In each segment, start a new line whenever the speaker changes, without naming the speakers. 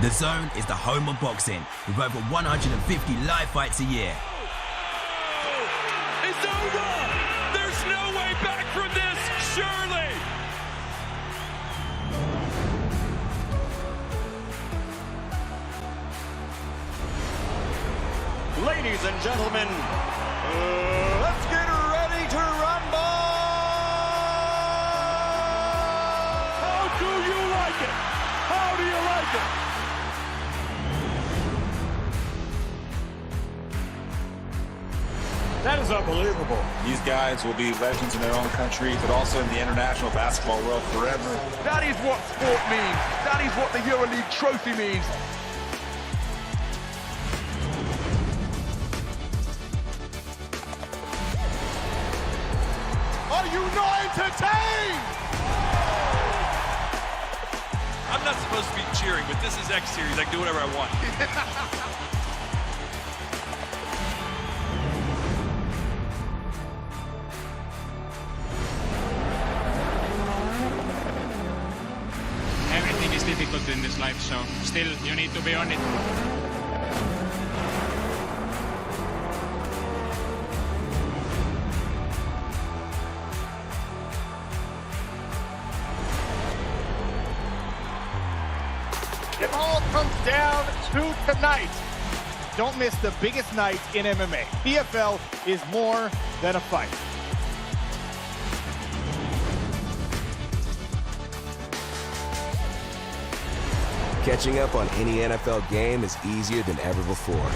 DAZN is the home of boxing, with over 150 live fights a year.
It's over! There's no way back from this, surely!
Ladies and gentlemen, let's get ready to rumble!
How do you like it? How do you like it?
That is unbelievable.
These guys will be legends in their own country, but also in the international basketball world forever.
That is what sport means. That is what the EuroLeague trophy means.
Are you not entertained?
I'm not supposed to be cheering, but this is X Series. I can do whatever I want.
Everything is difficult in this life, so still you need to be on it.
It all comes down to tonight. Don't miss the biggest night in MMA. PFL is more than a fight.
Catching up on any NFL game is easier than ever before.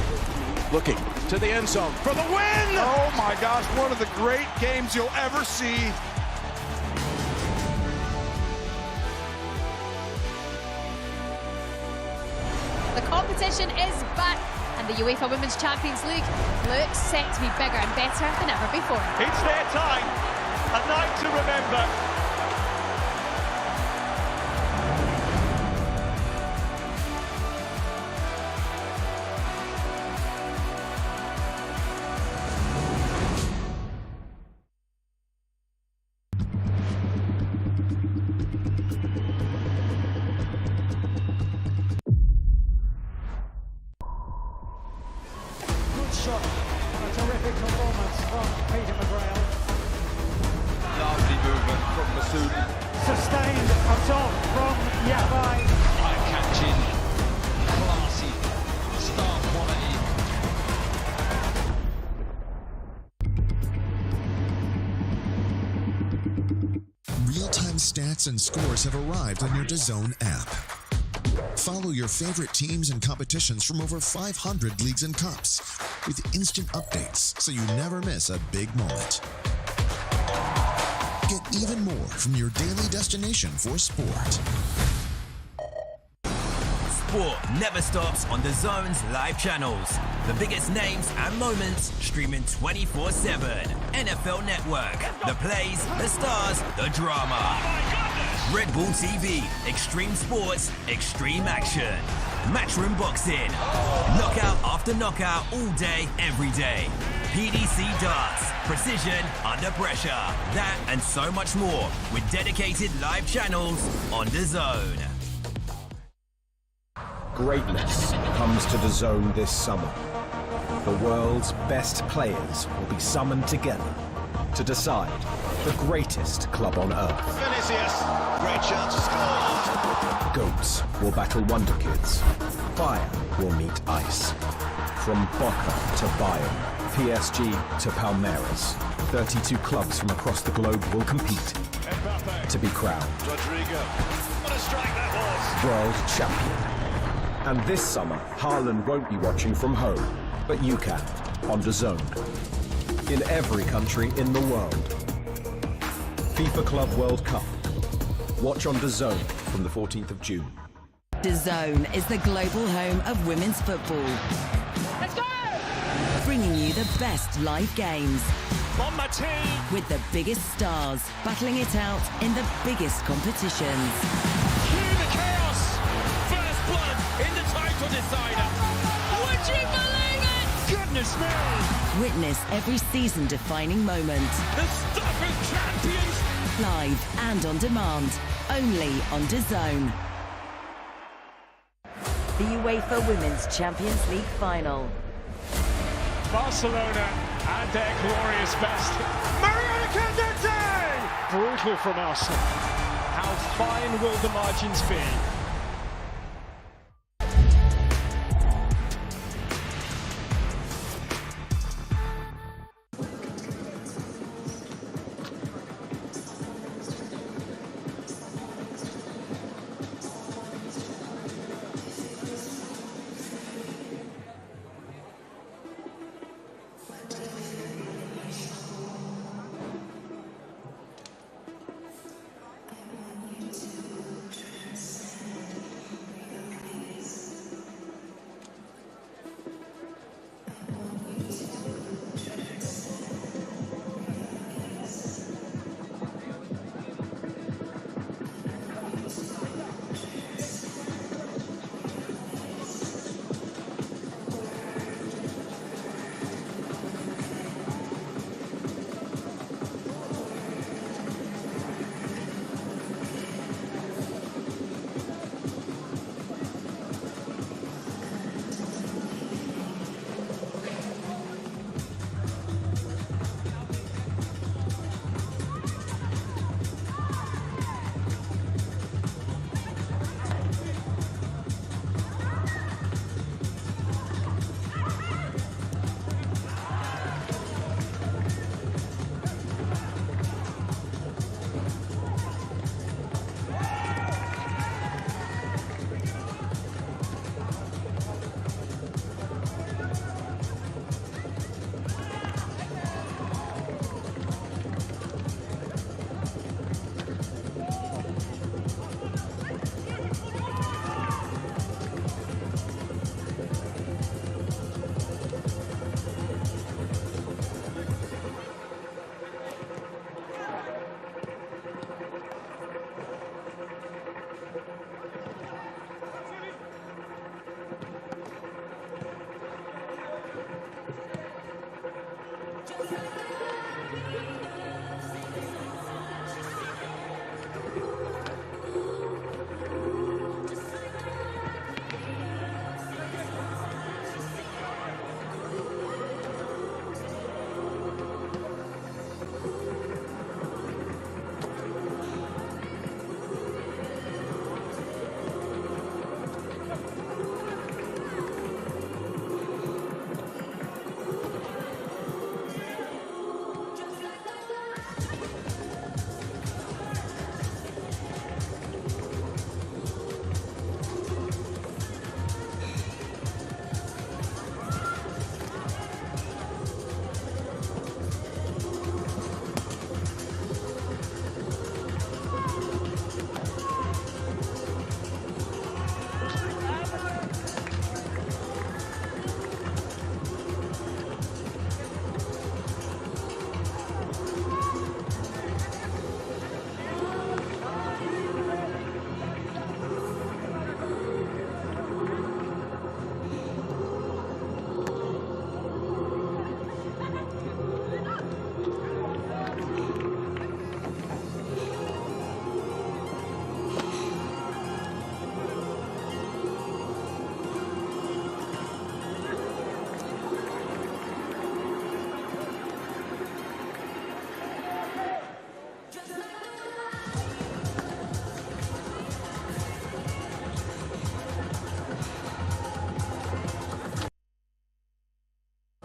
Looking to the end zone for the win!
Oh my gosh, one of the great games you'll ever see.
The competition is back, and the UEFA Women's Champions League looks set to be bigger and better than ever before.
It's their time, a night to remember.
Shot. A terrific performance from Peter McGrail.
Lovely movement from Masoudi.
Sustained atop from Yabai.
Eye-catching, classy, star quality.
Real-time stats and scores have arrived on your DAZN app. Follow your favorite teams and competitions from over 500 leagues and cups with instant updates so you never miss a big moment. Get even more from your daily destination for sport.
Sport never stops on DAZN's live channels. The biggest names and moments streaming 24/7. NFL Network, the plays, the stars, the drama. Red Bull TV, extreme sports, extreme action. Matchroom boxing. Knockout after knockout all day, every day. PDC darts, precision under pressure. That and so much more with dedicated live channels on DAZN.
Greatness comes to DAZN this summer. The world's best players will be summoned together to decide the greatest club on earth.
Vinicius, great chance to score.
Goats will battle Wonder Kids. Fire will meet ice. From Boca to Bayern, PSG to Palmeiras, 32 clubs from across the globe will compete to be crowned
Rodrigo, what a strike that was.
world champion. And this summer, Haaland won't be watching from home, but you can on DAZN. In every country in the world. FIFA Club World Cup. Watch on DAZN from the 14th of June.
DAZN is the global home of women's football.
Let's go!
Bringing you the best live games.
On my team.
With the biggest stars battling it out in the biggest competitions.
Cue the chaos! First blood in the title decider! Would you believe it? Goodness me!
Witness every season-defining moment.
The stuff of champions!
Live and on demand. Only on DAZN. the UEFA Women's Champions League final.
Barcelona at their glorious best. Mariana Candete! Brutal from Arsenal. How fine will the margins be?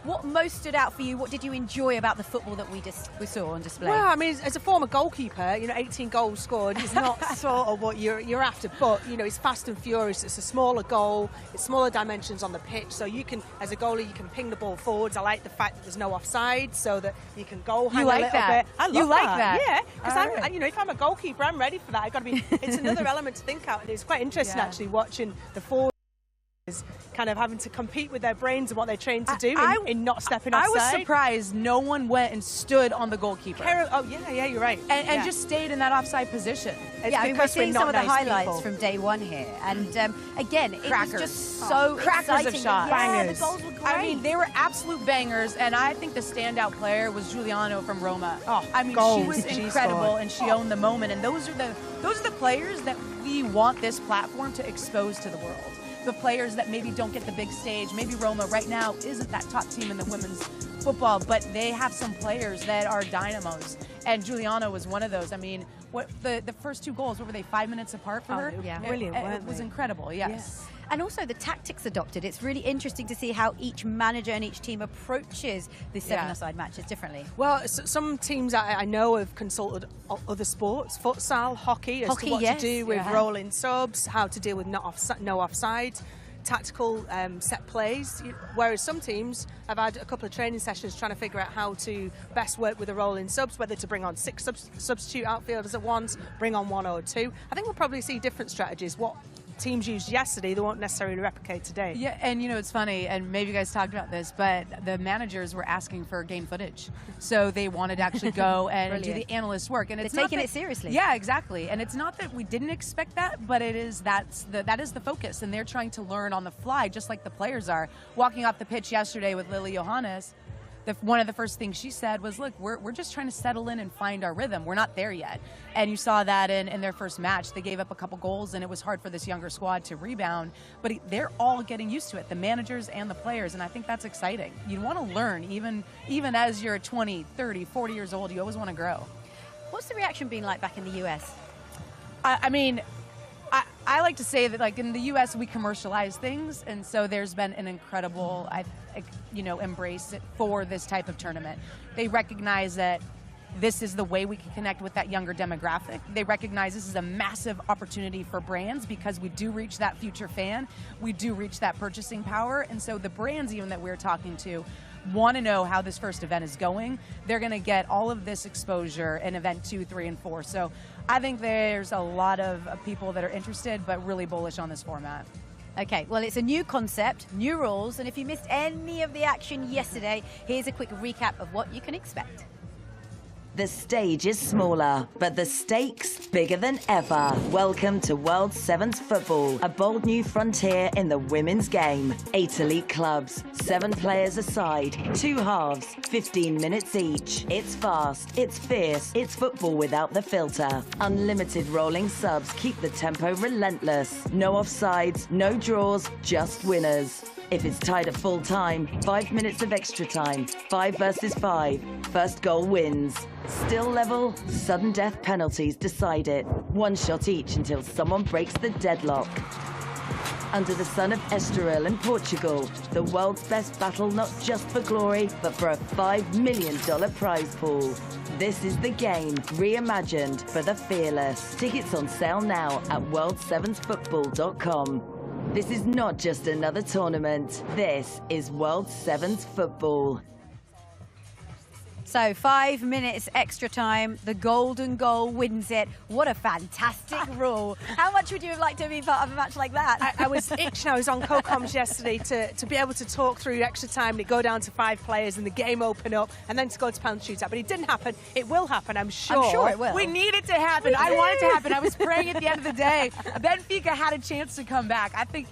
What most stood out for you? What did you enjoy about the football that we saw on display?
Well, I mean, as a former goalkeeper, 18 goals scored is not sort of what you're after, but, it's fast and furious. It's a smaller goal, it's smaller dimensions on the pitch, so you can, as a goalie, you can ping the ball forwards. I like the fact that there's no offside, so that you can goal hang a little bit. I love that. Yeah, because if I'm a goalkeeper, I'm ready for that. I've got to be. It's another element to think out, and it's quite interesting actually watching the forwards kind of having to compete with their brains and what they're trained to do in not stepping offside.
I was surprised no one went and stood on the goalkeeper.
You're right.
And just stayed in that offside position.
We're seeing some of the highlights from day one here. And again, it was just so
crackers
exciting.
of shots.
The goals were great.
I mean, they were absolute bangers, and I think the standout player was Giuliano from Roma. She was incredible, and she owned the moment. And those are the players that we want this platform to expose to the world. the players that maybe don't get the big stage. Maybe Roma right now isn't that top team in the women's football, but they have some players that are dynamos. And Giuliano was one of those. I mean, what the first 2 goals, what were they, 5 minutes apart for her?
Yeah.
Brilliant,
It was incredible, yes.
And also the tactics adopted. It's really interesting to see how each manager and each team approaches the seven-a-side matches differently.
Well, some teams I know have consulted other sports, futsal, hockey, as to what to do with rolling subs, how to deal with no offside, tactical set plays, whereas some teams have had a couple of training sessions trying to figure out how to best work with the rolling subs, whether to bring on 6 substitute outfielders at once, bring on 1 or 2. I think we'll probably see different strategies. What teams used yesterday, they won't necessarily replicate today.
Yeah, and it's funny, and maybe you guys talked about this, but the managers were asking for game footage. So they wanted to actually go and do the analyst work. And
They're taking it seriously.
Yeah, exactly. And it's not that we didn't expect that, but that is the focus. And they're trying to learn on the fly, just like the players are. Walking off the pitch yesterday with Lily Johannes, one of the first things she said was, look, we're just trying to settle in and find our rhythm. We're not there yet. And you saw that in their first match. They gave up a couple goals, and it was hard for this younger squad to rebound. But they're all getting used to it, the managers and the players, and I think that's exciting. You want to learn, even as you're 20, 30, 40 years old, you always want to grow.
What's the reaction been like back in the US?
I mean, I like to say that, like, in the U.S., we commercialize things, and so there's been an incredible, embrace for this type of tournament. They recognize that this is the way we can connect with that younger demographic. They recognize this is a massive opportunity for brands because we do reach that future fan. We do reach that purchasing power, and so the brands even that we're talking to want to know how this first event is going. They're going to get all of this exposure in event 2, 3, and 4. So I think there's a lot of people that are interested but really bullish on this format.
Okay, well, it's a new concept, new rules, and if you missed any of the action yesterday, here's a quick recap of what you can expect.
The stage is smaller, but the stakes bigger than ever. Welcome to World Sevens Football, a bold new frontier in the women's game. 8 elite clubs, 7 players a side, 2 halves, 15 minutes each. It's fast, it's fierce, it's football without the filter. Unlimited rolling subs keep the tempo relentless. No offsides, no draws, just winners. If it's tied at full time, 5 minutes of extra time, 5 versus 5. First goal wins. Still level, sudden death penalties decide it. 1 shot each until someone breaks the deadlock. Under the sun of Estoril in Portugal, the world's best battle not just for glory, but for a $5 million prize pool. This is the game, reimagined for the fearless. Tickets on sale now at world7football.com. This is not just another tournament. This is World Sevens Football.
So 5 minutes extra time, the golden goal wins it. What a fantastic rule. How much would you have liked to be part of a match like that?
I was itching. I was on co-coms yesterday to be able to talk through extra time and it go down to 5 players and the game open up and then to go to penalty shootout. But it didn't happen. It will happen, I'm sure.
I'm sure it will.
We need it to happen. I want it to happen. I was praying at the end of the day. Benfica had a chance to come back. I think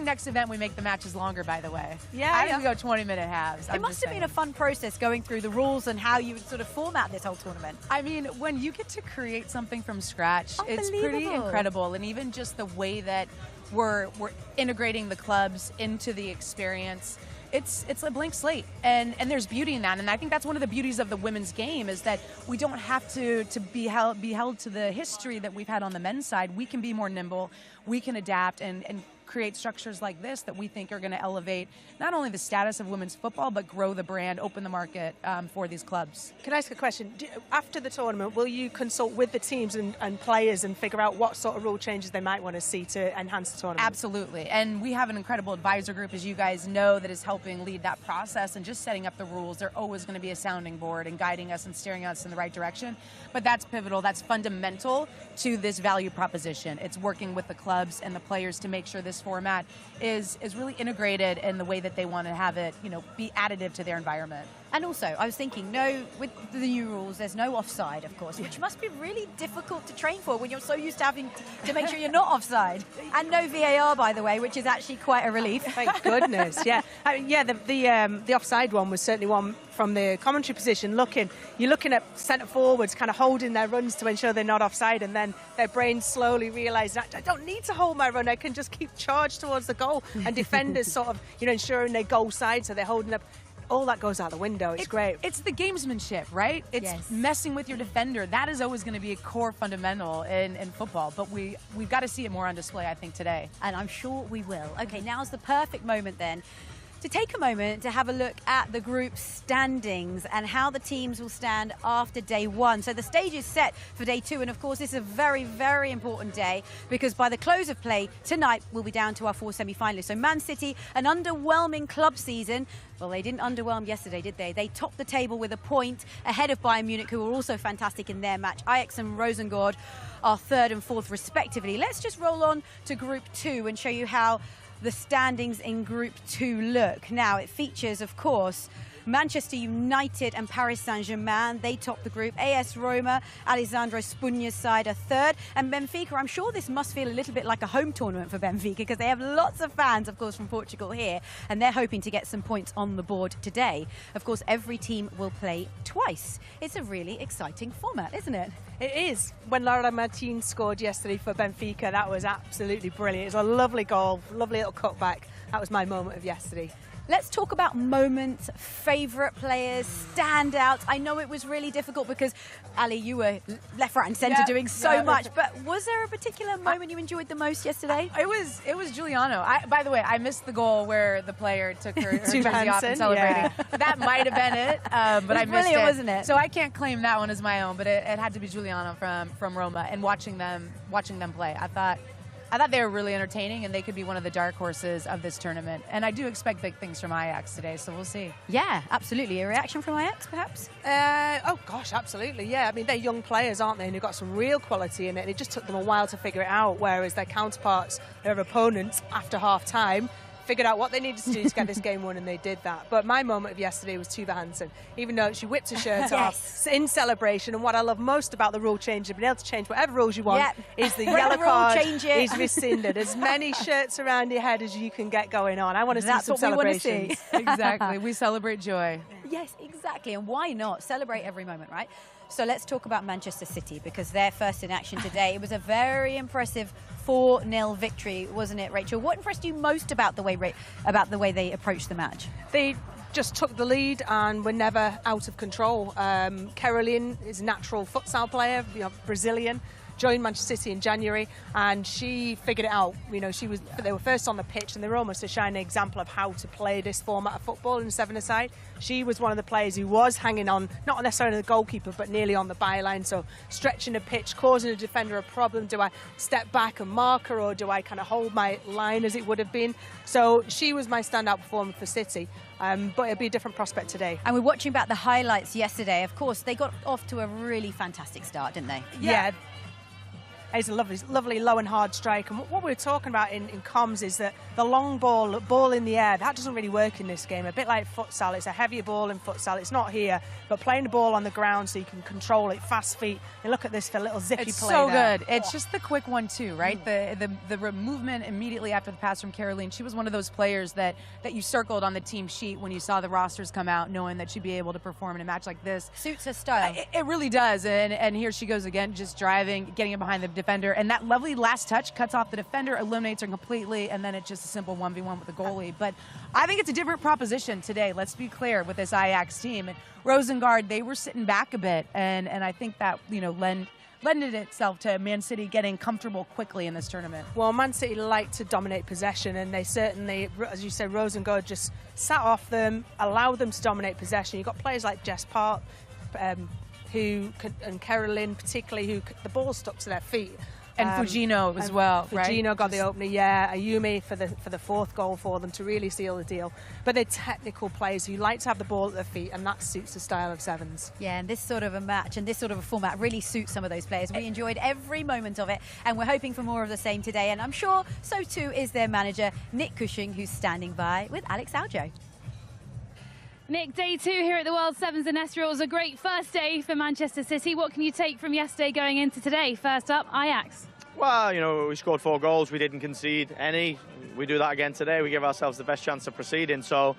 next event we make the matches longer, by the way.
Yeah.
I think we go 20-minute halves.
It must have been a fun process going through the rules and how you would sort of format this whole tournament.
I mean, when you get to create something from scratch, it's pretty incredible. And even just the way that we're integrating the clubs into the experience, it's a blank slate, and there's beauty in that. And I think that's one of the beauties of the women's game is that we don't have to be held to the history that we've had on the men's side. We can be more nimble, we can adapt and create structures like this that we think are going to elevate not only the status of women's football, but grow the brand, open the market for these clubs.
Can I ask a question? After the tournament, will you consult with the teams and players and figure out what sort of rule changes they might want to see to enhance the tournament?
Absolutely. And we have an incredible advisor group, as you guys know, that is helping lead that process and just setting up the rules. They're always going to be a sounding board and guiding us and steering us in the right direction. But that's pivotal. That's fundamental to this value proposition. It's working with the clubs and the players to make sure this format is really integrated in the way that they want to have it, be additive to their environment.
And also, I was thinking, with the new rules, there's no offside, of course, which must be really difficult to train for when you're so used to having to make sure you're not offside. And no VAR, by the way, which is actually quite a relief.
Thank goodness, yeah. The offside one was certainly one from the commentary position. You're looking at centre forwards kind of holding their runs to ensure they're not offside, and then their brains slowly realise that I don't need to hold my run, I can just keep charged towards the goal. And defenders sort of, ensuring they goal side, so they're holding up. All that goes out the window. It's great.
It's the gamesmanship, right? It's messing with your defender. That is always going to be a core fundamental in football. But we've got to see it more on display, I think, today.
And I'm sure we will. Okay, now's the perfect moment then to take a moment to have a look at the group standings and how the teams will stand after day one. So the stage is set for day two, and of course this is a very, very important day because by the close of play tonight we'll be down to our 4 semi-finalists. So Man City, an underwhelming club season. Well, they didn't underwhelm yesterday, did they? They topped the table with a point ahead of Bayern Munich, who were also fantastic in their match. Ajax and Roseng&aring are third and fourth respectively. Let's just roll on to Group 2 and show you how the standings in Group 2 look. Now, it features, of course, Manchester United and Paris Saint-Germain. They top the group. AS Roma, Alessandro Spugna's side are third. And Benfica, I'm sure this must feel a little bit like a home tournament for Benfica because they have lots of fans, of course, from Portugal here. And they're hoping to get some points on the board today. Of course, every team will play twice. It's a really exciting format, isn't it?
It is. When Laura Martin scored yesterday for Benfica, that was absolutely brilliant. It was a lovely goal, lovely little cutback. That was my moment of yesterday.
Let's talk about moments, favourite players, standouts. I know it was really difficult because, Ali, you were left, right and centre doing so much, but was there a particular moment you enjoyed the most yesterday?
It was Giuliano. By the way, I missed the goal where the player took her jersey off and celebrating. Yeah. That might have been it, but I missed it.
Wasn't it?
So I can't claim that one as my own, but it had to be Giuliano from Roma. And watching them play, I thought they were really entertaining, and they could be one of the dark horses of this tournament. And I do expect big things from Ajax today, so we'll see.
Yeah, absolutely. A reaction from Ajax, perhaps?
Oh, gosh, absolutely, yeah. I mean, they're young players, aren't they? And they've got some real quality in it. And it just took them a while to figure it out, whereas their counterparts, their opponents, after half-time, figured out what they needed to do to get this game won, and they did that. But my moment of yesterday was Tuva Hansen. Even though she whipped her shirt off in celebration, and what I love most about the rule change, being able to change whatever rules you want, is the yellow card is rescinded. As many shirts around your head as you can get going on. I want to see some celebrations.
Exactly. We celebrate joy.
Yes, exactly. And why not? Celebrate every moment, right? So let's talk about Manchester City because they're first in action today. It was a very impressive 4-0 victory, wasn't it, Rachel? What impressed you most about the way they approached the match?
They just took the lead and were never out of control. Caroline is a natural futsal player, Brazilian. Joined Manchester City in January, and she figured it out. They were first on the pitch, and they were almost a shining example of how to play this format of football in 7-a-side. She was one of the players who was hanging on, not necessarily the goalkeeper, but nearly on the byline, so stretching the pitch, causing a defender a problem. Do I step back and mark her, or do I kind of hold my line as it would have been? So she was my standout performer for City. But it'll be a different prospect today.
And we're watching about the highlights yesterday. Of course, they got off to a really fantastic start, didn't they?
Yeah. It's a lovely low and hard strike. And what we're talking about in comms is that the long ball in the air, that doesn't really work in this game. A bit like futsal, it's a heavier ball in futsal. It's not here, but playing the ball on the ground so you can control it, fast feet. And look at this for a little zippy
it's
play
so
there.
Good. It's just the quick one too, right? The movement immediately after the pass from Caroline. She was one of those players that you circled on the team sheet when you saw the rosters come out, knowing that she'd be able to perform in a match like this.
Suits her style.
It really does. And here she goes again, just driving, getting it behind the defender, and that lovely last touch cuts off the defender, eliminates her completely, and then it's just a simple 1v1 with the goalie. But I think it's a different proposition today, let's be clear, with this Ajax team. And Roseng&aring, they were sitting back a bit, and I think that, lended itself to Man City getting comfortable quickly in this tournament.
Well, Man City like to dominate possession, and they certainly, as you said, Roseng&aring just sat off them, allowed them to dominate possession. You've got players like Jess Park, and Caroline particularly, who the ball stuck to their feet.
And Fujino as well, right?
Fujino got the opener, yeah. Ayumi for the fourth goal for them to really seal the deal. But they're technical players who like to have the ball at their feet, and that suits the style of sevens.
Yeah, and this sort of a match and this sort of a format really suits some of those players. We enjoyed every moment of it, and we're hoping for more of the same today. And I'm sure so too is their manager, Nick Cushing, who's standing by with Alex Aljo.
Nick, day 2 here at the World Sevens in Estoril was a great first day for Manchester City. What can you take from yesterday going into today? First up, Ajax.
Well, you know, we scored 4 goals. We didn't concede any. We do that again today. We give ourselves the best chance of proceeding. So,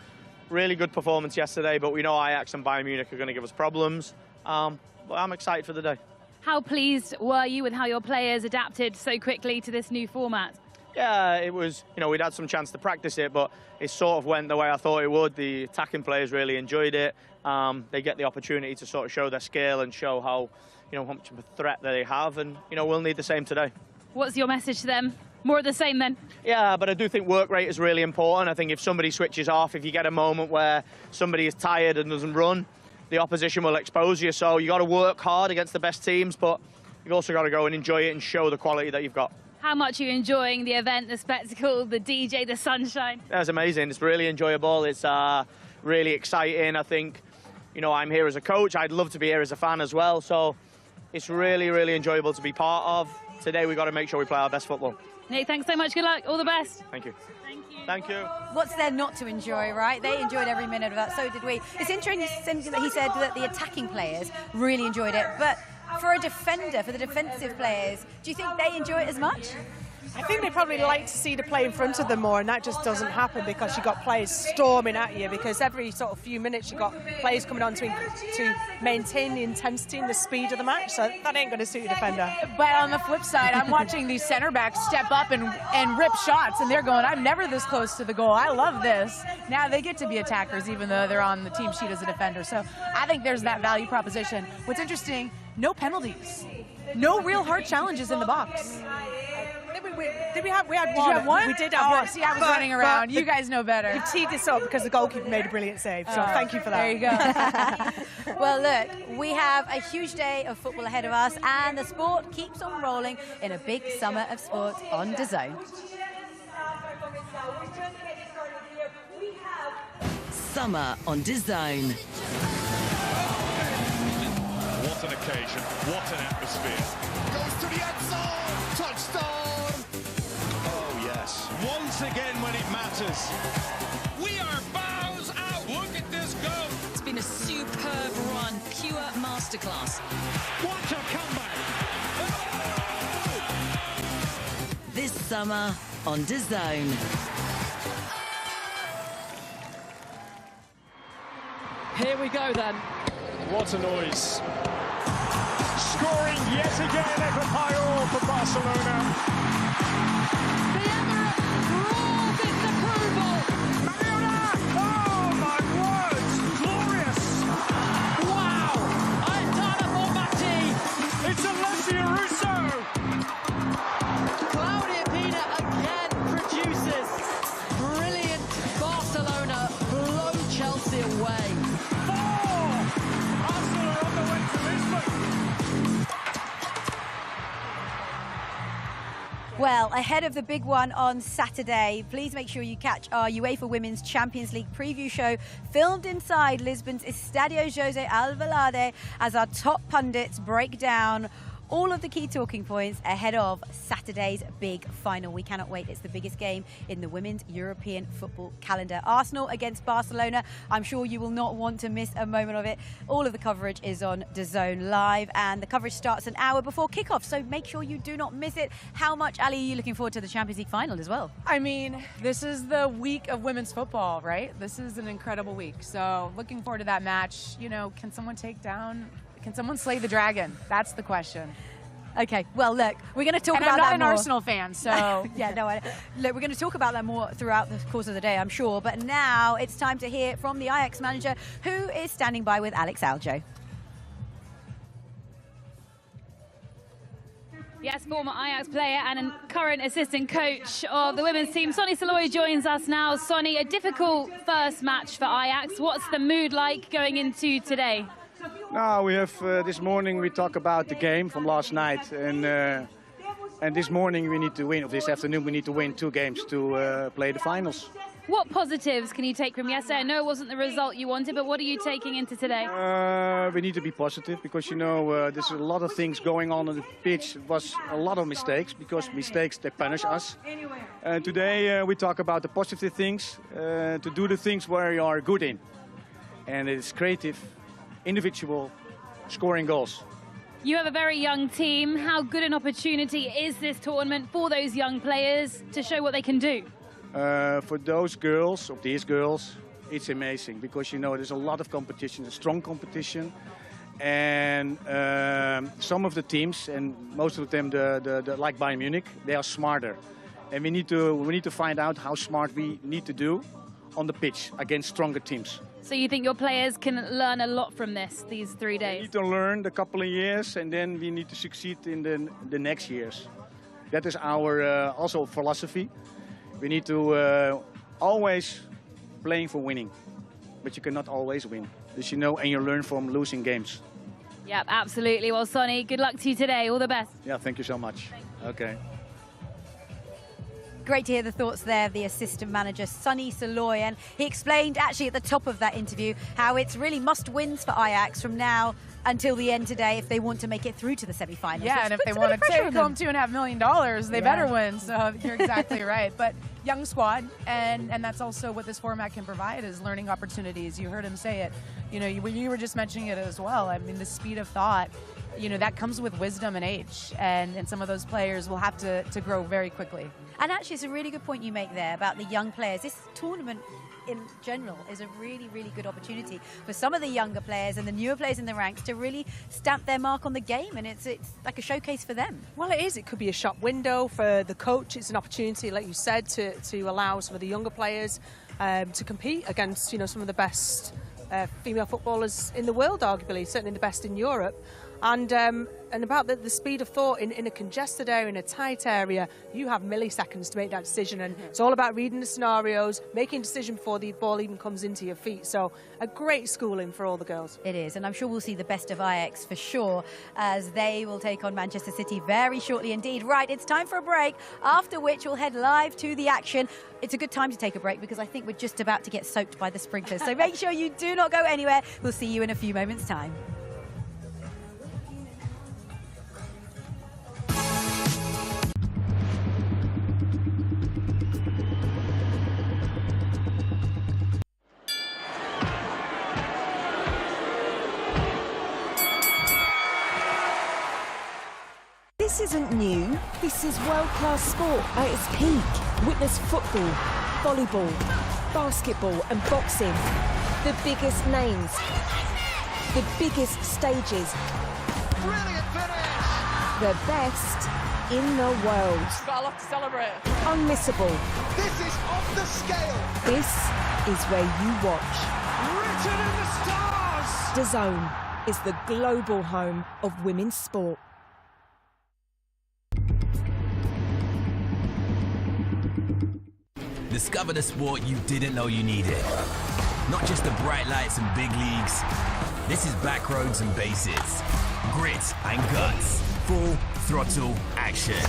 really good performance yesterday, but we know Ajax and Bayern Munich are going to give us problems. But I'm excited for the day.
How pleased were you with how your players adapted so quickly to this new format?
Yeah, it was, you know, we'd had some chance to practice it, but it sort of went the way I thought it would. The attacking players really enjoyed it. They get the opportunity to sort of show their skill and show how, you know, how much of a threat they have, and, you know, we'll need the same today.
What's your message to them? More of the same then?
Yeah, but I do think work rate is really important. I think if somebody switches off, if you get a moment where somebody is tired and doesn't run, the opposition will expose you. So you got to work hard against the best teams, but you've also got to go and enjoy it and show the quality that you've got.
How much are you enjoying the event, the spectacle, the DJ, the sunshine?
That's amazing. It's really enjoyable. It's really exciting. I think, you know, I'm here as a coach. I'd love to be here as a fan as well. So it's really, really enjoyable to be part of. Today we've got to make sure we play our best football.
Nick, thanks so much. Good luck. All the best.
Thank you.
Thank you.
Thank you.
What's there not to enjoy, right? They enjoyed every minute of that, so did we. It's interesting that he said that the attacking players really enjoyed it, but for a defender, for the defensive players, do you think they enjoy it as much?
I think they probably like to see the play in front of them more, and that just doesn't happen because you've got players storming at you, because every sort of few minutes you've got players coming on to maintain the intensity and the speed of the match, so that ain't going to suit a defender.
But on the flip side, I'm watching these center backs step up and rip shots, and they're going, I'm never this close to the goal. I love this. Now they get to be attackers even though they're on the team sheet as a defender. So I think there's that value proposition. What's interesting, no penalties. No real hard challenges in the box.
We had one.
Did you have one?
We did have one.
See, I was running around. You guys know better.
You teed this up because the goalkeeper made a brilliant save, so thank you for that.
There you go. Well, look, we have a huge day of football ahead of us, and the sport keeps on rolling in a big summer of sport on DAZN.
Summer on DAZN.
What an occasion, what an atmosphere.
Goes to the end zone, touchdown!
Oh yes, once again when it matters. We are bows out, look at this go!
It's been a superb run, pure masterclass.
What a comeback!
This summer on DAZN.
Here we go then. What a noise. Scoring yet again, Equipayo for Barcelona.
The Emirates roars its approval. Mariona! Oh my words! Glorious! Wow! Aitana Bonmati! It's Alessia Russo! Claudia Pina again produces. Brilliant Barcelona blow Chelsea away. Arsenal are on the way to Lisbon.
Well, ahead of the big one on Saturday, please make sure you catch our UEFA Women's Champions League preview show filmed inside Lisbon's Estadio José Alvalade as our top pundits break down all of the key talking points ahead of Saturday's big final. We cannot wait. It's the biggest game in the women's European football calendar. Arsenal against Barcelona. I'm sure you will not want to miss a moment of it. All of the coverage is on DAZN Live, and the coverage starts an hour before kickoff, so make sure you do not miss it. How much, Ali, are you looking forward to the Champions League final as well?
I mean, this is the week of women's football, right? This is an incredible week. So looking forward to that match. You know, can someone slay the dragon? That's the question.
Okay, well, look, we're going to talk
and
about that
I'm not
more.
an Arsenal fan, so...
Yeah, no, look, we're going to talk about that more throughout the course of the day, I'm sure. But now it's time to hear from the Ajax manager, who is standing by with Alex Aljo.
Yes, former Ajax player and a current assistant coach of the women's team, Sonny Saloy, joins us now. Sonny, a difficult first match for Ajax. What's the mood like going into today?
No, we have this morning we talk about the game from last night, and this morning we need to win. Or this afternoon we need to win 2 games to play the finals.
What positives can you take from yesterday? I know it wasn't the result you wanted, but what are you taking into today?
We need to be positive because, you know, there's a lot of things going on the pitch. It was a lot of mistakes because mistakes, they punish us. Today we talk about the positive things, to do the things where you are good in. and it's creative, individual, scoring goals.
You have a very young team. How good an opportunity is this tournament for those young players to show what they can do?
For those girls, or these girls, it's amazing because, you know, there's a lot of competition, a strong competition. And some of the teams, and most of them, like Bayern Munich, they are smarter. And we need to find out how smart we need to do on the pitch against stronger teams.
So you think your players can learn a lot from these 3 days?
We need to learn a couple of years, and then we need to succeed in the next years. That is our also philosophy. We need to always playing for winning, but you cannot always win. As you know, and you learn from losing games.
Yep, absolutely. Well, Sonny, good luck to you today. All the best.
Yeah, thank you so much. Okay.
Great to hear the thoughts there of the assistant manager, Sonny Saloy, and he explained actually at the top of that interview how it's really must-wins for Ajax from now until the end today if they want to make it through to the semi-finals.
Yeah, and if they want to take home $2.5 million, they better win. So you're exactly right. But young squad, and that's also what this format can provide is learning opportunities. You heard him say it. You know, you were just mentioning it as well. I mean, the speed of thought, you know, that comes with wisdom and age, and some of those players will have to grow very quickly.
And actually, it's a really good point you make there about the young players. This tournament in general is a really, really good opportunity for some of the younger players and the newer players in the ranks to really stamp their mark on the game, and it's like a showcase for them.
Well, it is. It could be a shop window for the coach. It's an opportunity, like you said, to allow some of the younger players to compete against, you know, some of the best female footballers in the world, arguably, certainly the best in Europe. And about the speed of thought in a congested area, in a tight area, you have milliseconds to make that decision. And it's all about reading the scenarios, making a decision before the ball even comes into your feet. So a great schooling for all the girls.
It is, and I'm sure we'll see the best of Ajax for sure as they will take on Manchester City very shortly indeed. Right, it's time for a break, after which we'll head live to the action. It's a good time to take a break because I think we're just about to get soaked by the sprinklers. So make sure you do not go anywhere. We'll see you in a few moments' time.
This isn't new. This is world-class sport at its peak. Witness football, volleyball, basketball and boxing. The biggest names. The biggest stages.
Brilliant finish!
The best in the world.
Got a lot to celebrate.
Unmissable.
This is off the scale.
This is where you watch.
Written in the stars!
DAZN is the global home of women's sport.
Discover the sport you didn't know you needed. Not just the bright lights and big leagues. This is back roads and bases. Grit and guts. Full throttle action.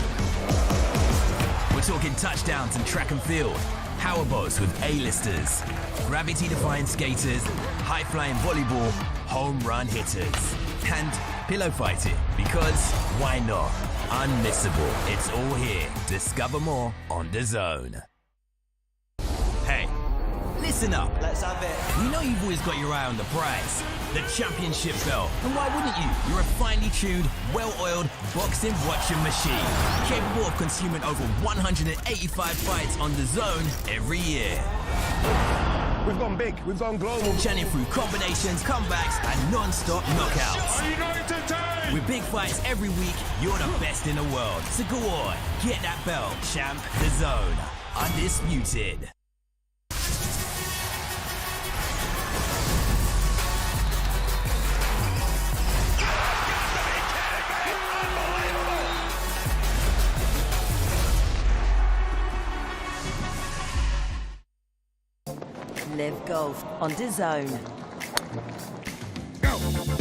We're talking touchdowns and track and field. Powerboats with A-listers. Gravity-defying skaters. High-flying volleyball. Home run hitters. And pillow fighting. Because why not? Unmissable. It's all here. Discover more on DAZN. Hey, listen up. Let's have it. We know you've always got your eye on the prize, the championship belt. And why wouldn't you? You're a finely tuned, well-oiled boxing watching machine, capable of consuming over 185 fights on DAZN every year. We've gone big, we've gone global. Churning through combinations, comebacks, and non-stop knockouts. With big fights every week, you're the best in the world. So go on, get that belt, champ. DAZN, undisputed.
Live golf on DAZN.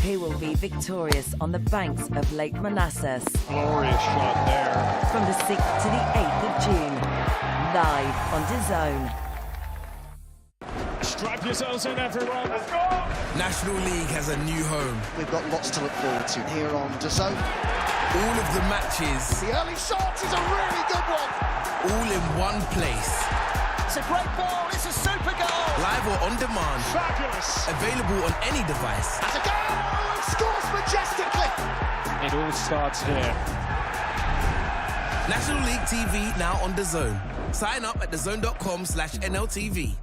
Who will be victorious on the banks of Lake Manassas?
Glorious shot there.
From the 6th to the 8th of June. Live on DAZN.
Strap yourselves in, everyone. Let's go!
National League has a new home.
We've got lots to look forward to here on DAZN.
All of the matches.
The early shot is a really good one.
All in one place.
It's a great ball. It's a super goal.
live or on demand.
Fabulous.
Available on any device.
Has a go and scores majestically.
It all starts here.
National League TV now on DAZN. Sign up at DAZN.com/NLTV.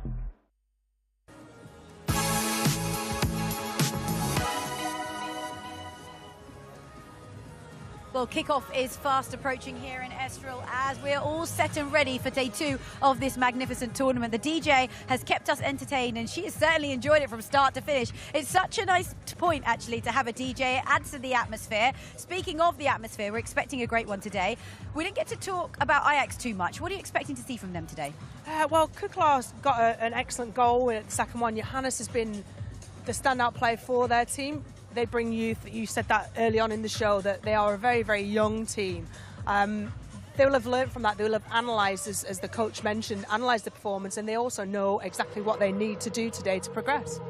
Well, kickoff is fast approaching here in Estoril as we're all set and ready for day 2 of this magnificent tournament. The DJ has kept us entertained and she has certainly enjoyed it from start to finish. It's such a nice point, actually, to have a DJ. It adds to the atmosphere. Speaking of the atmosphere, we're expecting a great one today. We didn't get to talk about Ajax too much. What are you expecting to see from them today?
Well, Kukla's got an excellent goal in the second one. Johannes has been the standout player for their team. They bring youth. You said that early on in the show, that they are a very, very young team. They will have learned from that. They will have analysed, as the coach mentioned, analysed the performance, and they also know exactly what they need to do today to progress.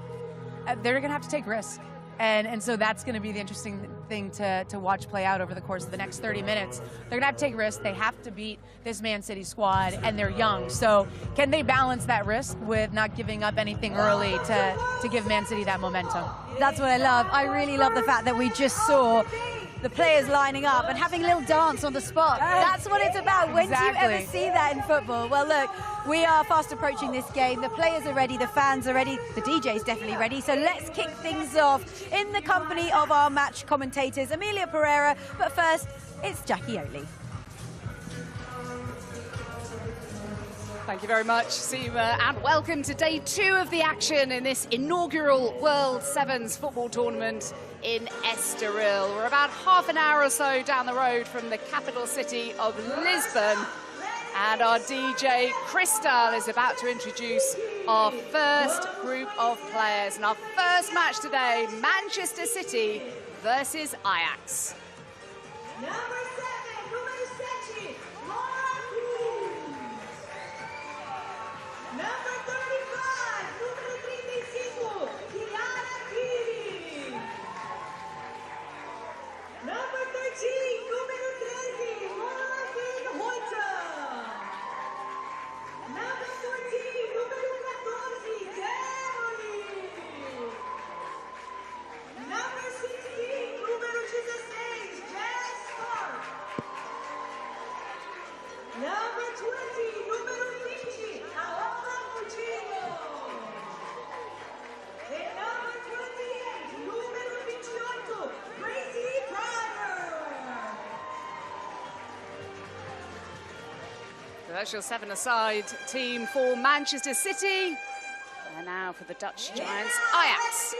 They're going to have to take risks. And so that's going to be the interesting thing to watch play out over the course of the next 30 minutes. They're going to have to take risks. They have to beat this Man City squad, and they're young. So can they balance that risk with not giving up anything early to give Man City that momentum?
That's what I love. I really love the fact that we just saw the players lining up and having a little dance on the spot. That's what it's about. When do you ever see that in football? Well, look, we are fast approaching this game. The players are ready, the fans are ready, the DJ's definitely ready. So let's kick things off in the company of our match commentators, Amelia Pereira. But first, it's Jackie Oatley.
Thank you very much, Seema, and welcome to day 2 of the action in this inaugural World Sevens football tournament in Estoril. We're about half an hour or so down the road from the capital city of Lisbon, and our DJ Crystal is about to introduce our first group of players. And our first match today, Manchester City versus Ajax. That's your 7-a-side team for Manchester City. And now for the Dutch Giants, Ajax.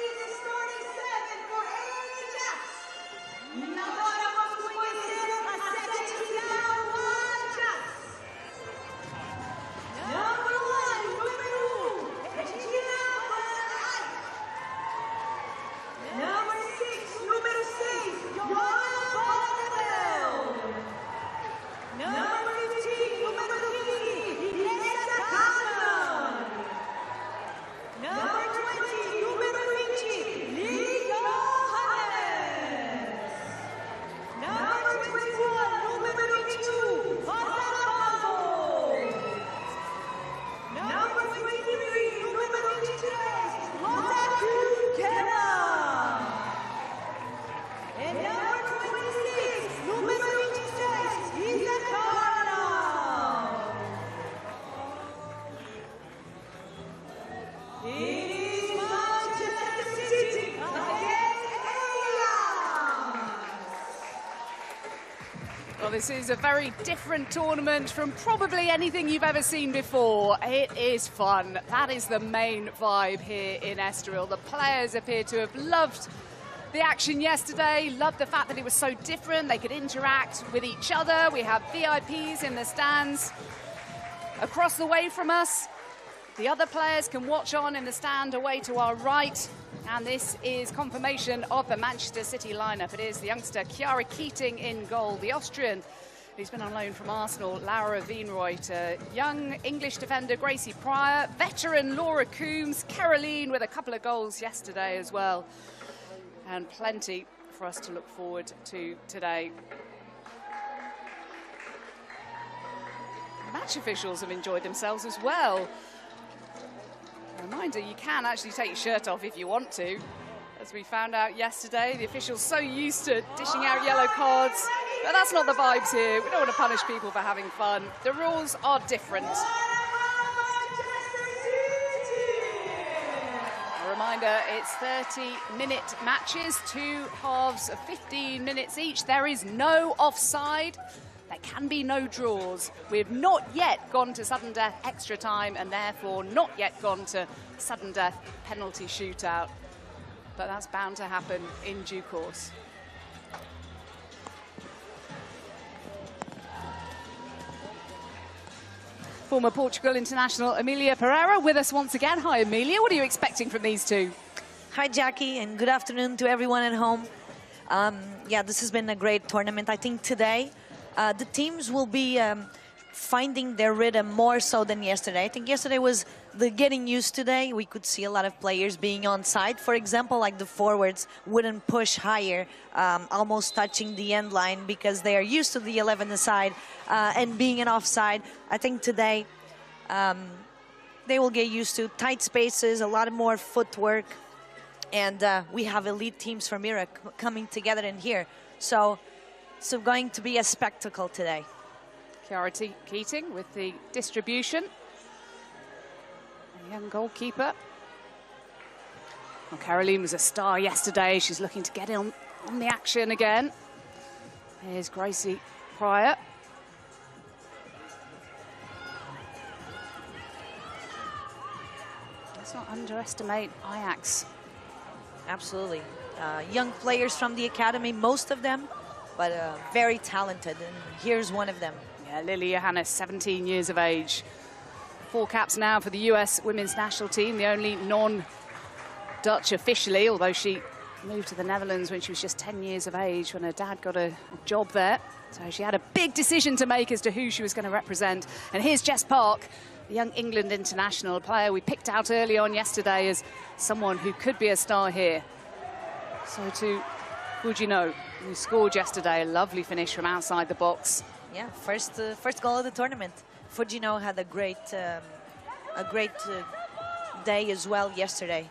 Well, this is a very different tournament from probably anything you've ever seen before. It is fun. That is the main vibe here in Estoril. The players appear to have loved the action yesterday, loved the fact that it was so different. They could interact with each other. We have VIPs in the stands across the way from us. The other players can watch on in the stand away to our right. And this is confirmation of the Manchester City lineup. It is the youngster Chiara Keating in goal, the Austrian who's been on loan from Arsenal, Laura Wienreuter, young English defender Gracie Pryor, veteran Laura Coombs, Caroline with a couple of goals yesterday as well. And plenty for us to look forward to today. Match officials have enjoyed themselves as well. Reminder, you can actually take your shirt off if you want to. As we found out yesterday, the officials so used to dishing out yellow cards. But that's not the vibes here. We don't want to punish people for having fun. The rules are different. A reminder, it's 30-minute matches, 2 halves of 15 minutes each. There is no offside. There can be no draws. We've not yet gone to sudden death extra time and therefore not yet gone to sudden death penalty shootout. But that's bound to happen in due course. Former Portugal international Amelia Pereira with us once again. Hi, Amelia. What are you expecting from these two?
Hi, Jackie, and good afternoon to everyone at home. Yeah, this has been a great tournament. I think today the teams will be finding their rhythm more so than yesterday. I think yesterday was the getting used today. We could see a lot of players being on side. For example, like the forwards wouldn't push higher, almost touching the end line because they are used to the 11 aside and being an offside. I think today they will get used to tight spaces, a lot more footwork, and we have elite teams from Europe coming together in here. So it's going to be a spectacle today.
Chiara Keating with the distribution. A young goalkeeper. Well, Caroline was a star yesterday. She's looking to get on the action again. Here's Gracie Pryor. Let's not underestimate Ajax.
Absolutely. Young players from the academy, most of them, but very talented. And here's one of them.
Yeah, Lily Johannes, 17 years of age. 4 caps now for the US women's national team, the only non-Dutch officially, although she moved to the Netherlands when she was just 10 years of age, when her dad got a job there. So she had a big decision to make as to who she was going to represent. And here's Jess Park, the young England international, a player we picked out early on yesterday as someone who could be a star here. So to Fujino, who scored yesterday, a lovely finish from outside the box.
Yeah, first goal of the tournament. Fujino had a great day as well yesterday.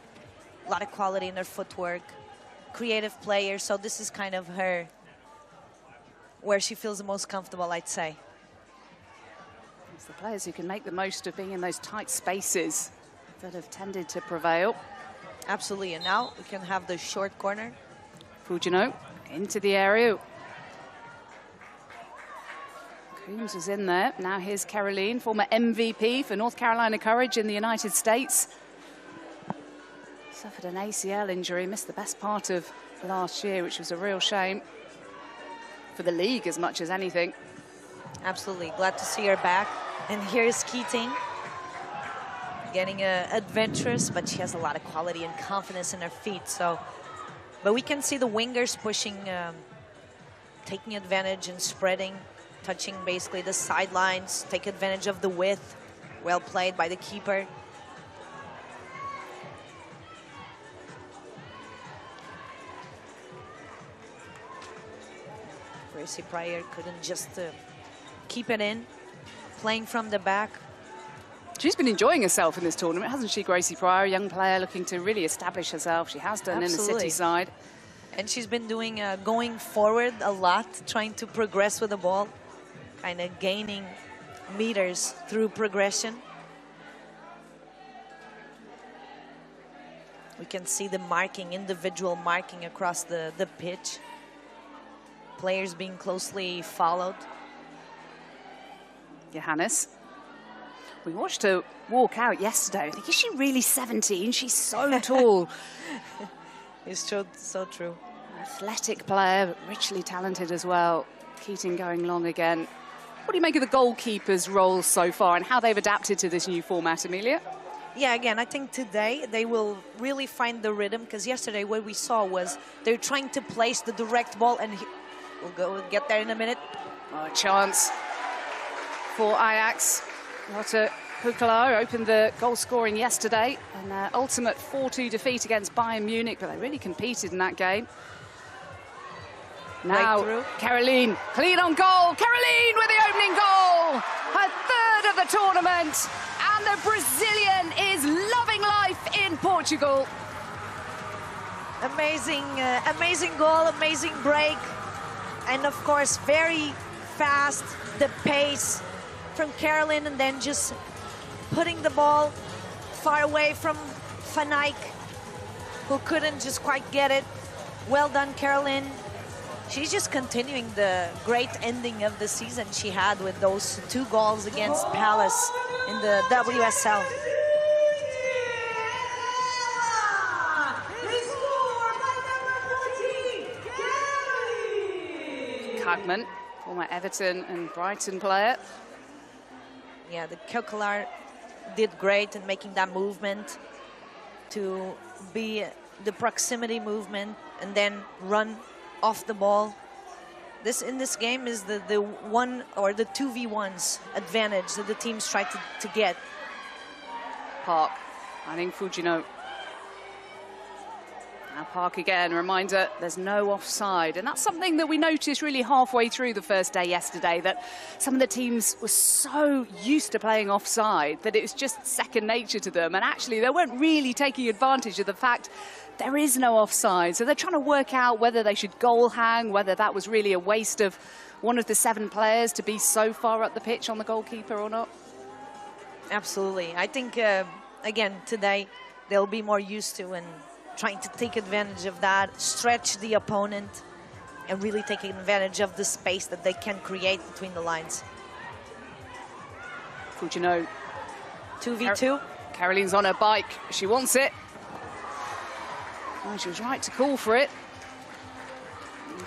A lot of quality in her footwork, creative player. So this is kind of her, where she feels the most comfortable, I'd say.
It's the players who can make the most of being in those tight spaces that have tended to prevail.
Absolutely, and now we can have the short corner.
Fujino into the area. Coombs was in there. Now here's Caroline, former MVP for North Carolina Courage in the United States. Suffered an ACL injury, missed the best part of last year, which was a real shame for the league as much as anything.
Absolutely, glad to see her back. And here's Keating, getting adventurous, but she has a lot of quality and confidence in her feet. So, but we can see the wingers pushing, taking advantage and spreading, touching basically the sidelines, take advantage of the width. Well played by the keeper. Gracie Pryor couldn't just keep it in, playing from the back.
She's been enjoying herself in this tournament, hasn't she, Gracie Pryor? A young player looking to really establish herself. She has done. Absolutely. In the city side.
And she's been doing going forward a lot, trying to progress with the ball, kind of gaining meters through progression. We can see the marking, individual marking across the pitch. Players being closely followed.
Johannes. We watched her walk out yesterday. I think, is she really 17? She's so tall.
It's so true.
Athletic player, but richly talented as well. Keating going long again. What do you make of the goalkeeper's role so far and how they've adapted to this new format, Amelia?
Yeah, again, I think today they will really find the rhythm, because yesterday what we saw was they're trying to place the direct ball, and we'll get there in a minute.
Oh, a chance for Ajax. Lotte Hukkelaar opened the goal scoring yesterday, an ultimate 4-2 defeat against Bayern Munich, but they really competed in that game. Now, Caroline, clean on goal. Caroline with the opening goal. Her third of the tournament. And the Brazilian is loving life in Portugal.
Amazing, amazing goal, amazing break. And of course, very fast, the pace from Caroline, and then just putting the ball far away from Van Eyck, who couldn't just quite get it. Well done, Caroline. She's just continuing the great ending of the season she had with those 2 goals against Palace in the WSL.
Kagman, former Everton and Brighton player.
Yeah, the Keukeler did great in making that movement to be the proximity movement and then run off the ball. This in this game is the 1 or the 2v1s advantage that the teams try to get.
Park, finding Fujino. Now Park again, reminder, there's no offside. And that's something that we noticed really halfway through the first day yesterday, that some of the teams were so used to playing offside that it was just second nature to them. And actually, they weren't really taking advantage of the fact there is no offside. So they're trying to work out whether they should goal hang, whether that was really a waste of one of the 7 players to be so far up the pitch on the goalkeeper or not.
Absolutely. I think, again, today they'll be more used to and trying to take advantage of that, stretch the opponent, and really taking advantage of the space that they can create between the lines.
Fujino.
2v2.
Caroline's on her bike. She wants it. Oh, she was right to call for it.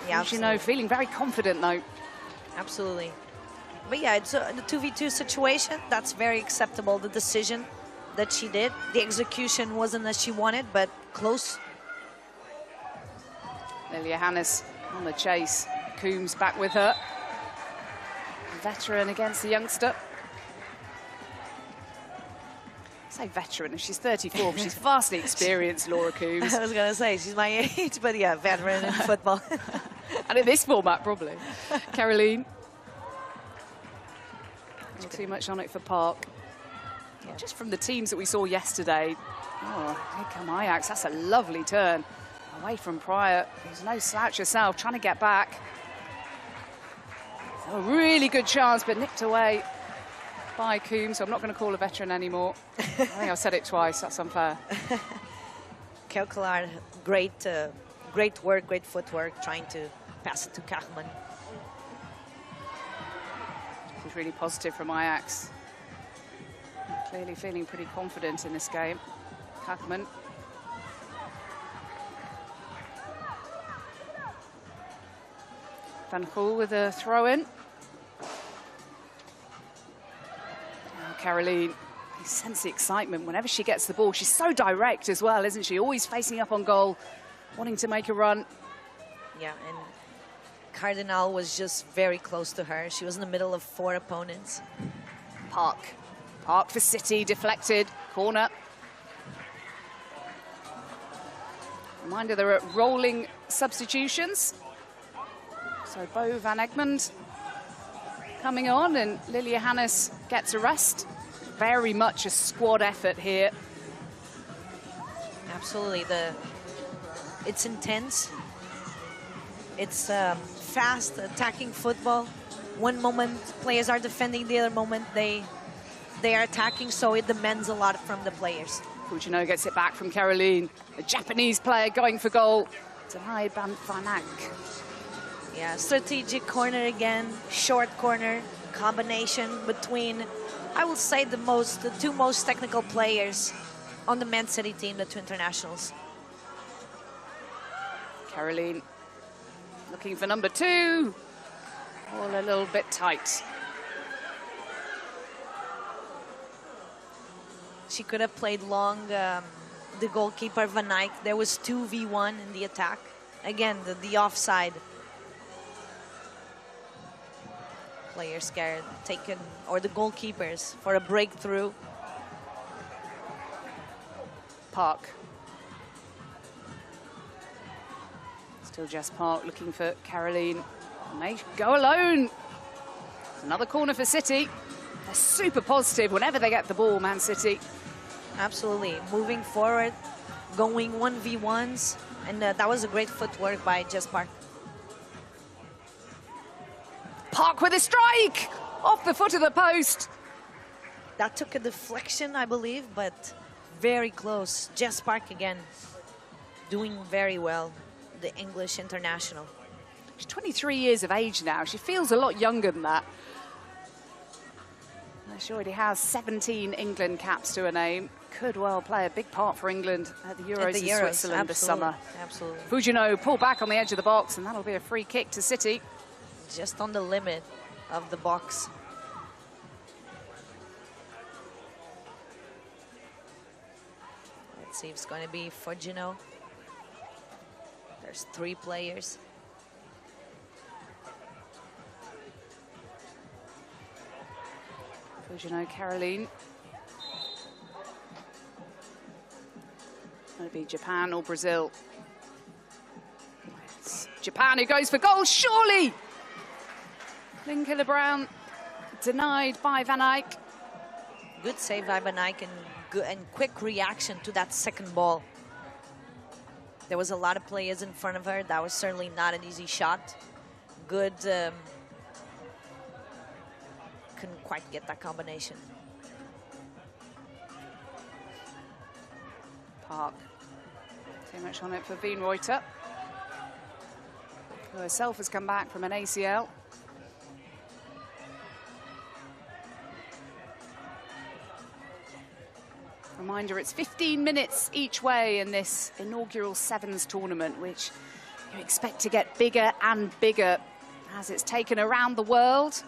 Yeah,
Fujino feeling very confident, though.
Absolutely. But yeah, it's the 2v2 situation. That's very acceptable, the decision that she did. The execution wasn't as she wanted, but close.
Lilia Hannes on the chase. Coombs back with her. Veteran against the youngster. I say veteran, she's 34, but she's vastly experienced, Laura Coombs.
I was going to say, she's my age, but yeah, veteran in football.
And in this format, probably. Caroline. Not too much on it for Park. Yeah, just from the teams that we saw yesterday. Oh, here come Ajax. That's a lovely turn. Away from Pryor. There's no slouch herself, trying to get back. A really good chance, but nipped away by Coombs. So I'm not going to call a veteran anymore. I think I've said it twice. That's unfair.
Keukeler, great work, great footwork, trying to pass it to Kachman.
She's really positive from Ajax. Clearly feeling pretty confident in this game. Kachman. Van Gool with a throw-in. Caroline, you sense the excitement whenever she gets the ball. She's so direct as well, isn't she? Always facing up on goal, wanting to make a run.
Yeah, and Cardinal was just very close to her. She was in the middle of 4 opponents.
Park for City, deflected, corner. Reminder, there are rolling substitutions. So Bo van Egmond coming on, and Lilia Hannes gets a rest. Very much a squad effort here.
Absolutely, it's intense. It's fast, attacking football. One moment players are defending, the other moment they are attacking, so it demands a lot from the players.
Fujino gets it back from Caroline. A Japanese player going for goal. Denied by Van Eyck.
Yeah, strategic corner again, short corner, combination between, I would say, the 2 most technical players on the Man City team, the 2 internationals.
Caroline looking for number 2. All a little bit tight.
She could have played long, the goalkeeper Van Eyck. There was 2v1 in the attack. Again, the offside. Players scared, taken, or the goalkeepers for a breakthrough.
Park. Still Jess Park looking for Caroline. And they go alone. Another corner for City. They're super positive whenever they get the ball, Man City.
Absolutely. Moving forward, going 1v1s, and that was a great footwork by Jess Park.
Park with a strike! Off the foot of the post.
That took a deflection, I believe, but very close. Jess Park again, doing very well, the English international.
She's 23 years of age now. She feels a lot younger than that. She already has 17 England caps to her name. Could well play a big part for England at the Euros in Switzerland this summer.
Absolutely.
Fujino pull back on the edge of the box, and that'll be a free kick to City.
Just on the limit of the box. Let's see if it's going to be Fujino. There's 3 players.
Fujino, Caroline. Maybe Japan or Brazil. It's Japan who goes for goal, surely! Lincoln Brown denied by Van Eyck.
Good save by Van Eyck and quick reaction to that second ball. There was a lot of players in front of her. That was certainly not an easy shot. Good. Couldn't quite get that combination.
Park. Too much on it for Wienreuter, who herself has come back from an ACL. Reminder, it's 15 minutes each way in this inaugural Sevens tournament, which you expect to get bigger and bigger as it's taken around the world.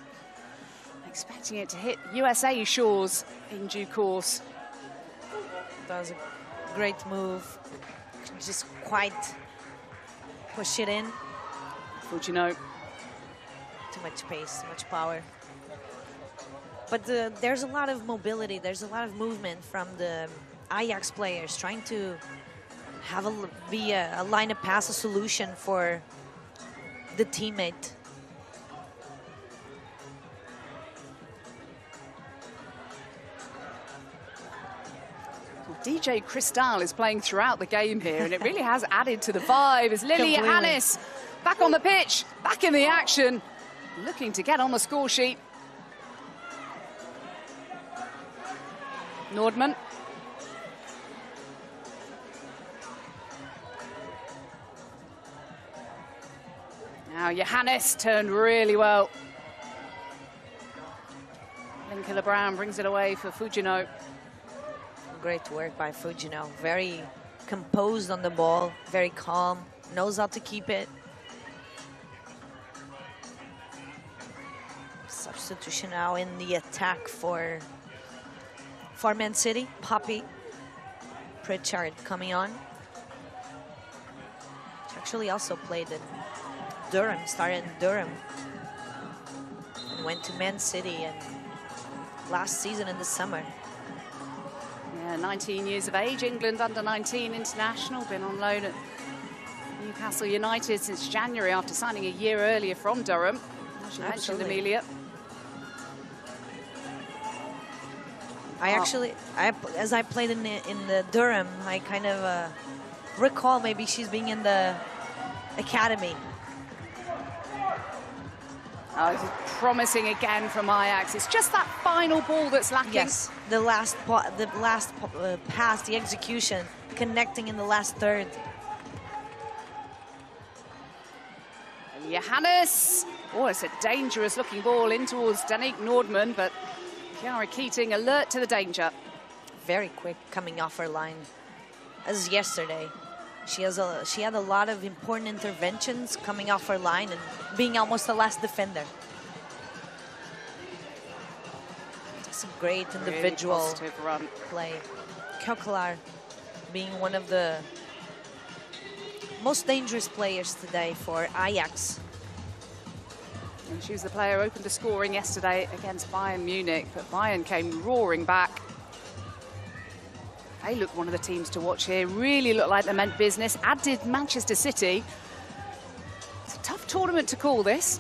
Expecting it to hit USA shores in due course.
That was a great move. Just quite push it in.
Fujino.
Too much pace, too much power. But there's a lot of mobility. There's a lot of movement from the Ajax players trying to have a line of pass, a solution for the teammate.
DJ Cristal is playing throughout the game here, and it really has added to the vibe as Lily Hannes back on the pitch, back in the action, looking to get on the score sheet. Nordman. Now Johannes turned really well. Lincoln Brown brings it away for Fujino.
Great work by Fujino. Very composed on the ball, very calm, knows how to keep it. Substitution now in the attack for Man City. Poppy Pritchard coming on. She actually also played in Durham, started in Durham. And went to Man City and last season in the summer.
Yeah, 19 years of age, England under-19 international, been on loan at Newcastle United since January after signing a year earlier from Durham. As you mentioned, Amelia.
As I played in the Durham, I kind of recall maybe she's being in the academy.
Oh, this is promising again from Ajax. It's just that final ball that's lacking.
Yes, the last pass, the execution, connecting in the last third.
And Johannes. Oh, it's a dangerous looking ball in towards Danique Nordman, but Chiara Keating alert to the danger.
Very quick coming off her line. As yesterday, she had a lot of important interventions coming off her line and being almost the last defender. It's a great individual
run
play. Kokelar being one of the most dangerous players today for Ajax.
And she was the player open to scoring yesterday against Bayern Munich, but Bayern came roaring back. They look one of the teams to watch here. Really look like they meant business, as did Manchester City. It's a tough tournament to call this.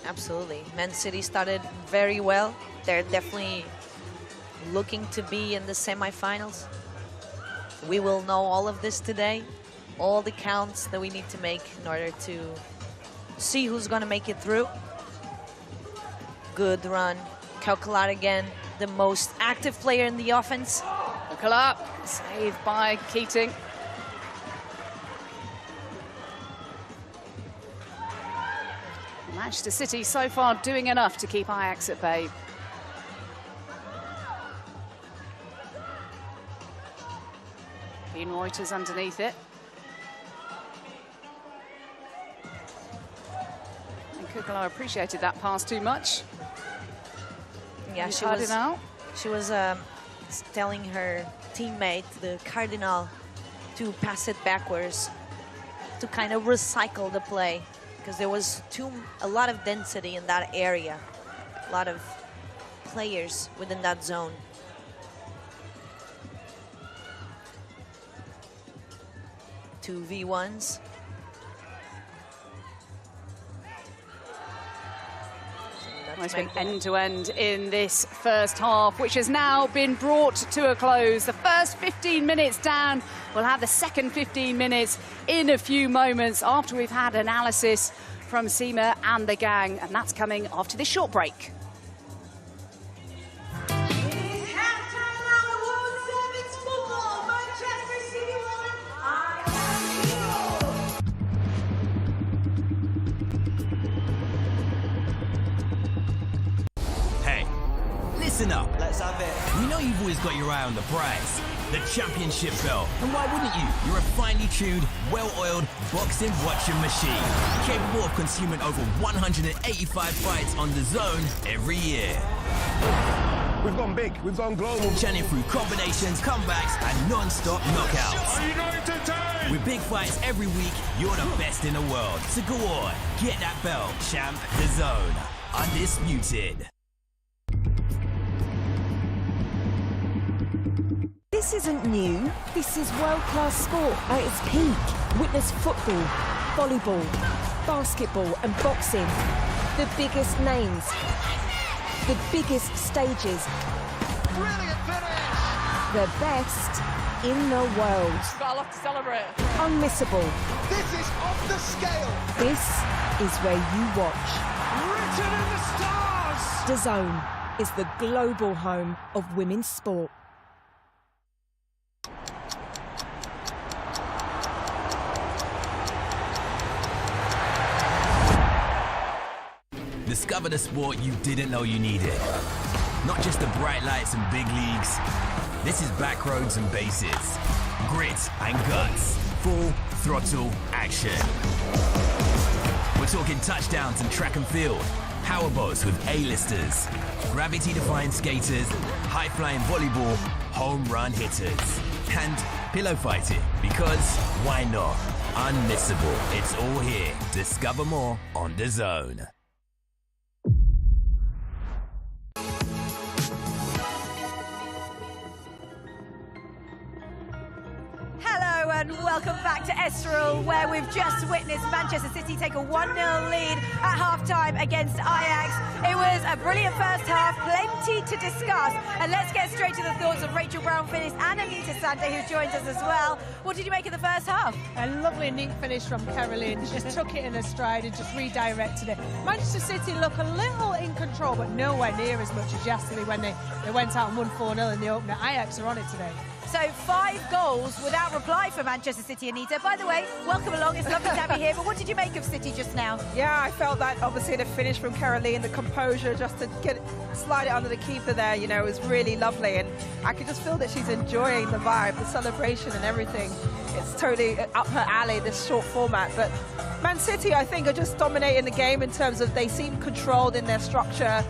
Absolutely. Man City started very well. They're definitely looking to be in the semifinals. We will know all of this today, all the counts that we need to make in order to see who's going to make it through. Good run. Kaukelar again, the most active player in the offense.
Kaukelar, saved by Keating. Manchester City so far doing enough to keep Ajax at bay. Reuters underneath it. And Kaukelar appreciated that pass too much.
Yeah, she was telling her teammate, the Cardinal, to pass it backwards to kind of recycle the play, because there was a lot of density in that area, a lot of players within that zone. Two V1s.
It's been end-to-end in this first half, which has now been brought to a close. The first 15 minutes down. We'll have the second 15 minutes in a few moments after we've had analysis from Seema and the gang, and that's coming after this short break.
Listen up.
Let's have it.
We know you've always got your eye on the prize, the championship belt. And why wouldn't you? You're a finely tuned, well-oiled boxing watching machine, capable of consuming over 185 fights on DAZN every year.
We've gone big, we've gone global.
Chanting through combinations, comebacks, and non-stop knockouts. With big fights every week, you're the best in the world. So go on, get that belt, champ. DAZN, undisputed.
This isn't new. This is world-class sport at its peak. Witness football, volleyball, basketball and boxing. The biggest names, the biggest stages.
Brilliant finish!
The best in the world.
Got a lot to celebrate.
Unmissable.
This is off the scale.
This is where you watch.
Written in the stars!
DAZN is the global home of women's sport.
Discover the sport you didn't know you needed. Not just the bright lights and big leagues. This is back roads and bases. Grit and guts. Full throttle action. We're talking touchdowns and track and field. Powerboats with A-listers. Gravity-defying skaters. High-flying volleyball. Home run hitters. And pillow fighting. Because why not? Unmissable. It's all here. Discover more on DAZN.
And welcome back to Estoril, where we've just witnessed Manchester City take a 1-0 lead at half-time against Ajax. It was a brilliant first half, plenty to discuss. And let's get straight to the thoughts of Rachel Brown-Finnis and Anita Sante, who joins us as well. What did you make of the first half?
A lovely neat finish from Caroline. She just took it in her stride and just redirected it. Manchester City look a little in control, but nowhere near as much as yesterday when they went out and won 4-0 in the opener. Ajax are on it today.
So 5 goals without reply for Manchester City, Anita. By the way, welcome along. It's lovely to have you here. But what did you make of City just now?
Yeah, I felt that obviously the finish from Caroline, the composure just to slide it under the keeper there, you know, was really lovely. And I could just feel that she's enjoying the vibe, the celebration and everything. It's totally up her alley, this short format. But Man City, I think, are just dominating the game in terms of they seem controlled in their structure.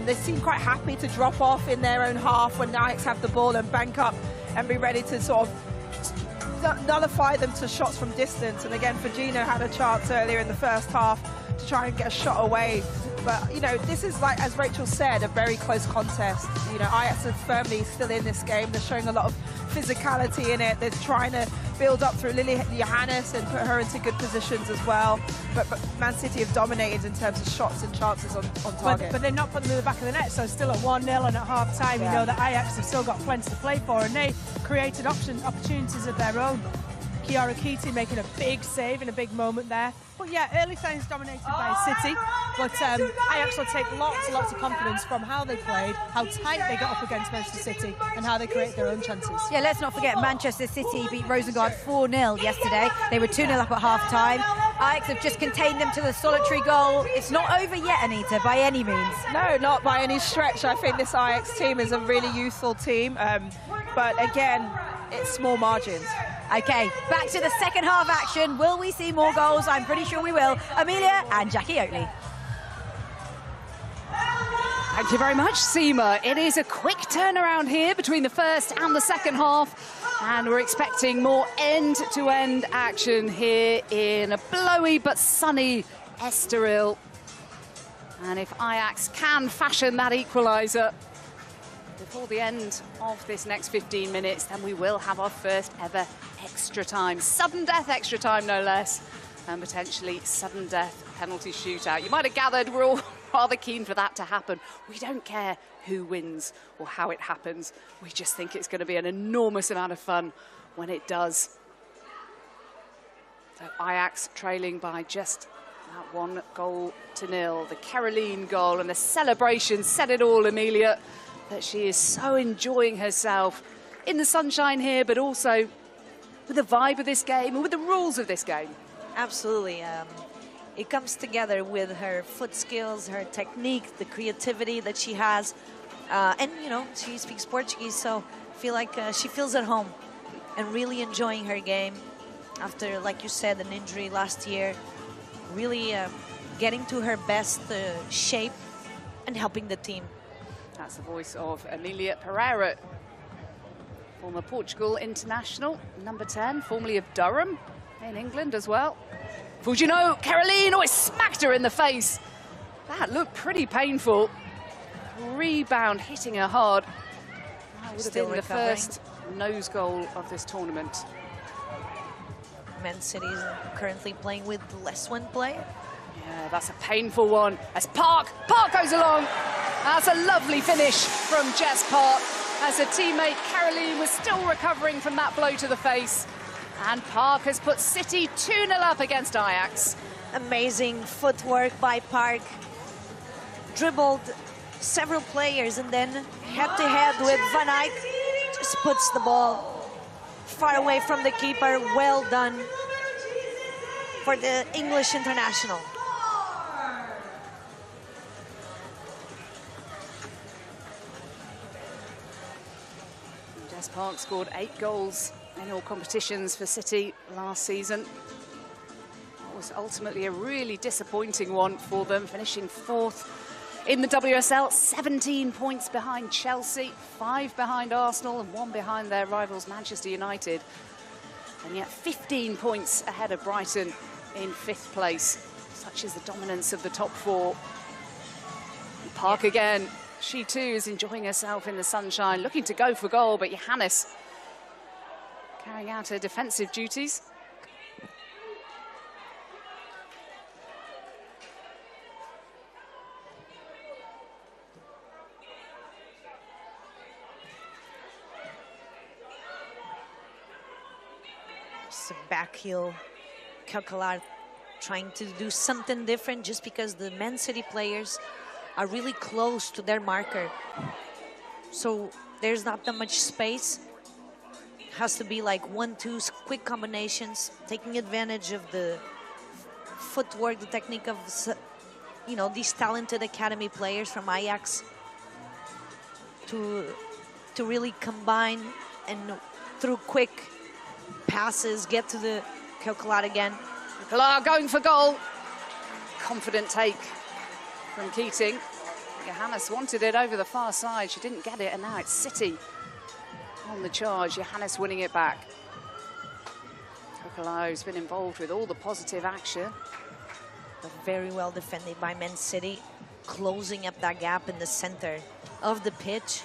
They seem quite happy to drop off in their own half when Ajax have the ball and bank up and be ready to sort of nullify them to shots from distance. And again, Fagino had a chance earlier in the first half to try and get a shot away But, you know, this is, like, as Rachel said, a very close contest. You know, Ajax are firmly still in this game. They're showing a lot of physicality in it. They're trying to build up through Lily Johannes and put her into good positions as well. But Man City have dominated in terms of shots and chances on target.
But they're not putting them in the back of the net, so still at 1-0 and at half-time, you know that Ajax have still got plenty to play for, and they created opportunities of their own. Kiara Keating making a big save in a big moment there. But yeah, early signs dominated by City, but Ajax will take lots and lots of confidence from how they played, how tight they got up against Manchester City, and how they create their own chances.
Yeah, let's not forget Manchester City beat Roseng&aring 4-0 yesterday. They were 2-0 up at half-time. Ajax have just contained them to the solitary goal. It's not over yet, Anita, by any means.
No, not by any stretch. I think this Ajax team is a really youthful team, but again, it's small margins.
Okay, back to the second half action. Will we see more goals? I'm pretty sure we will. Amelia and Jackie Oatley.
Thank you very much, Seema. It is a quick turnaround here between the first and the second half, and we're expecting more end-to-end action here in a blowy but sunny Estoril. And if Ajax can fashion that equaliser before the end of this next 15 minutes, then we will have our first ever extra time. Sudden death extra time, no less, and potentially sudden death penalty shootout. You might have gathered we're all rather keen for that to happen. We don't care who wins or how it happens. We just think it's going to be an enormous amount of fun when it does. So Ajax trailing by just that 1-0. The Caroline goal and the celebration said it all, Amelia, that she is so enjoying herself in the sunshine here, but also with the vibe of this game and with the rules of this game.
Absolutely. It comes together with her foot skills, her technique, the creativity that she has. And, you know, she speaks Portuguese, so I feel like she feels at home and really enjoying her game after, like you said, an injury last year. Really getting to her best shape and helping the team.
That's the voice of Amelia Pereira, former Portugal international, number 10, formerly of Durham in England as well. Fujino, Caroline, oh, it smacked her in the face. That looked pretty painful. Rebound hitting her hard. That would have been the first nose goal of this tournament.
Man City is currently playing with less one player.
Yeah, that's a painful one. As Park goes along. That's a lovely finish from Jess Park, as her teammate Caroline was still recovering from that blow to the face. And Park has put City 2-0 up against Ajax.
Amazing footwork by Park. Dribbled several players and then head-to-head with Van Eyck. Just puts the ball far away from the keeper. Well done for the English international.
Jess Park scored 8 goals in all competitions for City last season. It was ultimately a really disappointing one for them, finishing 4th in the WSL, 17 points behind Chelsea, 5 behind Arsenal and 1 behind their rivals Manchester United. And yet 15 points ahead of Brighton in 5th place. Such is the dominance of the top 4. And Park again. She too is enjoying herself in the sunshine, looking to go for goal, but Johannes carrying out her defensive duties.
Just a back heel, Calcalar trying to do something different just because the Man City players are really close to their marker. So there's not that much space. Has to be like 1-2 quick combinations, taking advantage of the footwork, the technique of, you know, these talented academy players from Ajax to really combine and through quick passes get to the Calcalar again.
Calcalar going for goal. Confident take from Keating. Johannes wanted it over the far side. She didn't get it, and now it's City on the charge. Johannes winning it back. Calcalar has been involved with all the positive action.
But very well defended by Man City. closing up that gap in the center of the pitch.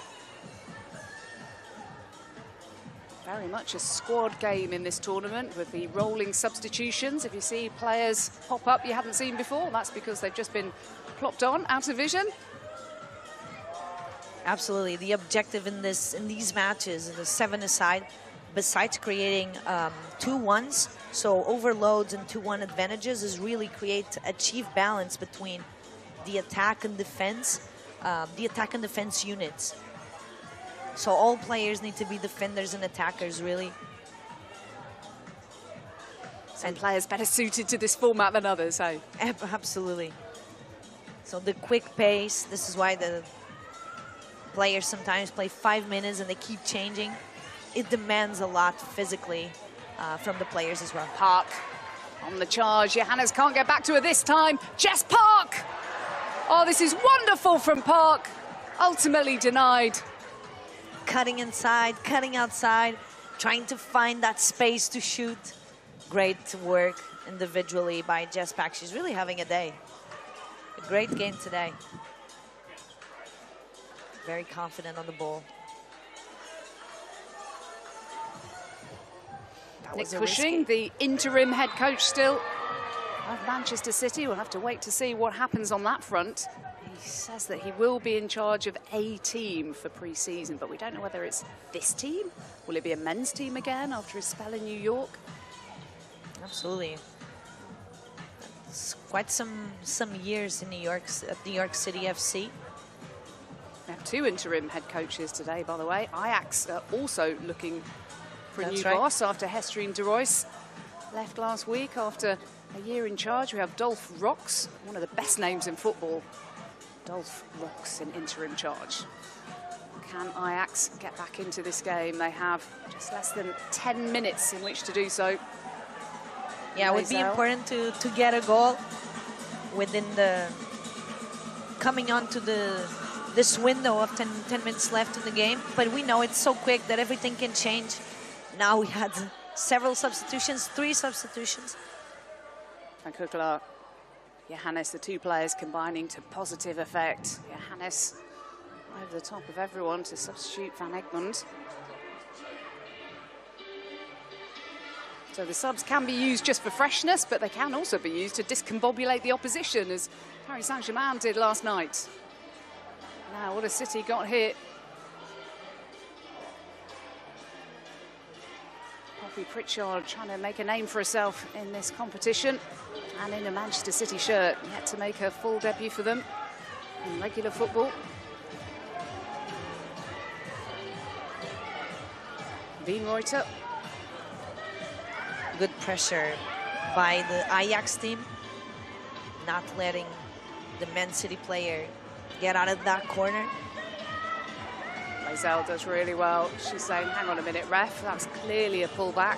Very much a squad game in this tournament with the rolling substitutions. If you see players pop up you haven't seen before, that's because they've just been plopped on out of vision.
Absolutely. The objective in these matches, the 7-a-side, besides creating 2-1s, so overloads and 2-1 advantages, is really achieve balance between the attack and defense, units. So all players need to be defenders and attackers, really.
Some players better suited to this format than others, eh?
Absolutely. So the quick pace, this is why the players sometimes play 5 minutes and they keep changing. It demands a lot physically from the players as well.
Park on the charge. Johannes can't get back to her this time. Jess Park! Oh, this is wonderful from Park. Ultimately denied.
Cutting inside, cutting outside, trying to find that space to shoot. Great work individually by Jess Park. She's really having a day. A great game today. Very confident on the ball.
Nick Cushing, the interim head coach still of Manchester City. We'll have to wait to see what happens on that front. He says that he will be in charge of a team for pre-season, but we don't know whether it's this team. Will it be a men's team again after his spell in New York?
Absolutely. It's quite some years in New York, at New York City FC.
We have 2 interim head coaches today, by the way. Ajax are also looking for a new boss after Hestreen de Royce left last week after a year in charge. We have Dolph Rox, one of the best names in football. Dolph Rox in interim charge. Can Ajax get back into this game? They have just less than 10 minutes in which to do so.
Yeah, it would be important to get a goal within the coming on to this window of 10 minutes left in the game. But we know it's so quick that everything can change. Now we had several substitutions, 3 substitutions.
Van Kukela, Johannes, the 2 players combining to positive effect. Johannes over the top of everyone to substitute Van Egmond. So the subs can be used just for freshness, but they can also be used to discombobulate the opposition, as Paris Saint-Germain did last night. Now, what has City got here? Poppy Pritchard trying to make a name for herself in this competition, and in a Manchester City shirt, yet to make her full debut for them in regular football. Wienreuter.
Good pressure by the Ajax team, not letting the Man City player get out of that corner.
Lazel does really well. She's saying, hang on a minute, ref, that's clearly a pullback.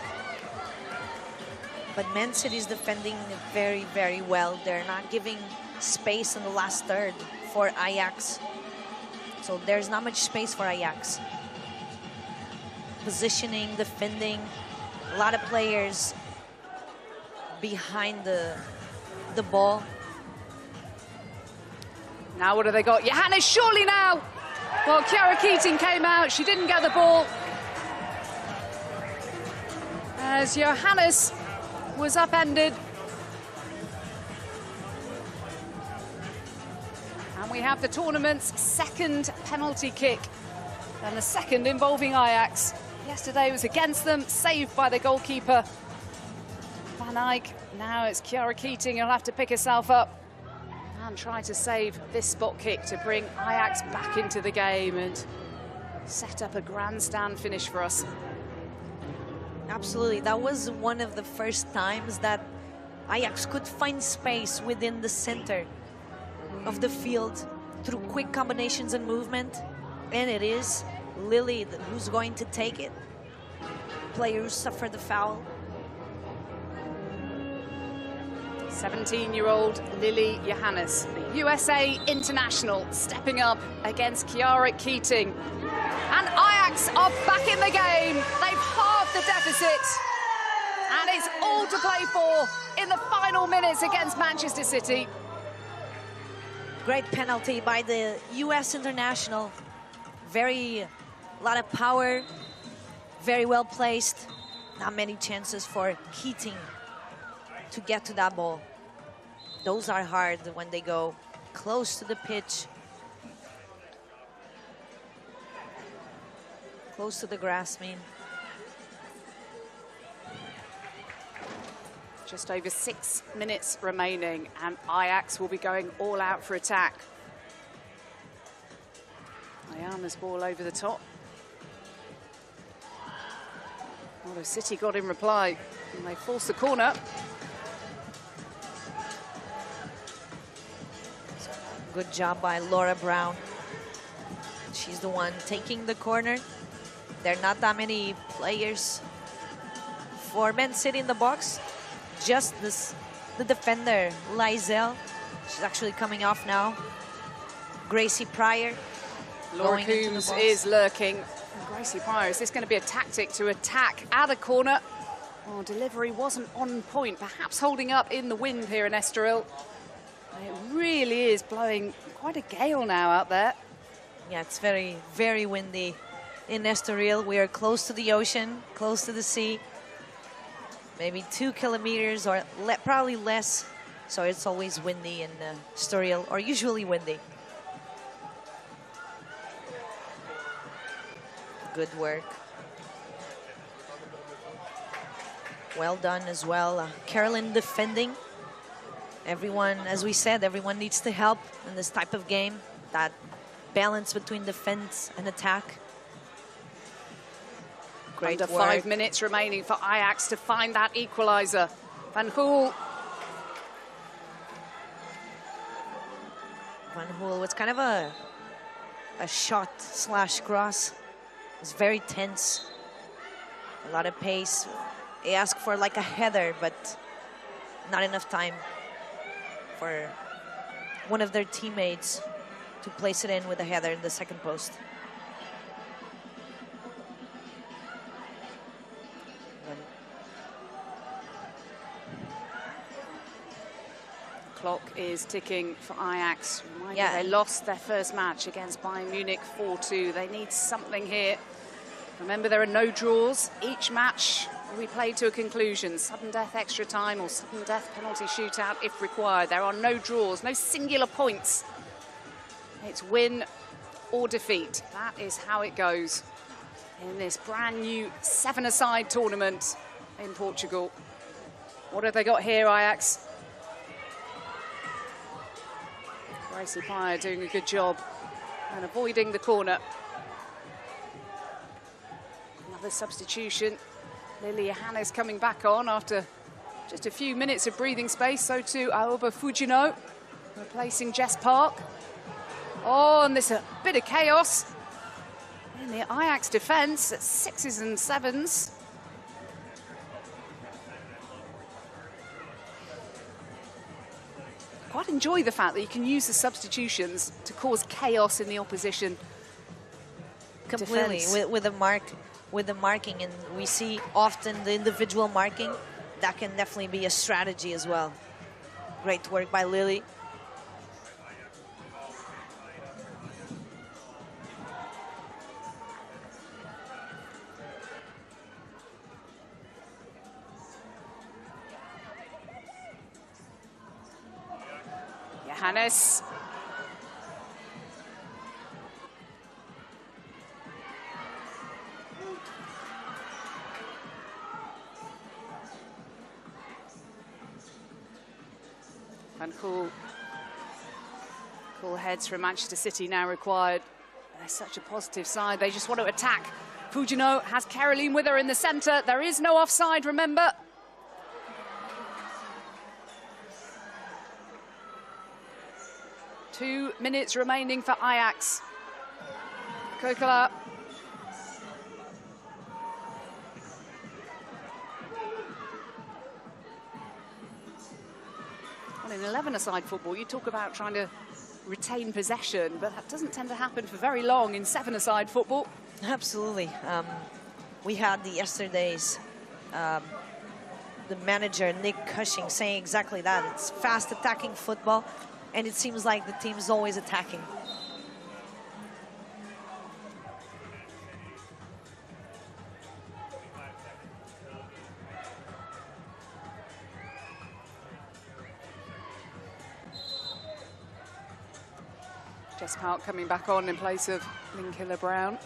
But Man City is defending very, very well. They're not giving space in the last third for Ajax. So there's not much space for Ajax. Positioning, defending, a lot of players behind the ball.
Now what have they got? Johannes surely now! Well, Chiara Keating came out, she didn't get the ball. As Johannes was upended. And we have the tournament's 2nd penalty kick. And the 2nd involving Ajax. Yesterday was against them, saved by the goalkeeper, Van Eyck. Now it's Chiara Keating who'll have to pick herself up and try to save this spot kick to bring Ajax back into the game and set up a grandstand finish for us.
Absolutely, that was one of the first times that Ajax could find space within the center of the field through quick combinations and movement, and it is Lily who's going to take it. Player who suffered the foul.
17-year-old Lily Johannes, the USA international, stepping up against Chiara Keating. And Ajax are back in the game. They've halved the deficit. And it's all to play for in the final minutes against Manchester City.
Great penalty by the US international. A lot of power, very well placed. Not many chances for Keating to get to that ball. Those are hard when they go close to the pitch. Close to the grass,
Just over 6 minutes remaining, and Ajax will be going all out for attack. Ayama's ball over the top. Although City got in reply, and they force the corner.
Good job by Laura Brown. She's the one taking the corner. There are not that many players for Man City in the box. Just the defender, Lizelle. She's actually coming off now. Gracie Pryor.
Laura Coombs is lurking. And Gracie Pryor, is this going to be a tactic to attack at a corner? Oh, delivery wasn't on point, perhaps holding up in the wind here in Estoril. It really is blowing quite a gale now out there.
Yeah, it's very, very windy in Estoril. We are close to the ocean, close to the sea. Maybe 2 kilometers or probably less. So it's always windy in Estoril, or usually windy. Good work. Well done as well. Carolyn defending. Everyone, as we said, everyone needs to help in this type of game. That balance between defense and attack. Great
Under
work.
5 minutes remaining for Ajax to find that equaliser. Van Gool.
Van Gool was kind of a shot / cross. It's very tense. A lot of pace. They asked for like a header, but not enough time for one of their teammates to place it in with a header in the second post.
Clock is ticking for Ajax. They lost their first match against Bayern Munich 4-2. They need something here. Remember, there are no draws. Each match will be played to a conclusion. Sudden death extra time or sudden death penalty shootout if required. There are no draws, no singular points. It's win or defeat. That is how it goes in this brand new 7-a-side tournament in Portugal. What have they got here, Ajax? Gracie Pryor doing a good job and avoiding the corner. Another substitution. Lily Johannes coming back on after just a few minutes of breathing space. So too Aoba Fujino replacing Jess Park. Oh, and there's a bit of chaos in the Ajax defence at 6s and 7s. Quite enjoy the fact that you can use the substitutions to cause chaos in the opposition.
Completely, with the marking, and we see often the individual marking. That can definitely be a strategy as well. Great work by Lily.
Johannes. And cool heads from Manchester City now required. They're such a positive side. They just want to attack. Fujino has Caroline with her in the centre. There is no offside, remember. Two minutes remaining for Ajax. Kokala. Well, in 11-a-side football, you talk about trying to retain possession, but that doesn't tend to happen for very long in 7-a-side football.
Absolutely. We had yesterday's the manager, Nick Cushing, saying exactly that. It's fast attacking football. and it seems like the team is always attacking.
Jess Park coming back on in place of Linkilla Brown.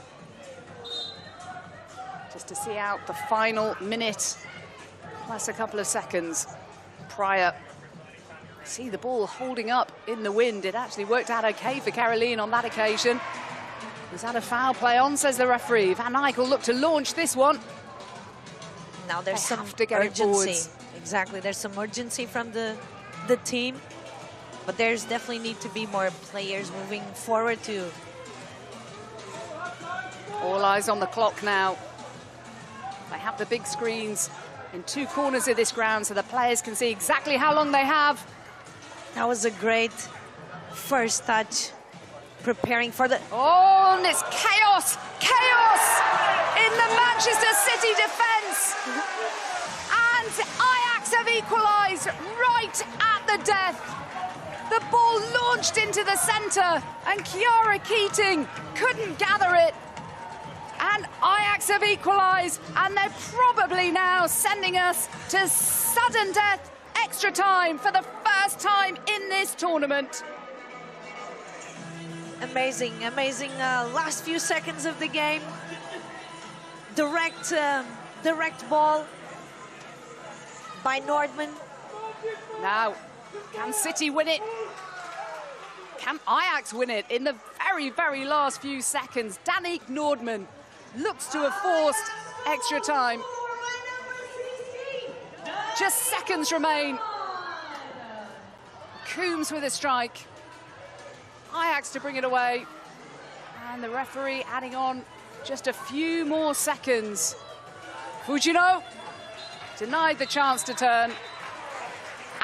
Just to see out the final minute, plus a couple of seconds prior. See the ball holding up in the wind. It actually worked out okay for Caroline on that occasion. Was that a foul play on, says the referee. Van Eyck will look to launch this one.
Now there's some urgency. Exactly, there's some urgency from the team. But there's definitely need to be more players moving forward too.
All eyes on the clock now. They have the big screens in two corners of this ground so the players can see exactly how long they have.
That was a great first touch, preparing for the...
Oh, and it's chaos! Chaos in the Manchester City defence! And Ajax have equalised right at the death. The ball launched into the centre and Kiara Keating couldn't gather it. And Ajax have equalised, and they're probably now sending us to sudden death extra time for the first time in this tournament.
Amazing, amazing last few seconds of the game. Direct ball by Nordman.
Now, can City win it? Can Ajax win it in the very, very last few seconds? Danique Nordman looks to have forced extra time. Just seconds remain. Coombs with a strike. Ajax to bring it away. And the referee adding on just a few more seconds. Fujino denied the chance to turn.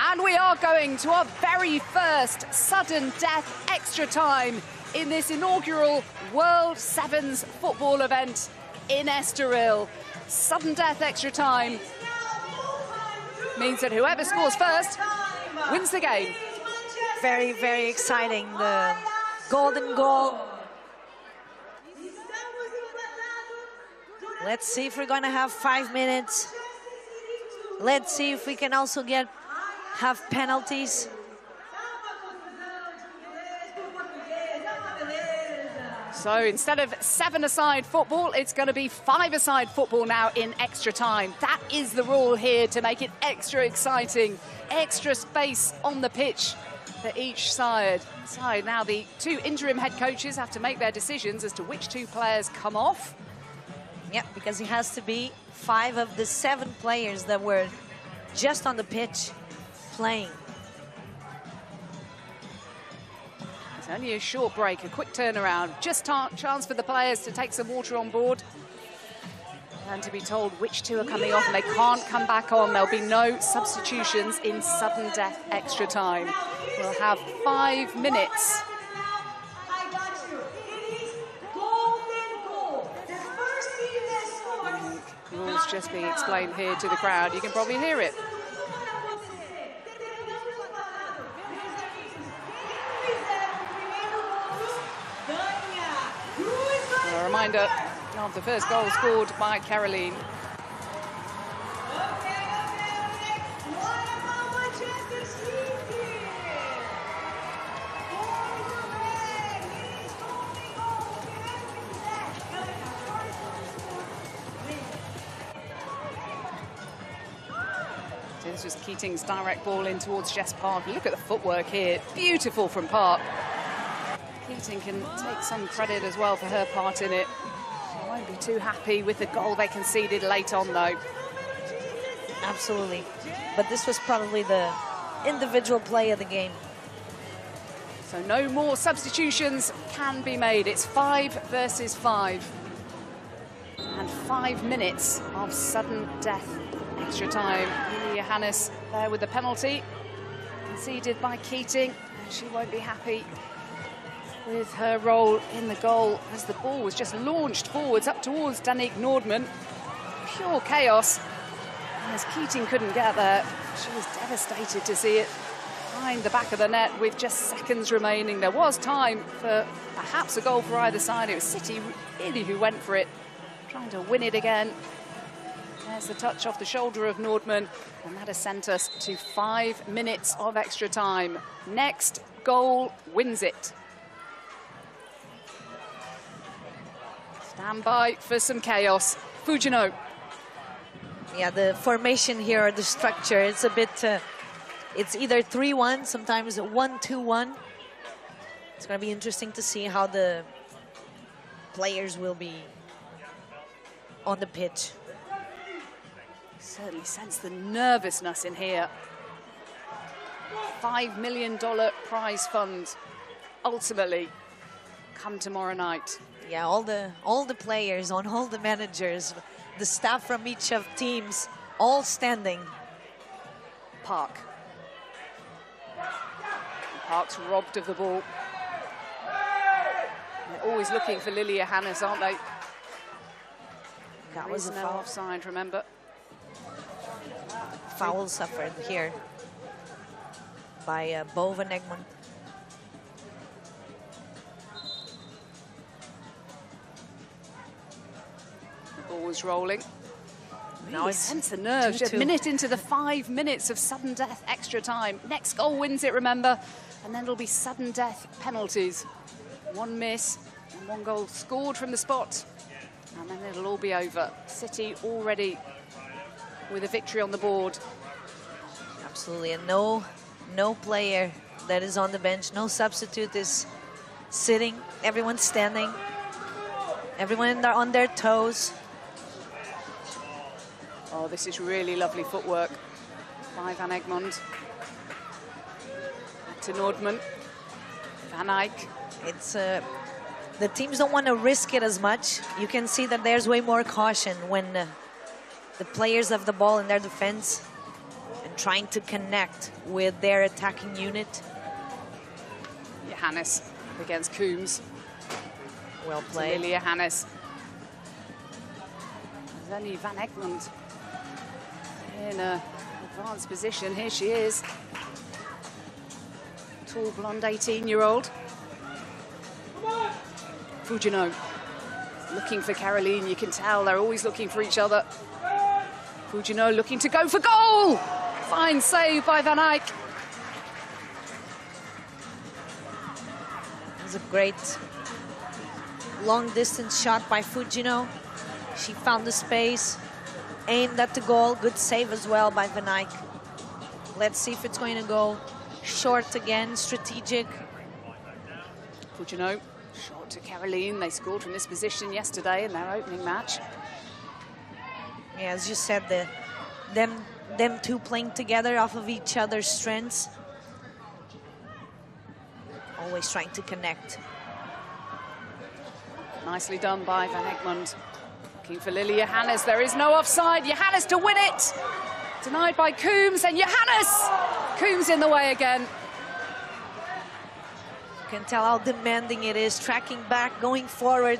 And we are going to our very first sudden death extra time in this inaugural World Sevens football event in Estoril. Sudden death extra time means that whoever scores first wins the game.
Very, very exciting. The golden goal. Let's see if we're going to have 5 minutes. Let's see if we can also have penalties.
So instead of 7-a-side football, it's going to be 5-a-side football now in extra time. That is the rule here to make it extra exciting. Extra space on the pitch for each side. Now the two interim head coaches have to make their decisions as to which two players come off.
Yeah, because it has to be 5 of the 7 players that were just on the pitch playing.
It's only a short break, a quick turnaround. Just chance for the players to take some water on board and to be told which two are coming off and they can't come back on. There'll be no substitutions in sudden death extra time. We'll have 5 minutes. Rules just being explained here to the crowd. You can probably hear it. A reminder of the first goal scored by Caroline. This was Keating's direct ball in towards Jess Park. Look at the footwork here. Beautiful from Park. Keating can take some credit as well for her part in it. She won't be too happy with the goal they conceded late on, though.
Absolutely. But this was probably the individual play of the game.
So no more substitutions can be made. It's 5 versus 5. And 5 minutes of sudden death extra time. Julia Hannes there with the penalty. Conceded by Keating. She won't be happy with her role in the goal as the ball was just launched forwards up towards Danique Nordman. Pure chaos. And as Keating couldn't get there, she was devastated to see it behind the back of the net with just seconds remaining. There was time for perhaps a goal for either side. It was City really who went for it, trying to win it again. There's the touch off the shoulder of Nordman, and that has sent us to 5 minutes of extra time. Next goal wins it. Stand by for some chaos. Fujino.
Yeah, the formation here, or the structure, it's a bit, it's either 3-1, sometimes 1-2-1. It's going to be interesting to see how the players will be on the pitch.
Certainly sense the nervousness in here. $5 million prize fund ultimately come tomorrow night.
Yeah, all the players, on all the managers, the staff from each of teams, all standing.
Park. Park's robbed of the ball. They're always looking for Lilia Hannes, aren't they?
That was a
no
foul.
Offside, remember.
Foul suffered here by Bo van Egmond.
The ball was rolling.
Now
Really
it's
sense the nerves.
2-2.
A minute into the 5 minutes of sudden death extra time. Next goal wins it, remember. And then it'll be sudden death penalties. One miss and one goal scored from the spot. And then it'll all be over. City already with a victory on the board.
Absolutely, and no player that is on the bench, no substitute is sitting. Everyone's standing. Everyone on their toes.
Oh, this is really lovely footwork by Van Egmond. Back to Nordman. Van Eyck.
It's the teams don't want to risk it as much. You can see that there's way more caution when the players have the ball in their defense and trying to connect with their attacking unit.
Johannes against Coombs.
Well played.
Lilia Hannes. There's only Van Egmond in an advanced position. Here she is. Tall, blonde 18-year-old. Fujino looking for Caroline. You can tell they're always looking for each other. Fujino looking to go for goal. Fine save by Van Eyck.
It was a great long distance shot by Fujino. She found the space, aimed at the goal. Good save as well by Van Eyck. Let's see if it's going to go short again, strategic.
Fujino short to Caroline. They scored from this position yesterday in their opening match.
Yeah, as you said, them two playing together off of each other's strengths. Always trying to connect.
Nicely done by Van Egmond. Looking for Lilia Hannes. There is no offside. Johannes to win it. Denied by Coombs, and Johannes. Coombs in the way again.
You can tell how demanding it is, tracking back, going forward.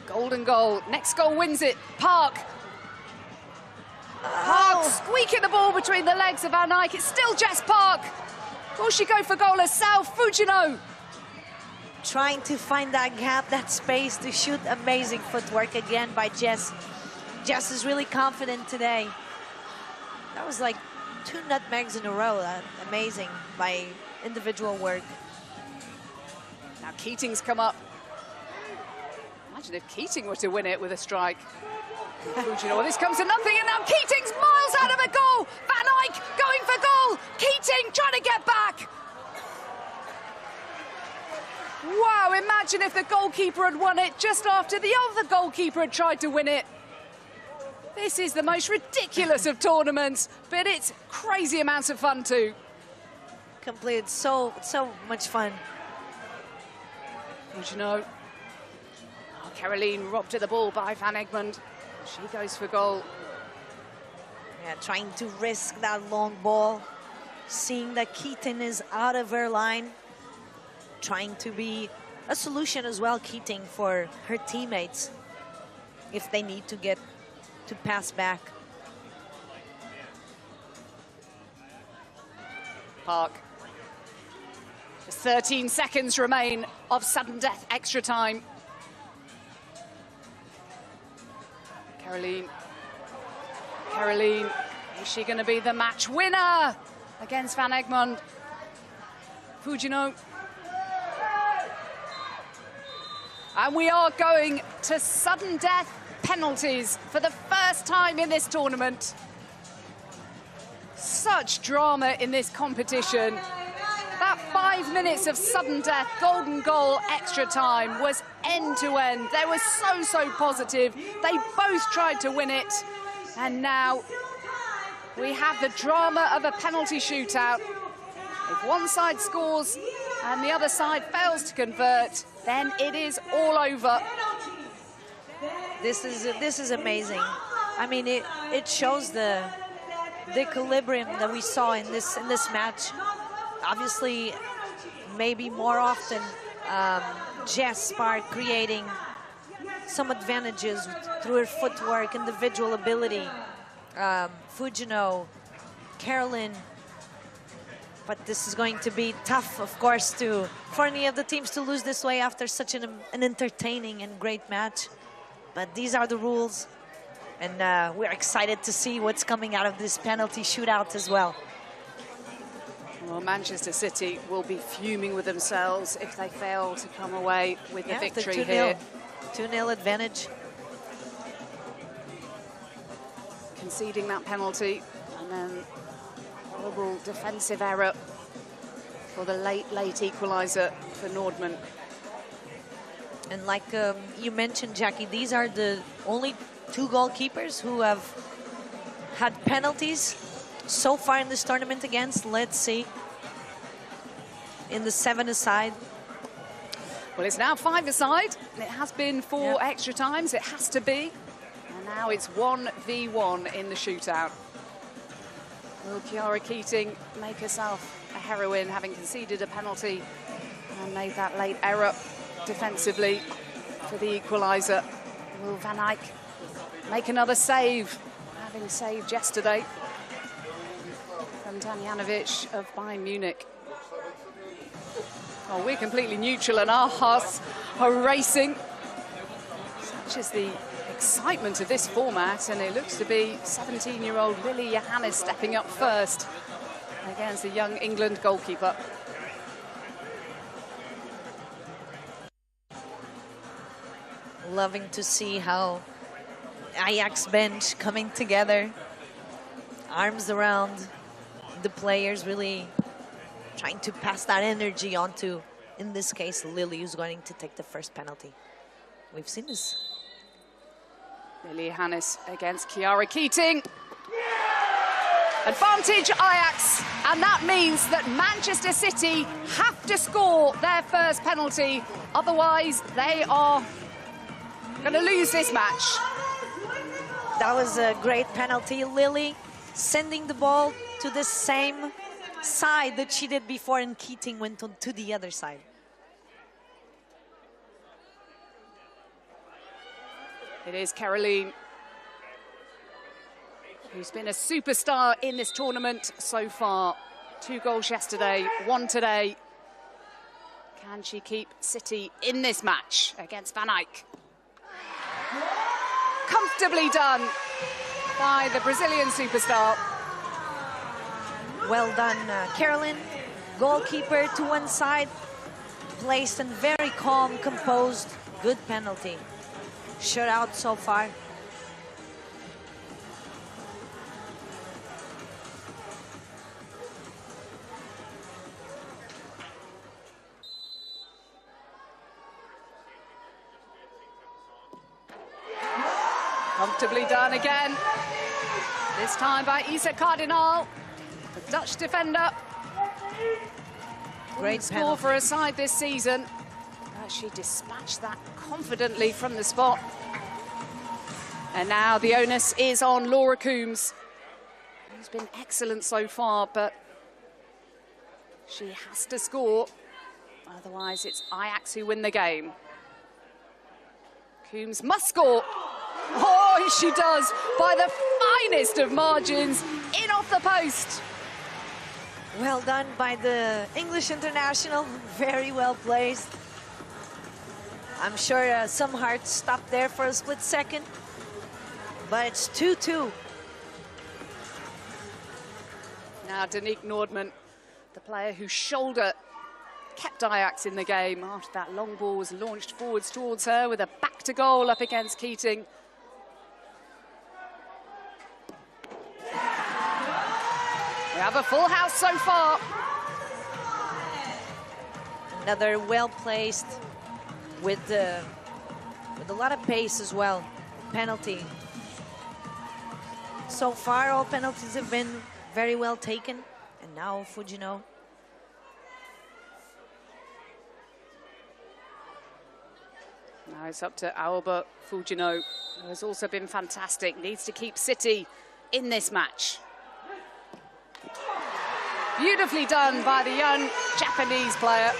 Golden goal. Next goal wins it. Park. Park squeaking the ball between the legs of Van Eyck. It's still Jess Park. Will she go for goal herself? Fujino.
Trying to find that gap, that space to shoot. Amazing footwork again by Jess. Jess is really confident today. That was like 2 nutmegs in a row. Amazing by individual work.
Now Keating's come up. Imagine if Keating were to win it with a strike. Fujino, this comes to nothing, and now Keating's miles out of a goal. Van Eyck going for goal. Keating trying to get back. Wow, imagine if the goalkeeper had won it just after the other goalkeeper had tried to win it. This is the most ridiculous of tournaments, but it's crazy amounts of fun too.
Completed so much fun.
Fujino. Oh, Caroline robbed of the ball by Van Egmond. She goes for goal.
Yeah, trying to risk that long ball. Seeing that Keating is out of her line. Trying to be a solution as well, Keating, for her teammates if they need to get to pass back.
park. Just 13 seconds remain of sudden death extra time. Caroline, is she going to be the match winner against Van Egmond? Fujino. And we are going to sudden death penalties for the first time in this tournament. Such drama in this competition. That 5 minutes of sudden death, golden goal, extra time was end to end. They were so positive. They both tried to win it. And now we have the drama of a penalty shootout. If one side scores and the other side fails to convert, then it is all over.
This is amazing. I mean, it shows the equilibrium that we saw in this match. Obviously, maybe more often, Jess Park creating some advantages through her footwork, individual ability. Fujino, Caroline. But this is going to be tough, of course, for any of the teams to lose this way after such an entertaining and great match. But these are the rules, and we're excited to see what's coming out of this penalty shootout as well.
Well, Manchester City will be fuming with themselves if they fail to come away with the victory here.
2-0 advantage.
Conceding that penalty, and then horrible defensive error for the late equaliser for Nordman.
And like you mentioned, Jackie, these are the only 2 goalkeepers who have had penalties so far in this tournament against, let's see, in the 7-a-side.
Well, it's now 5-a-side. It has been 4 extra times. It has to be. And now it's 1v1 in the shootout. Will Chiara Keating make herself a heroine, having conceded a penalty and made that late error defensively for the equaliser? Will Van Eyck make another save, having saved yesterday from Damjanovic of Bayern Munich? Oh, we're completely neutral and our hearts are racing. Such is the excitement of this format, and it looks to be 17-year-old Lily Johannes stepping up first against the young England goalkeeper.
Loving to see how Ajax bench coming together, arms around the players, really trying to pass that energy on to, in this case, Lily, who's going to take the first penalty. We've seen this.
Lily Johannes against Chiara Keating. Advantage Ajax, and that means that Manchester City have to score their first penalty, otherwise they are going to lose this match.
That was a great penalty. Lily sending the ball to the same side that she did before, and Keating went on to the other side.
It is Caroline, who's been a superstar in this tournament so far. 2 goals yesterday, 1 today. Can she keep City in this match against Van Eyck? Comfortably done by the Brazilian superstar.
Well done, Caroline. Goalkeeper to one side, placed and very calm, composed. Good penalty. Shutout so far.
Comfortably done again. This time by Isa Cardinal, the Dutch defender.
Great
score
penalty
for her side this season. She dispatched that confidently from the spot. And now the onus is on Laura Coombs, who's been excellent so far, but she has to score. Otherwise, it's Ajax who win the game. Coombs must score. Oh, she does, by the finest of margins, in off the post.
Well done by the English international, very well placed. I'm sure some hearts stopped there for a split second, but it's 2-2.
Now Danique Nordman, the player whose shoulder kept Ajax in the game after that long ball was launched forwards towards her with a back to goal up against Keating. We have a full house so far.
Another well placed with a lot of pace as well. Penalty. So far, all penalties have been very well taken. And now Fujino.
Now it's up to Aoba Fujino, who has also been fantastic. Needs to keep City in this match. Beautifully done by the young Japanese player.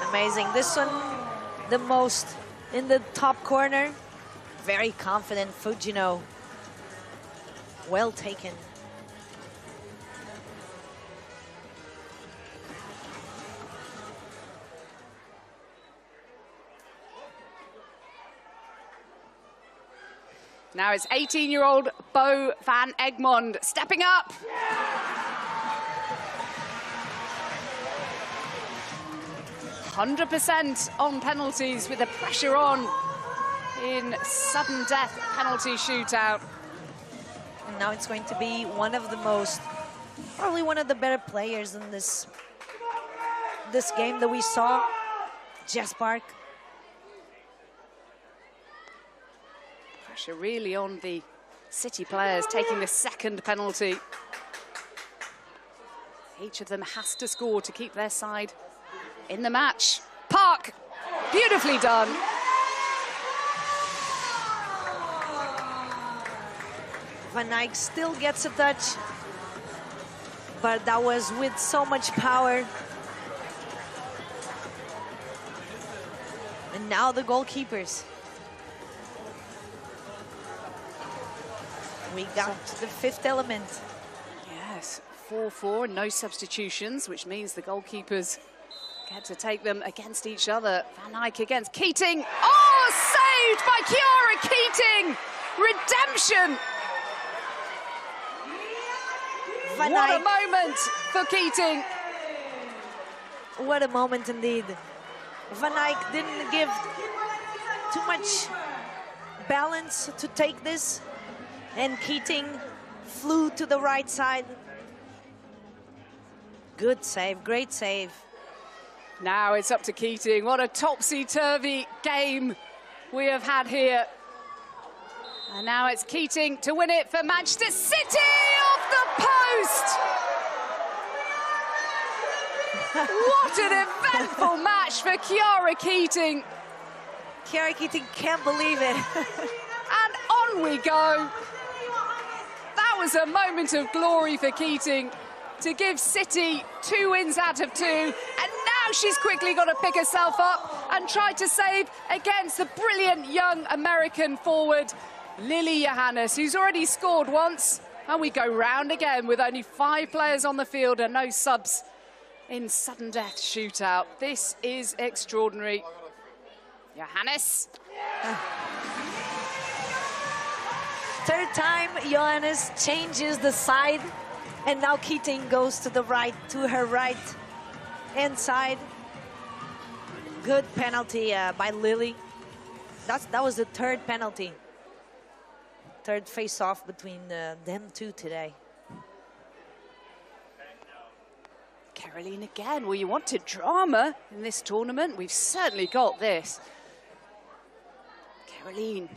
Amazing. This one, the most in the top corner. Very confident Fujino. Well taken.
Now it's 18-year-old Bo van Egmond stepping up. "100% on penalties with the pressure on in sudden death penalty shootout."
And now it's going to be one of the most, probably one of the better players in this game that we saw, Jess Park.
Pressure really on the City players taking the second penalty. Each of them has to score to keep their side in the match. Park, beautifully done.
Van Eyck still gets a touch, but that was with so much power. And now the goalkeepers. We got the fifth element.
Yes, 4-4 and no substitutions, which means the goalkeepers get to take them against each other. Van Eyck against Keating. Oh, saved by Chiara Keating! Redemption!
Van
What
Eyck.
a moment for Keating.
What a moment indeed. Van Eyck didn't give too much balance to take this, and Keating flew to the right side. Good save, great save.
Now it's up to Keating. What a topsy-turvy game we have had here. And now it's Keating to win it for Manchester City off the post. What an eventful match for Chiara Keating.
Chiara Keating can't believe it.
And on we go. That was a moment of glory for Keating to give City 2 wins out of 2. And now she's quickly got to pick herself up and try to save against the brilliant young American forward, Lily Johannes, who's already scored once. And we go round again with only 5 players on the field and no subs in sudden death shootout. This is extraordinary. Johannes.
Third time Johannes changes the side, and now Keating goes to the right, to her right hand side. Good penalty by Lily. That was the third penalty. Third face-off between them two today.
Caroline again. Well, you wanted drama in this tournament. We've certainly got this. Caroline.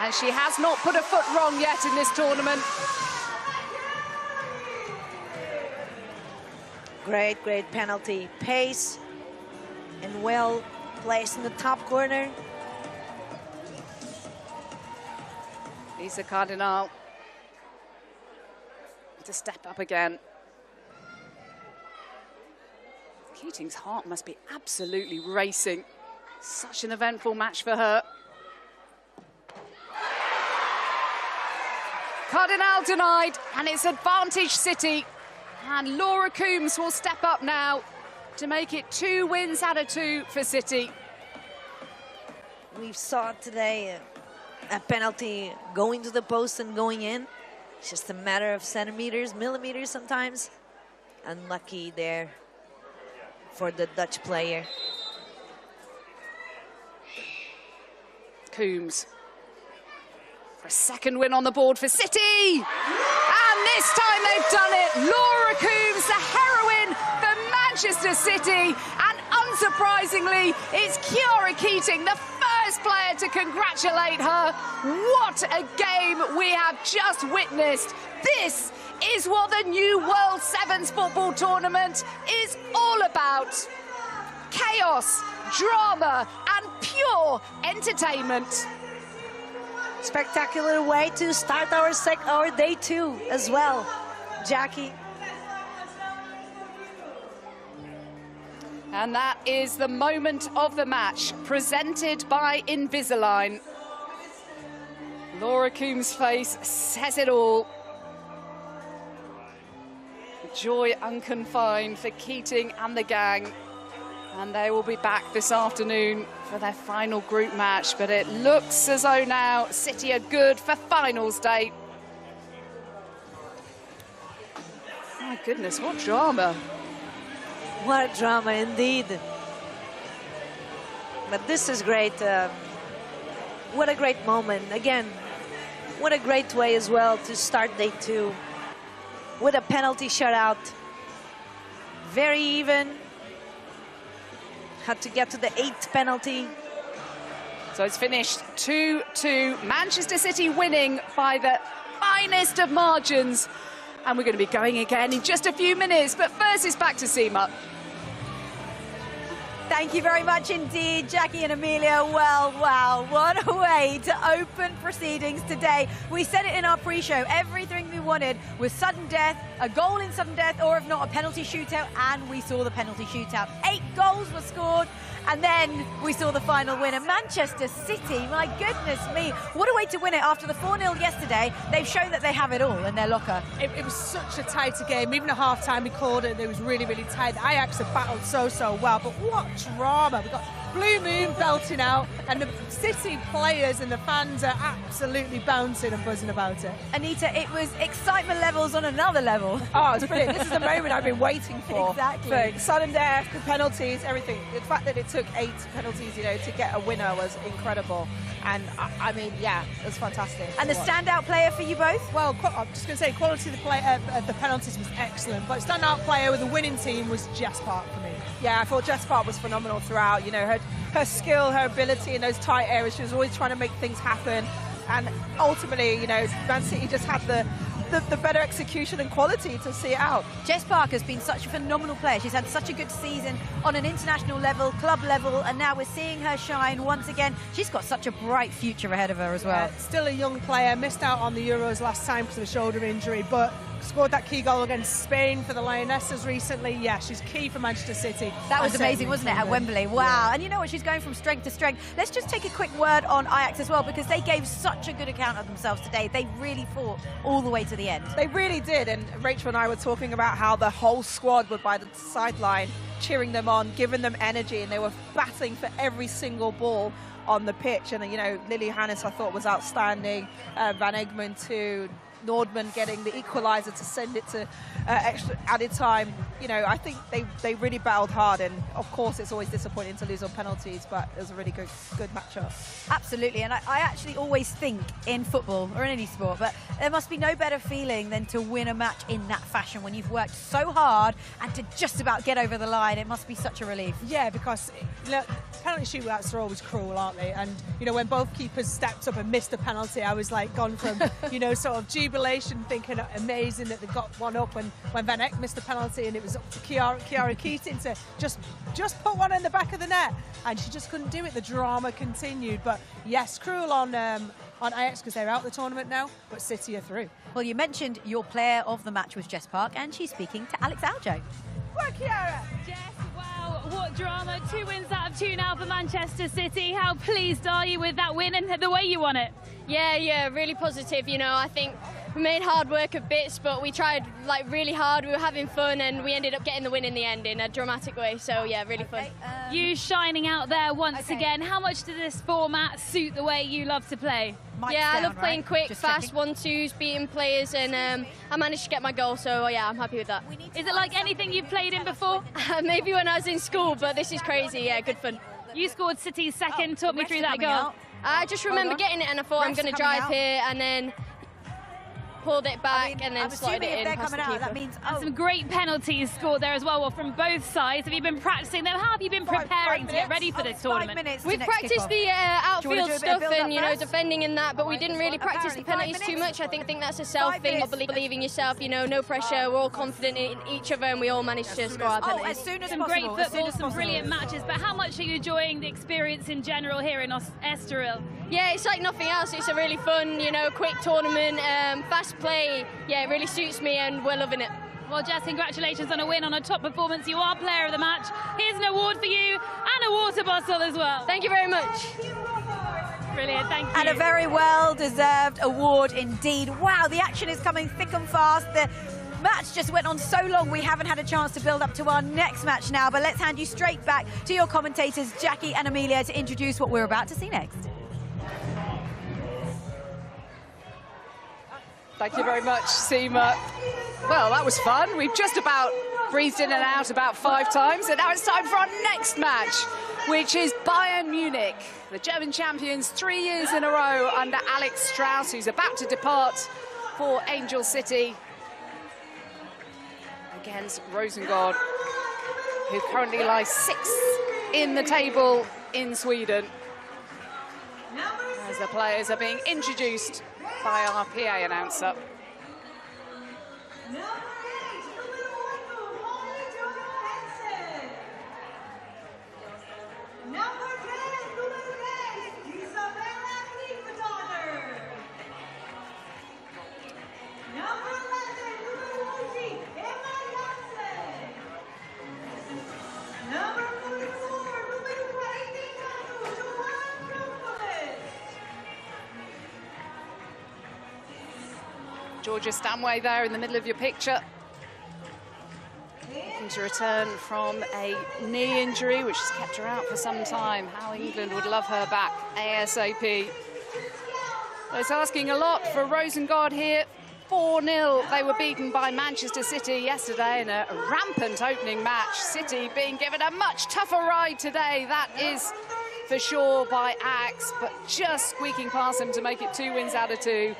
And she has not put a foot wrong yet in this tournament.
Great, great penalty. Pace and well placed in the top corner.
Lisa Cardinal to step up again. Keating's heart must be absolutely racing. Such an eventful match for her. Cardinal denied, and it's advantage City. And Laura Coombs will step up now to make it 2 wins out of 2 for City.
We saw today a penalty going to the post and going in. It's just a matter of centimeters, millimeters sometimes. Unlucky there for the Dutch player.
Coombs for a second win on the board for City. And this time they've done it. Laura Coombs, the heroine for Manchester City. And unsurprisingly, it's Chiara Keating, the first player to congratulate her. What a game we have just witnessed. This is what the new World Sevens football tournament is all about. Chaos, drama, and pure entertainment.
Spectacular way to start our day 2 as well, Jackie.
And that is the moment of the match, presented by Invisalign. Laura Coombs' face says it all. Joy unconfined for Keating and the gang. And they will be back this afternoon for their final group match. But it looks as though now City are good for finals day. My goodness, what drama.
What a drama indeed. But this is great. What a great moment. Again, what a great way as well to start day 2. With a penalty shutout. Very even. Had to get to the 8th penalty.
So it's finished 2-2. Manchester City winning by the finest of margins. And we're going to be going again in just a few minutes. But first, it's back to Seema.
Thank you very much indeed, Jackie and Amelia. Well, wow, what a way to open proceedings today. We said it in our pre-show, everything we wanted was sudden death, a goal in sudden death, or if not, a penalty shootout, and we saw the penalty shootout. 8 goals were scored, and then we saw the final winner. Manchester City, my goodness me, what a way to win it. After the 4-0 yesterday, they've shown that they have it all in their locker.
It was such a tighter game. Even at half-time, we called it, it was really, really tight. The Ajax have battled so well, but what drama. We've got Blue Moon belting out, and the City players and the fans are absolutely bouncing and buzzing about it.
Anita, it was excitement levels on another level.
Oh, it's brilliant. This is the moment I've been waiting for.
Exactly.
For sudden death, the penalties, everything. The fact that it took 8 penalties, to get a winner was incredible. And I mean, yeah, it was fantastic.
And the standout player for you both?
Well, I'm just going to say quality of the penalties was excellent, but standout player with the winning team was Jess Park for me. Yeah, I thought Jess Park was phenomenal throughout. Her skill, her ability in those tight areas. She was always trying to make things happen. And ultimately, Man City just had the better execution and quality to see it out.
Jess Park has been such a phenomenal player. She's had such a good season on an international level, club level, and now we're seeing her shine once again. She's got such a bright future ahead of her as well.
Still a young player, missed out on the Euros last time because of a shoulder injury, but scored that key goal against Spain for the Lionesses recently. Yeah, she's key for Manchester City.
That was amazing, wasn't it, at Wembley? Wow. Yeah. And you know what? She's going from strength to strength. Let's just take a quick word on Ajax as well, because they gave such a good account of themselves today. They really fought all the way to the end.
They really did. And Rachel and I were talking about how the whole squad were by the sideline cheering them on, giving them energy, and they were battling for every single ball on the pitch. And, Lily Hannes, I thought, was outstanding. Van Egmond too. Nordman getting the equaliser to send it to extra added time. I think they really battled hard, and of course it's always disappointing to lose on penalties, but it was a really good matchup.
Absolutely, and I actually always think in football or in any sport, but there must be no better feeling than to win a match in that fashion when you've worked so hard and to just about get over the line. It must be such a relief.
Yeah, because penalty shootouts are always cruel, aren't they? And when both keepers stepped up and missed a penalty, I was like gone from sort of jubilation, thinking amazing that they got one up when Van Eyck missed the penalty, and it was up to Chiara Keating to just put one in the back of the net, and she just couldn't do it. The drama continued, but yes, cruel on Ajax because they're out the tournament now, but City are through.
Well, you mentioned your player of the match was Jess Park, and she's speaking to Alex Aljo.
Well, Chiara!
Jess, wow, what drama. 2 wins out of 2 now for Manchester City. How pleased are you with that win and the way you won it?
Yeah, really positive. I think we made hard work of bits, but we tried like really hard. We were having fun, and we ended up getting the win in the end in a dramatic way. So yeah, really fun.
You shining out there once again. How much does this format suit the way you love to play?
Yeah, I love playing quick, fast 1-2s, beating players, and I managed to get my goal, so yeah, I'm happy with that.
Is it like anything you've played in before?
Maybe when I was in school, but this is crazy. Yeah, good fun.
You scored City's second. Talk me through that goal.
I just remember getting it, and I thought I'm going to drive here, and then pulled it back and then slotted it in past the keeper.
That means
some great penalties scored there as well from both sides. Have you been practicing them? How have you been preparing to get ready for this tournament?
We've practiced the outfield stuff and, you know, defending and that, but we didn't really practice the penalties too much. I think that's a self thing, believe in yourself, you know, no pressure. We're all confident in each other, and we all managed to score our penalties.
As soon as
some great football, some brilliant matches, but how much are you enjoying the experience in general here in Estoril?
Yeah, it's like nothing else. It's a really fun, you know, quick tournament, fast play. Yeah, it really suits me, and we're loving it.
Well, Jess, congratulations on a win, on a top performance. You are player of the match. Here's an award for you and a water bottle as well.
Thank you very much.
Brilliant, thank you.
And a very well-deserved award indeed. Wow, the action is coming thick and fast. The match just went on so long, we haven't had a chance to build up to our next match now, but let's hand you straight back to your commentators, Jackie and Amelia, to introduce what we're about to see next.
Thank you very much, Seema. Well, that was fun. We've just about breathed in and out about 5 times, and now it's time for our next match, which is Bayern Munich, the German champions 3 years in a row under Alex Strauss, who's about to depart for Angel City against Rosengård, who currently lies 6th in the table in Sweden, as the players are being introduced by our PA announcer. Georgia Stanway there in the middle of your picture. Looking to return from a knee injury, which has kept her out for some time. How England would love her back ASAP. Well, it's asking a lot for Rosengård here. 4-0, they were beaten by Manchester City yesterday in a rampant opening match. City being given a much tougher ride today, that is for sure, by Ajax, but just squeaking past them to make it 2 wins out of 2.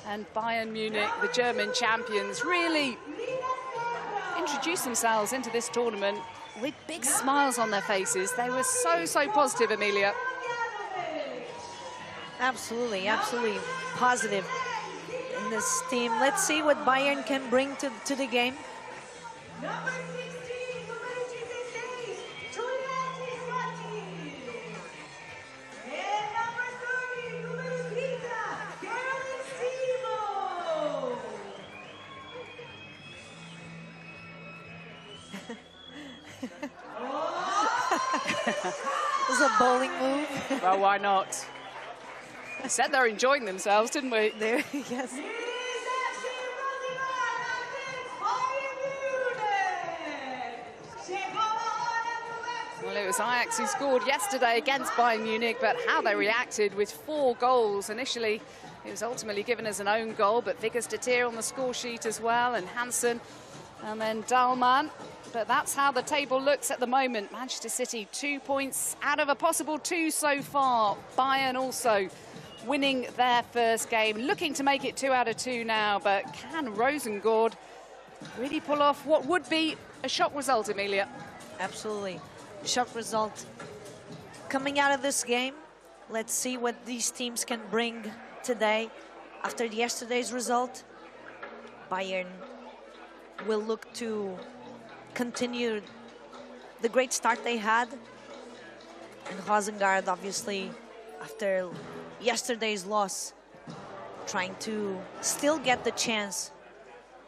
And Bayern Munich, the German champions, really introduced themselves into this tournament with big smiles on their faces. They were so positive, Amelia.
Absolutely, absolutely positive in this team. Let's see what Bayern can bring to the game. It was a bowling move.
Well, why not? I said they're enjoying themselves, didn't we?
There, yes.
Well, it was Ajax who scored yesterday against Bayern Munich, but how they reacted with 4 goals. Initially, it was ultimately given as an own goal, but Vickers de Teer on the score sheet as well, and Hansen, and then Dahlmann. But that's how the table looks at the moment. Manchester City 2 points out of a possible 2 so far. Bayern also winning their first game, looking to make it 2 out of 2 now. But can Rosengård really pull off what would be a shock result, Amelia?
Absolutely. Shock result. Coming out of this game, let's see what these teams can bring today. After yesterday's result, Bayern will look to continue the great start they had. And Rosengård, obviously, after yesterday's loss, trying to still get the chance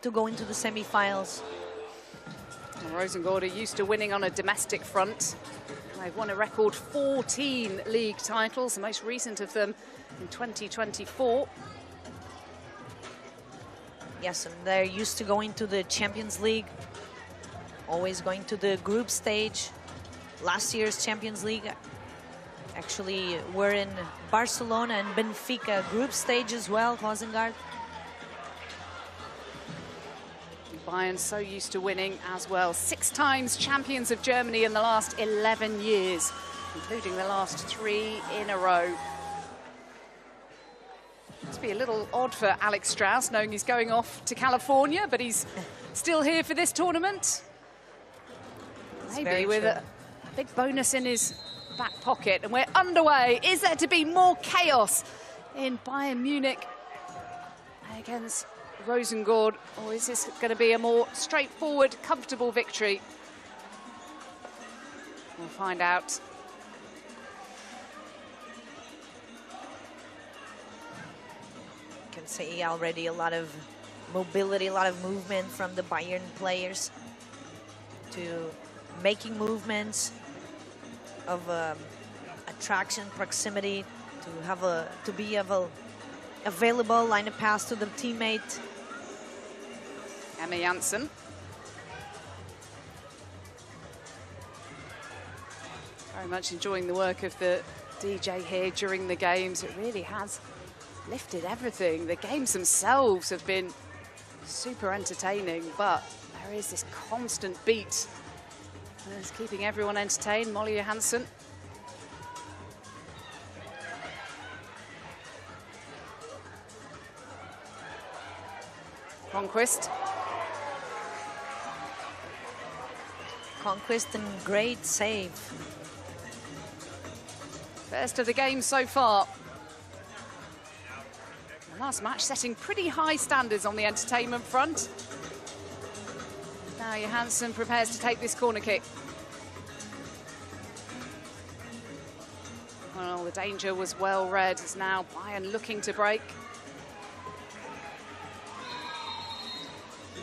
to go into the semi-finals.
Rosengård are used to winning on a domestic front. They've won a record 14 league titles, the most recent of them in 2024.
Yes, and they're used to going to the Champions League, always going to the group stage. Last year's Champions League, actually, we're in Barcelona and Benfica group stage as well, Roseng&aring.
Bayern so used to winning as well. 6 times champions of Germany in the last 11 years, including the last 3 in a row. Must be a little odd for Alex Strauss, knowing he's going off to California, but he's still here for this tournament. Maybe with a big bonus in his back pocket. And we're underway. Is there to be more chaos in Bayern Munich against Roseng&aring, or is this going to be a more straightforward, comfortable victory? We'll find out.
You can see already a lot of mobility, a lot of movement from the Bayern players to making movements of attraction, proximity, to be available, line a pass to the teammate.
Emma Janssen. Very much enjoying the work of the DJ here during the games. It really has lifted everything. The games themselves have been super entertaining, but there is this constant beat that's keeping everyone entertained. Molly Johansson. Conquest.
Conquest and great save.
First of the game so far. The last match setting pretty high standards on the entertainment front. Now Johansson prepares to take this corner kick. Well, the danger was well read. It's now Bayern looking to break.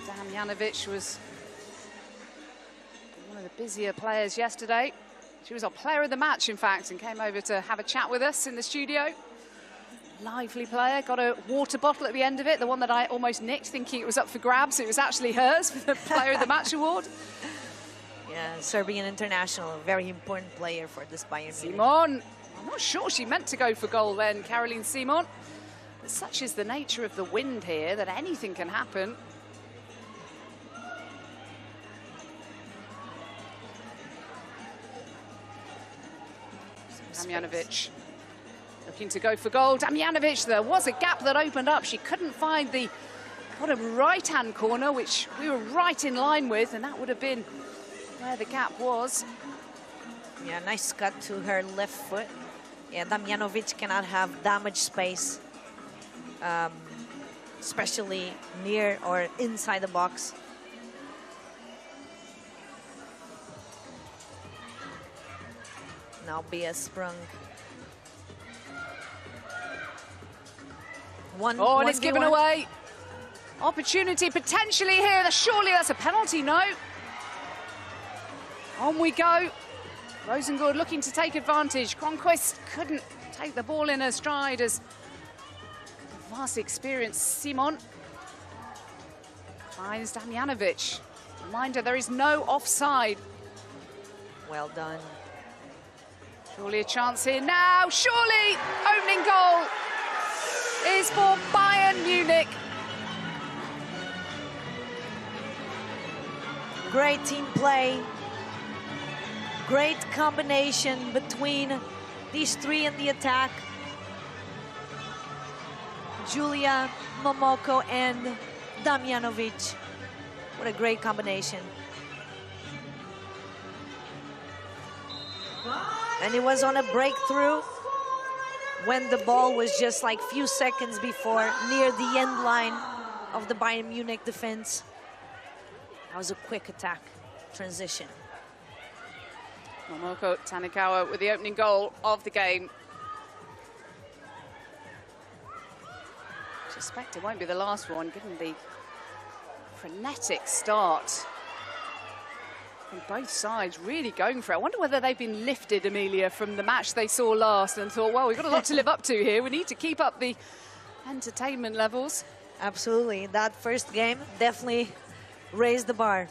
Damjanovic was one of the busier players yesterday. She was our player of the match, in fact, and came over to have a chat with us in the studio. Lively player, got a water bottle at the end of it, the one that I almost nicked, thinking it was up for grabs. It was actually hers for the Player of the Match award.
Yeah, Serbian international, a very important player for this Bayern.
Simon, I'm not sure she meant to go for goal then, Caroline Simon. But such is the nature of the wind here that anything can happen. Damjanovic looking to go for goal. Damjanovic, there was a gap that opened up. She couldn't find the bottom right-hand corner, which we were right in line with, and that would have been where the gap was.
Yeah, nice cut to her left foot. Yeah, Damjanovic cannot have that much space, especially near or inside the box. Now BS sprung.
And it's given away. Opportunity potentially here. Surely that's a penalty, no? On we go. Roseng&aring looking to take advantage. Conquest couldn't take the ball in her stride as vast experienced Simon finds Damjanovic. Reminder, there is no offside.
Well done.
Surely a chance here now. Surely opening goal is for Bayern Munich.
Great team play. Great combination between these three in the attack. Julia, Momoko, and Damjanovic. What a great combination. And it was on a breakthrough when the ball was just like few seconds before near the end line of the Bayern Munich defense. That was a quick attack transition.
Momoko Tanikawa with the opening goal of the game. I suspect it won't be the last one, given the frenetic start from both sides, really going for it. I wonder whether they've been lifted, Amelia, from the match they saw last and thought, well, we've got a lot to live up to here. We need to keep up the entertainment levels.
Absolutely. That first game definitely raised the bar.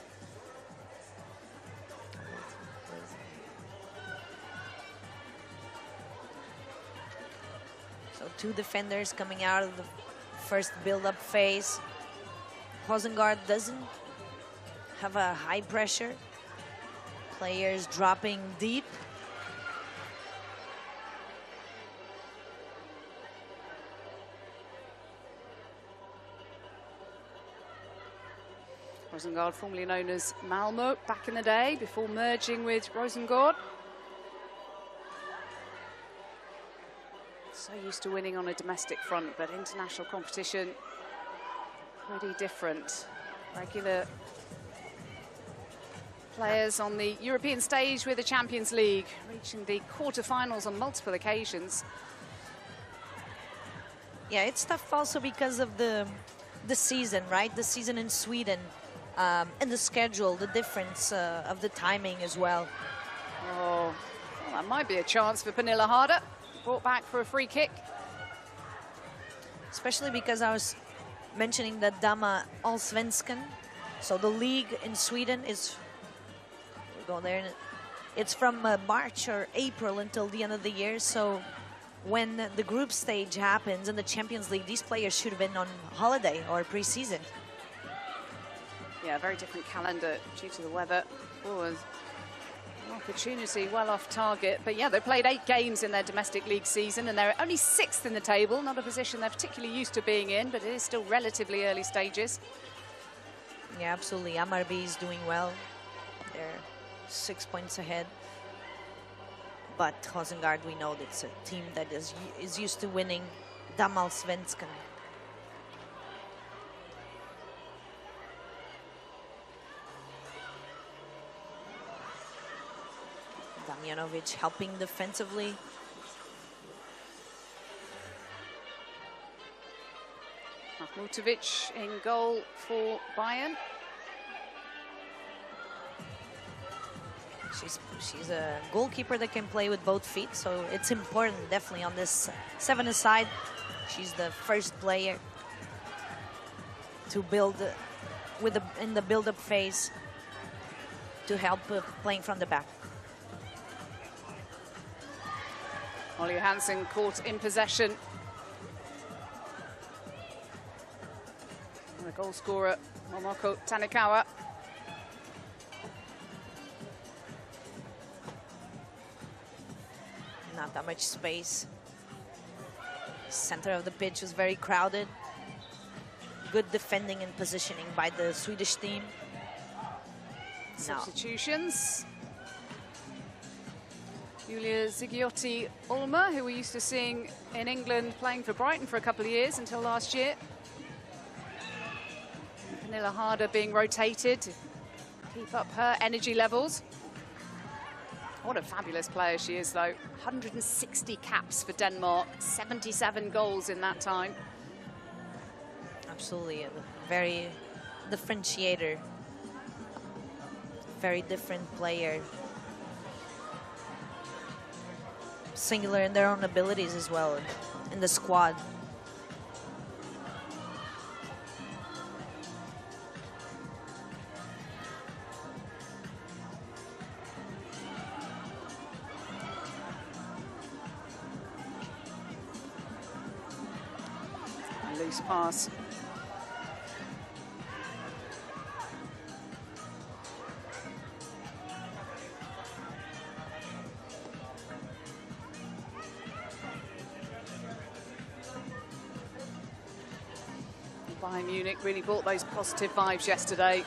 So 2 defenders coming out of the first build-up phase. Roseng doesn't have a high pressure. Players dropping deep.
Rosengard, formerly known as Malmo back in the day, before merging with Rosengård. So used to winning on a domestic front, but international competition, pretty different. Regular players on the European stage with the Champions League, reaching the quarterfinals on multiple occasions.
Yeah, it's tough also because of the season, right? The season in Sweden. And the schedule, the difference of the timing as well.
Oh, well, that might be a chance for Pernilla Harder. Brought back for a free kick.
Especially because I was mentioning the Dama Allsvenskan. So the league in Sweden is, we'll go there, it's from March or April until the end of the year. So when the group stage happens in the Champions League, these players should have been on holiday or pre-season.
Yeah, very different calendar due to the weather. Oh, an opportunity well off target. But yeah, they played 8 games in their domestic league season and they're only 6th in the table. Not a position they're particularly used to being in, but it is still relatively early stages.
Yeah, absolutely. Amarby is doing well. They're 6 points ahead. But Rosengard, we know that's a team that is used to winning Damallsvenskan. Damjanovic helping defensively.
Mahmutovic in goal for Bayern.
She's a goalkeeper that can play with both feet, so it's important definitely on this 7-a-side. She's the first player to build in the build-up phase to help playing from the back.
Ollie Hansen caught in possession. And the goal scorer, Momoko Tanikawa.
Not that much space. Center of the pitch was very crowded. Good defending and positioning by the Swedish team.
Substitutions. Julia Zigiotti-Ulmer, who we're used to seeing in England playing for Brighton for a couple of years until last year. Pernilla Harder being rotated to keep up her energy levels. What a fabulous player she is, though. 160 caps for Denmark, 77 goals in that time.
Absolutely, a very differentiator. Very different player. Singular in their own abilities as well in the squad.
A loose pass. Bayern Munich really brought those positive vibes yesterday.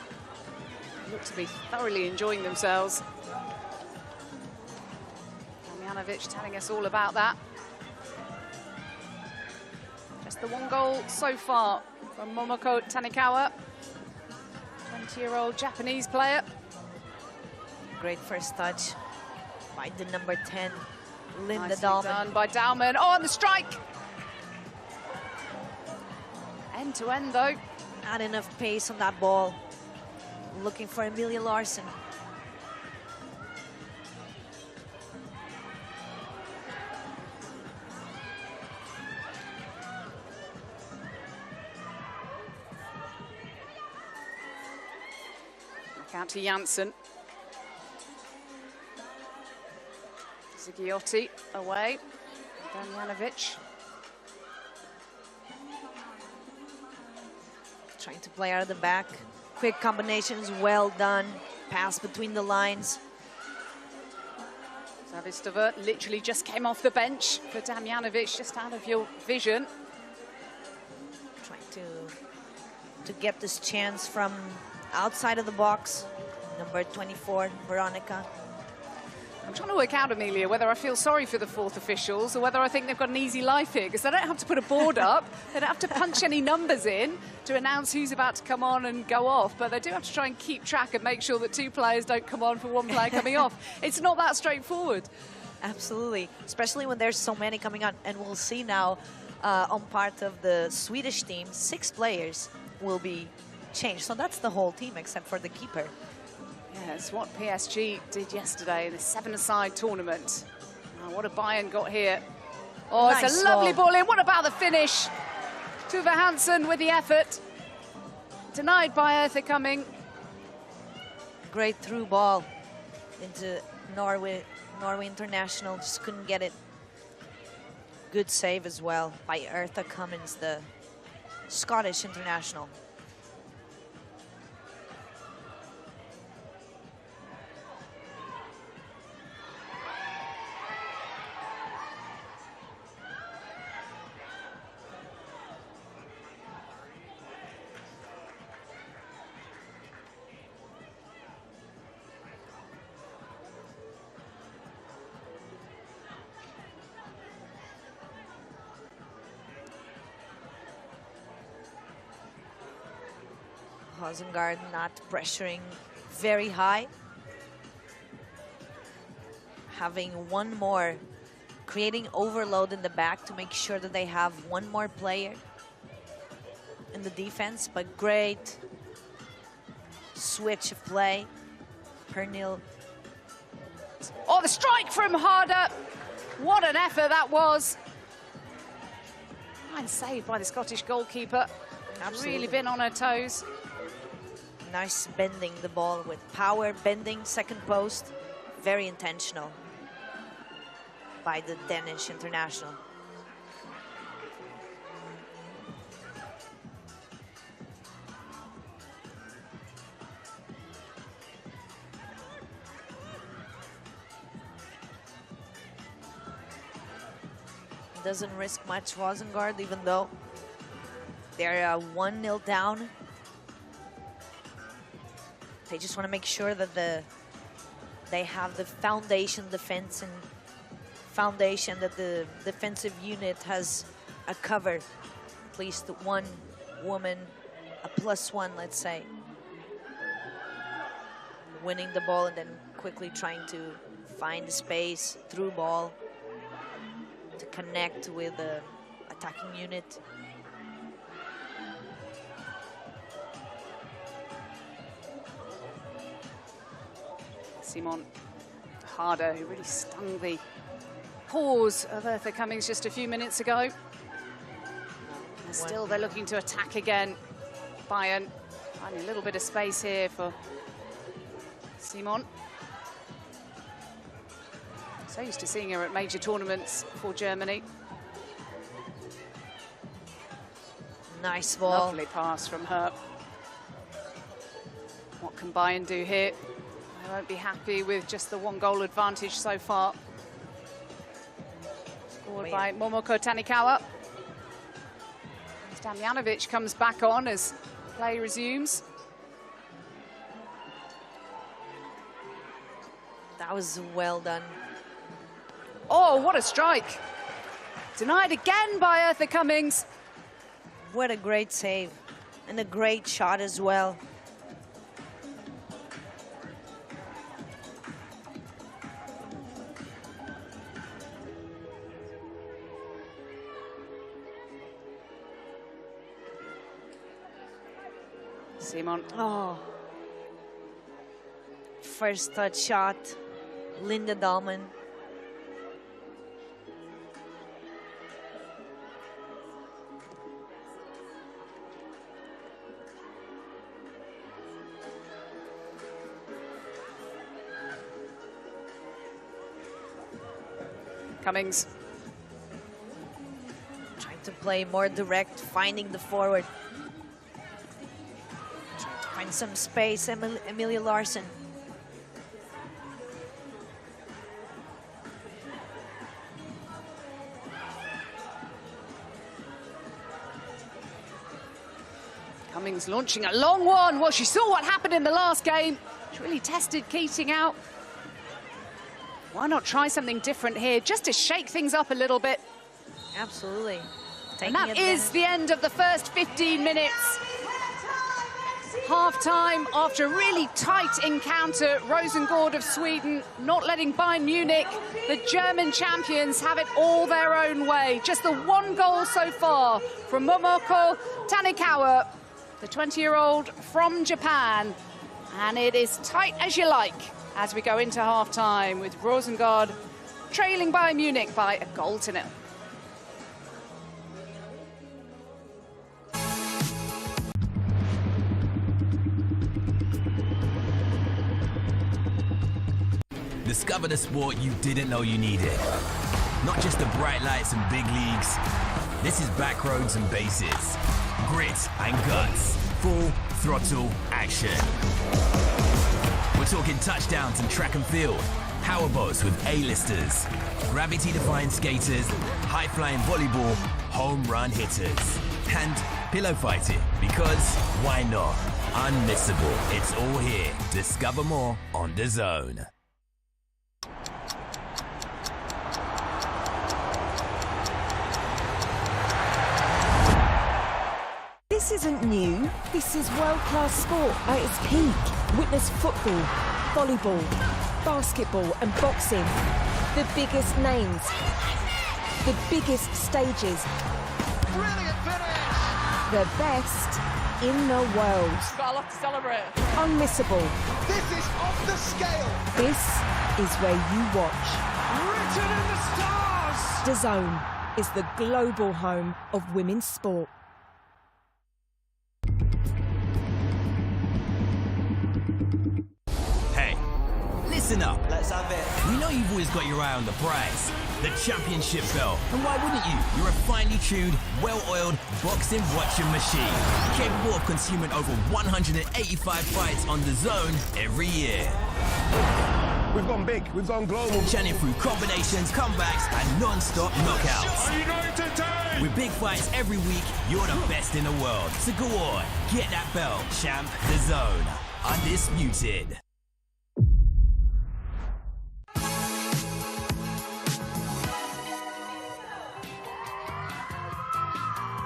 They looked to be thoroughly enjoying themselves. Damjanovic telling us all about that. Just the 1 goal so far from Momoko Tanikawa, 20-year-old Japanese player.
Great first touch by the number 10, Linda
Nicely
Dahlman.
done by Dahlman. Oh, and the strike! End to end, though.
Not enough pace on that ball. Looking for Emilia Larsson.
Back out to Janssen. Zigiotti away. Damjanovic.
Trying to play out of the back. Quick combinations, well done. Pass between the lines.
Zavistova literally just came off the bench for Damjanovic, just out of your vision.
Trying to get this chance from outside of the box. Number 24, Veronica.
I'm trying to work out, Amelia, whether I feel sorry for the fourth officials or whether I think they've got an easy life here, because they don't have to put a board up, they don't have to punch any numbers in to announce who's about to come on and go off, but they do have to try and keep track and make sure that two players don't come on for one player coming off. It's not that straightforward.
Absolutely, especially when there's so many coming on. And we'll see now on part of the Swedish team, 6 players will be changed. So that's the whole team except for the keeper.
Yeah, it's what PSG did yesterday in the 7-a-side tournament. Oh, what a Bayern got here. Oh, nice, it's a lovely ball in. What about the finish? Tuva Hansen with the effort. Denied by Eartha Cumming.
Great through ball into Norway International. Just couldn't get it. Good save as well by Eartha Cummins, the Scottish international. Roseng&aring not pressuring very high. Having one more, creating overload in the back to make sure that they have one more player in the defense, but great switch of play. Pernil.
Oh, the strike from Harder. What an effort that was. Fine save by the Scottish goalkeeper.
Absolutely.
Really been on her toes.
Nice bending the ball with power, bending second post. Very intentional by the Danish international. Doesn't risk much, Roseng&aring, even though they're 1-0 down. They just want to make sure that they have the foundation defense and foundation that the defensive unit has a cover. At least one woman, a +1, let's say. Winning the ball and then quickly trying to find the space through ball to connect with the attacking unit.
Simon Harder, who really stung the paws of Eartha Cummings just a few minutes ago. And still, they're looking to attack again. Bayern finding a little bit of space here for Simon. So used to seeing her at major tournaments for Germany.
Nice ball.
Lovely pass from her. What can Bayern do here? They won't be happy with just the 1-goal advantage so far. Scored by Momoko Tanikawa. Damjanovic comes back on as play resumes.
That was well done.
Oh, what a strike. Denied again by Eartha Cummings.
What a great save. And a great shot as well.
Simon.
Oh. First touch shot. Linda Dahlman.
Cummings.
Trying to play more direct, finding the forward. Trying to find some space, Emilia Larsson.
Cummings launching a long one. Well, she saw what happened in the last game. She really tested Keating out. Why not try something different here, just to shake things up a little bit?
Absolutely.
And that is the end of the first 15 minutes. Half-time after a really tight encounter. Rosengård of Sweden not letting Bayern Munich, the German champions, have it all their own way. Just the one goal so far from Momoko Tanikawa, the 20-year-old from Japan. And it is tight as you like as we go into half-time, with Rosengård trailing Bayern Munich by a goal to nil.
Discover the sport you didn't know you needed. Not just the bright lights and big leagues. This is back roads and bases. Grit and guts. Full throttle action. We're talking touchdowns and track and field. Powerboats with A-listers. Gravity-defying skaters. High-flying volleyball. Home run hitters. And pillow fighting. Because why not? Unmissable. It's all here. Discover more on DAZN.
This isn't new. This is world-class sport at its peak. Witness football, volleyball, basketball and boxing. The biggest names, the biggest stages.
Brilliant finish!
The best in the world.
Got a lot to celebrate.
Unmissable.
This is off the scale.
This is where you watch.
Written in the stars!
DAZN is the global home of women's sport.
Hey, listen up.
Let's have it.
We know you've always got your eye on the prize, the championship belt. And why wouldn't you? You're a finely tuned, well-oiled boxing watching machine, capable of consuming over 185 fights on DAZN every year.
We've gone big, we've gone global.
Churning through combinations, comebacks, and non-stop knockouts. With big fights every week, you're the best in the world. So go on, get that belt, champ. DAZN, undisputed.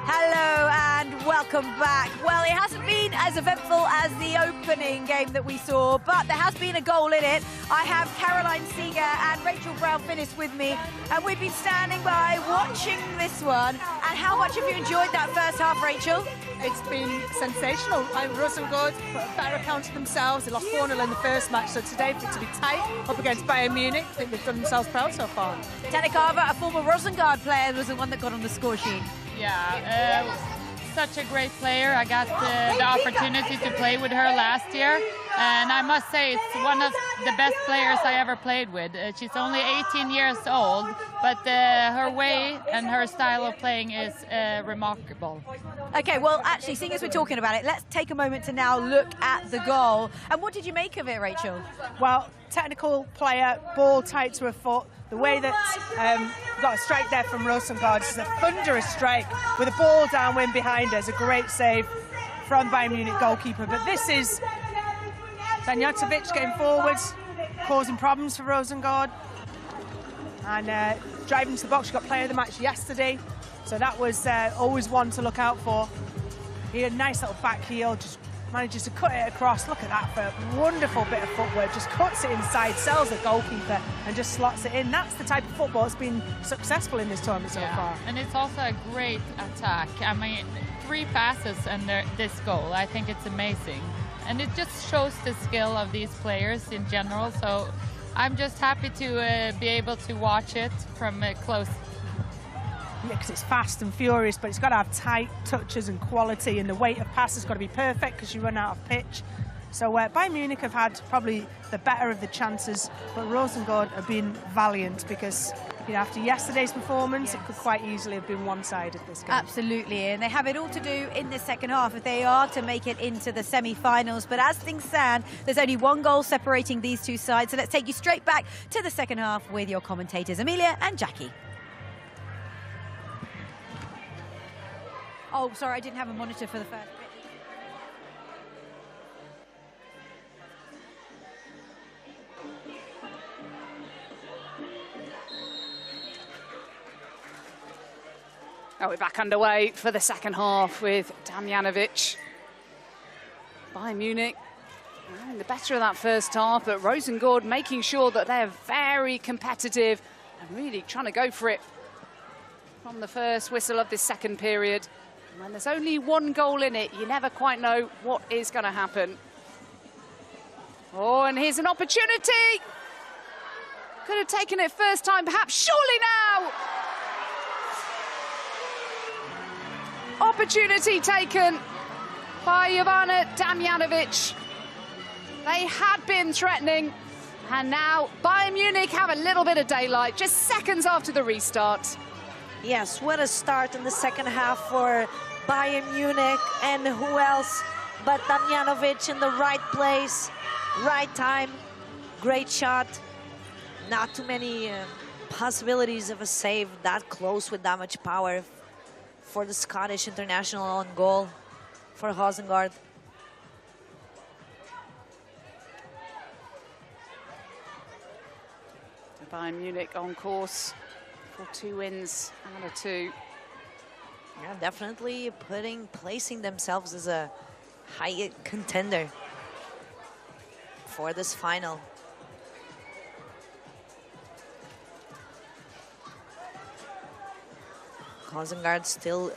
Hello and welcome back. Well, it hasn't been as eventful as the opening game that we saw, but there has been a goal in it. I have Caroline Seeger and Rachel Brown-Finnis with me, and we've been standing by watching this one. And how much have you enjoyed that first half, Rachel?
It's been sensational. Rosengård put a better account of themselves. They lost 4-0 in the first match, so today for it to be tight up against Bayern Munich, I think they've done themselves proud so far.
Tanikawa, a former Rosengård player, was the one that got on the score sheet.
Yeah, such a great player. I got the opportunity to play with her last year, and I must say it's one of the best players I ever played with. She's only 18 years old, but her way and her style of playing is remarkable.
Okay, well, actually, seeing as we're talking about it, let's take a moment to now look at the goal. And what did you make of it, Rachel?
Well, technical player, ball tight to her foot. The way that got a strike there from Rosengård, it's a thunderous strike with a ball downwind behind her. It's a great save from Bayern Munich goalkeeper. But this is Danjatovic getting forwards, causing problems for Rosengård. And driving to the box, she got player of the match yesterday. So that was always one to look out for. He had a nice little back heel, just manages to cut it across. Look at that for a wonderful bit of footwork. Just cuts it inside, sells the goalkeeper and just slots it in. That's the type of football that's been successful in this tournament so far.
And it's also a great attack. I mean, 3 passes and this goal. I think it's amazing. And it just shows the skill of these players in general. So I'm just happy to be able to watch it from close.
Yeah, because it's fast and furious, but it's got to have tight touches and quality, and the weight of pass has got to be perfect because you run out of pitch. So Bayern Munich have had probably the better of the chances, but Rosengård have been valiant because You know, after yesterday's performance, it could quite easily have been one-sided this game.
Absolutely, and they have it all to do in the second half if they are to make it into the semi-finals. But as things stand, there's only one goal separating these two sides. So let's take you straight back to the second half with your commentators, Amelia and Jackie. Oh, sorry, I didn't have a monitor for the first bit.
Oh, we're back underway for the second half with Damjanovic. Bayern Munich the better of that first half, but Roseng&aring making sure that they're very competitive and really trying to go for it from the first whistle of this second period. And when there's only one goal in it, you never quite know what is going to happen. Oh, and here's an opportunity. Could have taken it first time, perhaps. Surely now. Opportunity taken by Jovana Damjanovic. They had been threatening, and now Bayern Munich have a little bit of daylight, just seconds after the restart.
Yes, what a start in the second half for Bayern Munich, and who else but Damjanovic in the right place, right time, great shot. Not too many possibilities of a save that close with that much power for the Scottish international on goal for Roseng&aring.
Bayern Munich on course for 2 wins out of 2.
Yeah, definitely placing themselves as a high contender for this final. Roseng&aring still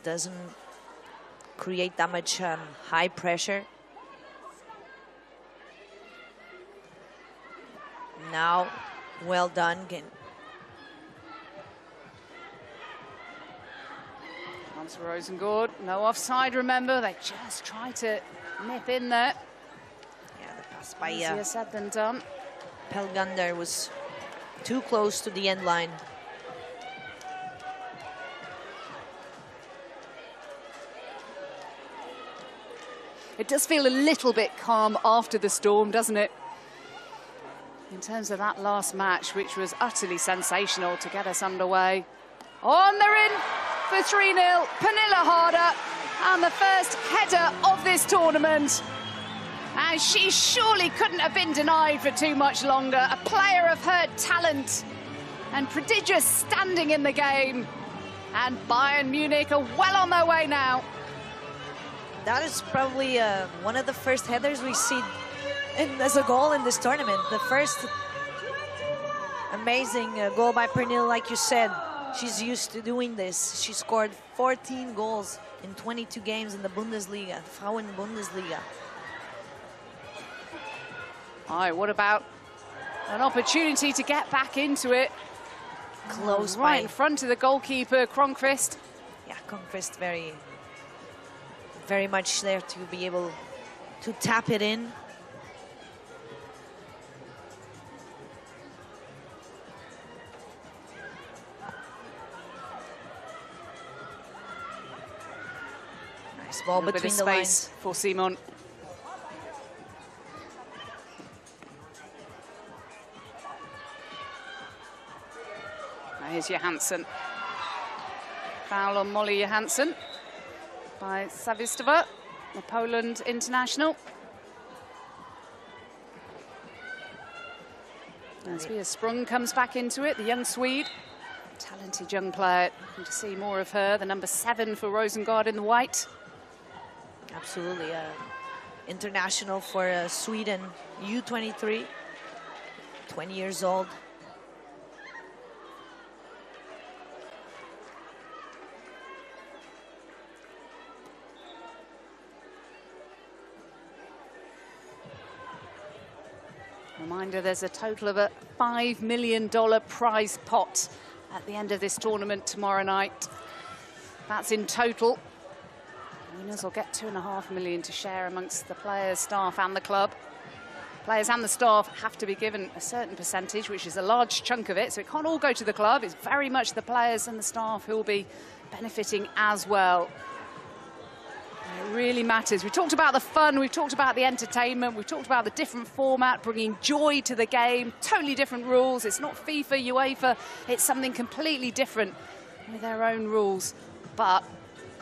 doesn't create that much high pressure. Now, well done.
Once Roseng&aring, no offside, remember. They just try to nip in there.
Yeah, the pass by
easier said than done.
Pelgander was too close to the end line.
It does feel a little bit calm after the storm, doesn't it? In terms of that last match, which was utterly sensational to get us underway. Oh, and they're in for 3-0. Pernilla Harder, and the first header of this tournament. And she surely couldn't have been denied for too much longer. A player of her talent and prodigious standing in the game. And Bayern Munich are well on their way now.
That is probably one of the first headers we see as a goal in this tournament. The first amazing goal by Pernilla, like you said. She's used to doing this. She scored 14 goals in 22 games in the Bundesliga, Frauen Bundesliga.
All right, what about an opportunity to get back into it?
Close
right in front of the goalkeeper, Kronqvist.
Yeah, Kronqvist very much there to be able to tap it in. Nice ball between the lines
for Simon. Now here's Johansson. Foul on Molly Johansson by Savistova, the Poland international. As Svea Sprung comes back into it, the young Swede. Talented young player. Looking to see more of her. The number 7 for Roseng&aring in the white.
Absolutely. International for Sweden, U23. 20 years old.
Reminder, there's a total of a $5 million prize pot at the end of this tournament tomorrow night. That's in total. Winners will get $2.5 million to share amongst the players, staff and the club. Players and the staff have to be given a certain percentage, which is a large chunk of it, so it can't all go to the club. It's very much the players and the staff who will be benefiting as well. And it really matters. We talked about the fun, we've talked about the entertainment, we've talked about the different format, bringing joy to the game, totally different rules. It's not FIFA, UEFA, it's something completely different with their own rules. But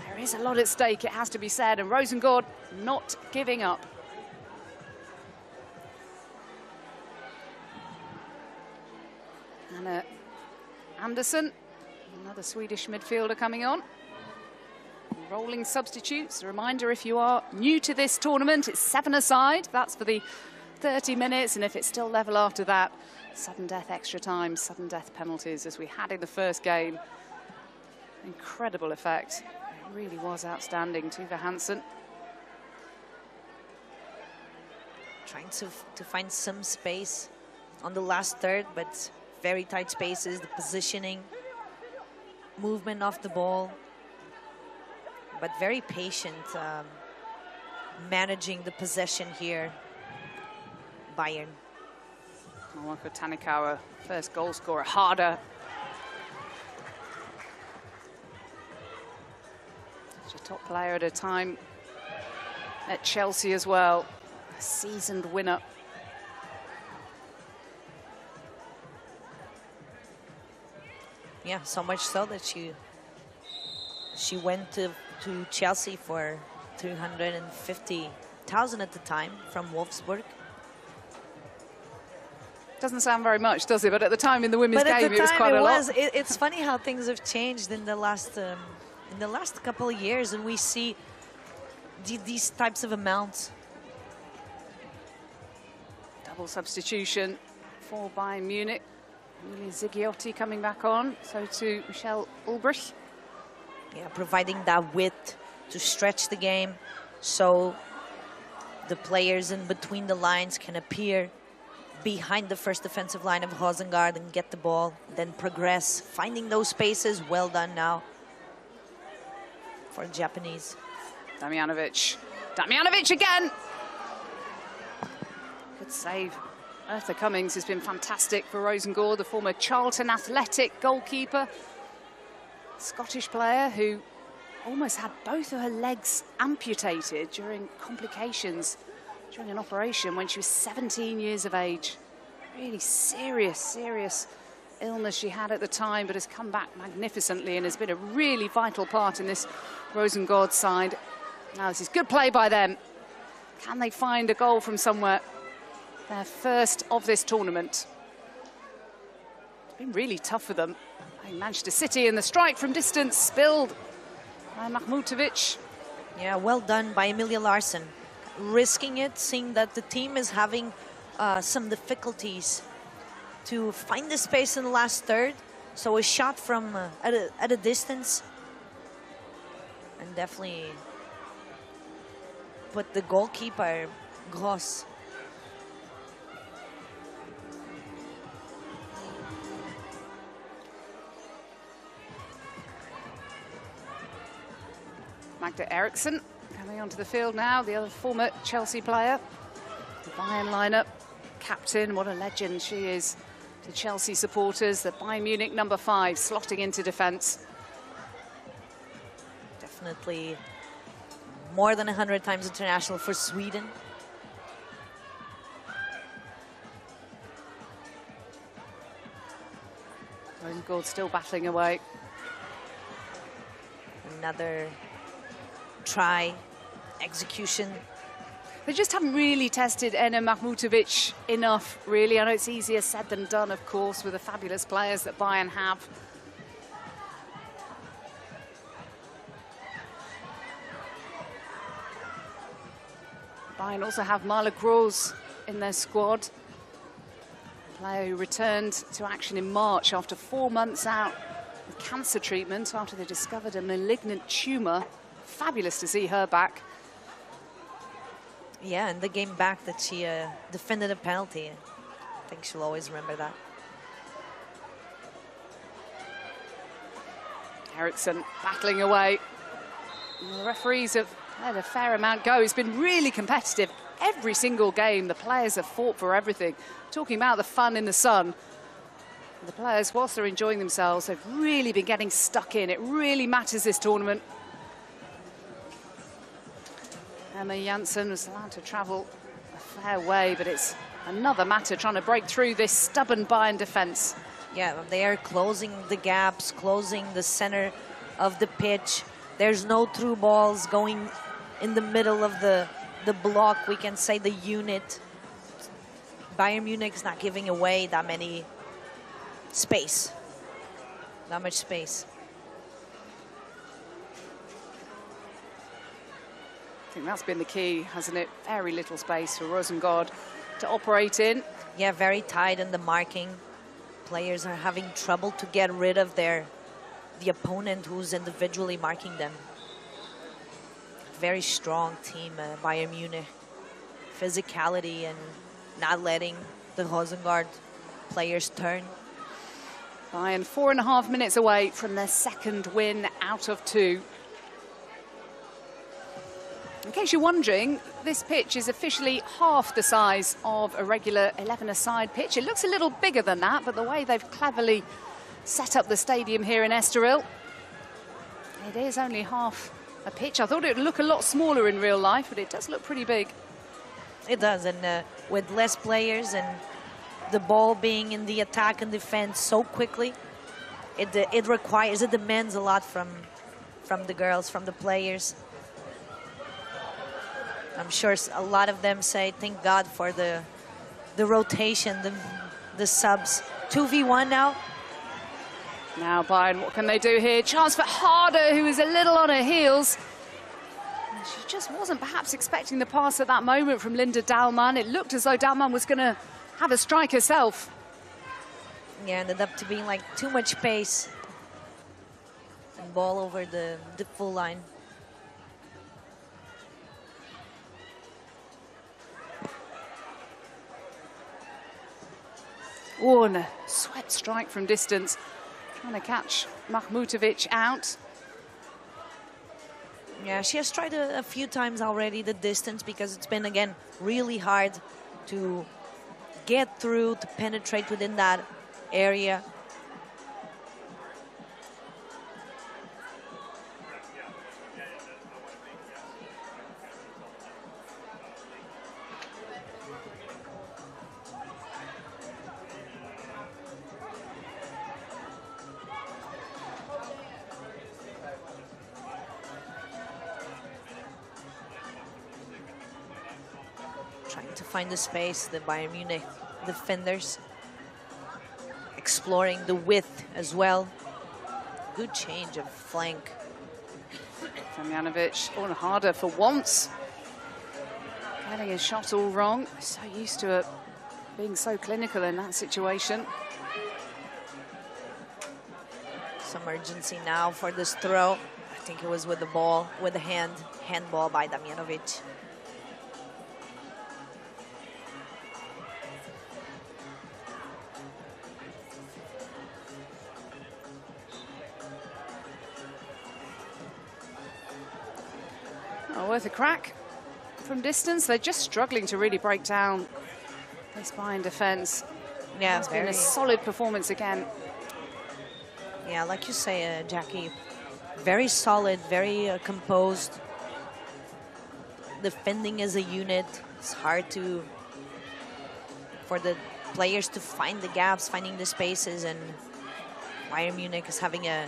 there is a lot at stake, it has to be said, and Roseng&aring not giving up. Anna Andersson, another Swedish midfielder coming on. Rolling substitutes. A reminder, if you are new to this tournament, it's 7-a-side. That's for the 30 minutes, and if it's still level after that, sudden death extra time, sudden death penalties, as we had in the first game. Incredible effect. It really was outstanding. Tuva Hansen.
Trying to find some space on the last third, but very tight spaces, the positioning, movement off the ball, but very patient, managing the possession here, Bayern.
Marco Tanikawa, first goal scorer, harder. Such a top player at a time at Chelsea as well, a seasoned winner.
Yeah, so much so that she went to Chelsea for 350,000 at the time from Wolfsburg.
Doesn't sound very much, does it? But at the time in the women's game, it was quite a lot.
It's funny how things have changed in the last couple of years, and we see these types of amounts.
Double substitution for Bayern Munich. Julia Ziggiotti coming back on, so to Michelle Ulbrich.
Yeah, providing that width to stretch the game so the players in between the lines can appear behind the first defensive line of Roseng&aring and get the ball, then progress, finding those spaces. Well done now for the Japanese.
Damjanovic. Damjanovic again! Good save. Eartha Cummings has been fantastic for Roseng&aring, the former Charlton Athletic goalkeeper. Scottish player who almost had both of her legs amputated during complications during an operation when she was 17 years of age. Really serious illness she had at the time, but has come back magnificently and has been a really vital part in this Roseng&aring side. Now this is good play by them. Can they find a goal from somewhere? Their first of this tournament. It's been really tough for them. Manchester City in the strike from distance, spilled by Mahmutovic.
Yeah, well done by Emilia Larsson. Risking it, seeing that the team is having some difficulties to find the space in the last third. So a shot from at a distance. And definitely put the goalkeeper, Gross,
Magda Eriksson coming onto the field now, the other former Chelsea player. The Bayern lineup, captain, what a legend she is to Chelsea supporters. The Bayern Munich number 5 slotting into defence.
Definitely more than 100 times international for Sweden.
Roseng&aring still battling away.
Another try, execution.
They just haven't really tested Ena Mahmutovic enough, really. I know it's easier said than done, of course, with the fabulous players that Bayern have. Bayern also have Marla Gross in their squad. A player who returned to action in March after 4 months out with cancer treatment after they discovered a malignant tumour. Fabulous to see her back.
Yeah, and the game back that she defended a penalty. I think she'll always remember that.
Eriksson battling away. And the referees have had a fair amount go. It's been really competitive. every single game, the players have fought for everything. Talking about the fun in the sun, the players, whilst they're enjoying themselves, they've really been getting stuck in. It really matters, this tournament. Emma Janssen was allowed to travel a fair way, but it's another matter trying to break through this stubborn Bayern defence.
Yeah, they are closing the gaps, closing the center of the pitch. There's no through balls going in the middle of the block, we can say the unit. Bayern Munich is not giving away that many space, that much space.
I think that's been the key, hasn't it? Very little space for Roseng&aring to operate in.
Yeah, very tight in the marking. Players are having trouble to get rid of the opponent who's individually marking them. Very strong team, Bayern Munich. Physicality and not letting the Roseng&aring players turn.
Bayern 4.5 minutes away from their second win out of 2. In case you're wondering, this pitch is officially half the size of a regular 11-a-side pitch. It looks a little bigger than that, but the way they've cleverly set up the stadium here in Estoril, it is only half a pitch. I thought it would look a lot smaller in real life, but it does look pretty big.
It does, and with less players and the ball being in the attack and defense so quickly, it demands a lot from the girls, from the players. I'm sure a lot of them say, thank God for the rotation, the subs. 2v1 now.
Now Bayern, what can they do here? Chance for Harder, who is a little on her heels. And she just wasn't perhaps expecting the pass at that moment from Linda Dahlmann. It looked as though Dahlmann was going to have a strike herself.
Yeah, ended up to being like too much pace. And ball over the full line.
Oh, and a swept strike from distance. Trying to catch Mahmutovic out.
Yeah, she has tried a few times already the distance because it's been, again, really hard to get through, to penetrate within that area. Trying to find the space, the Bayern Munich defenders. Exploring the width as well. Good change of flank.
Damjanovic on Harder for once. Getting his shot all wrong. So used to it being so clinical in that situation.
Some urgency now for this throw. I think it was with the ball, with the handball by Damjanovic.
Oh, worth a crack from distance. They're just struggling to really break down this Bayern defence.
Yeah,
it's been a solid performance again.
Yeah, like you say, Jackie, very solid, very composed. Defending as a unit. It's hard for the players to find the gaps, finding the spaces, and Bayern Munich is having a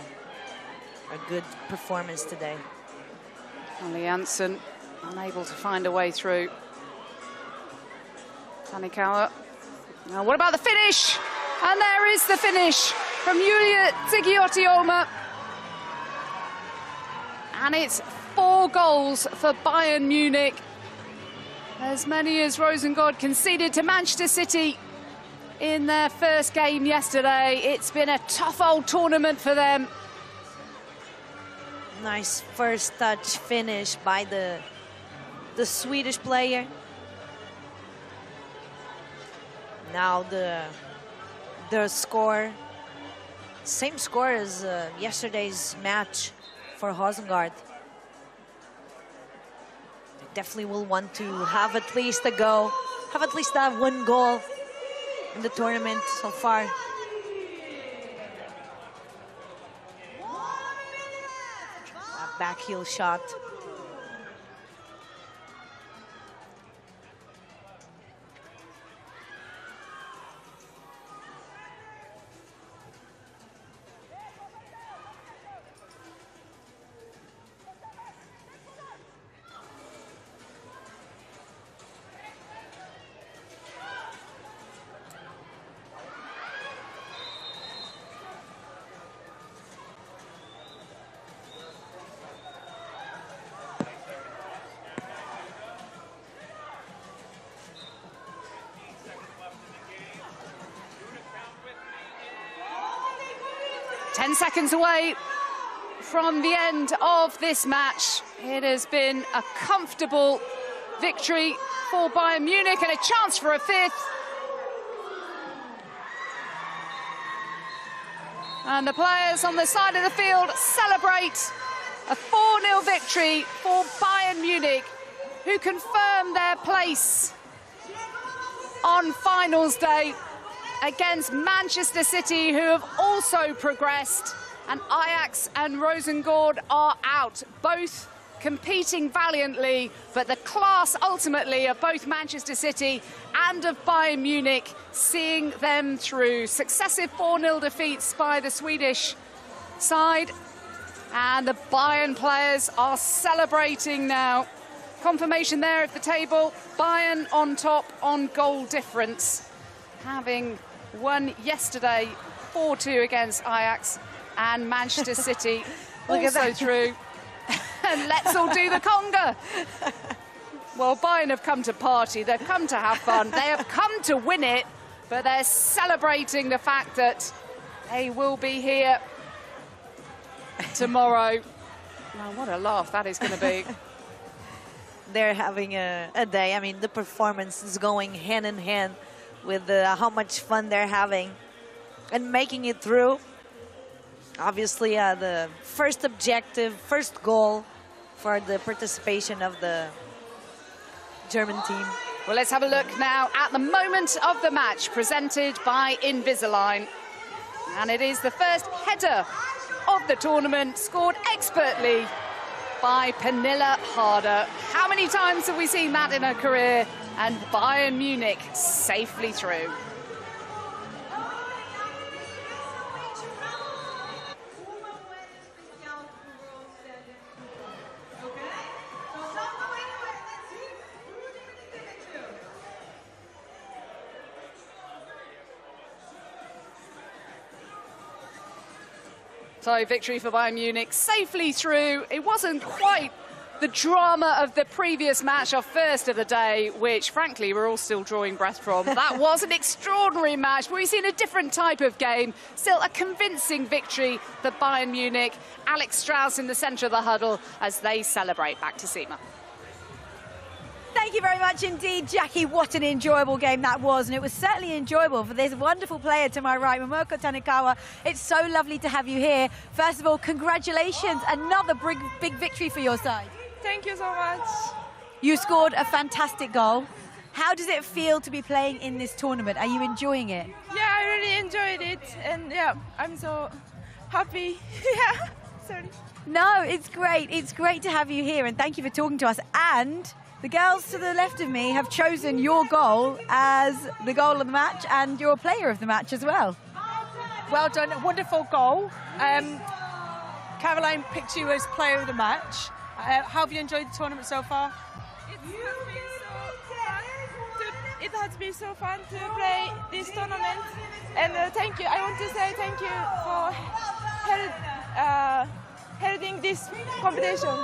good performance today.
Only Janssen unable to find a way through. Tanikawa. Now, what about the finish? And there is the finish from Julia Zigiotioma. And it's 4 goals for Bayern Munich. As many as Roseng&aring conceded to Manchester City in their first game yesterday. It's been a tough old tournament for them.
Nice first touch finish by the Swedish player. Now the score, same score as yesterday's match for Roseng&aring. definitely will want to have at least a go, have at least that one goal in the tournament so far. A back heel shot.
Seconds away from the end of this match. It has been a comfortable victory for Bayern Munich and a chance for a fifth. And the players on the side of the field celebrate a 4-0 victory for Bayern Munich, who confirm their place on finals day against Manchester City, who have also progressed, and Ajax and Roseng&aring are out, both competing valiantly, but the class ultimately of both Manchester City and of Bayern Munich seeing them through. Successive 4-0 defeats by the Swedish side, and the Bayern players are celebrating now. Confirmation there at the table, Bayern on top on goal difference, having won yesterday 4-2 against Ajax, and Manchester City also through. And let's all do the conga. Well, Bayern have come to party, they've come to have fun, they have come to win it, but they're celebrating the fact that they will be here tomorrow. Now, what a laugh that is going to be.
They're having a day. I mean, the performance is going hand in hand with how much fun they're having and making it through. Obviously, the first objective, first goal for the participation of the German team.
Well, let's have a look now at the moment of the match presented by Invisalign. And it is the first header of the tournament, scored expertly by Pernilla Harder. How many times have we seen that in her career? And Bayern Munich safely through. So victory for Bayern Munich, safely through. It wasn't quite the drama of the previous match, our first of the day, which frankly we're all still drawing breath from. That was an extraordinary match, but we've seen a different type of game. Still a convincing victory for Bayern Munich. Alex Strauss in the centre of the huddle as they celebrate. Back to Seema.
Thank you very much indeed, Jackie. What an enjoyable game that was. And it was certainly enjoyable for this wonderful player to my right, Momoko Tanikawa. It's so lovely to have you here. First of all, congratulations. Another big victory for your side.
Thank you so much.
You scored a fantastic goal. How does it feel to be playing in this tournament? Are you enjoying it?
Yeah, I really enjoyed it. And yeah, I'm so happy. Yeah, sorry.
No, it's great. It's great to have you here. And thank you for talking to us. And the girls to the left of me have chosen your goal as the goal of the match and your player of the match as well.
Well done, wonderful goal. Caroline picked you as player of the match. How have you enjoyed the tournament so far?
It has been so fun to play this tournament, and thank you. I want to say thank you for holding this competition.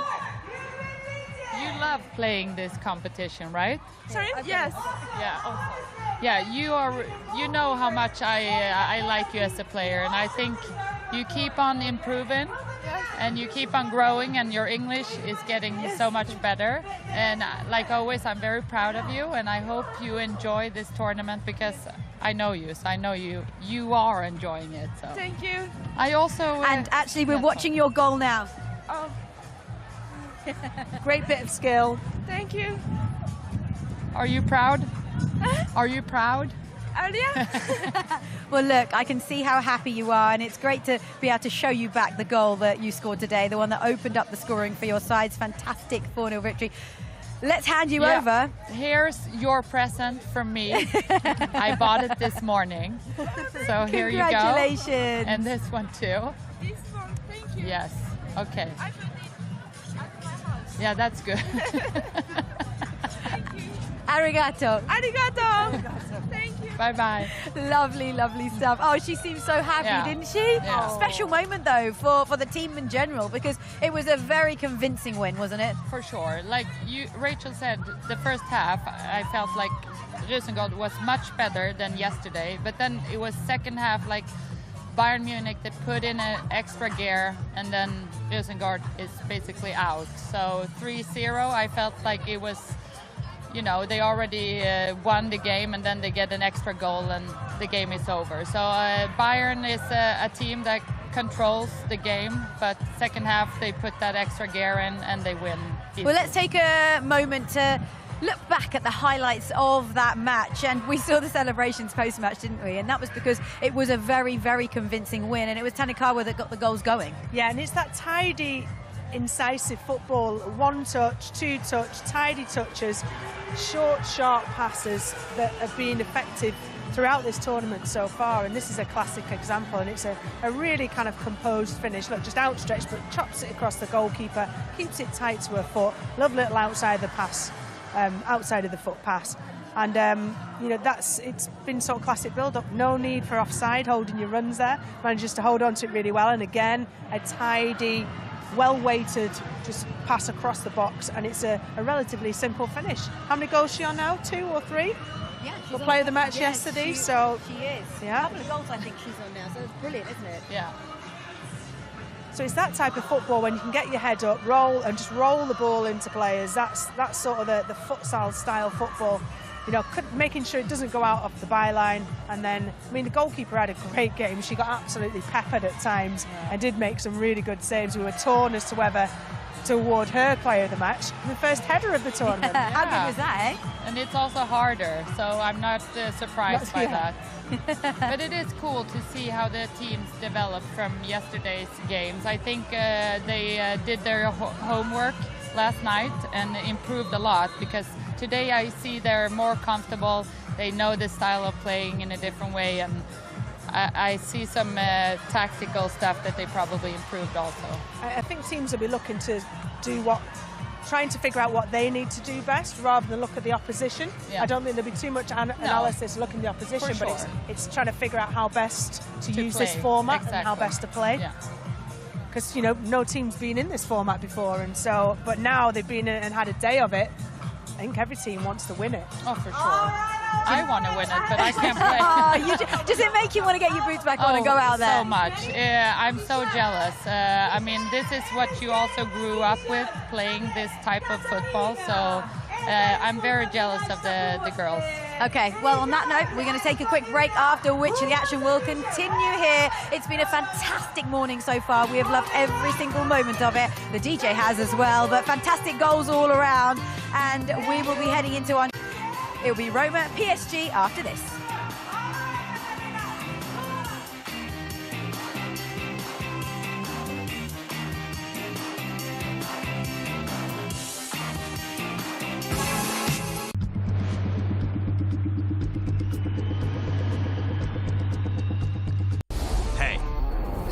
You love playing this competition, right?
Sorry? Yes.
Yeah. Yeah, you know how much I like you as a player, and I think you keep on improving. And you keep on growing, and your English is getting so much better. And like always, I'm very proud of you, and I hope you enjoy this tournament because I know you, so I know you are enjoying it. So.
Thank you.
I also and actually we're watching your goal now.
Oh.
Great bit of skill.
Thank you.
Are you proud? Are you proud?
Well, look, I can see how happy you are, and it's great to be able to show you back the goal that you scored today, the one that opened up the scoring for your side's fantastic 4-0 victory. Let's hand you over.
Here's your present from me. I bought it this morning. So here you go.
Congratulations.
And this one too.
This one, thank you.
Yes. Okay. Yeah, that's good.
Arigato.
Arigato. Thank you.
Bye-bye.
Lovely, lovely stuff. Oh, she seemed so happy, didn't she?
Yeah.
Special moment, though, for the team in general, because it was a very convincing win, wasn't it?
For sure. Like Rachel said, the first half, I felt like Roseng&aring was much better than yesterday, but then it was second half, like Bayern Munich, that put in an extra gear, and then Roseng&aring is basically out. So 3-0, I felt like it was, you know, they already won the game, and then they get an extra goal and the game is over. So Bayern is a team that controls the game, but second half they put that extra gear in and they win.
Well, let's take a moment to look back at the highlights of that match, and we saw the celebrations post-match, didn't we? And that was because it was a very, very convincing win, and it was Tanikawa that got the goals going.
Yeah, and it's that tidy, incisive football, one touch, two touch, tidy touches, short, sharp passes that have been effective throughout this tournament so far, and this is a classic example, and it's a really kind of composed finish. Look, just outstretched, but chops it across the goalkeeper, keeps it tight to her foot, lovely little outside the pass, outside of the foot pass. And you know, it's been sort of classic build-up. No need for offside, holding your runs there. Manages to hold on to it really well, and again, a tidy, well-weighted just pass across the box, and it's a relatively simple finish. How many goals is she on now? 2 or 3?
Yeah,
she's player of the match yesterday, so
she is.
Yeah,
a couple of goals I think she's on now, so it's brilliant, isn't it?
Yeah.
So it's that type of football when you can get your head up, roll, and just roll the ball into players. That's sort of the futsal style football. You know, making sure it doesn't go out off the byline. And then, I mean, the goalkeeper had a great game. She got absolutely peppered at times and did make some really good saves. We were torn as to whether to award her player of the match and the first header of the tournament.
How good was that, eh?
And it's also harder, so I'm not surprised by that. But it is cool to see how the teams develop from yesterday's games. I think they did their homework last night and improved a lot, because today I see they're more comfortable. They know the style of playing in a different way, and I see some tactical stuff that they probably improved also.
I think teams will be looking to do trying to figure out what they need to do best rather than look at the opposition. Yeah. I don't think there'll be too much analysis looking at the opposition,
sure.
But it's trying to figure out how best to use
play.
this format
Exactly.
and how best to play.
Yeah.
Because, you know, no team's been in this format before, and so, but now they've been in and had a day of it. I think every team wants to win it.
Oh, for sure. I want to win it, but I can't play.
Does it make you want to get your boots back on and go out there?
So much. I'm so jealous. I mean, this is what you also grew up with, playing this type of football. So I'm very jealous of the girls.
Okay, well, on that note, we're going to take a quick break, after which the action will continue here. It's been a fantastic morning so far. We have loved every single moment of it. The DJ has as well, but fantastic goals all around. And we will be heading into our... It'll be Roma, PSG after this.
Hey,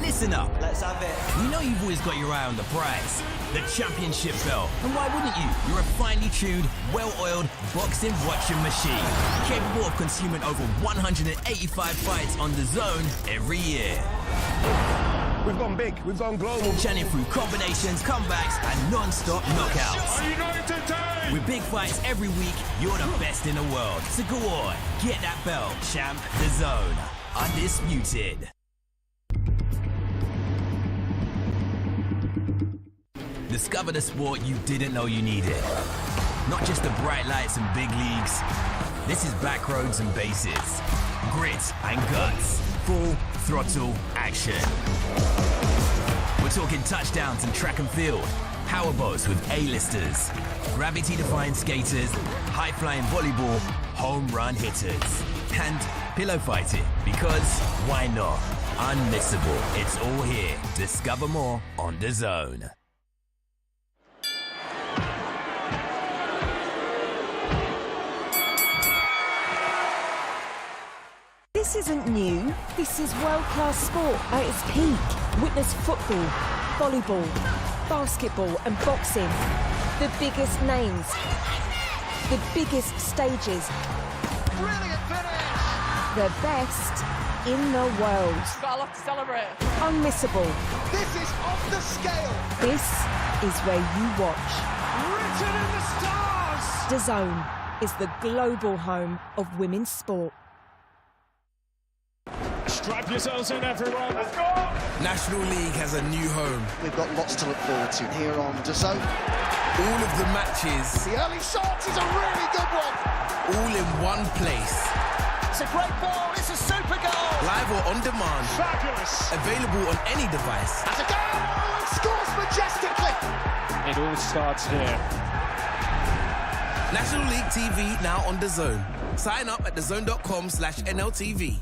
listen up.
Let's have it.
We know you've always got your eye on the prize, the championship belt. And why wouldn't you? You're a finely tuned, well-oiled boxing watching machine, capable of consuming over 185 fights on DAZN every year.
We've gone big, we've gone global.
Chanting through combinations, comebacks, and non-stop knockouts. With big fights every week, you're the best in the world. So go on, get that belt, champ. DAZN, undisputed. Discover the sport you didn't know you needed. Not just the bright lights and big leagues. This is back roads and bases. Grit and guts. Full throttle action. We're talking touchdowns and track and field. powerboats with A-listers, gravity-defying skaters, high-flying volleyball, home run hitters, and pillow fighting, because why not? Unmissable. It's all here. Discover more on DAZN.
This isn't new. This is world-class sport at its peak. Witness football, volleyball, basketball and boxing. The biggest names, the biggest stages.
Brilliant finish!
The best in the world.
Got a lot to celebrate.
Unmissable.
This is off the scale.
This is where you watch.
Written in the stars!
DAZN is the global home of women's sport.
Strap yourselves in, everyone.
Let's go!
National League has a new home.
We've got lots to look forward to here on DAZN.
All of the matches.
The early shot is a really good one.
All in one place.
It's a great ball. It's a super goal.
Live or on demand.
Fabulous.
Available on any device.
That's a goal. And scores majestically.
It all starts here.
National League TV now on DAZN. Sign up at DAZN.com/NLTV.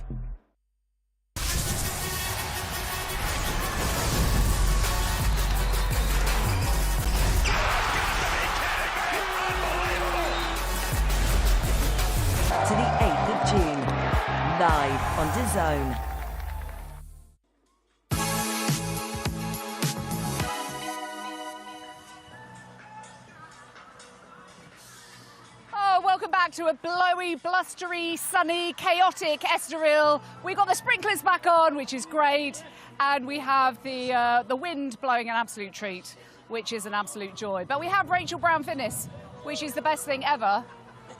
To the 8th of June, live on DAZN.
Oh, welcome back to a blowy, blustery, sunny, chaotic Estoril. We got the sprinklers back on, which is great, and we have the wind blowing an absolute treat, which is an absolute joy. But we have Rachel Brown-Finnis, which is the best thing ever.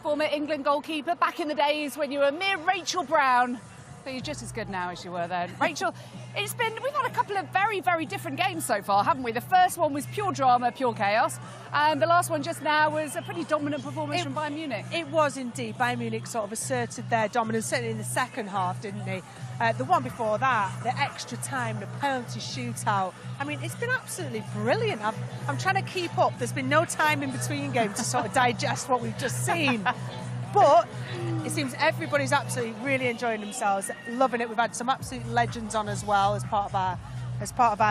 Former England goalkeeper back in the days when you were mere Rachel Brown. But you're just as good now as you were then. Rachel, we've had a couple of very, very different games so far, haven't we? The first one was pure drama, pure chaos. And the last one just now was a pretty dominant performance from Bayern Munich.
It was indeed. Bayern Munich sort of asserted their dominance, certainly in the second half, didn't they? The one before that, the extra time, the penalty shootout. I mean, it's been absolutely brilliant. I'm trying to keep up. There's been no time in between games to sort of digest what we've just seen. But it seems everybody's absolutely really enjoying themselves, loving it. We've had some absolute legends on as well as part of our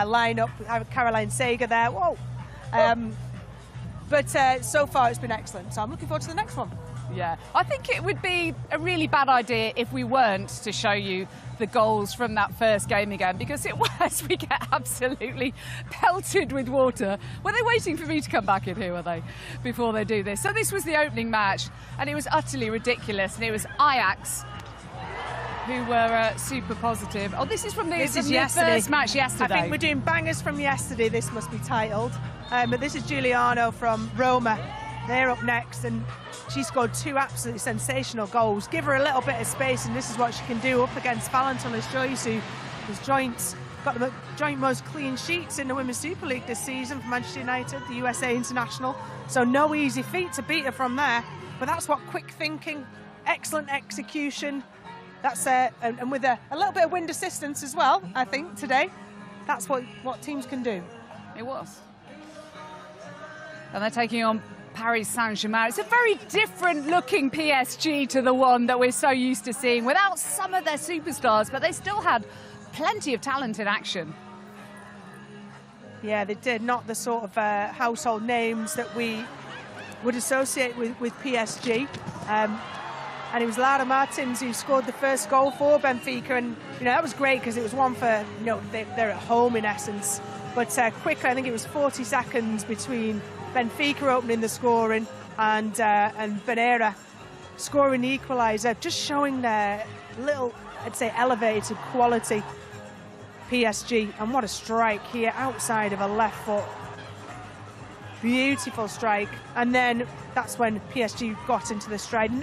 lineup. We have Caroline Sager there. Whoa! But so far it's been excellent. So I'm looking forward to the next one.
Yeah, I think it would be a really bad idea if we weren't to show you the goals from that first game again, because it was, we get absolutely pelted with water. Were they waiting for me to come back in here, were they, before they do this? So this was the opening match, and it was utterly ridiculous, and it was Ajax who were super positive. Oh, this is from the first match yesterday.
I think we're doing bangers from yesterday, this must be titled. But this is Giuliano from Roma. They're up next, and she scored 2 absolutely sensational goals. Give her a little bit of space, and this is what she can do up against Valentin Joyce, who's got the joint most clean sheets in the Women's Super League this season for Manchester United, the USA international. So no easy feat to beat her from there. But that's what quick thinking, excellent execution. That's and with a little bit of wind assistance as well, I think, today. That's what teams can do.
It was. And they're taking on Paris Saint-Germain. It's a very different looking PSG to the one that we're so used to seeing, without some of their superstars, but they still had plenty of talent in action.
Yeah, they did. Not the sort of household names that we would associate with PSG. And it was Lara Martins who scored the first goal for Benfica, and that was great because it was one for they're at home in essence. But quickly, I think it was 40 seconds between Benfica opening the scoring and Benera scoring the equaliser, just showing their little, I'd say, elevated quality. PSG, and what a strike here outside of a left foot. Beautiful strike. And then that's when PSG got into the stride. And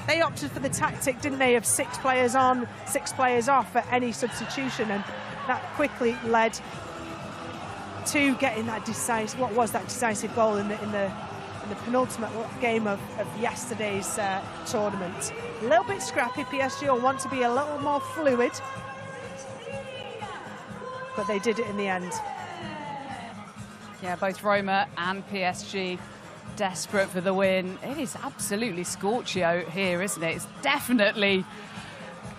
they opted for the tactic, didn't they, of 6 players on, 6 players off at any substitution, and that quickly led to getting that decisive goal in the penultimate game of yesterday's tournament. A little bit scrappy. PSG will want to be a little more fluid, but they did it in the end.
Yeah, both Roma and PSG desperate for the win. It is absolutely scorchio here, isn't it? It's definitely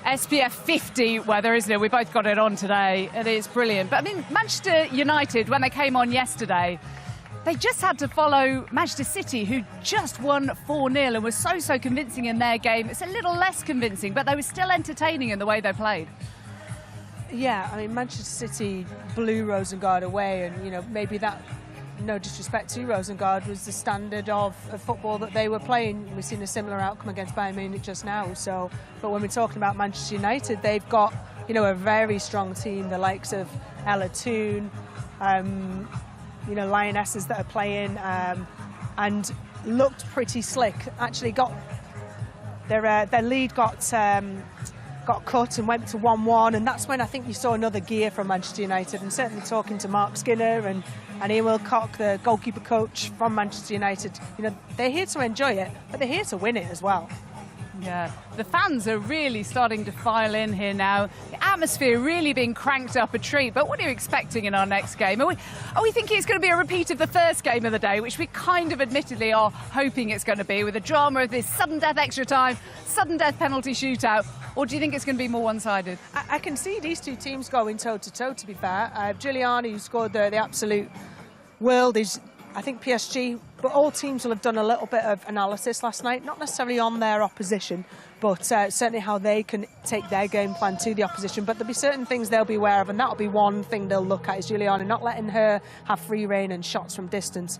SPF 50 weather, isn't it? We both got it on today. It is brilliant. But I mean, Manchester United, when they came on yesterday, they just had to follow Manchester City, who just won 4-0 and was so convincing in their game. It's a little less convincing, but they were still entertaining in the way they played.
Yeah, I mean, Manchester City blew Roseng&aring away, and, you know, maybe that, no disrespect to Roseng&aring, was the standard of football that they were playing. We've seen a similar outcome against Bayern Munich just now. So, but when we're talking about Manchester United, they've got, you know, a very strong team, the likes of Ella Toon, you know, Lionesses that are playing, and looked pretty slick. Actually got their lead got cut and went to 1-1, and that's when I think you saw another gear from Manchester United. And certainly talking to Mark Skinner and Ian Wilcock, the goalkeeper coach from Manchester United, you know, they're here to enjoy it, but they're here to win it as well.
Yeah, the fans are really starting to file in here now. The atmosphere really being cranked up a treat. But what are you expecting in our next game? Are we thinking it's going to be a repeat of the first game of the day, which we kind of admittedly are hoping it's going to be, with the drama of this sudden death extra time, sudden death penalty shootout? Or do you think it's going to be more one-sided?
I can see these two teams going toe-to-toe, to be fair. Giuliani, who scored the absolute world, is, I think, PSG, but all teams will have done a little bit of analysis last night, not necessarily on their opposition, but certainly how they can take their game plan to the opposition. But there'll be certain things they'll be aware of, and that'll be one thing they'll look at, is Giuliani not letting her have free rein and shots from distance.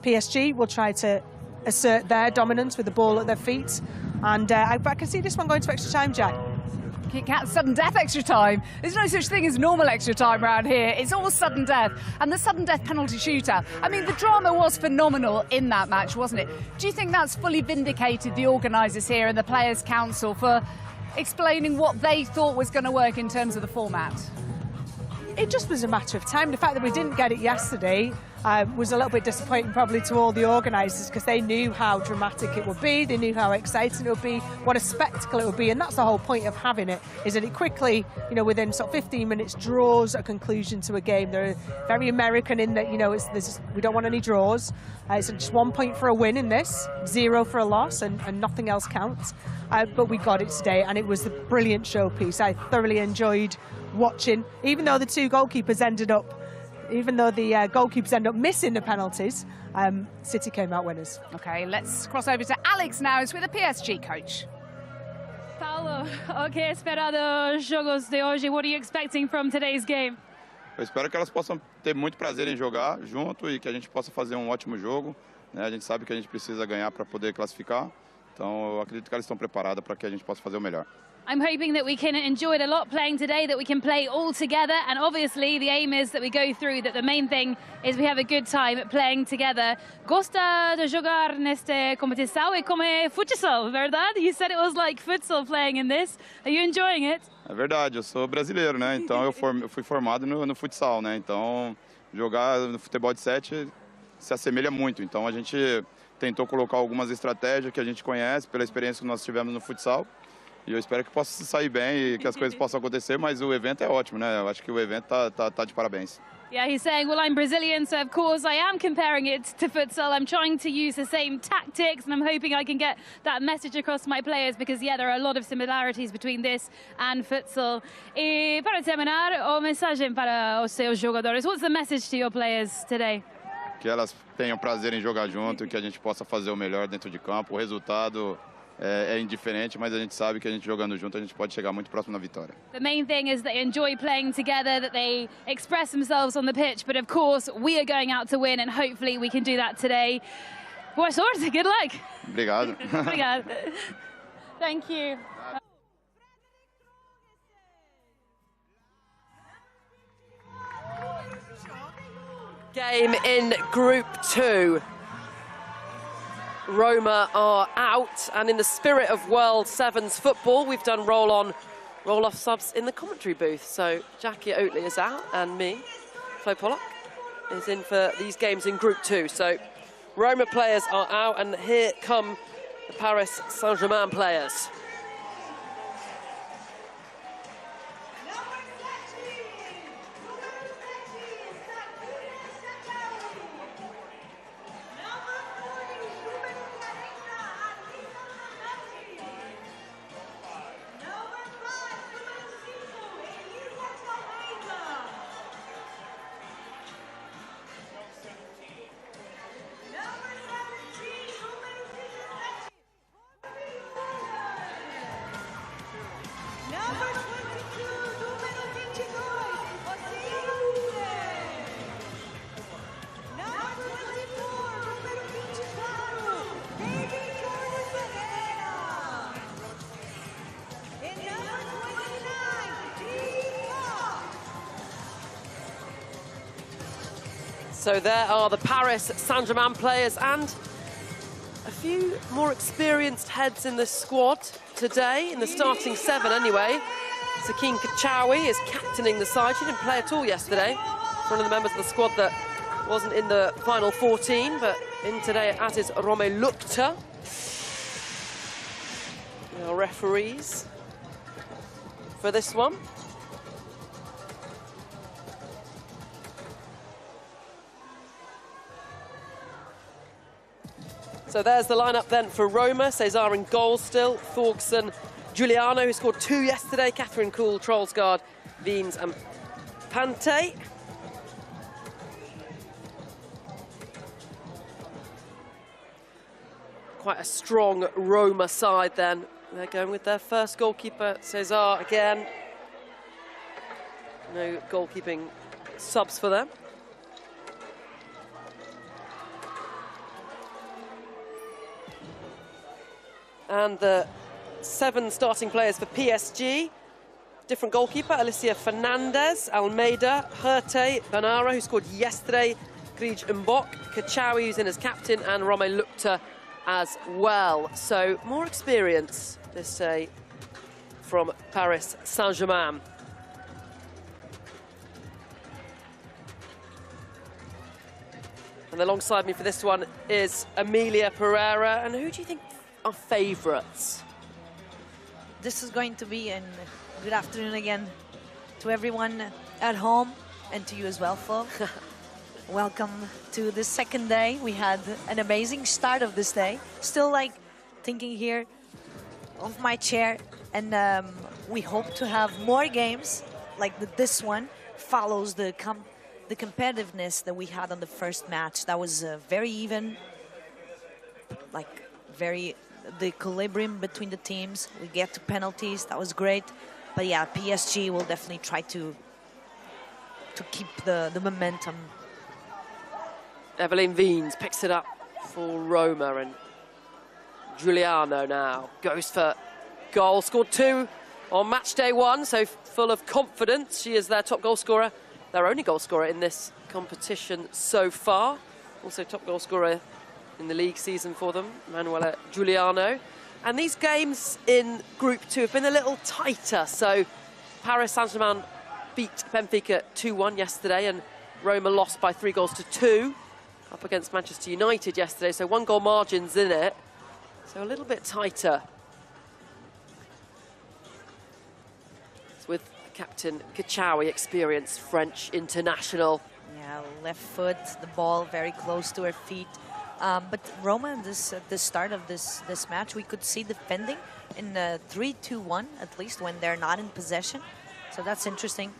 PSG will try to assert their dominance with the ball at their feet, and I can see this one going to extra time, Jack.
Kick out sudden death extra time. There's no such thing as normal extra time around here. It's all sudden death. And the sudden death penalty shootout. I mean, the drama was phenomenal in that match, wasn't it? Do you think that's fully vindicated the organisers here and the Players' Council for explaining what they thought was going to work in terms of the format?
It just was a matter of time. The fact that we didn't get it yesterday was a little bit disappointing probably to all the organisers, because they knew how dramatic it would be, they knew how exciting it would be, what a spectacle it would be, and that's the whole point of having it, is that it quickly, you know, within sort of 15 minutes draws a conclusion to a game. They're very American in that, you know, we don't want any draws. It's just 1 point for a win in this, 0 for a loss, and nothing else counts. But we got it today, and it was a brilliant showpiece. I thoroughly enjoyed watching, even though the goalkeepers ended up missing the penalties, City came out winners.
OK, let's cross over to Alex now. It's with the PSG coach.
Paulo, o que espera dos jogos de hoje? What are you expecting from today's game?
Eu espero que elas possam ter muito prazer em jogar junto e que a gente possa fazer um ótimo jogo, né? A gente sabe que a gente precisa ganhar para poder classificar. Então, eu acredito que elas estão preparadas para que a gente possa fazer o melhor.
I'm hoping that we can enjoy it a lot playing today, that we can play all together, and obviously the aim is that we go through, that the main thing is we have a good time playing together. Gosta de jogar nesta competição? É como futsal, verdade? You said it was like futsal playing in this. Are you enjoying it?
É verdade, eu sou brasileiro, né? Então eu fui formado no futsal, né? Então jogar no futebol de 7 se assemelha muito. Então a gente tentou colocar algumas estratégias que a gente conhece pela experiência que nós tivemos no futsal. E eu espero que possa sair bem e que as coisas possam acontecer, mas o evento é ótimo, né? Eu acho que o evento tá de parabéns.
Yeah, he's saying, well, I'm Brazilian, so of course I am comparing it to futsal. I'm trying to use the same tactics, and I'm hoping I can get that message across to my players, because, yeah, there are a lot of similarities between this and futsal. E para terminar, a mensagem para os seus jogadores. What's the message to your players today?
Que elas tenham prazer em jogar junto, que a gente possa fazer o melhor dentro de campo. O resultado é indiferente, mas a gente sabe que a gente jogando junto a gente pode chegar muito próximo na vitória.
The main thing is they enjoy playing together, that they express themselves on the pitch, but of course we are going out to win, and hopefully we can do that today. Boa sorte, good luck.
Obrigado.
Obrigado. Thank you.
Game in Group 2. Roma are out, and in the spirit of World Sevens football, we've done roll-on, roll-off subs in the commentary booth. So Jackie Oatley is out, and me, Flo Pollock, is in for these games in Group 2. So Roma players are out, and here come the Paris Saint-Germain players. So there are the Paris Saint-Germain players and a few more experienced heads in the squad today, in the starting 7 anyway. Sakine Kachaoui is captaining the side. She didn't play at all yesterday. One of the members of the squad that wasn't in the final 14, but in today, as is Roma Lukta. Our referees for this one. So there's the lineup then for Roma. Cesar in goal still. Thorgson, Giuliano, who scored 2 yesterday. Catherine Kuhl, Trollsgaard, Wiens and Pante. Quite a strong Roma side then. They're going with their first goalkeeper, Cesar again. No goalkeeping subs for them. And the 7 starting players for PSG. Different goalkeeper, Alicia Fernandez, Almeida, Herté, Banara, who scored yesterday, Grij Mbok, Kachaoui, who's in as captain, and Rome Lukta as well. So more experience, let's say, from Paris Saint-Germain. And alongside me for this one is Emilia Pereira. And who do you think are favourites?
This is going to be a good afternoon again to everyone at home and to you as well, Flo. Welcome to the second day. We had an amazing start of this day. Still like thinking here of my chair, and we hope to have more games like this one. Follows the competitiveness that we had on the first match. That was very even, like the equilibrium between the teams. We get to penalties. That was great. But yeah, PSG will definitely try to keep the momentum.
Evelyn Wiens picks it up for Roma, and Giuliano now goes for goal. Scored 2 on match day 1, so full of confidence. She is their top goal scorer, their only goal scorer in this competition so far. Also top goal scorer in the league season for them, Manuela Giuliano. And these games in Group 2 have been a little tighter. So Paris Saint-Germain beat Benfica 2-1 yesterday, and Roma lost by 3-2 up against Manchester United yesterday. So 1-goal margins in it. So a little bit tighter. It's with captain Kachaoui, experienced French international.
Yeah, left foot, the ball very close to her feet. But Roma, at the start of this match, we could see defending in 3-2-1, at least when they're not in possession. So that's interesting.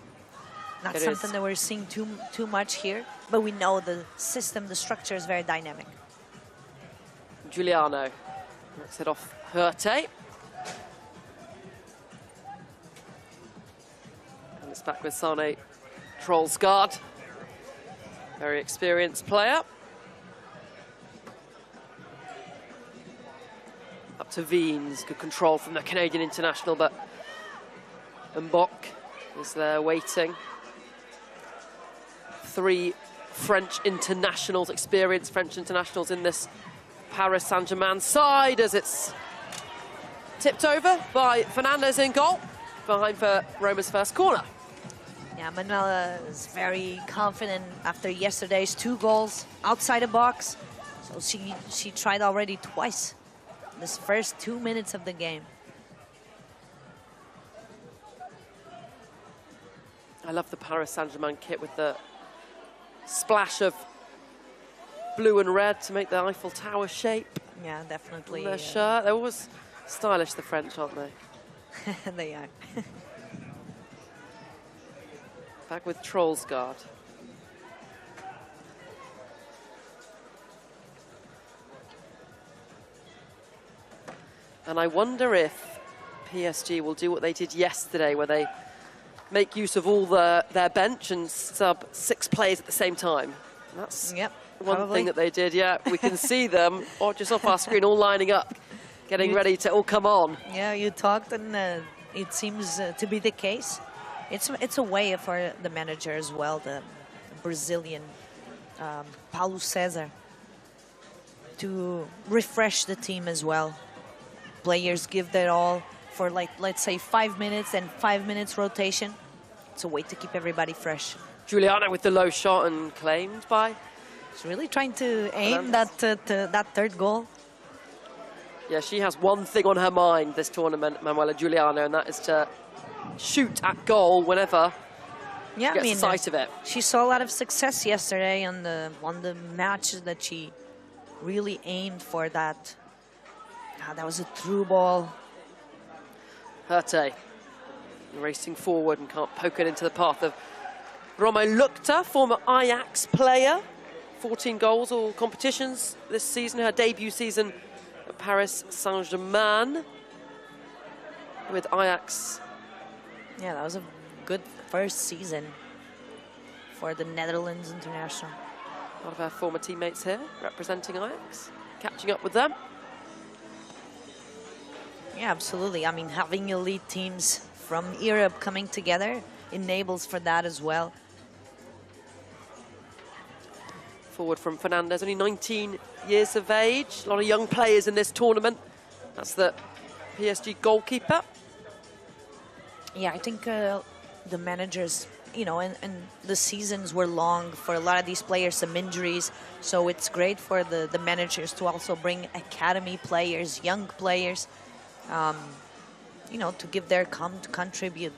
Not something that we're seeing too much here, but we know the system, the structure is very dynamic.
Giuliano knocks it off Herté. And it's back with Sane Trollsgaard. Very experienced player. Up to Wiens, good control from the Canadian international, but Mbok is there waiting. 3 French internationals, experienced French internationals in this Paris Saint-Germain side, as it's tipped over by Fernandez in goal, behind for Roma's first corner.
Yeah, Manuela is very confident after yesterday's 2 goals outside the box. So she tried already twice this first 2 minutes of the game.
I love the Paris Saint-Germain kit with the splash of blue and red to make the Eiffel Tower shape.
Yeah, definitely.
Their shirt. They're always stylish, the French, aren't they?
They are.
Back with Trollsgaard. And I wonder if PSG will do what they did yesterday, where they make use of all their bench and sub 6 players at the same time. And that's one thing that they did, yeah. We can see them, or just off our screen, all lining up, getting ready to all come on.
Yeah, you talked, and it seems to be the case. It's a way for the manager as well, the Brazilian Paulo Cesar to refresh the team as well. Players give their all for, like, let's say 5 minutes and 5 minutes rotation. It's a way to keep everybody fresh.
Juliana with the low shot and claimed by.
She's really trying to aim that third goal.
Yeah, she has one thing on her mind this tournament, Manuela Juliana, and that is to shoot at goal whenever she gets sight of it.
She saw a lot of success yesterday on the matches that she really aimed for that. That was a through ball.
Herte racing forward and can't poke it into the path of Roma Lukta, former Ajax player. 14 goals, all competitions this season. Her debut season at Paris Saint-Germain with Ajax.
Yeah, that was a good first season for the Netherlands international.
A lot of our former teammates here representing Ajax, catching up with them.
Yeah, absolutely. I mean, having elite teams from Europe coming together enables for that as well.
Forward from Fernandez, only 19 years of age. A lot of young players in this tournament. That's the PSG goalkeeper.
Yeah, I think the managers, you know, and the seasons were long for a lot of these players, some injuries. So it's great for the managers to also bring academy players, young players, you know, to give their contribute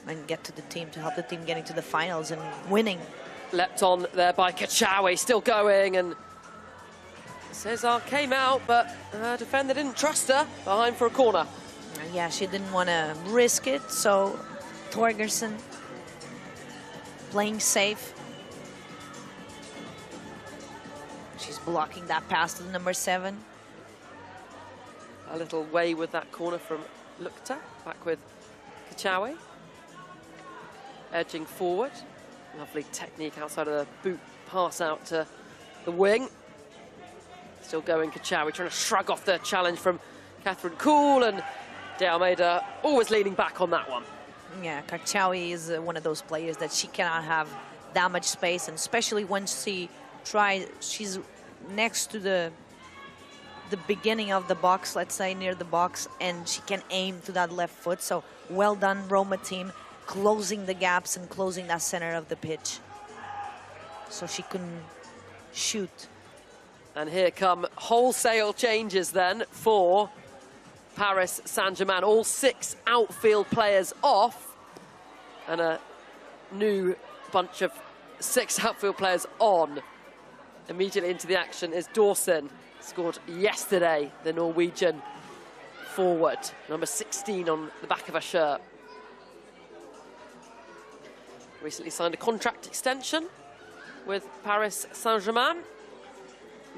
and get to the team, to help the team getting to the finals and winning.
Leapt on there by Kachawi, still going, and Cesar came out, but her defender didn't trust her behind for a corner.
Yeah, she didn't want to risk it, so Torgerson playing safe. She's blocking that pass to the number 7.
A little way with that corner from Lukta, back with Kachawi. Edging forward. Lovely technique outside of the boot pass out to the wing. Still going Kachawi, trying to shrug off the challenge from Catherine Kuhl, and De Almeida always leaning back on that one.
Yeah, Kachawi is one of those players that she cannot have that much space, and especially when she tries, she's next to the beginning of the box, let's say near the box, and she can aim to that left foot. So well done, Roma team, closing the gaps and closing that center of the pitch so she couldn't shoot.
And here come wholesale changes then for Paris Saint-Germain. All 6 outfield players off, and a new bunch of 6 outfield players on. Immediately into the action is Dawson. Scored yesterday, the Norwegian forward. Number 16 on the back of her shirt. Recently signed a contract extension with Paris Saint-Germain.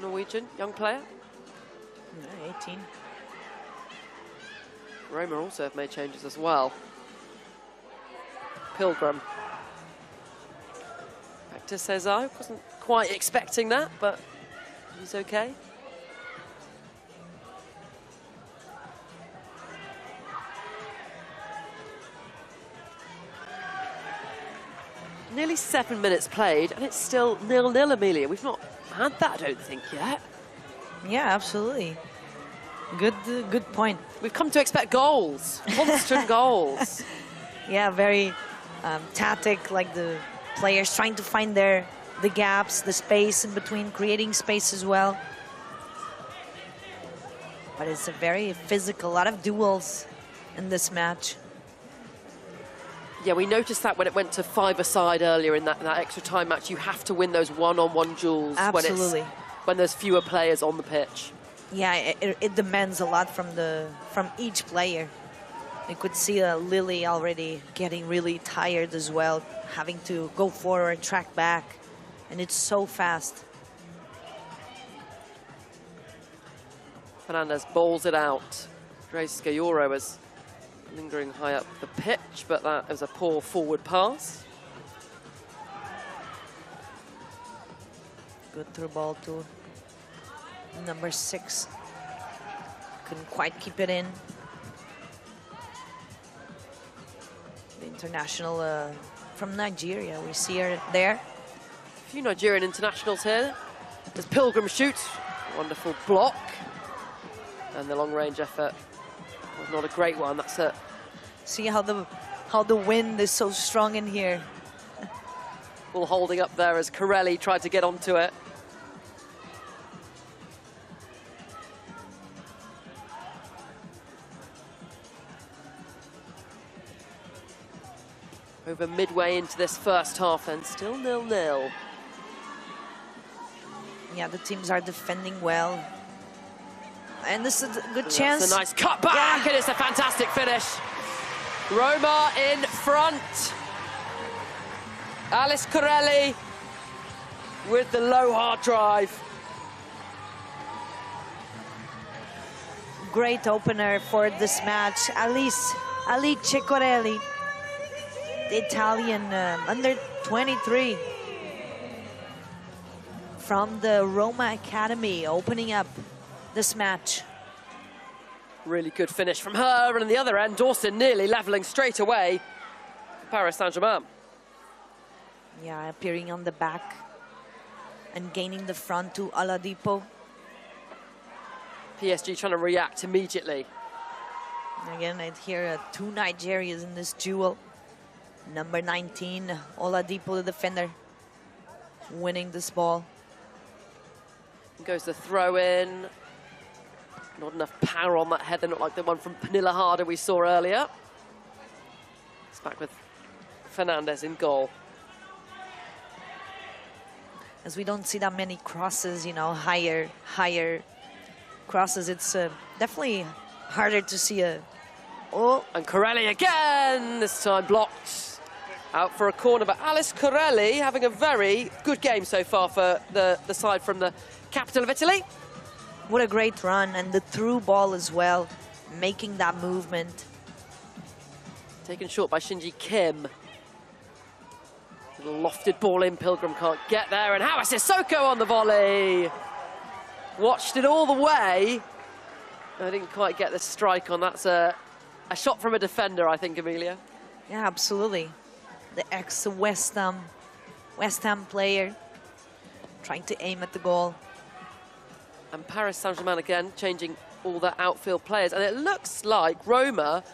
Norwegian, young player.
18.
Roma also have made changes as well. Pilgrim. Back to Cesar. Wasn't quite expecting that, but he's okay. Nearly 7 minutes played, and it's still 0-0, Amelia. We've not had that, I don't think, yet.
Yeah, absolutely. Good point.
We've come to expect goals, constant goals.
Yeah, very tactic, like the players trying to find the gaps, the space in between, creating space as well. But it's a very physical, a lot of duels in this match.
Yeah, we noticed that when it went to 5-a-side earlier in that extra time match. You have to win those one-on-one duels.
Absolutely.
When there's fewer players on the pitch.
Yeah, it demands a lot from each player. You could see Lily already getting really tired as well, having to go forward, track back, and it's so fast.
Fernandez bowls it out. Grace Gayoro was lingering high up the pitch, but that was a poor forward pass.
Good through ball to number 6. Couldn't quite keep it in. The international from Nigeria, we see her there.
A few Nigerian internationals here. There's Pilgrim shoot, wonderful block. And the long-range effort was not a great one, that's it.
See how the wind is so strong in here.
Ball holding up there as Corelli tried to get onto it. Over midway into this first half and still 0-0.
Yeah, the teams are defending well. And this is a good chance.
That's a nice cut back, and it's a fantastic finish. Roma in front. Alice Corelli with the low hard drive.
Great opener for this match. Alice Corelli, the Italian under 23 from the Roma Academy, opening up this match.
Really good finish from her, and on the other end, Dawson nearly levelling straight away for Paris Saint-Germain.
Yeah, appearing on the back and gaining the front to Oladipo.
PSG trying to react immediately.
Again, I'd hear two Nigerians in this duel. Number 19, Oladipo, the defender, winning this ball.
Goes the throw in. Not enough power on that header, not like the one from Pernilla Harder we saw earlier. It's back with Fernandez in goal.
As we don't see that many crosses, you know, higher crosses, it's definitely harder to see a... Oh,
and Corelli again, this time blocked. Out for a corner, but Alice Corelli having a very good game so far for the side from the capital of Italy.
What a great run, and the through ball as well, making that movement.
Taken short by Shinji Kim. Little lofted ball in, Pilgrim can't get there, and Hawa Sissoko on the volley. Watched it all the way. I didn't quite get the strike on. That's a shot from a defender, I think, Amelia.
Yeah, absolutely. The ex-West Ham player trying to aim at the goal.
And Paris Saint-Germain again changing all their outfield players. And it looks like Roma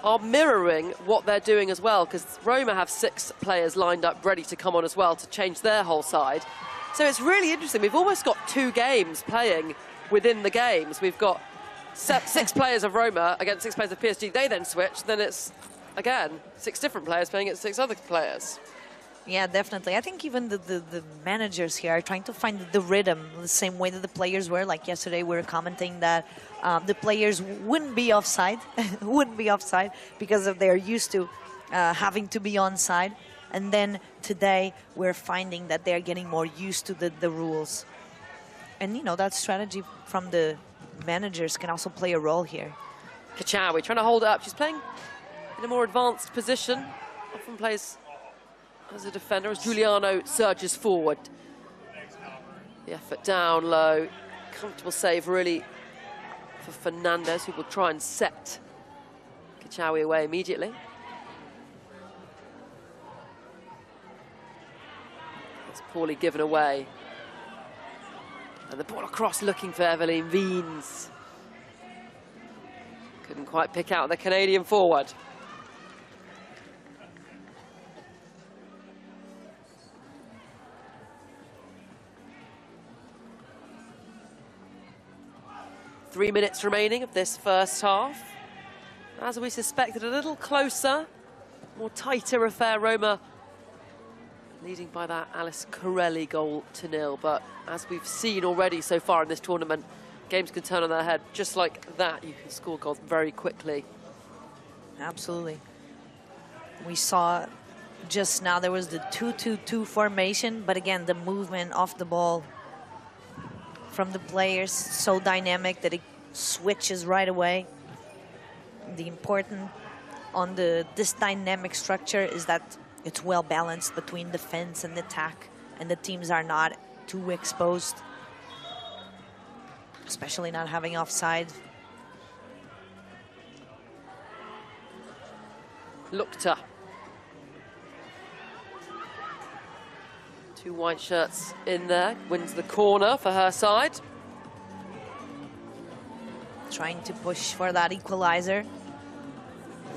are mirroring what they're doing as well, because Roma have 6 players lined up ready to come on as well to change their whole side. So it's really interesting. We've almost got 2 games playing within the games. We've got 6 players of Roma against 6 players of PSG. They then switch. Then it's, again, 6 different players playing against 6 other players.
Yeah, definitely. I think even the managers here are trying to find the rhythm the same way that the players were. Like yesterday, we were commenting that the players wouldn't be offside, because they're used to having to be onside. And then today, we're finding that they're getting more used to the rules. And, you know, that strategy from the managers can also play a role here.
Kachawi trying to hold it up. She's playing in a more advanced position. Often plays as a defender, as Giuliano surges forward. The effort down low. Comfortable save, really, for Fernandez, who will try and set Kachawi away immediately. It's poorly given away. And the ball across, looking for Eveline Wiens. Couldn't quite pick out the Canadian forward. Three minutes remaining of this first half. As we suspected, a little closer, more tighter affair. Roma leading by that Alice Corelli goal to 0. But as we've seen already so far in this tournament, games can turn on their head just like that. You can score goals very quickly.
Absolutely. We saw just now there was the 2-2-2 formation, but again, the movement off the ball from the players, so dynamic that it switches right away. The important on this dynamic structure is that it's well balanced between defense and attack, and the teams are not too exposed, especially not having offside.
Lukta. 2 white shirts in there, wins the corner for her side.
Trying to push for that equalizer.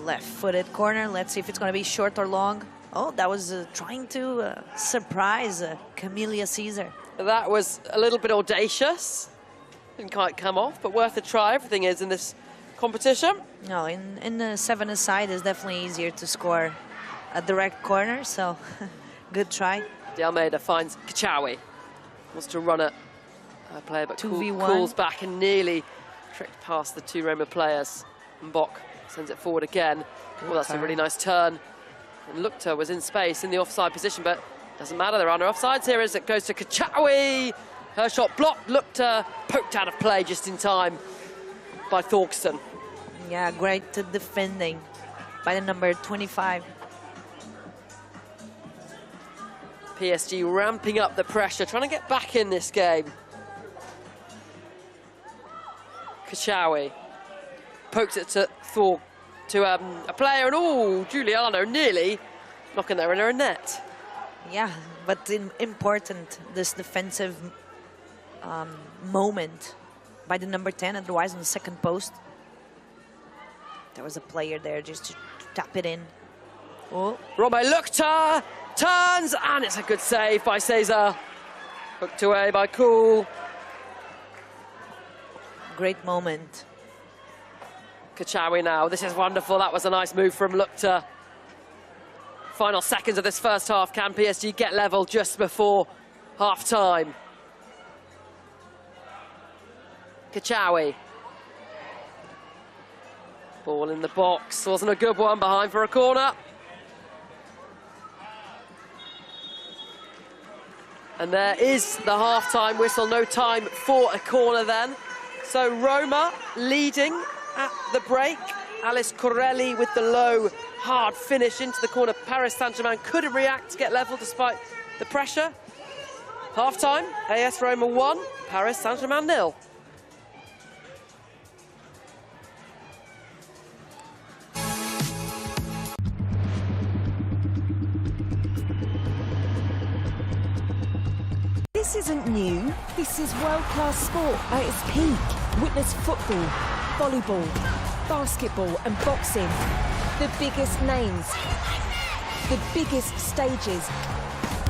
Left-footed corner. Let's see if it's going to be short or long. Oh, that was trying to surprise Camelia Caesar.
That was a little bit audacious. Didn't quite come off, but worth a try. Everything is in this competition.
No, in the 7-a-side it's definitely easier to score a direct corner, so good try.
De Almeida finds Kachawi. Wants to run at her player, but
2v1.
calls back and nearly tricked past the 2 Roma players. Mbok sends it forward again. Well, that's a really nice turn. And Lukta was in space in the offside position, but doesn't matter. There are no offsides here as it goes to Kachawi. Her shot blocked. Lukta poked out of play just in time by Thorkson.
Yeah, great defending by the number 25.
PSG ramping up the pressure, trying to get back in this game. Kachawi pokes it to a player, and oh, Giuliano nearly knocking there in her net.
Yeah, but important, this defensive moment by the number 10, otherwise on the second post. There was a player there just to tap it in. Oh.
Roma Lukta turns, and it's a good save by Cesar. Hooked away by Cool.
Great moment.
Kachawi now, this is wonderful. That was a nice move from Lukta. Final seconds of this first half. Can PSG get level just before half-time? Kachawi. Ball in the box. Wasn't a good one, behind for a corner. And there is the half-time whistle. No time for a corner then. So Roma leading at the break. Alice Corelli with the low, hard finish into the corner. Paris Saint-Germain couldn't react to get level despite the pressure. Half-time, AS Roma 1, Paris Saint-Germain 0.
This isn't new. This is world-class sport at its peak. Witness football, volleyball, basketball and boxing. The biggest names, the biggest stages.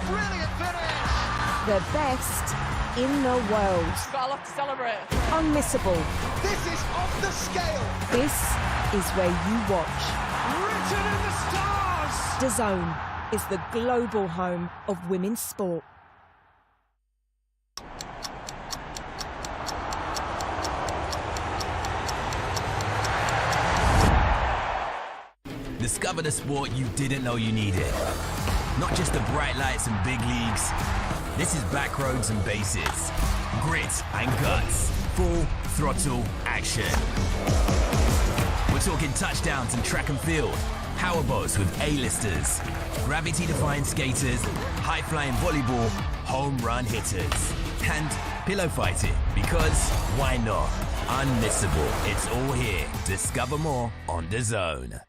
Brilliant finish!
The best in the world.
Got a lot to celebrate.
Unmissable.
This is off the scale.
This is where you watch.
Written in the stars!
DAZN is the global home of women's sport.
Discover the sport you didn't know you needed. Not just the bright lights and big leagues. This is back roads and bases. Grit and guts. Full throttle action. We're talking touchdowns and track and field. Powerboats with A-listers. Gravity-defying skaters. High-flying volleyball. Home run hitters. And pillow fighting. Because why not? Unmissable. It's all here. Discover more on DAZN.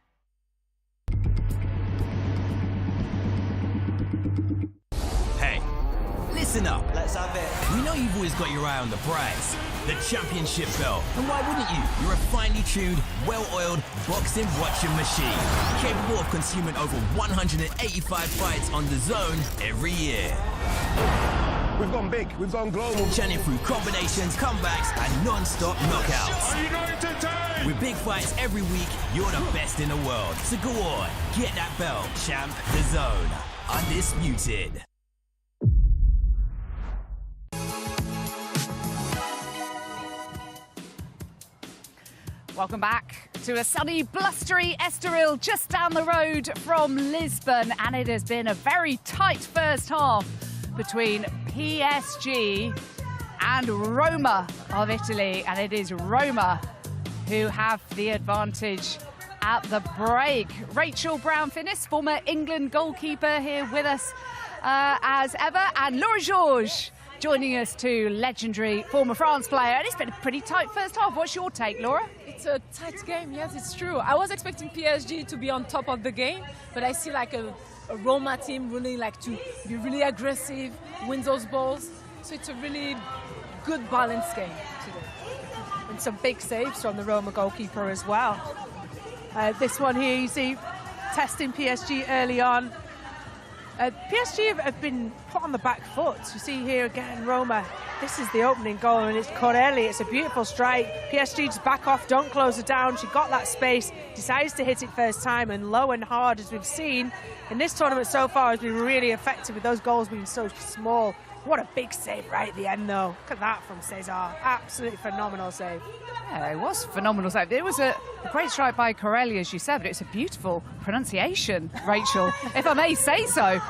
Listen up. Let's have it. We know you've always got your eye on the prize, the championship belt. And why wouldn't you? You're a finely tuned, well-oiled boxing watching machine, capable of consuming over 185 fights on DAZN every year.
We've gone big, we've gone global.
Churning through combinations, comebacks, and non-stop knockouts. With big fights every week, you're the best in the world. So go on, get that belt, champ. DAZN, undisputed.
Welcome back to a sunny, blustery Estoril just down the road from Lisbon. And it has been a very tight first half between PSG and Roma of Italy. And it is Roma who have the advantage at the break. Rachel Brown-Finnis, former England goalkeeper, here with us as ever. And Laura Georges joining us too, legendary former France player. And it's been a pretty tight first half. What's your take, Laura?
It's a tight game, yes, it's true. I was expecting PSG to be on top of the game, but I see like a
a Roma team really like to be really aggressive, win those balls. So it's a really good balanced game today.
And some big saves from the Roma goalkeeper as well. This one here, you see, testing PSG early on. PSG have been put on the back foot. You see here again, Roma, this is the opening goal, and it's Corelli. It's a beautiful strike. PSG just back off, don't close it down. She got that space, decides to hit it first time, and low and hard, as we've seen in this tournament so far, has been really effective with those goals being so small. What a big save right at the end, though. Look at that from Cesar. Absolutely phenomenal save.
Yeah, it was a phenomenal save. It was a great strike by Corelli, as you said, but it's a beautiful pronunciation, Rachel, if I may say so.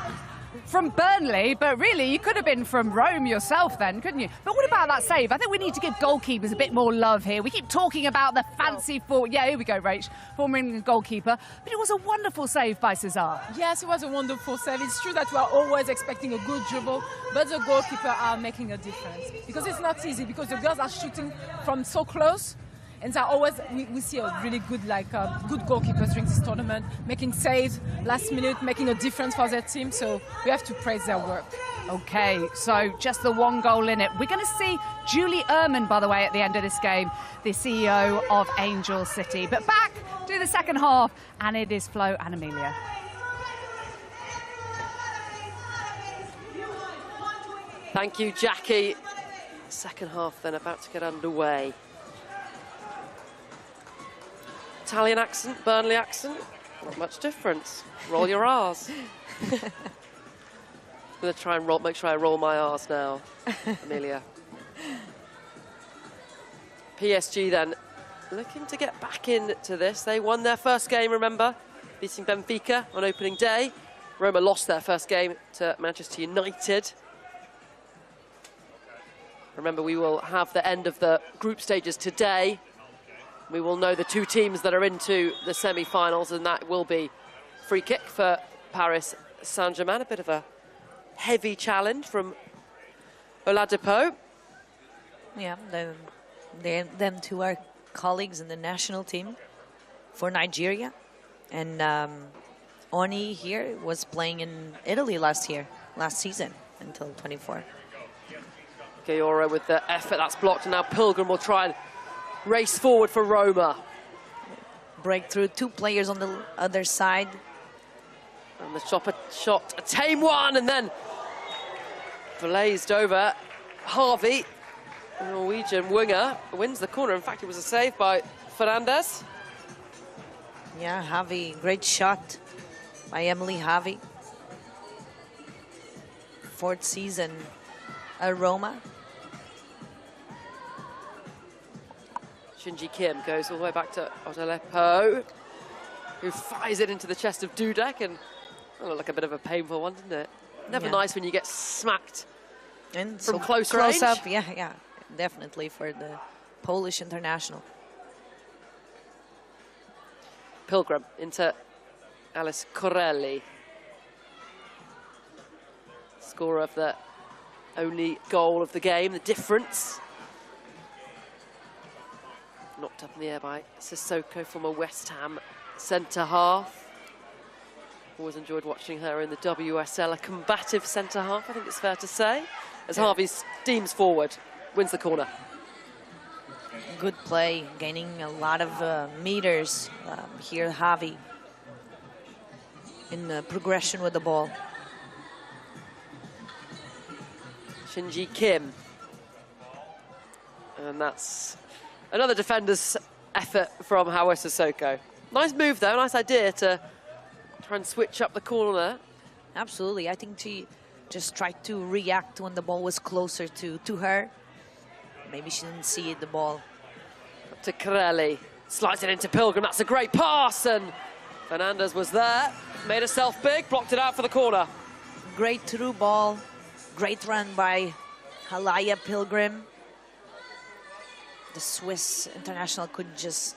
From Burnley, but really, you could have been from Rome yourself then, couldn't you? But what about that save? I think we need to give goalkeepers a bit more love here. We keep talking about the fancy yeah, here we go, Rach, former England goalkeeper. But it was a wonderful save by Cesar.
Yes, it was a wonderful save. It's true that we are always expecting a good dribble, but the goalkeeper are making a difference. Because it's not easy, because the girls are shooting from so close. And we see a really good, good goalkeepers during this tournament, making saves last minute, making a difference for their team. So we have to praise their work.
OK, so just the one goal in it. We're going to see Julie Ehrman, by the way, at the end of this game, the CEO of Angel City. But back to the second half, and it is Flo and Amelia.
Thank you, Jackie. Second half then about to get underway. Italian accent, Burnley accent, not much difference. Roll your R's. I'm going to try and make sure I roll my R's now, Amelia. PSG then looking to get back into this. They won their first game, remember, beating Benfica on opening day. Roma lost their first game to Manchester United. Remember, we will have the end of the group stages today. We will know the two teams that are into the semi-finals, and that will be free kick for Paris Saint-Germain. A bit of a heavy challenge from Oladipo.
Yeah, them two are colleagues in the national team for Nigeria. And Oni here was playing in Italy last season, until 24.
Gayora with the effort, that's blocked, and now Pilgrim will try and race forward for Roma.
Breakthrough, two players on the other side.
And the shot, a tame one, and then blazed over. Harvey, a Norwegian winger, wins the corner. In fact, it was a save by Fernandez.
Yeah, Harvey, great shot by Emily Harvey. Fourth season at Roma.
Shinji Kim goes all the way back to Oladipo, who fires it into the chest of Dudek, and looked like a bit of a painful one, didn't it? Never nice when you get smacked
and
from close range.
Up, yeah, definitely for the Polish international.
Pilgrim into Alice Corelli, scorer of the only goal of the game, the difference. Knocked up in the air by Sissoko from a West Ham centre-half. Always enjoyed watching her in the WSL, a combative centre-half, I think it's fair to say. As Harvey steams forward, wins the corner.
Good play, gaining a lot of meters here, Harvey, in the progression with the ball.
Shinji Kim. And that's another defender's effort from Hawa Sissoko. Nice move, though. Nice idea to try and switch up the corner.
Absolutely. I think she just tried to react when the ball was closer to her. Maybe she didn't see the ball.
Up to Corelli. Slides it into Pilgrim. That's a great pass. And Fernandez was there. Made herself big. Blocked it out for the corner.
Great through ball. Great run by Halaya Pilgrim. The Swiss international could just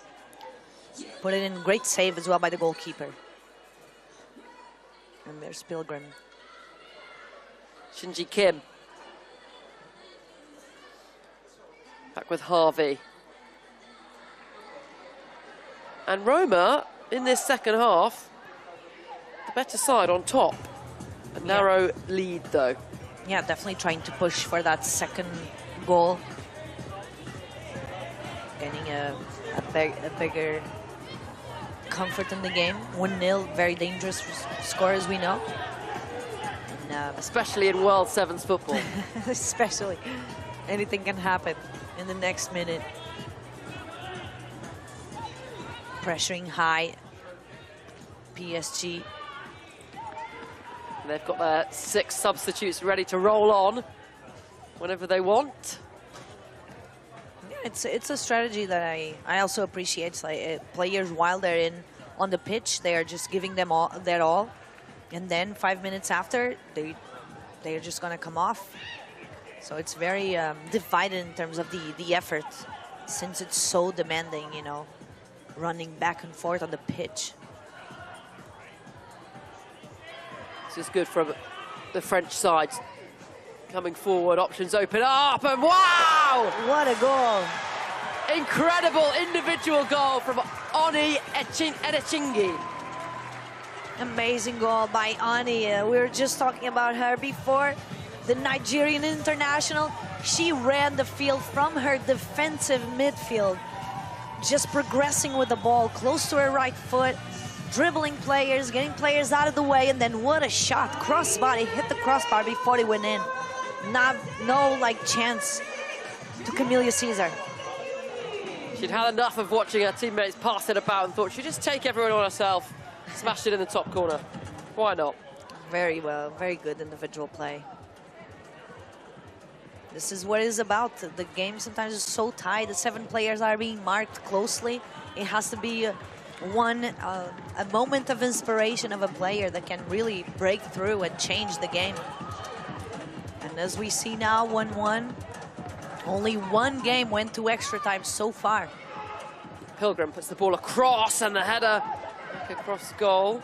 put it in. Great save as well by the goalkeeper. And there's Pilgrim.
Shinji Kim. Back with Harvey. And Roma, in this second half, the better side on top. A narrow lead, though.
Yeah, definitely trying to push for that second goal. Getting a bigger comfort in the game. 1-0, very dangerous score, as we know. And,
especially in World Sevens football.
Especially. Anything can happen in the next minute. Pressuring high. PSG.
And they've got their 6 substitutes ready to roll on whenever they want.
Yeah, it's a strategy that I also appreciate. It's like players, while they're on the pitch, they are just giving them their all, and then 5 minutes after, they're just gonna come off. So it's very divided in terms of the effort, since it's so demanding, you know, running back and forth on the pitch.
This is good from the French side. Coming forward, options open up, and wow!
What a goal!
Incredible individual goal from Oni Edechingi.
Amazing goal by Ani. We were just talking about her before. The Nigerian international. She ran the field from her defensive midfield, just progressing with the ball close to her right foot, dribbling players, getting players out of the way, and then what a shot. Crossbody, hit the crossbar before they went in. No chance to Camelia Caesar.
She'd had enough of watching her teammates pass it about and thought she'd just take everyone on herself, smashed it in the top corner. Why not?
Very well, very good individual play. This is what it's about. The game sometimes is so tight. The 7 players are being marked closely. It has to be a moment of inspiration of a player that can really break through and change the game. And as we see now, 1-1. Only 1 game went to extra time so far.
Pilgrim puts the ball across, and the header back across goal.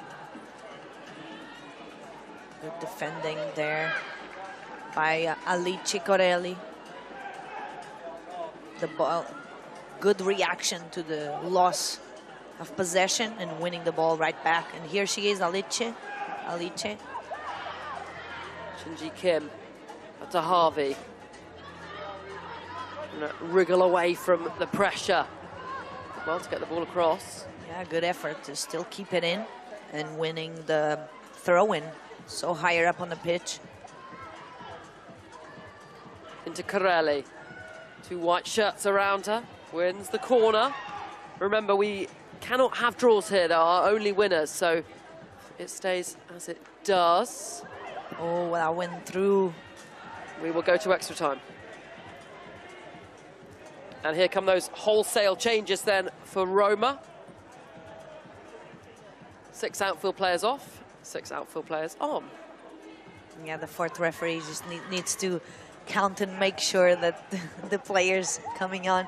Good defending there by Alice Corelli. The ball, good reaction to the loss of possession and winning the ball right back. And here she is, Alice.
Shinji Kim to Harvey. Wriggle away from the pressure. Well, to get the ball across.
Yeah, good effort to still keep it in and winning the throw-in so higher up on the pitch.
Into Corelli. 2 white shirts around her. Wins the corner. Remember, we cannot have draws here. There are only winners, so it stays as it does.
Oh, well, that went through.
We will go to extra time. And here come those wholesale changes then for Roma. 6 outfield players off, 6 outfield players on.
Yeah, the 4th referee just needs to count and make sure that the players coming on.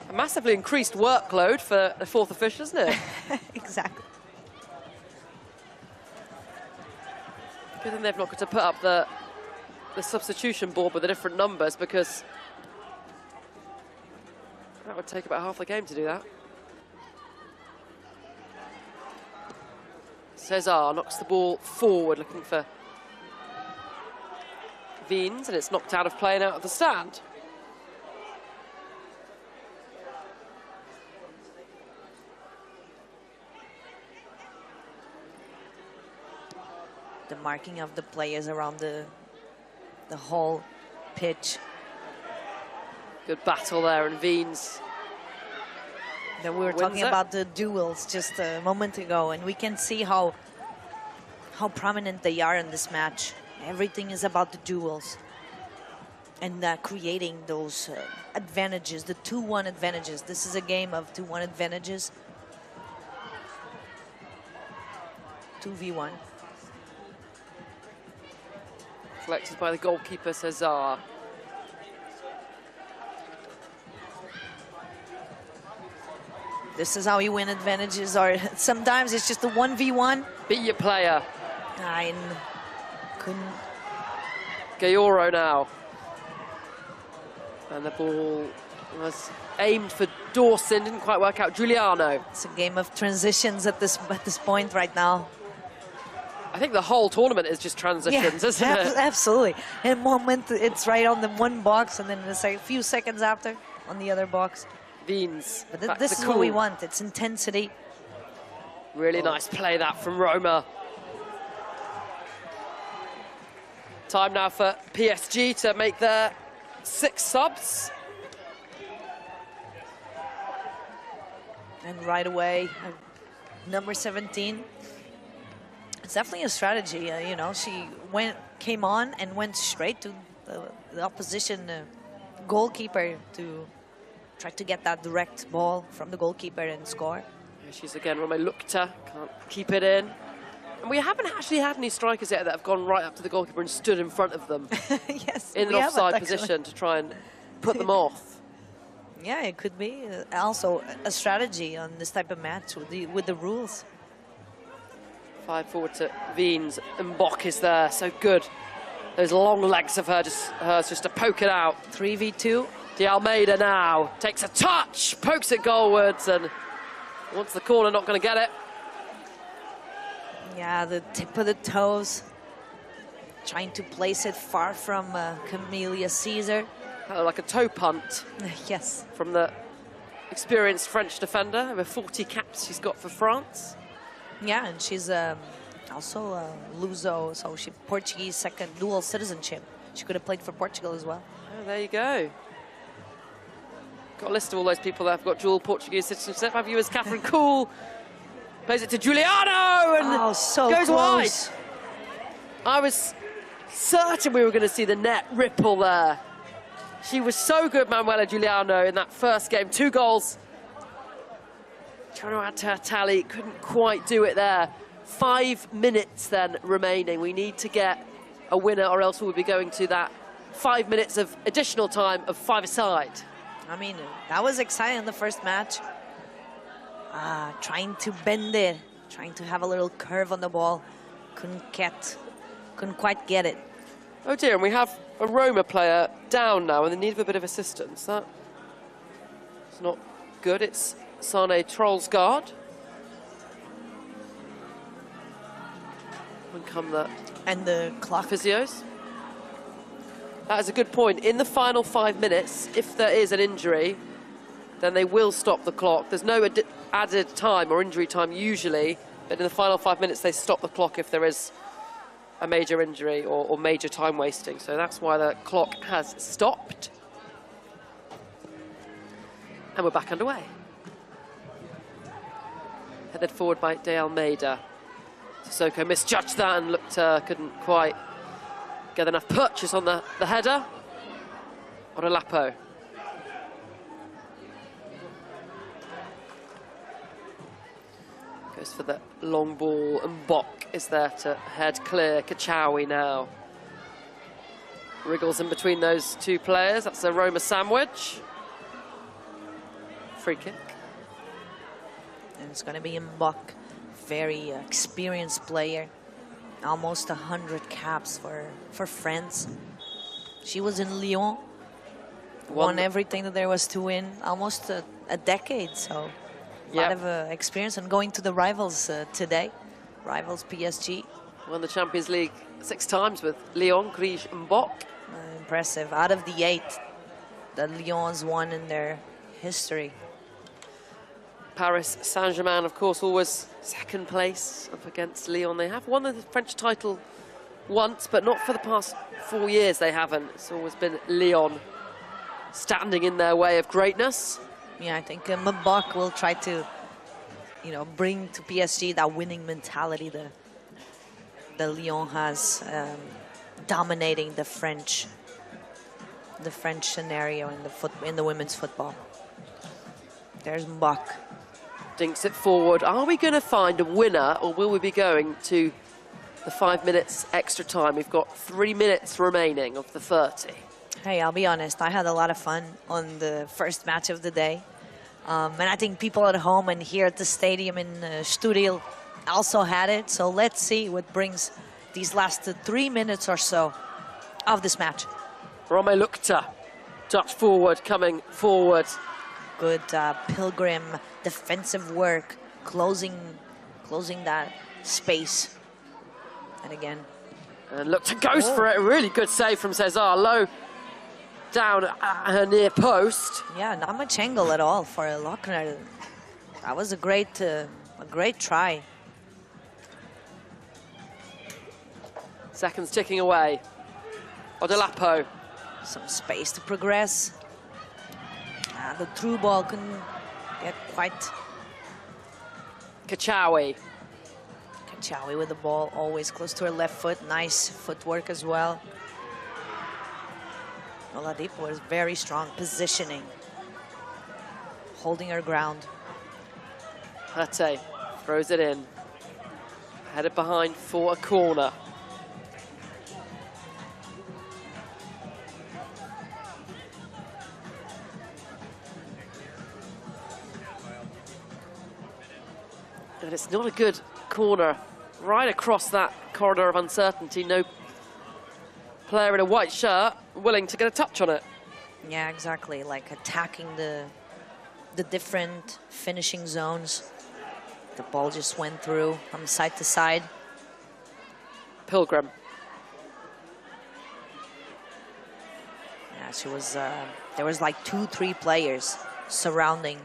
A massively increased workload for the 4th official, isn't it?
Exactly.
Good thing they've not got to put up the substitution board with the different numbers, because that would take about half the game to do that. Cesar knocks the ball forward, looking for Wiens, and it's knocked out of play and out of the stand.
The marking of the players around the whole pitch.
Good battle there, and Wiens.
We were talking about the duels just a moment ago, and we can see how prominent they are in this match. Everything is about the duels and creating those advantages, the 2-1 advantages. This is a game of 2-1 advantages. 2v1.
Collected by the goalkeeper, Cesar.
This is how you win advantages, or sometimes it's just a 1v1.
Beat your player.
I couldn't.
Gayoro now. And the ball was aimed for Dawson, didn't quite work out. Giuliano.
It's a game of transitions at this point right now.
I think the whole tournament is just transitions, isn't it?
Absolutely. In a moment, it's right on the one box, and then it's a few seconds after on the other box.
Wiens.
But this is what we want. It's intensity.
Really nice play that from Roma. Time now for PSG to make their 6 subs.
And right away, number 17. It's definitely a strategy. You know, she came on and went straight to the opposition goalkeeper to try to get that direct ball from the goalkeeper and score.
Here she's again, Roma Lukta, can't keep it in. And we haven't actually had any strikers yet that have gone right up to the goalkeeper and stood in front of them.
Yes,
in an offside position to try and put them off.
Yeah, it could be also a strategy on this type of match with the rules.
5 forward to Wiens, and Bock is there, so good. Those long legs of hers just to poke it out.
3v2.
De Almeida now takes a touch, pokes it goalwards, and wants the corner, not going to get it.
Yeah, the tip of the toes, trying to place it far from Camelia Caesar.
Like a toe punt.
Yes.
From the experienced French defender, over 40 caps she's got for France.
Yeah, and she's also Luso, so she Portuguese second dual citizenship. She could have played for Portugal as well.
Oh, there you go. Got a list of all those people that have got dual Portuguese citizenship. Have you as Catherine Cool? Plays it to Giuliano and
so
goes
close.
wide. I was certain we were going to see the net ripple there. She was so good, Manuela Giuliano, in that first game. 2 goals. Trying to add to her tally, couldn't quite do it there. 5 minutes then remaining. We need to get a winner, or else we'll be going to that 5 minutes of additional time of 5-a-side.
I mean, that was exciting in the first match. Trying to bend it, trying to have a little curve on the ball. Couldn't quite get it.
Oh dear, and we have a Roma player down now in the need of a bit of assistance. That's not good. It's Sane Trollsgaard. When come
the clock
physios. That is a good point. In the final 5 minutes, if there is an injury, then they will stop the clock. There's no added time or injury time usually, but in the final 5 minutes they stop the clock if there is a major injury or major time wasting. So that's why the clock has stopped. And we're back underway. Headed forward by De Almeida. Sissoko misjudged that and looked, couldn't quite get enough purchase on the header. Orolapo. Goes for the long ball, and Bock is there to head clear. Kachawi now wriggles in between those 2 players. That's a Roma sandwich. Free kick.
And it's going to be Mbok, very experienced player. Almost 100 caps for France. She was in Lyon. Won everything that there was to win. Almost a decade, so a lot of experience. And going to the rivals today. Rivals PSG.
Won the Champions League 6 times with Lyon, Kriege and Mbok.
Impressive. Out of the 8 that Lyon's won in their history.
Paris Saint-Germain, of course, always second place up against Lyon. They have won the French title once, but not for the past 4 years they haven't. It's always been Lyon standing in their way of greatness.
Yeah, I think Mbok will try to, bring to PSG that winning mentality that Lyon has, dominating the French scenario in the women's football. There's Mbok.
Dinks it forward. Are we going to find a winner, or will we be going to the 5 minutes extra time? We've got 3 minutes remaining of the 30.
Hey, I'll be honest. I had a lot of fun on the first match of the day. And I think people at home and here at the stadium in Studil also had it. So let's see what brings these last 3 minutes or so of this match.
Rome Lukta, touch forward, coming forward.
Good Pilgrim defensive work, closing that space. And again.
And look to ghost for it. A really good save from Cesar. Low down at her near post.
Yeah, not much angle at all for Lochner. That was a great try.
Seconds ticking away. Odelapo.
Some space to progress. The through ball couldn't get quite.
Kachawi.
Kachawi with the ball, always close to her left foot. Nice footwork as well. Oladipo was very strong positioning, holding her ground.
Hate throws it in. Headed behind for a corner. And it's not a good corner. Right across that corridor of uncertainty. No player in a white shirt willing to get a touch on it.
Yeah, exactly. Like attacking the different finishing zones. The ball just went through from side to side.
Pilgrim.
Yeah, she was. There was like 2-3 players surrounding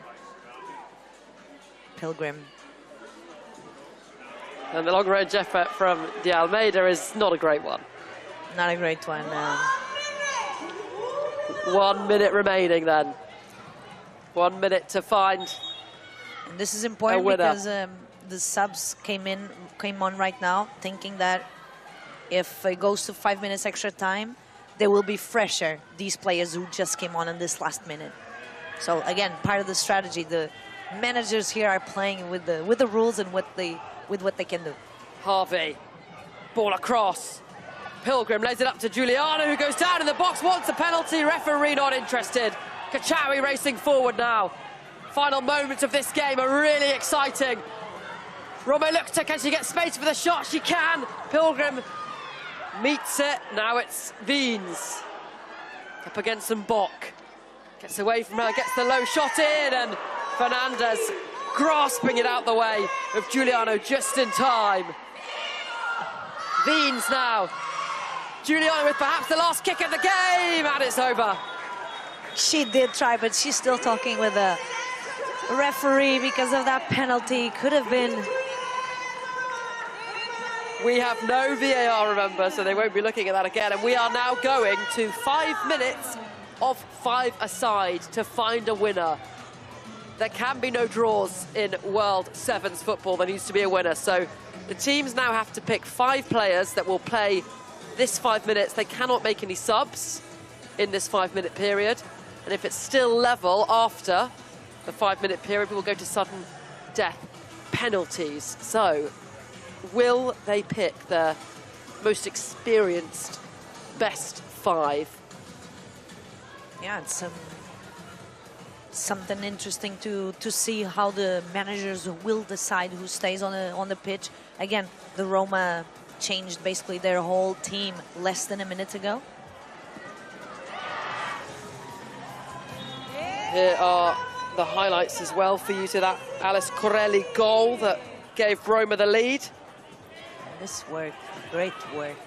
Pilgrim.
And the long-range effort from De Almeida is not a great one.
Not a great one.
1 minute remaining then. 1 minute to find.
And this is important because the subs came on right now, thinking that if it goes to 5 minutes extra time, they will be fresher. These players who just came on in this last minute. So again, part of the strategy. The managers here are playing with the rules and with what they can do.
Harvey, ball across. Pilgrim lays it up to Giuliano, who goes down in the box, wants a penalty. Referee not interested. Kachawi racing forward now. Final moments of this game are really exciting. Roma looks to, can she get space for the shot? She can. Pilgrim meets it. Now it's Wiens up against Mbok. Gets away from her, gets the low shot in, and Fernandez grasping it out the way of Giuliano just in time. Wiens now. Giuliano with perhaps the last kick of the game, and it's over.
She did try, but she's still talking with the referee because of that penalty. Could have been.
We have no VAR, remember, so they won't be looking at that again. And we are now going to 5 minutes of 5-a-side to find a winner. There can be no draws in World Sevens football. There needs to be a winner. So the teams now have to pick 5 players that will play this 5 minutes. They cannot make any subs in this 5-minute period. And if it's still level after the 5-minute period, we will go to sudden death penalties. So will they pick their most experienced best 5?
Yeah, it's something interesting to see how the managers will decide who stays on the pitch. Again, the Roma changed basically their whole team less than a minute ago.
Here are the highlights as well for you to that Alice Corelli goal that gave Roma the lead.
This work, great work.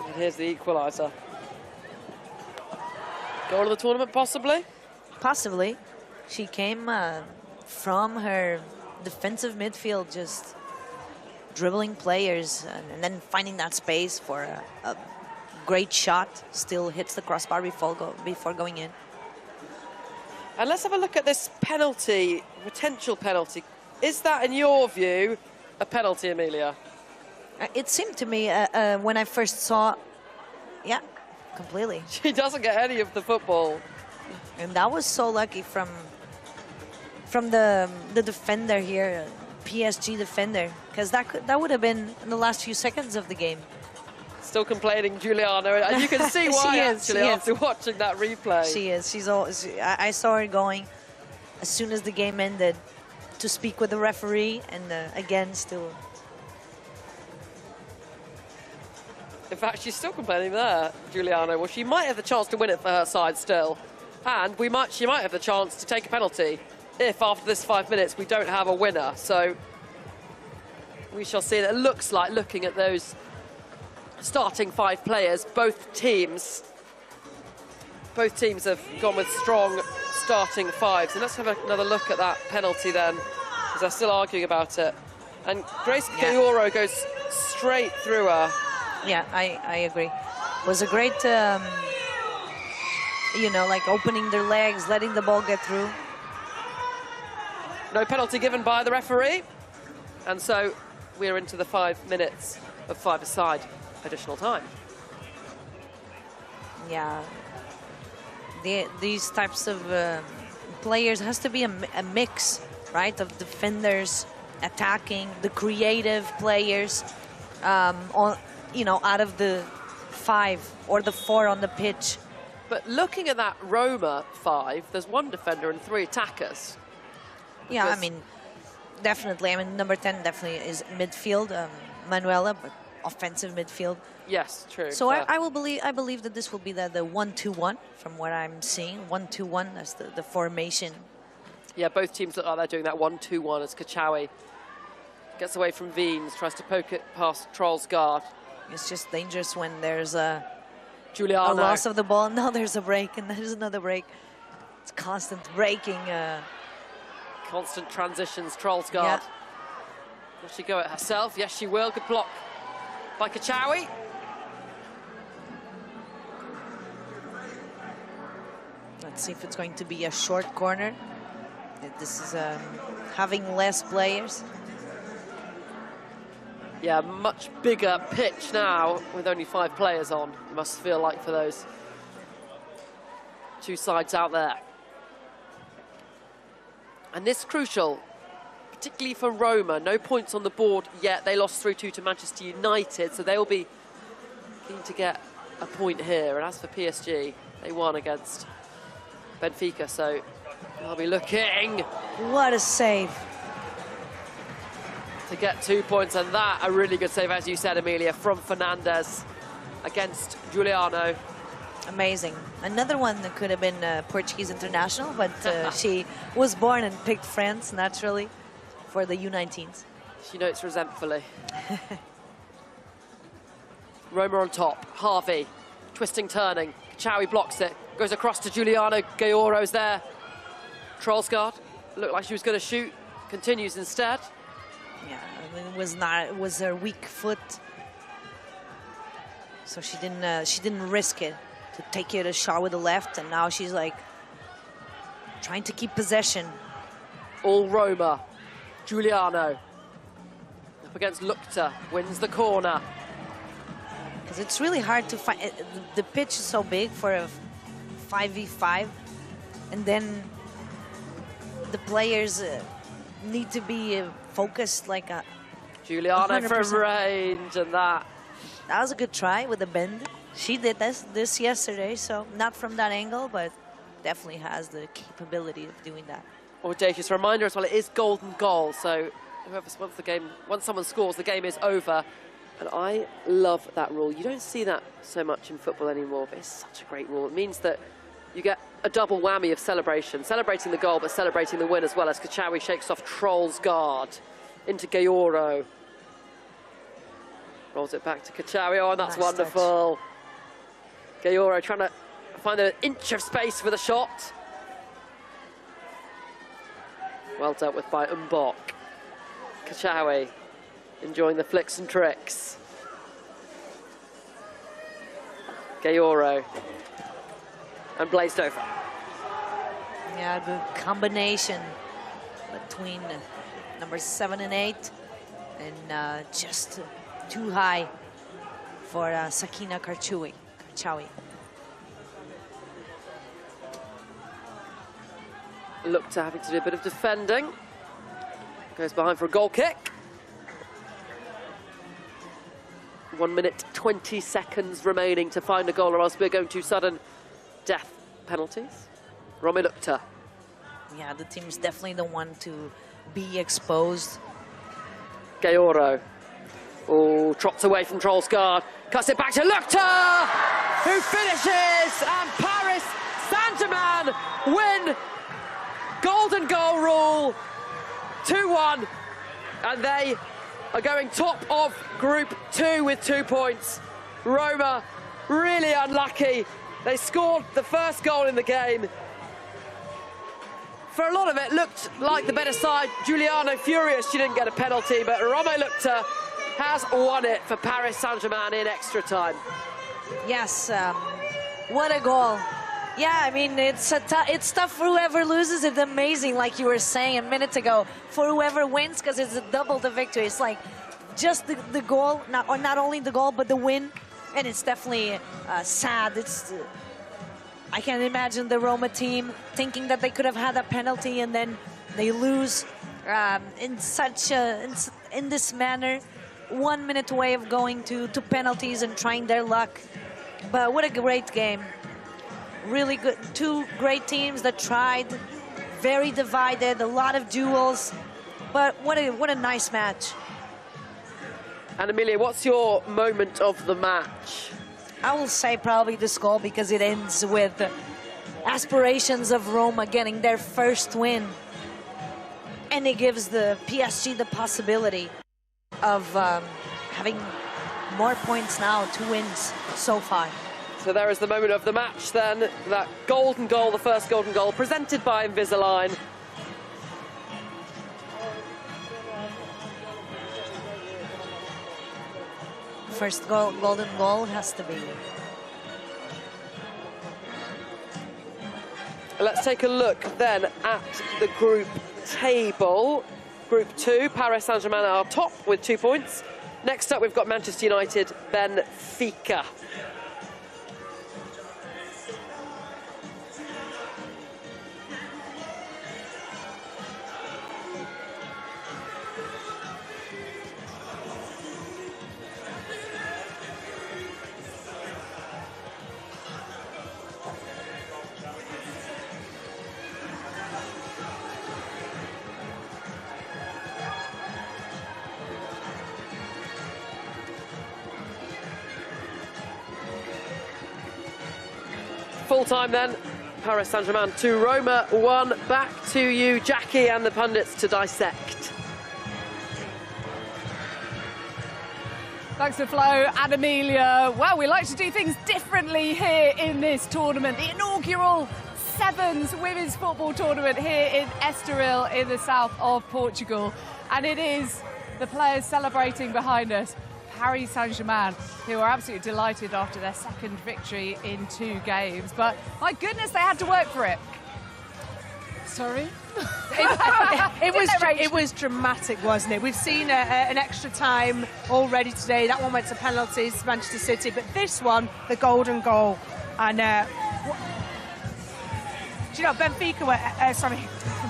And here's the equaliser. Goal of the tournament, possibly?
Possibly. She came from her defensive midfield, just dribbling players and then finding that space for a great shot. Still hits the crossbar before going in.
And let's have a look at this penalty, potential penalty. Is that, in your view, a penalty, Amelia?
It seemed to me when I first saw, yeah, completely.
She doesn't get any of the football.
And that was so lucky from the defender here, PSG defender, because that would have been in the last few seconds of the game.
Still complaining, Giuliano, and you can see why actually after watching that replay.
She is. She's always. I saw her going as soon as the game ended to speak with the referee, and again still.
In fact, she's still complaining there, Giuliano. Well, she might have the chance to win it for her side still, and she might have the chance to take a penalty if after this 5 minutes we don't have a winner. So we shall see. It looks like, looking at those starting 5 players. Both teams have gone with strong starting 5s. And let's have another look at that penalty then, because they're still arguing about it. And Grace Gayoro goes straight through her.
Yeah, I agree. It was a great, you know, like opening their legs, letting the ball get through.
No penalty given by the referee. And so we're into the 5 minutes of 5-a-side additional time.
Yeah. These types of players has to be a mix, right, of defenders, attacking, the creative players, on, you know, out of the 5 or the 4 on the pitch.
But looking at that Roma 5, there's 1 defender and 3 attackers.
Yeah, I mean, definitely. I mean, number 10 definitely is midfield, Manuela, but offensive midfield.
Yes, true.
So I believe that this will be the 1-2-1 from what I'm seeing. 1-2-1 as the formation.
Yeah, both teams look like they're doing that 1-2-1 as Kachawi gets away from Veens, tries to poke it past Troll's guard.
It's just dangerous when there's a
Giuliano.
loss of the ball. Now there's a break, and there's another break. It's constant breaking.
Constant transitions, Troll's guard.
Yeah.
Will she go at herself? Yes, she will. Good block by Kachawi.
Let's see if it's going to be a short corner. This is having less players.
Yeah, much bigger pitch now with only 5 players on. It must feel like for those 2 sides out there. And this is crucial, particularly for Roma. No points on the board yet. They lost 3-2 to Manchester United, so they will be keen to get a point here. And as for PSG, they won against Benfica, so they'll be looking.
What a save.
To get 2 points, and that a really good save, as you said, Amelia, from Fernandez against Giuliano.
Amazing. Another one that could have been Portuguese international, but she was born and picked France, naturally, for the U19s.
She notes resentfully. Roma on top. Harvey, twisting, turning. Kachawi blocks it. Goes across to Giuliano. Gayoro's there. Trollsgaard looked like she was going to shoot. Continues instead.
Yeah, I mean, it was her weak foot, so she didn't risk it to take it a shot with the left, and now she's like trying to keep possession.
All Roma. Giuliano up against Lukta, wins the corner.
Because it's really hard to find. The pitch is so big for a 5v5, and then the players need to be focused like a
Giuliano
100%.
from range, and that
was a good try with the bend. She did this yesterday, so not from that angle, but definitely has the capability of doing that.
Audacious reminder as well, it is golden goal, so whoever once someone scores, the game is over. And I love that rule. You don't see that so much in football anymore, but it's such a great rule. It means that you get a double whammy of celebration, celebrating the goal, but celebrating the win as well, as Kachawi shakes off Troll's guard into Gayoro. Rolls it back to Kachawi. Oh, and that's
Nice
wonderful. Gayoro trying to find an inch of space for the shot. Well dealt with by Mbok. Kachawi enjoying the flicks and tricks. Gayoro and Blaisdorfer.
Yeah, the combination between numbers 7 and 8, and just too high for Sakina Karchawi.
Looked to having to do a bit of defending. Goes behind for a goal kick. 1 minute, 20 seconds remaining to find a goal, or else we're going to sudden death penalties. Romy Lukta.
Yeah, the team's definitely the one to be exposed.
Gayoro. Oh, trots away from Troll's guard. Cuts it back to Lukta, who finishes, and Paris Saint-Germain win. Golden goal rule, 2-1, and they are going top of Group 2 with 2 points. Roma really unlucky. They scored the first goal in the game. For a lot of it, looked like the better side. Giuliano furious she didn't get a penalty, but Roma has won it for Paris Saint-Germain in extra time.
Yes, what a goal. Yeah, I mean, it's tough for whoever loses. It's amazing, like you were saying a minute ago, for whoever wins, because it's a double the victory. It's like just the goal, not only the goal, but the win. And it's definitely sad. I can imagine the Roma team thinking that they could have had a penalty and then they lose in this manner. 1 minute away of going to penalties and trying their luck. But what a great game. Really good. Two great teams that tried. Very divided, a lot of duels. But what a nice match.
And Emilia, what's your moment of the match?
I will say probably this goal, because it ends with aspirations of Roma getting their first win. And it gives the PSG the possibility of having more points now, 2 wins so far.
So there is the moment of the match then, that golden goal, the first golden goal, presented by Invisalign.
First golden goal has to be.
Let's take a look then at the group table. Group 2, Paris Saint-Germain are top with 2 points. Next up, we've got Manchester United, Benfica. Full time then, Paris Saint-Germain 2, Roma 1. Back to you, Jackie, and the pundits to dissect.
Thanks to Flo and Emilia. Well, we like to do things differently here in this tournament. The inaugural Sevens women's football tournament here in Estoril in the south of Portugal. And it is the players celebrating behind us. Paris Saint-Germain, who are absolutely delighted after their second victory in 2 games. But my goodness, they had to work for it. Sorry?
It was dramatic, wasn't it? We've seen an extra time already today. That one went to penalties, Manchester City. But this one, the golden goal. And, do you know,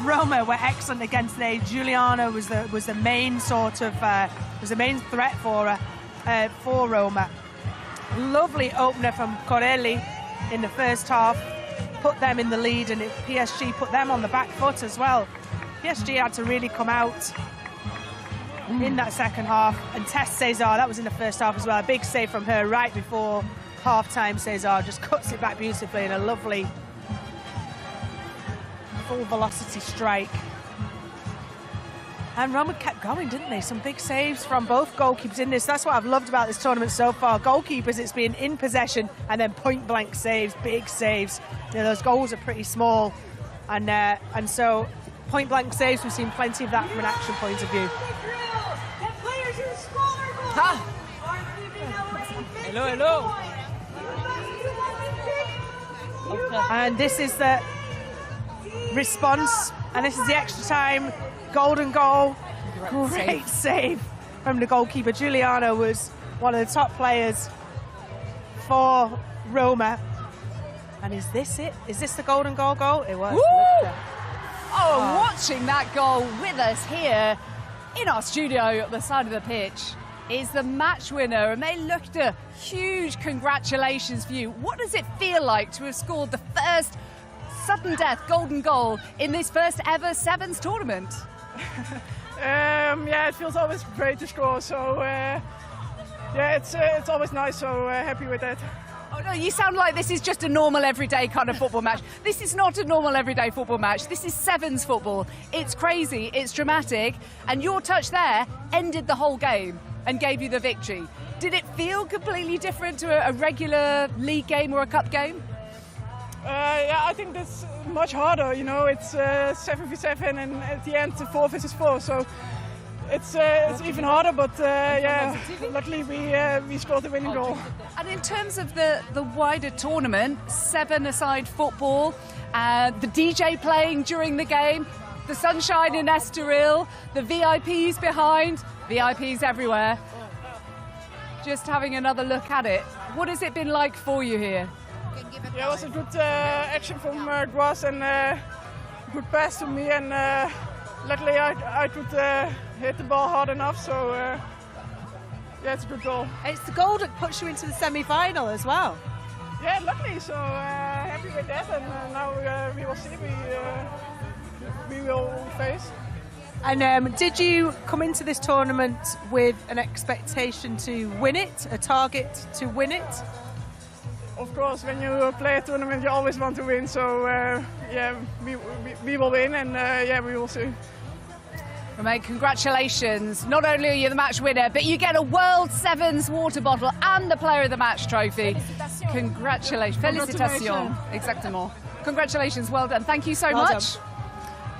Roma were excellent against the. Giuliano was the main sort of, was the main threat for Roma. Lovely opener from Corelli in the first half, put them in the lead, and PSG put them on the back foot as well. PSG had to really come out in that second half, and Tess Cesar, that was in the first half as well, a big save from her right before half-time. Cesar just cuts it back beautifully in a lovely full velocity strike. And Roma kept going, didn't they? Some big saves from both goalkeepers in this. That's what I've loved about this tournament so far. Goalkeepers, it's been in possession and then point-blank saves, big saves. You know, those goals are pretty small. And so point-blank saves, we've seen plenty of that from an action point of view.
Hello.
And this is the response, and this is the extra time. Golden goal, great save from the goalkeeper. Giuliano was one of the top players for Roma. And is this it? Is this the golden goal? It was.
Watching that goal with us here in our studio at the side of the pitch is the match winner, and they looked a huge congratulations for you. What does it feel like to have scored the first sudden death golden goal in this first ever Sevens tournament?
Yeah, it feels always great to score, so yeah, it's always nice, so happy with that.
Oh no, you sound like this is just a normal everyday kind of football match. This is not a normal everyday football match. This is Sevens football. It's crazy, it's dramatic, and your touch there ended the whole game and gave you the victory. Did it feel completely different to a regular league game or a cup game?
Yeah, I think that's much harder. You know, it's 7v7, and at the end, 4 versus 4. So it's even harder. But yeah, luckily we scored the winning goal.
And in terms of the wider tournament, 7-a-side football, the DJ playing during the game, the sunshine in Estoril, the VIPs behind, VIPs everywhere. Just having another look at it. What has it been like for you here?
Yeah, it was a good action from Guas and good pass to me, and luckily I could hit the ball hard enough, so yeah, it's a good goal.
It's the goal that puts you into the semi-final as well.
Yeah, luckily, so happy with that, and now we will see we will face.
And did you come into this tournament with an expectation to win it, a target to win it?
Of course, when you play a tournament, you always want to win. So yeah, we will win, and yeah, we will see.
Romain, congratulations. Not only are you the match winner, but you get a World Sevens water bottle and the Player of the Match trophy. Congratulations. Félicitations. Exactement. Congratulations. Well done. Thank you so much.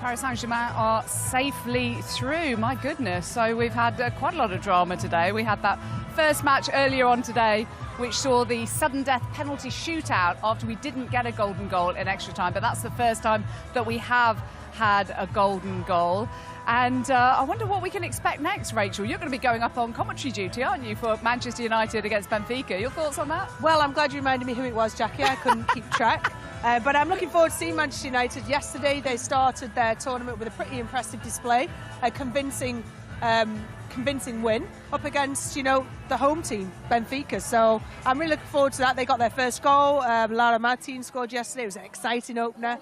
Paris Saint-Germain are safely through. My goodness. So we've had quite a lot of drama today. We had that first match earlier on today, which saw the sudden death penalty shootout after we didn't get a golden goal in extra time. But that's the first time that we have had a golden goal. And I wonder what we can expect next, Rachel. You're going to be going up on commentary duty, aren't you, for Manchester United against Benfica? Your thoughts on that?
Well, I'm glad you reminded me who it was, Jackie. I couldn't keep track. But I'm looking forward to seeing Manchester United. Yesterday, they started their tournament with a pretty impressive display, a convincing win up against, you know, the home team, Benfica. So I'm really looking forward to that. They got their first goal. Lara Martin scored yesterday. It was an exciting opener.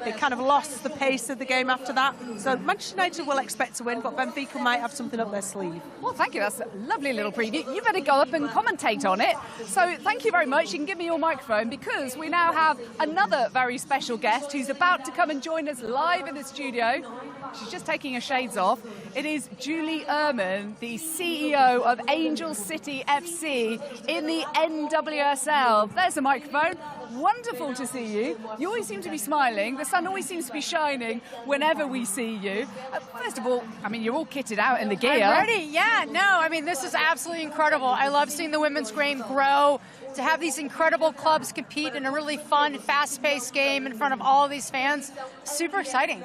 They kind of lost the pace of the game after that. So Manchester United will expect to win, but Benfica might have something up their sleeve.
Well, thank you. That's a lovely little preview. You better go up and commentate on it. So thank you very much. You can give me your microphone, because we now have another very special guest who's about to come and join us live in the studio. She's just taking her shades off. It is Julie Ehrman, the CEO of Angel City FC in the NWSL. There's the microphone. Wonderful to see you. You always seem to be smiling. The sun always seems to be shining whenever we see you. First of all, I mean, you're all kitted out in the gear.
I'm ready, yeah. No, I mean, this is absolutely incredible. I love seeing the women's game grow, to have these incredible clubs compete in a really fun, fast-paced game in front of all of these fans. Super exciting.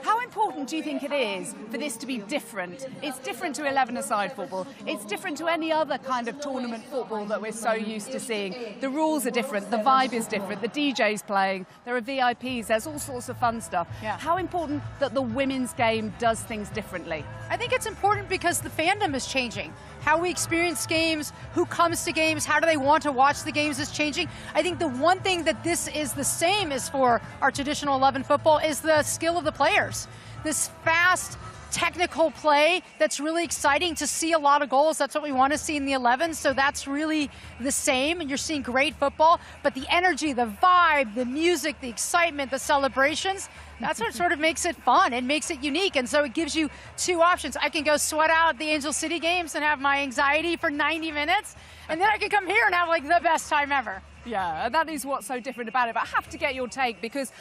How important do you think it is for this to be different? It's different to 11-a-side football. It's different to any other kind of tournament football that we're so used to seeing. The rules are different. The vibe is different. The DJ's playing. There are VIPs. There's all sorts of fun stuff.
Yeah.
How important that the women's game does things differently?
I think it's important because the fandom is changing. How we experience games, who comes to games, how do they want to watch the games is changing. I think the one thing that this is the same as for our traditional 11 football is the skill of the players. This fast, technical play that's really exciting to see a lot of goals. That's what we want to see in the 11. So that's really the same. And you're seeing great football, but the energy, the vibe, the music, the excitement, the celebrations, that's what sort of makes it fun and makes it unique. And so it gives you two options. I can go sweat out the Angel City games and have my anxiety for 90 minutes. And then I can come here and have like the best time ever.
Yeah, and that is what's so different about it. But I have to get your take, because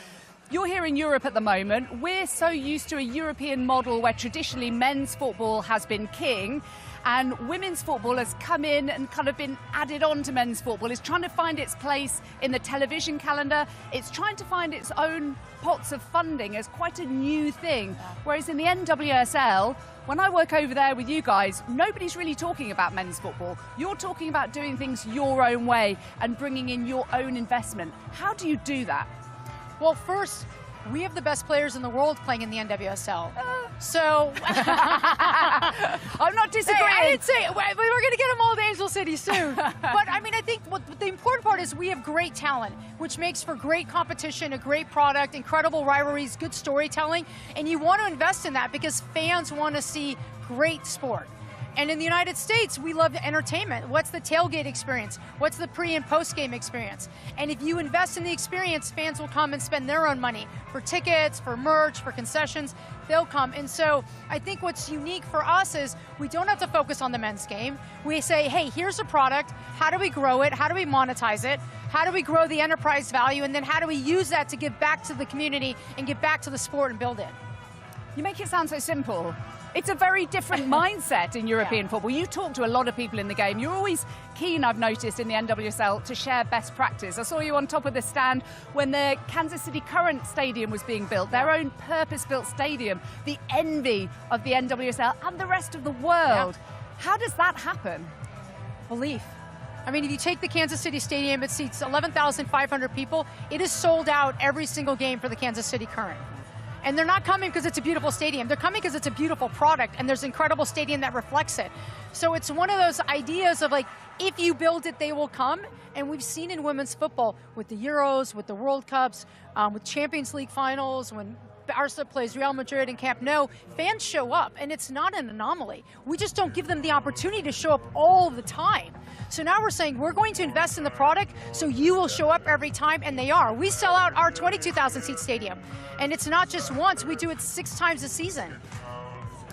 you're here in Europe at the moment. We're so used to a European model where traditionally men's football has been king, and women's football has come in and kind of been added on to men's football. It's trying to find its place in the television calendar. It's trying to find its own pots of funding as quite a new thing. Whereas in the NWSL, when I work over there with you guys, nobody's really talking about men's football. You're talking about doing things your own way and bringing in your own investment. How do you do that?
Well, first, we have the best players in the world playing in the NWSL. So
I'm not disagreeing.
Hey, I didn't say we're going to get them all to Angel City soon. But I mean, I think what the important part is we have great talent, which makes for great competition, a great product, incredible rivalries, good storytelling, and you want to invest in that because fans want to see great sport. And in the United States, we love entertainment. What's the tailgate experience? What's the pre and post game experience? And if you invest in the experience, fans will come and spend their own money for tickets, for merch, for concessions. They'll come. And so I think what's unique for us is we don't have to focus on the men's game. We say, hey, here's a product. How do we grow it? How do we monetize it? How do we grow the enterprise value? And then how do we use that to give back to the community and give back to the sport and build it?
You make it sound so simple. It's a very different mindset in European football. You talk to a lot of people in the game. You're always keen, I've noticed, in the NWSL to share best practice. I saw you on top of the stand when the Kansas City Current Stadium was being built, their own purpose-built stadium, the envy of the NWSL and the rest of the world. How does that happen?
Belief. I mean, if you take the Kansas City Stadium, it seats 11,500 people. It is sold out every single game for the Kansas City Current. And they're not coming because it's a beautiful stadium. They're coming because it's a beautiful product, and there's an incredible stadium that reflects it. So it's one of those ideas of like, if you build it, they will come. And we've seen in women's football with the Euros, with the World Cups, with Champions League finals, when Barca plays Real Madrid and Camp Nou, fans show up, and it's not an anomaly. We just don't give them the opportunity to show up all the time. So now we're saying we're going to invest in the product so you will show up every time, and they are. We sell out our 22,000 seat stadium, and it's not just once, we do it 6 times a season.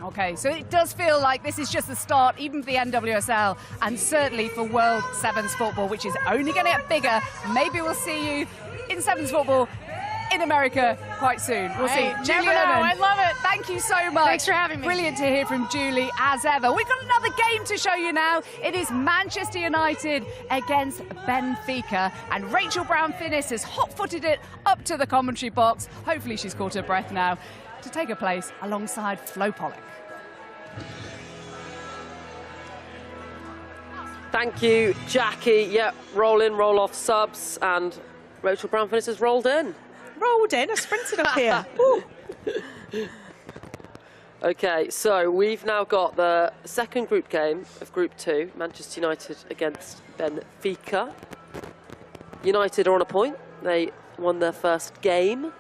Okay, so it does feel like this is just the start, even for the NWSL, and certainly for World Sevens football, which is only going to get bigger. Maybe we'll see you in Sevens football in America quite soon. We'll see.
Never know. I love it.
Thank you so much.
Thanks for having me.
Brilliant to hear from Julie, as ever. We've got another game to show you now. It is Manchester United against Benfica, and Rachel Brown-Finnis has hot-footed it up to the commentary box. Hopefully she's caught her breath now to take her place alongside Flo Pollock.
Thank you, Jackie. Yep, roll in, roll off subs, and Rachel Brown-Finnis has rolled in.
Rolled in, I sprinted up here.
Okay, so we've now got the second group game of Group 2, Manchester United against Benfica. United are on a point. They won their first game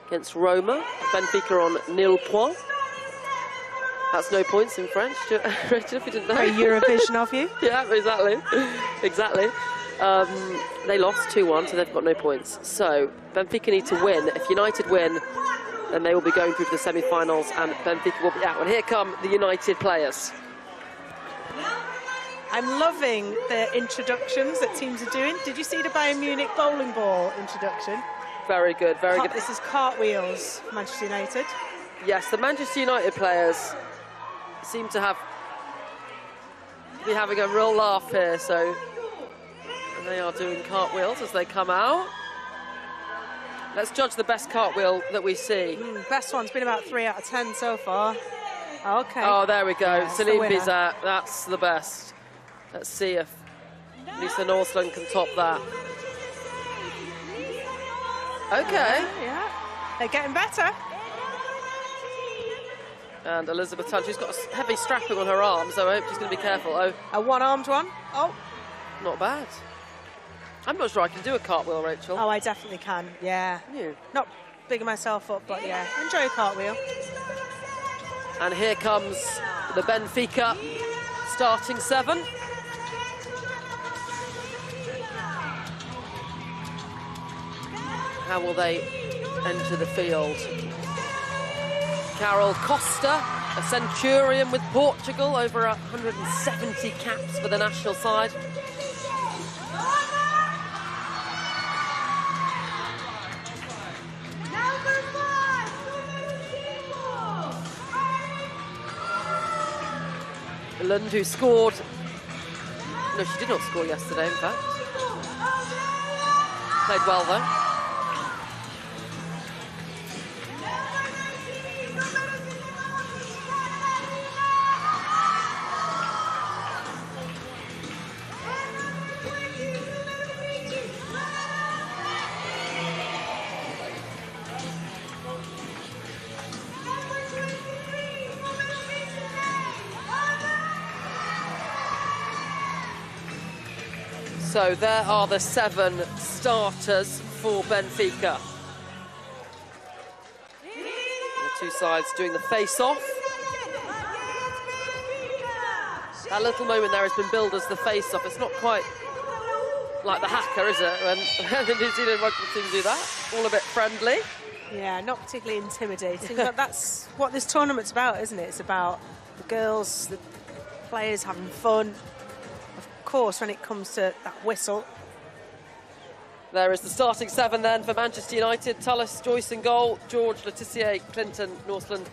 against Roma. Benfica are on nil point. That's no points in French, Rachel, if you didn't know.
Very Eurovision of you.
Yeah, exactly. Exactly. They lost 2-1, so they've got no points. So Benfica need to win. If United win, then they will be going through to the semi-finals, and Benfica will be out. And here come the United players.
I'm loving the introductions that teams are doing. Did you see the Bayern Munich bowling ball introduction?
Very good, very good.
This is cartwheels, Manchester United.
Yes, the Manchester United players seem to be having a real laugh here, so they are doing cartwheels as they come out. Let's judge the best cartwheel that we see.
Best one's been about 3 out of 10 so far. Okay.
Oh, there we go.
Yeah,
Celine Bizet, that's the best. Let's see if Lisa Northland can top that. Okay.
Yeah, they're getting better.
And Elizabeth Tunn, she's got a heavy strapping on her arm, so I hope she's going to be careful. Oh,
a one-armed one. Oh,
not bad. I'm not sure I can do a cartwheel, Rachel.
Oh, I definitely can. Yeah.
You?
Not bigging myself up, but yeah, enjoy a cartwheel.
And here comes the Benfica starting 7. How will they enter the field? Carol Costa, a centurion with Portugal, over 170 caps for the national side. Lund, who scored... No, she did not score yesterday, in fact. Played well, though. So there are the 7 starters for Benfica. The two sides doing the face-off. That little moment there has been billed as the face-off. It's not quite like the hacker, is it? When the New Zealand rugby team do that. All a bit friendly.
Yeah, not particularly intimidating, but that's what this tournament's about, isn't it? It's about the girls, the players having fun. Of course, when it comes to that whistle.
There is the starting 7 then for Manchester United. Tullis, Joyce in goal, George, Letitia, Clinton, Northland,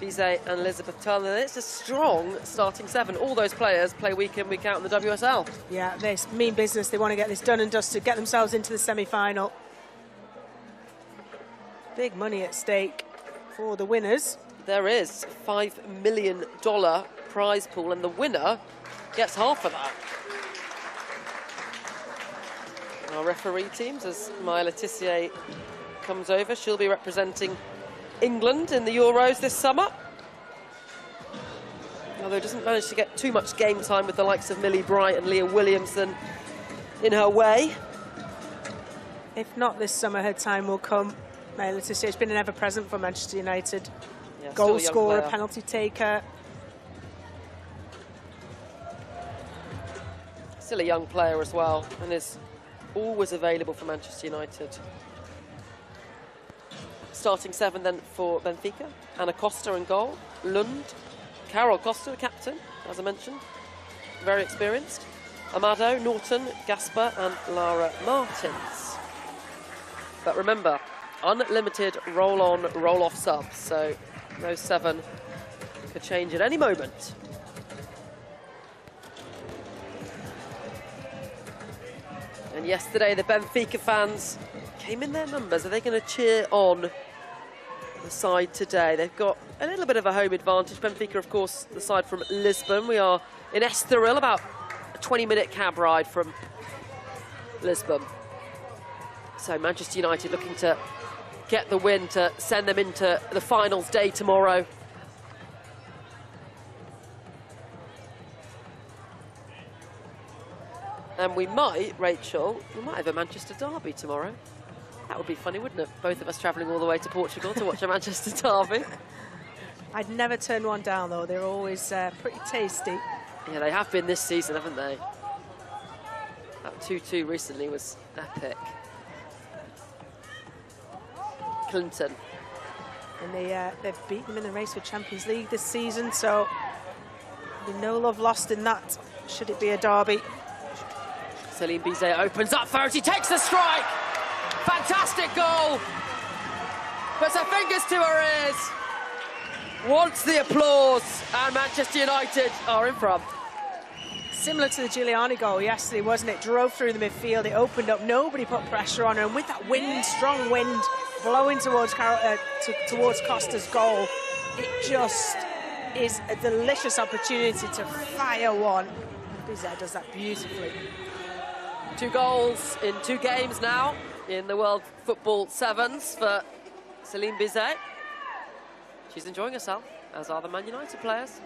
Bizet and Elizabeth Turner. It's a strong starting 7. All those players play week in, week out in the WSL.
Yeah, they mean business. They want to get this done and dusted, get themselves into the semi-final. Big money at stake for the winners.
There is a $5 million prize pool, and the winner gets half of that. Our referee teams, as Maya Letitia comes over, she'll be representing England in the Euros this summer. Although doesn't manage to get too much game time with the likes of Millie Bright and Leah Williamson in her way.
If not this summer, her time will come. Maya Letitia has been an ever-present for Manchester United.
Yeah,
goal scorer, penalty taker.
Still a young player as well, and is always available for Manchester United. Starting 7 then for Benfica. Anna Costa in goal. Lund. Carol Costa, the captain, as I mentioned. Very experienced. Amado, Norton, Gasper and Lara Martins. But remember, unlimited roll-on, roll-off subs. So those 7 could change at any moment. And yesterday, the Benfica fans came in their numbers. Are they going to cheer on the side today? They've got a little bit of a home advantage. Benfica, of course, the side from Lisbon. We are in Estoril, about a 20-minute cab ride from Lisbon. So Manchester United looking to get the win to send them into the finals day tomorrow. And we might, Rachel, we might have a Manchester derby tomorrow. That would be funny, wouldn't it? Both of us travelling all the way to Portugal to watch a Manchester derby.
I'd never turn one down, though. They're always pretty tasty.
Yeah, they have been this season, haven't they? That 2-2 recently was epic. Clinton.
And they've beaten them in the race for Champions League this season, so there'll be no love lost in that, should it be a derby.
Celine Bizet opens up first, he takes the strike! Fantastic goal! Puts her fingers to her ears. Wants the applause, and Manchester United are in front.
Similar to the Giuliani goal yesterday, wasn't it? Drove through the midfield, it opened up, nobody put pressure on her, and with that wind, strong wind, blowing towards Costa's goal, it just is a delicious opportunity to fire one. Bizet does that beautifully.
2 goals in 2 games now in the World Football Sevens for Celine Bizet. She's enjoying herself, as are the Man United players.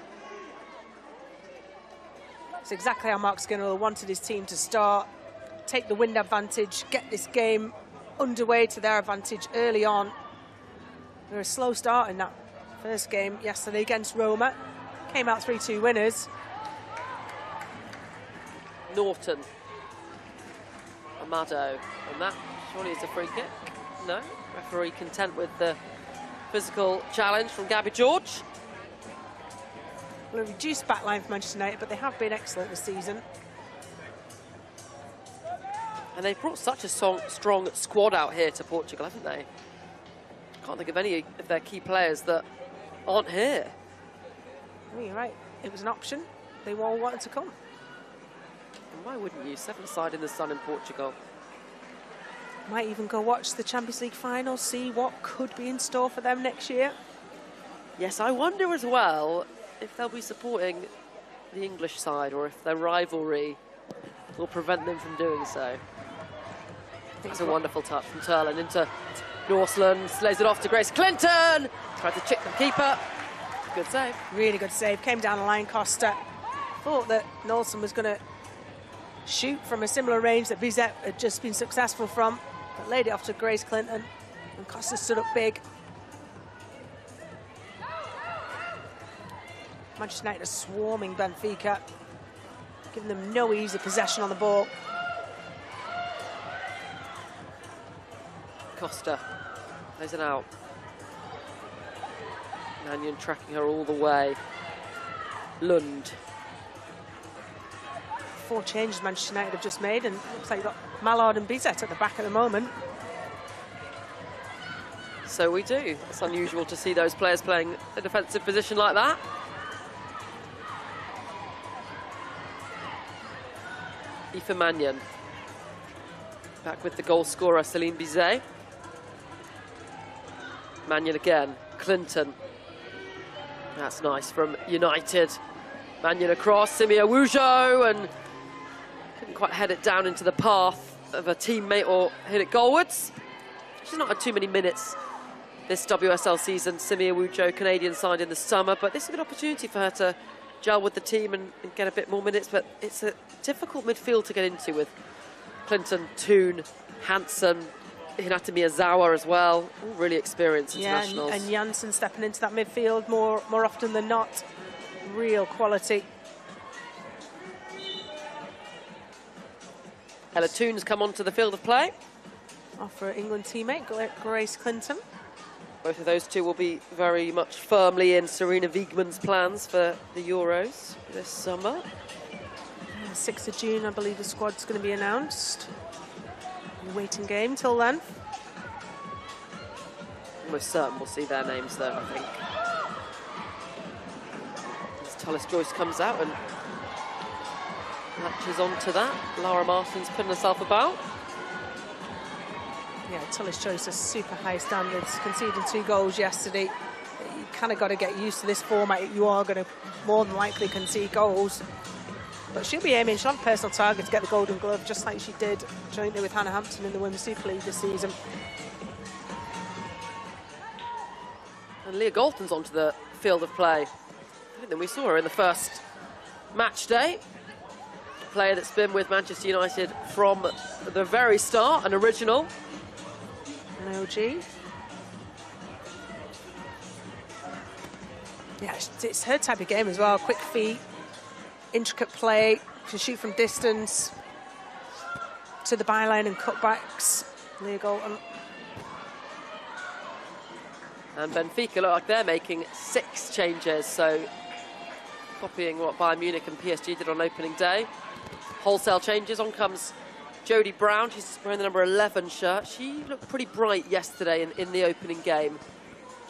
It's exactly how Mark Skinner wanted his team to start. Take the wind advantage, get this game underway to their advantage early on. They were a slow start in that first game yesterday against Roma. Came out 3-2 winners.
Norton. Amado. And that surely is a free kick. No. Referee content with the physical challenge from Gabby George.
Well, a reduced backline for Manchester United, but they have been excellent this season.
And they've brought such a strong squad out here to Portugal, haven't they? I can't think of any of their key players that aren't here.
Oh, you're right. It was an option. They all wanted to come.
And why wouldn't you? 7-side in the sun in Portugal.
Might even go watch the Champions League final, see what could be in store for them next year.
Yes, I wonder as well if they'll be supporting the English side or if their rivalry will prevent them from doing so. That's a wonderful touch from Turlin into Northland, slays it off to Grace Clinton. Tried to chip the keeper. Good save.
Really good save. Came down the line, Costa. Thought that Norton was going to shoot from a similar range that Bizet had just been successful from, but laid it off to Grace Clinton, and Costa stood up big. Manchester United are swarming Benfica. giving them no easy possession on the ball.
Costa plays it out. Mannion tracking her all the way. Lund.
4 changes Manchester United have just made, and it looks like you've got Mallard and Bizet at the back at the moment.
So we do. It's unusual to see those players playing a defensive position like that. Aoife Mannion. Back with the goal scorer, Céline Bizet. Mannion again. Clinton. That's nice from United. Mannion across, Simi Awujo, and couldn't quite head it down into the path of a teammate or hit it goalwards. She's not had too many minutes this WSL season. Simi Awujo, Canadian signed in the summer, but this is a good opportunity for her to gel with the team and get a bit more minutes, but it's a difficult midfield to get into with Clinton, Toon, Hansen, Hinata Miyazawa as well, all really experienced internationals.
And Janssen stepping into that midfield more often than not. Real quality.
Ella Toon's come onto the field of play.
Off her England teammate, Grace Clinton.
Both of those two will be very much firmly in Serena Wiegmann's plans for the Euros this summer.
6th of June, I believe the squad's going to be announced. Waiting game till then.
Almost certain we'll see their names though, I think. As Tullis Joyce comes out and latches onto that. Lara Martin's putting herself about.
Yeah, Tullis Joyce has super high standards, conceding 2 goals yesterday. You kind of got to get used to this format. You are going to more than likely concede goals. But she'll be aiming, she'll have a personal target to get the Golden Glove, just like she did jointly with Hannah Hampton in the Women's Super League this season.
And Leah Galton's onto the field of play. I think that we saw her in the first match day. A player that's been with Manchester United from the very start, an original.
An OG. Yeah, it's her type of game as well. Quick feet, intricate play, can shoot from distance, to the byline and cutbacks. Leah Galton.
And Benfica look like they're making 6 changes, so copying what Bayern Munich and PSG did on opening day. Wholesale changes. On comes Jodie Brown. She's wearing the number 11 shirt. She looked pretty bright yesterday in the opening game.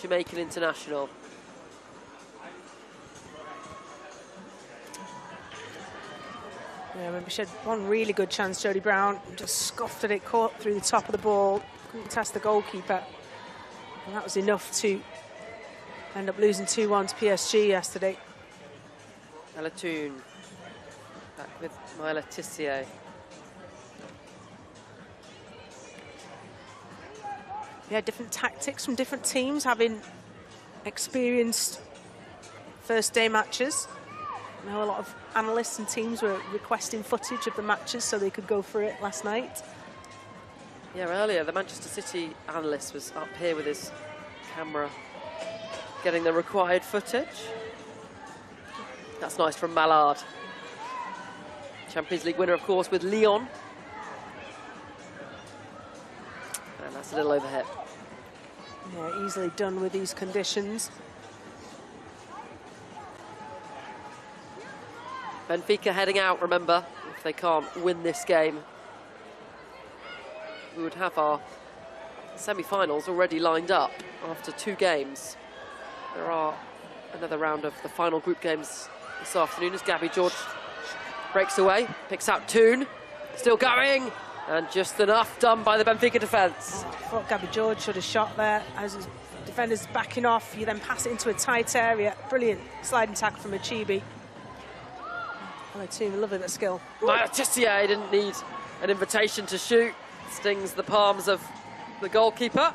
Jamaican international.
Yeah, I remember she had one really good chance, Jodie Brown, just scoffed at it, caught through the top of the ball, couldn't test the goalkeeper. And that was enough to end up losing 2-1 to PSG yesterday.
Ella Toon back with Myla Tissier.
Yeah, different tactics from different teams, having experienced first day matches. I know a lot of analysts and teams were requesting footage of the matches so they could go through it last night.
Yeah, earlier the Manchester City analyst was up here with his camera getting the required footage. That's nice from Mallard. Champions League winner, of course, with Lyon. And that's a little overhit.
Yeah, easily done with these conditions.
Benfica heading out, remember, if they can't win this game. We would have our semi-finals already lined up after 2 games. There are another round of the final group games this afternoon as Gabby George breaks away, picks out Toon, still going, and just enough done by the Benfica defence.
I thought Gabby George should have shot there. As his defender's backing off, you then pass it into a tight area. Brilliant sliding tackle from Achibi. Ella Toon, lovely bit of skill.
Tissier didn't need an invitation to shoot. Stings the palms of the goalkeeper.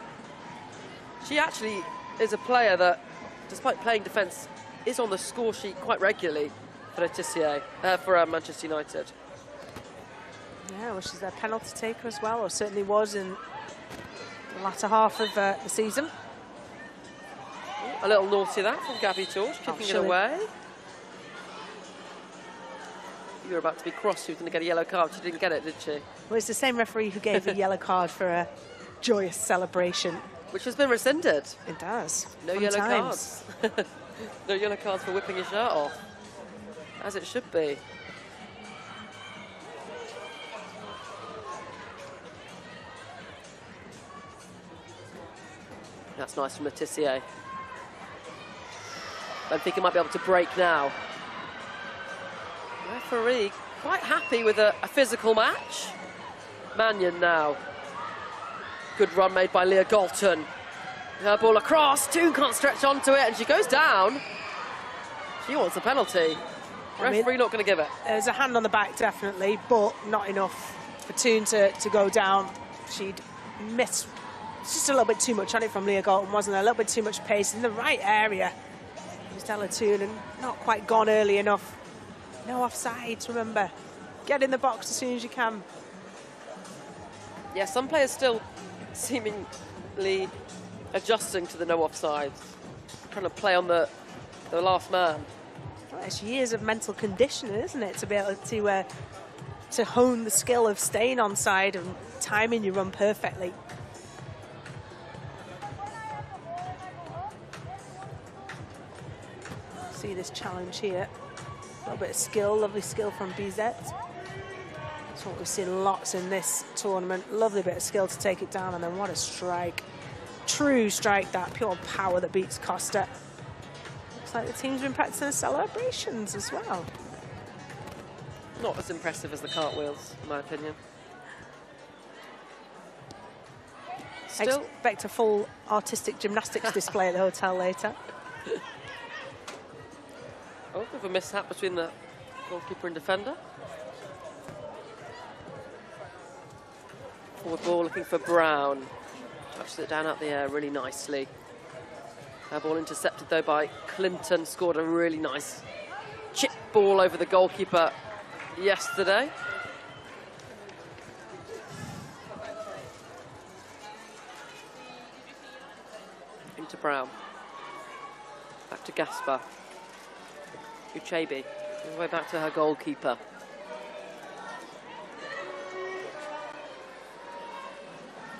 She actually is a player that, despite playing defence, is on the score sheet quite regularly for Tissier, for Manchester United.
Yeah, well, she's their penalty taker as well, or certainly was in the latter half of the season.
A little naughty that from Gabby George, kicking it away. you were about to be crossed. She was going to get a yellow card. She didn't get it, did she?
Well, it's the same referee who gave a yellow card for a joyous celebration.
Which has been rescinded.
It does.
No
Fun
yellow
times.
cards. No yellow cards for whipping your shirt off. As it should be. That's nice from Letitia. Benfica might be able to break now. Referee quite happy with a physical match. Mannion now. Good run made by Leah Galton. Her ball across, Toon can't stretch onto it, and she goes down. She wants a penalty. Referee not going to give it.
There's a hand on the back, definitely, but not enough for Toon to go down. She'd missed just a little bit too much on it from Leah Galton, wasn't there? A little bit too much pace in the right area. It was Stella Toon, and not quite gone early enough. No offsides, remember. Get in the box as soon as you can.
Yeah, some players still seemingly adjusting to the no offside, trying to play on the last man.
Well, it's years of mental conditioning, isn't it, to be able to hone the skill of staying onside and timing your run perfectly. See this challenge here. A little bit of skill, lovely skill from BZ. That's what we've seen lots in this tournament. Lovely bit of skill to take it down, and then what a strike. True strike, that pure power that beats Costa. Looks like the team's been practicing the celebrations as well.
Not as impressive as the cartwheels, in my opinion. Still
Expect a full artistic gymnastics display at the hotel later.
Oh, bit of a mishap between the goalkeeper and defender. Forward ball looking for Brown. Touches it down out the air really nicely. Her ball intercepted though by Clinton. Scored a really nice chip ball over the goalkeeper yesterday. Into Brown. Back to Gasper. Uchebi. All the way back to her goalkeeper.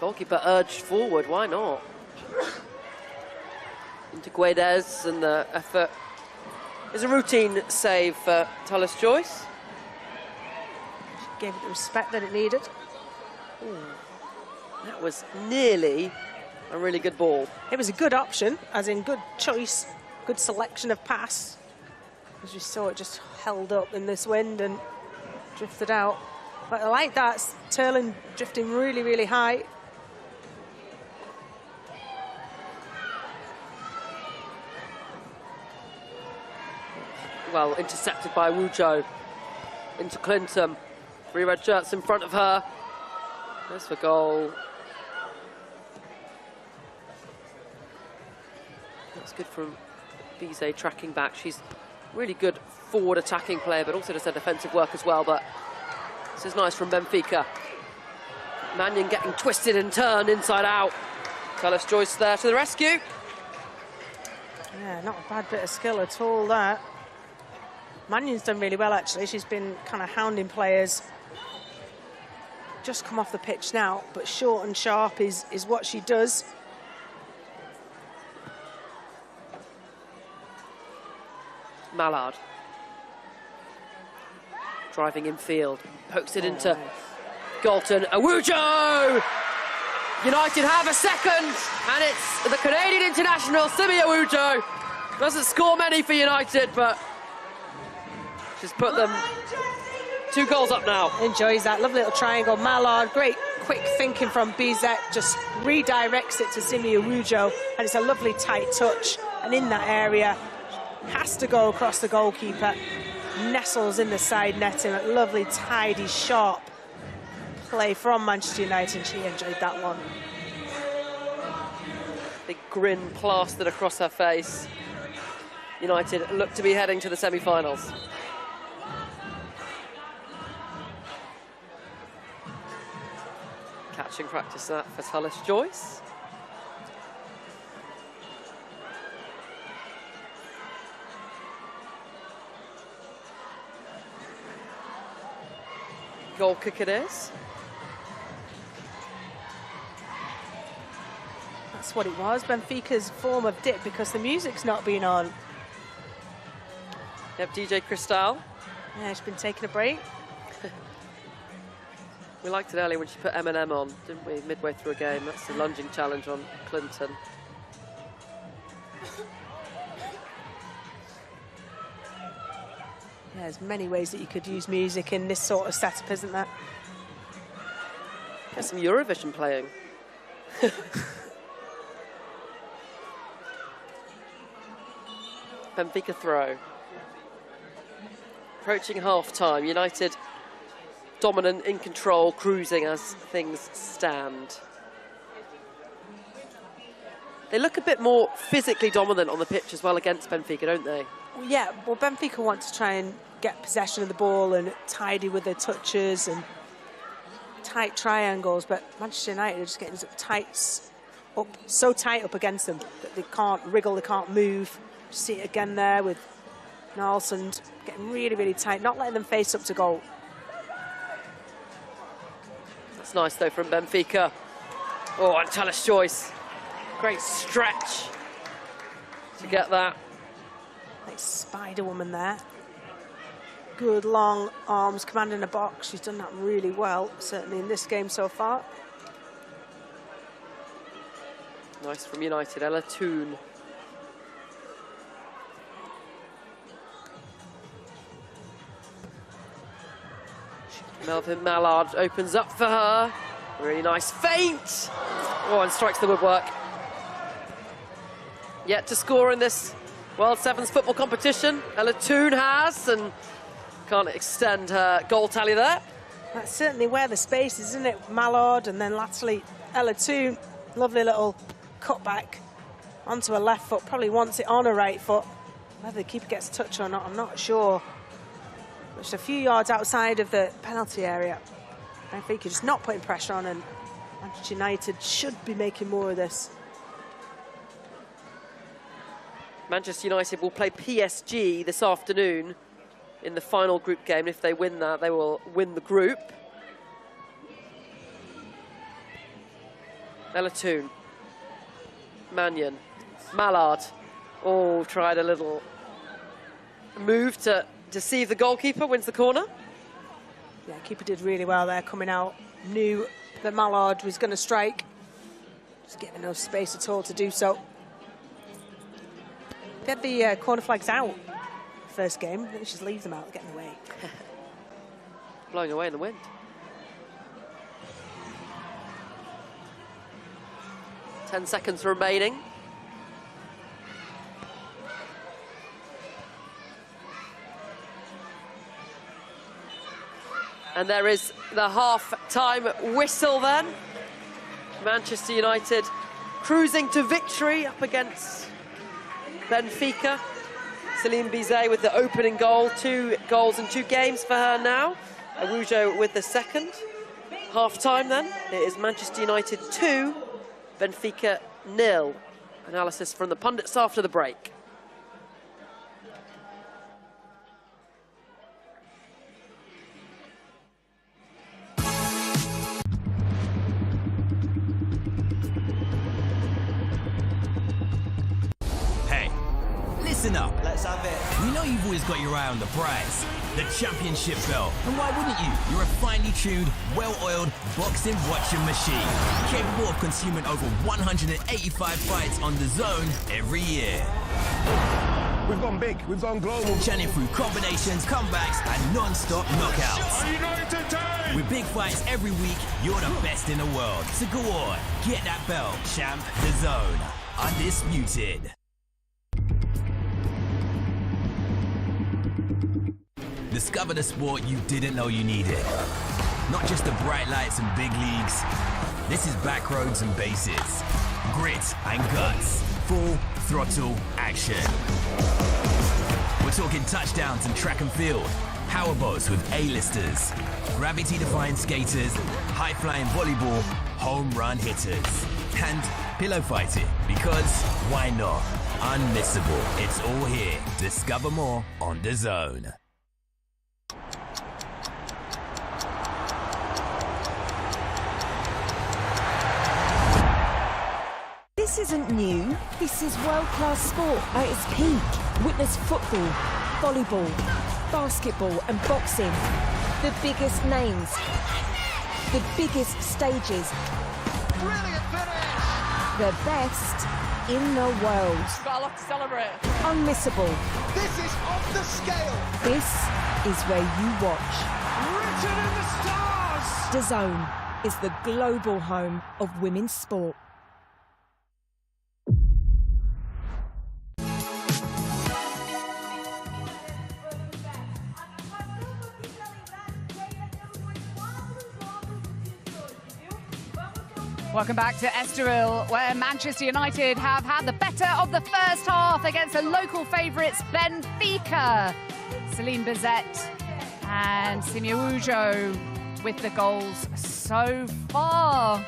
Goalkeeper urged forward, why not? Into Guedes, and the effort is a routine save for Tullis Joyce.
She gave it the respect that it needed.
Ooh. That was nearly a really good ball.
It was a good option, as in good choice, good selection of pass. As you saw, it just held up in this wind and drifted out. But I like that, Turlin drifting really, really high.
Well, intercepted by Wujo. Into Clinton. 3 red shirts in front of her. There's for goal. That's good from Bizet tracking back. She's really good forward attacking player, but also does her defensive work as well. But this is nice from Benfica. Mannion getting twisted and turned inside out. Tullis Joyce there to the rescue.
Yeah, not a bad bit of skill at all, that. Mannion's done really well, actually. She's been kind of hounding players. Just come off the pitch now, but short and sharp is what she does.
Mallard. Driving in field. Pokes it into Galton. Awujo! United have a second, and it's the Canadian international, Simi Awujo. Doesn't score many for United, but she's put them 2 goals up now.
Enjoys that lovely little triangle. Mallard, great quick thinking from Bizet, just redirects it to Simi Awujo, and it's a lovely tight touch. And in that area, has to go across the goalkeeper. Nestles in the side netting. A lovely, tidy, sharp play from Manchester United, and she enjoyed that one.
Big grin plastered across her face. United look to be heading to the semi-finals. Catching practice that for Tullis Joyce. goal kick it is.
That's what it was. Benfica's form of dip because the music's not been on.
Yep, DJ Cristal.
Yeah, she's been taking a break.
We liked it earlier when she put Eminem on, didn't we? Midway through a game. That's the lunging challenge on Clinton.
Yeah, there's many ways that you could use music in this sort of setup, isn't there?
Get some Eurovision playing. Benfica throw. Approaching half-time, United dominant, in control, cruising as things stand. They look a bit more physically dominant on the pitch as well against Benfica, don't they?
Yeah, well, Benfica want to try and get possession of the ball and tidy with their touches and tight triangles, but Manchester United are just getting so tight up against them that they can't wriggle, they can't move. See it again there with Nalsson getting really, really tight, not letting them face up to goal.
That's nice, though, from Benfica. Oh, and Talis Joyce. Great stretch to get that.
Like Spider Woman there. Good long arms, commanding a box. She's done that really well, certainly in this game so far.
Nice from United, Ella Toon. Melvin Mallard opens up for her. Really nice feint. Oh, and strikes the woodwork. Yet to score in this World Sevens football competition. Ella Toon has, and can't extend her goal tally there.
That's certainly where the space is, isn't it? Mallard and then laterally Ella Toon. Lovely little cutback onto her left foot. Probably wants it on her right foot. Whether the keeper gets a touch or not, I'm not sure. Just a few yards outside of the penalty area. Benfica just not putting pressure on, and Manchester United should be making more of this.
Manchester United will play PSG this afternoon in the final group game. If they win that, they will win the group. Ella Toon. Mannion. Mallard. Oh, tried a little move to deceive the goalkeeper, wins the corner.
Yeah, keeper did really well there, coming out. Knew that Mallard was going to strike. Just getting no space at all to do so. They had the corner flags out first game. Then just leave them out, getting away.
Blowing away in the wind. Ten seconds remaining. And there is the half-time whistle then. Manchester United cruising to victory up against Benfica. Celine Bizet with the opening goal. 2 goals in 2 games for her now. Araujo with the second. Half-time then. It is Manchester United 2, Benfica 0. Analysis from the pundits after the break.
Listen up.
Let's have it.
We know you've always got your eye on the prize, the championship belt. And why wouldn't you? You're a finely tuned, well-oiled boxing watching machine, capable of consuming over 185 fights on DAZN every year.
We've gone big, we've gone global.
Churning through combinations, comebacks, and non-stop knockouts. With big fights every week, you're the best in the world. So go on, get that belt, champ. DAZN, undisputed. Discover the sport you didn't know you needed. Not just the bright lights and big leagues. This is back roads and bases. Grit and guts. Full throttle action. We're talking touchdowns and track and field. Powerboats with A-listers. Gravity-defying skaters. High-flying volleyball. Home run hitters. And pillow fighting. Because why not? Unmissable. It's all here. Discover more on DAZN.
This isn't new. This is world-class sport at its peak. Witness football, volleyball, basketball and boxing. The biggest names, the biggest stages.
Brilliant finish!
The best in the world.
Got a lot to celebrate.
Unmissable.
This is off the scale.
This is where you watch.
Written in the stars.
DAZN is the global home of women's sport.
Welcome back to Estoril, where Manchester United have had the better of the first half against the local favourites Benfica. Celine Bizet and Simeojo with the goals so far.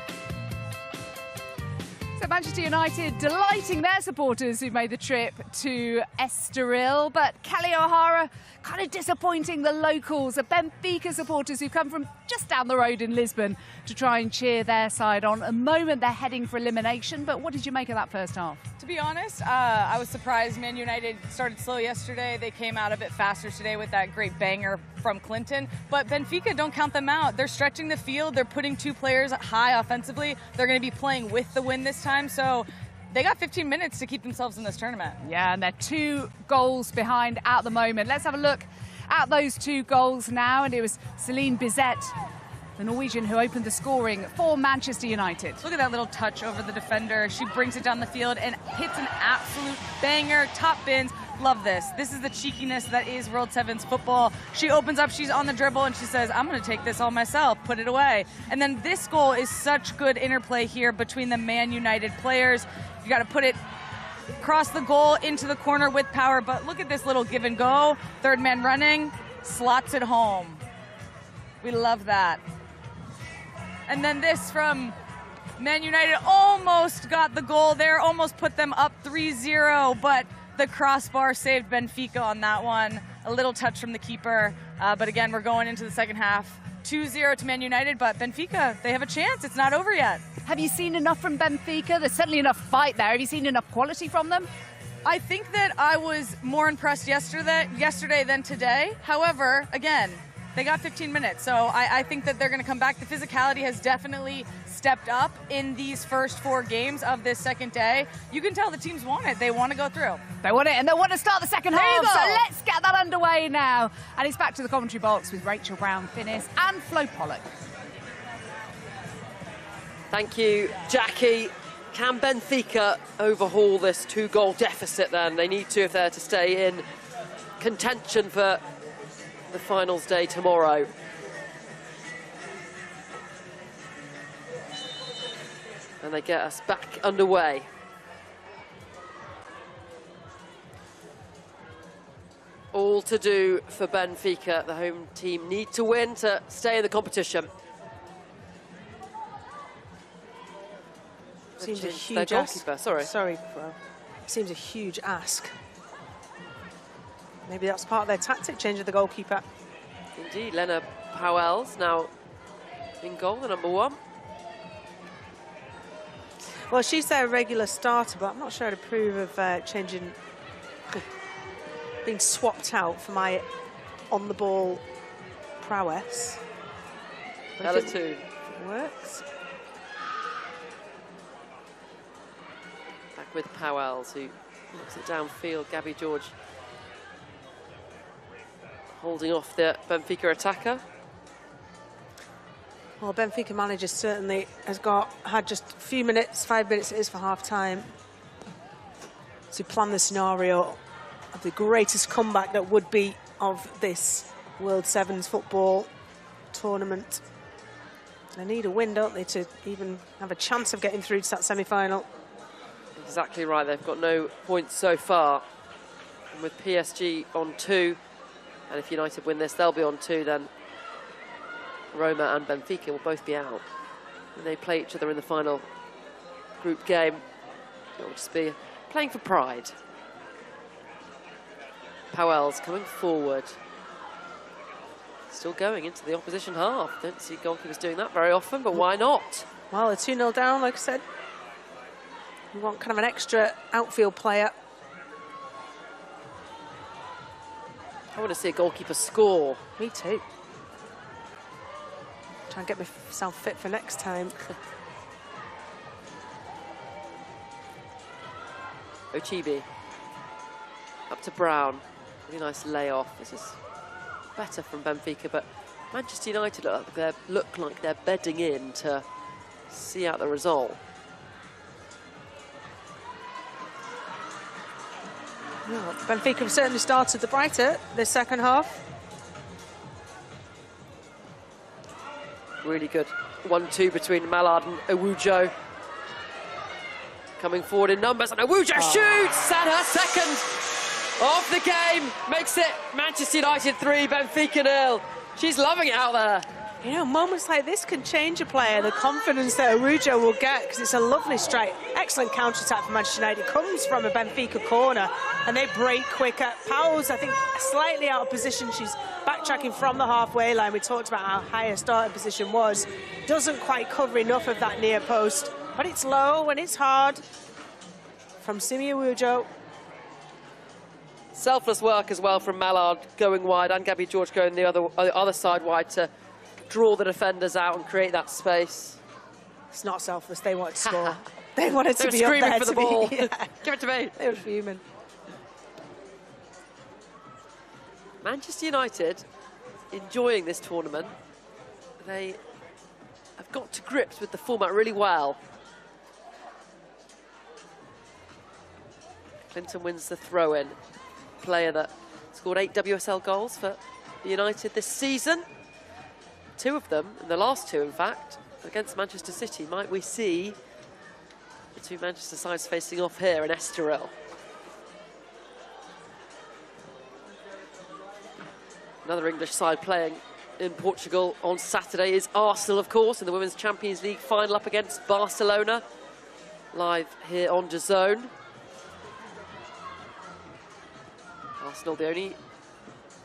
So Manchester United delighting their supporters who made the trip to Estoril, but Kelly O'Hara kind of disappointing the locals, the Benfica supporters who come from just down the road in Lisbon to try and cheer their side on. At the moment they're heading for elimination, but what did you make of that first half?
To be honest, I was surprised Man United started slow yesterday. They came out a bit faster today with that great banger from Clinton. But Benfica, don't count them out. They're stretching the field. They're putting two players high offensively. They're going to be playing with the win this time. So they got 15 minutes to keep themselves in this tournament.
Yeah, and they're 2 goals behind at the moment. Let's have a look at those 2 goals now. And it was Celine Bizet, the Norwegian, who opened the scoring for Manchester United.
Look at that little touch over the defender. She brings it down the field and hits an absolute banger. Top bins. Love this. This is the cheekiness that is World Sevens football. She opens up, she's on the dribble, and she says, I'm going to take this all myself, put it away. And then this goal is such good interplay here between the Man United players. You got to put it across the goal into the corner with power, but look at this little give and go. Third man running, slots it home. We love that. And then this from Man United, almost got the goal there, almost put them up 3-0, but the crossbar saved Benfica on that one. A little touch from the keeper, but again, we're going into the second half. 2-0 to Man United, but Benfica, they have a chance. It's not over yet.
Have you seen enough from Benfica? There's certainly enough fight there. Have you seen enough quality from them?
I think that I was more impressed yesterday than today. However, again, they got 15 minutes, so I think that they're going to come back. The physicality has definitely stepped up in these first 4 games of this second day. You can tell the teams want it. They want to go through.
They want it, and they want to start the second half. So let's get that underway now. And it's back to the commentary box with Rachel Brown-Finnis and Flo Pollock.
Thank you, Jackie. Can Benfica overhaul this 2-goal deficit then? They need to if they're to stay in contention for the finals day tomorrow. And they get us back underway. All to do for Benfica. The home team need to win to stay in the competition.
Seems a huge ask. Sorry, bro. Seems a huge ask. Maybe that's part of their tactic, change of the goalkeeper.
Indeed, Lena Powell's now in goal, the number 1.
Well, she's their regular starter, but I'm not sure I'd approve of being swapped out for my on-the-ball prowess.
Ella too.
Works.
Back with Powell's, who looks it downfield. Gabby George holding off the Benfica attacker.
Well, Benfica manager certainly has had just a few minutes, 5 minutes it is for half-time, to plan the scenario of the greatest comeback that would be of this World Sevens football tournament. They need a win, don't they, to even have a chance of getting through to that semi-final.
Exactly right, they've got no points so far. And with PSG on 2, and if United win this, they'll be on 2, then Roma and Benfica will both be out. And they play each other in the final group game. It'll just be playing for pride. Powell's coming forward. Still going into the opposition half. Don't see goalkeepers doing that very often, but why not?
Well, they're 2-0 down, like I said. You want kind of an extra outfield player.
I want to see a goalkeeper score.
Me too. Try and get myself fit for next time.
Ochibi. Up to Brown. Really nice layoff. This is better from Benfica, but Manchester United look like they're bedding in to see out the result.
Well, Benfica have certainly started the brighter this second half.
Really good 1-2 between Mallard and Awujo. Coming forward in numbers, and Awujo shoots! And her second of the game makes it Manchester United 3, Benfica 0. She's loving it out there.
You know, moments like this can change a player. The confidence that Awujo will get, because it's a lovely strike. Excellent counter-attack for Manchester United. It comes from a Benfica corner, and they break quicker. Powell's, I think, slightly out of position. She's backtracking from the halfway line. We talked about how high her starting position was. Doesn't quite cover enough of that near post, but it's low and it's hard. From Simi Awujo.
Selfless work as well from Mallard going wide, and Gabby George going the other side wide to draw the defenders out and create that space.
It's not selfless. They wanted to score. They wanted to be
screaming
up there
for the ball.
Yeah.
Give it to me.
They were fuming.
Manchester United enjoying this tournament. They have got to grips with the format really well. Clinton wins the throw-in. Player that scored 8 WSL goals for United this season. 2 of them, and the last 2 in fact, against Manchester City. Might we see the 2 Manchester sides facing off here in Estoril? Another English side playing in Portugal on Saturday is Arsenal, of course, in the Women's Champions League final up against Barcelona. Live here on DAZN. Arsenal, the only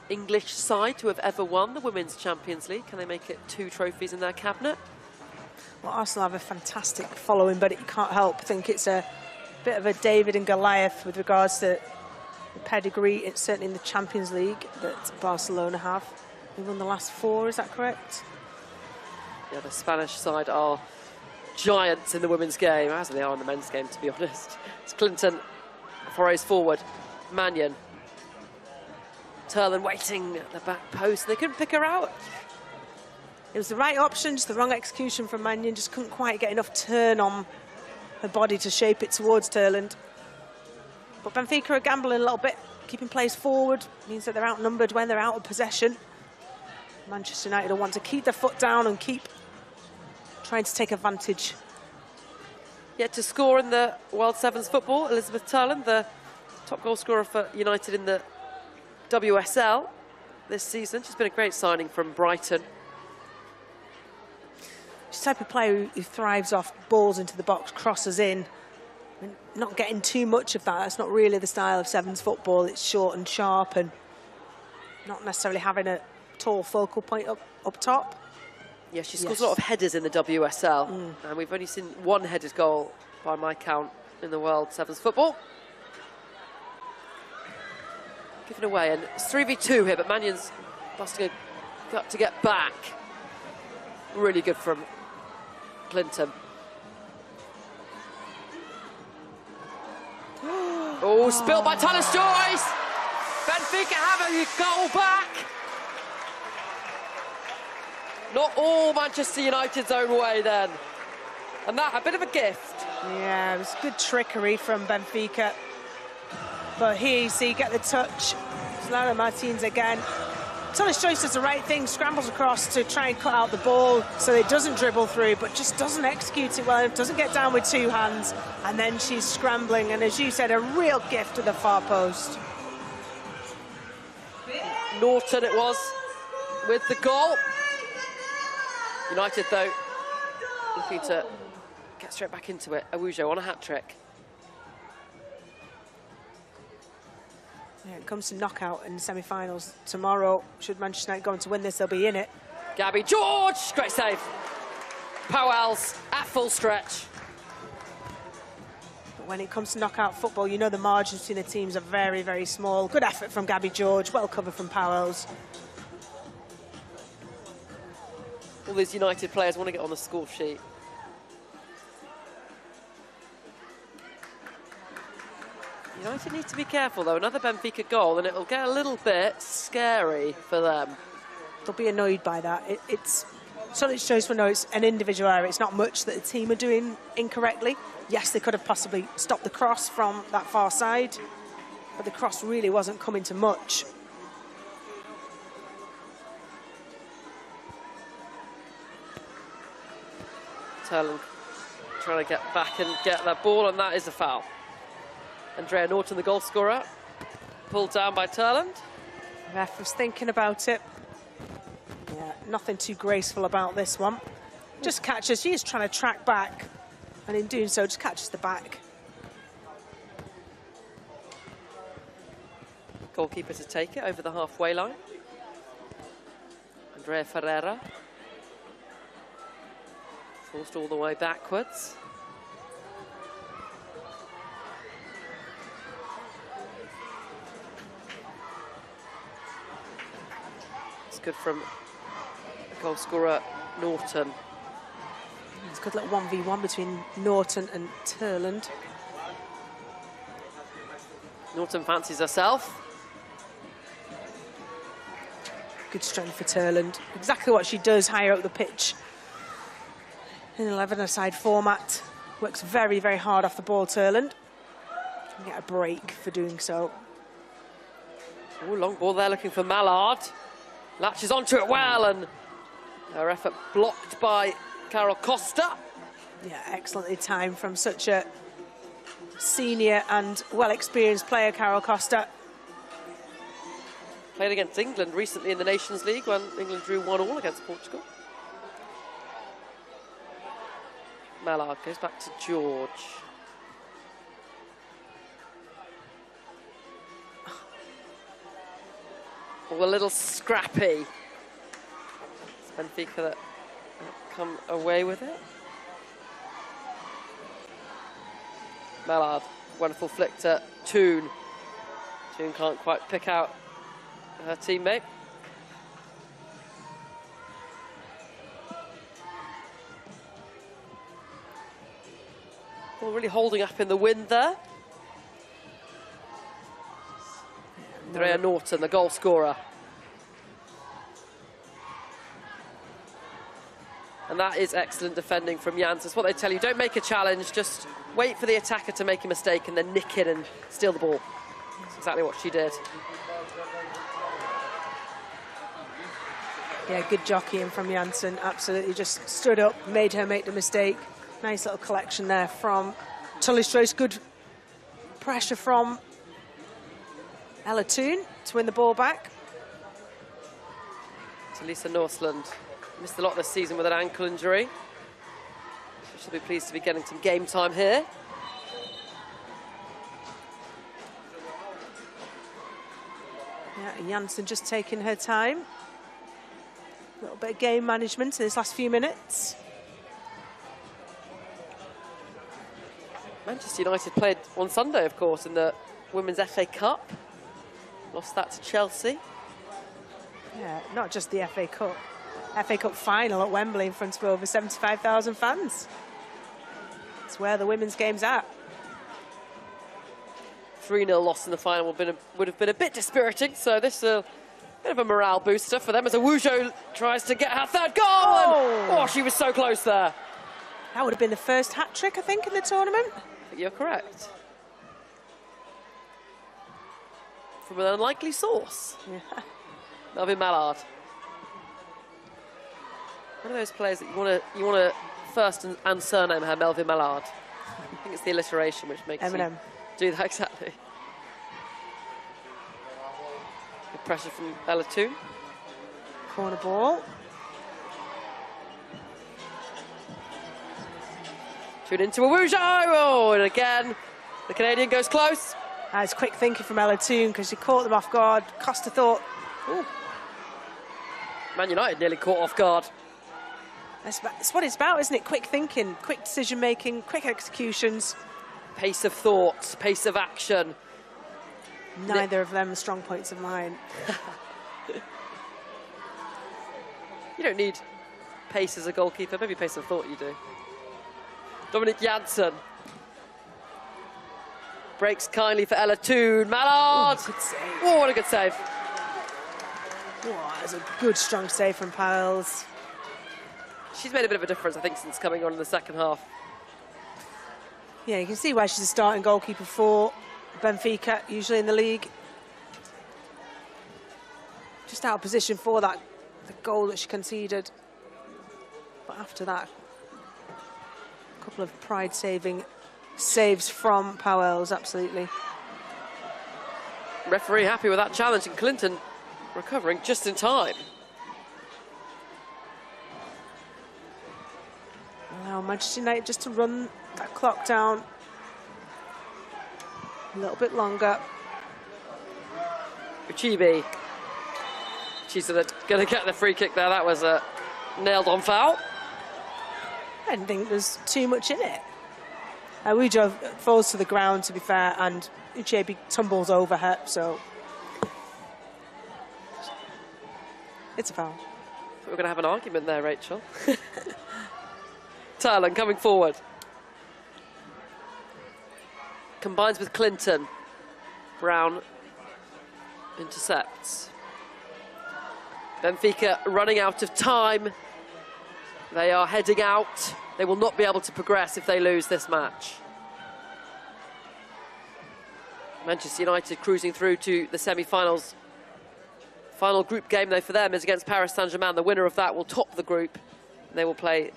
English side to have ever won the Women's Champions League. Can they make it 2 trophies in their cabinet?
Well, Arsenal have a fantastic following, but you can't help think it's a bit of a David and Goliath with regards to the pedigree. It's certainly in the Champions League that Barcelona have. They won the last 4, is that correct?
Yeah, the Spanish side are giants in the women's game, as they are in the men's game, to be honest. It's Clinton, forays forward. Mannion. Turlin waiting at the back post. They couldn't pick her out.
It was the right option, just the wrong execution from Mannion. Just couldn't quite get enough turn on her body to shape it towards Turland. But Benfica are gambling a little bit, keeping players forward. Means that they're outnumbered when they're out of possession. Manchester United will want to keep their foot down and keep trying to take advantage.
Yet to score in the World Sevens football, Elizabeth Turland, the top goal scorer for United in the WSL this season. She's been a great signing from Brighton.
She's the type of player who thrives off balls into the box, crosses in. And not getting too much of that. That's not really the style of Sevens football. It's short and sharp and not necessarily having a tall focal point up top.
Yeah, she scores a lot of headers in the WSL. And we've only seen 1 headed goal, by my count, in the World Sevens football. Given away, and it's 3v2 here, but Mannion's busting a gut to get back. Really good from Clinton. Oh, spilled by Taylor Joyce. Benfica have a goal back. Not all Manchester United's own way then. And that, a bit of a gift.
Yeah, it was good trickery from Benfica. But here you see, get the touch. Lara Martins again. Taylor Joyce does the right thing, scrambles across to try and cut out the ball so it doesn't dribble through, but just doesn't execute it well, doesn't get down with 2 hands, and then she's scrambling, and as you said, a real gift to the far post.
Norton it was with the goal. United, though, looking to get straight back into it. Awujo on a hat-trick.
Yeah, it comes to knockout in the semi-finals tomorrow. Should Manchester United go on to win this, they'll be in it.
Gabby George, great save. Powell's at full stretch.
when it comes to knockout football, you know the margins between the teams are very, very small. Good effort from Gabby George, well covered from Powells.
All these United players want to get on the score sheet. United need to be careful, though. Another Benfica goal, and it'll get a little bit scary for them.
They'll be annoyed by that. It's so it shows for no, it's an individual error. It's not much that the team are doing incorrectly. Yes, they could have possibly stopped the cross from that far side, but the cross really wasn't coming to much.
Turland trying to get back and get that ball, and that is a foul. Andrea Norton, the goal scorer, pulled down by Turland.
Ref was thinking about it. Yeah, nothing too graceful about this one. Just catches, she is trying to track back, and in doing so, just catches the back.
Goalkeeper to take it over the halfway line. Andrea Ferreira. Forced all the way backwards. It's good from goal scorer Norton.
It's a good little 1v1 between Norton and Turland.
Norton fancies herself.
Good strength for Turland. Exactly what she does higher up the pitch. In 11-a-side format. Works very, very hard off the ball, Turland. And get a break for doing so.
Ooh, long ball there looking for Mallard. Latches onto it well, and her effort blocked by Carol Costa.
Yeah, excellently timed from such a senior and well-experienced player, Carol Costa.
Played against England recently in the Nations League when England drew 1-1 against Portugal. Mallard goes back to George. Oh, a little scrappy. It's Benfica that come away with it. Mallard, wonderful flick to Toon. Toon can't quite pick out her teammate. Well, really holding up in the wind there. Andrea Norton, the goal scorer. And that is excellent defending from Jans. It's what they tell you, don't make a challenge, just wait for the attacker to make a mistake and then nick it and steal the ball. That's exactly what she did.
Yeah, good jockeying from Janssen. Absolutely just stood up, made her make the mistake. Nice little collection there from Tullistrose. Good pressure from Ella Toon to win the ball back.
To Lisa Northland. Missed a lot this season with an ankle injury. She'll be pleased to be getting some game time here.
Yeah, Janssen just taking her time. A little bit of game management in this last few minutes.
Manchester United played on Sunday, of course, in the Women's FA Cup. Lost that to Chelsea.
Yeah, not just the FA Cup. FA Cup final at Wembley in front of over 75,000 fans. It's where the women's game's at.
3-0 loss in the final would have been a bit dispiriting, so this is a bit of a morale booster for them as Awujo tries to get her third goal. Oh, she was so close there.
That would have been the first hat-trick, I think, in the tournament.
You're correct. From an unlikely source.
Yeah.
Melvin Mallard. One of those players that you want to first and surname her Melvin Mallard. I think it's the alliteration which makes
Eminem.
you do that exactly. Good pressure from Ella Toon.
Corner ball.
Tune into Awujo. Oh, and again, the Canadian goes close.
It's quick thinking from Ella Toon because she caught them off guard. Costa thought, ooh.
Man United nearly caught off guard.
That's what it's about, isn't it? Quick thinking, quick decision making, quick executions.
pace of thought, pace of action.
Neither of them are strong points of mine.
You don't need pace as a goalkeeper, maybe pace of thought you do. Dominic Janssen. Breaks kindly for Ella Toon. Mallard! Oh, what a good save.
Oh, that's a good, strong save from Powell's.
She's made a bit of a difference, I think, since coming on in the second half.
Yeah, you can see why she's a starting goalkeeper for Benfica, usually in the league. Just out of position for that, the goal that she conceded. But after that, a couple of pride-saving saves from Powell's, absolutely.
Referee happy with that challenge, and Clinton recovering just in time.
Allow Manchester United just to run that clock down a little bit longer.
Uchibi. She's going to get the free kick there. That was a nailed-on foul.
I didn't think there's too much in it. Ujo falls to the ground, to be fair, and Uchibi tumbles over her, so it's a foul.
We're going to have an argument there, Rachel. Thailand coming forward. Combines with Clinton. Brown intercepts. Benfica running out of time. They are heading out. They will not be able to progress if they lose this match. Manchester United cruising through to the semi-finals. Final group game, though, for them is against Paris Saint-Germain. The winner of that will top the group. They will play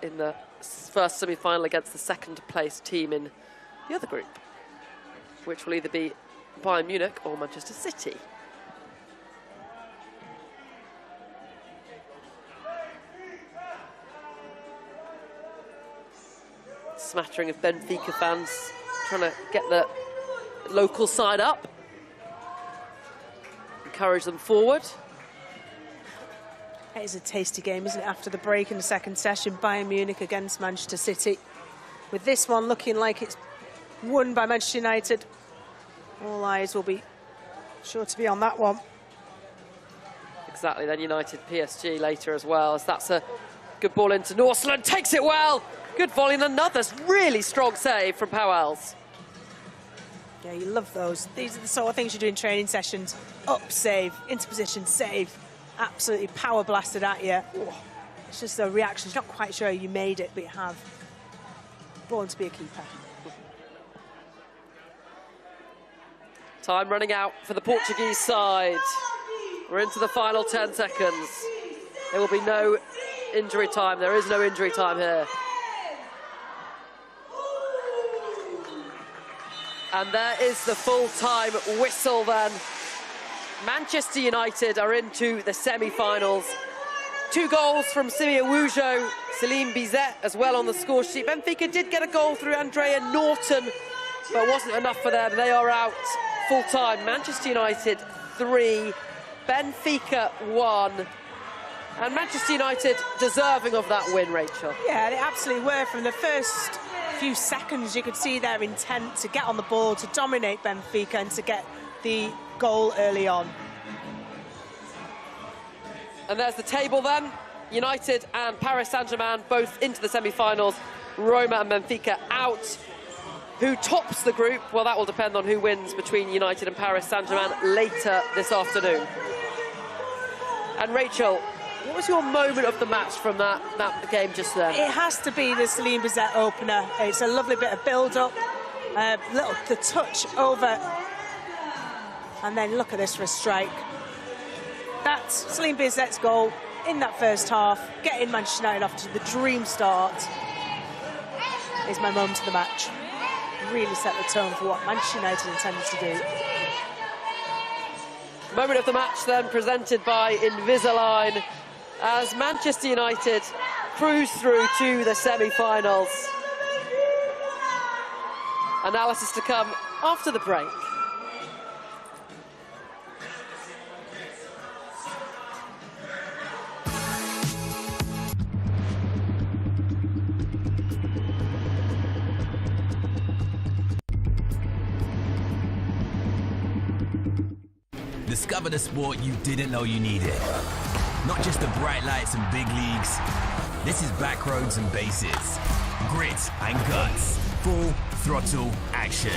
in the first semi-final against the second-place team in the other group, which will either be Bayern Munich or Manchester City. Smattering of Benfica fans trying to get the local side up, encourage them forward.
It is a tasty game, isn't it, after the break in the second session? Bayern Munich against Manchester City. With this one looking like it's won by Manchester United, all eyes will be sure to be on that one.
Exactly, then United PSG later as well, as that's a good ball into Norseland, takes it well. Good volley and another really strong save from Powell's.
Yeah, you love those. These are the sort of things you do in training sessions. Up, save, into position, save. Absolutely power blasted at you. Oh, it's just a reaction. You're not quite sure you made it, but you have. Born to be a keeper.
Time running out for the Portuguese side. We're into the final 10 seconds. There will be no injury time. There is no injury time here. And there is the full-time whistle then. Manchester United are into the semi-finals. 2 goals from Simia Wujo, Celine Bizet as well on the score sheet. Benfica did get a goal through Andrea Norton, but wasn't enough for them. They are out full-time. Manchester United 3, Benfica 1. And Manchester United deserving of that win, Rachel.
Yeah, they absolutely were. From the first few seconds, you could see their intent to get on the ball, to dominate Benfica and to get the goal early on.
And there's the table then. United and Paris Saint-Germain both into the semi-finals. Roma and Benfica out. Who tops the group? Well, that will depend on who wins between United and Paris Saint-Germain later this afternoon. And Rachel, what was your moment of the match from that game just then?
It has to be the Celine Bizet opener. It's a lovely bit of build-up, the touch over, and then look at this for a strike. That's Celine Bizet's goal in that first half, getting Manchester United off to the dream start. Is my moment of the match. Really set the tone for what Manchester United intended to do.
Moment of the match then presented by Invisalign as Manchester United cruise through to the semi-finals. Analysis to come after the break.
Discover the sport you didn't know you needed. Not just the bright lights and big leagues. This is back roads and bases. Grit and guts. Full throttle action.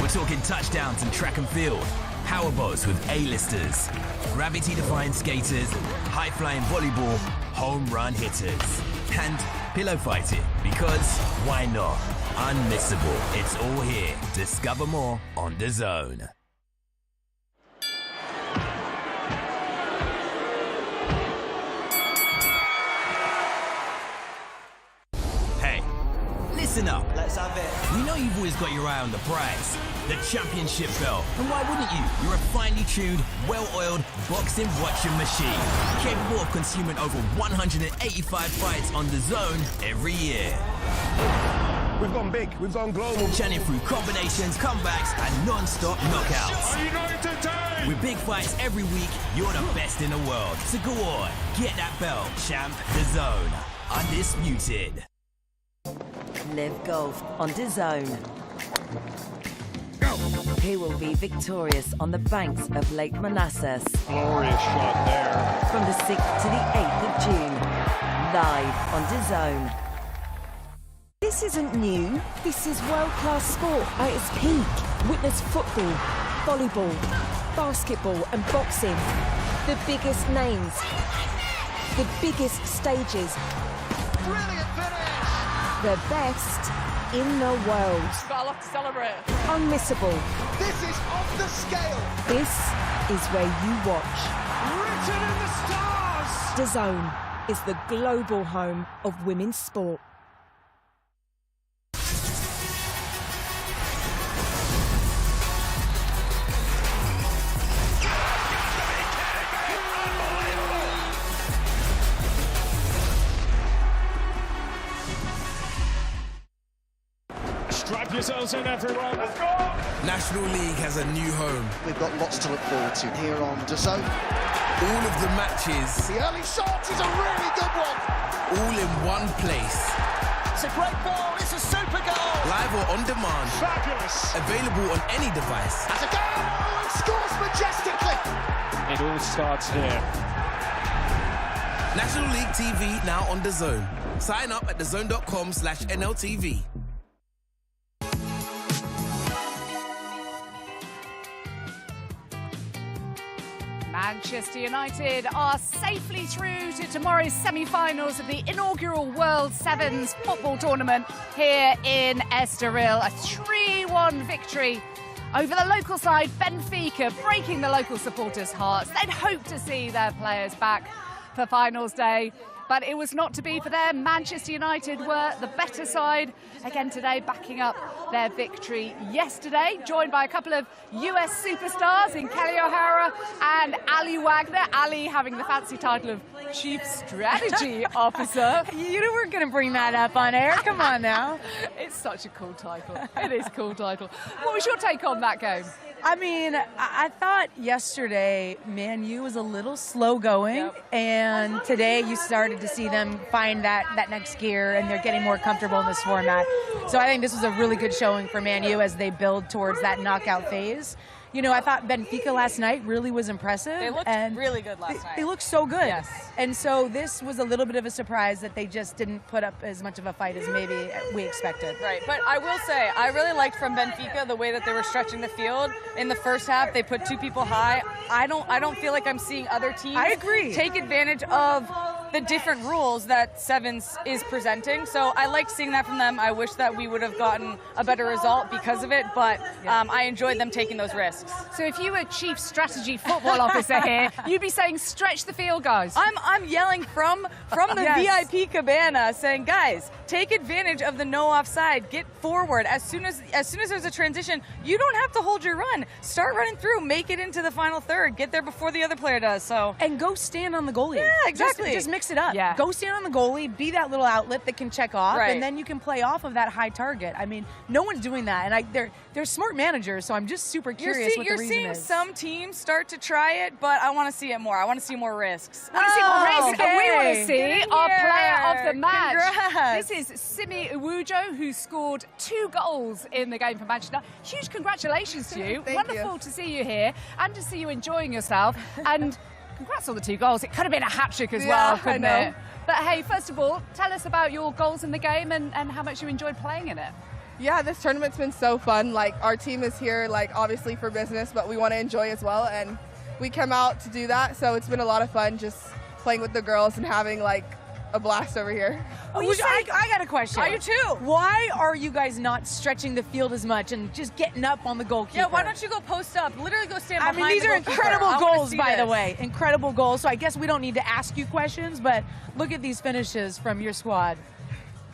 We're talking touchdowns and track and field. Powerboats with A-listers. Gravity-defying skaters. High-flying volleyball. Home run hitters. And pillow fighting. Because why not? Unmissable. It's all here. Discover more on DAZN. Hey, listen up.
Let's have it.
We know you've always got your eye on the prize, the championship belt. And why wouldn't you? You're a finely tuned, well-oiled boxing watching machine, capable of consuming over 185 fights on DAZN every year.
We've gone big, we've gone global.
Churning through combinations, comebacks, and non-stop knockouts. With big fights every week, you're the best in the world. So go on, get that belt, champ. DAZN, undisputed.
Live golf on DAZN. Who will be victorious on the banks of Lake Manassas?
Glorious shot there.
From the 6th to the 8th of June, live on DAZN. This isn't new. This is world-class sport at its peak. Witness football, volleyball, basketball and boxing. The biggest names, the biggest stages.
Brilliant finish.
The best in the world.
Got a lot to celebrate.
Unmissable.
This is off the scale.
This is where you watch.
Written in the stars.
DAZN is the global home of women's sport.
Strap yourselves in, everyone. Let's go.
National League has a new home.
We've got lots to look forward to here on DAZN.
All of the matches.
The early shot is a really good one.
All in one place.
It's a great ball. It's a super goal.
Live or on demand.
Fabulous.
Available on any device.
Has a goal and scores majestically.
It all starts here.
National League TV now on DAZN. Sign up at DAZN.com/NLTV.
Manchester United are safely through to tomorrow's semi-finals of the inaugural World Sevens football tournament here in Estoril. A 3-1 victory over the local side, Benfica, breaking the local supporters' hearts. They'd hoped to see their players back for finals day, but it was not to be for them. Manchester United were the better side again today, backing up their victory yesterday, joined by a couple of US superstars in Kelly O'Hara and Ali Wagner. Ali having the fancy title of Chief Strategy Officer.
You weren't going to bring that up on air. Come on now.
It's such a cool title. It is a cool title. What was your take on that game?
I mean, I thought yesterday Man U was a little slow going, and today you started to see them find that next gear, and they're getting more comfortable in this format. So I think this was a really good showing for Man U as they build towards that knockout phase. You know, I thought Benfica last night really was impressive. They looked really good last night.
They looked so good.
Yes.
And so this was a little bit of a surprise that they just didn't put up as much of a fight as maybe we expected.
Right, but I will say, I really liked from Benfica the way that they were stretching the field. In the first half, they put two people high. I don't feel like I'm seeing other teams take advantage of the different rules that Sevens is presenting. So I liked seeing that from them. I wish that we would have gotten a better result because of it, but I enjoyed them taking those risks.
So if you were Chief Strategy Football Officer here, you'd be saying, stretch the field, guys.
I'm yelling from the VIP cabana saying, guys, take advantage of the no offside. Get forward. As soon as there's a transition, you don't have to hold your run. Start running through. Make it into the final third. Get there before the other player does. So
and go stand on the goalie.
Yeah, exactly.
Just mix it up.
Yeah.
Go stand on the goalie. Be that little outlet that can check off, and then you can play off of that high target. I mean, no one's doing that, and they're smart managers. So I'm just super curious what the reason
You're seeing
is.
some teams start to try it, but I want to see it more. I want to see more risks.
We want to see our player of the match.
Congrats.
This is Simi Iwujo, who scored 2 goals in the game for Manchester. Huge congratulations to you. Wonderful to see you here and to see you enjoying yourself. And congrats on the 2 goals. It could have been a hat-trick as well, couldn't it? But hey, first of all, tell us about your goals in the game and how much you enjoyed playing in it.
Yeah, this tournament's been so fun. Like, our team is here, like, obviously for business, but we want to enjoy as well. And we came out to do that, so it's been a lot of fun just playing with the girls and having, like, a blast over here.
Oh, I got a question.
I do too.
Why are you guys not stretching the field as much and just getting up on the goalkeeper?
Yeah, why don't you go post up? Literally go stand behind
these
the
are
goalkeeper.
incredible goals, by the
this.
way. Incredible goals. So I guess we don't need to ask you questions, but look at these finishes from your squad.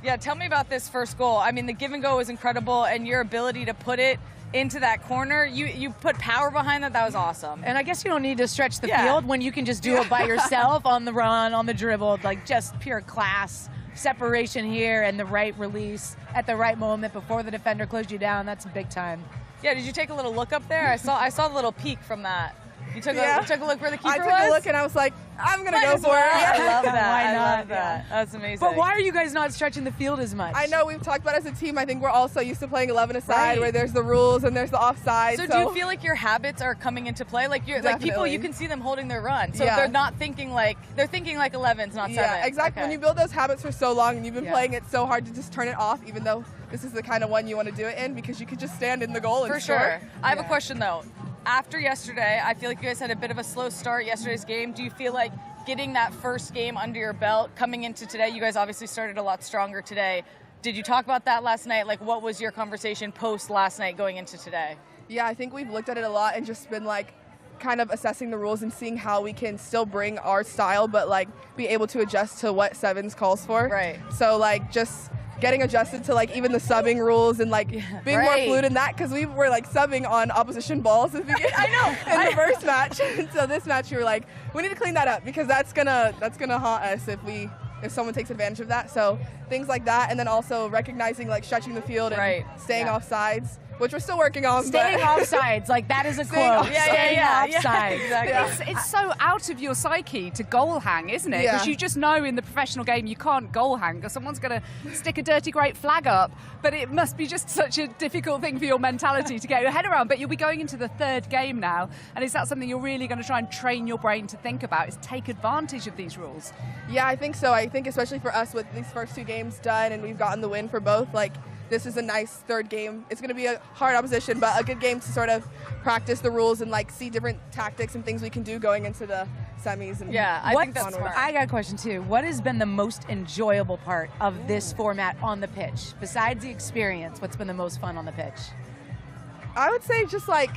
Yeah, tell me about this first goal. I mean, the give and go was incredible, and your ability to put it into that corner, you put power behind that. That was awesome.
And I guess you don't need to stretch the field when you can just do it by yourself on the run, on the dribble, like just pure class. Separation here and the right release at the right moment before the defender closed you down. That's big time.
Yeah, did you take a little look up there? I saw the little peek from that. You took a look where the keeper was?
I took a look and I was like, I'm going to go for it.
I love that.
Why not?
I love that. That's amazing.
But why are you guys not stretching the field as much?
I know, we've talked about it as a team. I think we're also used to playing 11 aside where there's the rules and there's the offside.
So do you feel like your habits are coming into play? Like people, you can see them holding their run. So they're not thinking they're thinking like 11s, not 7s.
Yeah, exactly. When you build those habits for so long and you've been playing it so hard to just turn it off, even though this is the kind of one you want to do it in because you could just stand in the goal and score.
For sure. I have a question though. After yesterday, I feel like you guys had a bit of a slow start yesterday's game. Do you feel like getting that first game under your belt, coming into today, you guys obviously started a lot stronger today. Did you talk about that last night? Like, what was your conversation post last night going into today?
Yeah, I think we've looked at it a lot and just been like kind of assessing the rules and seeing how we can still bring our style, but like be able to adjust to what Sevens calls for.
Right.
So like just getting adjusted to like even the subbing rules and like being more fluid in that because we were like subbing on opposition balls at the beginning.
I know.
In the first match. And so this match we were like, we need to clean that up because that's gonna haunt us if someone takes advantage of that. So things like that, and then also recognizing like stretching the field and staying off sides, which we're still working on.
Staying offsides, like that is a quote. Staying offsides.
Exactly. It's so out of your psyche to goal hang, isn't it? Because you just know in the professional game you can't goal hang because someone's going to stick a dirty great flag up. But it must be just such a difficult thing for your mentality to get your head around. But you'll be going into the 3rd game now, and is that something you're really going to try and train your brain to think about, is take advantage of these rules?
Yeah, I think so. I think especially for us with these first 2 games done and we've gotten the win for both, like this is a nice 3rd game. It's going to be a hard opposition, but a good game to sort of practice the rules and like see different tactics and things we can do going into the semis. And
I think that's smart.
I got a question too. What has been the most enjoyable part of this format on the pitch? Besides the experience, what's been the most fun on the pitch?
I would say just like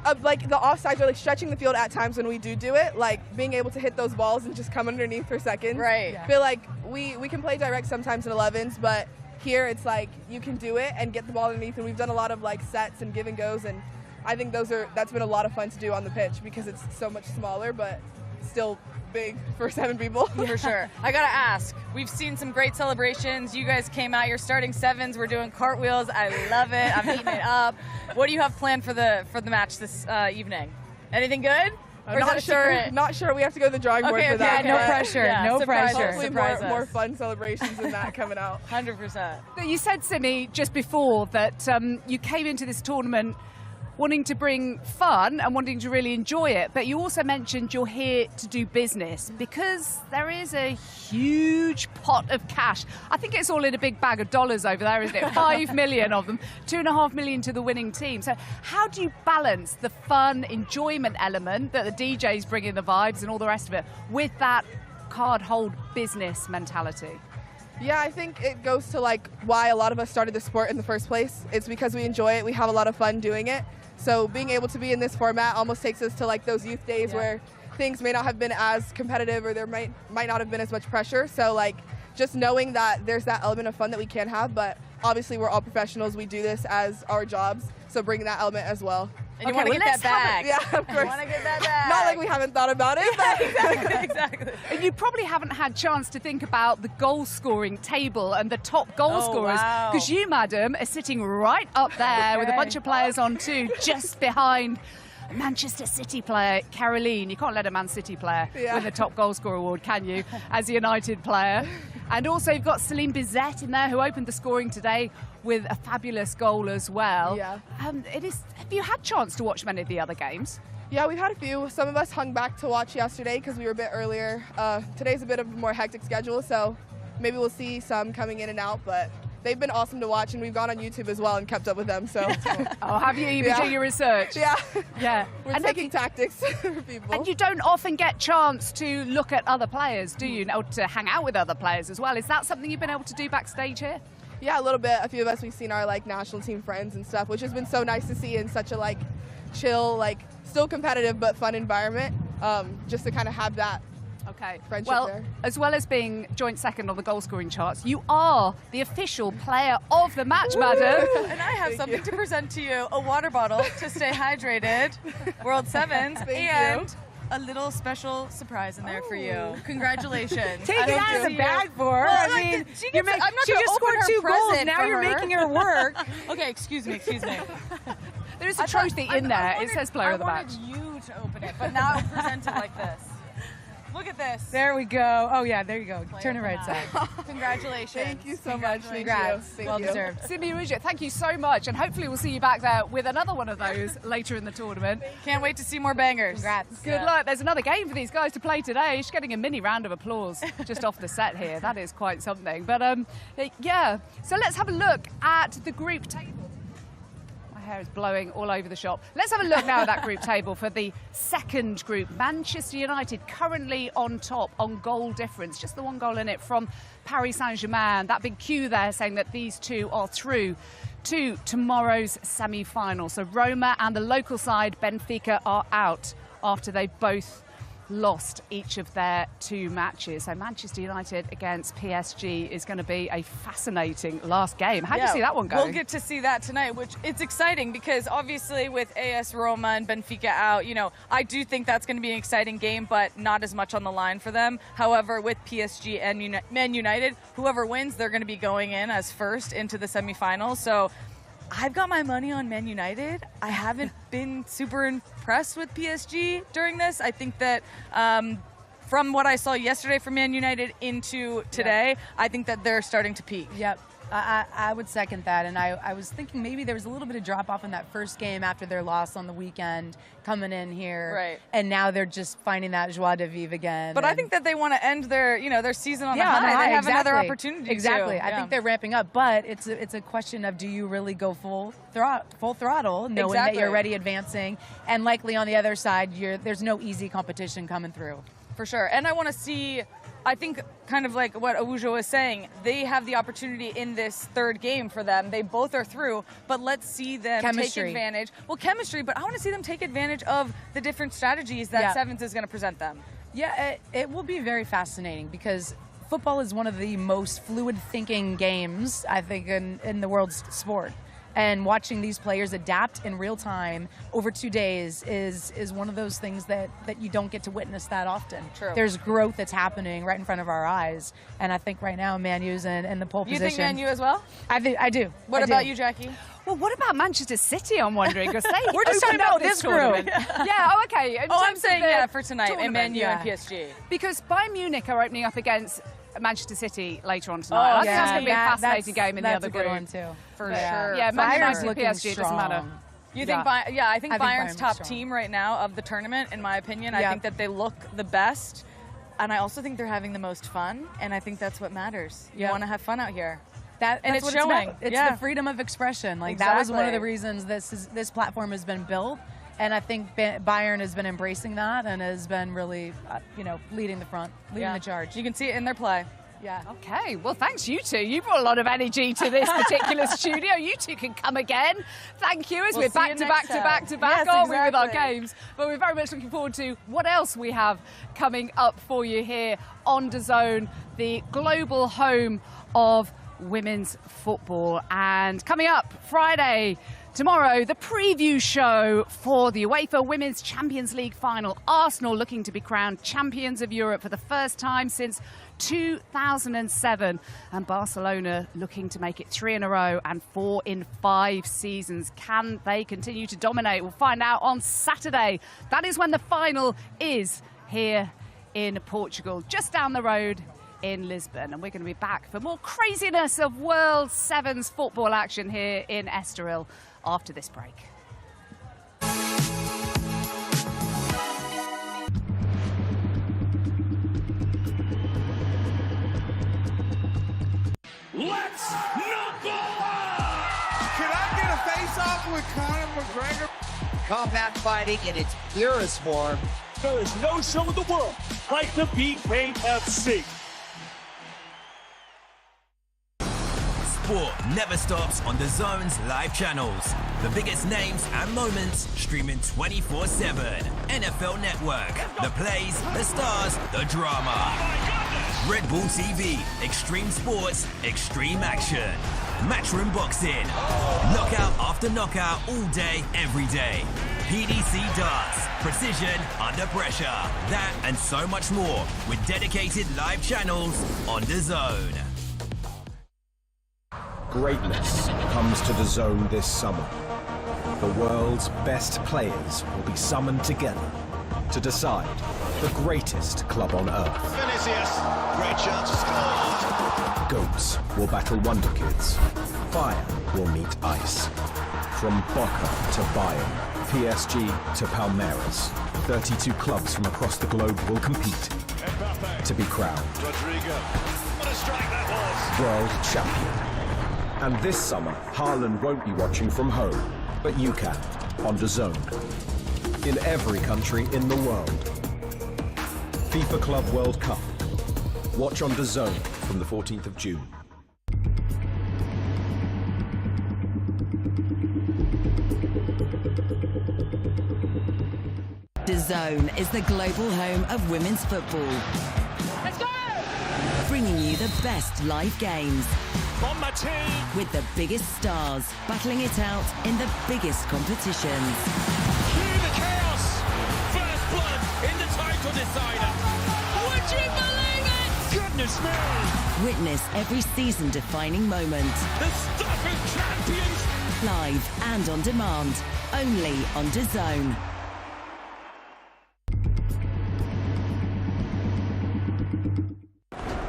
the offsides or like stretching the field at times when we do it, like being able to hit those balls and just come underneath for seconds.
Right.
I feel like we can play direct sometimes in 11s, but here it's like you can do it and get the ball underneath, and we've done a lot of like sets and give and goes, and I think that's been a lot of fun to do on the pitch because it's so much smaller but still big for 7 people.
For sure. I gotta ask, we've seen some great celebrations. You guys came out, you're starting 7s, we're doing cartwheels. I love it. I'm eating it up. What do you have planned for the match this evening? Anything good?
I'm not sure. We have to go to the drawing board for that.
No pressure. No pressure.
Hopefully more fun celebrations than that coming out.
100%.
You said, Simi, just before that you came into this tournament wanting to bring fun and wanting to really enjoy it, but you also mentioned you're here to do business because there is a huge pot of cash. I think it's all in a big bag of dollars over there, isn't it? 5 million of them, 2.5 million to the winning team. So how do you balance the fun, enjoyment element that the DJs bring in, the vibes and all the rest of it, with that card hold business mentality?
Yeah, I think it goes to like why a lot of us started the sport in the first place. It's because we enjoy it, we have a lot of fun doing it. So being able to be in this format almost takes us to like those youth days where things may not have been as competitive or there might not have been as much pressure. So like just knowing that there's that element of fun that we can have, but obviously we're all professionals, we do this as our jobs, so bring that element as well.
And you want to get that bag.
Yeah, of course.
You want to get that bag.
Not like we haven't thought about it. But
Exactly.
And you probably haven't had chance to think about the goal scoring table and the top goal scorers, because you, madam, are sitting right up there with a bunch of players on 2, just behind Manchester City player Caroline. You can't let a Man City player win the top goal scorer award, can you, as a United player? And also you've got Celine Bizet in there, who opened the scoring today with a fabulous goal as well.
Yeah.
Have you had chance to watch many of the other games?
Yeah, we've had a few. Some of us hung back to watch yesterday because we were a bit earlier. Today's a bit of a more hectic schedule, so maybe we'll see some coming in and out, but they've been awesome to watch, and we've gone on YouTube as well and kept up with them. So.
Oh, have you? You've been doing your research?
Yeah.
Yeah.
We're taking tactics for people.
And you don't often get chance to look at other players, do you? Or to hang out with other players as well. Is that something you've been able to do backstage here?
Yeah, a little bit. A few of us, we've seen our national team friends and stuff, which has been so nice to see in such a chill, still competitive but fun environment. Just to kind of have that.
Okay.
Friendship
well,
there.
As well as being joint second on the goal scoring charts, you are the official player of the match, madam.
And I have something to present to you, a water bottle to stay hydrated, World Sevens, and a little special surprise in there for you. Congratulations.
Take it out of the bag for her.
Well,
I mean,
she
just scored 2 goals. Now you're making her work.
Okay, excuse me.
There is a trophy in there. It says player of the match.
I wanted you to open it, but now it's presented like this. Look at this.
There we go. Oh, yeah, there you go. Turn it right side.
Congratulations.
Thank you so much.
Congrats.
Well
deserved. Simi Rouget, thank you so much, and hopefully we'll see you back there with another one of those later in the tournament.
Can't wait to see more bangers.
Congrats. Good luck. There's another game for these guys to play today. She's getting a mini round of applause just off the set here. That is quite something. But yeah, so let's have a look at the group table. Hair is blowing all over the shop. Let's have a look now at that group table for the second group. Manchester United currently on top on goal difference, just the 1 goal in it from Paris Saint-Germain. That big queue there saying that these two are through to tomorrow's semi-final. So Roma and the local side Benfica are out after they both lost each of their 2 matches. So Manchester United against PSG is going to be a fascinating last game. How do you see that one go?
We'll get to see that tonight, which it's exciting because obviously with AS Roma and Benfica out, I do think that's going to be an exciting game, but not as much on the line for them. However, with PSG and Man United, whoever wins, they're going to be going in as first into the semifinals. So I've got my money on Man United. I haven't been super impressed with PSG during this. I think that from what I saw yesterday from Man United into today, I think that they're starting to peak.
Yep. I would second that, and I was thinking maybe there was a little bit of drop-off in that first game after their loss on the weekend coming in here.
Right.
And now they're just finding that joie de vivre again.
But I think that they want to end their season on a high. They have another opportunity
Exactly.
to.
I think they're ramping up, but it's a question of do you really go full throttle, knowing that you're already advancing, and likely on the other side, there's no easy competition coming through.
For sure. And I want to see, I think, kind of like what Awujo was saying, they have the opportunity in this third game for them. They both are through, but let's see them take advantage. Well, chemistry, but I want to see them take advantage of the different strategies that Sevens is going to present them.
Yeah, it will be very fascinating because football is one of the most fluid thinking games, I think, in the world's sport. And watching these players adapt in real time over 2 days is one of those things that you don't get to witness that often.
True.
There's growth that's happening right in front of our eyes. And I think right now Man U's in the pole position.
You think Man U as well?
I do.
What about you, Jackie?
Well, what about Manchester City, I'm wondering? Because
we're just talking about this group.
Yeah,
okay. I'm saying for tonight in Man U and PSG.
Because Bayern Munich are opening up against Manchester City later on tonight. I think that's going to be a fascinating game in the other group.
That's a good one, too.
For sure.
Yeah,
Bayern's
Manchester PSG, it doesn't matter.
You think I think Bayern's top team right now of the tournament, in my opinion. I think that they look the best, and I also think they're having the most fun, and I think that's what matters. You want to have fun out here.
And
it's
what
showing.
It's the freedom of expression. That was one of the reasons this platform has been built. And I think Bayern has been embracing that and has been really, leading the charge.
You can see it in their play.
Yeah. Okay. Well, thanks, you two. You brought a lot of energy to this particular studio. You two can come again. Thank you. As we're back to back, aren't we, with our games? But we're very much looking forward to what else we have coming up for you here on DAZN, the global home of women's football. And coming up Friday, tomorrow, the preview show for the UEFA Women's Champions League final. Arsenal looking to be crowned champions of Europe for the first time since 2007. And Barcelona looking to make it 3 in a row and 4 in 5 seasons. Can they continue to dominate? We'll find out on Saturday. That is when the final is here in Portugal, just down the road in Lisbon. And we're going to be back for more craziness of World Sevens football action here in Estoril after this break.
Let's knuckle up! Can I get a face-off with Conor McGregor?
Combat fighting in its purest form.
There is no show in the world like the BKFC.
Sport never stops on the DAZN's live channels. The biggest names and moments streaming 24/7. NFL Network, the plays, the stars, the drama. Red Bull TV, extreme sports, extreme action. Matchroom boxing. Knockout after knockout all day, every day. PDC darts, precision under pressure. That and so much more with dedicated live channels on DAZN.
Greatness comes to DAZN this summer. The world's best players will be summoned together to decide the greatest club on earth.
Vinicius, great chance to score.
Goats will battle Wonder Kids. Fire will meet ice. From Boca to Bayern, PSG to Palmeiras, 32 clubs from across the globe will compete to be crowned
Rodrigo, what a strike that was.
world champion. And this summer, Haaland won't be watching from home, but you can, on DAZN. In every country in the world. FIFA Club World Cup. Watch on DAZN from the 14th of June.
DAZN is the global home of women's football.
Let's go!
Bringing you the best live games.
On my team!
With the biggest stars battling it out in the biggest competitions.
Cue the chaos! First blood in the title decider! Would you believe it? Goodness me!
Witness every season-defining moment.
The stuff of champions!
Live and on demand. Only on DAZN.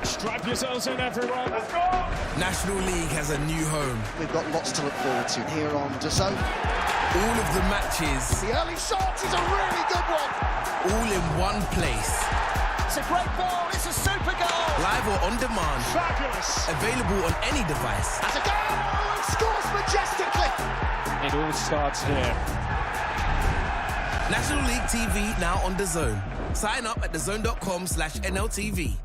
Strap yourselves in, everyone. Let's go!
National League has a new home.
We've got lots to look forward to here on DAZN.
All of the matches.
The early shot is a really good one.
All in one place.
It's a great ball. It's a super goal.
Live or on demand.
Fabulous.
Available on any device.
That's a goal. It scores majestically.
It all starts here.
National League TV now on DAZN. Sign up at DAZN.com/NLTV.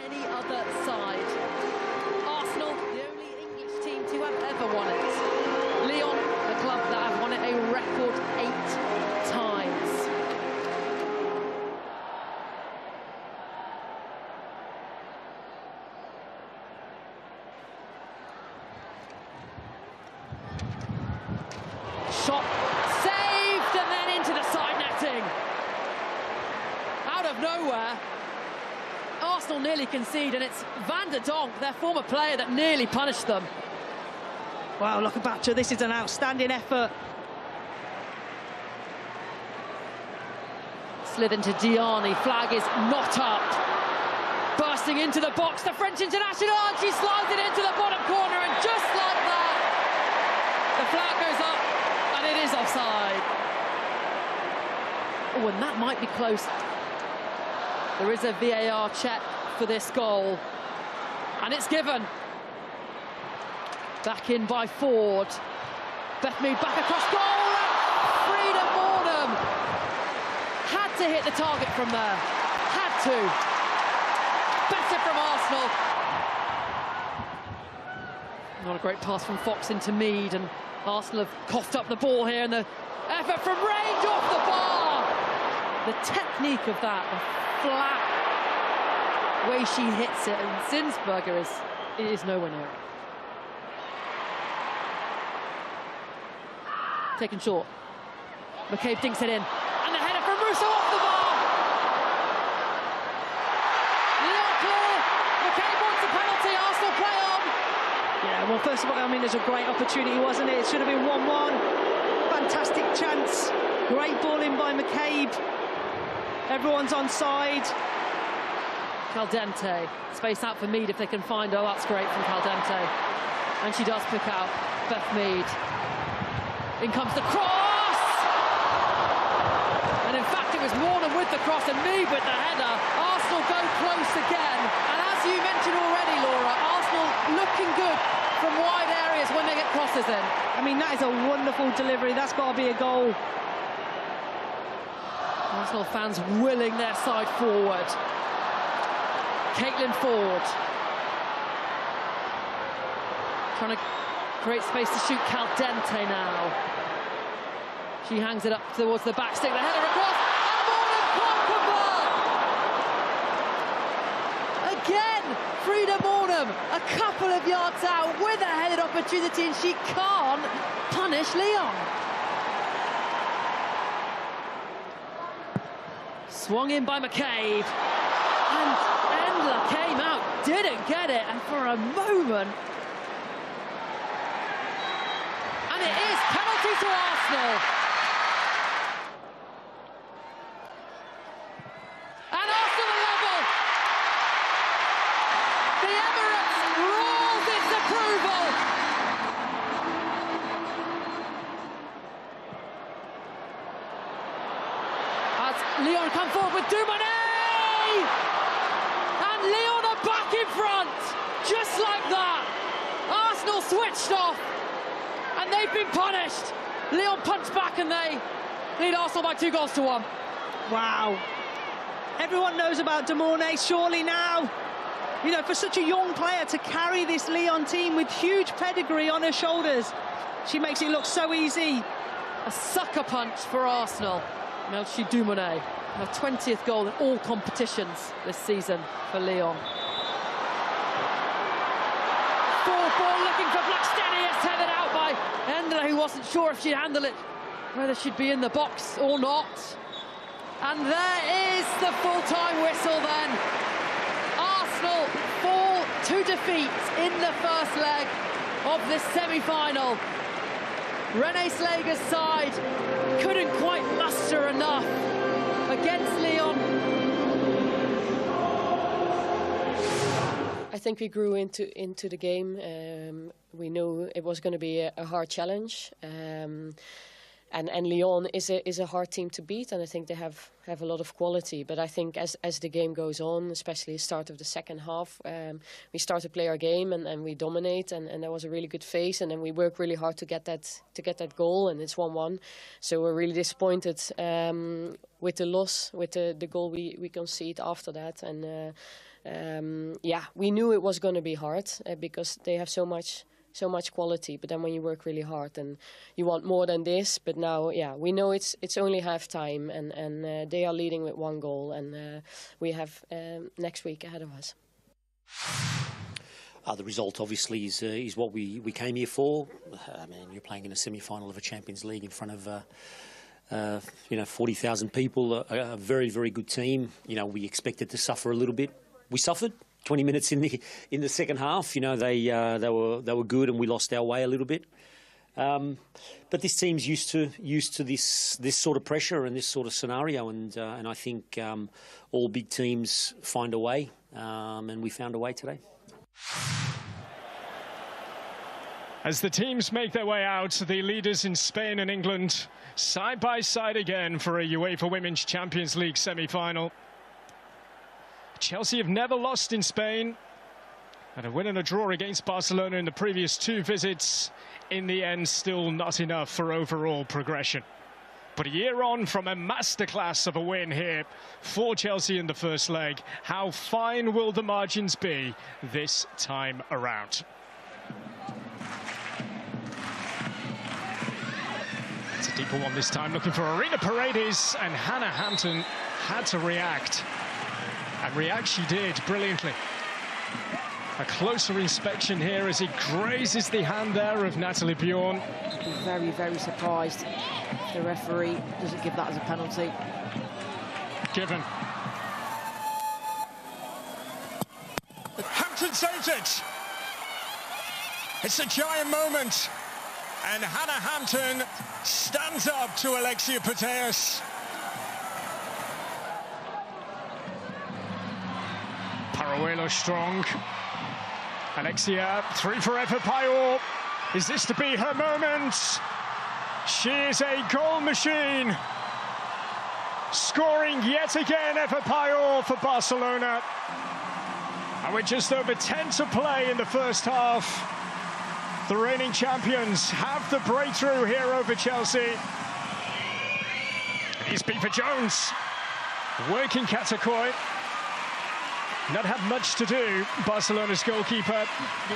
Any other side. Arsenal, the only English team to have ever won it. Lyon, the club that have won it a record 8 times. Shot saved and then into the side netting. Out of nowhere. Arsenal nearly concede, and it's Van der Donk, their former player, that nearly punished them.
Wow, look about you. This is an outstanding effort.
Slid into Diani, flag is not up. Bursting into the box, the French international, and she slides it into the bottom corner, and just like that, the flag goes up, and it is offside. Oh, and that might be close. There is a VAR check for this goal, and it's given. Back in by Ford. Bethmead back across goal, and Frida Mornham had to hit the target from there. Had to. Better from Arsenal. Not a great pass from Fox into Mead, and Arsenal have coughed up the ball here, and the effort from range off the bar. The technique of that, the flat way she hits it, and Zinsberger is nowhere near it. taken short. McCabe dinks it in. And the header from Russo off the bar. Lyon clear. McCabe wants a penalty. Arsenal play on.
Yeah, well, first of all, I mean, there's a great opportunity, wasn't it? It should have been 1-1. Fantastic chance. Great ball in by McCabe. Everyone's onside.
Caldente. Space out for Mead if they can find her. Oh, that's great from Caldente. And she does pick out Beth Mead. In comes the cross! And in fact, it was Mornan with the cross and Mead with the header. Arsenal go close again. And as you mentioned already, Laura, Arsenal looking good from wide areas when they get crosses in.
I mean, that is a wonderful delivery. That's got to be a goal.
Arsenal fans willing their side forward. Caitlin Ford. Trying to create space to shoot. Caldente now. She hangs it up towards the back stick. The header across. And Mornan again, Frida Mornan, a couple of yards out with a headed opportunity, and she can't punish Lyon. Swung in by McCabe, and Endler came out, didn't get it, and for a moment, and it is penalty to Arsenal. And Arsenal are level. The Emirates rules its approval. As Lyon come forward with Dumonet! And Lyon are back in front, just like that. Arsenal switched off, and they've been punished. Lyon punched back, and they lead Arsenal by 2-1.
Wow. Everyone knows about Dumonet, surely now. You know, for such a young player to carry this Lyon team with huge pedigree on her shoulders, she makes it look so easy.
A sucker punch for Arsenal. Melchi Dumonet, her 20th goal in all competitions this season for Lyon. Forward ball looking for Blackstenius, tethered out by Endler, who wasn't sure if she'd handle it, whether she'd be in the box or not. And there is the full-time whistle then. Arsenal fall to defeat in the first leg of this semi-final. René Slager's side couldn't quite muster enough against Lyon.
I think we grew into the game. We knew it was going to be a hard challenge. And Lyon is a hard team to beat, and I think they have a lot of quality. But I think as the game goes on, especially the start of the second half, we start to play our game and we dominate, and that was a really good phase. And then we work really hard to get that goal, and it's 1-1. So we're really disappointed with the loss, with the goal we concede after that. And yeah, we knew it was going to be hard because they have so much quality, but then when you work really hard and you want more than this. But now, yeah, we know it's only half time, and they are leading with 1 goal, and we have next week ahead of us.
The result obviously is what we came here for. I mean, you're playing in a semi-final of a Champions League in front of 40,000 people, a very, very good team. You know, we expected to suffer a little bit. We suffered. 20 minutes in the second half, you know, they were good, and we lost our way a little bit. But this team's used to this sort of pressure and this sort of scenario, and I think all big teams find a way, and we found a way today.
As the teams make their way out, the leaders in Spain and England side by side again for a UEFA Women's Champions League semi-final. Chelsea have never lost in Spain, and a win and a draw against Barcelona in the previous 2 visits. In the end, still not enough for overall progression. But a year on from a masterclass of a win here for Chelsea in the first leg, how fine will the margins be this time around? It's a deeper one this time, looking for Arena Paredes, and Hannah Hampton had to react. And react she did brilliantly. A closer inspection here as it grazes the hand there of Natalie Bjorn.
I'd be very, very surprised if the referee doesn't give that as a penalty.
Given.
Hampton saves it. It's a giant moment. And Hannah Hampton stands up to Alexia Putellas.
Parahuelo strong. Alexia, 3 for Eva Payor. Is this to be her moment? She is a goal machine. Scoring yet again, Eva Payor for Barcelona. And with just over 10 to play in the first half, the reigning champions have the breakthrough here over Chelsea. Here's Beeper Jones, working Katakoi. Not had much to do. Barcelona's goalkeeper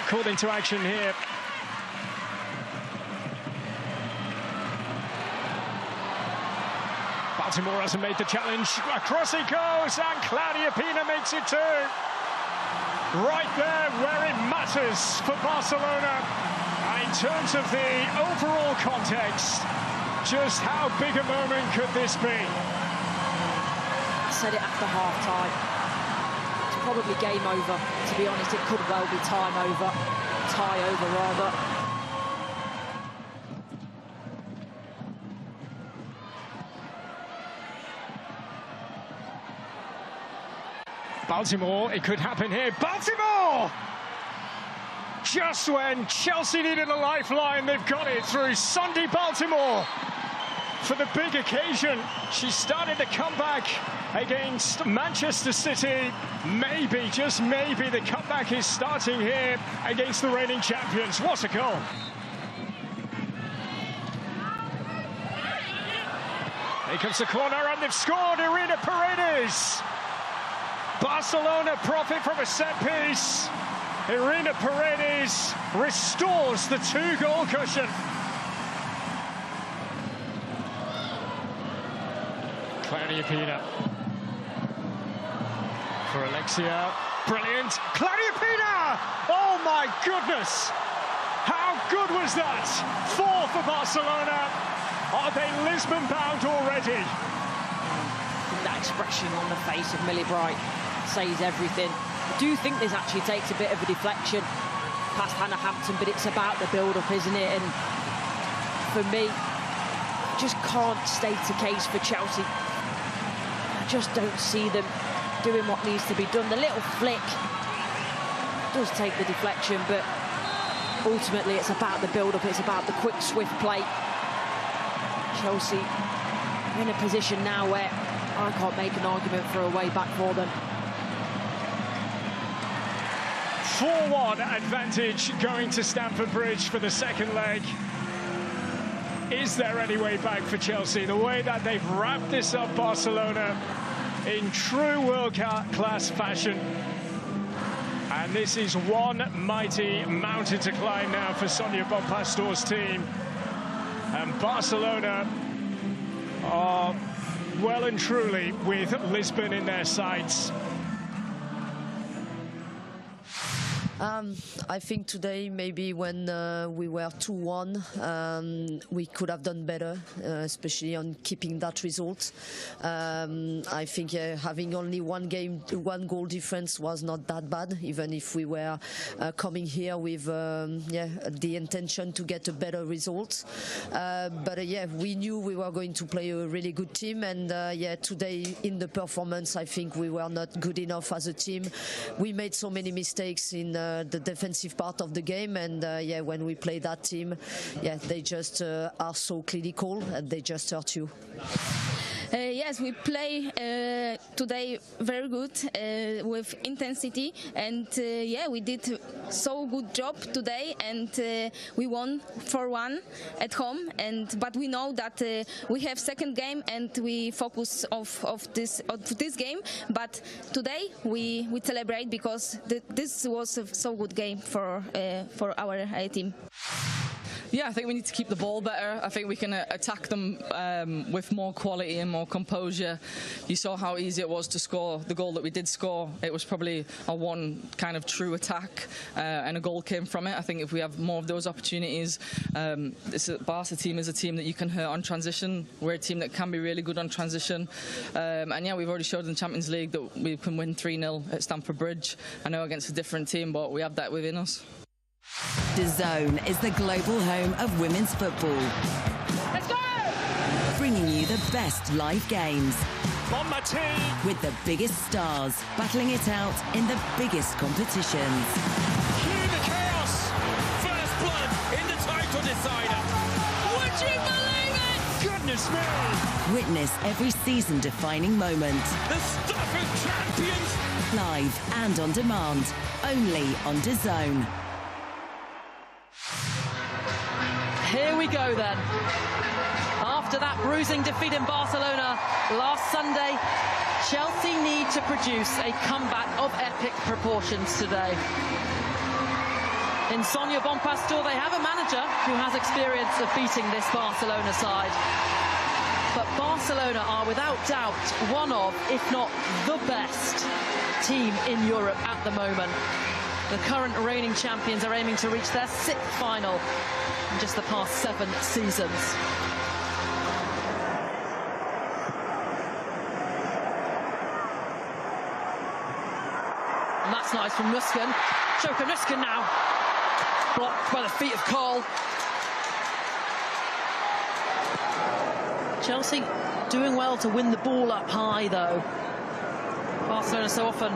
called into action here. Baltimore hasn't made the challenge. Across it goes, and Claudia Pina makes it too. Right there where it matters for Barcelona. And in terms of the overall context, just how big a moment could this be?
I said it after half-time. It's probably game over. To be honest, it could well be tie over rather.
Baltimore, it could happen here. Baltimore! Just when Chelsea needed a lifeline, they've got it through Sunday Baltimore. For the big occasion, she started the comeback against Manchester City. Maybe, just maybe, the comeback is starting here against the reigning champions. What a goal. Here comes the corner, and they've scored. Irina Paredes. Barcelona profit from a set piece. Irina Paredes restores the 2-goal cushion. Claudia Pina for Alexia. Brilliant. Claudia Pina! Oh my goodness! How good was that? 4 for Barcelona. Are they Lisbon bound already?
That expression on the face of Millie Bright says everything. I do think this actually takes a bit of a deflection past Hannah Hampton, but it's about the build-up, isn't it? And for me, I just can't state a case for Chelsea. I just don't see them doing what needs to be done. The little flick does take the deflection, but ultimately it's about the build-up, it's about the quick, swift play. Chelsea in a position now where I can't make an argument for a way back for them.
4-1 advantage going to Stamford Bridge for the second leg. Is there any way back for Chelsea? The way that they've wrapped this up, Barcelona, in true world-class fashion. And this is one mighty mountain to climb now for Sonia Bonpastor's team. And Barcelona are well and truly with Lisbon in their sights.
I think today, maybe when we were 2-1, we could have done better, especially on keeping that result. I think having only one goal difference was not that bad, even if we were coming here with the intention to get a better result. But we knew we were going to play a really good team, and today in the performance, I think we were not good enough as a team. We made so many mistakes in the defensive part of the game, and when we play that team, they just are so clinical and they just hurt you.
Yes, we play today very good with intensity, and we did so good job today, and we won 4-1 at home. But we know that we have second game, and we focus of this game. But today we celebrate because this was a so good game for our team.
Yeah, I think we need to keep the ball better. I think we can attack them with more quality and more composure. You saw how easy it was to score the goal that we did score. It was probably a one kind of true attack, and a goal came from it. I think if we have more of those opportunities, this Barca team is a team that you can hurt on transition. We're a team that can be really good on transition. And yeah, we've already showed in the Champions League that we can win 3-0 at Stamford Bridge. I know against a different team, but we have that within us.
DAZN is the global home of women's football.
Let's go!
Bringing you the best live games.
On my team!
With the biggest stars battling it out in the biggest competitions.
Cue the chaos! First blood in the title decider! Would you believe it? Goodness me!
Witness every season-defining moment.
The stuff of champions!
Live and on demand. Only on DAZN.
Here we go then. After that bruising defeat in Barcelona last Sunday, Chelsea need to produce a comeback of epic proportions today. In Sonia Bonpastor, they have a manager who has experience of beating this Barcelona side. But Barcelona are without doubt one of, if not the best team in Europe at the moment. The current reigning champions are aiming to reach their 6th final in just the past 7 seasons. And that's nice from Nusken. Joker Nusken now. Blocked by the feet of Cole. Chelsea doing well to win the ball up high, though. Barcelona so often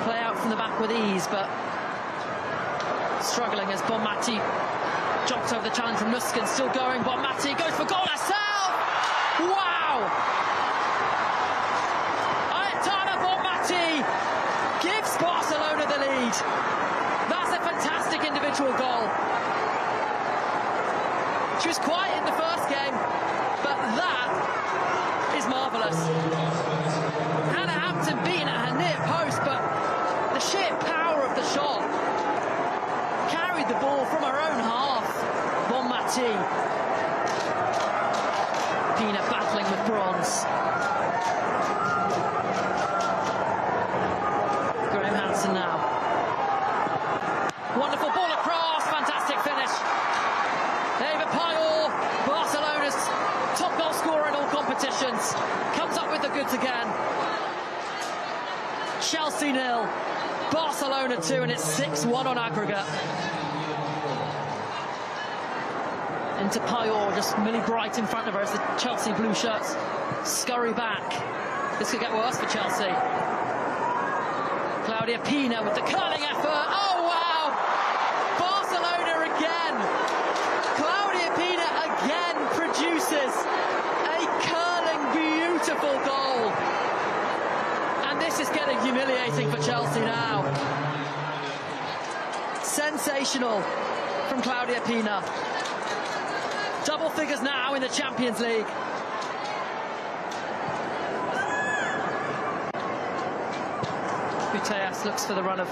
play out from the back with ease, but struggling as Bonmati jumps over the challenge from Nusken. Still going. Bonmati goes for goal herself. Wow! Aitana Bonmati gives Barcelona the lead. That's a fantastic individual goal. She was quiet in the first game, but that is marvellous. Hannah Hampton beaten at her near post, but the sheer power of the shot carried the ball from her own half. Bonmati. Pina battling with bronze. Graham Hansen now. Wonderful ball across, fantastic finish. Eva Payol, Barcelona's top goal scorer in all competitions, comes up with the goods again. Chelsea 0, Barcelona 2, and it's 6-1 on aggregate. Into Payol, just Millie Bright in front of her as the Chelsea blue shirts scurry back. This could get worse for Chelsea. Claudia Pina with the curling effort. Oh, wow! Barcelona again. Claudia Pina again produces a curling, beautiful goal. And this is getting humiliating for Chelsea now. Sensational from Claudia Pina. Double figures now in the Champions League. Putellas looks for the run of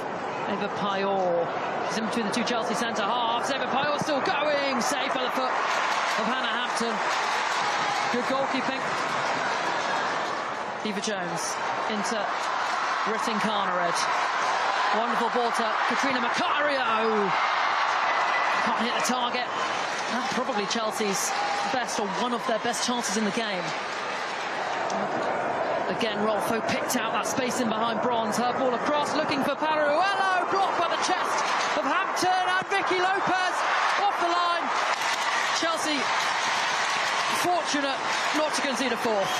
Eva Payol. She's in between the two Chelsea centre halves. Eva Payol still going. Safe by the foot of Hannah Hampton. Good goalkeeping. Eva Jones into Ritting Carnered. Wonderful ball to Katrina Macario. Can't hit the target. That's probably Chelsea's best, or one of their best chances in the game. Again, Rolfo picked out that space in behind Bronze. Her ball across, looking for Paruello. Blocked by the chest of Hampton, and Vicky Lopez off the line. Chelsea fortunate not to concede a fourth.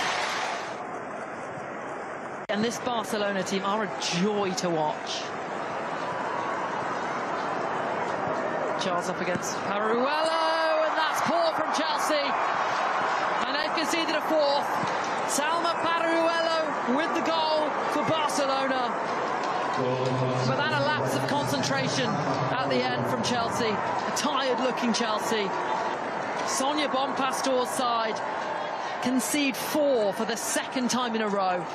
And this Barcelona team are a joy to watch. Charles up against Paruello, and that's poor from Chelsea. And they've conceded a fourth. Salma Paruello with the goal for Barcelona. But that a lapse of concentration at the end from Chelsea. A tired-looking Chelsea. Sonia Bonpastor's side concede 4 for the 2nd time in a row.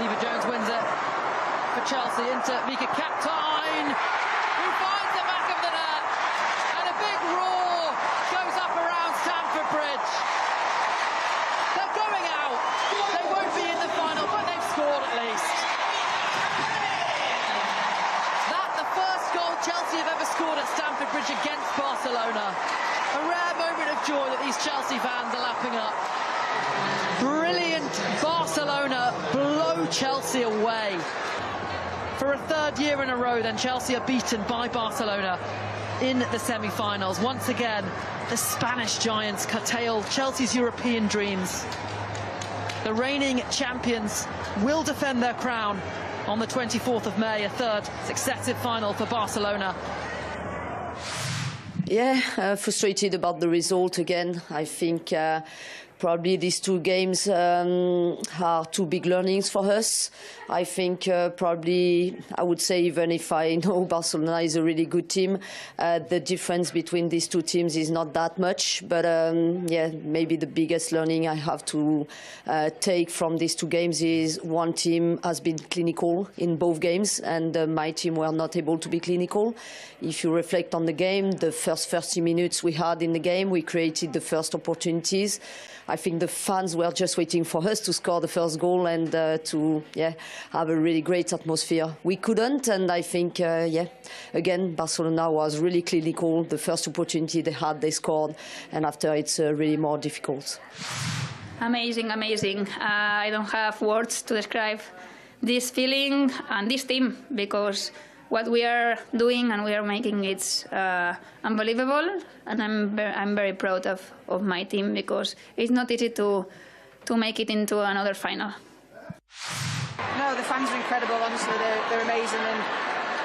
Eva Jones wins it for Chelsea into Mika Kaptein. advantage against Barcelona. A rare moment of joy that these Chelsea fans are lapping up. Brilliant Barcelona blow Chelsea away. For a third year in a row, then, Chelsea are beaten by Barcelona in the semi-finals. Once again, the Spanish giants curtail Chelsea's European dreams. The reigning champions will defend their crown on the 24th of May, a third successive final for Barcelona.
Yeah, frustrated about the result again. I think probably these two games are two big learnings for us. I think probably, I would say, even if I know Barcelona is a really good team, the difference between these two teams is not that much. But yeah, maybe the biggest learning I have to take from these two games is one team has been clinical in both games, and my team were not able to be clinical. If you reflect on the game, the first 30 minutes we had in the game, we created the first opportunities. I think the fans were just waiting for us to score the first goal and to have a really great atmosphere. We couldn't, and I think, again, Barcelona was really clinical. The first opportunity they had, they scored, and after it's really more difficult.
Amazing, amazing. I don't have words to describe this feeling and this team, because what we are doing and we are making, it's unbelievable, and I'm very proud of my team, because it's not easy to make it into another final.
No, the fans are incredible, honestly, they're amazing, and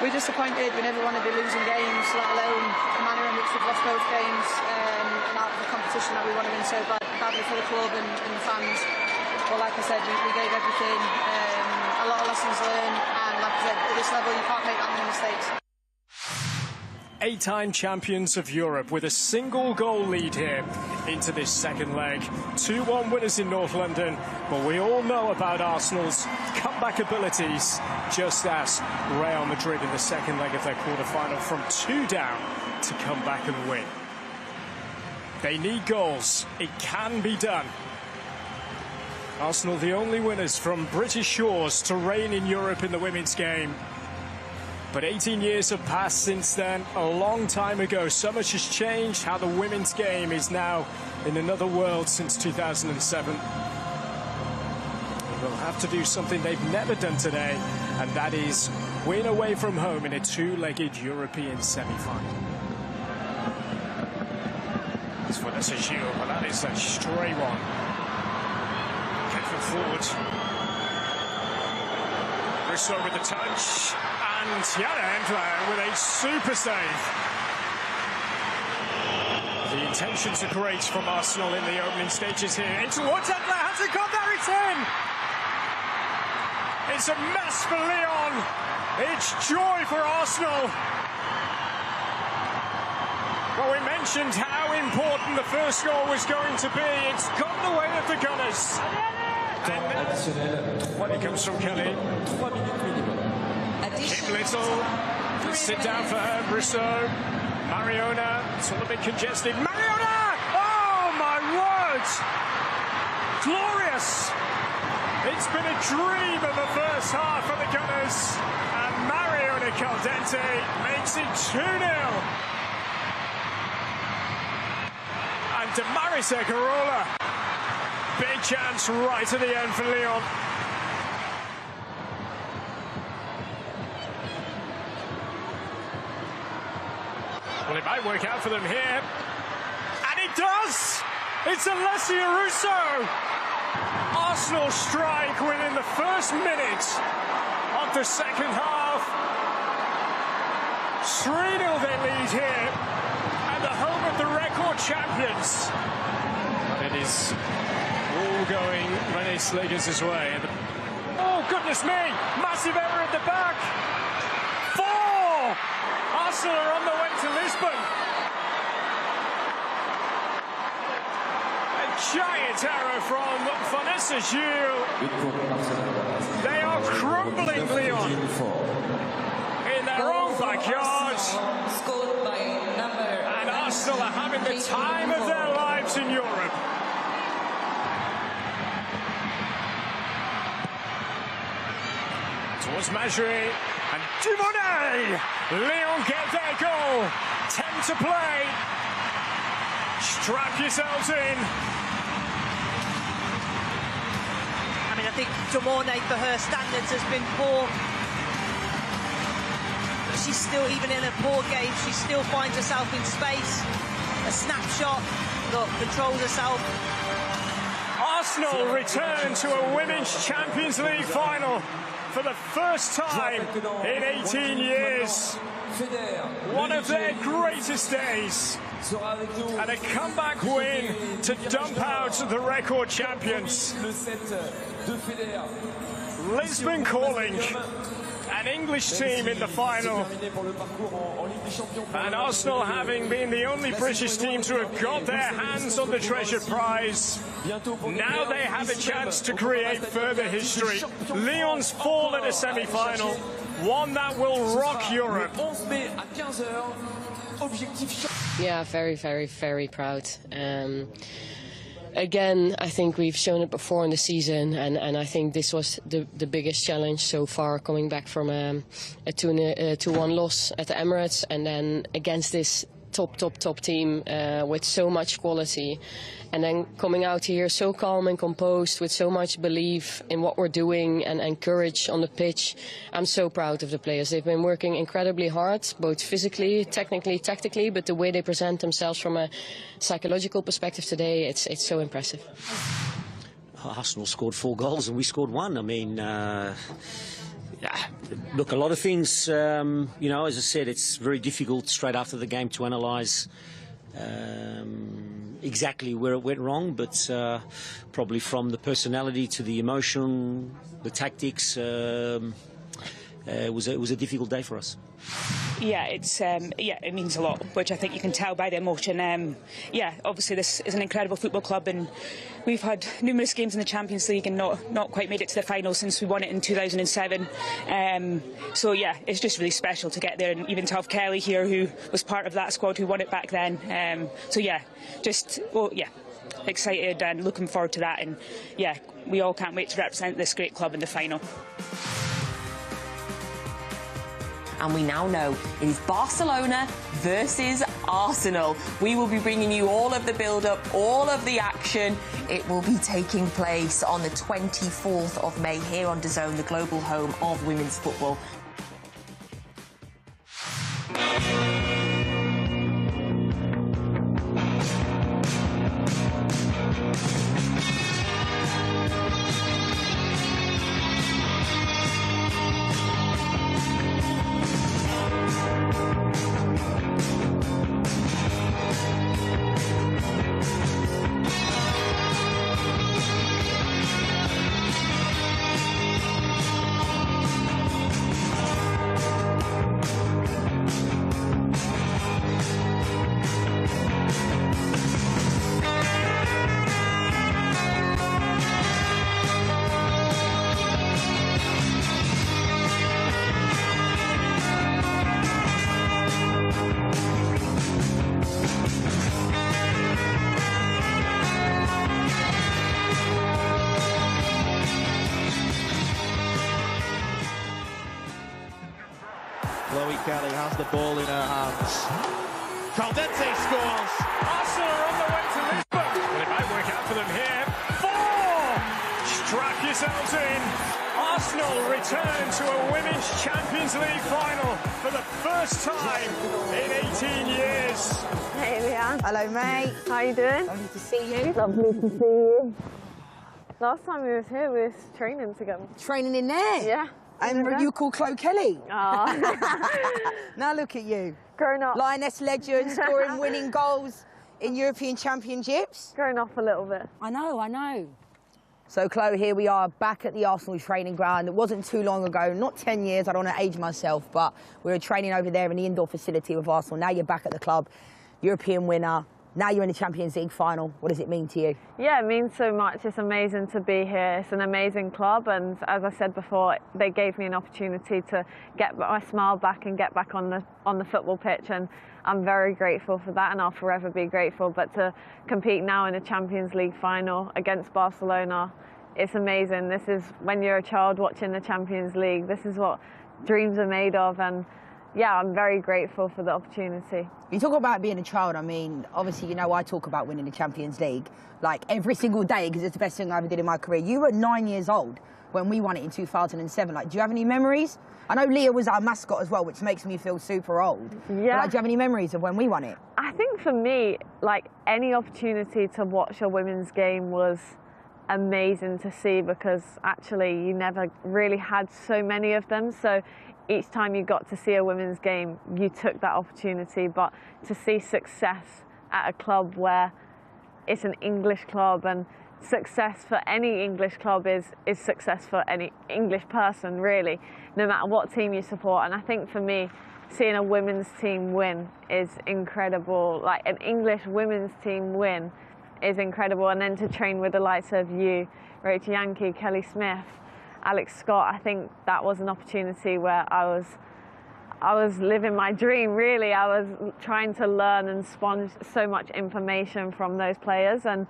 we're disappointed. We never want to be losing games, let alone the manner in which we've lost both games, and out of the competition that we want to win so badly for the club and the fans. But like I said, we gave everything, a lot of lessons learned, and like I said, at this level you can't make that many mistakes.
8-time champions of Europe with a single goal lead here into this second leg. 2-1 winners in North London, but we all know about Arsenal's comeback abilities, just as Real Madrid in the second leg of their quarter-final, from 2 down to come back and win. They need goals. It can be done. Arsenal the only winners from British shores to reign in Europe in the women's game. But 18 years have passed since then, a long time ago. So much has changed, how the women's game is now in another world since 2007. They will have to do something they've never done today, and that is win away from home in a two-legged European semi-final. As for the Sergio, well, that is a stray one. Careful forward. Rousseau with the touch. And Jana Endler with a super save. The intentions are great from Arsenal in the opening stages here. In towards Endler, has it got there? It's in! It's a mess for Lyon. It's joy for Arsenal. Well, we mentioned how important the first goal was going to be. It's gone the way of the Gunners. And it comes from Kelly. Kim Little, sit down for her, Rousseau, Mariona, it's all a bit congested, Mariona! Oh my word! Glorious! It's been a dream of a first half for the Gunners, and Mariona Caldente makes it 2-0. And Damaris Egarola, big chance right at the end for Lyon. Well, it might work out for them here. And it does! It's Alessia Rousseau! Arsenal strike within the first minute of the second half. 3-0 they lead here. And the home of the record champions. And it is all going René Slegers' way. Oh, goodness me! Massive error at the back! 4! Arsenal are on the way to Lisbon. A giant error from Vanessa Gilles. They are crumbling Lyon in their own backyard. And Arsenal are having the time of their lives in Europe. Towards Majri and Dumonet. Lyon get their goal. 10 to play. Strap yourselves in.
I mean, I think Demornay, for her standards, has been poor. But she's still, even in a poor game, she still finds herself in space. A snapshot, look, controls herself.
Arsenal return to a Women's Champions League final for the first time in 18 years. One of their greatest days. And a comeback win to dump out the record champions. Lisbon calling. An English team in the final, and Arsenal having been the only British team to have got their hands on the treasured prize. Now they have a chance to create further history. Lyon's fall at a semi-final, one that will rock Europe.
Yeah, very, very, very proud. Again, I think we've shown it before in the season, and I think this was the biggest challenge so far, coming back from a 2-1 loss at the Emirates, and then against this top team with so much quality, and then coming out here so calm and composed with so much belief in what we're doing and courage on the pitch. I'm so proud of the players. They've been working incredibly hard, both physically, technically, tactically, but the way they present themselves from a psychological perspective today, it's so impressive.
Arsenal scored 4 goals and we scored 1. I mean, look, a lot of things, you know, as I said, it's very difficult straight after the game to analyse exactly where it went wrong, but probably from the personality to the emotion, the tactics, it was a difficult day for us.
Yeah, it means a lot, which I think you can tell by the emotion. Yeah, obviously this is an incredible football club, and we've had numerous games in the Champions League and not quite made it to the final since we won it in 2007. So yeah, it's just really special to get there, and even to have Kelly here, who was part of that squad who won it back then. So yeah, excited and looking forward to that, and yeah, we all can't wait to represent this great club in the final.
And we now know it is Barcelona versus Arsenal. We will be bringing you all of the build-up, all of the action. It will be taking place on the 24th of May here on DAZN, the global home of women's football.
Kelly has the ball in her hands. Caldente scores.
Arsenal are on the way to Lisbon. Well, it might work out for them here. 4! Strap yourselves in. Arsenal return to a Women's Champions League final for the first time in 18 years.
Hey, Leanne.
Hello, mate.
How are you doing?
Lovely to see you.
Lovely to see you. Last time we was here, we was training together.
Training in there?
Yeah.
And you call Chloe Kelly?
Oh.
Now look at you.
Grown up.
Lioness legend, scoring winning goals in European Championships.
Grown up a little bit.
I know. So, Chloe, here we are back at the Arsenal training ground. It wasn't too long ago, not 10 years, I don't want to age myself, but we were training over there in the indoor facility with Arsenal. Now you're back at the club, European winner. Now you're in the Champions League final. What does it mean to you?
Yeah, it means so much. It's amazing to be here. It's an amazing club, and as I said before, they gave me an opportunity to get my smile back and get back on the football pitch, and I'm very grateful for that, and I'll forever be grateful. But to compete now in a Champions League final against Barcelona, it's amazing. This is when you're a child watching the Champions League. This is what dreams are made of, and yeah, I'm very grateful for the opportunity.
You talk about being a child. I mean, obviously, you know, I talk about winning the Champions League like every single day because it's the best thing I ever did in my career. You were 9 years old when we won it in 2007. Like, do you have any memories? I know Leah was our mascot as well, which makes me feel super old.
Yeah.
But, like, do you have any memories of when we won it?
I think for me, like, any opportunity to watch a women's game was amazing to see because actually you never really had so many of them. So each time you got to see a women's game, you took that opportunity. But to see success at a club where it's an English club, and success for any English club is success for any English person, really, no matter what team you support. And I think for me, seeing a women's team win is incredible. Like, an English women's team win is incredible. And then to train with the likes of you, Rachel Yankee, Kelly Smith, Alex Scott, I think that was an opportunity where I was living my dream, really. I was trying to learn and sponge so much information from those players, and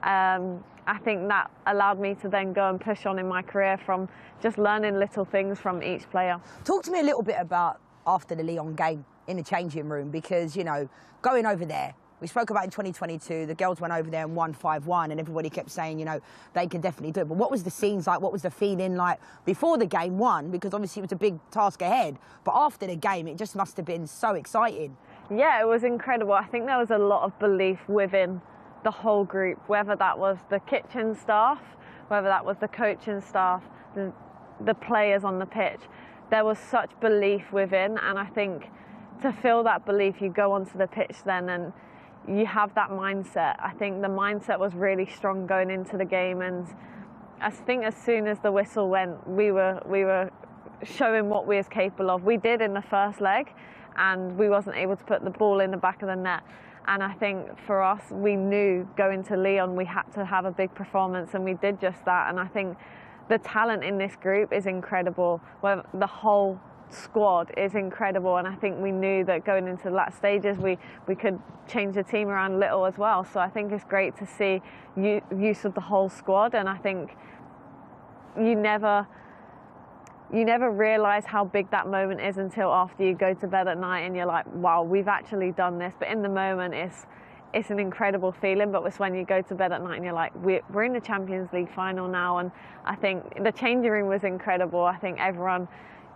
I think that allowed me to then go and push on in my career from just learning little things from each player.
Talk to me a little bit about after the Lyon game in the changing room, because, you know, going over there, we spoke about in 2022, the girls went over there and won 5-1, and everybody kept saying, you know, they can definitely do it. But what was the scenes like? What was the feeling like before the game? One, because obviously it was a big task ahead, but after the game, it just must have been so exciting.
Yeah, it was incredible. I think there was a lot of belief within the whole group, whether that was the kitchen staff, whether that was the coaching staff, the players on the pitch. There was such belief within, and I think to feel that belief, you go onto the pitch then and you have that mindset. I think the mindset was really strong going into the game, and I think as soon as the whistle went, we were showing what we was capable of. We did in the first leg, and we wasn't able to put the ball in the back of the net. And I think for us, we knew going to Lyon we had to have a big performance, and we did just that. And I think the talent in this group is incredible. Well, the whole squad is incredible, and I think we knew that going into the last stages we could change the team around a little as well. So I think it's great to see use of the whole squad, and I think you never realise how big that moment is until after you go to bed at night and you're like, wow, we've actually done this. But in the moment it's an incredible feeling, but it's when you go to bed at night and you're like, we're in the Champions League final now. And I think the changing room was incredible. I think everyone,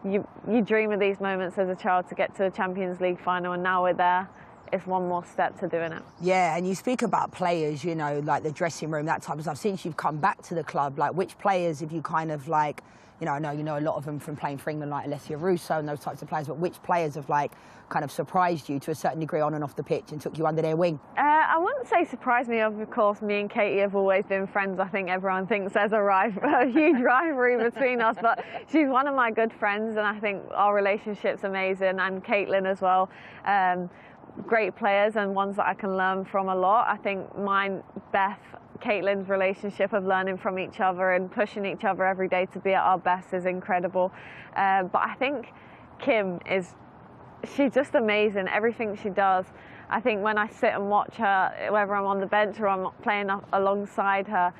you dream of these moments as a child to get to the Champions League final, and now we're there. It's one more step to doing it.
Yeah, and you speak about players, you know, like the dressing room, that type of stuff. Since you've come back to the club, like, which players have you kind of like, you know, I know you know a lot of them from playing for England, like Alessia Russo and those types of players, but which players have like kind of surprised you to a certain degree on and off the pitch and took you under their wing?
I wouldn't say surprised me. Of course, me and Katie have always been friends. I think everyone thinks there's a huge rivalry between us, but she's one of my good friends, and I think our relationship's amazing, and Caitlin as well. Great players and ones that I can learn from a lot. I think mine, Beth, Caitlin's relationship of learning from each other and pushing each other every day to be at our best is incredible. But I think Kim she's just amazing, everything she does. I think when I sit and watch her, whether I'm on the bench or I'm playing alongside her,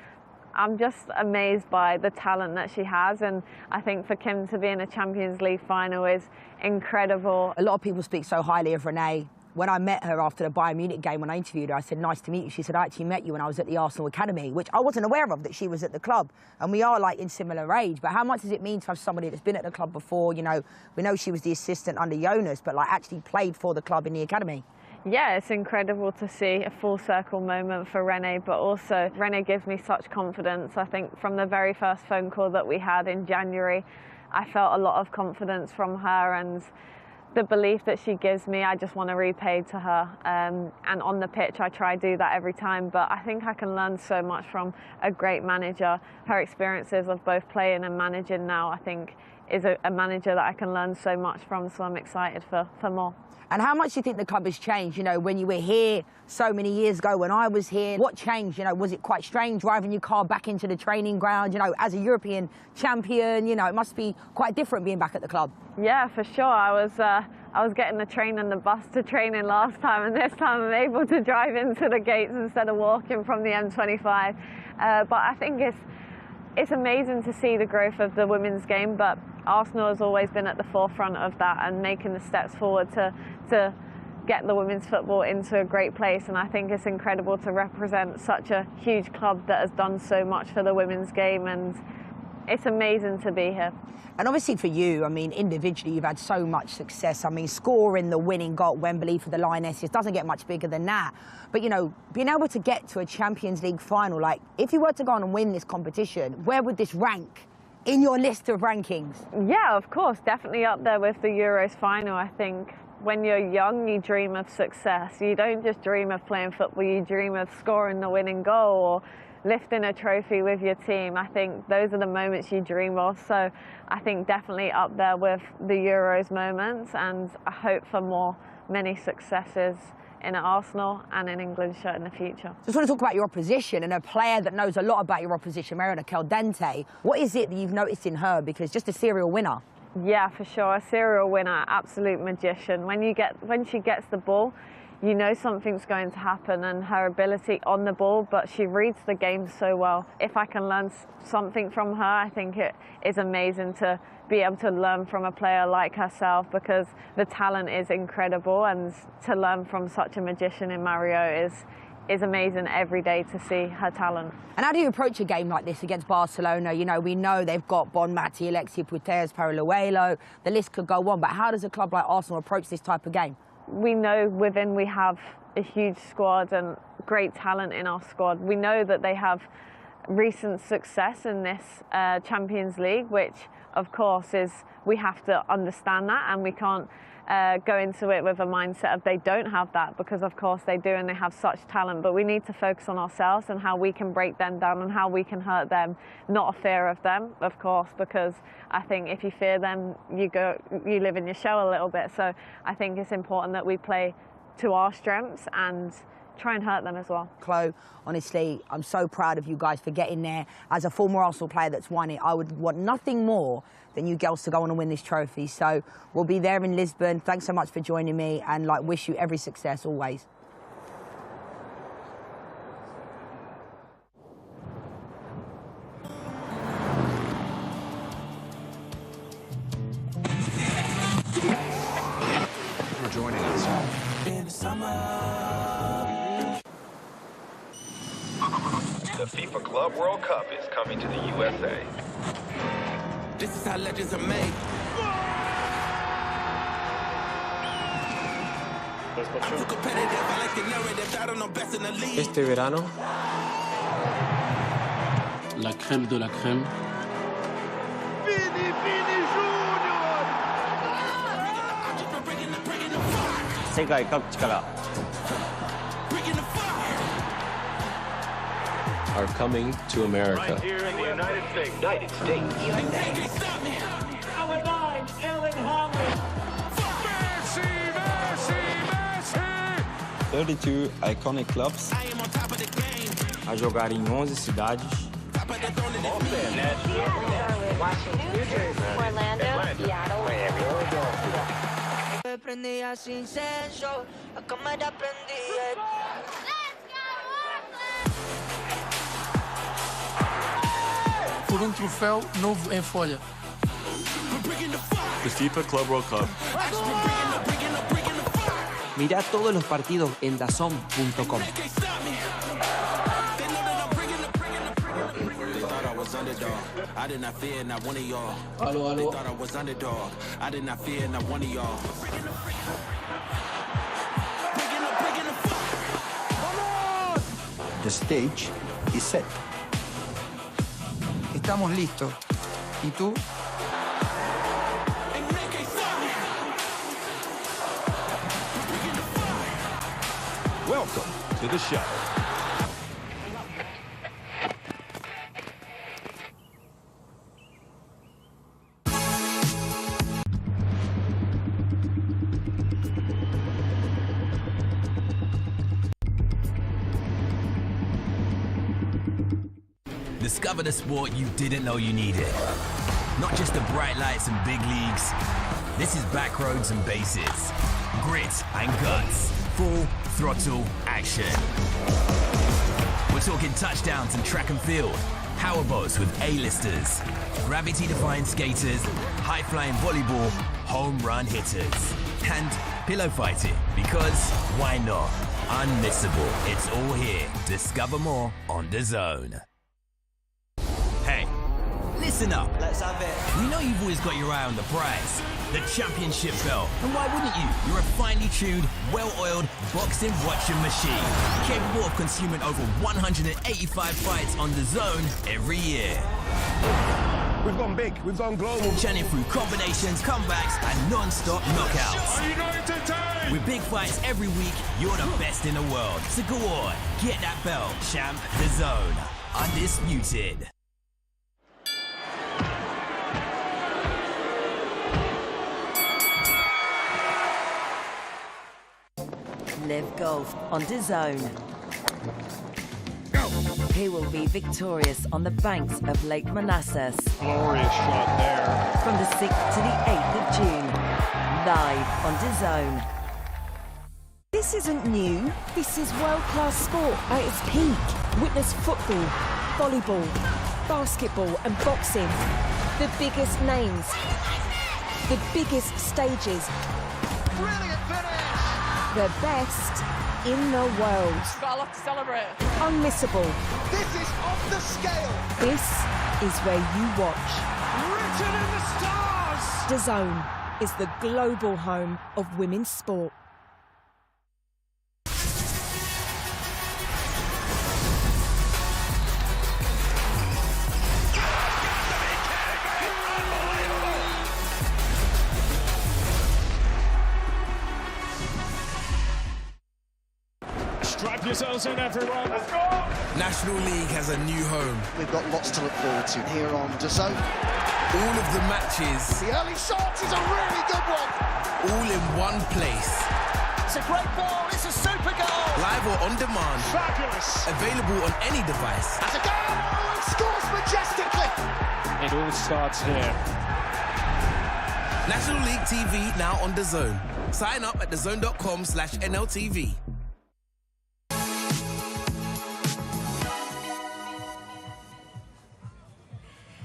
I'm just amazed by the talent that she has, and I think for Kim to be in a Champions League final is incredible.
A lot of people speak so highly of Renee. When I met her after the Bayern Munich game, when I interviewed her, I said, nice to meet you. She said, I actually met you when I was at the Arsenal Academy, which I wasn't aware of, that she was at the club. And we are like in similar age. But how much does it mean to have somebody that's been at the club before? You know, we know she was the assistant under Jonas, but like actually played for the club in the academy.
Yeah, it's incredible to see a full circle moment for Renee, but also Renee gives me such confidence. I think from the very first phone call that we had in January, I felt a lot of confidence from her, and the belief that she gives me, I just want to repay to her. And on the pitch, I try to do that every time. But I think I can learn so much from a great manager. Her experiences of both playing and managing now, I think, is a manager that I can learn so much from. So I'm excited for more.
And how much do you think the club has changed? You know, when you were here so many years ago, when I was here, what changed? You know, was it quite strange driving your car back into the training ground? You know, as a European champion, you know, it must be quite different being back at the club.
Yeah, for sure. I was getting the train and the bus to training last time, and this time I'm able to drive into the gates instead of walking from the M25. But I think it's amazing to see the growth of the women's game, but Arsenal has always been at the forefront of that and making the steps forward to get the women's football into a great place. And I think it's incredible to represent such a huge club that has done so much for the women's game, and it's amazing to be here.
And obviously for you, I mean, individually, you've had so much success. I mean, scoring the winning goal at Wembley for the Lionesses doesn't get much bigger than that. But, you know, being able to get to a Champions League final, like, if you were to go on and win this competition, where would this rank in your list of rankings?
Yeah, of course, definitely up there with the Euros final. I think when you're young, you dream of success. You don't just dream of playing football, you dream of scoring the winning goal or lifting a trophy with your team. I think those are the moments you dream of. So I think definitely up there with the Euros moments, and I hope for many successes in Arsenal and in England's shirt in the future.
Just want to talk about your opposition and a player that knows a lot about your opposition, Mariona Caldente. What is it that you've noticed in her? Because just a serial winner.
Yeah, for sure, a serial winner, absolute magician. When she gets the ball, you know something's going to happen, and her ability on the ball, but she reads the game so well. If I can learn something from her, I think it is amazing to be able to learn from a player like herself, because the talent is incredible, and to learn from such a magician in Mario is amazing every day to see her talent.
And how do you approach a game like this against Barcelona? You know, we know they've got Bonmati, Alexia Putellas, Paralluelo, the list could go on, but how does a club like Arsenal approach this type of game?
We know we have a huge squad and great talent in our squad. We know that they have recent success in this Champions League, which of course we have to understand that, and we can't go into it with a mindset of they don't have that, because of course they do and they have such talent. But we need to focus on ourselves and how we can break them down and how we can hurt them, not a fear of them, of course, because I think if you fear them, you live in your shell a little bit. So I think it's important that we play to our strengths and try and hurt them as well.
Chloe, honestly, I'm so proud of you guys for getting there. As a former Arsenal player that's won it, I would want nothing more than you girls to go on and win this trophy. So we'll be there in Lisbon. Thanks so much for joining me, and wish you every success always.
For joining us. In the FIFA Club World Cup is coming to the USA.
This is how legends are made.
Este verano, la crème de la crème. Are coming to America.
Right here in the United States. United States. USA.
32 iconic clubs a jogar em 11 cidades.
Por troféu novo em folha.
The FIFA Club World Cup.
Mira todos los partidos en DAZN.com.
Aló, aló.
The stage is set.
Estamos listos. ¿Y tú?
Welcome to the show.
Discover the sport you didn't know you needed. Not just the bright lights and big leagues. This is backroads and bases. Grit and guts. Full throttle action. We're talking touchdowns and track and field, powerboats with A-listers, gravity-defying skaters, high-flying volleyball, home run hitters, and pillow fighting, because why not? Unmissable. It's all here. Discover more on DAZN. Hey, listen up. Let's have it. We know you've always got your eye on the prize, the championship belt. And why wouldn't you? You're a finely tuned, well-oiled boxing watching machine, capable of consuming over 185 fights on DAZN every year.
We've gone big, we've gone global.
Churning through combinations, comebacks, and non-stop knockouts. With big fights every week, you're the best in the world. So go on, get that belt, champ. DAZN, undisputed.
Live golf on DAZN. He will be victorious on the banks of Lake Manassas.
Glorious shot there.
From the 6th to the 8th of June, live on DAZN. This isn't new. This is world-class sport at its peak. Witness football, volleyball, basketball and boxing. The biggest names. The biggest stages.
Brilliant finish!
The best in the world.
Got a lot to celebrate.
Unmissable.
This is off the scale.
This is where you watch.
Written in the stars.
DAZN is the global home of women's sport.
Strap yourselves in, everyone. Let's go.
National League has a new home.
We've got lots to look forward to here on DAZN.
All of the matches.
The early shot is a really good one.
All in one place.
It's a great ball. It's a super goal.
Live or on demand.
Fabulous.
Available on any device.
That's a goal. And scores majestically.
It all starts here.
National League TV now on DAZN. Sign up at DAZN.com/NLTV.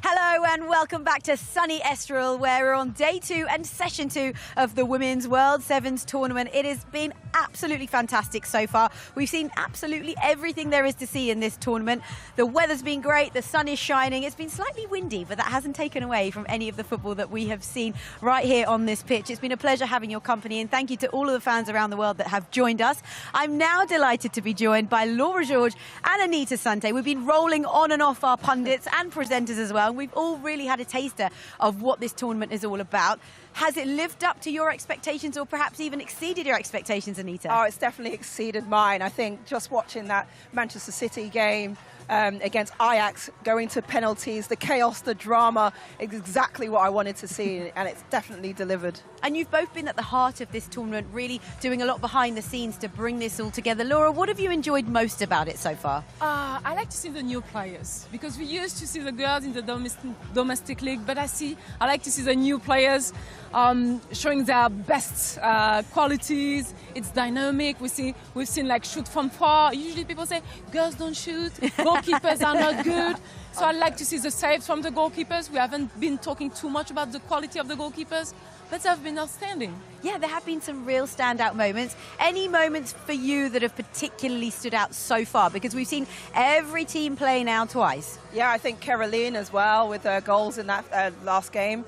Hello and welcome back to sunny Estoril, where we're on day 2 and session 2 of the Women's World Sevens tournament. It has been absolutely fantastic so far. We've seen absolutely everything there is to see in this tournament. The weather's been great, the sun is shining. It's been slightly windy, but that hasn't taken away from any of the football that we have seen right here on this pitch. It's been a pleasure having your company, and thank you to all of the fans around the world that have joined us. I'm now delighted to be joined by Laura George and Anita Sante. We've been rolling on and off our pundits and presenters as well, and we've all really had a taster of what this tournament is all about. Has it lived up to your expectations, or perhaps even exceeded your expectations, Anita?
Oh, it's definitely exceeded mine. I think just watching that Manchester City game against Ajax, going to penalties, the chaos, the drama, is exactly what I wanted to see, and it's definitely delivered.
And you've both been at the heart of this tournament, really doing a lot behind the scenes to bring this all together. Laura, what have you enjoyed most about it so far?
I like to see the new players, because we used to see the girls in the domestic league, but I like to see the new players showing their best qualities. It's dynamic. We've seen like shoot from far. Usually people say girls don't shoot, goalkeepers are not good. So I like to see the saves from the goalkeepers. We haven't been talking too much about the quality of the goalkeepers, but they've been outstanding.
Yeah, there have been some real standout moments. Any moments for you that have particularly stood out so far? Because we've seen every team play now twice.
Yeah, I think Caroline as well, with her goals in that last game.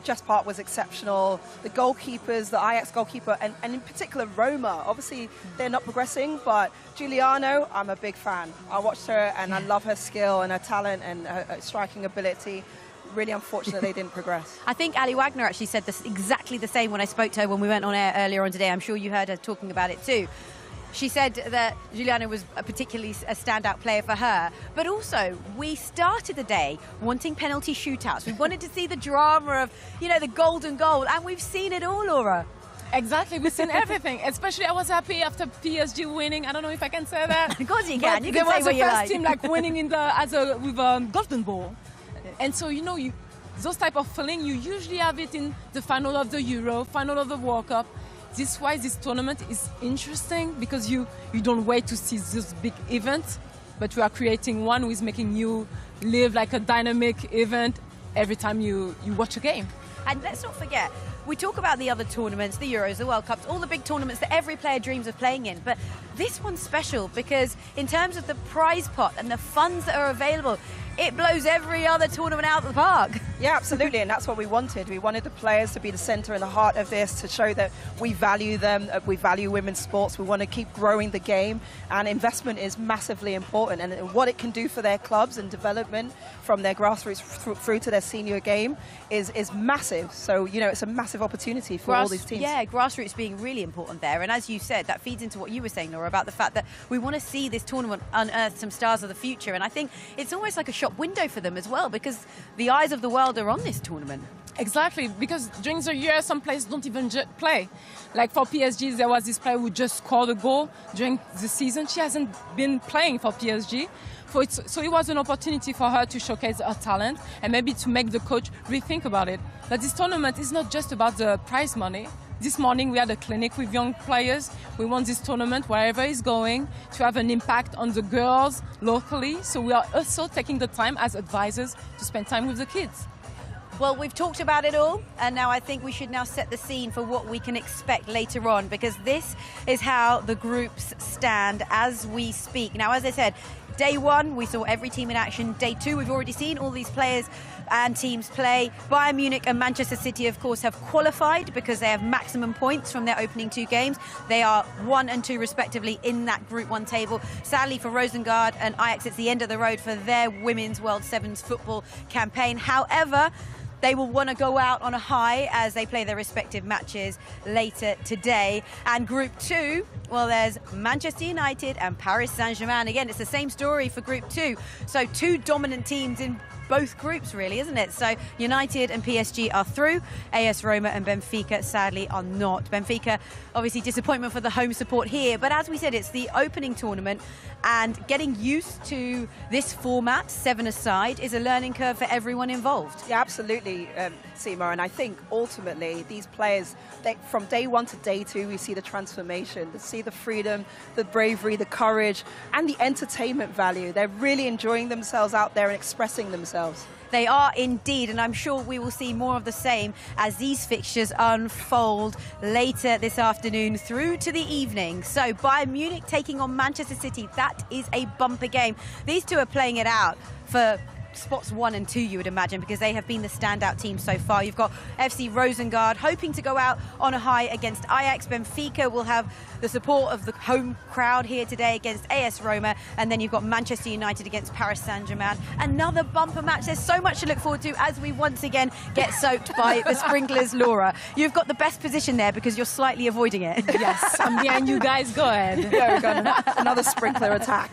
Jess Park was exceptional. The goalkeepers, the Ajax goalkeeper, and in particular Roma. Obviously, they're not progressing, but Giuliano, I'm a big fan. I watched her and I love her skill and her talent and her striking ability. Really unfortunate they didn't progress.
I think Ali Wagner actually said this exactly the same when I spoke to her when we went on air earlier on today. I'm sure you heard her talking about it too. She said that Giuliano was particularly a standout player for her, but also we started the day wanting penalty shootouts. We wanted to see the drama of, you know, the golden goal, and we've seen it all, Laura.
Exactly, we've seen everything. Especially, I was happy after PSG winning. I don't know if I can say that.
Of course you can. You
can say what you like. There was the first team winning in the with golden ball, and so those type of feeling you usually have it in the final of the Euro, final of the World Cup. This is why this tournament is interesting, because you don't wait to see this big event. but we are creating one who is making you live like a dynamic event every time you watch a game.
And let's not forget, we talk about the other tournaments, the Euros, the World Cups, all the big tournaments that every player dreams of playing in. But this one's special because in terms of the prize pot and the funds that are available, it blows every other tournament out of the park.
Yeah, absolutely, and that's what we wanted. We wanted the players to be the centre and the heart of this, to show that we value them, we value women's sports, we want to keep growing the game, and investment is massively important, and what it can do for their clubs and development from their grassroots through to their senior game is massive. So, you know, it's a massive opportunity for all these teams.
Yeah, grassroots being really important there, and as you said, that feeds into what you were saying, Laura, about the fact that we want to see this tournament unearth some stars of the future, and I think it's almost like a shop window for them as well, because the eyes of the world are on this tournament.
Exactly, because during the year some players don't even play. Like for PSG, there was this player who just scored a goal during the season. She hasn't been playing for PSG. So it was an opportunity for her to showcase her talent and maybe to make the coach rethink about it. But this tournament is not just about the prize money. This morning we had a clinic with young players. We want this tournament, wherever it's going, to have an impact on the girls locally. So we are also taking the time as advisors to spend time with the kids.
Well, we've talked about it all, and now I think we should now set the scene for what we can expect later on, because this is how the groups stand as we speak. Now, as I said, day one, we saw every team in action. Day two, we've already seen all these players and teams play. Bayern Munich and Manchester City, of course, have qualified because they have maximum points from their opening two games. They are 1 and 2 respectively in that Group 1 table. Sadly for Roseng&aring and Ajax, it's the end of the road for their Women's World Sevens football campaign. However, they will want to go out on a high as they play their respective matches later today. And Group 2, well, there's Manchester United and Paris Saint-Germain. Again, it's the same story for Group 2. So two dominant teams in both groups, really, isn't it? So United and PSG are through. AS Roma and Benfica, sadly, are not. Benfica, obviously, disappointment for the home support here. But as we said, it's the opening tournament, and getting used to this format, 7-a-side, is a learning curve for everyone involved.
Yeah, absolutely, Seema. And I think ultimately these players, from day one to day two, we see the transformation, we see the freedom, the bravery, the courage, and the entertainment value. They're really enjoying themselves out there and expressing themselves.
They are indeed, and I'm sure we will see more of the same as these fixtures unfold later this afternoon through to the evening. So Bayern Munich taking on Manchester City, that is a bumper game. These two are playing it out for spots 1 and 2, you would imagine, because they have been the standout team so far. You've got FC Roseng&aring hoping to go out on a high against Ajax. Benfica will have the support of the home crowd here today against AS Roma, and then you've got Manchester United against Paris Saint-Germain. Another bumper match. There's so much to look forward to as we once again get soaked by the sprinklers. Laura, you've got the best position there because you're slightly avoiding it.
Yes, I'm behind you guys. Go ahead.
Yeah, we've got another sprinkler attack.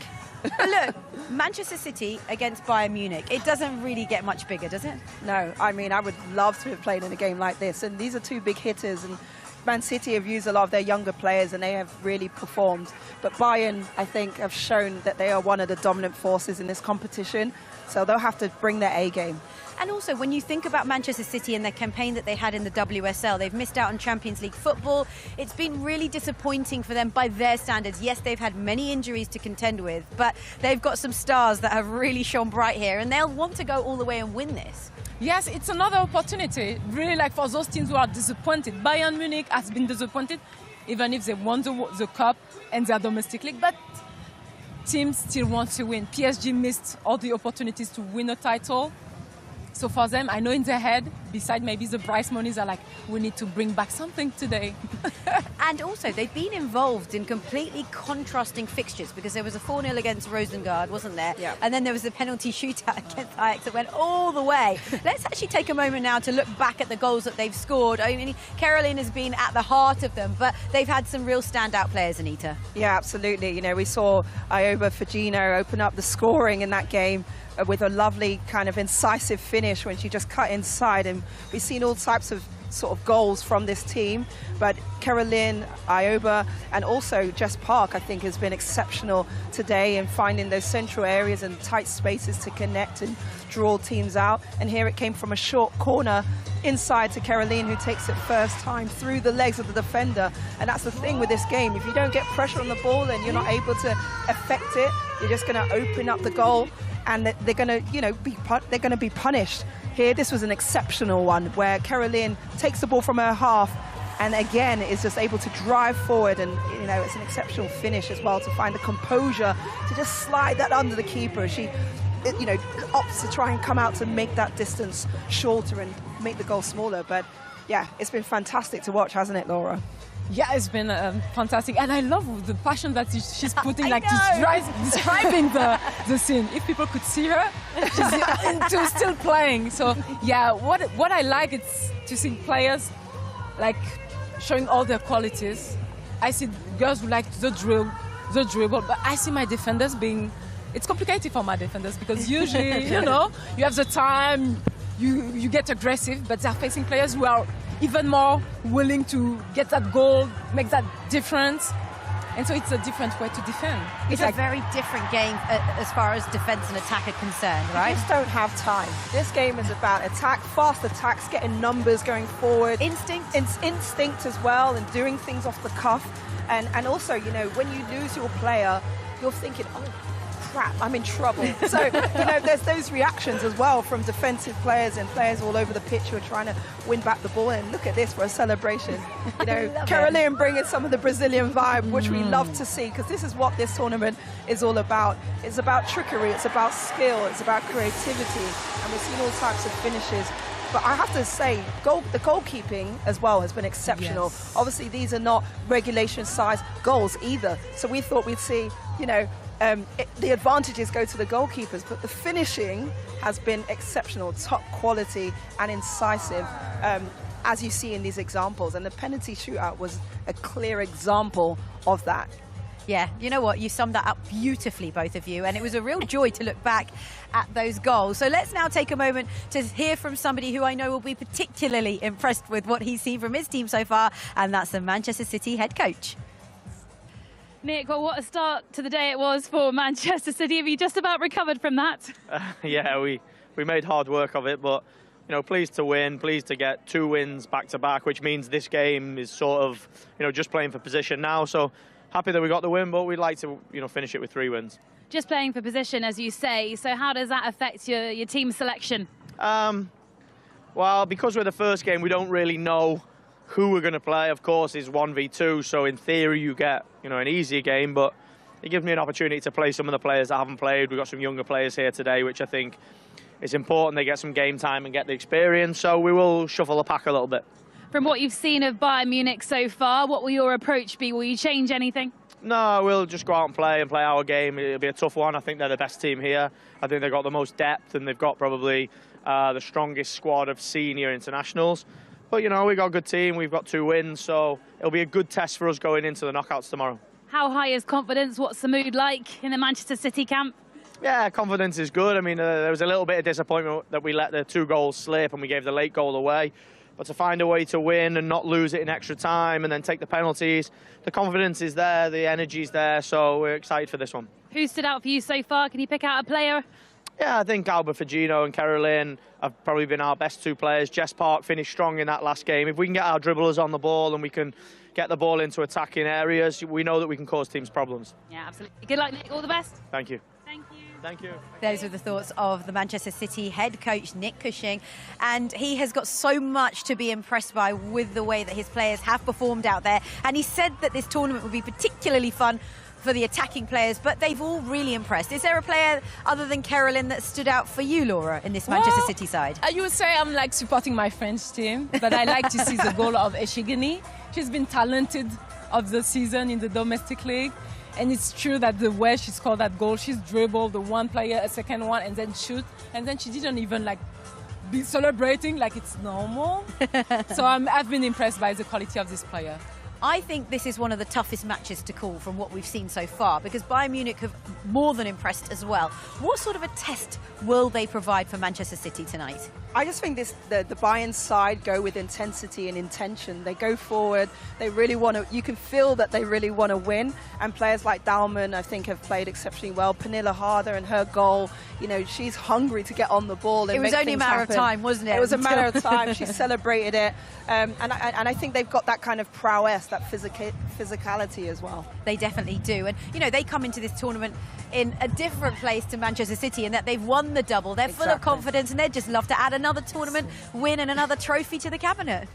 But look, Manchester City against Bayern Munich, it doesn't really get much bigger, does it?
No, I mean, I would love to have played in a game like this, and these are two big hitters, and Man City have used a lot of their younger players and they have really performed. But Bayern, I think, have shown that they are one of the dominant forces in this competition, so they'll have to bring their A game.
And also, when you think about Manchester City and their campaign that they had in the WSL, they've missed out on Champions League football. It's been really disappointing for them by their standards. Yes, they've had many injuries to contend with, but they've got some stars that have really shone bright here, and they'll want to go all the way and win this.
Yes, it's another opportunity, really, like for those teams who are disappointed. Bayern Munich has been disappointed, even if they won the cup and their domestic league, but teams still want to win. PSG missed all the opportunities to win a title. So for them, I know in their head, beside maybe the prize monies, are like, we need to bring back something today.
And also, they've been involved in completely contrasting fixtures, because there was a 4-0 against Roseng&aring, wasn't there?
Yeah.
And then there was a penalty shootout against Ajax that went all the way. Let's actually take a moment now to look back at the goals that they've scored. I mean, Caroline has been at the heart of them, but they've had some real standout players, Anita.
Yeah, absolutely. You know, we saw Ioba Fagino open up the scoring in that game with a lovely kind of incisive finish when she just cut inside, and we've seen all types of sort of goals from this team. But Caroline, Ioba, and also Jess Park, I think, has been exceptional today in finding those central areas and tight spaces to connect and draw teams out. And here it came from a short corner inside to Caroline, who takes it first time through the legs of the defender. And that's the thing with this game. If you don't get pressure on the ball and you're not able to affect it, you're just going to open up the goal, and they're going to, they're going to be punished. Here, this was an exceptional one where Caroline takes the ball from her half and again is just able to drive forward, and it's an exceptional finish as well to find the composure to just slide that under the keeper. She opts to try and come out to make that distance shorter and make the goal smaller. But yeah, it's been fantastic to watch, hasn't it, Laura?
Yeah, it's been fantastic, and I love the passion that she's putting, like describing the scene. If people could see her, she's still playing. So yeah, what I like is to see players like showing all their qualities. I see girls who like the dribble, but I see my defenders being. It's complicated for my defenders because usually, you have the time, you get aggressive, but they're facing players who are even more willing to get that goal, make that difference. And so it's a different way to defend.
It's a very different game as far as defence and attack are concerned, right?
You just don't have time. This game is about attack, fast attacks, getting numbers going forward.
Instinct.
It's instinct as well, and doing things off the cuff. And also, when you lose your player, you're thinking, oh, crap, I'm in trouble. So, there's those reactions as well from defensive players and players all over the pitch who are trying to win back the ball. And look at this for a celebration. Caroline bringing some of the Brazilian vibe, which we love to see, because this is what this tournament is all about. It's about trickery, it's about skill, it's about creativity, and we've seen all types of finishes. But I have to say, the goalkeeping as well has been exceptional. Yes. Obviously, these are not regulation-sized goals either. So we thought we'd see, the advantages go to the goalkeepers, but the finishing has been exceptional, top quality and incisive, as you see in these examples. And the penalty shootout was a clear example of that.
Yeah, you know what? You summed that up beautifully, both of you, and it was a real joy to look back at those goals. So let's now take a moment to hear from somebody who I know will be particularly impressed with what he's seen from his team so far, and that's the Manchester City head coach.
Nick, well, what a start to the day it was for Manchester City. Have you just about recovered from that?
Yeah, we made hard work of it, but pleased to win, pleased to get 2 wins back to back, which means this game is sort of just playing for position now. So happy that we got the win, but we'd like to finish it with 3 wins.
Just playing for position, as you say. So how does that affect your team selection?
Well, because we're the first game, we don't really know who we're going to play. Of course, is 1v2, so in theory you get an easier game, but it gives me an opportunity to play some of the players that haven't played. We've got some younger players here today, which I think is important. They get some game time and get the experience, so we will shuffle the pack a little bit.
From what you've seen of Bayern Munich so far, what will your approach be? Will you change anything?
No, we'll just go out and play our game. It'll be a tough one. I think they're the best team here. I think they've got the most depth, and they've got probably the strongest squad of senior internationals. But, we've got a good team. We've got 2 wins, so it'll be a good test for us going into the knockouts tomorrow.
How high is confidence? What's the mood like in the Manchester City camp?
Yeah, confidence is good. I mean, there was a little bit of disappointment that we let the 2 goals slip and we gave the late goal away. But to find a way to win and not lose it in extra time and then take the penalties, the confidence is there, the energy's there, so we're excited for this one.
Who stood out for you so far? Can you pick out a player?
Yeah, I think Alba Fagino and Caroline have probably been our best 2 players. Jess Park finished strong in that last game. If we can get our dribblers on the ball and we can get the ball into attacking areas, we know that we can cause teams problems.
Yeah, absolutely. Good luck, Nick. All the best.
Thank you.
Thank you.
Thank you.
Those were the thoughts of the Manchester City head coach, Nick Cushing. And he has got so much to be impressed by with the way that his players have performed out there. And he said that this tournament would be particularly fun for the attacking players, but they've all really impressed. Is there a player other than Caroline that stood out for you, Laura, in this Manchester City side?
You would say I'm like supporting my French team, but I like to see the goal of Eshigini. She's been talented of the season in the domestic league. And it's true that the way she scored that goal, she's dribbled the one player, a second one, and then shoot. And then she didn't even be celebrating like it's normal. So I've been impressed by the quality of this player.
I think this is one of the toughest matches to call from what we've seen so far, because Bayern Munich have more than impressed as well. What sort of a test will they provide for Manchester City tonight?
I just think the Bayern side go with intensity and intention. They go forward. They really want to. You can feel that they really want to win. And players like Dalman, I think, have played exceptionally well. Pernilla Harder and her goal. You know, she's hungry to get on the ball. And
it was only a matter of time, wasn't it?
It was a matter of time. She celebrated it, and I think they've got that kind of prowess, that physicality as well.
They definitely do. And you know, they come into this tournament in a different place to Manchester City in that they've won the double. They're full of confidence, and they'd just love to add another tournament win and another trophy to the cabinet.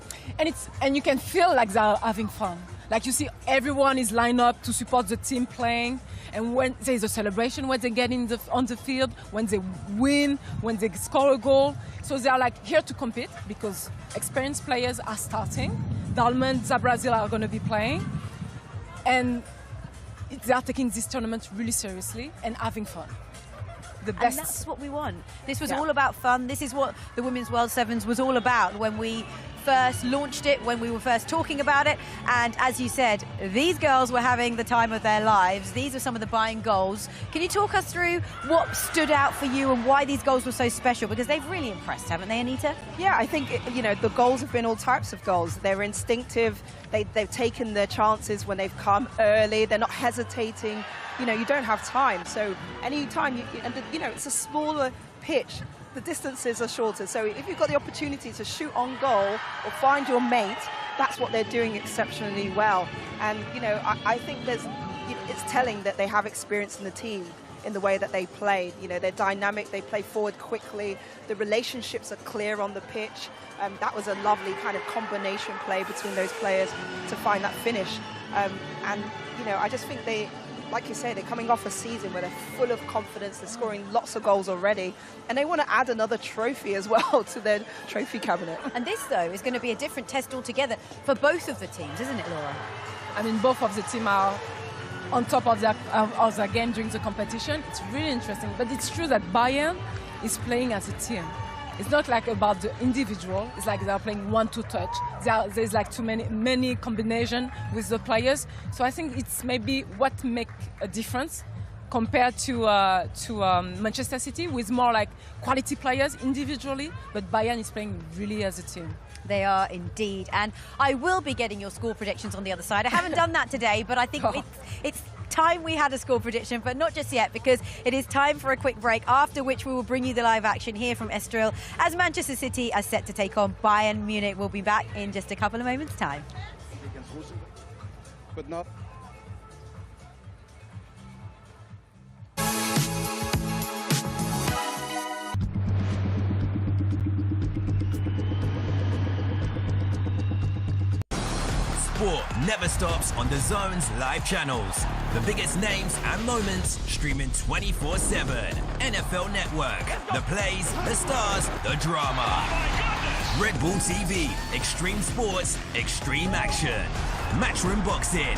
And you can feel like they're having fun. Like you see, everyone is lined up to support the team playing. And when there's a celebration, when they get on the field, when they win, when they score a goal. So they are like here to compete because experienced players are starting. Dalman, Zabrazil are going to be playing. And they are taking this tournament really seriously and having fun. The best.
And that's what we want. This was all about fun. This is what the Women's World Sevens was all about when we first launched it, when we were first talking about it. And as you said, these girls were having the time of their lives. These are some of the Bayern goals. Can you talk us through what stood out for you and why these goals were so special? Because they've really impressed, haven't they, Anita?
Yeah, I think, you know, the goals have been all types of goals. They're instinctive. They've taken their chances when they've come early. They're not hesitating. You know, you don't have time. So any time, you know, it's a smaller pitch. The distances are shorter. So if you've got the opportunity to shoot on goal or find your mate, that's what they're doing exceptionally well. And, you know, I think it's telling that they have experience in the team in the way that they play. You know, they're dynamic, they play forward quickly, the relationships are clear on the pitch. That was a lovely kind of combination play between those players to find that finish. And, you know, I just think they, like you say, they're coming off a season where they're full of confidence, they're scoring lots of goals already, and they want to add another trophy as well to their trophy cabinet.
And this, though, is going to be a different test altogether for both of the teams, isn't it, Laura?
I mean, both of the teams are on top of their game during the competition. It's really interesting. But it's true that Bayern is playing as a team. It's not like about the individual. It's like they're playing 1-2 touch. There's like too many combination with the players. So I think it's maybe what make a difference compared to Manchester City, with more like quality players individually. But Bayern is playing really as a team.
They are indeed. And I will be getting your score predictions on the other side. I haven't done that today, but I think it's time we had a score prediction, but not just yet, because it is time for a quick break, after which we will bring you the live action here from Estoril as Manchester City are set to take on Bayern Munich. We'll be back in just a couple of moments' time.
But not.
Sport never stops on DAZN's live channels. The biggest names and moments streaming 24/7. NFL Network, the plays, the stars, the drama. Red Bull TV, extreme sports, extreme action. Matchroom boxing.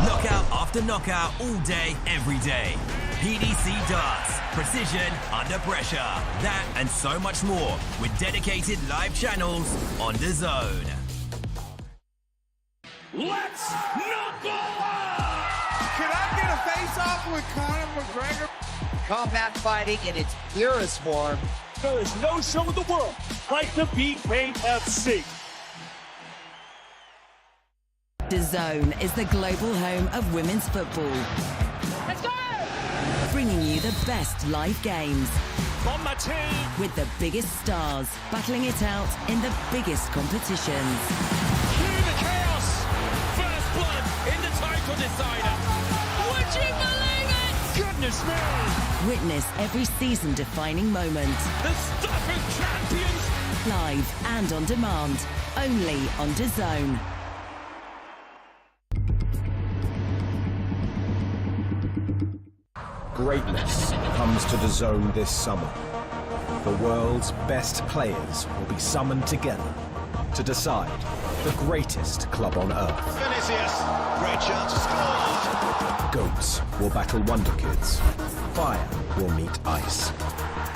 Knockout after knockout all day, every day. PDC darts, precision under pressure. That and so much more with dedicated live channels on DAZN.
Let's knuckle up! Can I get a face-off with Conor McGregor?
Combat fighting in its purest form.
There is no show in the world like the BKFC.
DAZN is the global home of women's football.
Let's go!
Bringing you the best live games.
On my team!
With the biggest stars battling it out in the biggest competitions.
Through the chaos! First blood in the title decider! Would you believe it? Goodness me!
Witness every season-defining moment.
The stuff of champions!
Live and on demand. Only on DAZN.
Greatness comes to DAZN this summer. The world's best players will be summoned together to decide the greatest club on earth.
Vinicius, great chance to score.
Goats will battle Wonder Kids. Fire will meet ice.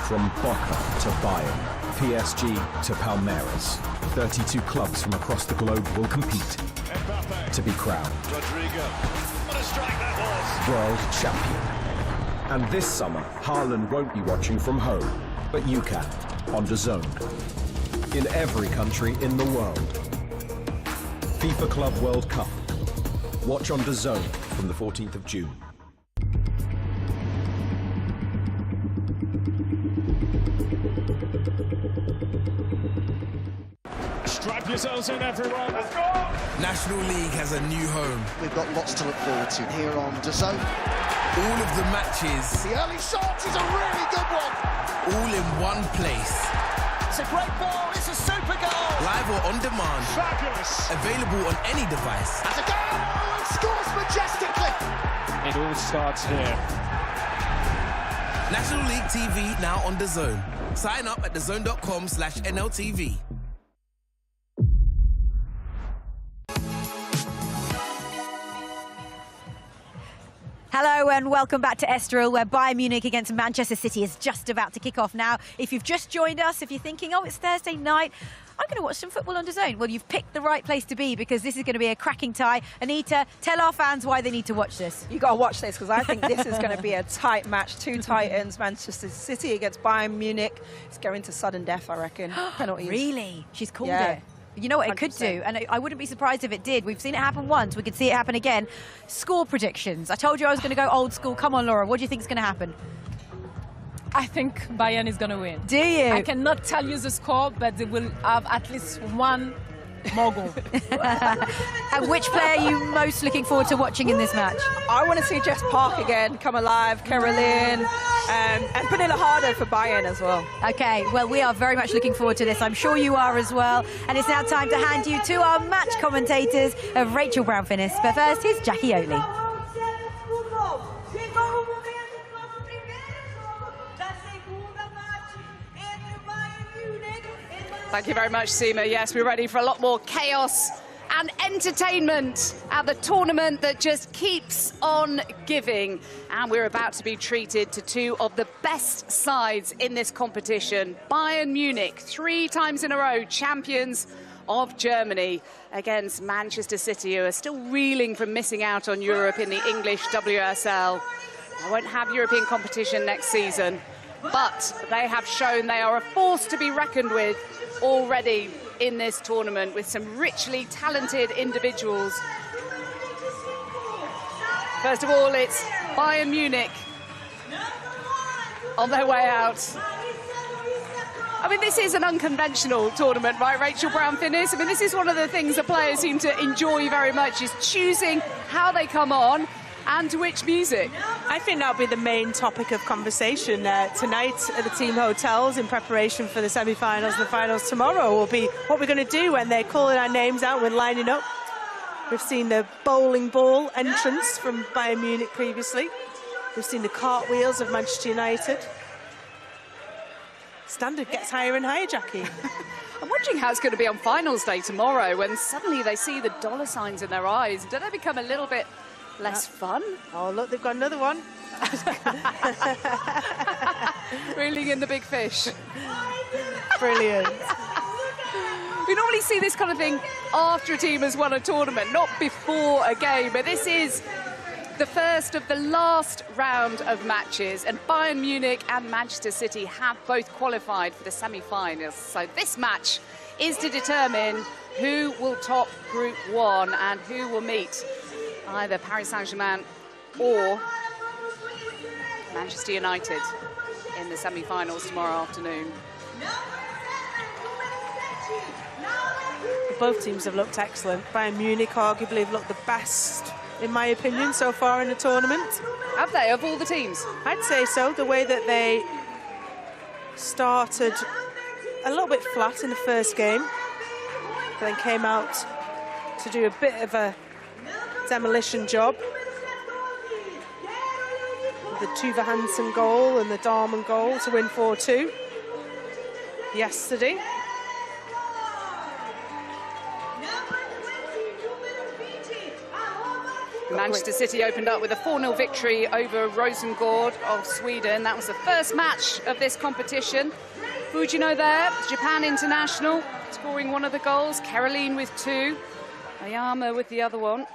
From Boca to Bayern, PSG to Palmeiras, 32 clubs from across the globe will compete. to be crowned
Rodrigo. What a strike that was.
world champion. And this summer, Haaland won't be watching from home, but you can, on DAZN. In every country in the world. FIFA Club World Cup. Watch on DAZN from the 14th of June.
Strap yourselves in, everyone. Let's go.
National League has a new home.
We've got lots to look forward to here on DAZN.
All of the matches.
The early shot is a really good one.
All in one place.
It's a great ball. It's a super goal.
Live or on demand.
Fabulous.
Available on any device.
Has a goal and scores majestically.
It all starts here.
National League TV now on DAZN. Sign up at DAZN.com/NLTV.
Hello and welcome back to Estoril, where Bayern Munich against Manchester City is just about to kick off now. If you've just joined us, if you're thinking, oh, it's Thursday night, I'm going to watch some football on DAZN. Well, you've picked the right place to be, because this is going to be a cracking tie. Anita, tell our fans why they need to watch this.
You got to watch this, because I think this is going to be a tight match. Two Titans, Manchester City against Bayern Munich. It's going to sudden death, I reckon. Penalties.
Really? She's called it. You know what it could do, and I wouldn't be surprised if it did. We've seen it happen once. We could see it happen again. Score predictions. I told you I was going to go old school. Come on, Laura. What do you think is going to happen?
I think Bayern is going to win.
Do you?
I cannot tell you the score, but they will have at least one more goal.
And which player are you most looking forward to watching in this match?
I want to see Jess Park again come alive, Caroline, and Pernilla Harder for Bayern as well.
Okay, well, we are very much looking forward to this. I'm sure you are as well. And it's now time to hand you to our match commentators of Rachel Brown-Finnis. But first, here's Jackie Oatley.
Thank you very much, Seema. Yes, we're ready for a lot more chaos and entertainment at the tournament that just keeps on giving. And we're about to be treated to two of the best sides in this competition. Bayern Munich, 3 times in a row, champions of Germany, against Manchester City, who are still reeling from missing out on Europe in the English WSL. They won't have European competition next season, but they have shown they are a force to be reckoned with already in this tournament, with some richly talented individuals. First of all, it's Bayern Munich on their way out. I mean, this is an unconventional tournament, right, Rachel Brown-Finnis? I mean, this is one of the things that players seem to enjoy very much, is choosing how they come on and to which music.
I think that'll be the main topic of conversation tonight at the team hotels in preparation for the semi-finals and the finals tomorrow. Will be what we're going to do when they're calling our names out when lining up. We've seen the bowling ball entrance from Bayern Munich previously. We've seen the cartwheels of Manchester United. Standard gets higher and higher, Jackie.
I'm wondering how it's going to be on finals day tomorrow, when suddenly they see the dollar signs in their eyes. Do they become a little bit less fun?
Oh, look, they've got another one.
Reeling in the big fish.
Brilliant.
We normally see this kind of thing after a team has won a tournament, not before a game, but this is the first of the last round of matches, and Bayern Munich and Manchester City have both qualified for the semi-finals. So this match is to determine who will top Group 1 and who will meet either Paris Saint-Germain or Manchester United in the semi-finals tomorrow afternoon.
Both teams have looked excellent. Bayern Munich arguably have looked the best, in my opinion, so far in the tournament.
Have they, of all the teams?
I'd say so. The way that they started a little bit flat in the first game, but then came out to do a bit of a demolition job. The Tuva Hansen goal and the Darman goal to win 4-2 yesterday.
Manchester City opened up with a 4-0 victory over Roseng&aring of Sweden. That was the first match of this competition. Fujino there, Japan international, scoring one of the goals. Caroline with 2. Ayama with the other one.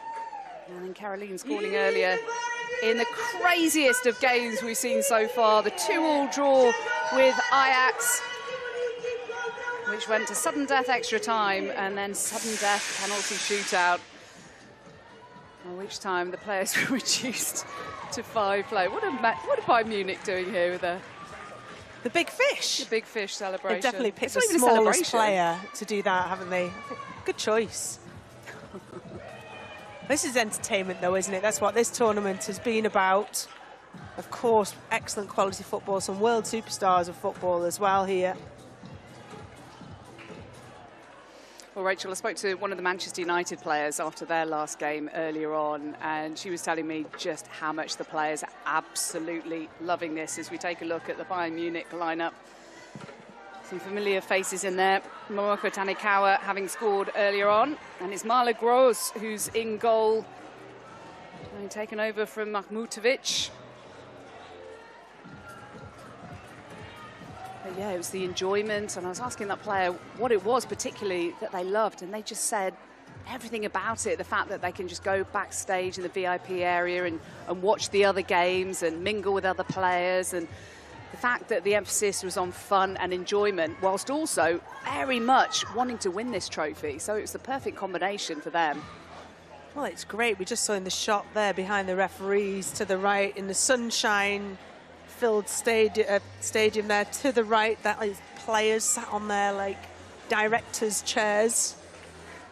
And then Caroline scoring earlier in the craziest of games we've seen so far. The 2-2 draw with Ajax, which went to sudden death extra time and then sudden death penalty shootout. At which time the players were reduced to 5 players. What are Bayern Munich doing here with
the big fish?
The big fish celebration.
They've definitely picked the
even
smallest player to do that, haven't they? Good choice. This is entertainment, though, isn't it? That's what this tournament has been about. Of course, excellent quality football, some world superstars of football as well here.
Well, Rachel, I spoke to one of the Manchester United players after their last game earlier on, and she was telling me just how much the players are absolutely loving this as we take a look at the Bayern Munich lineup. Some familiar faces in there. Momoko Tanikawa having scored earlier on, and it's Marla Gross who's in goal, and taken over from Mahmutovic. But yeah, it was the enjoyment, and I was asking that player what it was particularly that they loved, and they just said everything about it. The fact that they can just go backstage in the VIP area and watch the other games and mingle with other players, and the fact that the emphasis was on fun and enjoyment, whilst also very much wanting to win this trophy. So it was the perfect combination for them.
Well, it's great. We just saw in the shot there behind the referees to the right in the sunshine-filled stadium there to the right. That is players sat on there like directors' chairs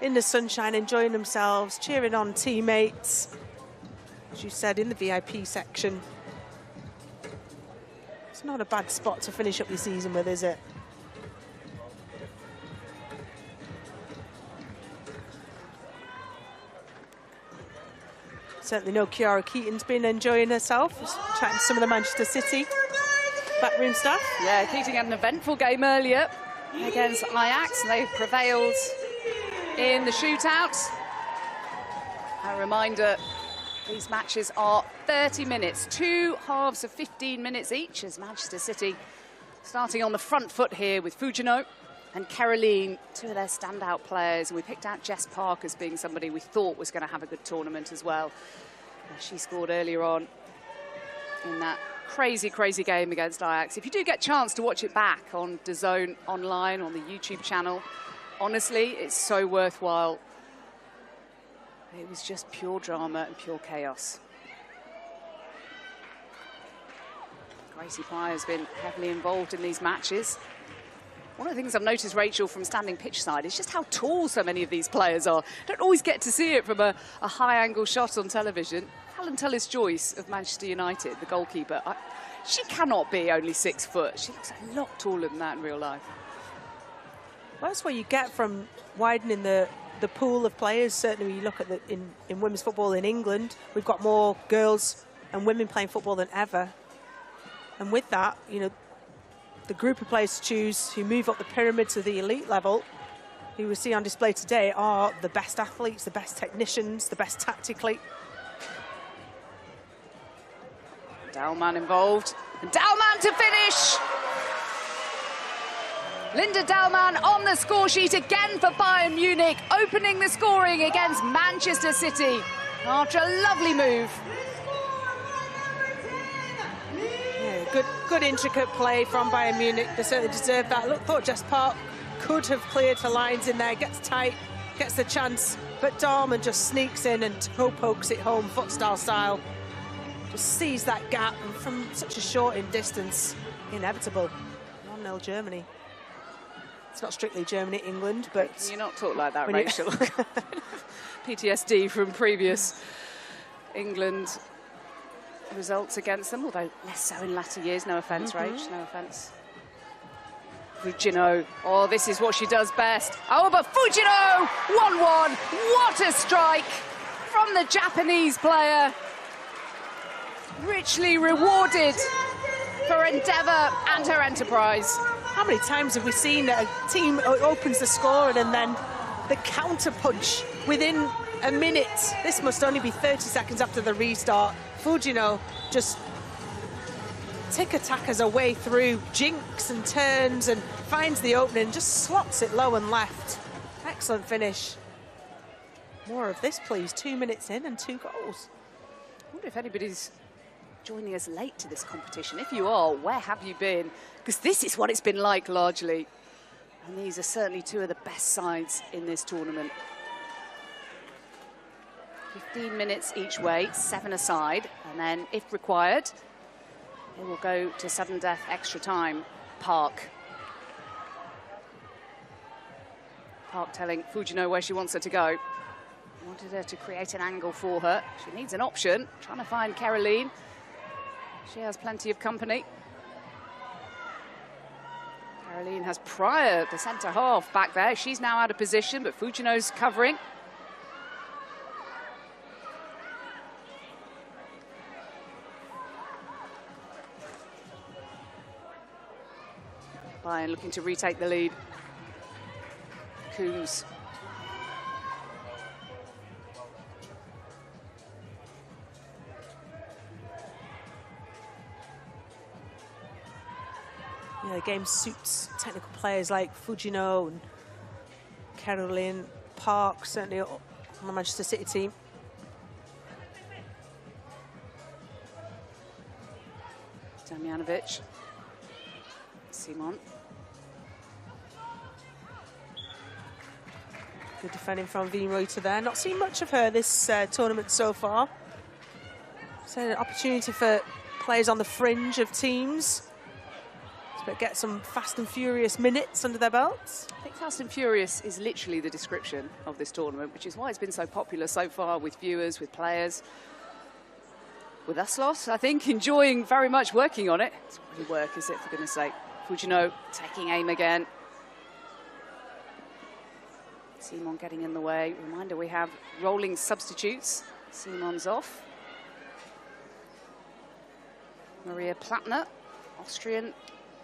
in the sunshine, enjoying themselves, cheering on teammates. As you said, in the VIP section. It's not a bad spot to finish up your season with, is it? Certainly know Kiara Keaton's been enjoying herself, chatting to some of the Manchester City backroom staff.
Yeah, Keating had an eventful game earlier against Ajax, and they prevailed in the shootout. A reminder, these matches are 30 minutes, 2 halves of 15 minutes each, as Manchester City starting on the front foot here with Fujino and Caroline, 2 of their standout players. And we picked out Jess Park as being somebody we thought was going to have a good tournament as well. She scored earlier on in that crazy, crazy game against Ajax. If you do get a chance to watch it back on DAZN online, on the YouTube channel, honestly, it's so worthwhile. It was just pure drama and pure chaos. Gracie Pryor has been heavily involved in these matches. One of the things I've noticed, Rachel, from standing pitch side is just how tall so many of these players are. Don't always get to see it from a high-angle shot on television. Helen Tullis-Joyce of Manchester United, the goalkeeper, she cannot be only 6 foot. She looks a lot taller than that in real life.
Well, that's what you get from widening the pool of players. Certainly, when you look at in women's football in England, we've got more girls and women playing football than ever. And with that, you know, the group of players to choose who move up the pyramid to the elite level, who we see on display today, are the best athletes, the best technicians, the best tactically.
Dalman involved, and Dalman to finish! Linda Dalman on the score sheet again for Bayern Munich, opening the scoring against Manchester City after a lovely move.
Yeah, good intricate play from Bayern Munich. They certainly deserved that. Look, thought Jess Park could have cleared her lines in there, gets tight, gets the chance, but Dalman just sneaks in and toe pokes it home, foot-style style. Just sees that gap, and from such a short in distance, inevitable. 1-0 Germany. It's not strictly Germany, England, but...
Can you not talk like that, Rachel? PTSD from previous England results against them, although less so in latter years. No offence, Rach, no offence. Fujino, oh, this is what she does best. Oh, but Fujino, 1-1. What a strike from the Japanese player. Richly rewarded for endeavour and her enterprise.
How many times have we seen that a team opens the score and then the counter punch within a minute? This must only be 30 seconds after the restart. Fujino just tick-tackers her way through, jinks and turns and finds the opening, just slots it low and left. Excellent finish. More of this, please. 2 minutes in and 2 goals.
I wonder if anybody's joining us late to this competition. If you are, where have you been? Because this is what it's been like largely. And these are certainly two of the best sides in this tournament. 15 minutes each way, 7 aside, and then, if required, it will go to sudden death extra time. Park telling Fujino where she wants her to go. Wanted her to create an angle for her. She needs an option. Trying to find Caroline. She has plenty of company. Caroline has Pryor, the centre half, back there. She's now out of position, but Fujino's covering. Bayern looking to retake the lead. Coombs.
Yeah, the game suits technical players like Fujino and Caroline, Park, certainly on the Manchester City team.
Damjanovic. Simon.
Good defending from Wienreuter there. Not seen much of her this tournament so far. So an opportunity for players on the fringe of teams to get some fast and furious minutes under their belts.
I think fast and furious is literally the description of this tournament, which is why it's been so popular so far with viewers, with players. With us lot, I think, enjoying very much working on it. It's not really work, is it, for goodness sake? Fujino taking aim again. Simon getting in the way. Reminder, we have rolling substitutes. Simon's off. Maria Plattner, Austrian,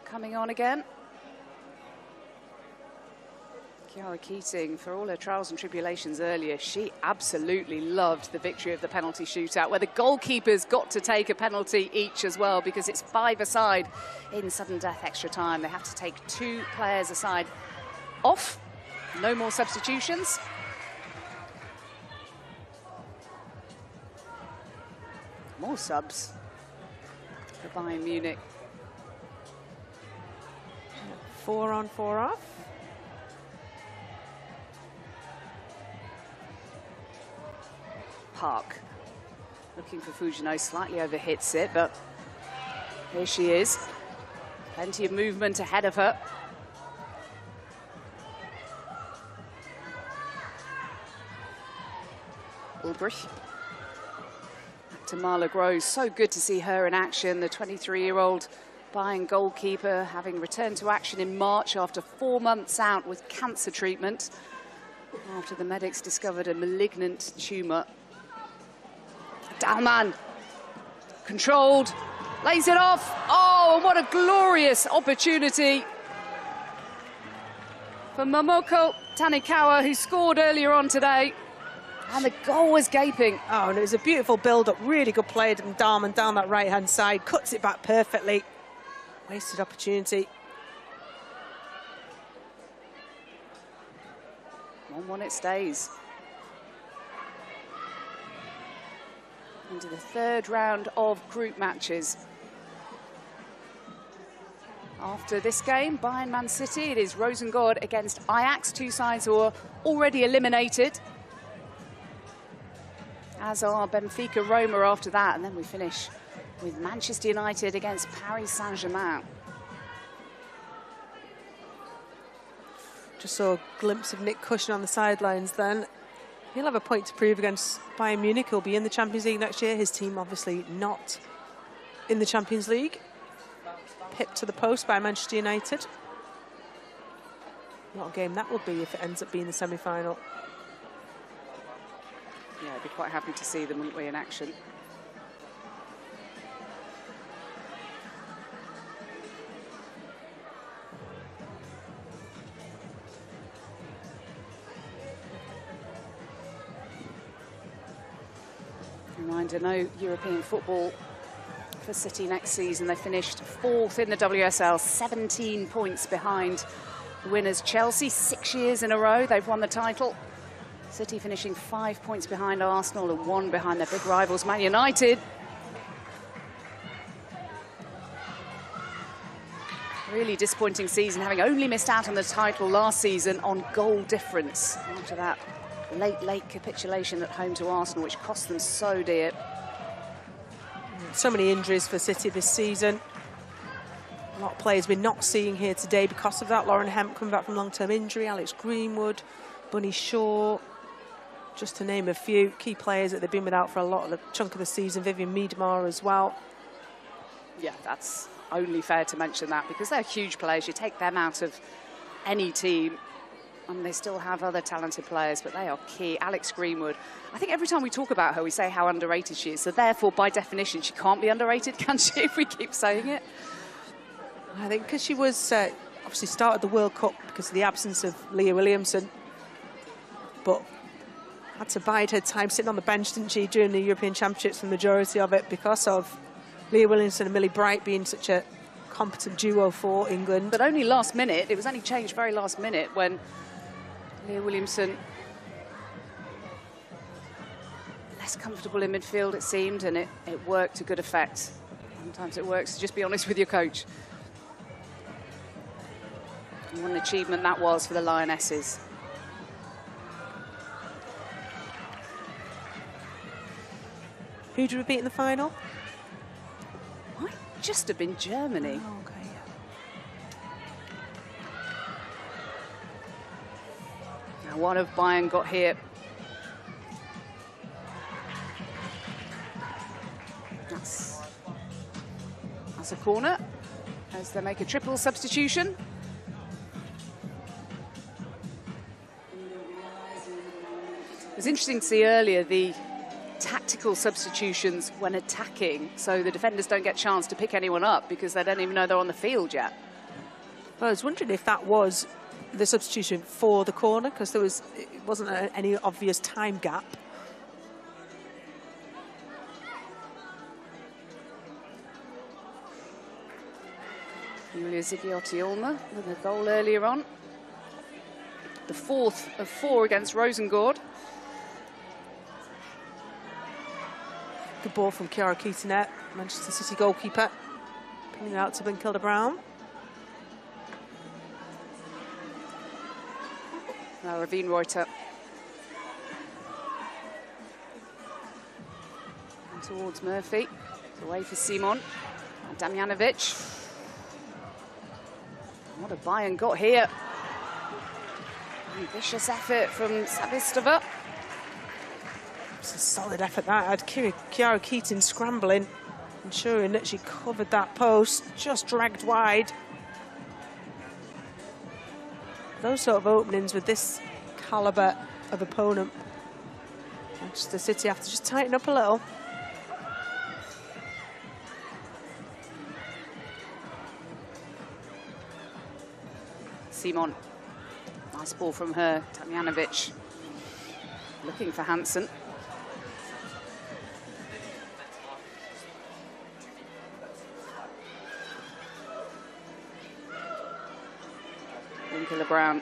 coming on again. Chiara Keating, for all her trials and tribulations earlier, she absolutely loved the victory of the penalty shootout, where the goalkeepers got to take a penalty each as well, because it's 5 aside in sudden death extra time. They have to take 2 players aside off. No more substitutions. More subs for Bayern Munich.
4 on, 4 off.
Park looking for Fujino, slightly overhits it, but here she is. Plenty of movement ahead of her. Ulbrich. Back to Marla Groves. So good to see her in action, the 23-year-old Bayern goalkeeper, having returned to action in March after 4 months out with cancer treatment, after the medics discovered a malignant tumour. Dalman, controlled, lays it off. Oh, and what a glorious opportunity for Momoko Tanikawa, who scored earlier on today. And the goal was gaping.
Oh, and it was a beautiful build-up. Really good play from Dalman down that right-hand side. Cuts it back perfectly. Wasted opportunity.
1-1 it stays. Into the 3rd round of group matches. After this game, Bayern Man City, it is Roseng&aring against Ajax, 2 sides who are already eliminated. As are Benfica, Roma after that, and then we finish with Manchester United against Paris Saint-Germain.
Just saw a glimpse of Nick Cushion on the sidelines then. He'll have a point to prove against Bayern Munich. He'll be in the Champions League next year. His team obviously not in the Champions League. Pipped to the post by Manchester United. What a game that would be if it ends up being the semi-final.
Yeah, I'd be quite happy to see them, wouldn't we, in action. Reminder, no European football for City next season. They finished 4th in the WSL, 17 points behind the winners Chelsea. 6 years in a row they've won the title. City finishing 5 points behind Arsenal and 1 behind their big rivals, Man United. Really disappointing season, having only missed out on the title last season on goal difference after that late capitulation at home to Arsenal, which cost them so dear.
So many injuries for City this season. A lot of players we're not seeing here today because of that. Lauren Hemp coming back from long-term injury, Alex Greenwood, Bunny Shaw, just to name a few key players that they've been without for a lot of the chunk of the season. Vivian Miedema as well.
Yeah, that's only fair to mention that because they're huge players. You take them out of any team and they still have other talented players, but they are key. Alex Greenwood, I think every time we talk about her, we say how underrated she is. So therefore, by definition, she can't be underrated, can she, if we keep saying it?
I think because she was obviously started the World Cup because of the absence of Leah Williamson, but had to bide her time sitting on the bench, didn't she, during the European Championships, the majority of it, because of Leah Williamson and Millie Bright being such a competent duo for England.
But only last minute, it was only changed very last minute when Leah Williamson less comfortable in midfield, it seemed, and it worked to good effect. Sometimes it works to just be honest with your coach. And what an achievement that was for the Lionesses.
Who do we beat in the final?
Might just have been Germany.
Oh, okay.
Now, what have Bayern got here? That's a corner as they make a triple substitution. It was interesting to see earlier the tactical substitutions when attacking, so the defenders don't get a chance to pick anyone up because they don't even know they're on the field yet.
Well, I was wondering if that was the substitution for the corner, because it wasn't any obvious time gap.
Julia Zigioti-Ulmer with a goal earlier on. The 4th of 4 against Rosengård.
Good ball from Chiara Keaton, Manchester City goalkeeper, putting it out to Benfica Brown.
Now Ravine Reuter. And towards Murphy. It's away for Simon. And Damjanovic. What have Bayern got here? Ambitious effort from Savistova.
It's a solid effort that. Had Chiara Keaton scrambling, ensuring that she covered that post, just dragged wide. Those sort of openings with this calibre of opponent, Manchester City have to just tighten up a little.
Simon. Nice ball from her. Damjanovic looking for Hansen. Benfica Brown.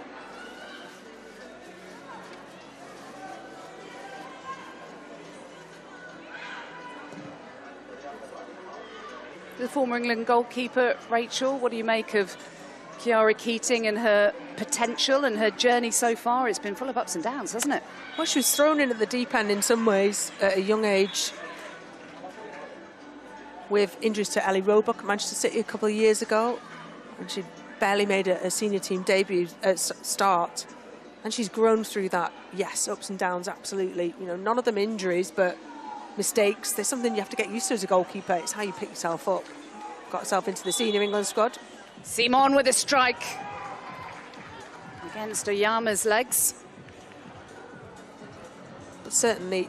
The former England goalkeeper, Rachel, what do you make of Chiara Keating and her potential and her journey so far? It's been full of ups and downs, hasn't it?
Well, she was thrown in at the deep end in some ways at a young age with injuries to Ellie Roebuck at Manchester City a couple of years ago, and she barely made a senior team debut at start, and she's grown through that. Yes, ups and downs, absolutely. You know, none of them injuries, but mistakes. There's something you have to get used to as a goalkeeper. It's how you pick yourself up. Got herself into the senior England squad.
Simon with a strike against Oyama's legs.
But certainly,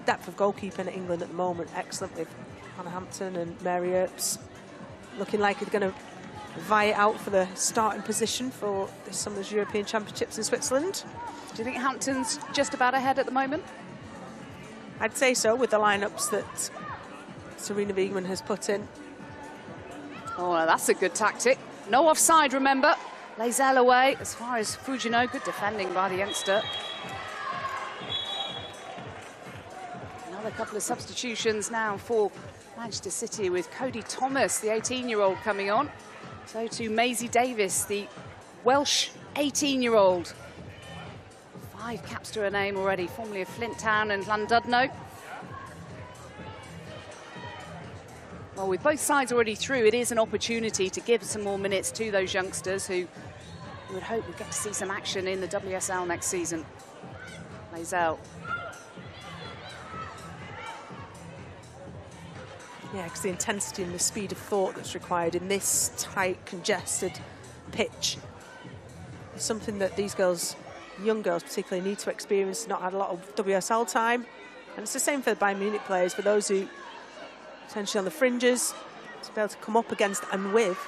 depth of goalkeeping at England at the moment, excellent with Hannah Hampton and Mary Earps. Looking like they're going to vie it out for the starting position for this summer's European Championships in Switzerland.
Do you think Hampton's just about ahead at the moment?
I'd say so, with the lineups that Serena Wiegmann has put in.
Oh, that's a good tactic. No offside, remember. Lazelle away. As far as Fujino, good defending by the youngster. couple of substitutions now for Manchester City with Cody Thomas, the 18-year-old, coming on. So to Maisie Davis, the Welsh 18-year-old. 5 caps to her name already, formerly of Flint Town and Llandudno. Well, with both sides already through, it is an opportunity to give some more minutes to those youngsters who we would hope we get to see some action in the WSL next season. Lazel.
Yeah, because the intensity and the speed of thought that's required in this tight, congested pitch is something that these girls, young girls particularly, need to experience. Not had a lot of WSL time. And it's the same for the Bayern Munich players, for those who potentially on the fringes, to be able to come up against and with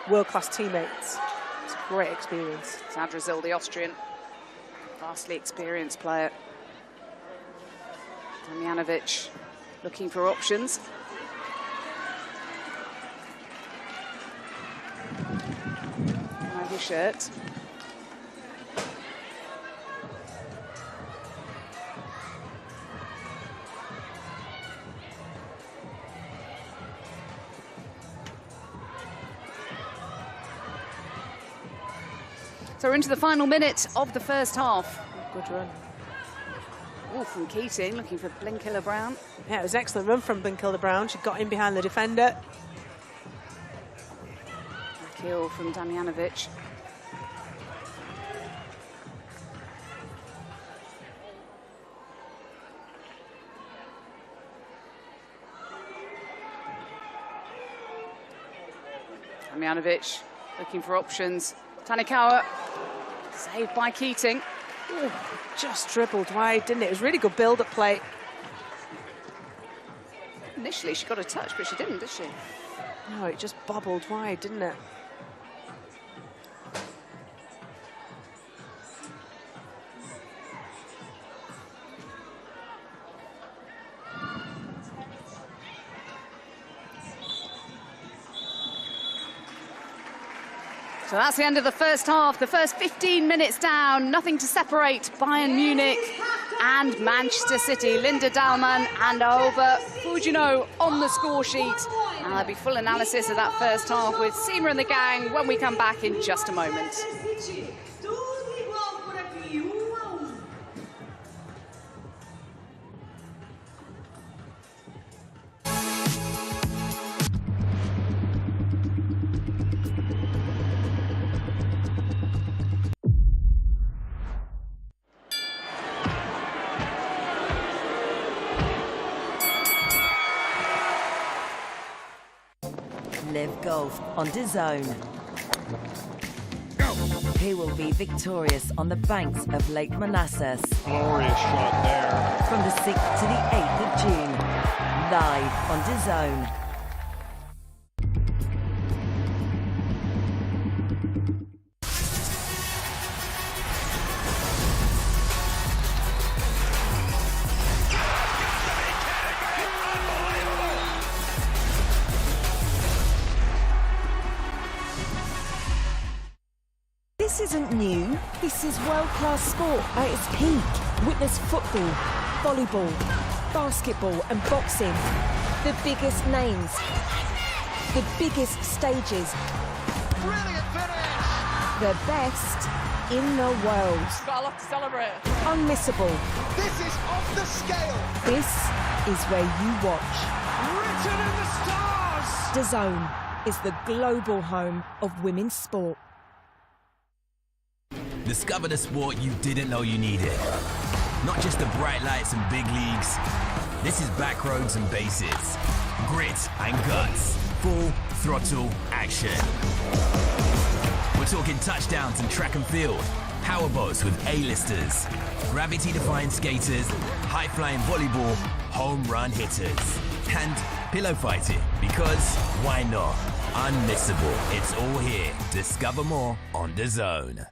world-class teammates. It's a great experience.
Zadrazil, the Austrian, vastly experienced player. Damjanovic looking for options. Ivy shirt. So we're into the final minute of the first half.
Good run.
Oh, from Keating, looking for Blinkiller Brown.
Yeah, it was an excellent run from Blinkiller Brown. She got in behind the defender.
A kill from Damjanovic. Damjanovic looking for options. Tanikawa, saved by Keating.
Ooh, just dribbled wide, didn't it? It was really good build-up play.
Initially, she got a touch, but she didn't, did she?
No, it just bobbled wide, didn't it?
So that's the end of the first half. The first 15 minutes down, nothing to separate Bayern Munich and Manchester City. Linda Dahlmann and Aoba Fujino on the score sheet. And there'll be full analysis of that first half with Seema and the gang when we come back in just a moment.
Live golf on DAZN. Who will be victorious on the banks of Lake Manassas?
Glorious shot there.
From the 6th to the 8th of June, live on DAZN.
This isn't new. This is world-class sport at its peak. Witness football, volleyball, basketball and boxing. The biggest names. The biggest stages.
Brilliant finish!
The best in the world.
Got a lot to celebrate.
Unmissable.
This is off the scale.
This is where you watch.
Written in the stars!
DAZN is the global home of women's sport.
Discover the sport you didn't know you needed. Not just the bright lights and big leagues. This is back roads and bases. Grit and guts. Full throttle action. We're talking touchdowns and track and field. Powerboats with A-listers. Gravity-defying skaters. High-flying volleyball. Home run hitters. And pillow fighting. Because why not? Unmissable. It's all here. Discover more on DAZN.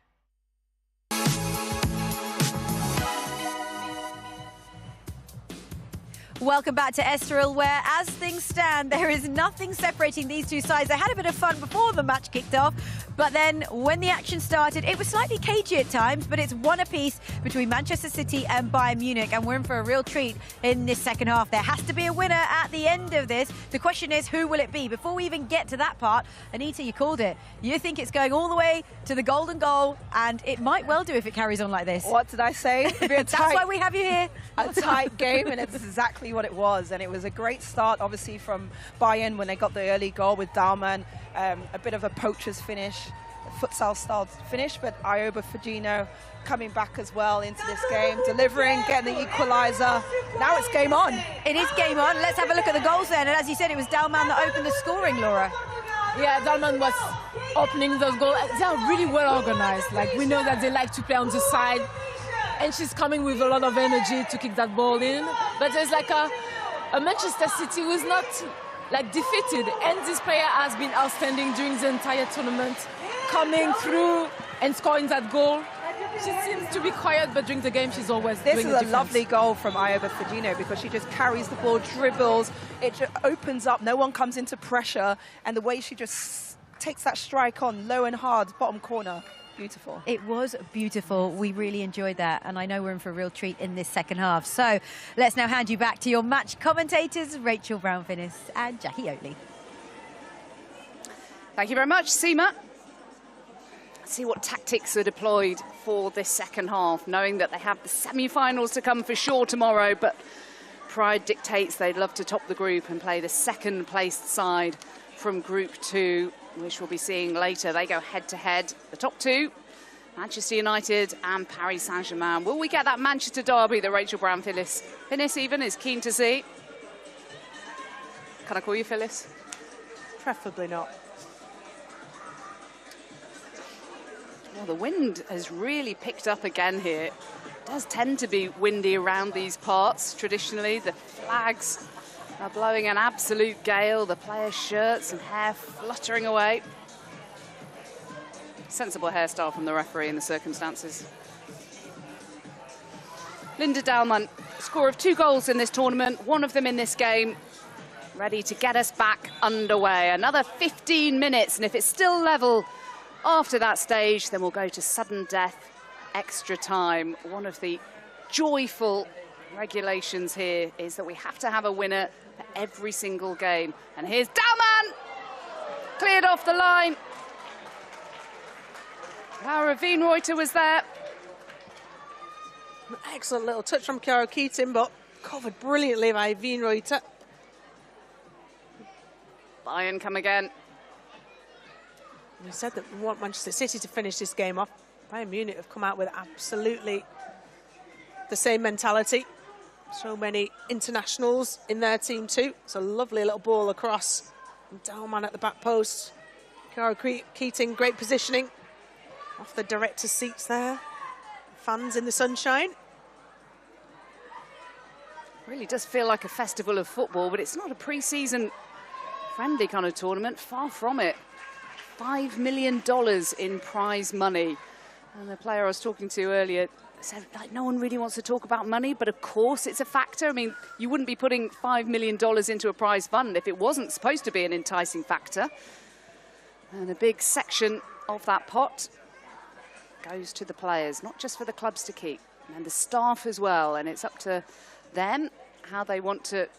Welcome back to Estoril, where, as things stand, there is nothing separating these two sides. They had a bit of fun before the match kicked off, but then when the action started, it was slightly cagey at times, but it's one apiece between Manchester City and Bayern Munich, and we're in for a real treat in this second half. There has to be a winner at the end of this. The question is, who will it be? Before we even get to that part, Anita, you called it. You think it's going all the way to the golden goal, and it might well do if it carries on like this.
What did I say?
That's why we have you here.
A tight game, and it's exactly what it was. And it was a great start, obviously, from Bayern when they got the early goal with Dalman. A bit of a poacher's finish, futsal-style finish, but Ioba Fagino coming back as well into this game, delivering, getting the equaliser. Now it's game on.
It is game on. Let's have a look at the goals then. And as you said, it was Dalman that opened the scoring, Laura.
Yeah, Dalman was opening those goals. They are really well organized. Like, we know that they like to play on the side, and she's coming with a lot of energy to kick that ball in. But there's like a Manchester City who's not like defeated, and this player has been outstanding during the entire tournament, coming through and scoring that goal. She seems to be quiet, but during the game she's always doing the difference.
This is a lovely goal from Ioba Fagino because she just carries the ball, dribbles, it just opens up, no one comes into pressure, and the way she just takes that strike on low and hard, bottom corner. Beautiful.
It was beautiful. We really enjoyed that, and I know we're in for a real treat in this second half. So let's now hand you back to your match commentators, Rachel Brown-Finnis and Jackie Oatley.
Thank you very much, Seema. Let's see what tactics are deployed for this second half, knowing that they have the semi-finals to come for sure tomorrow, but pride dictates they'd love to top the group and play the second-placed side from Group 2, which we'll be seeing later. They go head-to-head. The top two, Manchester United and Paris Saint-Germain. Will we get that Manchester derby that Rachel Brown-Finnis even is keen to see? Can I call you Phyllis?
Preferably not.
Well, the wind has really picked up again here. It does tend to be windy around these parts. Traditionally, the flags are blowing an absolute gale, the players' shirts and hair fluttering away. Sensible hairstyle from the referee in the circumstances. Linda Dalman, score of 2 goals in this tournament, one of them in this game, ready to get us back underway. Another 15 minutes, and if it's still level after that stage, then we'll go to sudden death, extra time. One of the joyful regulations here is that we have to have a winner for every single game. And here's Dalman! Cleared off the line. Laura Wienreuter was there.
An excellent little touch from Chiara Keating, but covered brilliantly by Wienreuter.
Bayern come again.
We said that we want Manchester City to finish this game off. Bayern Munich have come out with absolutely the same mentality. So many internationals in their team too. It's a lovely little ball across. Dalman at the back post. Chiara Keating, great positioning. Off the director's seats there. Fans in the sunshine.
Really does feel like a festival of football, but it's not a pre-season friendly kind of tournament. Far from it. $5 million in prize money. And the player I was talking to earlier said, like, no one really wants to talk about money, but of course it's a factor. I mean, you wouldn't be putting $5 million into a prize fund if it wasn't supposed to be an enticing factor. And a big section of that pot goes to the players, not just for the clubs to keep, and the staff as well. And it's up to them how they want to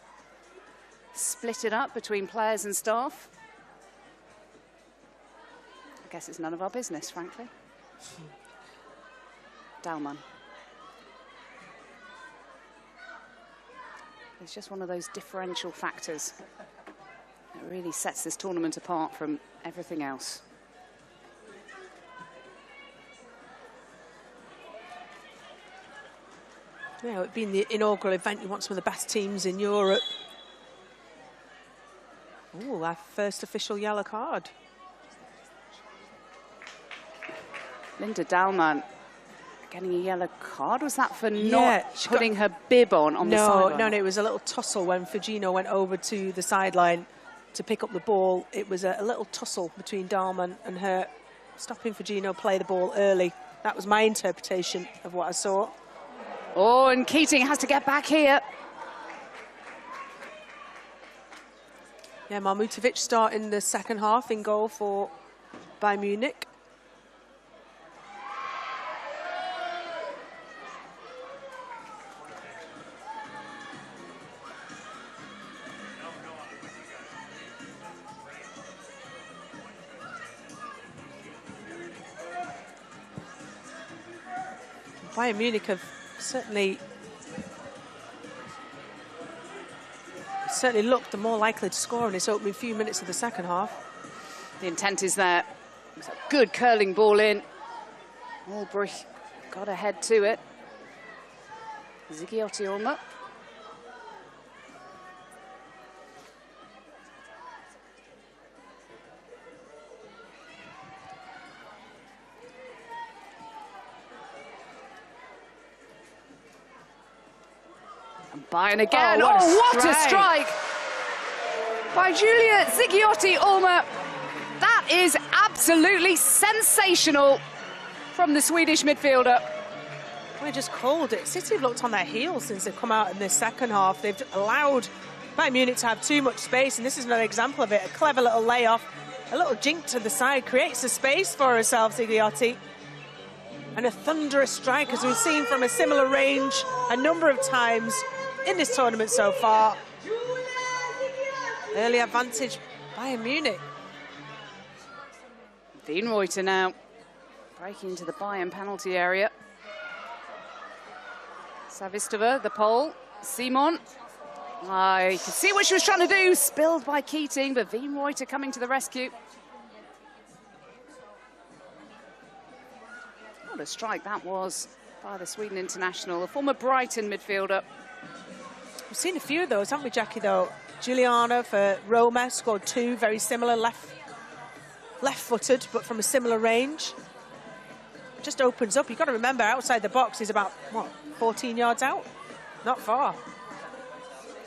split it up between players and staff. I guess it's none of our business, frankly. Dalman. It's just one of those differential factors that really sets this tournament apart from everything else.
Yeah, it being the inaugural event, you want some of the best teams in Europe. Oh, our first official yellow card.
Linda Dalman getting a yellow card. Was that for not putting her bib on the sideline?
No, it was a little tussle when Fagino went over to the sideline to pick up the ball. It was a little tussle between Dalman and her, stopping Fagino play the ball early. That was my interpretation of what I saw.
Oh, and Keating has to get back here.
Yeah, Marmutovic starting the second half in goal for Bayern Munich. Bayern Munich have certainly looked the more likely to score in this opening few minutes of the second half.
The intent is there. It's a good curling ball in. Albrecht got ahead to it. Zigiotti Olma. Bayern again. Oh, what a strike by Julia Zigiotti Olma. That is absolutely sensational from the Swedish midfielder.
I just called it. City have looked on their heels since they've come out in this second half. They've allowed Bayern Munich to have too much space, and this is another example of it. A clever little layoff, a little jink to the side, creates a space for herself, Zigiotti. And a thunderous strike, as we've seen from a similar range a number of times in this tournament so far. Early advantage Bayern Munich.
Wienreuter now breaking into the Bayern penalty area. Savistova, the pole. Simon. I could see what she was trying to do. Spilled by Keating, but Wienreuter coming to the rescue. What a strike that was by the Sweden international, a former Brighton midfielder.
We've seen a few of those, haven't we, Jackie, though? Juliana for Roma scored 2, very similar, left-footed, but from a similar range. Just opens up. You've got to remember, outside the box is about, what, 14 yards out? Not far.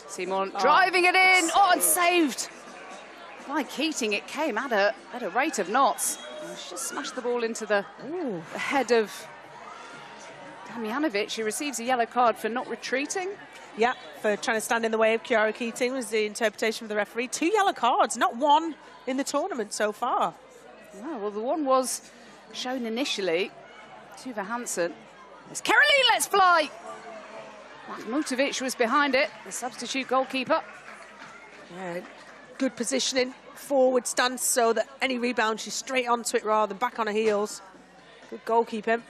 Simon driving it in. Oh, and saved by Keating. It came at a rate of knots. And she just smashed the ball into the head of Damjanovic. She receives a yellow card for not retreating.
Yeah, for trying to stand in the way of Chiara Keating was the interpretation of the referee. 2 yellow cards, not one in the tournament so far.
Oh, well, the one was shown initially to Tuva Hansen. As Caroline lets fly. Mahmutovic was behind it, the substitute goalkeeper.
Yeah, good positioning, forward stance, so that any rebound she's straight onto it rather than back on her heels. Good goalkeeping.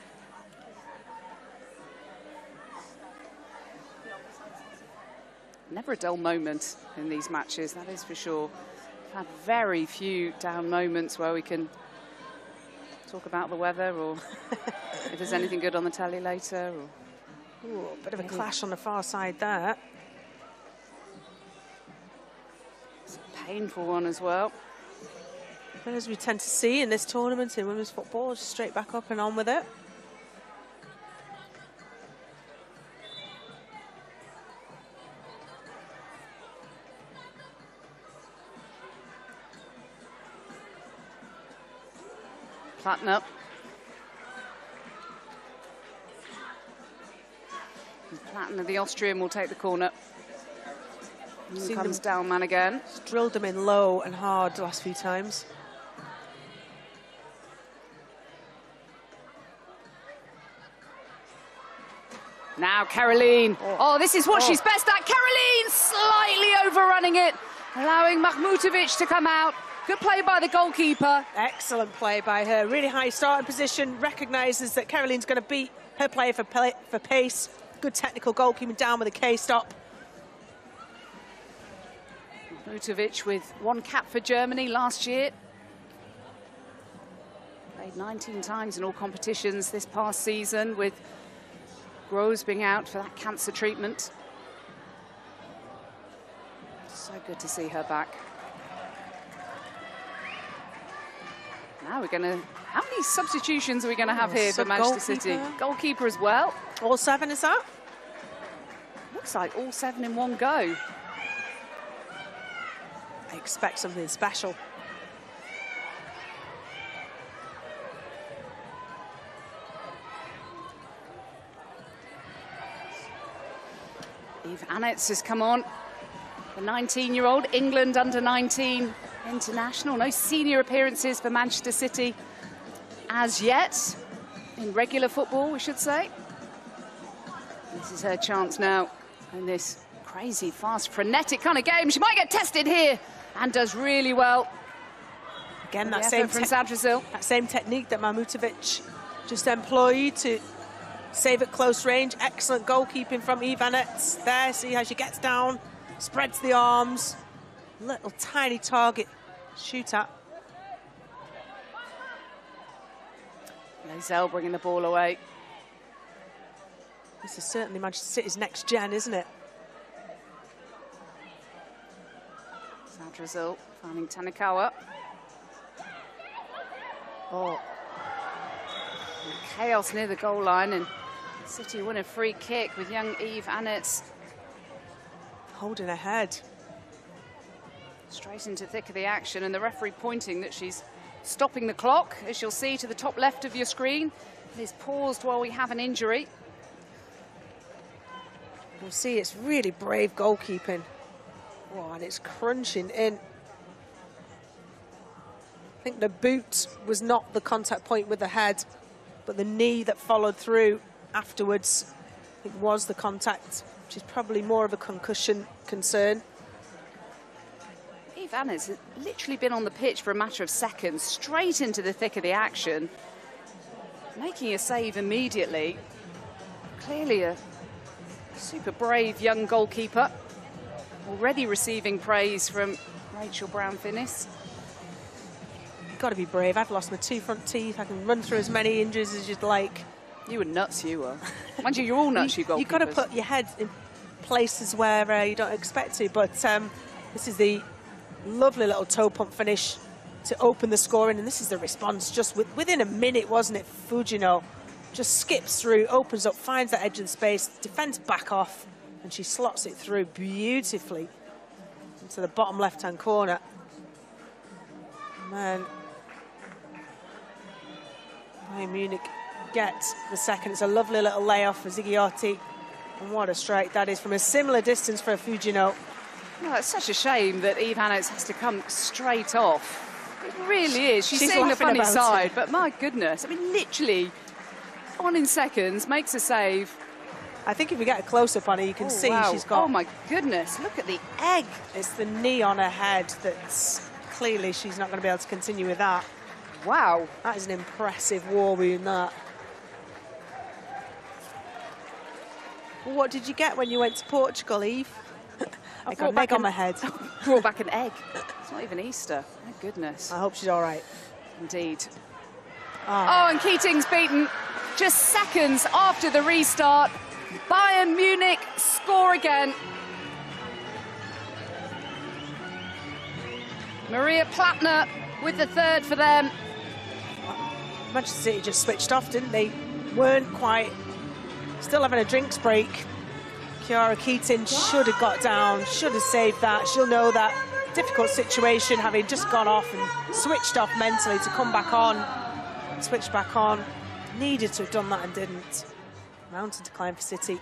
Never a dull moment in these matches, that is for sure. We've had very few down moments where we can talk about the weather or if there's anything good on the telly later. Or...
Ooh, a bit of a clash on the far side there.
It's a painful one as well.
But as we tend to see in this tournament in women's football, just straight back up and on with it.
Plattner. Plattner, the Austrian, will take the corner. Here comes Dalman again.
Just drilled them in low and hard the last few times.
Now Caroline. Oh, this is what she's best at. Caroline slightly overrunning it, allowing Mahmutovic to come out. Good play by the goalkeeper.
Excellent play by her. Really high starting position. Recognises that Caroline's going to beat her player for pace. Good technical goalkeeping down with a K-stop.
Mahmutovic with 1 cap for Germany last year. Played 19 times in all competitions this past season, with Groves being out for that cancer treatment. So good to see her back. Now we're going to... How many substitutions are we going to have here for Manchester City? Goalkeeper as well.
All 7, is that?
Looks like all 7 in one go.
I expect something special.
Eve Annetz has come on. The 19-year-old England under-19 international. No senior appearances for Manchester City as yet. In regular football, we should say. This is her chance now in this crazy, fast, frenetic kind of game. She might get tested here and does really well.
Again, that same technique that Mahmutovic just employed to save at close range. Excellent goalkeeping from Ivanets there. See how she gets down, spreads the arms. Little tiny target shoot at.
Lozelle bringing the ball away.
This is certainly Manchester City's next gen, isn't it?
Sadrazil finding Tanikawa. Oh. And chaos near the goal line, and City win a free kick with young Eve Annetz
holding her head.
Straight into the thick of the action, and the referee pointing that she's stopping the clock, as you'll see to the top left of your screen. It is paused while we have an injury.
You'll see it's really brave goalkeeping. Oh, and it's crunching in. I think the boot was not the contact point with the head, but the knee that followed through afterwards, I think, was the contact, which is probably more of a concussion concern.
Eve Annetz has literally been on the pitch for a matter of seconds, straight into the thick of the action, making a save immediately. Clearly a super brave young goalkeeper, already receiving praise from Rachel Brown-Finnis.
You've got to be brave. I've lost my 2 front teeth. I can run through as many injuries as you'd like.
You were nuts, you were. Mind you, you're all nuts, you goalkeepers.
You've got to put your head in places where you don't expect to, but this is the lovely little toe pump finish to open the scoring, and this is the response just within a minute, wasn't it? Fujino just skips through, opens up, finds that edge of the space, defends back off, and she slots it through beautifully into the bottom left-hand corner. Man, Bayern Munich gets the second. It's a lovely little layoff for Zighiotti, and what a strike that is from a similar distance for Fujino.
No, it's such a shame that Eve Annetz has to come straight off. It really is. She's seeing the funny side, but my goodness, I mean, literally on in seconds, makes a save.
I think if we get a close-up on her, you can see she's got...
Oh, my goodness, look at the egg.
It's the knee on her head that's clearly she's not going to be able to continue with that.
Wow.
That is an impressive war wound, that. Well, what did you get when you went to Portugal, Eve? I got an egg on my head.
Brought back an egg. It's not even Easter. My goodness.
I hope she's all right.
Indeed. Oh, and Keating's beaten just seconds after the restart. Bayern Munich score again. Maria Plattner with the third for them.
Manchester City just switched off, didn't they? Weren't quite. Still having a drinks break. Chiara Keating should have got down, should have saved that. She'll know that difficult situation, having just gone off and switched off mentally to come back on. Switched back on. Needed to have done that and didn't. Mountain to climb for City.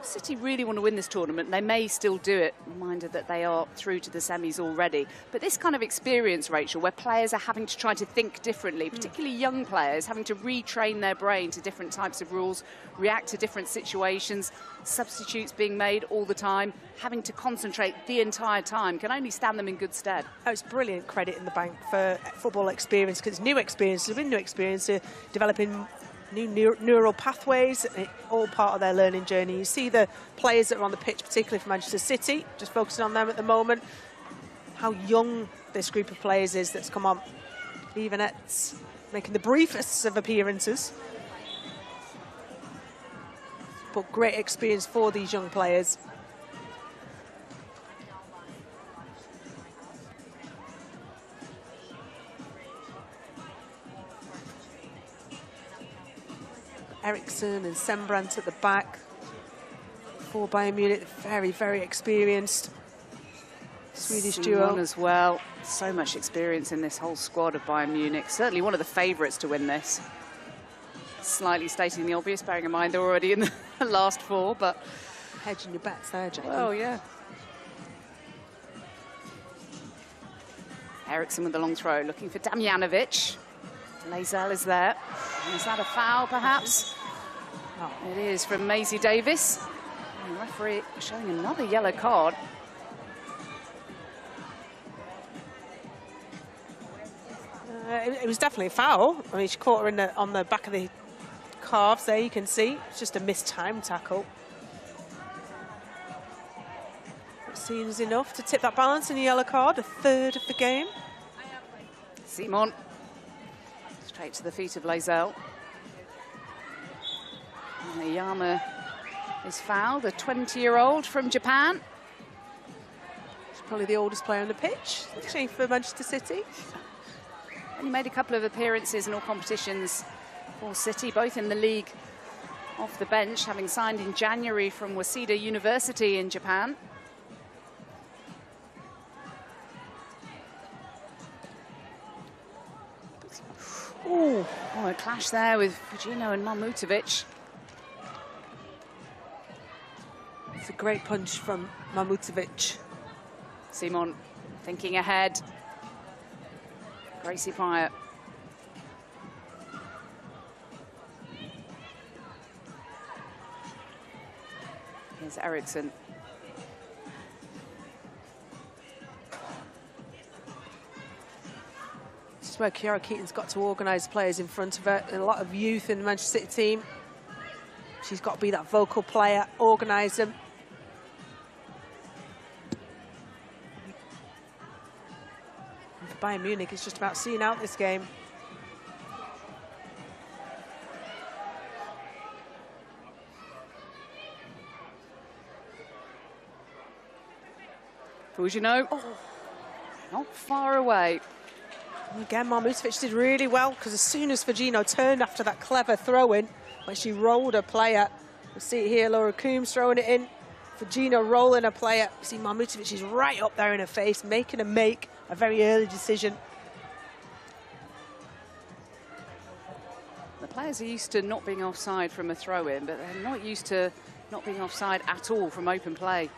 City really want to win this tournament. They may still do it, reminded that they are through to the semis already. But this kind of experience, Rachel, where players are having to try to think differently, particularly young players, having to retrain their brain to different types of rules, react to different situations, substitutes being made all the time, having to concentrate the entire time, can only stand them in good stead.
Oh, it's brilliant credit in the bank for football experience, because it's new experience, it's been new experience, developing new neural pathways, all part of their learning journey. You see the players that are on the pitch, particularly for Manchester City, just focusing on them at the moment, how young this group of players is that's come on. Ivanets making the briefest of appearances, but great experience for these young players. Eriksson and Sembrant at the back for Bayern Munich, very, very experienced Swedish duo
as well. So much experience in this whole squad of Bayern Munich. Certainly one of the favourites to win this. Slightly stating the obvious, bearing in mind they're already in the last four, but
hedging your bets there, Jackie.
Oh, yeah. Eriksson with the long throw, looking for Damjanovic. Lazell is there. Is that a foul, perhaps? Oh, it is from Maisie Davis. And the referee showing another yellow card.
It was definitely a foul. I mean, she caught her on the back of the calves there, you can see. It's just a mistimed tackle. It seems enough to tip that balance in the yellow card, a third of the game.
Simon. Straight to the feet of Lazell. Yama is fouled, a 20-year-old from Japan.
She's probably the oldest player on the pitch, actually, for Manchester City.
Only made a couple of appearances in all competitions for City, both in the league off the bench, having signed in January from Waseda University in Japan. Ooh, oh, a clash there with Fujino and Marmutovic.
It's a great punch from Marmutovic.
Simon thinking ahead. Gracie Pryor. Here's Eriksson.
This is where Kiara Keaton's got to organise players in front of her. A lot of youth in the Manchester City team. She's got to be that vocal player, organise them. Bayern Munich is just about seeing out this game.
Fujino, not far away.
And again, Marmutovic did really well, because as soon as Fujino turned after that clever throw-in, when she rolled a player, we'll see it here, Laura Coombs throwing it in, Fujino rolling a player. See Marmutovic is right up there in her face, making her make a very early decision.
The players are used to not being offside from a throw-in, but they're not used to not being offside at all from open play.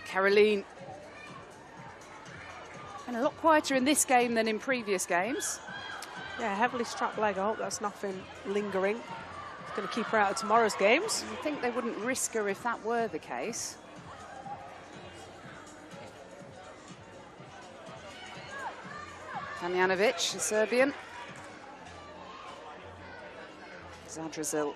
Caroline. And a lot quieter in this game than in previous games.
Yeah, heavily strapped leg. I hope that's nothing lingering. It's going to keep her out of tomorrow's games.
I think they wouldn't risk her if that were the case. Damjanovic, the Serbian. Zadrazil.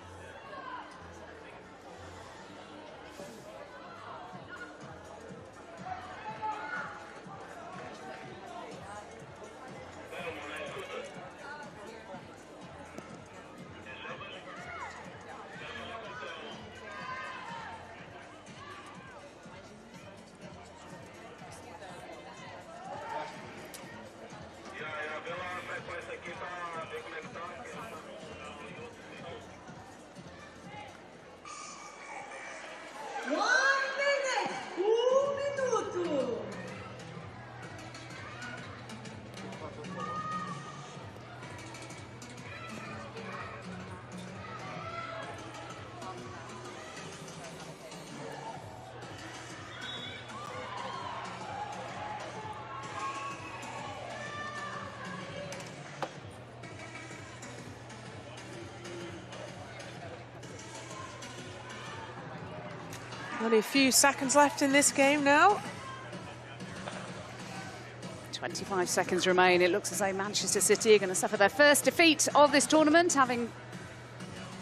Only a few seconds left in this game now.
25 seconds remain. It looks as though Manchester City are going to suffer their first defeat of this tournament, having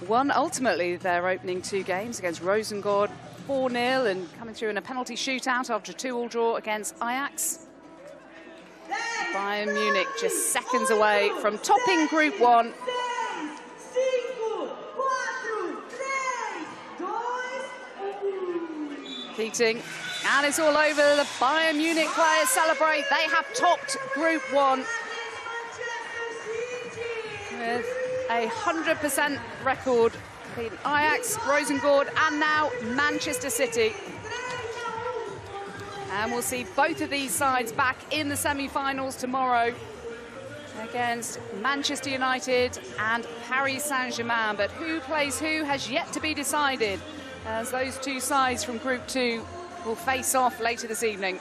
won ultimately their opening two games against Rosengård 4-0 and coming through in a penalty shootout after a 2-2 draw against Ajax. Bayern Munich just seconds away from topping Group 1. Keating, and it's all over. The Bayern Munich players celebrate. They have topped Group 1 with a 100% record. Ajax, Rosengård, and now Manchester City. And we'll see both of these sides back in the semi-finals tomorrow against Manchester United and Paris Saint-Germain. But who plays who has yet to be decided as those two sides from Group 2 will face off later this evening.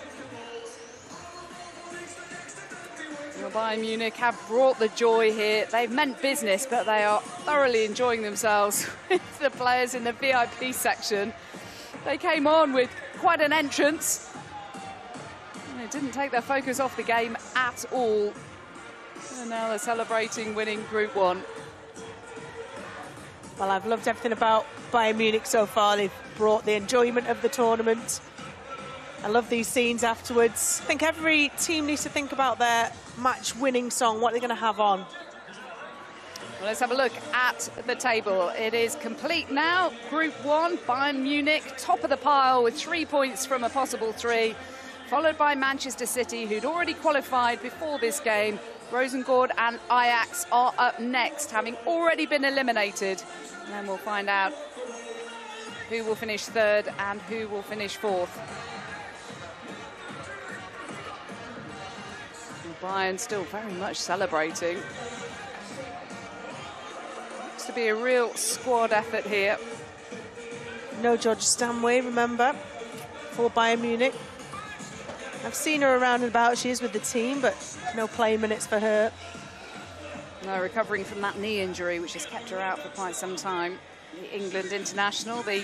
Well, Bayern Munich have brought the joy here. They've meant business, but they are thoroughly enjoying themselves with the players in the VIP section. They came on with quite an entrance. It didn't take their focus off the game at all. And now they're celebrating winning Group 1.
Well, I've loved everything about Bayern Munich so far. They've brought the enjoyment of the tournament. I love these scenes afterwards. I think every team needs to think about their match-winning song, what they're going to have on.
Well, let's have a look at the table. It is complete now. Group 1, Bayern Munich, top of the pile with 3 points from a possible 3, followed by Manchester City, who'd already qualified before this game. Roseng&aring and Ajax are up next, having already been eliminated. And then we'll find out who will finish 3rd and who will finish 4th. And Bayern still very much celebrating. Looks to be a real squad effort here.
No George Stanway, remember, for Bayern Munich. I've seen her around and about. She is with the team, but no play minutes for her.
No, recovering from that knee injury, which has kept her out for quite some time. The England international, the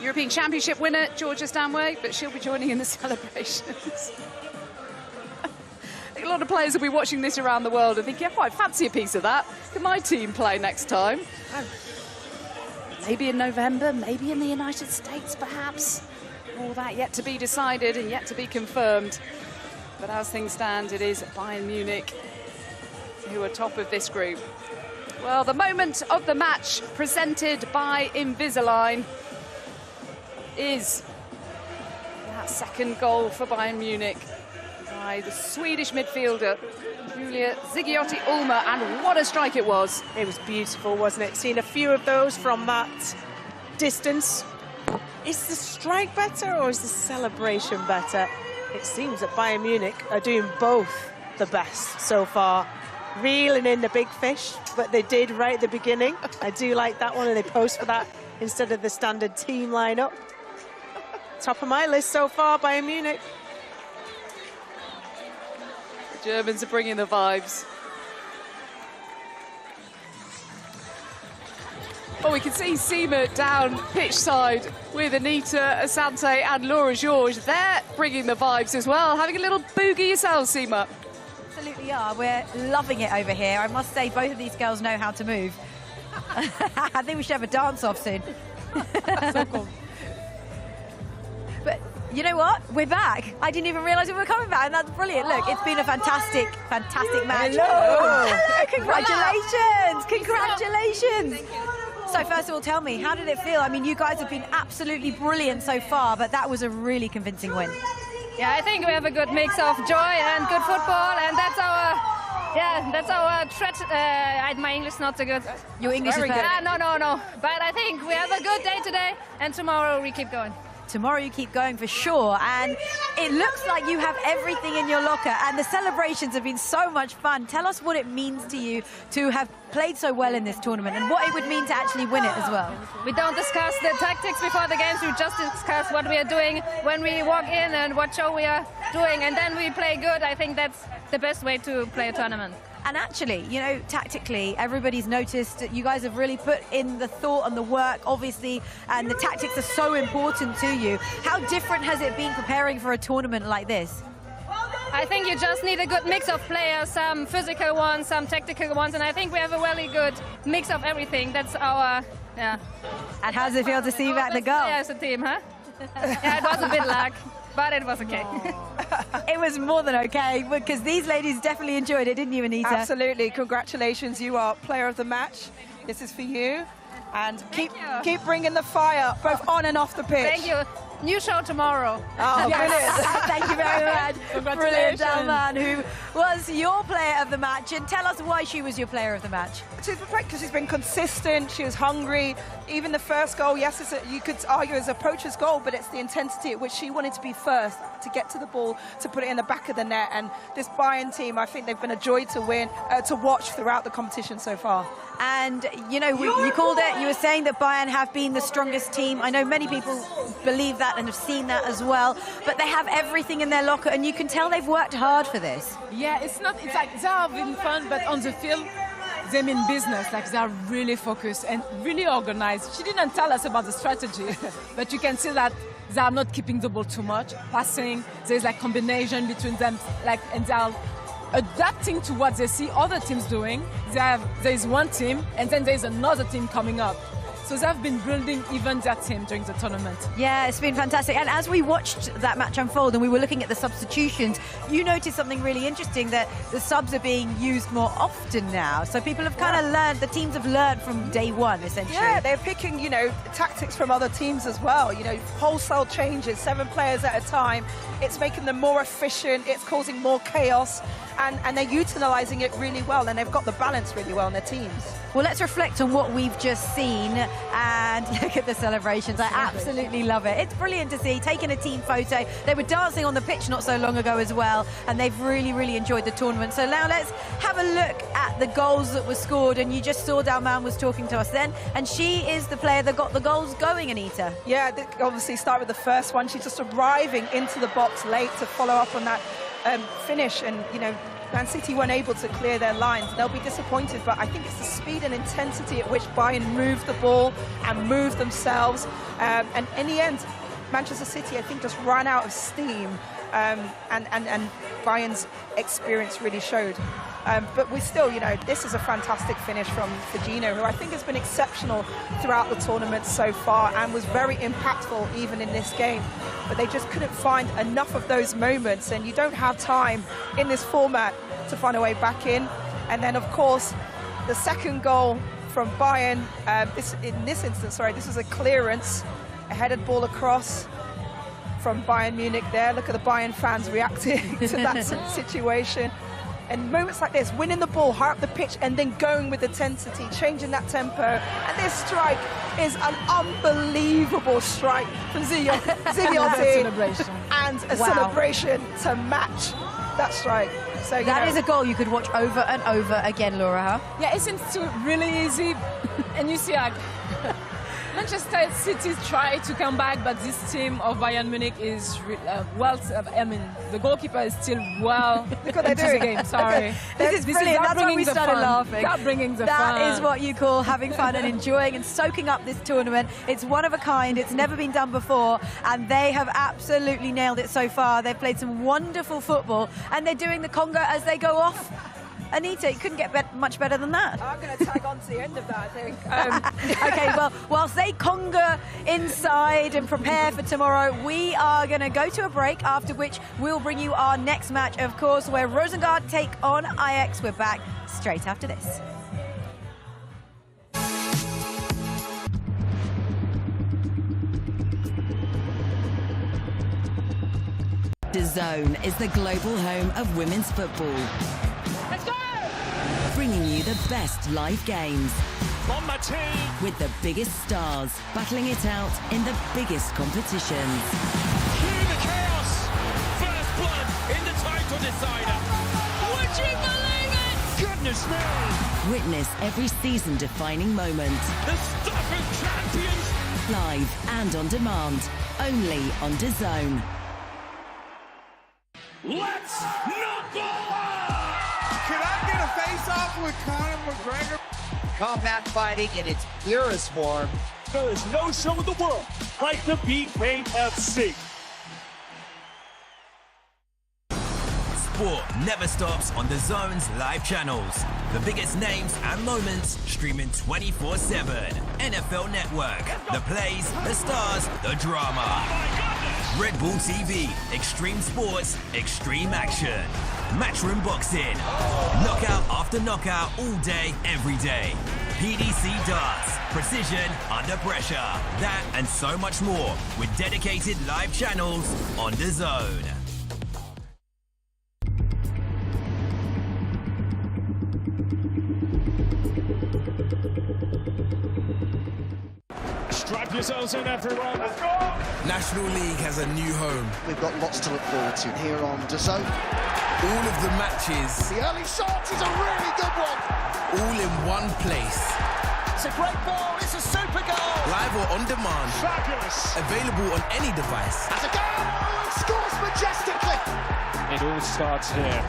European Championship winner, Georgia Stanway, but she'll be joining in the celebrations. I think a lot of players will be watching this around the world and thinking, I quite fancy a piece of that. Can my team play next time? Maybe in November, maybe in the United States, perhaps. All that yet to be decided and yet to be confirmed. But as things stand, it is Bayern Munich who are top of this group. Well, the moment of the match presented by Invisalign is that second goal for Bayern Munich by the Swedish midfielder, Julia Zigiotti-Ulmer, and what a strike it was.
It was beautiful, wasn't it? Seen a few of those from that distance. Is the strike better or is the celebration better? It seems that Bayern Munich are doing both the best so far. Reeling in the big fish, but they did right at the beginning. I do like that one, and they post for that instead of the standard team lineup. Top of my list so far, Bayern Munich.
The Germans are bringing the vibes. Oh, we can see Seema down pitch side with Anita Asante and Laura Georges. They're bringing the vibes as well. Having a little boogie yourself, Seema.
Absolutely are. We're loving it over here. I must say, both of these girls know how to move. I think we should have a dance-off soon.
So cool.
But you know what? We're back. I didn't even realise we were coming back, and that's brilliant. Look, it's been a fantastic match.
Hello.
Congratulations. Congratulations. So first of all, tell me, how did it feel? I mean, you guys have been absolutely brilliant so far, but that was a really convincing win.
Yeah, I think we have a good mix of joy and good football, and that's our threat. My English is not so good.
Your English is bad.
No. But I think we have a good day today, and tomorrow we keep going.
Tomorrow you keep going for sure, and it looks like you have everything in your locker, and the celebrations have been so much fun. Tell us what it means to you to have played so well in this tournament and what it would mean to actually win it as well.
We don't discuss the tactics before the games, we just discuss what we are doing when we walk in and what show we are doing, and then we play good. I think that's the best way to play a tournament.
And actually, you know, tactically, everybody's noticed that you guys have really put in the thought and the work, obviously, and the tactics are so important to you. How different has it been preparing for a tournament like this?
I think you just need a good mix of players, some physical ones, some tactical ones, and I think we have a really good mix of everything. That's our, yeah.
And how does it feel to see back the goal?
Yeah, as a team, huh? Yeah, it was a bit lag, but it was okay.
It was more than okay, because these ladies definitely enjoyed it, didn't you, Anita?
Absolutely. Congratulations. You are player of the match. This is for you. And keep bringing the fire, both on and off the pitch.
Thank you. New show tomorrow.
Oh,
yes. Thank you very much.
Congratulations.
Brilliant, Dalman, who was your player of the match, and tell us why she was your player of the match.
She's perfect because she's been consistent, she was hungry. Even the first goal, yes, you could argue it's a poacher's goal, but it's the intensity at which she wanted to be first, to get to the ball, to put it in the back of the net. And this Bayern team, I think they've been a joy to watch throughout the competition so far.
And, you know, you called it, you were saying that Bayern have been the strongest team. I know many people believe that and have seen that as well, but they have everything in their locker, and you can tell they've worked hard for this.
Yeah, it's like they're having fun, but on the field, they mean business. Like, they're really focused and really organized. She didn't tell us about the strategy, but you can see that they are not keeping the ball too much, passing. There's like combination between them, like, and they are adapting to what they see other teams doing. There's one team, and then there's another team coming up. So they've been building even their team during the tournament.
Yeah, it's been fantastic. And as we watched that match unfold and we were looking at the substitutions, you noticed something really interesting, that the subs are being used more often now. So people have kind of learned, the teams have learned from day one, essentially.
Yeah, they're picking, you know, tactics from other teams as well. You know, wholesale changes, 7 players at a time. It's making them more efficient. It's causing more chaos. And they're utilising it really well, and they've got the balance really well in their teams.
Well, let's reflect on what we've just seen and look at the celebrations. I absolutely love it. It's brilliant to see, taking a team photo. They were dancing on the pitch not so long ago as well, and they've really, really enjoyed the tournament. So now let's have a look at the goals that were scored, and you just saw Dalman was talking to us then, and she is the player that got the goals going, Anita.
Yeah, obviously start with the first one. She's just arriving into the box late to follow up on that finish, and, you know, Man City weren't able to clear their lines. They'll be disappointed, but I think it's the speed and intensity at which Bayern moved the ball and moved themselves. And in the end, Manchester City, I think, just ran out of steam, and Bayern's experience really showed. But we still, you know, this is a fantastic finish from Fujino, who I think has been exceptional throughout the tournament so far and was very impactful even in this game. But they just couldn't find enough of those moments, and you don't have time in this format to find a way back in. And then, of course, the second goal from Bayern, in this instance, this was a clearance, a headed ball across from Bayern Munich there. Look at the Bayern fans reacting to that situation. And moments like this, winning the ball high up the pitch and then going with intensity, changing that tempo. And this strike is an unbelievable strike from Ziyottin. And a celebration to match that strike. So
that is a goal you could watch over and over again, Laura.
Yeah, it seems to really easy. And you see, like, Manchester City tried to come back, but this team of Bayern Munich is I mean, the goalkeeper is still well into the game. Sorry.
This is brilliant. That's why we started laughing.
That bringing the fun.
That is what you call having fun and enjoying and soaking up this tournament. It's one of a kind. It's never been done before, and they have absolutely nailed it so far. They've played some wonderful football, and they're doing the conga as they go off. Anita, you couldn't get much better than that.
I'm going to tag on to the end of that, I think.
Okay, well, whilst they conga inside and prepare for tomorrow, we are going to go to a break, after which we'll bring you our next match, of course, where Roseng&aring take on Ajax. We're back straight after this.
DAZN is the global home of women's football.
Let's go!
Bringing you the best live games.
On my team!
With the biggest stars battling it out in the biggest competitions.
Cue the chaos! First blood in the title decider! Would you believe it? Goodness me!
Witness every season-defining moment.
The stuff of champions!
Live and on demand. Only on DAZN.
Let's knuckle up! Can I get a face-off with Conor McGregor?
Combat fighting in its purest form.
There is no show in the world like the BKFC.
Sport never stops on DAZN's live channels. The biggest names and moments streaming 24/7. NFL Network, the plays, the stars, the drama. Red Bull TV, extreme sports, extreme action. Matchroom boxing. Knockout after knockout all day, every day. PDC darts, precision under pressure. That and so much more with dedicated live channels on DAZN.
yourselves in, everyone.
Let's go!
National League has a new home.
We've got lots to look forward to here on DAZN.
All of the matches.
The early shot is a really good one.
All in one place.
It's a great ball. It's a super goal.
Live or on demand.
Fabulous.
Available on any device.
As a goal, and scores majestically.
It all starts here.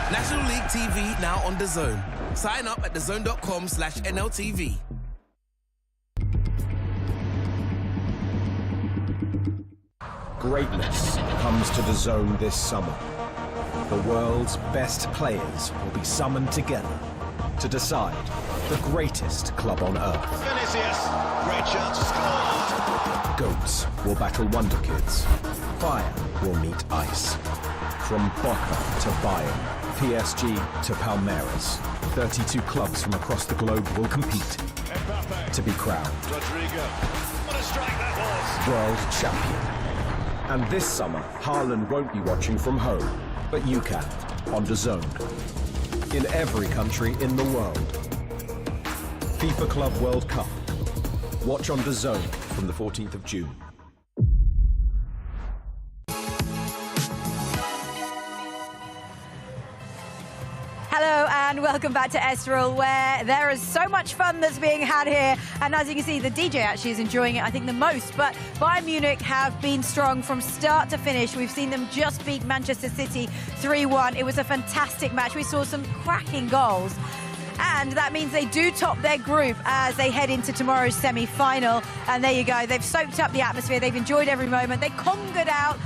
National League TV now on DAZN. Sign up at DAZN.com/NLTV.
Greatness comes to DAZN this summer. The world's best players will be summoned together to decide the greatest club on earth.
Vinicius, great chance to score.
Goats will battle Wonder Kids. Fire will meet ice. From Boca to Bayern, PSG to Palmeiras, 32 clubs from across the globe will compete to be crowned
Rodrigo, what a strike that was.
world champion. And this summer, Haaland won't be watching from home, but you can, on DAZN. In every country in the world. FIFA Club World Cup. Watch on DAZN from the 14th of June.
Hello and welcome back to Estoril, where there is so much fun that's being had here. And as you can see, the DJ actually is enjoying it, I think, the most. But Bayern Munich have been strong from start to finish. We've seen them just beat Manchester City 3-1. It was a fantastic match. We saw some cracking goals. And that means they do top their group as they head into tomorrow's semi-final. And there you go. They've soaked up the atmosphere. They've enjoyed every moment. They conquered out.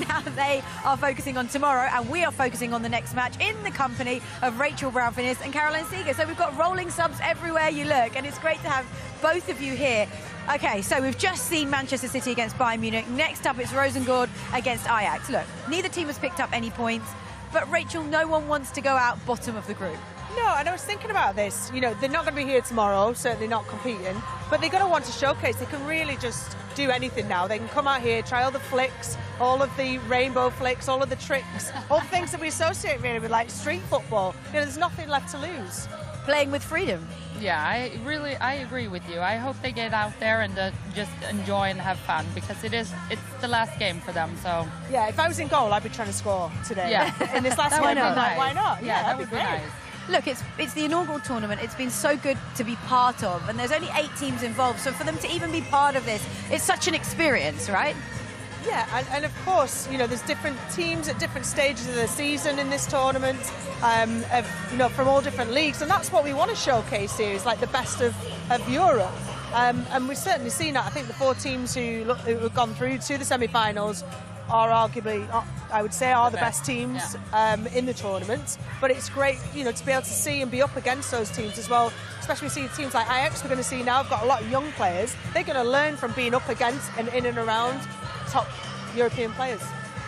Now they are focusing on tomorrow, and we are focusing on the next match in the company of Rachel Brown-Finnis and Caroline Seeger. So we've got rolling subs everywhere you look, and it's great to have both of you here. Okay, so we've just seen Manchester City against Bayern Munich. Next up, it's Roseng&aring against Ajax. Look, neither team has picked up any points, but Rachel, no one wants to go out bottom of the group.
No, and I was thinking about this. You know, they're not going to be here tomorrow, certainly not competing, but they're going to want to showcase. They can really just do anything now. They can come out here, try all the flicks, all of the rainbow flicks, all of the tricks, all the things that we associate really with like street football. You know, there's nothing left to lose.
Playing with freedom.
Yeah, I agree with you. I hope they get out there and just enjoy and have fun, because it's the last game for them. So
yeah, if I was in goal, I'd be trying to score today.
Yeah,
in this last game, why not?
Yeah, that would
be great.
Nice.
Look, it's the inaugural tournament. It's been so good to be part of, and there's only 8 teams involved. So for them to even be part of this, it's such an experience, right?
Yeah, and of course, you know, there's different teams at different stages of the season in this tournament, you know, from all different leagues, and that's what we want to showcase here, is like the best of Europe. And we've certainly seen that. I think the 4 teams who have gone through to the semi-finals are arguably, I would say, are the best teams in the tournament. But it's great, you know, to be able to see and be up against those teams as well. Especially see teams like Ajax, we're going to see now, have got a lot of young players. They're going to learn from being up against and in and around top European players.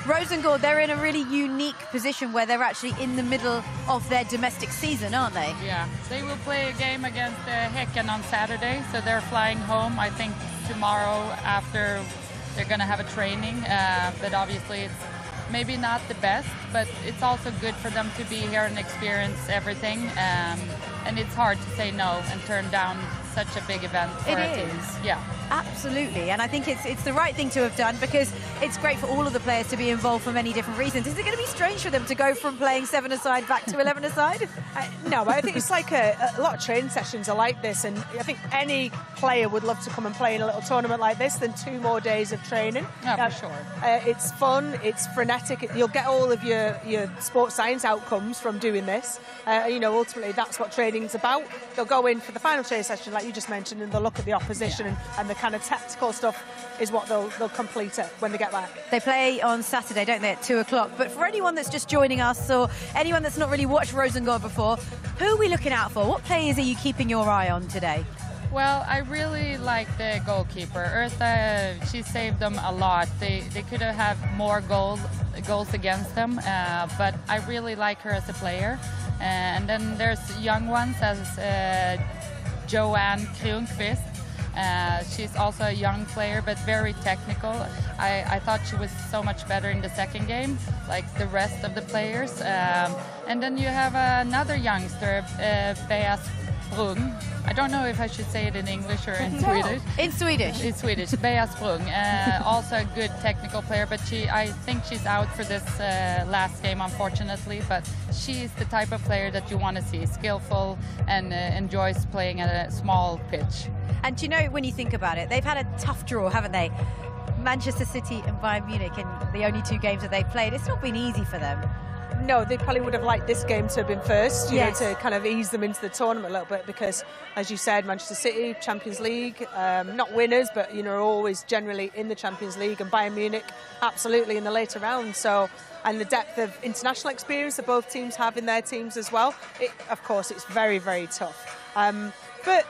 Roseng&aring, they're in a really unique position where they're actually in the middle of their domestic season, aren't they?
Yeah, they will play a game against Häcken on Saturday, so they're flying home, I think, tomorrow after they're going to have a training, but obviously it's maybe not the best, but it's also good for them to be here and experience everything, and it's hard to say no and turn down such a big event for a team. Yeah.
Absolutely, and I think it's the right thing to have done, because it's great for all of the players to be involved for many different reasons. Is it going to be strange for them to go from playing 7-a-side back to 11-a-side?
No, but I think it's like a lot of training sessions are like this, and I think any player would love to come and play in a little tournament like this than 2 more days of training.
Yeah, for sure.
It's fun, it's frenetic, you'll get all of your sports science outcomes from doing this. You know, ultimately that's what training's about. They'll go in for the final training session, like you just mentioned, and they'll look at the opposition, and the kind of tactical stuff is what they'll complete it when they get back.
They play on Saturday, don't they, at 2 o'clock. But for anyone that's just joining us, or anyone that's not really watched Roseng&aring before, who are we looking out for? What players are you keeping your eye on today?
Well, I really like the goalkeeper. Eartha, she saved them a lot. They could have had more goals against them, but I really like her as a player. And then there's young ones as Joanne Kronqvist. She's also a young player, but very technical. I thought she was so much better in the second game, like the rest of the players. And then you have another youngster, Sprung. I don't know if I should say it in English or in Swedish.
In Swedish.
In Swedish. Bea Sprung. Also a good technical player, but I think she's out for this last game, unfortunately. But she's the type of player that you want to see, skillful and enjoys playing at a small pitch.
And do you know, when you think about it, they've had a tough draw, haven't they? Manchester City and Bayern Munich in the only 2 games that they've played. It's not been easy for them.
No, they probably would have liked this game to have been first, you
Yes.
know, to kind of ease them into the tournament a little bit, because, as you said, Manchester City, Champions League, not winners, but, you know, always generally in the Champions League, and Bayern Munich absolutely in the later rounds. So, and the depth of international experience that both teams have in their teams as well, of course, it's very, very tough. But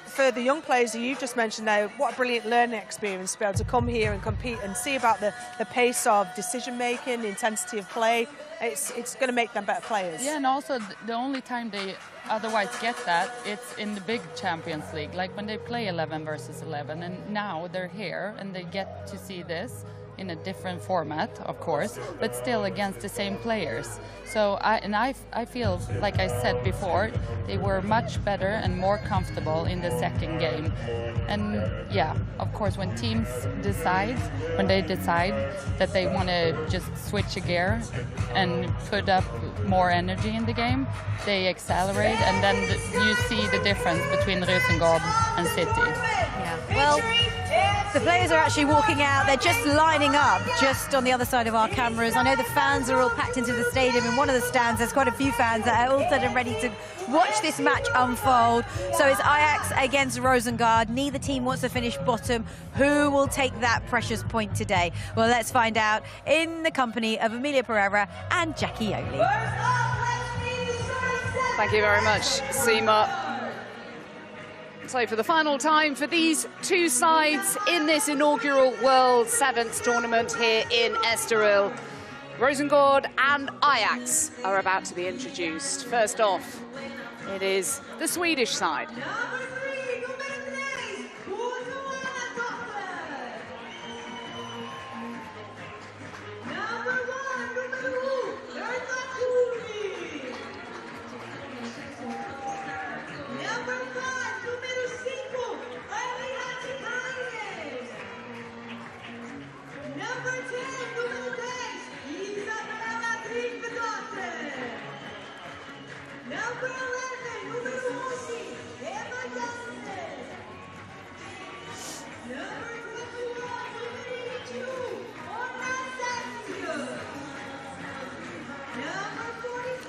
for the young players that you just mentioned there, what a brilliant learning experience to be able to come here and compete and see about the pace of decision-making, the intensity of play. It's going to make them better players.
Yeah, and also the only time they otherwise get that, it's in the big Champions League, like when they play 11 versus 11, and now they're here and they get to see this in a different format, of course, but still against the same players. So I feel, like I said before, they were much better and more comfortable in the second game. And yeah, of course, when teams decide that they want to just switch a gear and put up more energy in the game, they accelerate, and then you see the difference between Rosengård and City.
Yeah. Well, the players are actually walking out. They're just lining up just on the other side of our cameras. I know the fans are all packed into the stadium. In one of the stands, there's quite a few fans that are all set and ready to watch this match unfold. So it's Ajax against Rosengård. Neither team wants to finish bottom. Who will take that precious point today? Well, let's find out in the company of Emilia Pereira and Jackie Oli.
Thank you very much, Seema. So for the final time for these 2 sides in this inaugural World Sevens tournament here in Estoril, Rosengård and Ajax are about to be introduced. First off, it is the Swedish side.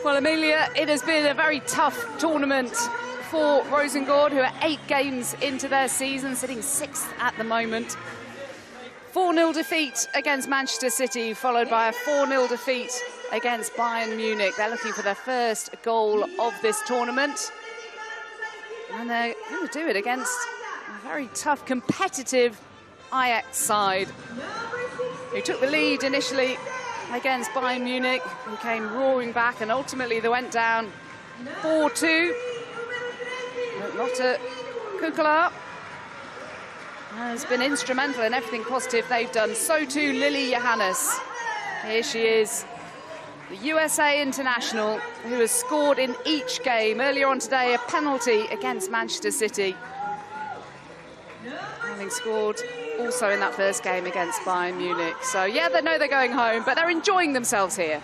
Well, Emilia, it has been a very tough tournament for Rosengård, who are 8 games into their season, sitting 6th at the moment. 4-0 defeat against Manchester City, followed by a 4-0 defeat against Bayern Munich. They're looking for their first goal of this tournament. And they're going to do it against a very tough, competitive Ajax side, who took the lead initially against Bayern Munich, who came roaring back, and ultimately they went down 4-2. Lotte Kukla has been instrumental in everything positive they've done. So too Lily Johannes. Here she is, the USA international, who has scored in each game. Earlier on today, a penalty against Manchester City, having scored also in that first game against Bayern Munich. So yeah, they know they're going home, but they're enjoying themselves here.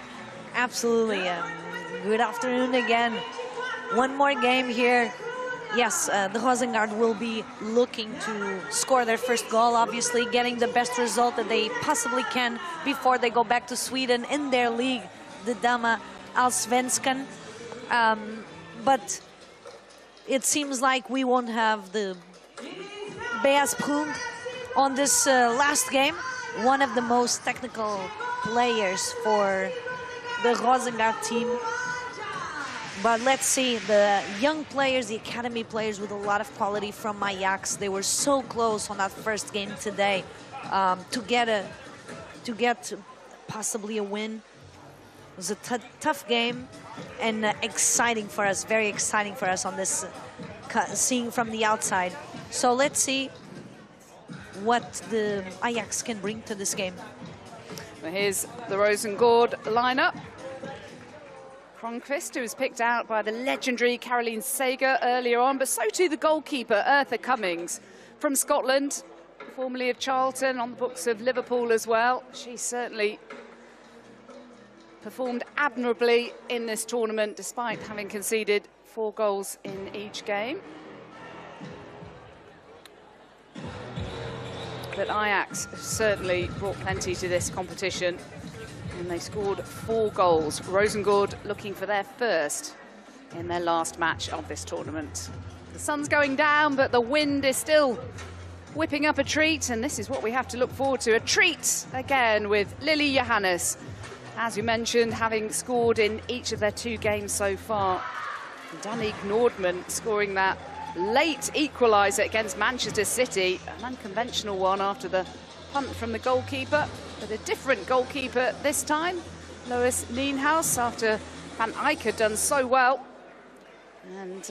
Absolutely. Good afternoon again. One more game here. Yes, the Rosengård will be looking to score their first goal, obviously getting the best result that they possibly can before they go back to Sweden in their league, the Dama Allsvenskan. But it seems like we won't have the Bea Sprung on this last game. One of the most technical players for the Rosengård team. But let's see, the young players, the academy players with a lot of quality from Ajax, they were so close on that first game today to get possibly a win. It was a tough game and exciting for us, very exciting for us on this, seeing from the outside. So let's see what the Ajax can bring to this game.
Well, here's the Rosengård lineup. Cronquist, who was picked out by the legendary Caroline Sager earlier on, but so too the goalkeeper, Eartha Cummings, from Scotland, formerly of Charlton, on the books of Liverpool as well. She certainly performed admirably in this tournament, despite having conceded 4 goals in each game. But Ajax certainly brought plenty to this competition, and they scored 4 goals. Roseng&aring looking for their first in their last match of this tournament. The sun's going down, but the wind is still whipping up a treat, and this is what we have to look forward to. A treat again with Lily Johannes, as you mentioned, having scored in each of their 2 games so far. Danique Nordman scoring that late equaliser against Manchester City, an unconventional one after the punt from the goalkeeper, but a different goalkeeper this time, Lois Nienhuis, after Van Eyck had done so well. And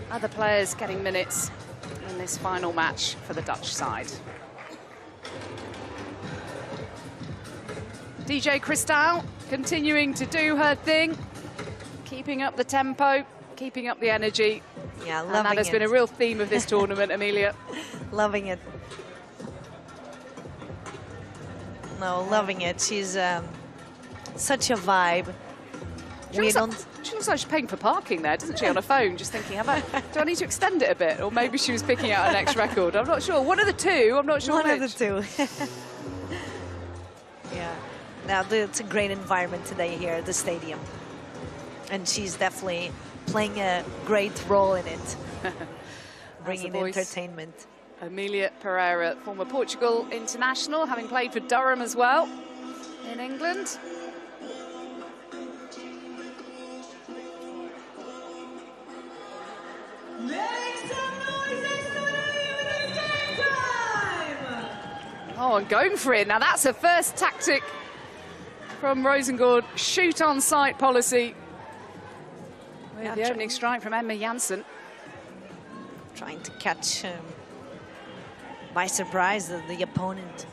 other players getting minutes in this final match for the Dutch side. DJ Cristal continuing to do her thing, keeping up the tempo, keeping up the energy.
Yeah, loving it.
And that has been a real theme of this tournament, Amelia.
Loving it. No, loving it. She's such a vibe.
She looks like she's paying for parking there, doesn't she, on her phone, just thinking, do I need to extend it a bit? Or maybe she was picking out an next record. I'm not sure. One of the two, I'm not sure
One
which.
of the two. Yeah. Now, it's a great environment today here at the stadium. And she's definitely playing a great role in it. Bringing entertainment.
Amelia Pereira, former Portugal international, having played for Durham as well in England. Oh, and going for it. Now that's a first tactic from Roseng&aring. Shoot on sight policy. With the opening strike from Emma Janssen.
Trying to catch by surprise the opponent.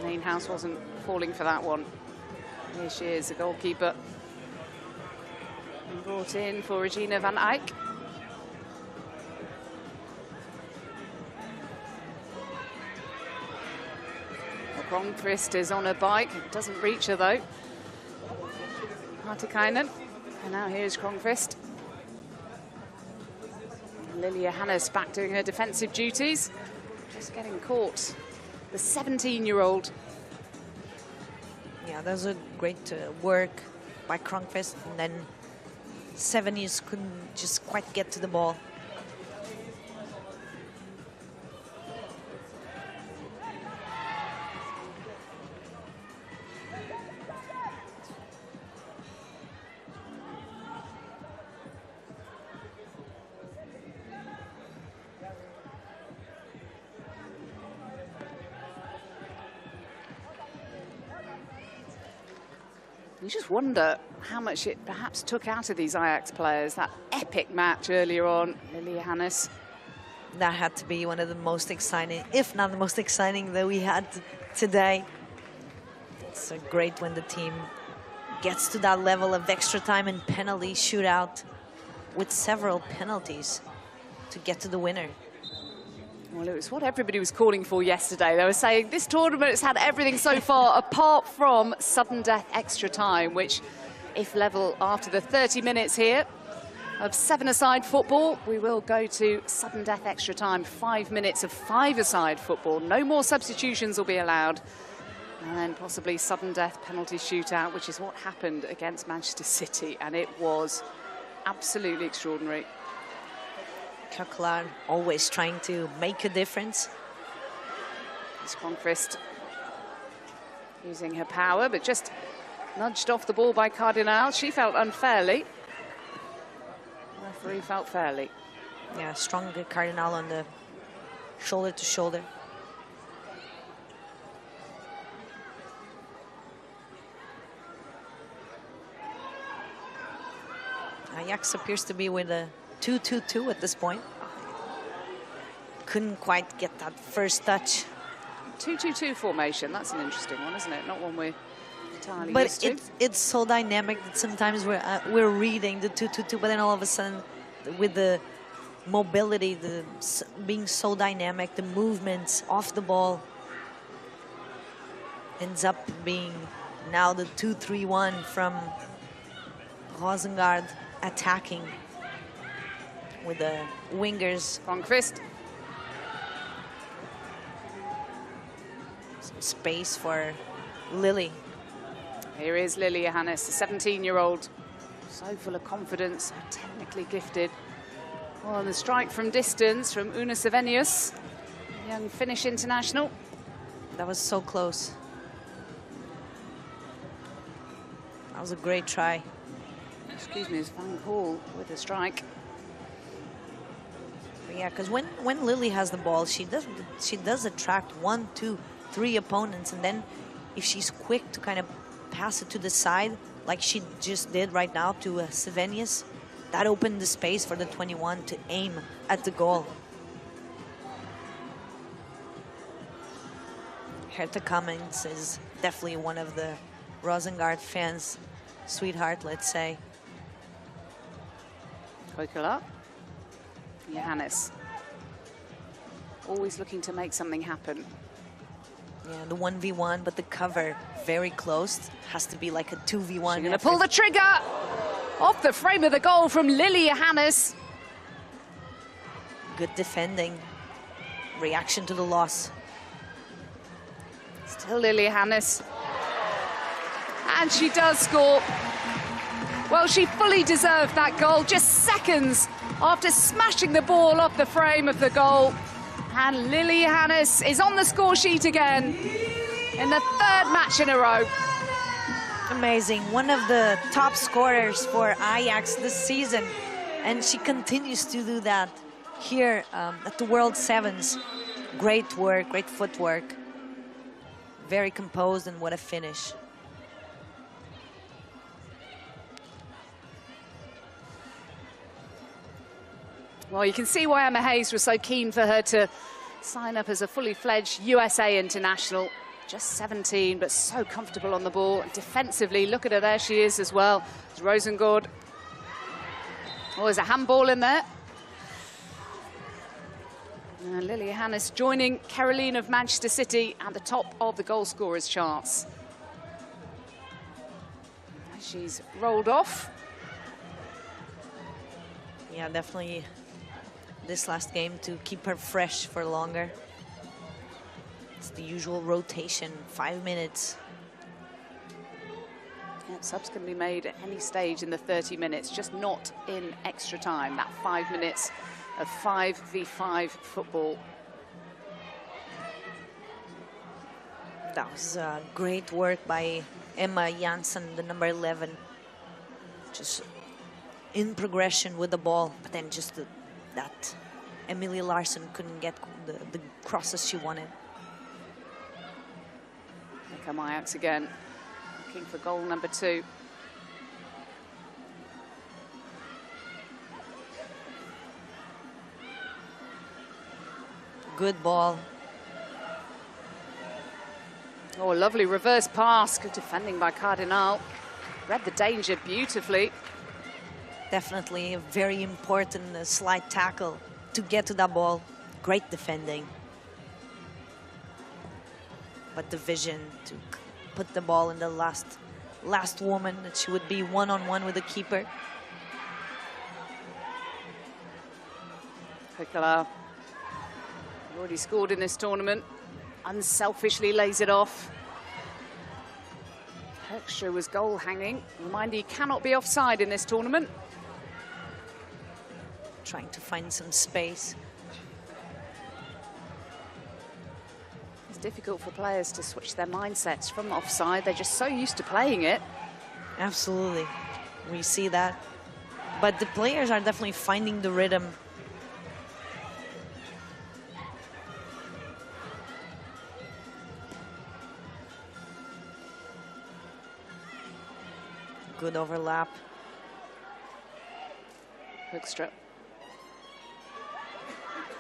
Nienhuis wasn't falling for that one. Here she is, the goalkeeper. And brought in for Regina Van Eyck. Cronquist is on her bike. It doesn't reach her though. Hartikainen. And now here's Cronquist. Lily Johannes back doing her defensive duties. Just getting caught. The 17-year-old.
Yeah, that was a great work by Cronquist. And then 70s couldn't just quite get to the ball.
You just wonder how much it perhaps took out of these Ajax players, that epic match earlier on, Lily Johannes.
That had to be one of the most exciting, if not the most exciting, that we had today. It's great when the team gets to that level of extra time and penalty shootout with several penalties to get to the winner.
Well, it was what everybody was calling for yesterday. They were saying this tournament has had everything so far apart from sudden death extra time, which, if level after the 30 minutes here of 7-a-side football, we will go to sudden death extra time, 5 minutes of 5-a-side football. No more substitutions will be allowed. And then possibly sudden death penalty shootout, which is what happened against Manchester City. And it was absolutely extraordinary.
Coquelin always trying to make a difference.
It's Cronquist using her power, but just nudged off the ball by Cardinal. She felt unfairly. The referee felt fairly.
Yeah, strong Cardinal on the shoulder to shoulder. Ajax appears to be with a 2-2-2 at this point. Couldn't quite get that first touch.
2-2-2 formation, that's an interesting one, isn't it? Not one we're entirely
But
used to.
it's so dynamic that sometimes we're reading the 2-2-2, but then all of a sudden, with the mobility, being so dynamic, the movements off the ball, ends up being now the 2-3-1 from Roseng&aring attacking with the wingers.
Ronqvist.
Some space for Lily.
Here is Lily Johannes, the 17-year-old. So full of confidence, so technically gifted. Well, and the strike from distance from Una Sevenius, young Finnish international.
That was so close. That was a great try.
Excuse me, it's Van Hall with the strike.
But yeah, because when Lily has the ball, she does attract 1, 2, 3 opponents, and then if she's quick to kind of pass it to the side, like she just did right now to Sevenius, that opened the space for the 21 to aim at the goal. Hertha Cummings is definitely one of the Roseng&aring fans' sweetheart, let's say.
Koikala. Johannes. Always looking to make something happen.
Yeah, the 1v1, but the cover very close. Has to be like a 2v1.
She's going to pull the trigger off the frame of the goal from Lily Johannes.
Good defending. Reaction to the loss.
Still Lily Johannes. And she does score. Well, she fully deserved that goal, just seconds after smashing the ball off the frame of the goal. And Lily Johannes is on the score sheet again in the 3rd match in a row.
Amazing. One of the top scorers for Ajax this season. And she continues to do that here at the World Sevens. Great work, great footwork. Very composed, and what a finish.
Well, you can see why Emma Hayes was so keen for her to sign up as a fully fledged USA international. Just 17, but so comfortable on the ball. And defensively, look at her, there she is as well. It's Roseng&aring. Oh, there's a handball in there. And Lily Johannes joining Caroline of Manchester City at the top of the goal scorers charts. She's rolled off.
Yeah, definitely this last game to keep her fresh for longer. It's the usual rotation, 5 minutes.
Yeah, subs can be made at any stage in the 30 minutes, just not in extra time. That 5 minutes of 5v5 football.
That was great work by Emma Janssen, the number 11. Just in progression with the ball, but then just that Emilie Larsson couldn't get the crosses she wanted.
Here come Ajax again, looking for goal number 2.
Good ball.
Oh, a lovely reverse pass. Good defending by Cardinal. Read the danger beautifully.
Definitely a very important slide tackle to get to that ball. Great defending. But the vision to put the ball in the last woman, that she would be one-on-one with the keeper.
Koikala already scored in this tournament. Unselfishly lays it off. Hoekstra was goal hanging. Reminder, you cannot be offside in this tournament.
Trying to find some space.
It's difficult for players to switch their mindsets from offside. They're just so used to playing it.
Absolutely. We see that. But the players are definitely finding the rhythm. Good overlap.
Hoekstra.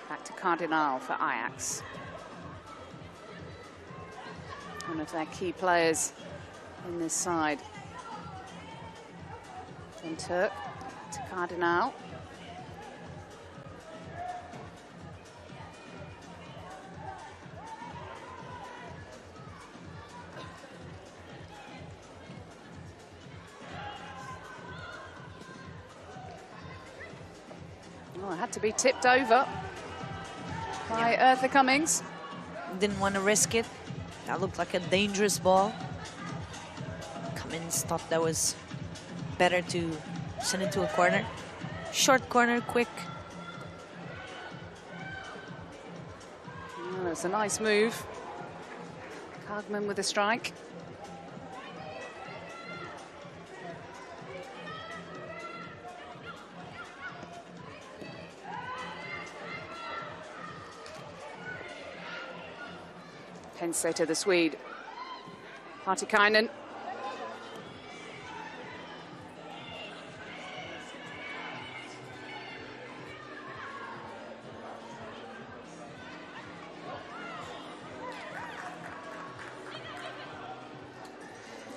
Back to Cardinal for Ajax. One of their key players in this side. From Turk to Cardinal. Oh, it had to be tipped over by Eartha Cummings.
Didn't want to risk it. That looked like a dangerous ball. Cummings thought that was better to send it to a corner. Short corner, quick.
Oh, that's a nice move. Cagman with a strike. Pensetter, the Swede. Partikainen.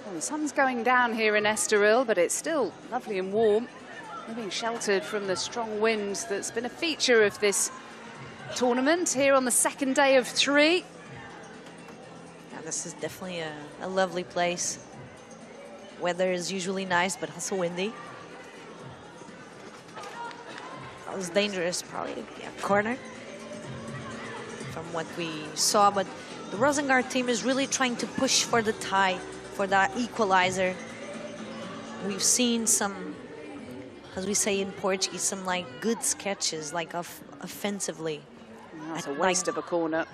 Well, the sun's going down here in Estoril, but it's still lovely and warm. We're being sheltered from the strong winds that's been a feature of this tournament here on the second day of 3.
This is definitely a lovely place. Weather is usually nice, but also windy. That was dangerous, probably a corner from what we saw. But the Roseng&aring team is really trying to push for the tie, for that equalizer. We've seen some, as we say in Portuguese, some like good sketches, like offensively.
That's a waste of a corner.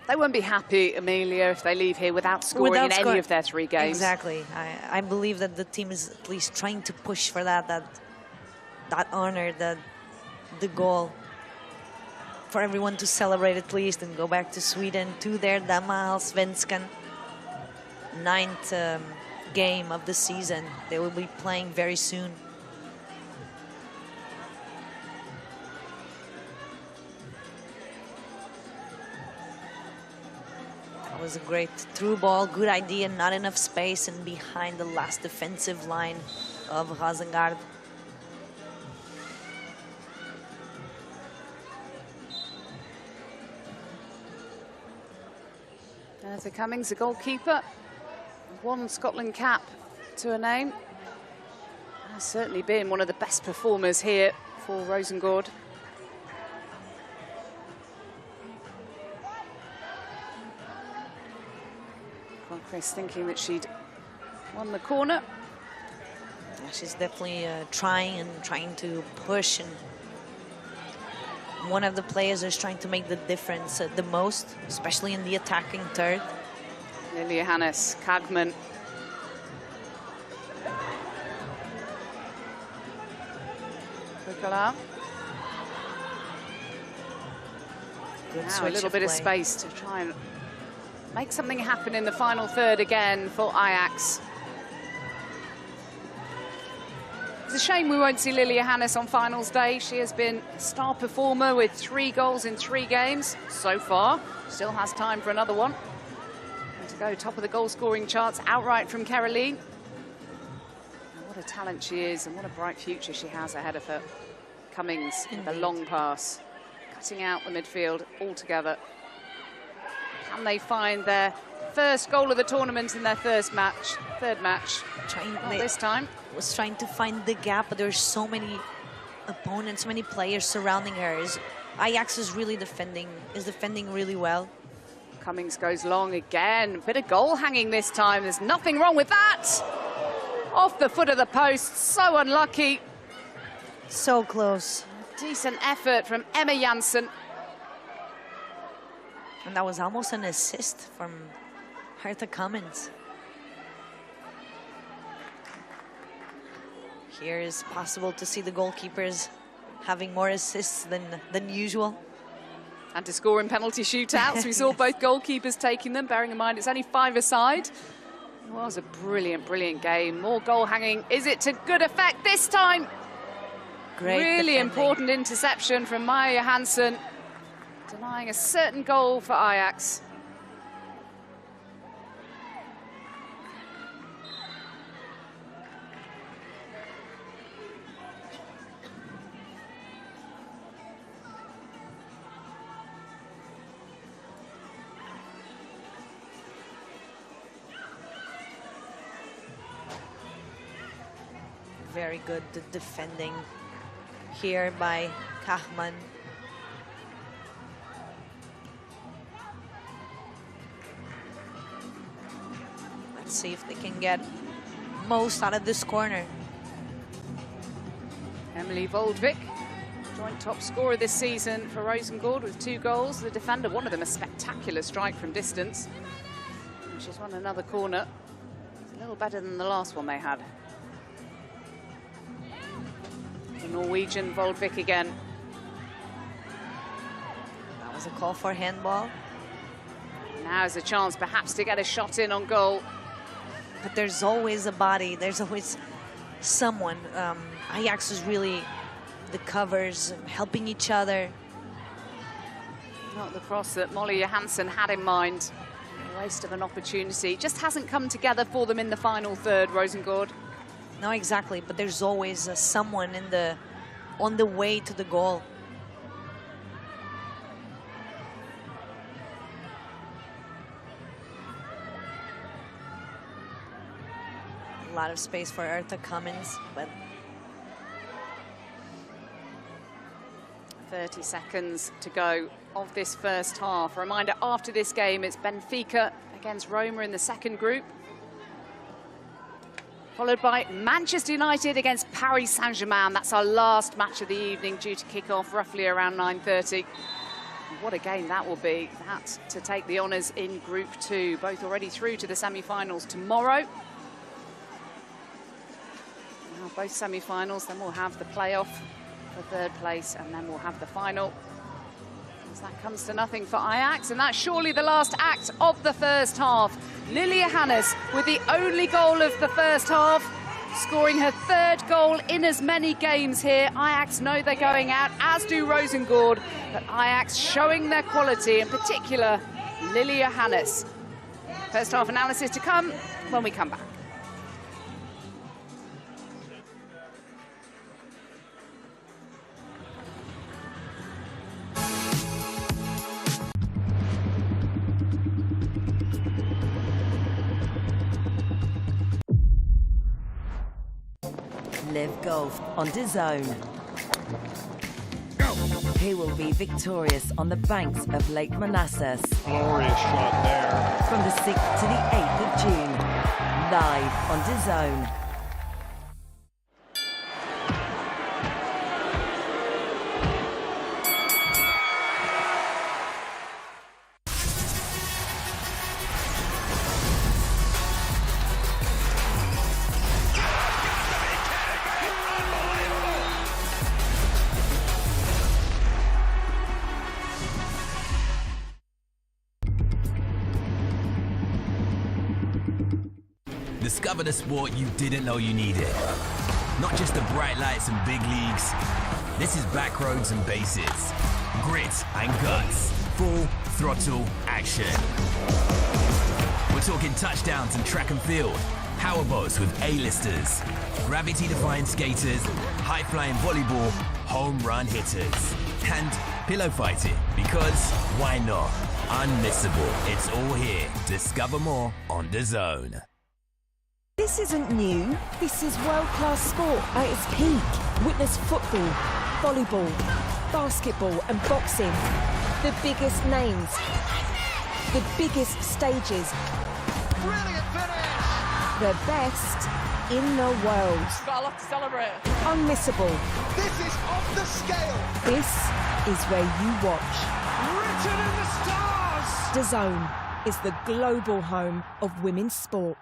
They won't be happy, Amelia, if they leave here without scoring in any of their 3 games.
Exactly. I believe that the team is at least trying to push for that honor, the goal. For everyone to celebrate at least and go back to Sweden to their Damallsvenskan 9th game of the season. They will be playing very soon. Was a great through ball, good idea, not enough space, and behind the last defensive line of Roseng&aring.
Eartha Cummings, the goalkeeper, 1 Scotland cap to her name. Has certainly been one of the best performers here for Rosengård. Chris thinking that she'd won the corner.
Yeah, she's definitely trying to push, and one of the players is trying to make the difference the most, especially in the attacking third.
Lilja Hannes, Cagman. Kukala. Now a little bit of space to try and make something happen in the final third again for Ajax. It's a shame we won't see Lilja Hannes on finals day. She has been a star performer with 3 goals in 3 games so far. Still has time for another one. And to go top of the goal scoring charts outright from Caroline. And what a talent she is, and what a bright future she has ahead of her. Cummings with a long pass, cutting out the midfield altogether. Can they find their first goal of the tournament in their third match? Not this time.
Was trying to find the gap, but there's so many opponents, so many players surrounding her. Ajax is really defending really well.
Cummings goes long again. Bit of goal hanging this time. There's nothing wrong with that. Off the foot of the post. So unlucky.
So close.
Decent effort from Emma Janssen.
And that was almost an assist from Eartha Cummings. Here is possible to see the goalkeepers having more assists than usual.
And to score in penalty shootouts. We saw both goalkeepers taking them, bearing in mind it's only 5-a-side. It was a brilliant, brilliant game. More goal hanging. Is it to good effect this time?
Great
really
defending.
Important interception from Maja Johansson, denying a certain goal for Ajax.
Very good defending here by Kahman. Let's see if they can get most out of this corner.
Emily Voldvik, joint top scorer this season for Rosengård with 2 goals. The defender, one of them a spectacular strike from distance. And she's won another corner. It's a little better than the last one they had. The Norwegian Voldvik again.
That was a call for handball.
Now is a chance perhaps to get a shot in on goal.
But there's always a body, there's always someone. Ajax is really the covers, helping each other.
Not the cross that Molly Johansson had in mind. A waste of an opportunity. Just hasn't come together for them in the final third, Rosengård.
No, exactly, but there's always someone on the way to the goal. A lot of space for Eartha Cummins, but
30 seconds to go of this first half. A reminder, after this game, it's Benfica against Roma in the second group, followed by Manchester United against Paris Saint-Germain. That's our last match of the evening, due to kick off roughly around 9:30. What a game that will be, that to take the honours in Group 2. Both already through to the semi-finals tomorrow. Now both semi-finals, then we'll have the playoff for third place, and then we'll have the final. As that comes to nothing for Ajax, and that's surely the last act of the first half. Lilia Hannes with the only goal of the first half, scoring her 3rd goal in as many games here. Ajax know they're going out, as do Rosengård, but Ajax showing their quality, in particular Lilia Hannes. First half analysis to come when we come back.
Live golf on DAZN. Who will be victorious on the banks of Lake Manassas?
Glorious shot there.
From the 6th to the 8th of June, live on DAZN.
Discover the sport you didn't know you needed. Not just the bright lights and big leagues. This is back roads and bases. Grit and guts. Full throttle action. We're talking touchdowns and track and field. Powerboats with A-listers. Gravity-defying skaters. High-flying volleyball. Home run hitters. And pillow fighting. Because why not? Unmissable. It's all here. Discover more on DAZN.
This isn't new. This is world-class sport at its peak. Witness football, volleyball, basketball and boxing. The biggest names, the biggest stages.
Brilliant finish!
The best in the world.
Got a lot to celebrate.
Unmissable.
This is off the scale.
This is where you watch.
Written in the stars!
DAZN is the global home of women's sport.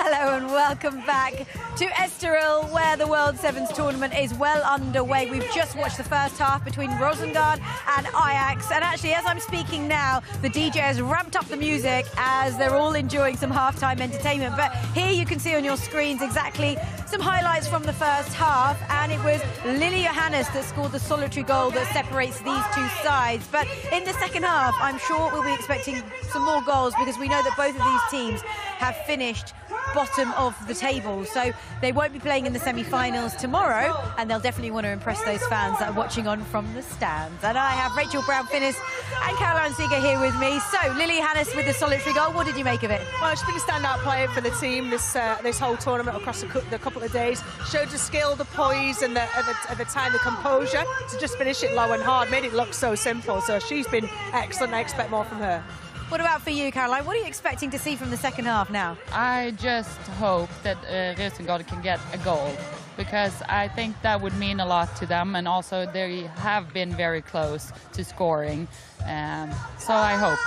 Hello and welcome back to Estoril, where the World Sevens tournament is well underway. We've just watched the first half between Rosengård and Ajax, and actually as I'm speaking now, the DJ has ramped up the music as they're all enjoying some halftime entertainment. But here you can see on your screens exactly some highlights from the first half, and it was Lilia Hannes that scored the solitary goal that separates these two sides. But in the second half, I'm sure we'll be expecting some more goals, because we know that both of these teams have finished bottom of the table. So They won't be playing in the semi-finals tomorrow, and they'll definitely want to impress those fans that are watching on from the stands. And I have Rachel Brown-Finnis and Caroline Seeger here with me. So, Lily Hannes with the solitary goal. What did you make of it?
Well, she's been a standout player for the team this whole tournament across the couple of days. Showed the skill, the poise, and at the time the composure to just finish it low and hard. Made it look so simple. So she's been excellent. I expect more from her.
What about for you, Caroline? What are you expecting to see from the second half now?
I just hope that Roseng&aring can get a goal, because I think that would mean a lot to them, and also they have been very close to scoring. So I hope.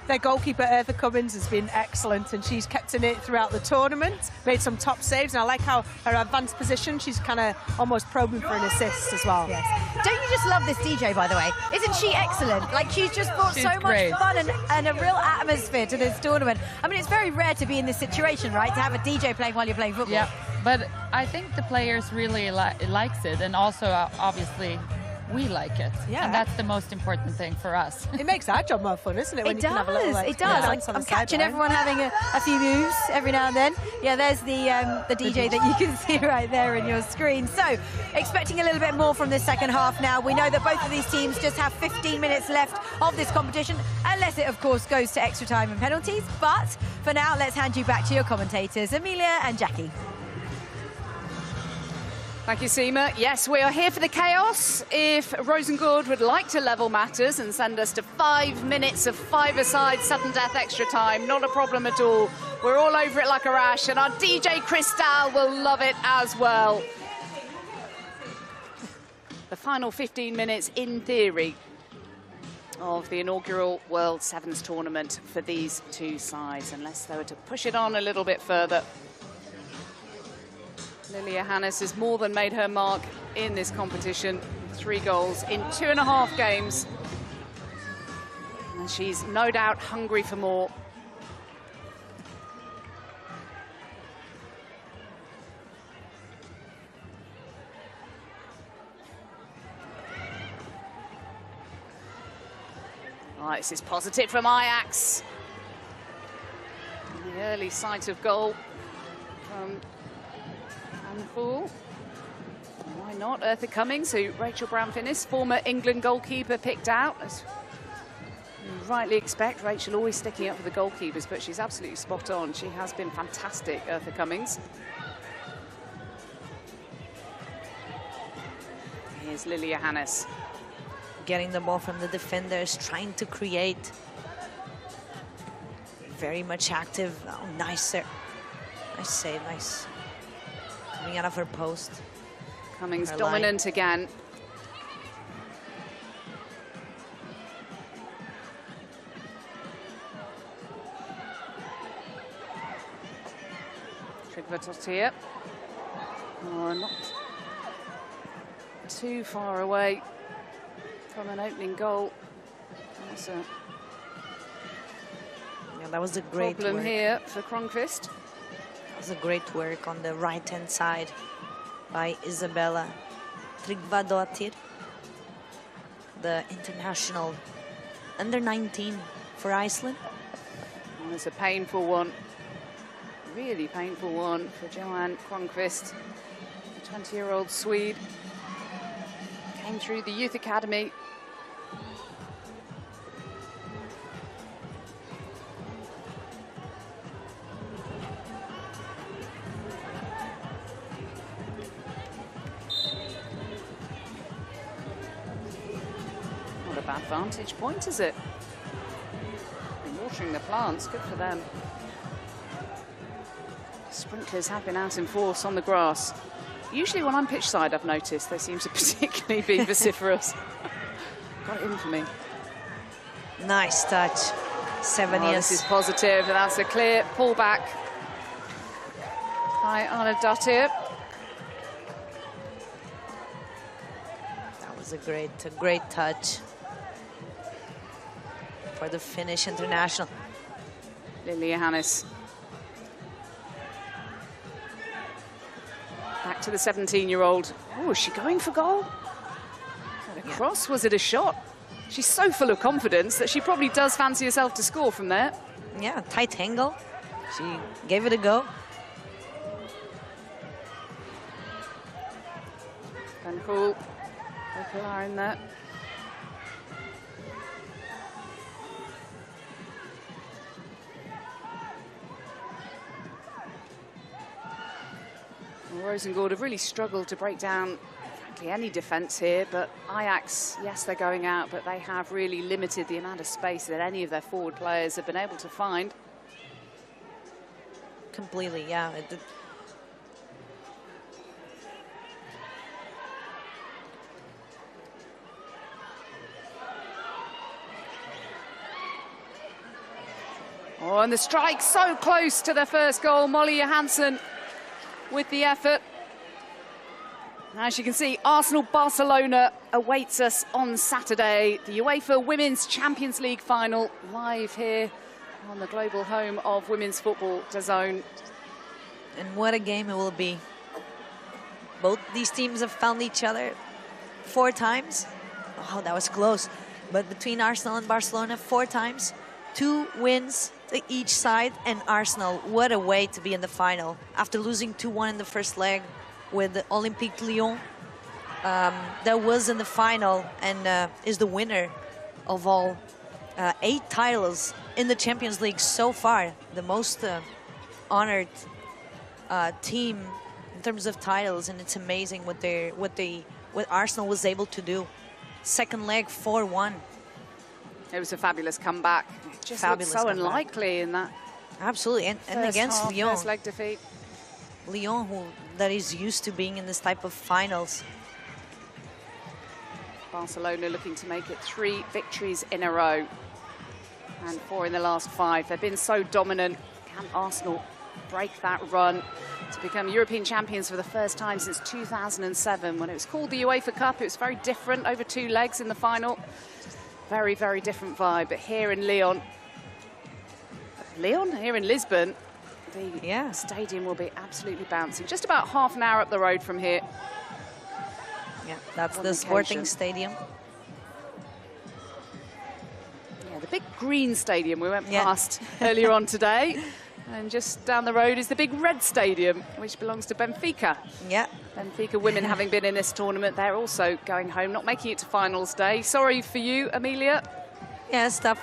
Their goalkeeper, Eartha Cummins, has been excellent, and she's kept in it throughout the tournament, made some top saves, and I like how her advanced position, she's kind of almost probing for an assist as well.
Yes. Don't you just love this DJ, by the way? Isn't she excellent? Like, she's just brought so much fun and a real atmosphere to this tournament. I mean, it's very rare to be in this situation, right? To have a DJ playing while you're playing football.
Yeah, but I think the players really likes it, and also, obviously, we like it. Yeah. And that's the most important thing for us.
It makes our job more fun, isn't it? When
it
you can have a little,
it does.
Yeah.
Like, I'm catching everyone having a few moves every now and then. Yeah, there's the DJ that you can see right there on your screen. So, expecting a little bit more from this second half now. We know that both of these teams just have 15 minutes left of this competition, unless it, of course, goes to extra time and penalties. But for now, let's hand you back to your commentators, Amelia and Jackie.
Thank you, Seema. Yes, we are here for the chaos. If Roseng&aring would like to level matters and send us to 5 minutes of five-a-side sudden death extra time, not a problem at all. We're all over it like a rash, and our DJ Cristal will love it as well. The final 15 minutes, in theory, of the inaugural World Sevens tournament for these two sides, unless they were to push it on a little bit further. Lilia Hannes has more than made her mark in this competition. 3 goals in 2.5 games. And she's no doubt hungry for more. Right, this is positive from Ajax. And the early sight of goal from Full. Why not? Eartha Cummins, who Rachel Brown-Finnis, former England goalkeeper, picked out. As you rightly expect, Rachel always sticking up for the goalkeepers, but she's absolutely spot on. She has been fantastic, Eartha Cummins. Here's Lilia Hannes.
Getting the ball from the defenders, trying to create. Very much active. Oh, nice there. Nice save, nice. Coming out of her post.
Cummins dominant again. Trygvadottir. Oh, not too far away from an opening goal. Yeah,
that was a great
problem
work.
Here for Cronqvist.
That was a great work on the right-hand side by Isabella Trygvadottir, the international under-19 for Iceland.
And it's a painful one, really painful one for Joanne Cronqvist, the 20-year-old Swede. Came through the youth academy. Not a bad vantage point, is it? Been watering the plants, good for them. Sprinklers have been out in force on the grass. Usually when I'm pitch side, I've noticed they seem to particularly be vociferous. Got it in for me.
Nice touch. 7 years.
This is positive, and that's a clear pullback by Arnardottir.
That was a great touch for the Finnish international.
Lilia Hannes. Back to the 17-year-old. Oh, is she going for goal? Was it a cross? Was it a shot? She's so full of confidence that she probably does fancy herself to score from there.
Yeah, tight angle. She gave it a go.
And cool. In there. Well, Roseng have really struggled to break down frankly any defence here, but Ajax, yes, they're going out, but they have really limited the amount of space that any of their forward players have been able to find.
Completely, yeah.
Oh, and the strike so close to their first goal. Molly Johansson with the effort. As you can see, Arsenal-Barcelona awaits us on Saturday. The UEFA Women's Champions League final live here on the global home of women's football, DAZN.
And what a game it will be. Both these teams have found each other 4 times. Oh, that was close. But between Arsenal and Barcelona, 4 times. 2 wins to each side, and Arsenal, what a way to be in the final. After losing 2-1 in the first leg with the Olympique Lyon, that was in the final and is the winner of all 8 titles in the Champions League so far. The most honored team in terms of titles, and it's amazing what Arsenal was able to do. Second leg, 4-1.
It was a fabulous comeback. It just looked so unlikely in that.
Absolutely, and against Lyon.
First leg defeat.
Lyon, that is used to being in this type of finals.
Barcelona looking to make it 3 victories in a row. And 4 in the last 5. They've been so dominant. Can Arsenal break that run to become European champions for the first time since 2007, when it was called the UEFA Cup? It was very different, over 2 legs in the final. Very, very different vibe. But here in Lyon, here in Lisbon, the stadium will be absolutely bouncing. Just about half an hour up the road from here.
Yeah, that's the Sporting Stadium.
Yeah, the big green stadium we went past earlier on today. And just down the road is the big red stadium, which belongs to Benfica.
Yeah.
Benfica women, having been in this tournament, they're also going home, not making it to finals day. Sorry for you, Amelia.
Yeah, it's tough.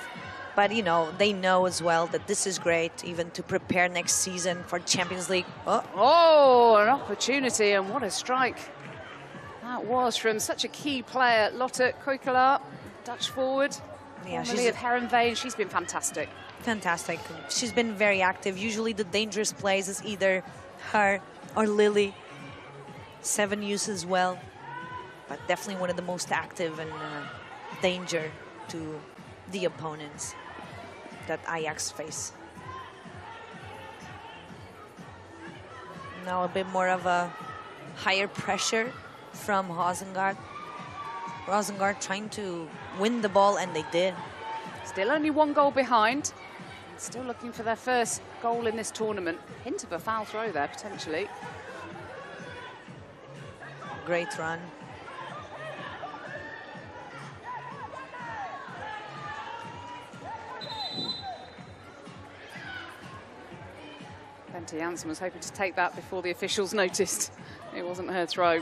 But, you know, they know as well that this is great, even to prepare next season for Champions League.
Oh, an opportunity, and what a strike that was from such a key player, Lotte Koikelaar, Dutch forward.
Yeah,
she's of Herenveen. She's been fantastic.
Fantastic. She's been very active. Usually the dangerous plays is either her or Lily. 7 use as well. But definitely one of the most active and danger to the opponents that Ajax face. Now a bit more of a higher pressure from Roseng&aring. Roseng&aring trying to win the ball, and they did.
Still only 1 goal behind. Still looking for their first goal in this tournament. Hint of a foul throw there, potentially.
Great run.
Bente Janssen was hoping to take that before the officials noticed it wasn't her throw.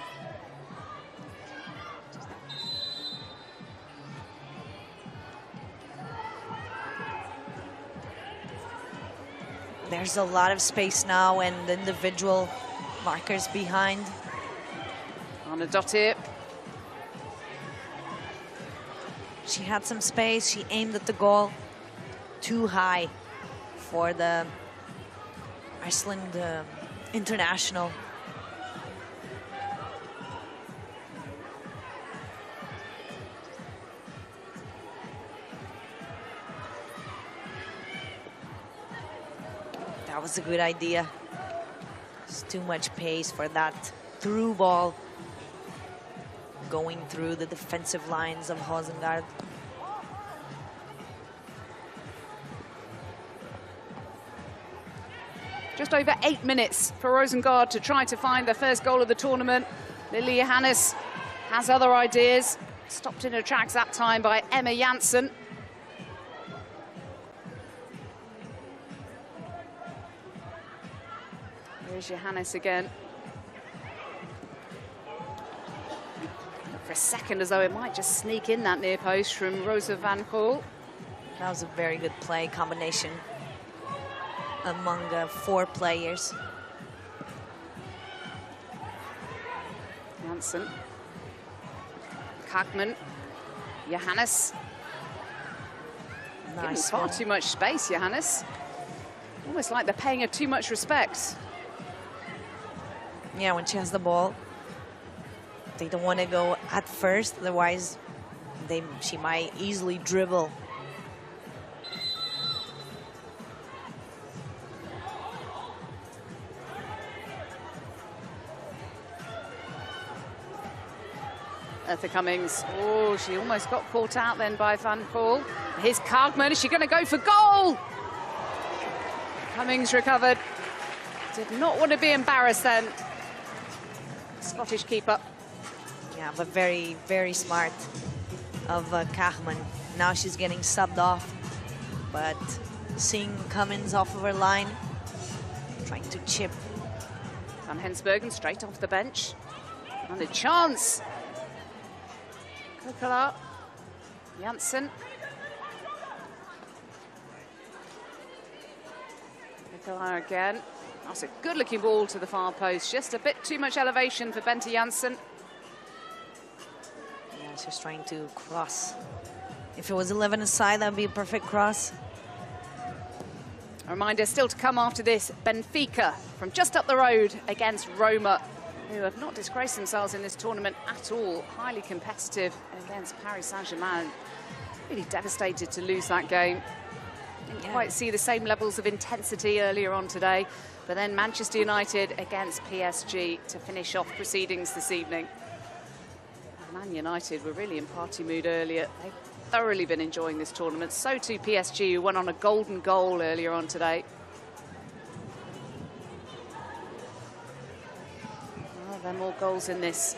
There's a lot of space now, and individual markers behind.
On a dot here.
She had some space. She aimed at the goal too high for the Iceland international. That was a good idea. It's too much pace for that through ball going through the defensive lines of Roseng&aring.
Just over 8 minutes for Roseng&aring to try to find their first goal of the tournament. Lily Johannes has other ideas. Stopped in her tracks that time by Emma Janssen. Here's Johannes again. for a second as though it might just sneak in that near post from Rosa van Gaal.
That was a very good play combination among 4 players.
Janssen, Kagman, Johannes. Giving far too much space, Johannes. Almost like they're paying her too much respect.
Yeah, when she has the ball, they don't want to go at first, otherwise she might easily dribble.
Eartha Cummings, oh, she almost got caught out then by Van Gaal. Here's Kagman, is she going to go for goal? Cummings recovered. Did not want to be embarrassed then. Scottish keeper.
Yeah, but very, very smart of Kagman. Now she's getting subbed off, but seeing Cummins off of her line, trying to chip.
Van Hensbergen straight off the bench. And a chance. Kukala, Janssen. Kukala again. That's a good-looking ball to the far post. Just a bit too much elevation for Bente Janssen.
Yeah, she's trying to cross. If it was 11 aside, that would be a perfect cross.
A reminder still to come after this, Benfica from just up the road against Roma, who have not disgraced themselves in this tournament at all. Highly competitive against Paris Saint-Germain. Really devastated to lose that game. Didn't quite see the same levels of intensity earlier on today. But then Manchester United against PSG to finish off proceedings this evening. Man United were really in party mood earlier. They've thoroughly been enjoying this tournament. So too PSG, who went on a golden goal earlier on today. There are more goals in this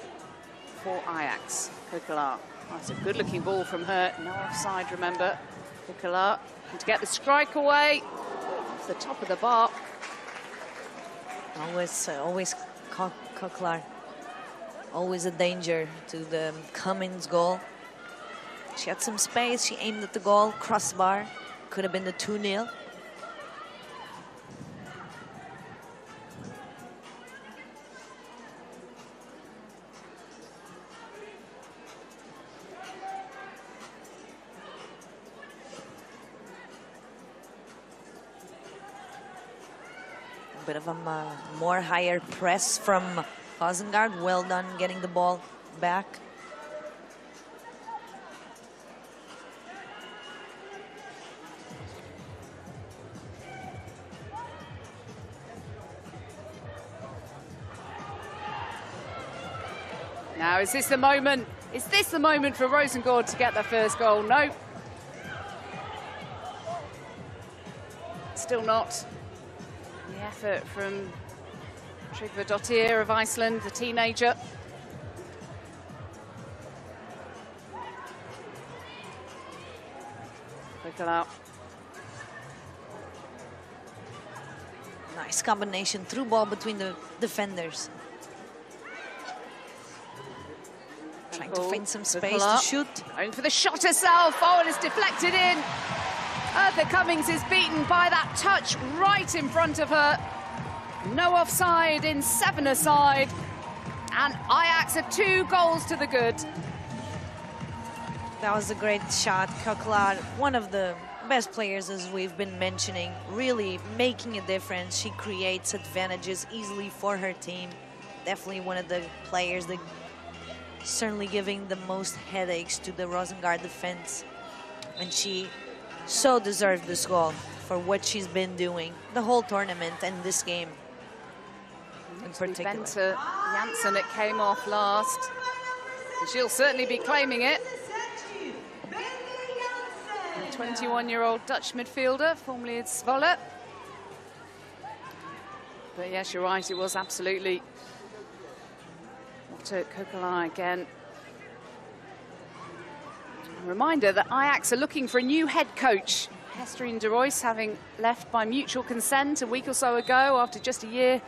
for Ajax. Kukala. That's a good-looking ball from her. No offside, remember. Kukala to get the strike away off the top of the bar.
Always Kukala. Always a danger to the Cummins goal. She had some space. She aimed at the goal. Crossbar. Could have been the 2-0. Bit of a more higher press from Roseng&aring. Well done getting the ball back.
Now, is this the moment? Is this the moment for Roseng&aring to get their first goal? No. Still not. The effort from Tryggva Dottir of Iceland, the teenager. Kukala.
Nice combination, through ball between the defenders. Trying to find some space to shoot.
Going for the shot herself. Oh, and it's deflected in. Eartha Cummings is beaten by that touch right in front of her. No offside in 7 aside. And Ajax are 2 goals to the good.
That was a great shot. Kukala, one of the best players, as we've been mentioning, really making a difference. She creates advantages easily for her team. Definitely one of the players that certainly giving the most headaches to the Roseng&aring defense. And she so deserved this goal for what she's been doing the whole tournament and this game in particular.
Bente Janssen, it came off last. And she'll certainly be claiming it. The 21-year-old Dutch midfielder, formerly at Zwolle. But yes, you're right, it was absolutely to Kukala again. A reminder that Ajax are looking for a new head coach. Hesterine de Royce having left by mutual consent a week or so ago after just a year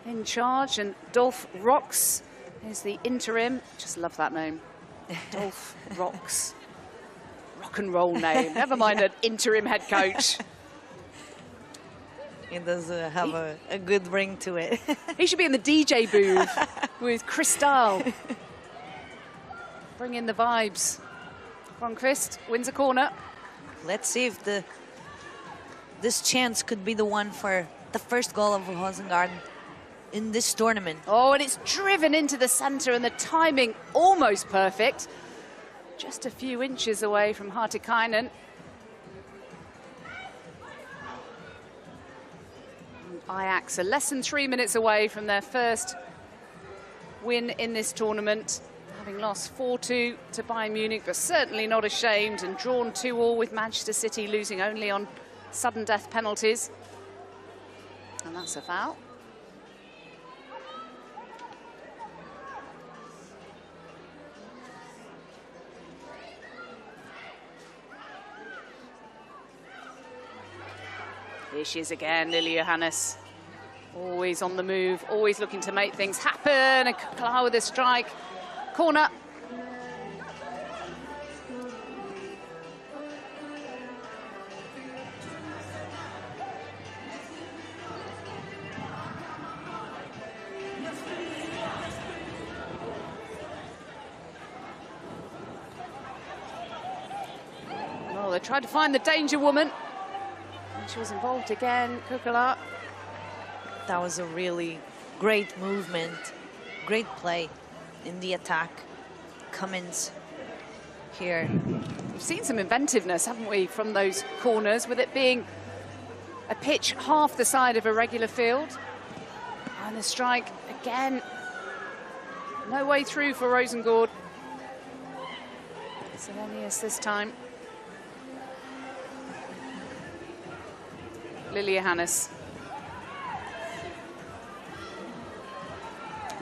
in charge, and Dolph Rox is the interim. Just love that name. Dolph Rocks. Rock and roll name. Never mind an interim head coach.
It does have a good ring to it.
He should be in the DJ booth with Cristal. Bring in the vibes. Ron Christ wins a corner.
Let's see if this chance could be the one for the first goal of Roseng&aring in this tournament.
Oh, and it's driven into the centre, and the timing almost perfect. Just a few inches away from Hartikainen. Ajax are less than 3 minutes away from their first win in this tournament, having lost 4-2 to Bayern Munich, but certainly not ashamed, and drawn 2-2 with Manchester City, losing only on sudden death penalties. And that's a foul. Here she is again, Lily Johannes. Always on the move, always looking to make things happen. And Kukla with a strike. Corner. Well, they tried to find the danger woman. She was involved again, Kukla.
That was a really great movement, great play in the attack. Cummins here.
We've seen some inventiveness, haven't we, from those corners, with it being a pitch half the side of a regular field. And the strike again. No way through for Roseng&aring. Selenius this time. Lily Johannes.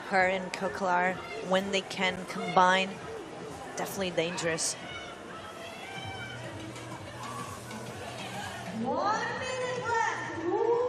Her and Kukla, when they can combine, definitely dangerous.
1 minute left. Ooh.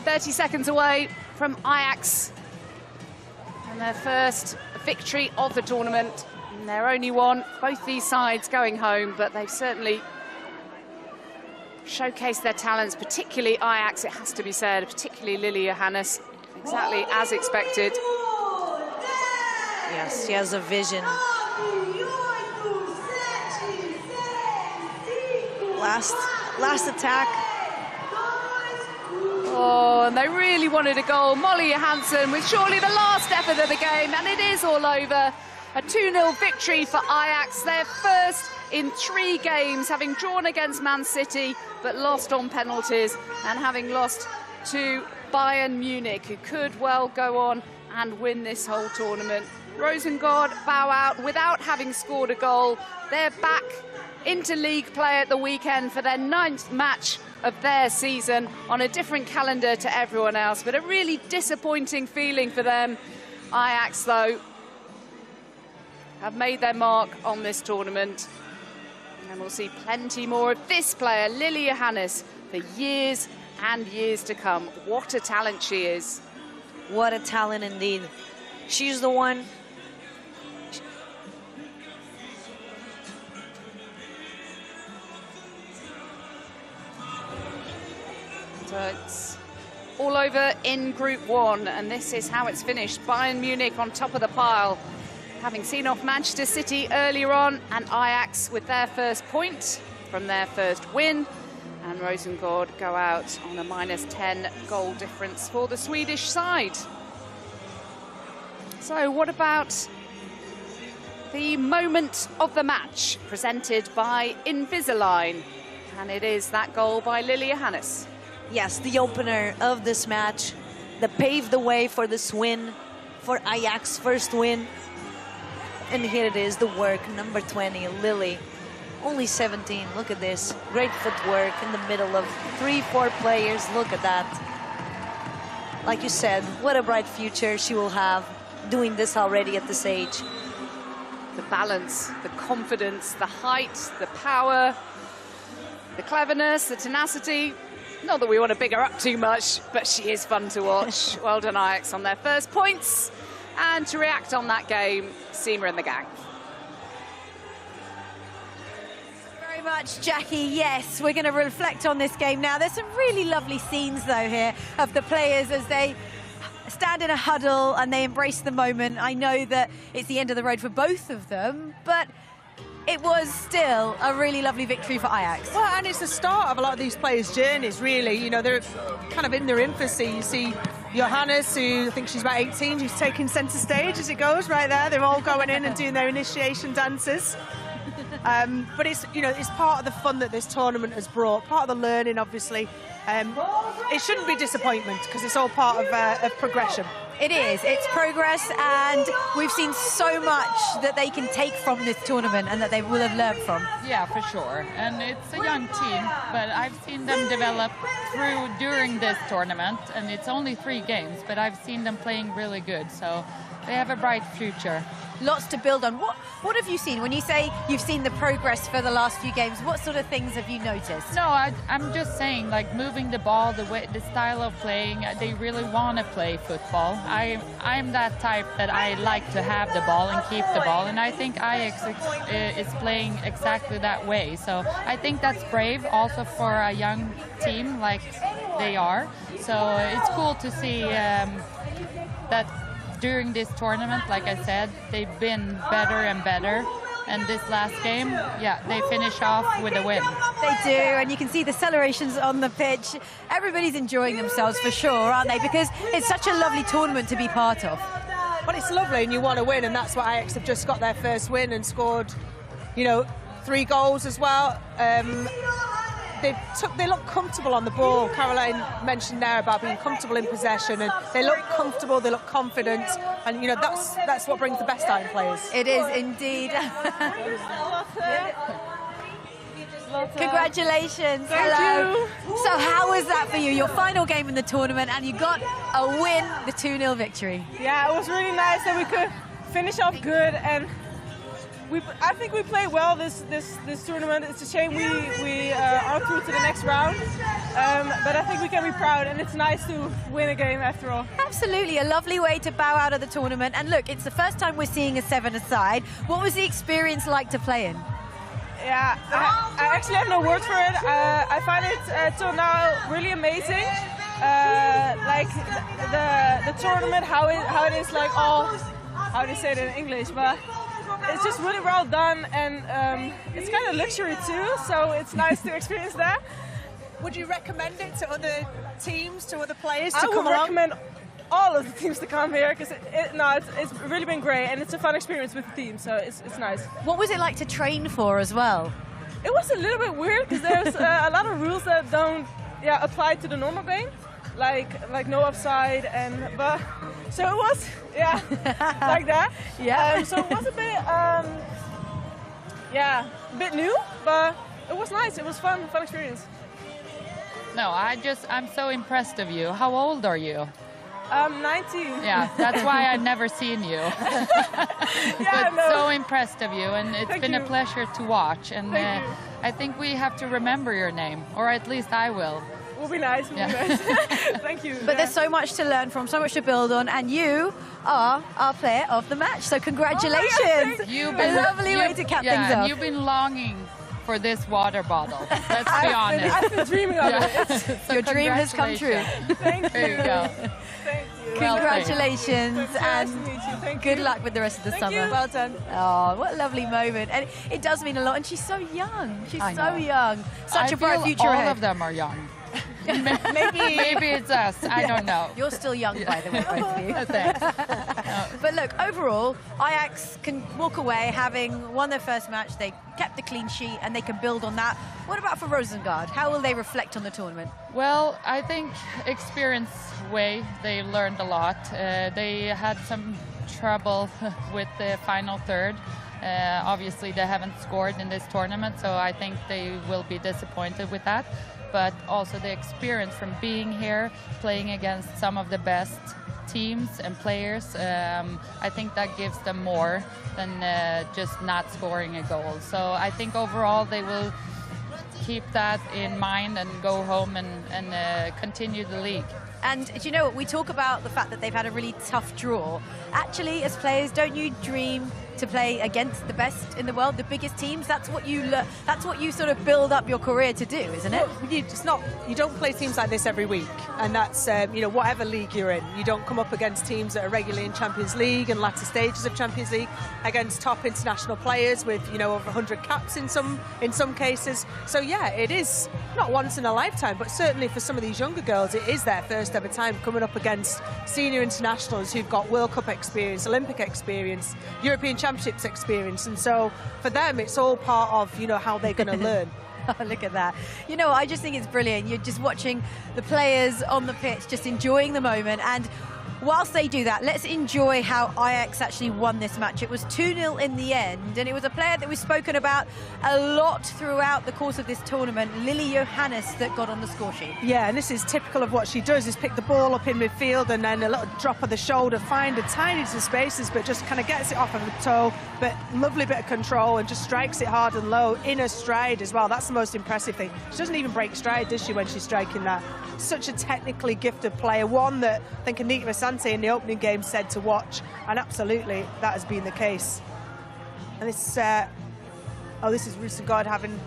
30 seconds away from Ajax and their first victory of the tournament. And their only one, both these sides going home, but they've certainly showcased their talents, particularly Ajax, it has to be said, particularly Lily Johannes, exactly as expected.
Yes, she has a vision. Last attack.
Oh, and they really wanted a goal. Molly Johansson with surely the last effort of the game, and it is all over. A 2-0 victory for Ajax, their first in 3 games, having drawn against Man City, but lost on penalties, and having lost to Bayern Munich, who could well go on and win this whole tournament. Roseng&aring bow out without having scored a goal. They're back into league play at the weekend for their 9th match of their season on a different calendar to everyone else, but a really disappointing feeling for them. Ajax, though, have made their mark on this tournament, and we'll see plenty more of this player, Lily Johannes, for years and years to come. What a talent she is.
What a talent indeed. She's the one.
So it's all over in Group 1, and this is how it's finished. Bayern Munich on top of the pile, having seen off Manchester City earlier on, and Ajax with their first point from their first win. And Roseng&aring go out on a -10 goal difference for the Swedish side. So what about the moment of the match presented by Invisalign? And it is that goal by Lily Johannes.
Yes, the opener of this match that paved the way for this win for Ajax, first win. And here it is, the work, number 20, Lily. Only 17, look at this. Great footwork in the middle of 3-4 players, look at that. Like you said, what a bright future she will have doing this already at this age.
The balance, the confidence, the height, the power, the cleverness, the tenacity. Not that we want to big her up too much, but she is fun to watch. Well done, Ajax, on their first points. And to react on that game, Seema and the gang.
Very much, Jackie. Yes, we're going to reflect on this game now. There's some really lovely scenes, though, here of the players as they stand in a huddle and they embrace the moment. I know that it's the end of the road for both of them, but it was still a really lovely victory for Ajax.
Well, and it's the start of a lot of these players' journeys, really. You know, they're kind of in their infancy. You see Johannes, who I think she's about 18, who's taking centre stage as it goes right there. They're all going in and doing their initiation dances. But it's, you know, it's part of the fun that this tournament has brought, part of the learning, obviously. It shouldn't be disappointment because it's all part of progression.
It is. It's progress, and we've seen so much that they can take from this tournament and that they will have learned from.
Yeah, for sure. And it's a young team, but I've seen them develop during this tournament, and it's only 3 games, but I've seen them playing really good, so they have a bright future.
Lots to build on. What have you seen? When you say you've seen the progress for the last few games, what sort of things have you noticed?
No, I'm just saying, like, moving the ball, the style of playing, they really want to play football. I'm that type that I like to have the ball and keep the ball, and I think Ajax is playing exactly that way. So I think that's brave also for a young team like they are. So it's cool to see that during this tournament, like I said, they've been better and better. And this last game, yeah, they finish off with a win.
They do, and you can see the celebrations on the pitch. Everybody's enjoying themselves for sure, aren't they? Because it's such a lovely tournament to be part of.
Well, it's lovely, and you want to win, and that's why Ajax have just got their first win and scored, you know, 3 goals as well. They look comfortable on the ball. Caroline mentioned there about being comfortable in possession, and they look comfortable, they look confident, and you know that's what brings the best out in players.
It is indeed. Congratulations.
Thank you.
So how was that for you? Your final game in the tournament, and you got a win, the 2-0 victory.
Yeah, it was really nice that we could finish off good, and I think we played well this tournament. It's a shame we aren't through to the next round, but I think we can be proud, and it's nice to win a game after all.
Absolutely, a lovely way to bow out of the tournament. And look, it's the first time we're seeing a 7-a-side. What was the experience like to play in?
Yeah, I actually have no words for it. I find it till now really amazing. Like the tournament, how it is like all, how do you say it in English, but it's just really well done, and it's kind of luxury too, so it's nice to experience that.
Would you recommend it to other teams, to other players to
I
come
would
along?
recommend all of the teams to come here, because it's really been great, and it's a fun experience with the team, so it's nice.
What was it like to train for as well?
It was a little bit weird, because there's a lot of rules that don't apply to the normal game, like no offside, but so it was like that.
Yeah.
So it was a bit a bit new, but it was nice. It was fun experience.
No, I'm so impressed of you. How old are you?
19.
Yeah, that's why I've never seen you. But so impressed of you, and it's been a pleasure to watch. And I think we have to remember your name, or at least I will.
Will be nice. Thank you.
But there's so much to learn from, so much to build on, and you are our player of the match. So congratulations! A lovely way to cap things off.
You've been longing for this water bottle. Let's be honest.
I've been dreaming of it.
So
your dream has come true.
Thank you.
There you go.
Thank you.
Congratulations, and
Nice to meet you. Thank
good
you.
luck with the rest of the summer.
You. Well done.
Oh, what a lovely moment. And it does mean a lot, and she's so young. She's so young. Such a bright future
all
ahead.
of them are young.
Maybe
it's us. I don't know.
You're still young, by the way, both of you.
Thanks.
But But look, overall, Ajax can walk away having won their first match. They kept the clean sheet and they can build on that. What about for Rosengard? How will they reflect on the tournament?
Well, I think experience way, they learned a lot. They had some trouble with the final third. Obviously, they haven't scored in this tournament, so I think they will be disappointed with that. But also the experience from being here, playing against some of the best teams and players, I think that gives them more than just not scoring a goal. So I think overall they will keep that in mind and go home and continue the league.
And do you know what? We talk about the fact that they've had a really tough draw. Actually, as players, don't you dream to play against the best in the world, the biggest teams? That's what you that's what you sort of build up your career to do, isn't it?
Well, you don't play teams like this every week, and that's whatever league you're in. You don't come up against teams that are regularly in Champions League and latter stages of Champions League, against top international players with over 100 caps in some cases. So yeah, it is not once in a lifetime, but certainly for some of these younger girls, it is their first ever time coming up against senior internationals who've got World Cup experience, Olympic experience, European Championships experience, and so for them it's all part of how they're going to learn.
Oh, look at that. I just think it's brilliant. You're just watching the players on the pitch, just enjoying the moment. And whilst they do that, let's enjoy how Ajax actually won this match. It was 2-0 in the end, and it was a player that we've spoken about a lot throughout the course of this tournament, Lily Johannes, that got on the score sheet.
Yeah, and this is typical of what she does, is pick the ball up in midfield and then a little drop of the shoulder, find a tiny little spaces, but just kind of gets it off of the toe, but lovely bit of control and just strikes it hard and low in a stride as well. That's the most impressive thing. She doesn't even break stride, does she, when she's striking that? Such a technically gifted player, one that I think Anita Asante in the opening game said to watch, and absolutely that has been the case. And this is Rosengard having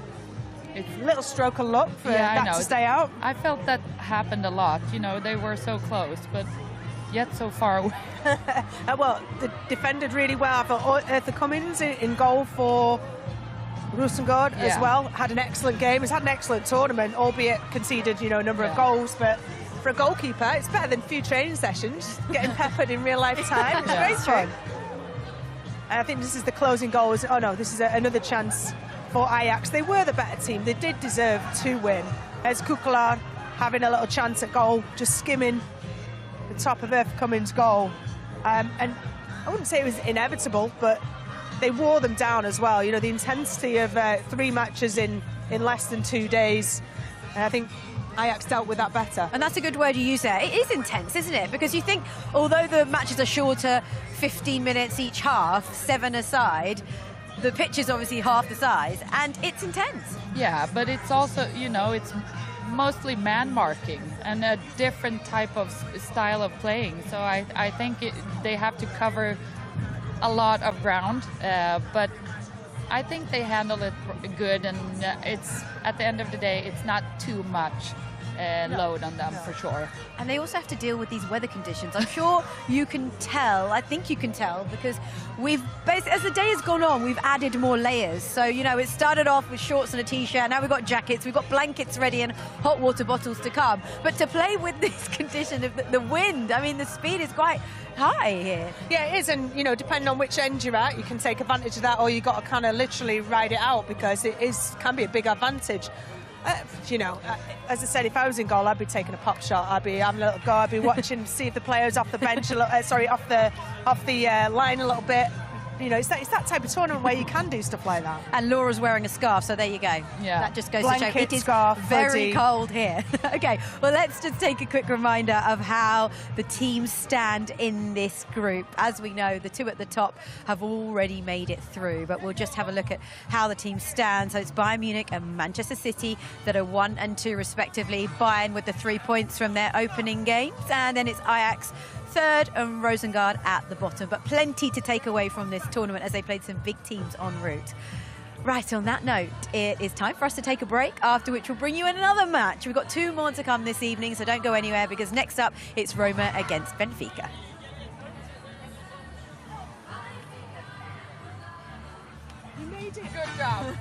a little stroke of luck for that to stay out.
I felt that happened a lot. They were so close, but yet so far away.
Well, they defended really well. I thought Eartha Cummins in goal for Rosengard as well. Had an excellent game. Has had an excellent tournament, albeit conceded, a number of goals, but for a goalkeeper, it's better than a few training sessions, getting peppered in real life time. It's great fun. And I think this is the closing goal. Oh no, this is another chance for Ajax. They were the better team. They did deserve to win. There's Kukula having a little chance at goal, just skimming the top of Eartha Cummins' goal. And I wouldn't say it was inevitable, but they wore them down as well. The intensity of 3 matches in less than 2 days. And I think Ajax dealt with that better.
And that's a good word you use there. It is intense, isn't it? Because you think, although the matches are shorter, 15 minutes each half, 7 aside, the pitch is obviously half the size, and it's intense.
Yeah, but it's also, it's mostly man marking and a different type of style of playing. So I think they have to cover a lot of ground, but I think they handle it good, and it's at the end of the day, it's not too much load on them for sure.
And they also have to deal with these weather conditions. I'm sure you can tell, I think you can tell, because as the day has gone on, we've added more layers. So, it started off with shorts and a t-shirt, now we've got jackets, we've got blankets ready and hot water bottles to come. But to play with this condition of the wind, I mean, the speed is quite high here.
Yeah, it is, and depending on which end you're at, you can take advantage of that, or you got to kind of literally ride it out, because can be a big advantage. As I said, if I was in goal, I'd be taking a pop shot. I'd be having a little go. I'd be watching, see if the player's off the bench, off the line a little bit. It's that type of tournament where you can do stuff like that.
And Laura's wearing a scarf, so there you go.
Yeah.
That just goes
Blanket,
to show it is
scarf,
very
hoodie.
cold here. Okay, well, let's just take a quick reminder of how the teams stand in this group. As we know, the 2 at the top have already made it through, but we'll just have a look at how the teams stand. So it's Bayern Munich and Manchester City that are 1 and 2 respectively. Bayern with the 3 points from their opening games, and then it's Ajax 3rd and Rosengard at the bottom. But plenty to take away from this tournament as they played some big teams en route. Right, on that note, it is time for us to take a break, after which we'll bring you another match. We've got 2 more to come this evening, so don't go anywhere, because next up it's Roma against Benfica.
You made it.
Good job.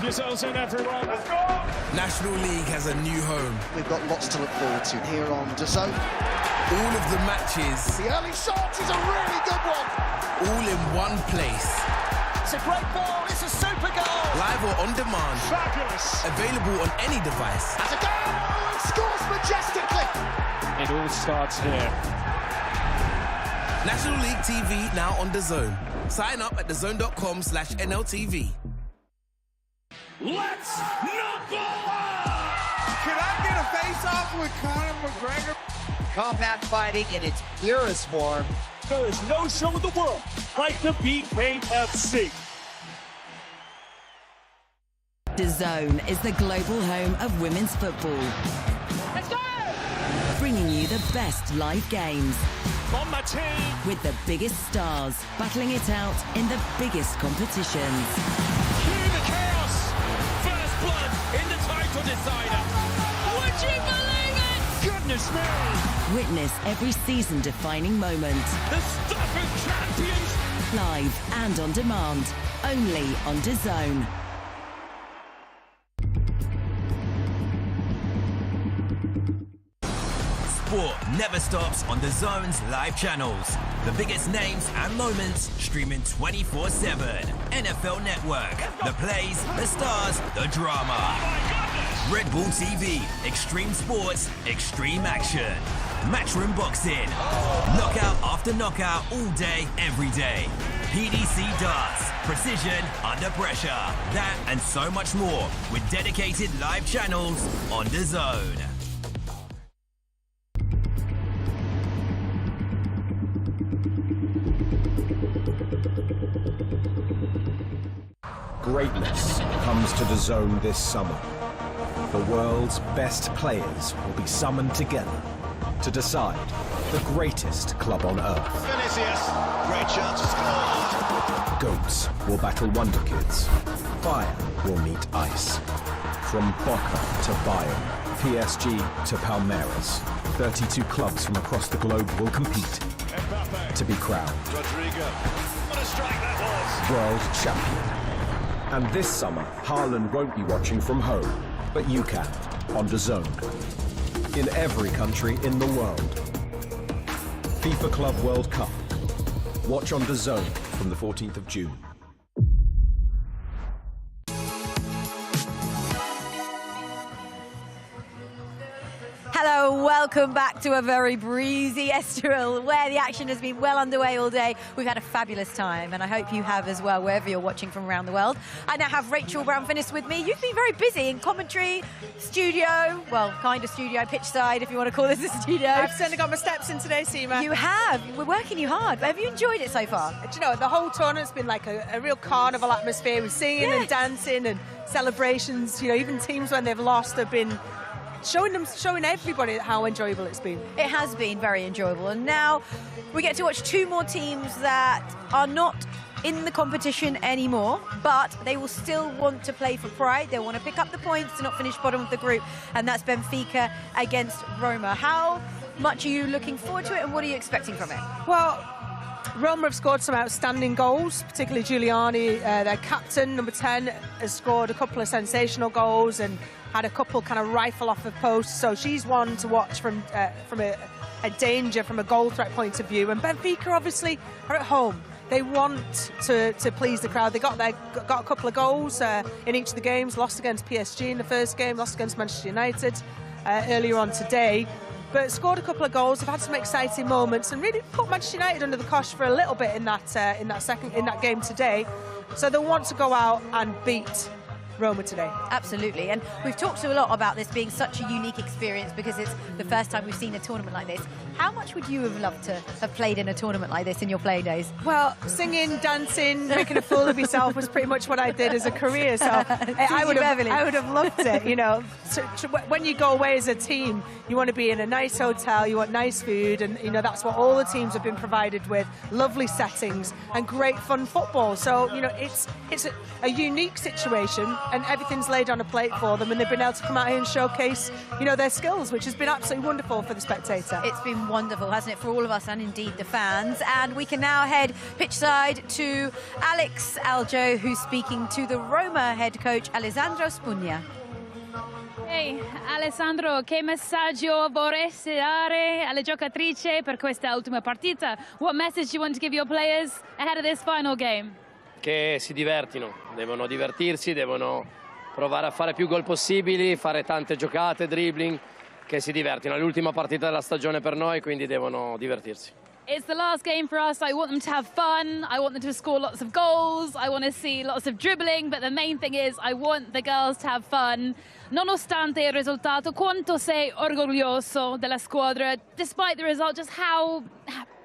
yourselves in, everyone.
National League has a new home.
We've got lots to look forward to here on DAZN.
All of the matches.
The early shot is a really good one.
All in one place.
It's a great ball. It's a super goal.
Live or on demand.
Fabulous.
Available on any device.
That's a goal. And scores majestically.
It all starts here.
National League TV now on DAZN. Sign up at DAZN.com/NLTV.
Let's knuckle up! Can I get a face-off with Conor McGregor?
Combat fighting in its purest form.
There is no show in the world like the BKFC.
DAZN is the global home of women's football.
Let's go!
Bringing you the best live games.
On my team!
With the biggest stars battling it out in the biggest competitions.
Cue the chaos! First blood in the title decider! Would you believe it? Goodness me!
Witness every season-defining moment.
The stuff of champions!
Live and on demand. Only on DAZN.
Sport never stops on DAZN's live channels. The biggest names and moments streaming 24/7. NFL Network, the plays, the stars, the drama. Red Bull TV, extreme sports, extreme action. Matchroom boxing. Knockout after knockout all day, every day. PDC darts, precision under pressure. That and so much more with dedicated live channels on DAZN.
Greatness comes to DAZN this summer. The world's best players will be summoned together to decide the greatest club on earth.
Vinicius, great chance to score.
Goats will battle Wonder Kids. Fire will meet ice. From Boca to Bayern, PSG to Palmeiras, 32 clubs from across the globe will compete to be crowned
Rodrigo, what a strike that was.
world champion. And this summer, Haaland won't be watching from home, but you can, on DAZN. In every country in the world. FIFA Club World Cup. Watch on DAZN from the 14th of June.
Hello, welcome back to a very breezy Estoril where the action has been well underway all day. We've had a fabulous time and I hope you have as well, wherever you're watching from around the world. I now have Rachel Brown-Finnis with me. You've been very busy in commentary, studio, well, kind of studio, pitch side if you want to call this a studio.
I've certainly got my steps in today, Seema.
You have. We're working you hard. Have you enjoyed it so far?
Do you know, the whole tournament's been like a real carnival atmosphere with singing and dancing and celebrations. You know, even teams when they've lost have been showing everybody how enjoyable it's been.
It has been very enjoyable, and now we get to watch two more teams that are not in the competition anymore, but they will still want to play for pride. They want to pick up the points to not finish bottom of the group, and that's Benfica against Roma. How much are you looking forward to it, and what are you expecting from it?
Well, Roma have scored some outstanding goals, particularly Giuliani, their captain, number 10, has scored a couple of sensational goals and had a couple kind of rifle off the post. So she's one to watch from a danger, from a goal threat point of view. And Benfica obviously are at home. They want to please the crowd. They got a couple of goals in each of the games, lost against PSG in the first game, lost against Manchester United earlier on today. But scored a couple of goals. They've had some exciting moments and really put Manchester United under the cosh for a little bit in that game today. So they want to go out and beat Roma today.
Absolutely, and we've talked a lot about this being such a unique experience because it's the first time we've seen a tournament like this. How much would you have loved to have played in a tournament like this in your playing days?
Well, singing, dancing, making a fool of yourself was pretty much what I did as a career, so I would have loved it, you know. So, when you go away as a team, you want to be in a nice hotel, you want nice food, and you know that's what all the teams have been provided with, lovely settings and great fun football. So, you know, it's a unique situation. and everything's laid on a plate for them, and they've been able to come out here and showcase, you know, their skills, which has been absolutely wonderful for the spectator.
It's been wonderful, hasn't it, for all of us and indeed the fans. And we can now head pitchside to Alex Aljo, who's speaking to the Roma head coach Alessandro Spugna.
Hey Alessandro, che messaggio vorresti dare alle giocatrici per questa ultima partita? What message do you want to give your players ahead of this final game?
Che si divertino, devono divertirsi, devono provare a fare più gol possibili, fare tante giocate, dribbling, che si divertino. È l'ultima partita della stagione per noi, quindi devono divertirsi.
It's the last game for us. I want them to have fun. I want them to score lots of goals. I want to see lots of dribbling. But the main thing is I want the girls to have fun. Nonostante il risultato, quanto sei orgoglioso della squadra? Despite the result, just how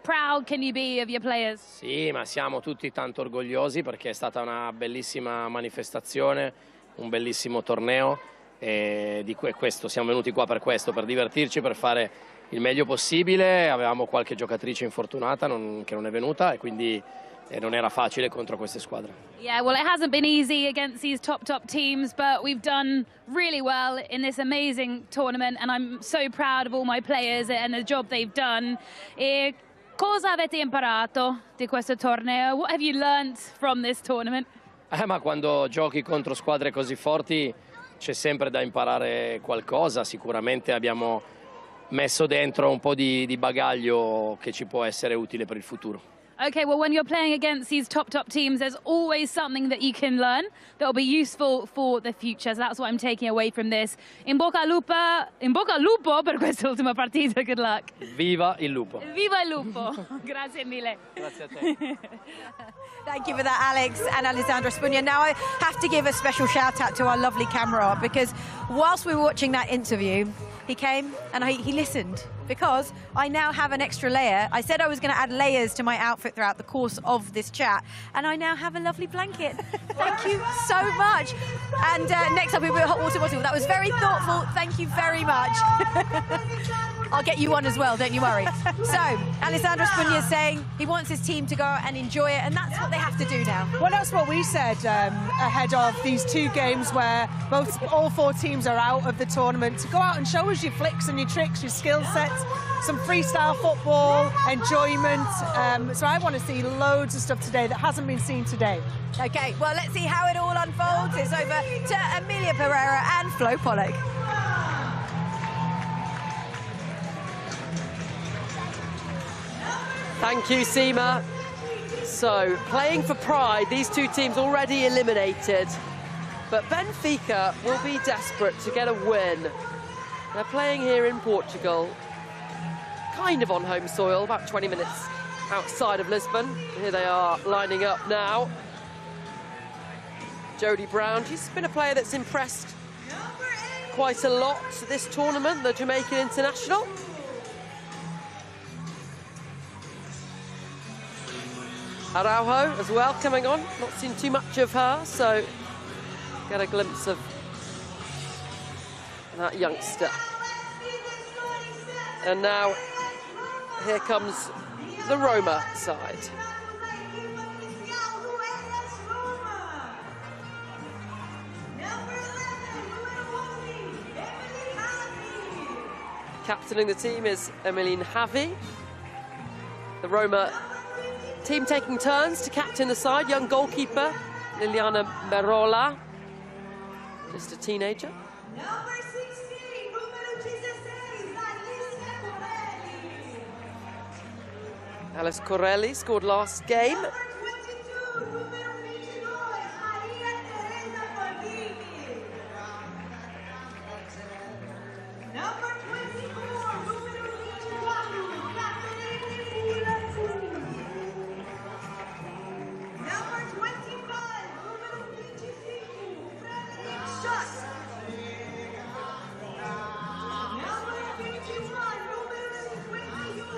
proud can you be of your players?
Sì, ma siamo tutti tanto orgogliosi perché è stata una bellissima manifestazione, un bellissimo torneo. E di questo siamo venuti qua per questo, per divertirci, per fare il meglio possibile. Avevamo qualche giocatrice infortunata che non è venuta e quindi non era facile contro queste squadre.
Yeah, well, it hasn't been easy against these top teams, but we've done really well in this amazing tournament, and I'm so proud of all my players and the job they've done. E cosa avete imparato di questo torneo? What have you learned from this tournament?
Ma quando giochi contro squadre così forti c'è sempre da imparare qualcosa. Sicuramente abbiamo messo dentro un po' di bagaglio che ci può essere utile per il futuro.
Okay, well, when you're playing against these top teams, there's always something that you can learn that will be useful for the future. So that's what I'm taking away from this. In bocca al lupo per quest'ultima partita. Good luck.
Viva il lupo.
Viva il lupo. Grazie mille.
Grazie a te.
Thank you for that, Alex and Alessandro Spugna. Now I have to give a special shout out to our lovely camera, because whilst we were watching that interview, he came and he listened, because I now have an extra layer. I said I was going to add layers to my outfit throughout the course of this chat, and I now have a lovely blanket. Thank you so much. And next up, we've got a hot water bottle. That was very thoughtful. Thank you very much. I'll get you one as well, don't you worry. So, Alessandro Spugna is saying he wants his team to go out and enjoy it, and that's what they have to do now.
Well, that's what we said ahead of these two games where all four teams are out of the tournament, to go out and show us your flicks and your tricks, your skill sets, some freestyle football, enjoyment. So I want to see loads of stuff today that hasn't been seen today.
Okay, well, let's see how it all unfolds. It's over to Amelia Pereira and Flo Pollock.
Thank you, Seema. So, playing for pride, these two teams already eliminated. But Benfica will be desperate to get a win. They're playing here in Portugal, kind of on home soil, about 20 minutes outside of Lisbon. Here they are lining up now. Jodie Brown, she's been a player that's impressed quite a lot this tournament, the Jamaican international. Araujo as well coming on, not seen too much of her, so get a glimpse of that youngster. And now here comes the Roma side. Captaining the team is Emeline Javi. The Roma team taking turns to captain the side. Young goalkeeper Liliana Merola, just a teenager. Alice Corelli scored last game.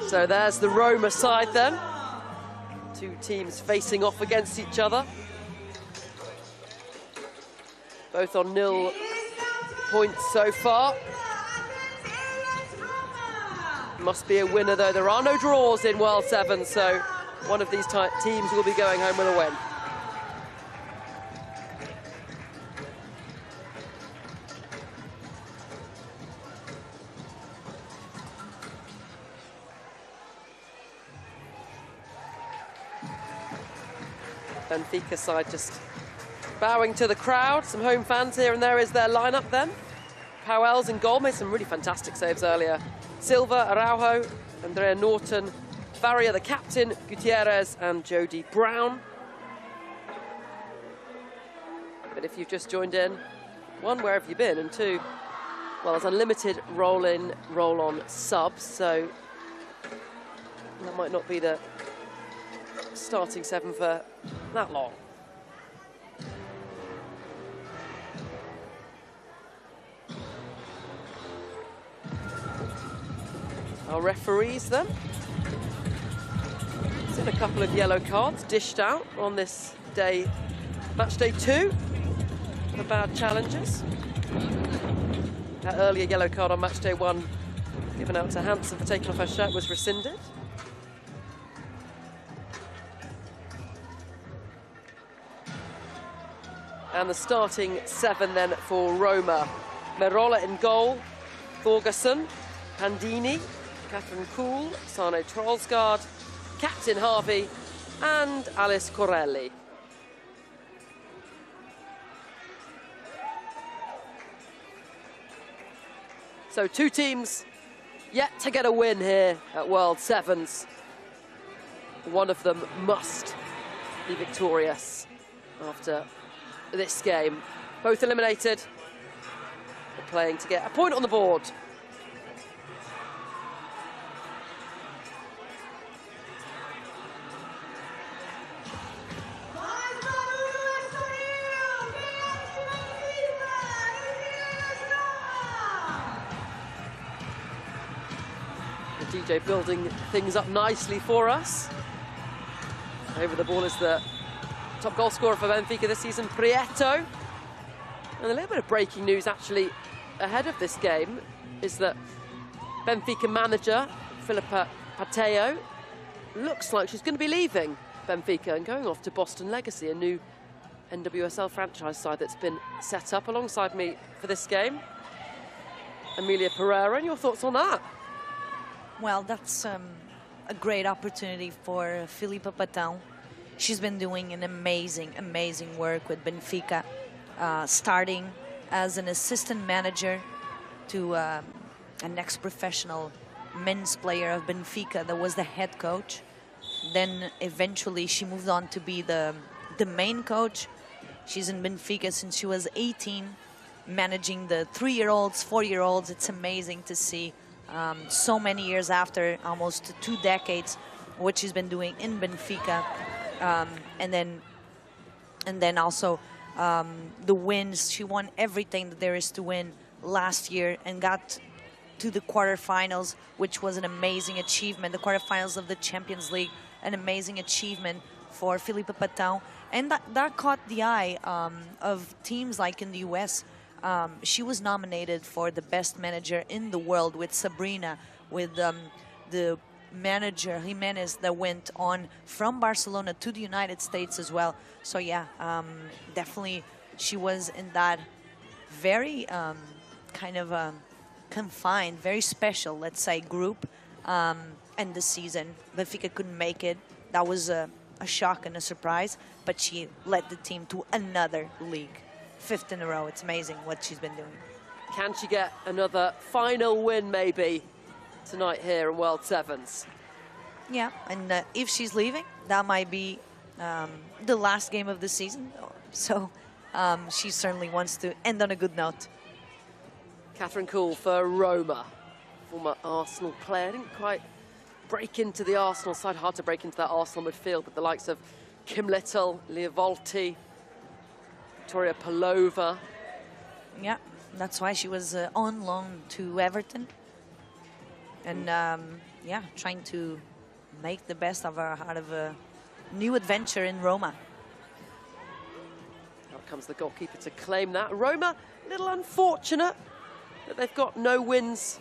So there's the Roma side then. Two teams facing off against each other. Both on 0 points so far. Must be a winner though. There are no draws in World 7, so one of these teams will be going home with a win. Benfica side just bowing to the crowd. Some home fans here, and there is their lineup then. Powell's in goal, made some really fantastic saves earlier. Silva, Araujo, Andrea Norton, Faria the captain, Gutierrez and Jody Brown. But if you've just joined in, one, where have you been? And two, well, there's unlimited roll-in, roll-on subs, so that might not be the starting 7 for that long. Our referees then. Seen a couple of yellow cards dished out on this day, match day 2, for bad challenges. That earlier yellow card on match day 1 given out to Hansen for taking off her shirt was rescinded. And the starting 7 then for Roma. Merola in goal, Thorgerson, Pandini, Catherine Kuhl, Sane Trollsgaard, Captain Harvey and Alice Corelli. So 2 teams yet to get a win here at World Sevens. One of them must be victorious after this game. Both eliminated. They're playing to get a point on the board. DJ building things up nicely for us. Over the ball is the top goal scorer for Benfica this season, Prieto. And a little bit of breaking news actually ahead of this game is that Benfica manager Philippa Pateo looks like she's going to be leaving Benfica and going off to Boston Legacy, a new NWSL franchise side that's been set up alongside me for this game. Amelia Pereira, and your thoughts on that?
Well, that's a great opportunity for Philippa Patão. She's been doing an amazing, amazing work with Benfica, starting as an assistant manager to an ex-professional men's player of Benfica that was the head coach. Then eventually she moved on to be the main coach. She's in Benfica since she was 18, managing the 3-year-olds, 4-year-olds. It's amazing to see so many years after, almost 2 decades, what she's been doing in Benfica. And then also the wins. She won everything that there is to win last year and got to the quarterfinals, which was an amazing achievement. The quarterfinals of the Champions League, an amazing achievement for Philippa Patão. And that caught the eye of teams like in the US. She was nominated for the best manager in the world with Sabrina, with the manager Jimenez that went on from Barcelona to the United States as well. So yeah, definitely she was in that very kind of confined, very special, let's say, group. And this season, Benfica couldn't make it. That was a shock and a surprise, but she led the team to another league. 5th in a row. It's amazing what she's been doing.
Can she get another final win maybe tonight here in World Sevens?
Yeah, and if she's leaving, that might be the last game of the season. So she certainly wants to end on a good note.
Catherine Kuhl for Roma, former Arsenal player. Didn't quite break into the Arsenal side. Hard to break into that Arsenal midfield, but the likes of Kim Little, Leah Volti, Victoria Palova.
Yeah, that's why she was on loan to Everton. And yeah, trying to make the best of her out of a new adventure in Roma.
Out comes the goalkeeper to claim that. Roma, a little unfortunate that they've got no wins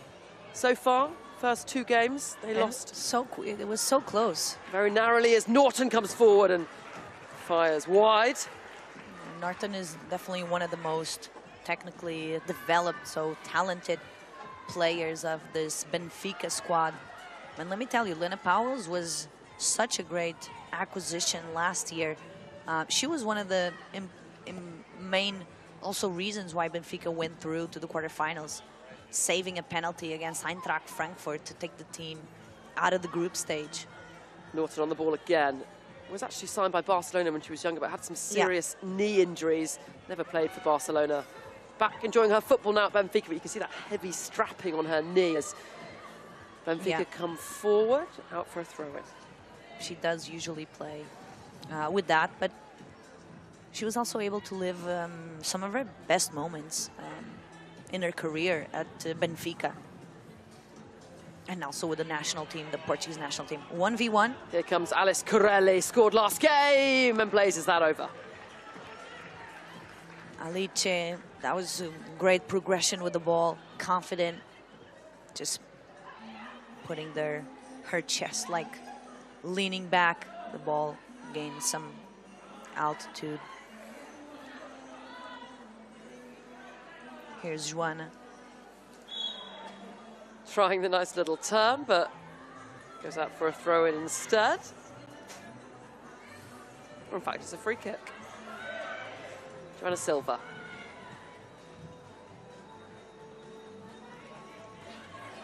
so far. First 2 games, they lost.
It was so close.
Very narrowly as Norton comes forward and fires wide.
Norton is definitely one of the most technically developed, so talented players of this Benfica squad. And let me tell you, Lena Powells was such a great acquisition last year. She was one of the main also reasons why Benfica went through to the quarterfinals, saving a penalty against Eintracht Frankfurt to take the team out of the group stage.
Norton on the ball again. Was actually signed by Barcelona when she was younger, but had some serious knee injuries. Never played for Barcelona. Back enjoying her football now at Benfica, but you can see that heavy strapping on her knee as Benfica come forward, out for a throw-in.
She does usually play with that, but she was also able to live some of her best moments in her career at Benfica. And also with the national team, the Portuguese national team. 1v1.
Here comes Alice Corelli, scored last game and blazes that over.
Alice, that was a great progression with the ball, confident, just putting her chest, like leaning back, the ball gained some altitude. Here's Joanna.
Trying the nice little turn, but goes out for a throw-in instead. Or in fact, it's a free kick. Joanna Silva.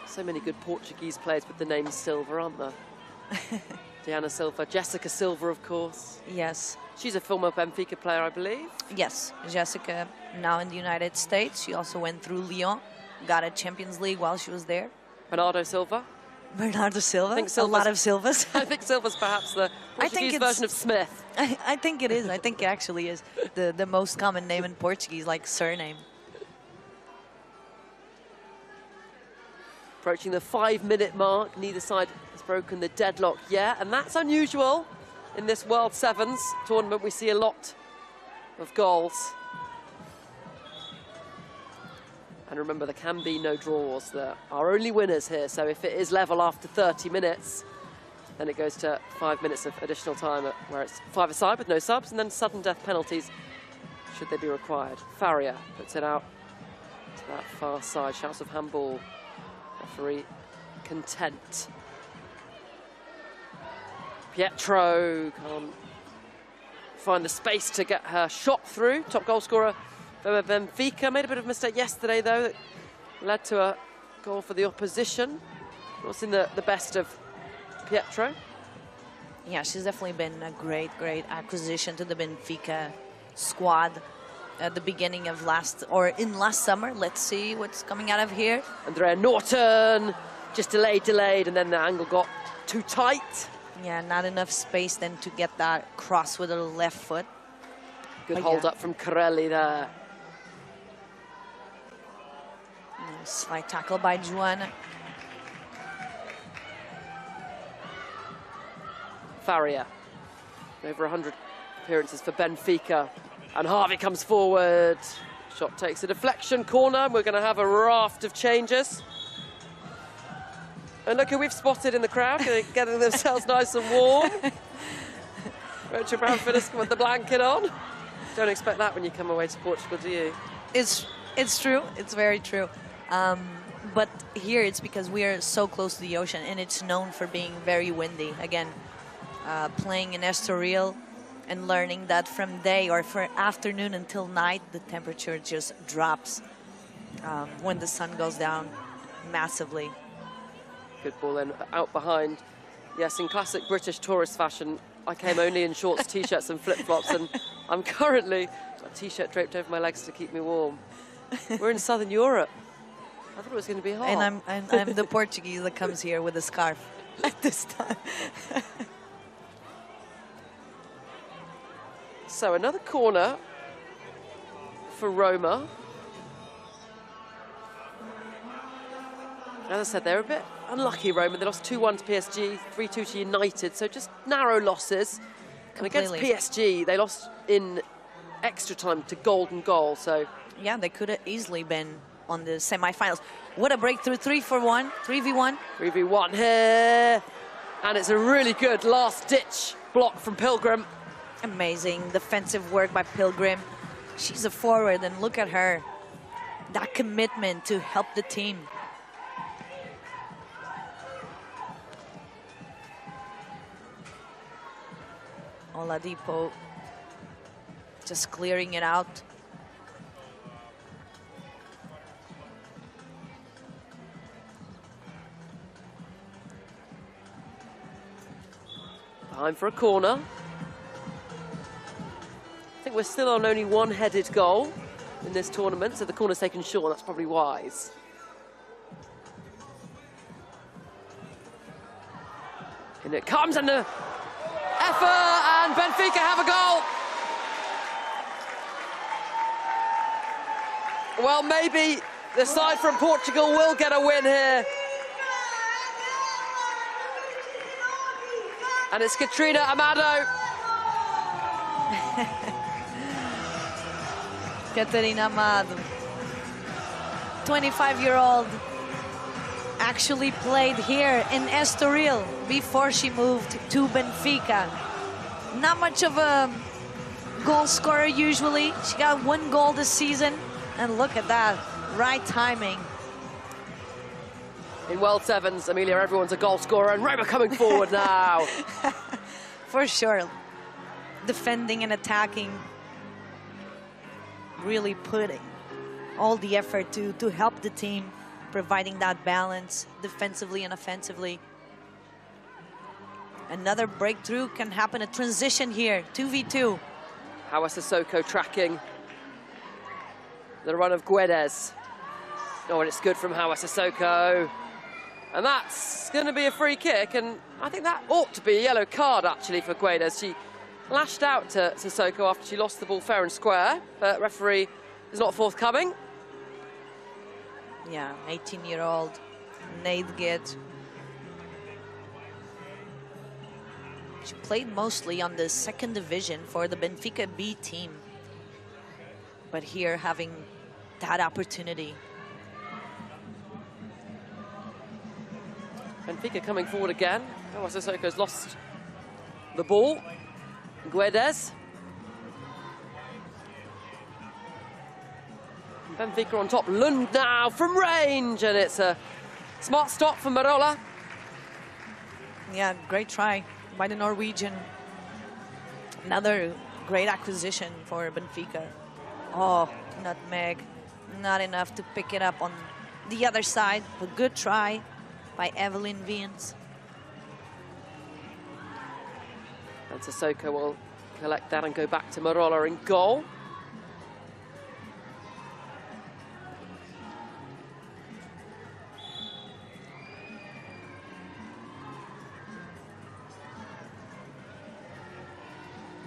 So many good Portuguese players with the name Silva, aren't there? Diana Silva, Jessica Silva, of course.
Yes.
She's a former Benfica player, I believe.
Yes, Jessica, now in the United States. She also went through Lyon, got a Champions League while she was there.
Bernardo Silva.
Bernardo Silva?
I think
a lot of Silvas.
I think Silva's perhaps the Portuguese version of Smith.
I think it is. I think it actually is the most common name in Portuguese, like surname.
Approaching the 5-minute mark. Neither side has broken the deadlock yet, and that's unusual. In this World Sevens tournament, we see a lot of goals. And remember, there can be no draws. There are only winners here, so if it is level after 30 minutes, then it goes to 5 minutes of additional time where it's 5-a-side with no subs, and then sudden death penalties, should they be required. Faria puts it out to that far side. Shouts of handball. Referee content. Pietro can't find the space to get her shot through. Top goal scorer for Benfica. Made a bit of a mistake yesterday, though, that led to a goal for the opposition. Not in the best of Pietro.
Yeah, she's definitely been a great acquisition to the Benfica squad at the beginning of last summer. Let's see what's coming out of here.
Andrea Norton just delayed, and then the angle got too tight.
Yeah, not enough space then to get that cross with her left foot.
Good hold up from Corelli there.
Slight tackle by Joanna.
Faria, over 100 appearances for Benfica. And Harvey comes forward. Shot takes a deflection corner. We're going to have a raft of changes. And look who we've spotted in the crowd, getting themselves nice and warm. Rocha Brown-Phillips with the blanket on. Don't expect that when you come away to Portugal, do you?
It's true. It's very true. But here it's because we are so close to the ocean, and it's known for being very windy. Again, playing in Estoril and learning that from day or for afternoon until night, the temperature just drops when the sun goes down massively.
Good ball then out behind. Yes, in classic British tourist fashion, I came only in shorts, T-shirts and flip-flops, and I'm currently a T-shirt draped over my legs to keep me warm. We're in Southern Europe. I thought it was going to be hot.
And I'm the Portuguese that comes here with a scarf at this time.
So another corner for Roma. As I said, they're a bit unlucky, Roma. They lost 2-1 to PSG, 3-2 to United, so just narrow losses. And against PSG, they lost in extra time to golden goal, so...
Yeah, they could have easily been on the semi-finals. What a breakthrough, 3-for-1, 3v1.
3v1 here. And it's a really good last-ditch block from Pilgrim.
Amazing defensive work by Pilgrim. She's a forward, and look at her. That commitment to help the team. Oladipo just clearing it out.
Time for a corner. I think we're still on only one-headed goal in this tournament, so the corner's taken short. That's probably wise. And it comes, and the effort, and Benfica have a goal. Well, maybe the side from Portugal will get a win here. And it's Katrina Amado.
Catarina Amado, 25-year-old, actually played here in Estoril before she moved to Benfica. Not much of a goal scorer usually. She got 1 goal this season, and look at that, right timing.
In World Sevens, Amelia, everyone's a goal scorer, and Roma coming forward now.
For sure. Defending and attacking, really putting all the effort to help the team, providing that balance defensively and offensively. Another breakthrough can happen, a transition here, 2v2.
Hawa Sissoko tracking the run of Guedes. Oh, and it's good from Hawa Sissoko. And that's going to be a free kick, and I think that ought to be a yellow card, actually, for Guedes. She lashed out to Sissoko after she lost the ball fair and square, but referee is not forthcoming.
Yeah, 18-year-old Neidget. She played mostly on the 2nd division for the Benfica B team, but here having that opportunity.
Benfica coming forward again. Hawa Sissoko's lost the ball. Guedes. Benfica on top. Lund now from range, and it's a smart stop for Marola.
Yeah, great try by the Norwegian. Another great acquisition for Benfica. Oh, nutmeg. Not enough to pick it up on the other side, but good try by Evelyn Wiens.
And Sissoko will collect that and go back to Marola in goal.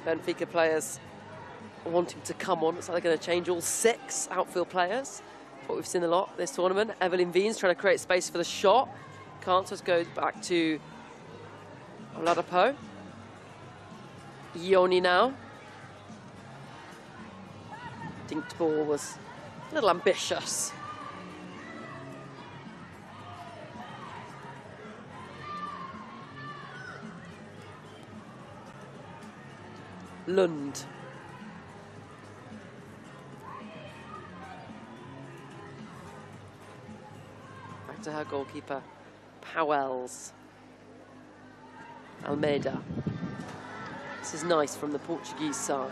Benfica players wanting to come on. Looks like they're going to change all 6 outfield players. That's what we've seen a lot this tournament. Evelyn Wiens trying to create space for the shot. Can't, just go back to Oladapo. Ioni now. Dinked ball was a little ambitious. Lund. Back to her goalkeeper, Powells. Almeida. This is nice from the Portuguese side.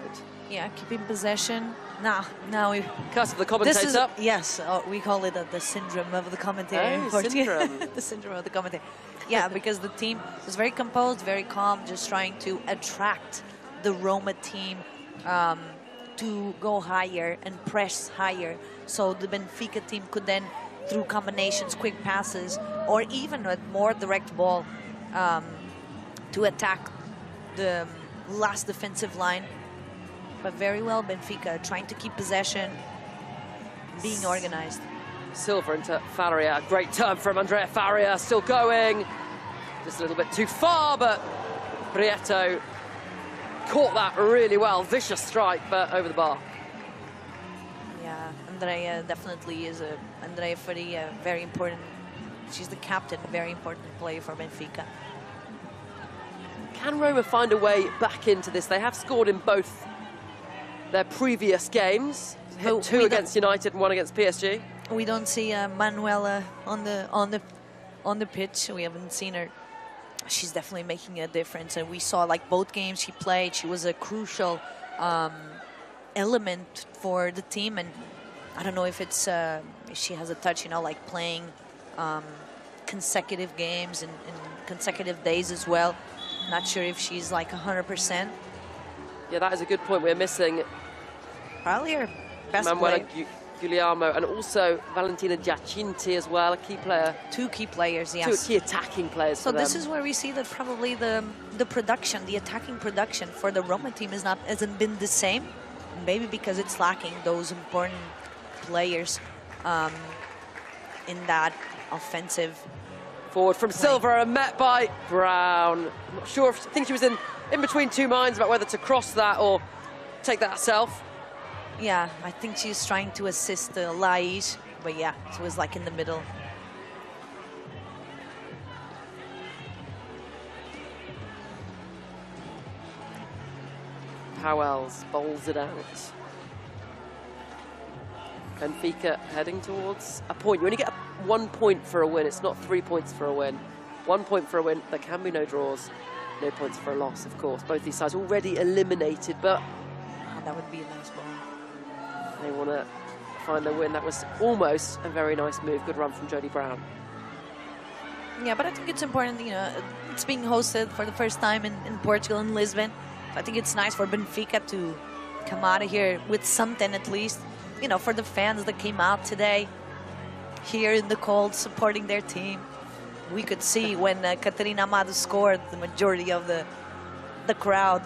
Yeah, keeping possession. Now we...
Curse of the commentator.
This is, yes, we call it the syndrome of the commentator.
Oh, syndrome.
The syndrome of the commentator. Yeah, because the team was very composed, very calm, just trying to attract the Roma team to go higher and press higher. So the Benfica team could then, through combinations, quick passes, or even a more direct ball, to attack the last defensive line. But very well, Benfica trying to keep possession, being organized.
Silva into Faria. Great turn from Andrea Faria. Still going. Just a little bit too far, but Prieto caught that really well. Vicious strike, but over the bar.
Yeah, Andrea definitely is Andrea Faria, very important. She's the captain, very important player for Benfica.
Can Roma find a way back into this? They have scored in both their previous games. Hit 2 against United and 1 against PSG.
We don't see Manuela on the pitch. We haven't seen her. She's definitely making a difference, and we saw like both games she played. She was a crucial element for the team, and I don't know if it's she has a touch, you know, like playing consecutive games and consecutive days as well. Not sure if she's like 100%.
Yeah, that is a good point. We're missing
probably her best
Manuela
player.
Guglielmo, and also Valentina Giacinti as well, a key player.
Two key players, yes.
2 key attacking players.
So
for
this
them.
is where we see that probably the production, the attacking production for the Roma team hasn't been the same. Maybe because it's lacking those important players in that offensive.
Forward from Silva and met by Brown. I'm not sure. I think she was in between two minds about whether to cross that or take that herself.
Yeah, I think she's trying to assist Laish, but yeah, it was like in the middle.
Howells bowls it out. Benfica heading towards a point. You only get 1 point for a win. It's not 3 points for a win. 1 point for a win. There can be no draws. No points for a loss, of course. Both these sides already eliminated, but
that would be a nice ball.
They want to find a win. That was almost a very nice move. Good run from Jodie Brown.
Yeah, but I think it's important, you know, it's being hosted for the first time in Portugal, in Lisbon. So I think it's nice for Benfica to come out of here with something at least. You know, for the fans that came out today, here in the cold, supporting their team. We could see when Catarina Amado scored, the majority of the crowd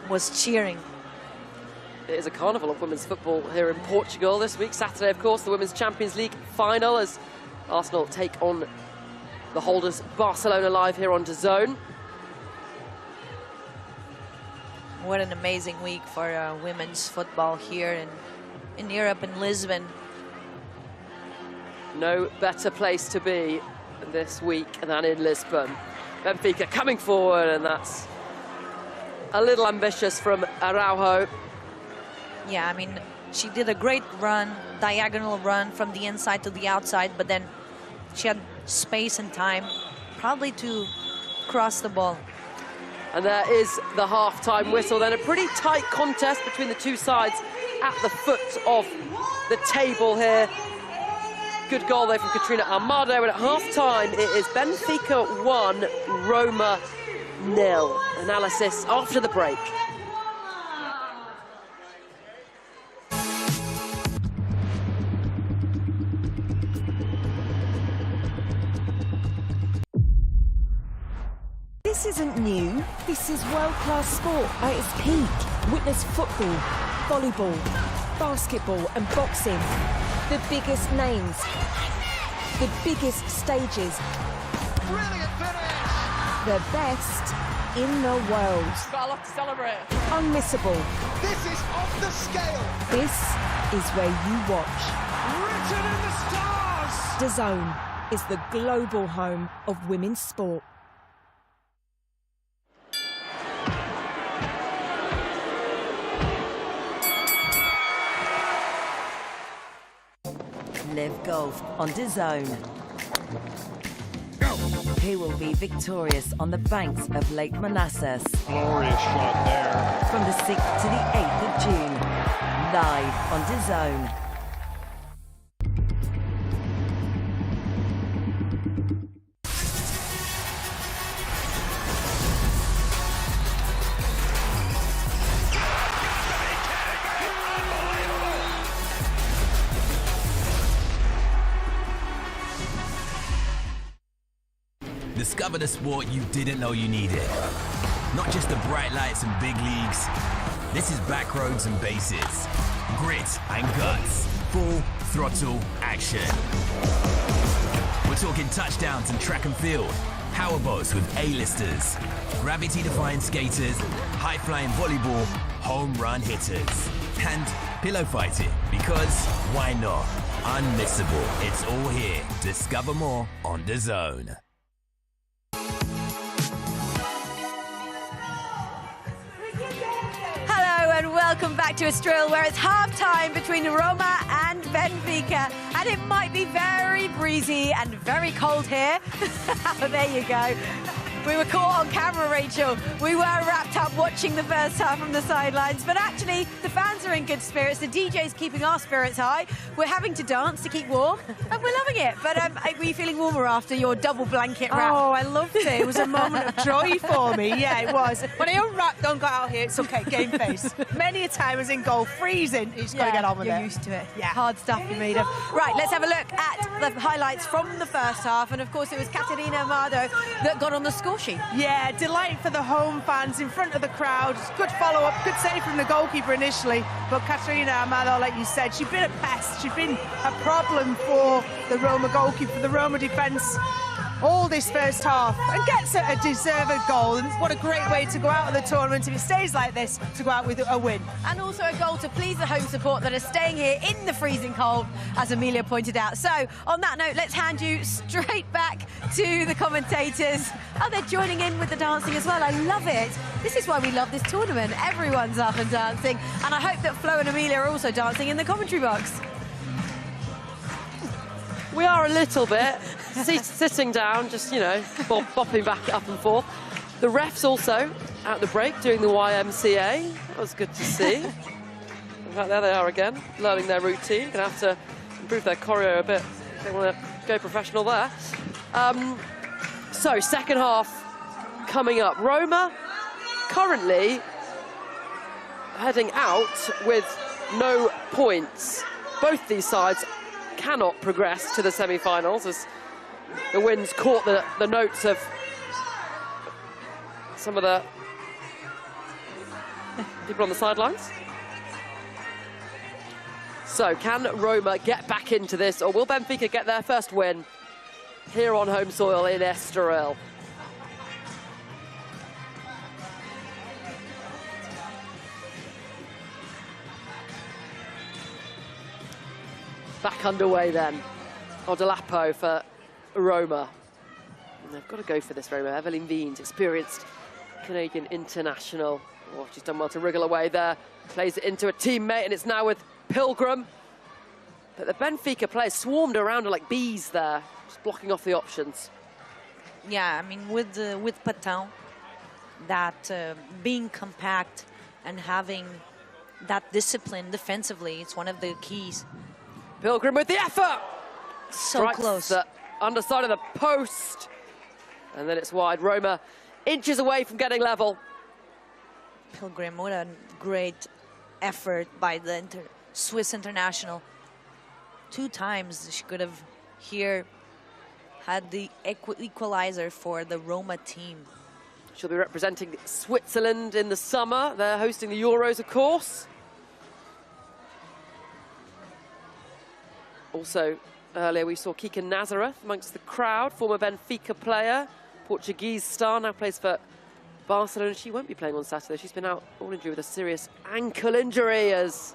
was cheering.
It is a carnival of women's football here in Portugal this week. Saturday, of course, the Women's Champions League final as Arsenal take on the holders Barcelona live here on DAZN.
What an amazing week for women's football here in Europe, in Lisbon.
No better place to be this week than in Lisbon. Benfica coming forward, and that's a little ambitious from Araujo.
Yeah, I mean, she did a great run, diagonal run from the inside to the outside, but then she had space and time probably to cross the ball.
And there is the half-time whistle. Then a pretty tight contest between the two sides at the foot of the table here. Good goal there from Catarina Amado. And at half-time, it is Benfica 1, Roma 0. Analysis after the break.
This isn't new. This is world-class sport at its peak. Witness football, volleyball, basketball and boxing. The biggest names, the biggest stages.
Brilliant finish!
The best in the world.
Got a lot to celebrate.
Unmissable.
This is off the scale.
This is where you watch.
Written in the stars!
DAZN is the global home of women's sport.
Live golf on DAZN. Who will be victorious on the banks of Lake Manassas?
Glorious shot there.
From the 6th to the 8th of June, live on DAZN.
Discover the sport you didn't know you needed. Not just the bright lights and big leagues. This is back roads and bases. Grit and guts. Full throttle action. We're talking touchdowns and track and field. Powerboats with A-listers. Gravity-defying skaters. High-flying volleyball. Home run hitters. And pillow fighting. Because why not? Unmissable. It's all here. Discover more on DAZN.
And welcome back to Estoril, where it's half-time between Roma and Benfica. And it might be very breezy and very cold here. There you go. We were caught on camera, Rachel. We were wrapped up watching the first half from the sidelines, but actually the fans are in good spirits. The DJ's keeping our spirits high. We're having to dance to keep warm, and we're loving it. But were you feeling warmer after your double blanket wrap?
Oh, I loved it. It was a moment of joy for me. Yeah, it was. When I unwrapped, don't got out here, it's okay, game face. Many a time I was in goal, freezing. You just got to get on with it.
You're used to it. Yeah. Hard stuff you're made of. Right, let's have a look at the highlights from the first half. And of course, it was Caterina Amado that got on the score sheet.
Yeah, delight for the home fans in front of the crowd. Good follow-up, good save from the goalkeeper initially. But Caterina Amado, like you said, she'd been a pest. She'd been a problem for the Roma goalkeeper, for the Roma defence all this first half, and gets a deserved goal. And what a great way to go out of the tournament, if it stays like this, to go out with a win.
And also a goal to please the home support that are staying here in the freezing cold, as Amelia pointed out. So on that note, let's hand you straight back to the commentators. Oh, they're joining in with the dancing as well. I love it. This is why we love this tournament. Everyone's up and dancing. And I hope that Flo and Amelia are also dancing in the commentary box.
We are a little bit sitting down, just, you know, bopping back up and forth. The refs also at the break doing the YMCA. That was good to see. In fact, there they are again, learning their routine. Gonna have to improve their choreo a bit. They want to go professional there. So second half coming up. Roma currently heading out with no points. Both these sides cannot progress to the semi-finals, as the winds caught the notes of some of the people on the sidelines. So can Roma get back into this, or will Benfica get their first win here on home soil in Estoril? Back underway then. Odelapo for Roma. And they've got to go for this, Roma. Evelyn Wiens, experienced Canadian international. Oh, she's done well to wriggle away there. Plays it into a teammate, and it's now with Pilgrim. But the Benfica players swarmed around her like bees there, just blocking off the options.
Yeah, I mean, with Patin, that being compact and having that discipline defensively, it's one of the keys.
Pilgrim with the effort!
So
strikes
close.
The underside of the post. And then it's wide. Roma inches away from getting level.
Pilgrim, what a great effort by the Swiss international. 2 times she could have here had the equalizer for the Roma team.
She'll be representing Switzerland in the summer. They're hosting the Euros, of course. Also, earlier we saw Kika Nazareth amongst the crowd, former Benfica player, Portuguese star, now plays for Barcelona. She won't be playing on Saturday. She's been out all injury with a serious ankle injury, as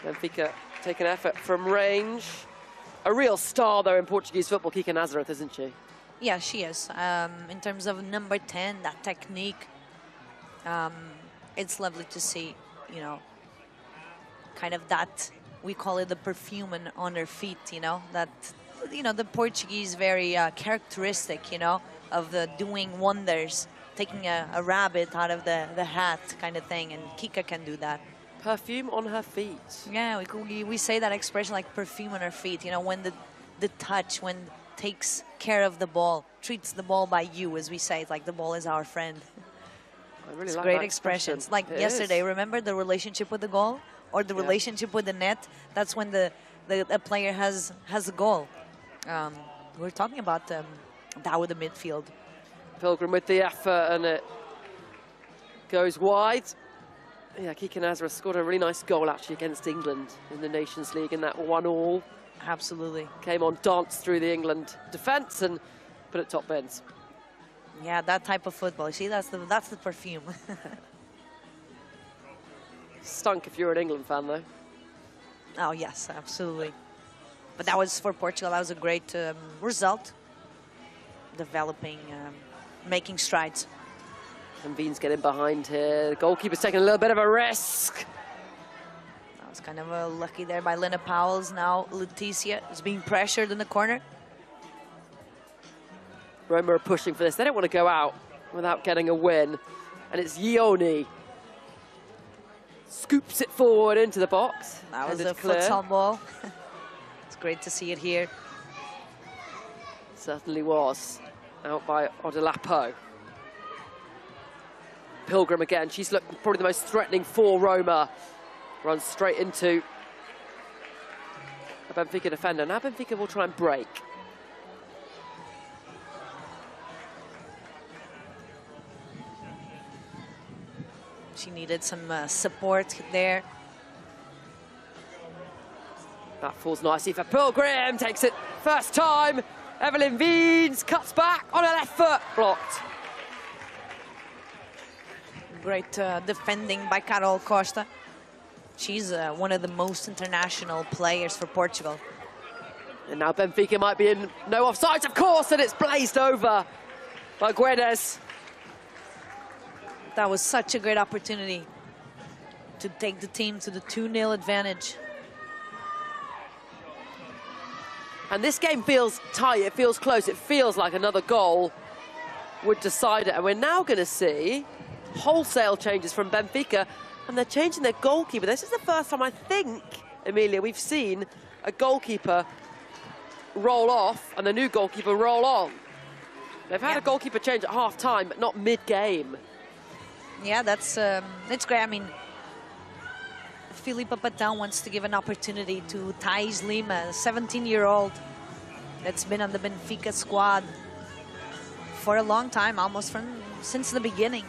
Benfica take an effort from range. A real star, though, in Portuguese football, Kika Nazareth, isn't she?
Yeah, she is. In terms of number 10, that technique, it's lovely to see, you know, kind of that. We call it the perfume on her feet, you know, that, you know, the Portuguese very characteristic, you know, of the doing wonders, taking a rabbit out of the hat kind of thing, and Kika can do that.
Perfume on her feet.
Yeah, we say that expression like perfume on her feet, you know, when the touch, when takes care of the ball, treats the ball by you, as we say, it's like the ball is our friend.
I really
it's
like
great
that
expressions. Like
it
yesterday,
is.
Remember the relationship with the goal? Or the relationship with the net? That's when the player has a goal. We're talking about that with the midfield.
Pilgrim with the effort, and it goes wide. Yeah, Kika Nazareth scored a really nice goal actually against England in the Nations League in that 1-1.
Absolutely.
Came on, danced through the England defence and put it top bins.
Yeah, that type of football. You see, that's the perfume.
Stunk if you're an England fan, though.
Oh, yes, absolutely. But that was for Portugal. That was a great result. Developing, making strides.
And Wiens getting behind here. The goalkeeper's taking a little bit of a risk.
That was kind of lucky there by Lena Powells. Now Leticia is being pressured in the corner.
Roma are pushing for this. They don't want to go out without getting a win. And it's Ioni. Scoops it forward into the box.
That was a futsal ball. It's great to see it here.
Certainly was. Out by Odelapo. Pilgrim again. She's looked probably the most threatening for Roma. Runs straight into a Benfica defender. Now Benfica will try and break.
She needed some support there.
That falls nicely for Pilgrim. Takes it first time. Evelyn Wiens cuts back on her left foot. Blocked.
Great defending by Carol Costa. She's one of the most international players for Portugal.
And now Benfica might be in no offsides, of course, and it's blazed over by Guedes.
That was such a great opportunity to take the team to the 2-0 advantage.
And this game feels tight, it feels close, it feels like another goal would decide it. And we're now going to see wholesale changes from Benfica, and they're changing their goalkeeper. This is the first time, I think, Emilia, we've seen a goalkeeper roll off and the new goalkeeper roll on. They've had a goalkeeper change at half-time, but not mid-game.
Yeah, that's it's great. I mean, Filipa Patel wants to give an opportunity to Thais Lima, a 17-year-old that's been on the Benfica squad for a long time, almost since the beginning,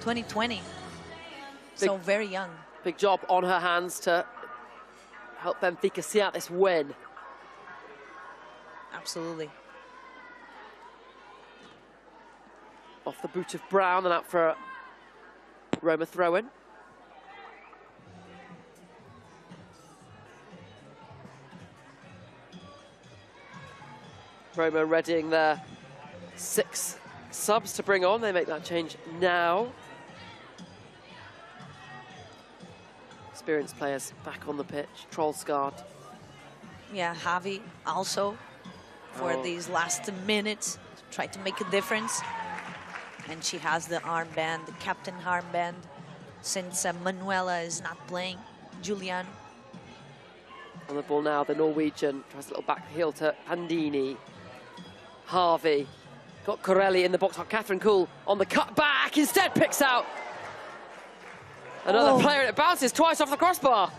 2020. So very young.
Big job on her hands to help Benfica see out this win.
Absolutely.
Off the boot of Brown and out for a Roma throw-in. Roma readying their 6 subs to bring on. They make that change now. Experienced players back on the pitch. Trollsgaard.
Yeah, Javi also for these last minutes tried to make a difference. And she has the armband, the captain armband, since Manuela is not playing. Julian.
On the ball now, the Norwegian tries a little back heel to Pandini. Harvey got Corelli in the box. Catherine Kuhl on the cut back, instead picks out another player, and it bounces twice off the crossbar.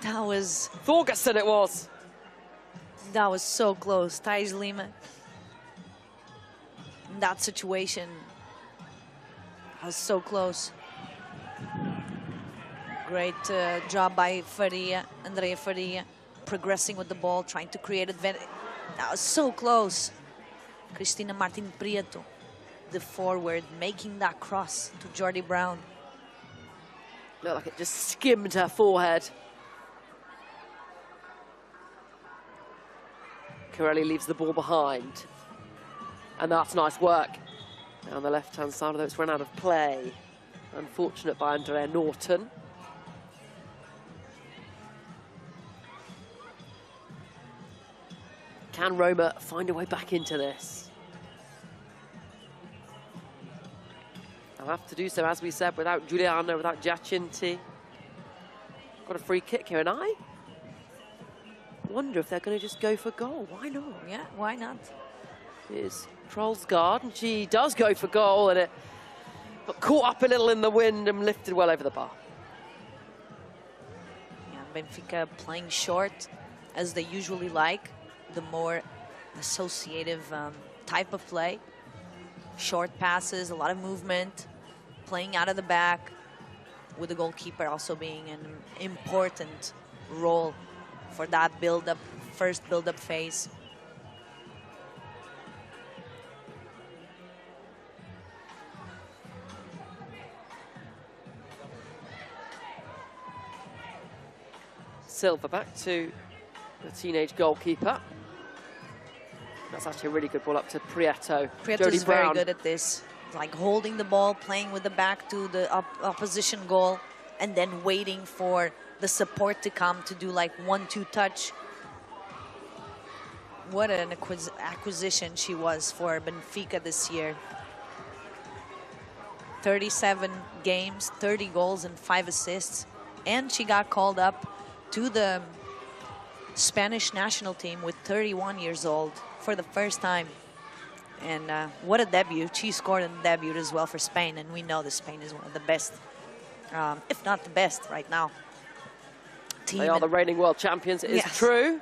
That was...
Thorgerson it was.
That was so close. Thais Lima. In that situation, was so close. Great job by Faria, Andrea Faria, progressing with the ball, trying to create advantage. That was so close. Cristina Martin Prieto, the forward, making that cross to Jordi Brown.
Looked like it just skimmed her forehead. Corelli leaves the ball behind. And that's nice work. Down the left-hand side, although it's run out of play. Unfortunate by Andrea Norton. Can Roma find a way back into this? They'll have to do so, as we said, without Giuliano, without Giacinti. Got a free kick here, and I wonder if they're going to just go for goal. Why not?
Yeah, why not?
Here's Trollsgaard, and she does go for goal, and it got caught up a little in the wind and lifted well over the bar.
Yeah, Benfica playing short, as they usually like, the more associative type of play. Short passes, a lot of movement, playing out of the back, with the goalkeeper also being an important role for that build-up, first build-up phase.
Silva back to the teenage goalkeeper. That's actually a really good ball up to Prieto.
Prieto is very good at this, like holding the ball, playing with the back to the opposition goal, and then waiting for the support to come to do like 1-2 touch. what an acquisition she was for Benfica this year. 37 games, 30 goals and 5 assists. And she got called up to the Spanish national team with 31 years old for the first time. And what a debut. She scored in the debut as well for Spain. And we know that Spain is one of the best, if not the best right now.
They are the reigning world champions, it is true.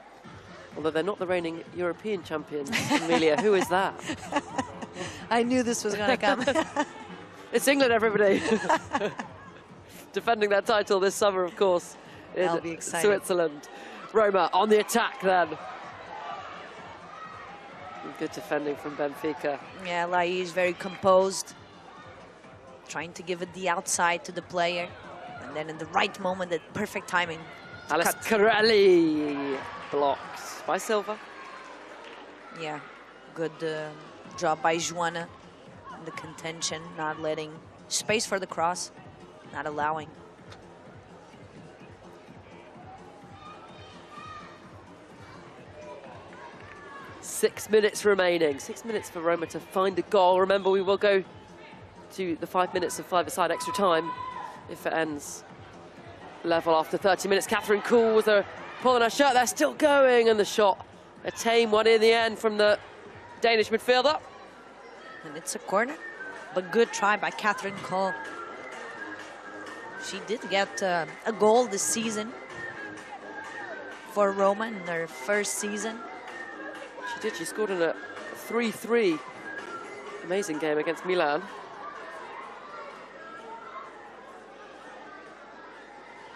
Although they're not the reigning European champions. Amelia, who is that?
I knew this was going to come.
It's England, everybody. Defending that title this summer, of course, in
I'll be excited.
Switzerland. Roma on the attack then. Good defending from Benfica.
Yeah, Lai is very composed, trying to give it the outside to the player. And then in the right moment, at perfect timing.
Alice Corelli blocked by Silva.
Yeah, good job by Joanna. The contention, not letting space for the cross, not allowing.
Six minutes remaining. 6 minutes for Roma to find a goal. Remember, we will go to the 5 minutes of five-a-side extra time if it ends level after 30 minutes. Catherine Kuhl with her pulling her shirt. They're still going, and the shot, a tame one in the end from the Danish midfielder.
And it's a corner, but good try by Catherine Kuhl. She did get a goal this season for Roma in her first season.
She did. She scored in a 3-3 amazing game against Milan.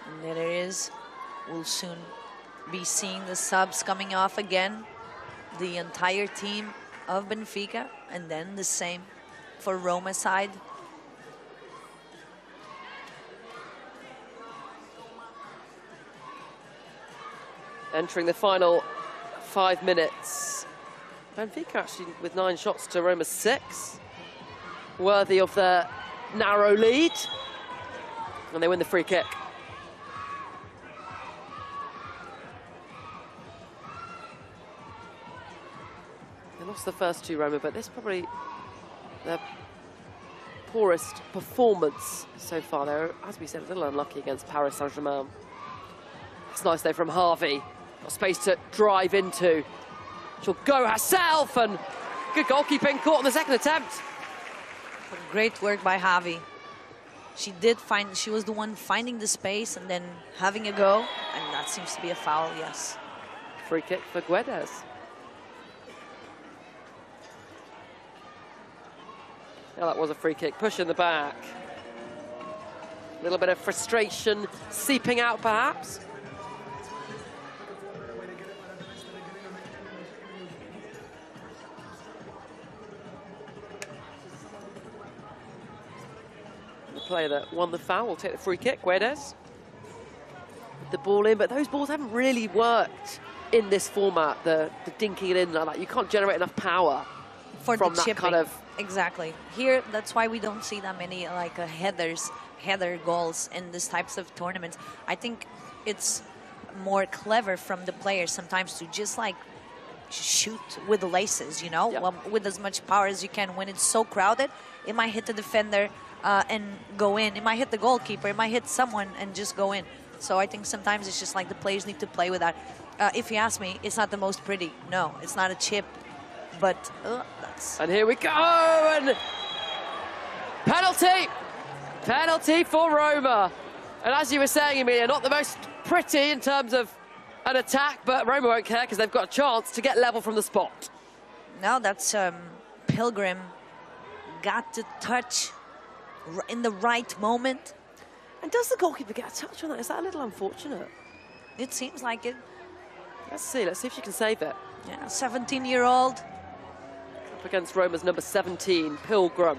And there it is. We'll soon be seeing the subs coming off again. The entire team of Benfica, and then the same for Roma side.
Entering the final 5 minutes. Benfica actually with 9 shots to Roma's 6. Worthy of their narrow lead. And they win the free kick. They lost the first 2, Roma, but this is probably their poorest performance so far. They're, as we said, a little unlucky against Paris Saint-Germain. That's nice though from Harvey. Got space to drive into. She'll go herself, and good goalkeeping caught on the second attempt.
Great work by Javi. She was the one finding the space and then having a go, and that seems to be a foul, yes.
Free kick for Guedes. Yeah, that was a free kick. Push in the back. A little bit of frustration seeping out, perhaps. Player that won the foul will take the free kick, Guedes. The ball in, but those balls haven't really worked in this format, the dinking it in like that. You can't generate enough power
for
from
the
that
chipping.
kind of...
Exactly. Here, that's why we don't see that many like header goals in these types of tournaments. I think it's more clever from the players sometimes to just like shoot with the laces, you know, with as much power as you can. When it's so crowded, it might hit the defender and go in. It might hit the goalkeeper. It might hit someone and just go in. So I think sometimes it's just like the players need to play with that. If you ask me, it's not the most pretty. No, it's not a chip. But that's...
And here we go! And penalty! Penalty for Roma. And as you were saying, Emilia, not the most pretty in terms of an attack, but Roma won't care because they've got a chance to get level from the spot.
No, that's Pilgrim got to touch in the right moment.
And does the goalkeeper get a touch on that? Is that a little unfortunate?
It seems like it.
Let's see if she can save it.
Yeah, 17-year-old.
Up against Roma's number 17, Pilgrim.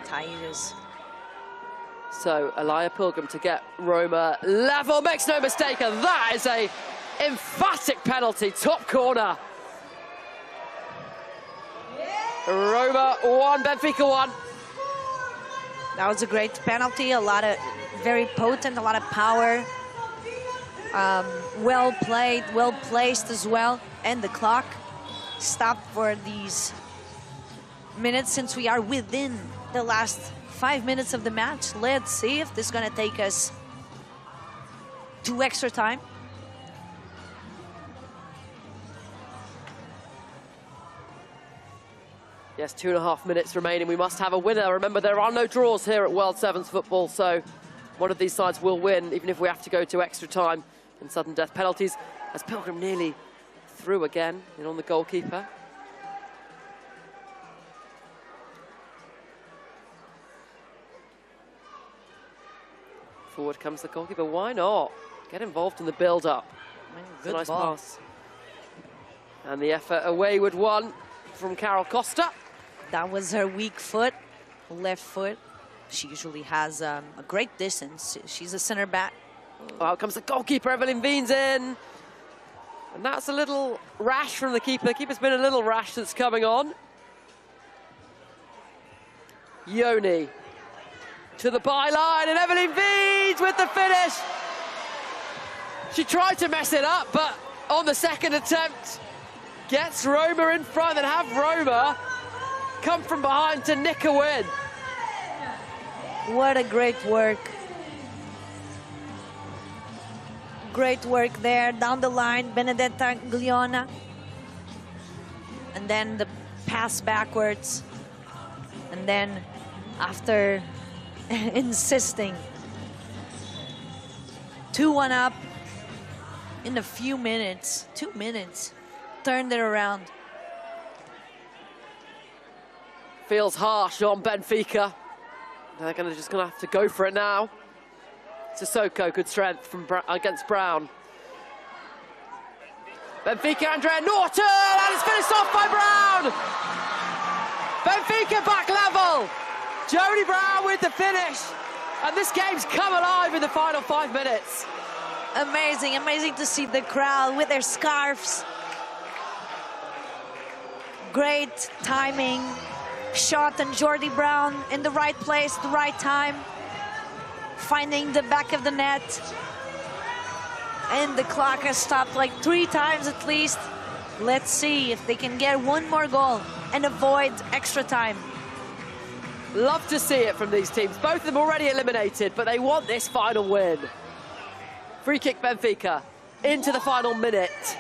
Tigers.
So, Elia Pilgrim to get Roma level, makes no mistake, and that is a emphatic penalty, top corner. Roma 1, Benfica 1.
That was a great penalty, a lot of very potent, a lot of power. Well played, well placed as well. And the clock stopped for these minutes since we are within the last 5 minutes of the match. Let's see if this is going to take us to extra time.
Yes, 2.5 minutes remaining. We must have a winner. Remember, there are no draws here at World Sevens football, so one of these sides will win, even if we have to go to extra time and sudden death penalties, as Pilgrim nearly through again in on the goalkeeper. Forward comes the goalkeeper. Why not? Get involved in the build-up.
Good
Nice
ball.
pass. And the effort, a wayward one from Carol Costa.
That was her weak foot, left foot. She usually has a great distance. She's a center back.
Oh, out comes the goalkeeper, Evelyn Wiens in. And that's a little rash from the keeper. The keeper's been a little rash since coming on. Yoni to the byline, and Evelyn Wiens with the finish. She tried to mess it up, but on the second attempt, gets Roma in front and have Roma come from behind to nick a win.
What a great work. Great work there, down the line, Benedetta Gliona. And then the pass backwards. And then after insisting, 2-1 up in a few minutes, 2 minutes, turned it around.
Feels harsh on Benfica. They're just gonna have to go for it now. Sissoko, good strength from against Brown. Benfica, Andrea Norton, and it's finished off by Brown. Benfica back level. Jodie Brown with the finish. And this game's come alive in the final 5 minutes.
Amazing, amazing to see the crowd with their scarves. Great timing. Shot and Jodie Brown in the right place, the right time. Finding the back of the net. And the clock has stopped like 3 times at least. Let's see if they can get one more goal and avoid extra time.
Love to see it from these teams. Both of them already eliminated, but they want this final win. Free kick Benfica into the final minute.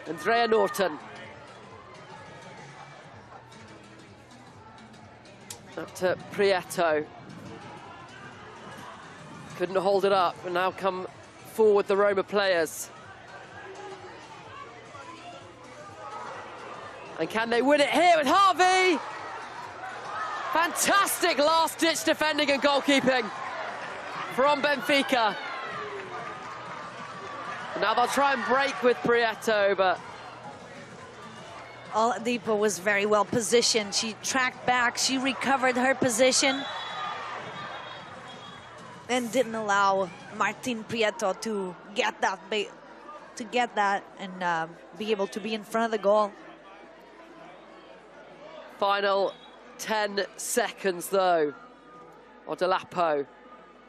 Andrea Norton. Up to Prieto. Couldn't hold it up, and now come forward the Roma players. And can they win it here with Harvey? Fantastic last-ditch defending and goalkeeping from Benfica. Now they'll try and break with Prieto, but
Oladipo was very well positioned. She tracked back, she recovered her position and didn't allow Martin Prieto to get that and be able to be in front of the goal.
Final 10 seconds though. Odelapo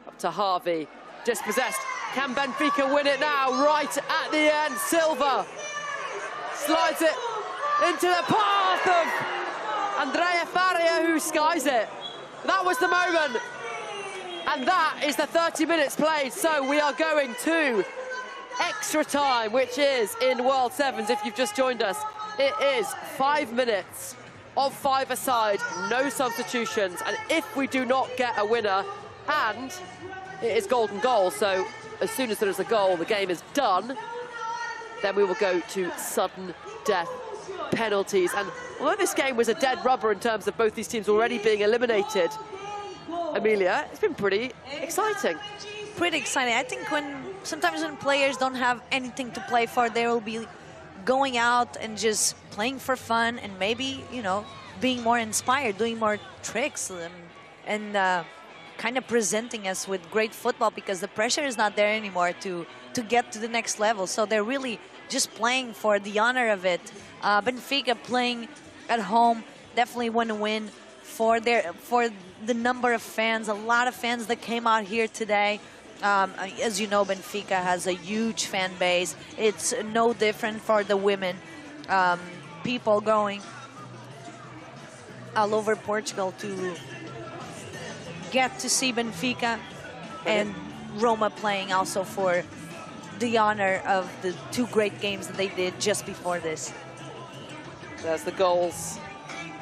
up to Harvey, dispossessed. Can Benfica win it now? Right at the end, Silva slides it into the path of Andrea Faria, who skies it. That was the moment. And that is the 30 minutes played. So we are going to extra time, which is in World Sevens. If you've just joined us, it is 5 minutes of 5-a-side, no substitutions. And if we do not get a winner, and it is golden goal, so as soon as there is a goal, the game is done, then we will go to sudden death penalties. And although this game was a dead rubber in terms of both these teams already being eliminated, Amelia, it's been pretty exciting.
Pretty exciting. I think sometimes when players don't have anything to play for, they will be going out and just playing for fun and maybe, you know, being more inspired, doing more tricks and kind of presenting us with great football, because the pressure is not there anymore to get to the next level. So they're really just playing for the honor of it. Benfica playing at home, definitely want to win. for the number of fans, a lot of fans that came out here today. As you know, Benfica has a huge fan base. It's no different for the women. People going all over Portugal to get to see Benfica, and Roma playing also for the honor of the 2 great games that they did just before this.
There's the goals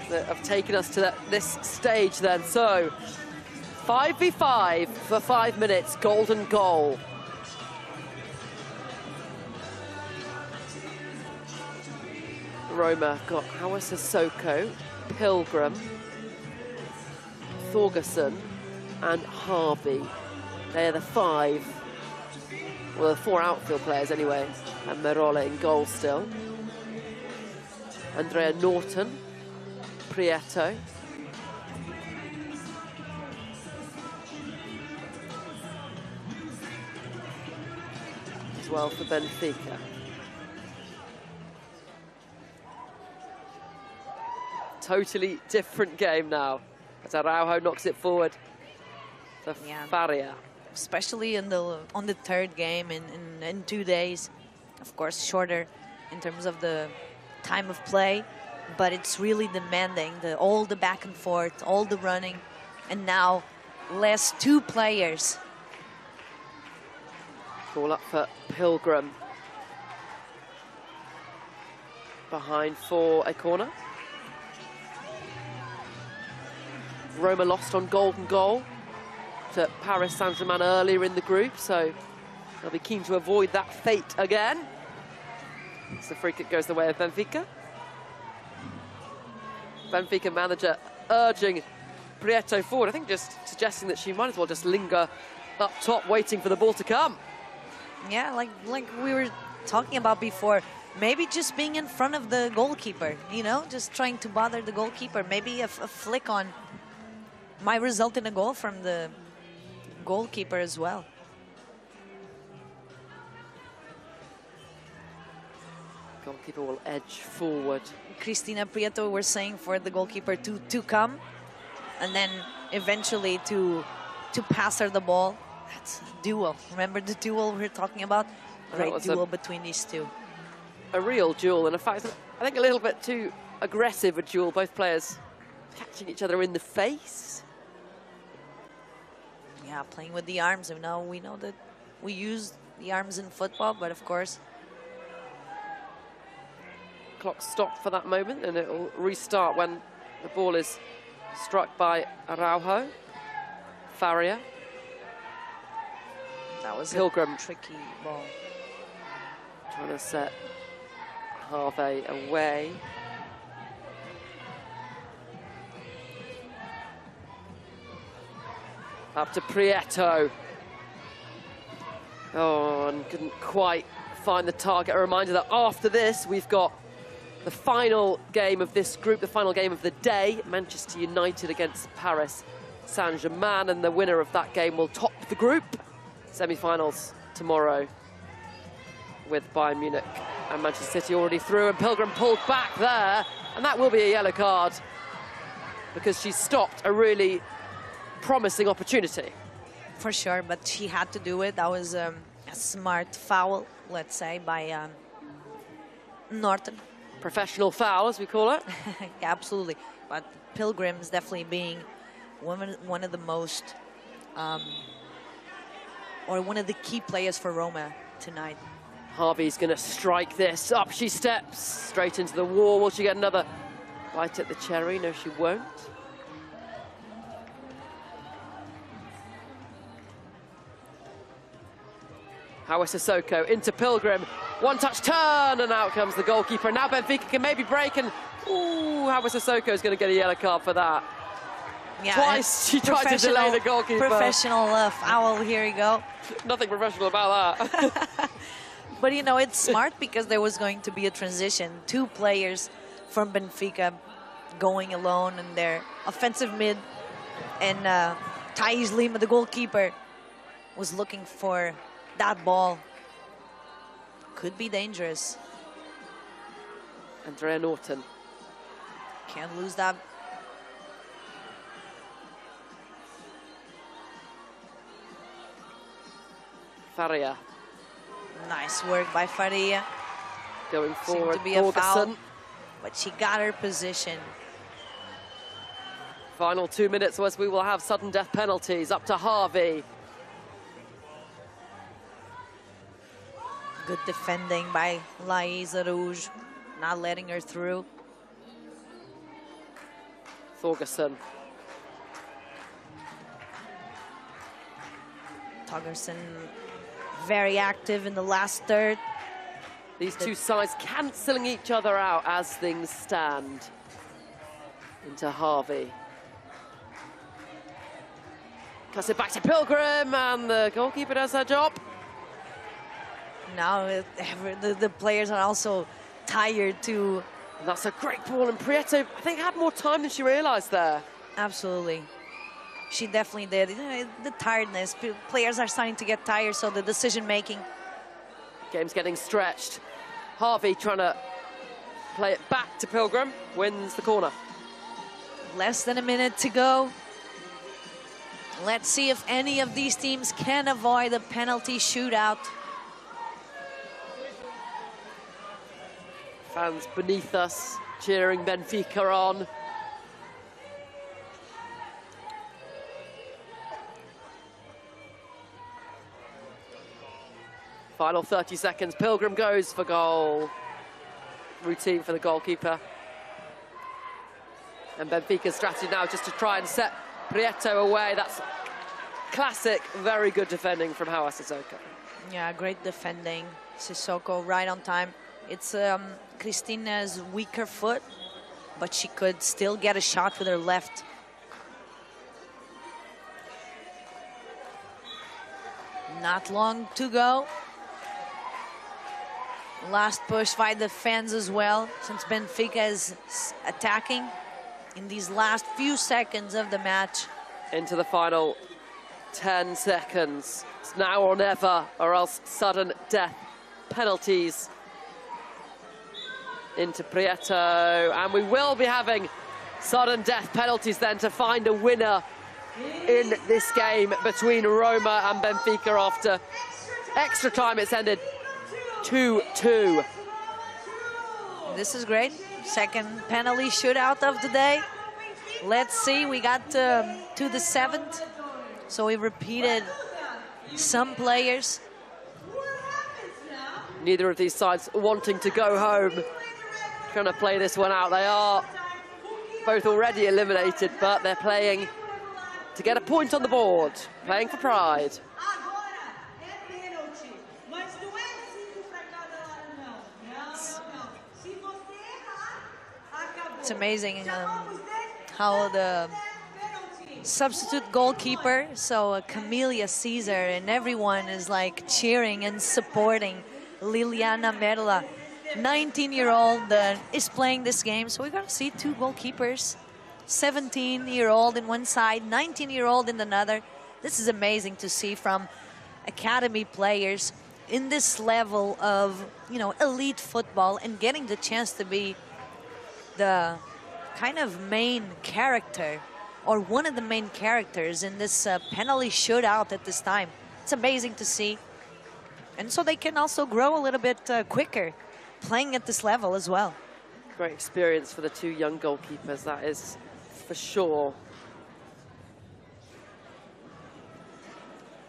that have taken us to this stage then. So 5v5 for 5 minutes, golden goal. Roma got Hauer Sissoko, Pilgrim, Thorgerson and Harvey. They're the 5, well, the 4 outfield players anyway, and Merola in goal still. Andrea Norton, Prieto. As well for Benfica. Totally different game now as Araujo knocks it forward for Faria.
Especially on the 3rd game in 2 days. Of course, shorter in terms of the time of play, but it's really demanding, all the back and forth, all the running, and now less 2 players.
Ball up for Pilgrim. Behind for a corner. Roma lost on golden goal to Paris Saint-Germain earlier in the group, so they'll be keen to avoid that fate again. So the free kick goes the way of Benfica. Benfica manager urging Prieto forward, I think just suggesting that she might as well just linger up top waiting for the ball to come.
Yeah, like we were talking about before, maybe just being in front of the goalkeeper, you know, just trying to bother the goalkeeper. Maybe a flick on might result in a goal from the goalkeeper as well.
Goalkeeper will edge forward.
Cristina Prieto were saying for the goalkeeper to come and then eventually to pass her the ball. That's a duel. Remember the duel we were talking about? Great duel between these 2.
A real duel, and in fact, I think a little bit too aggressive a duel. Both players catching each other in the face.
Yeah, playing with the arms. We know that we use the arms in football, but of course.
Clock stopped for that moment, and it will restart when the ball is struck by Araujo. Faria.
That was
Pilgrim.
a tricky ball.
Trying to set Harvey away. Up to Prieto. Oh, and couldn't quite find the target. A reminder that after this, we've got the final game of this group, the final game of the day, Manchester United against Paris Saint-Germain, and the winner of that game will top the group. Semi-finals tomorrow with Bayern Munich and Manchester City already through, and Pilgrim pulled back there, and that will be a yellow card because she stopped a really promising opportunity.
For sure, but she had to do it. That was a smart foul, let's say, by Norton.
Professional foul, as we call it.
Yeah, absolutely. But Pilgrim's definitely being one of the most, or one of the key players for Roma tonight.
Harvey's going to strike this. Up she steps, straight into the wall. Will she get another bite at the cherry? No, she won't. Hauer Sissoko into Pilgrim. One-touch turn, and out comes the goalkeeper. Now Benfica can maybe break, and ooh, Hauer Sissoko is going to get a yellow card for that.
Yeah,
twice she tried to delay the goalkeeper.
Professional foul, here you go.
Nothing professional about that.
But, you know, it's smart because there was going to be a transition. 2 players from Benfica going alone in their offensive mid, and Thais Lima, the goalkeeper, was looking for that ball. Could be dangerous.
Andrea Norton.
Can't lose that.
Faria.
Nice work by Faria.
Going forward,
Seemed to be a foul,
Thorgerson.
but she got her position.
Final 2 minutes as we will have sudden death penalties. Up to Harvey.
Good defending by Laís Araújo, not letting her through.
Thorgerson.
Thorgerson very active in the last third.
These two sides cancelling each other out as things stand. Into Harvey. Cuts it back to Pilgrim, and the goalkeeper does her job.
Now the players are also tired too.
That's a great ball, and Prieto, I think, had more time than she realised there.
Absolutely. She definitely did. You know, the tiredness, players are starting to get tired, so the decision-making.
Game's getting stretched. Harvey trying to play it back to Pilgrim, wins the corner.
Less than a minute to go. Let's see if any of these teams can avoid a penalty shootout.
Fans beneath us cheering Benfica on. Final 30 seconds, Pilgrim goes for goal. Routine for the goalkeeper. And Benfica's strategy now just to try and set Prieto away. That's classic, very good defending from Hawa Sissoko.
Yeah, great defending. Sissoko right on time. It's Cristina's weaker foot, but she could still get a shot with her left. Not long to go. Last push by the fans as well, since Benfica is attacking in these last few seconds of the match.
Into the final 10 seconds. It's now or never, or else sudden death penalties. Into Prieto, and we will be having sudden death penalties then to find a winner in this game between Roma and Benfica. After extra time, it's ended 2-2.
This is great. Second penalty shootout of the day. Let's see, we got to the 7th, so we repeated some players.
Neither of these sides wanting to go home, trying to play this one out. They are both already eliminated, but they're playing to get a point on the board, playing for pride.
It's amazing how the substitute goalkeeper, so Camelia Caesar, and everyone is like cheering and supporting Liliana Merla. 19-year-old is playing this game, so we're going to see two goalkeepers. 17-year-old in one side, 19-year-old in another. This is amazing to see from academy players in this level of, you know, elite football, and getting the chance to be the kind of main character, or one of the main characters in this penalty shootout at this time. It's amazing to see. And so they can also grow a little bit quicker, playing at this level as well.
Great experience for the two young goalkeepers, that is for sure.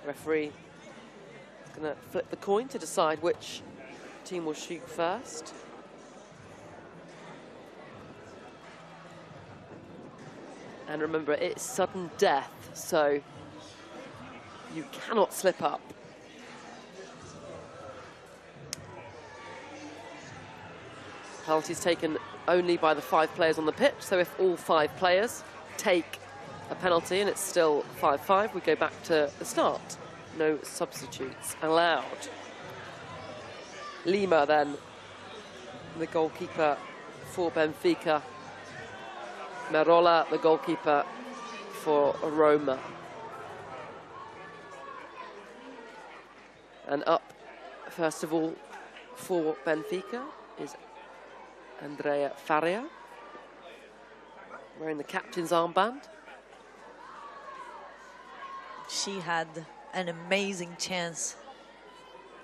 Referee is going to flip the coin to decide which team will shoot first. And remember, it's sudden death, so you cannot slip up. Penalties taken only by the 5 players on the pitch, so if all 5 players take a penalty and it's still 5-5, we go back to the start. No substitutes allowed. Lima then, the goalkeeper for Benfica. Merola, the goalkeeper for Roma. And up, first of all, for Benfica is Andrea Faria, wearing the captain's armband.
She had an amazing chance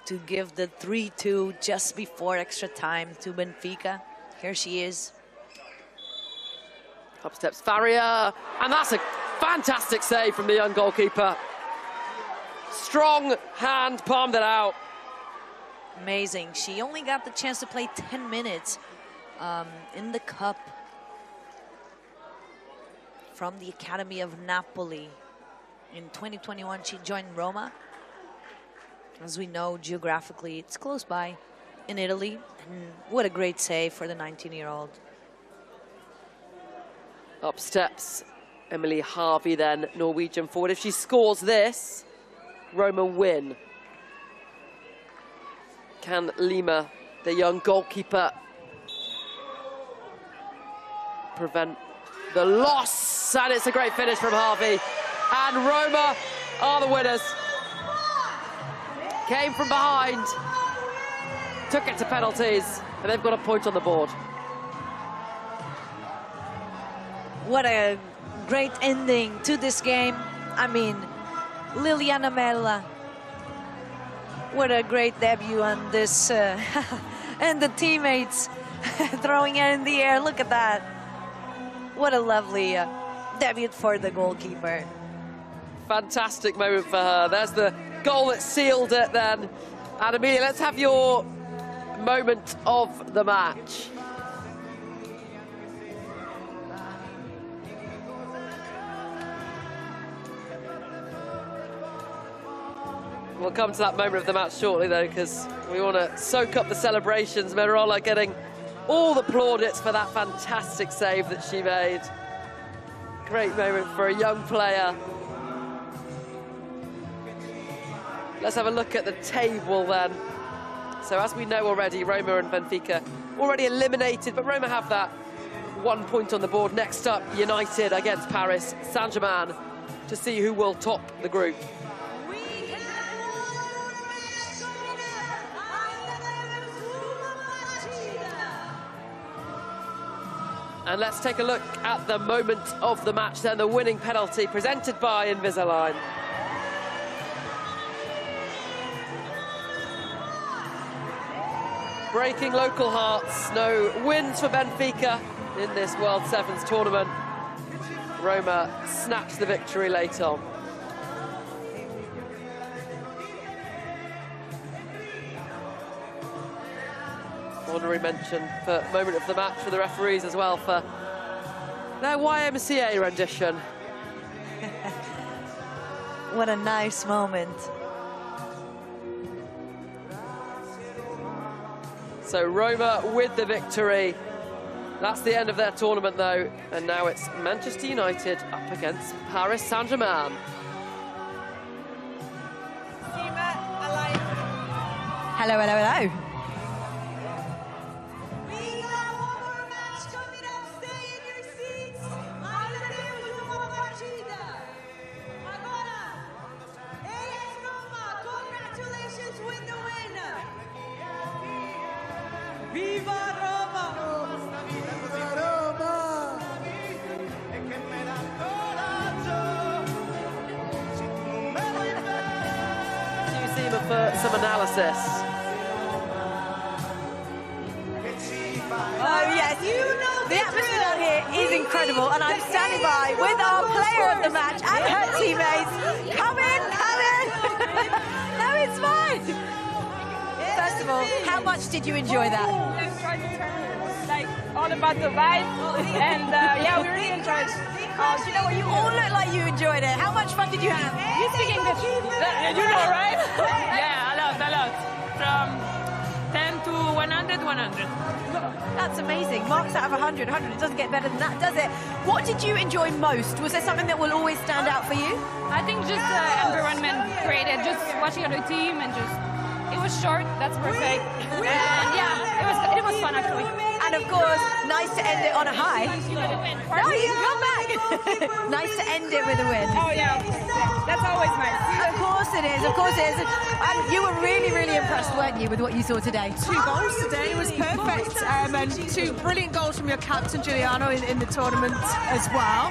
to give the 3-2 just before extra time to Benfica. Here she is.
Up steps Faria, and that's a fantastic save from the young goalkeeper. Strong hand, palmed it out.
Amazing. She only got the chance to play 10 minutes in the cup from the Academy of Napoli. In 2021, she joined Roma. As we know, geographically, it's close by in Italy. And what a great save for the 19-year-old.
Up steps Emily Harvey then, Norwegian forward. If she scores this, Roma win. Can Lima, the young goalkeeper, prevent the loss? And it's a great finish from Harvey. And Roma are the winners. Came from behind, took it to penalties, and they've got a point on the board.
What a great ending to this game. I mean, Liliana Merla, what a great debut on this, and the teammates throwing it in the air. Look at that. What a lovely debut for the goalkeeper.
Fantastic moment for her. There's the goal that sealed it then. And Amelia, let's have your moment of the match. We'll come to that moment of the match shortly, though, because we want to soak up the celebrations. Merola getting all the plaudits for that fantastic save that she made. Great moment for a young player. Let's have a look at the table then. So as we know already, Roma and Benfica already eliminated, but Roma have that 1 point on the board. Next up, United against Paris Saint-Germain to see who will top the group. And let's take a look at the moment of the match then, the winning penalty presented by Invisalign. Breaking local hearts, no wins for Benfica in this World Sevens tournament. Roma snatched the victory late on. Honorary mention for moment of the match for the referees as well for their YMCA rendition.
What a nice moment.
So Roma with the victory. That's the end of their tournament though, and now it's Manchester United up against Paris Saint-Germain.
Hello, hello, hello.
Viva Roma!
Seema for some analysis.
Oh yes, the atmosphere down here is incredible, and I'm standing by with our player of the match and her teammates. Come in, come in. No, it's fine. First of all, how much did you enjoy that?
Like all about the vibe, and yeah, we really enjoyed.
You know what? You all look like you enjoyed it. How much fun did you have?
You speak English? You know, right? Yeah, a lot. From 10 to 100, 100.
That's amazing. Marks out of 100. 100. It doesn't get better than that, does it? What did you enjoy most? Was there something that will always stand out for you?
I think just the environment created, just watching other team and just, it was short, that's perfect. And yeah, it was fun actually.
And of course, nice to end it on a high. No, you can come back. Nice to end it with a win.
Oh yeah, that's always nice.
Of course it is, of course it is. And you were really, really impressed impressed, weren't you, with what you saw today?
2 goals today was perfect, and 2 brilliant goals from your captain Giuliano in the tournament as well.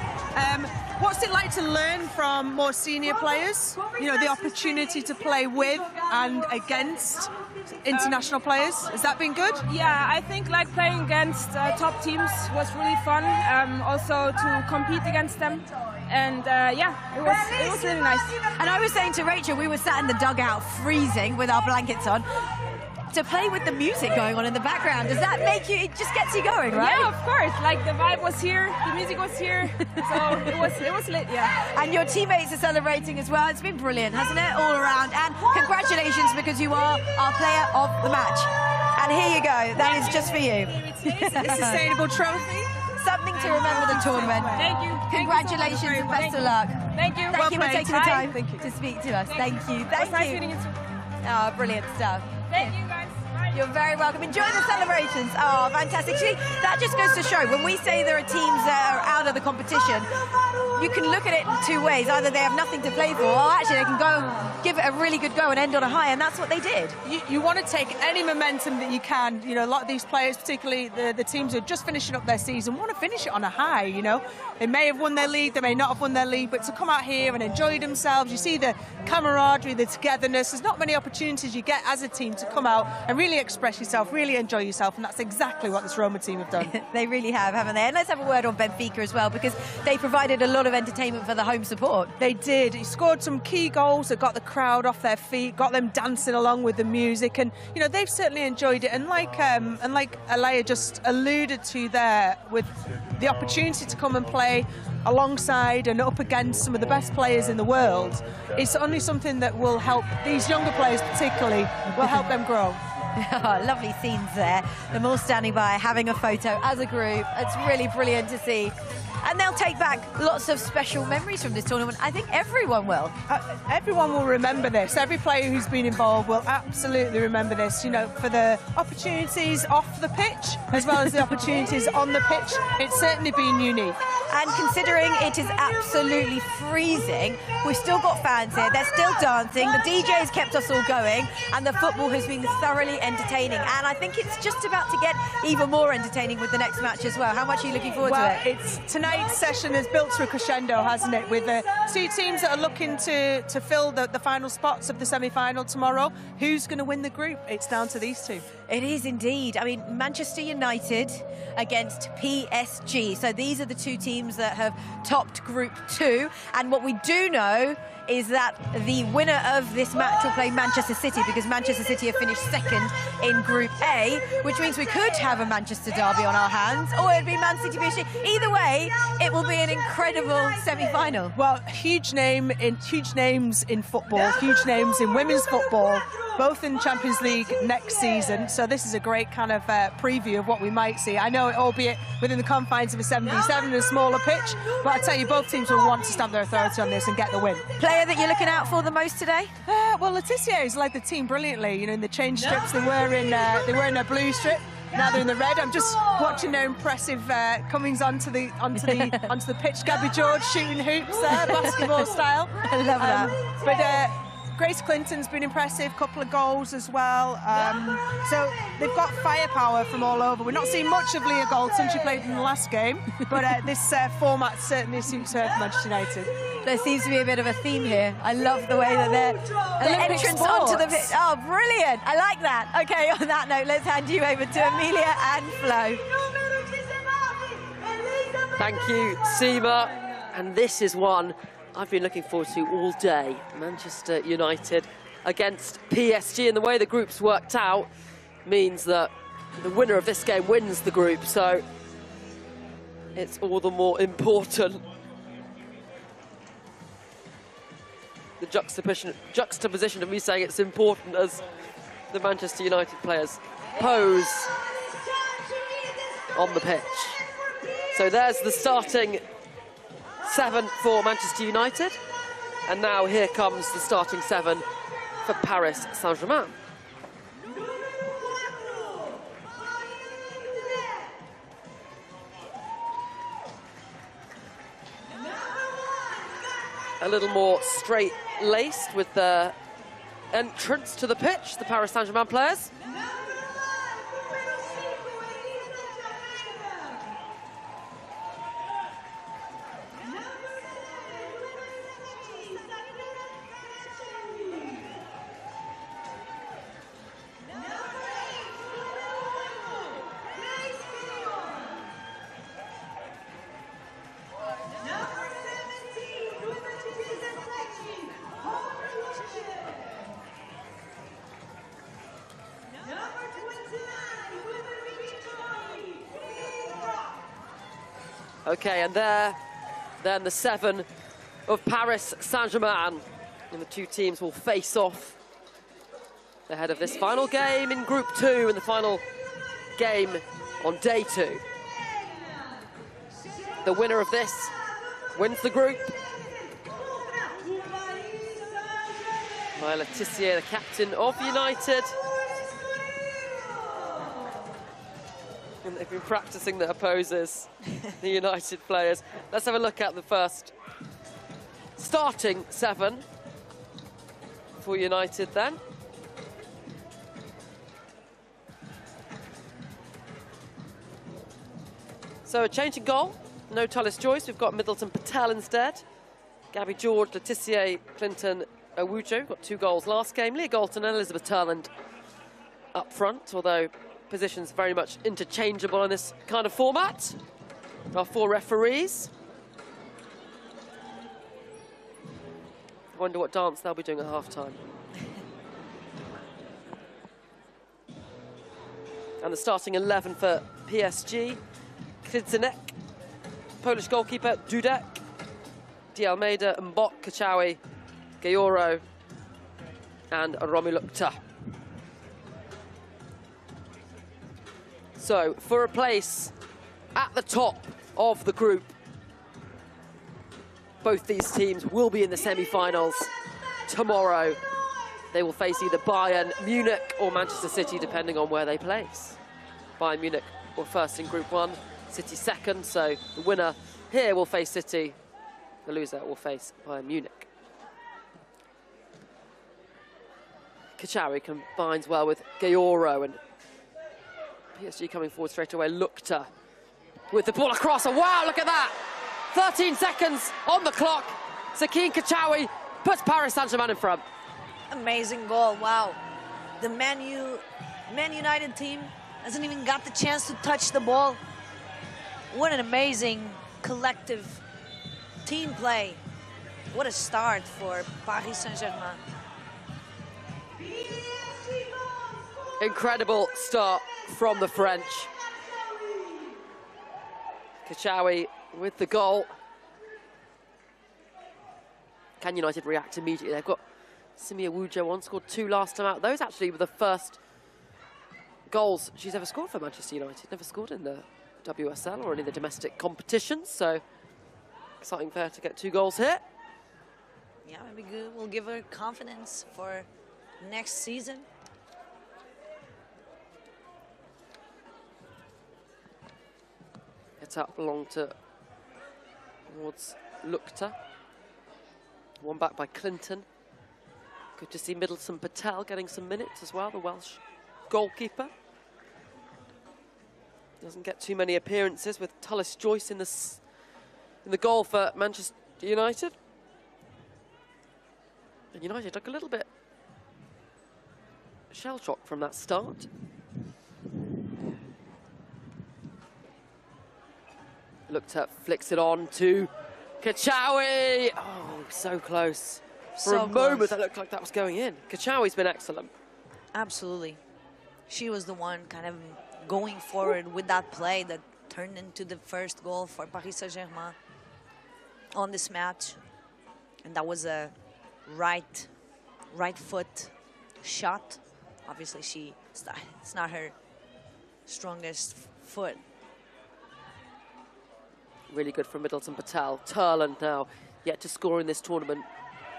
What's it like to learn from more senior players? You know, the opportunity to play with and against international players. Has that been good?
Yeah, I think like playing against top teams was really fun. Also to compete against them. And yeah, it was really nice.
And I was saying to Rachel, we were sat in the dugout freezing with our blankets on. To play with the music going on in the background, does that make you, it just gets you going, right?
Yeah, of course. Like the vibe was here, the music was here, so it was lit, yeah.
And your teammates are celebrating as well. It's been brilliant, hasn't it, all around? And congratulations, because you are our player of the match. And here you go, that is just for you.
The sustainable trophy.
Something to remember the tournament.
Thank you.
Congratulations and best of luck.
Thank you.
Thank you for taking the time
to
speak to us. Thank you. Thank
nice
you.
meeting you.
Oh, brilliant stuff.
Thank you, guys. Bye.
You're very welcome. Enjoy the celebrations. Oh, fantastic. See, that just goes to show, when we say there are teams that are out of the competition, you can look at it in 2 ways. Either they have nothing to play for, or actually they can go give it a really good go and end on a high, and that's what they did.
You want to take any momentum that you can. You know, a lot of these players, particularly the teams who are just finishing up their season, want to finish it on a high, you know. They may have won their league, they may not have won their league, but to come out here and enjoy themselves, you see the camaraderie, the togetherness. There's not many opportunities you get as a team to come out and really express yourself, really enjoy yourself, and that's exactly what this Roma team have done.
They really have, haven't they? And let's have a word on Benfica as well, because they provided a lot of entertainment for the home support.
They did. He scored some key goals that got the crowd off their feet, got them dancing along with the music, and you know, they've certainly enjoyed it. And like Alea just alluded to there, with the opportunity to come and play alongside and up against some of the best players in the world, it's only something that will help these younger players particularly, will help them grow.
Oh, lovely scenes there. Them all standing by, having a photo as a group. It's really brilliant to see. And they'll take back lots of special memories from this tournament. I think everyone will.
Everyone will remember this. Every player who's been involved will absolutely remember this, you know, for the opportunities off the pitch as well as the opportunities on the pitch. It's certainly been unique.
And considering it is absolutely freezing, we've still got fans here. They're still dancing. The DJ's kept us all going, and the football has been thoroughly entertaining. And I think it's just about to get even more entertaining with the next match as well. How much are you looking forward to it?
Tonight's session has built to a crescendo, hasn't it? With the 2 teams that are looking to fill the final spots of the semi-final tomorrow. Who's going to win the group? It's down to these 2.
It is indeed. I mean, Manchester United against PSG. So these are the 2 teams that have topped Group 2. And what we do know is that the winner of this match will play Manchester City, because Manchester City have finished second in Group A, which means we could have a Manchester derby on our hands, or it'd be Man City PSG. Either way, it will be an incredible semi-final.
Well, huge names in football, huge names in women's football, both in Champions League next season. So this is a great kind of preview of what we might see. I know, albeit within the confines of a 7v7 and a smaller pitch, but I tell you, both teams will want to stamp their authority on this and get the win.
Player that you're looking out for the most today?
Well, Letizia has led the team brilliantly. You know, in the change strips, they were in their blue strip. Now they're in the red. I'm just watching their impressive comings onto the pitch. Gabby George shooting hoops there, basketball style.
I love that.
But Grace Clinton's been impressive, couple of goals as well. So they've got firepower from all over. We're not seeing much of Leah Goldson. She played in the last game, but this format certainly suits her for Manchester United.
There seems to be a bit of a theme here. I love the way that their entrance onto the pitch. Oh, brilliant. I like that. Okay, on that note, let's hand you over to Amelia and Flo.
Thank you, Seema. And this is one I've been looking forward to all day. Manchester United against PSG, and the way the group's worked out means that the winner of this game wins the group, so it's all the more important. The juxtaposition of me saying it's important as the Manchester United players pose on the pitch. So there's the starting 7 for Manchester United, and now here comes the starting 7 for Paris Saint-Germain. A little more straight-laced with the entrance to the pitch, the Paris Saint-Germain players. Okay, and there, then the 7 of Paris Saint-Germain. And the two teams will face off ahead of this final game in Group 2 and the final game on day 2. The winner of this wins the group. Laetitia, the captain of United. And they've been practicing their poses, the United players. Let's have a look at the first starting 7 for United then. So a change in goal. No Tullis Joyce, we've got Middleton Patel instead. Gabby George, Laetitia, Clinton, Owujo got 2 goals last game. Leah Galton and Elizabeth Turland up front, although positions very much interchangeable in this kind of format. Our 4 referees. I wonder what dance they'll be doing at half-time. And the starting 11 for PSG. Kridzenek, Polish goalkeeper Dudek, Di Almeida, Mbok, Kachawi, Gayoro, and Romilukta. So, for a place at the top of the group, both these teams will be in the semi-finals tomorrow. They will face either Bayern, Munich, or Manchester City, depending on where they place. Bayern Munich were first in Group 1, City second, so the winner here will face City, the loser will face Bayern Munich. Kachawi combines well with Gayoro, and PSG coming forward straight away. Lukta with the ball across, and wow, look at that! 13 seconds on the clock. Sakine Kachawi puts Paris Saint-Germain in front.
Amazing goal, wow. The Man United team hasn't even got the chance to touch the ball. What an amazing collective team play. What a start for Paris Saint-Germain.
Incredible start from the French. Kachawi with the goal. Can United react immediately? They've got Simi Owujo on, scored 2 last time out. Those actually were the first goals she's ever scored for Manchester United. Never scored in the WSL or any of the domestic competitions, so exciting for her to get 2 goals here.
Yeah, it'll be good. We'll give her confidence for next season.
It's up along towards Lukta. One back by Clinton. Good to see Middleton Patel getting some minutes as well, the Welsh goalkeeper. Doesn't get too many appearances, with Tullis Joyce in the goal for Manchester United. And United look a little bit shell-shocked from that start. Lukta flicks it on to Kachawi. Oh, so close. For a moment, that looked like that was going in. Kachawi's been excellent.
Absolutely. She was the one kind of going forward with that play that turned into the first goal for Paris Saint-Germain on this match. And that was a right foot shot. Obviously, it's not her strongest foot.
Really good from Middleton Patel. Turland now yet to score in this tournament.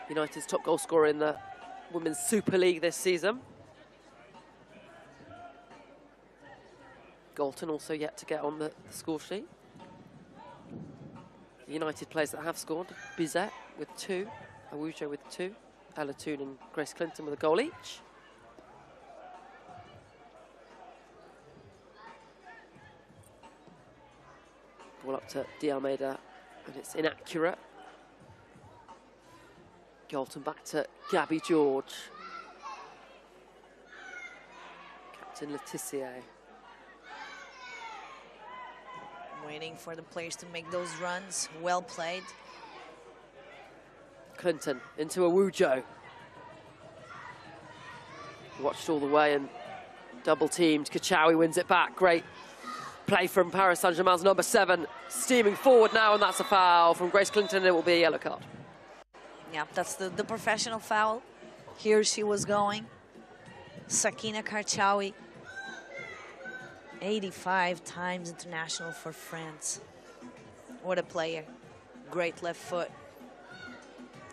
United's top goal scorer in the Women's Super League this season. Galton also yet to get on the score sheet. The United players that have scored: Bizet with 2, Owujo with 2. Ella Toon and Grace Clinton with a goal each. Ball up to De Almeida, and it's inaccurate. Galton back to Gabby George. Captain Letitia.
Waiting for the players to make those runs. Well played.
Clinton into Awujo. Watched all the way and double teamed. Kachawi wins it back. Great play from Paris Saint-Germain's number 7. Steaming forward now, and that's a foul from Grace Clinton. It will be a yellow card.
Yeah, that's the professional foul. Here she was going. Sakina Karchaoui. 85 times international for France. What a player. Great left foot.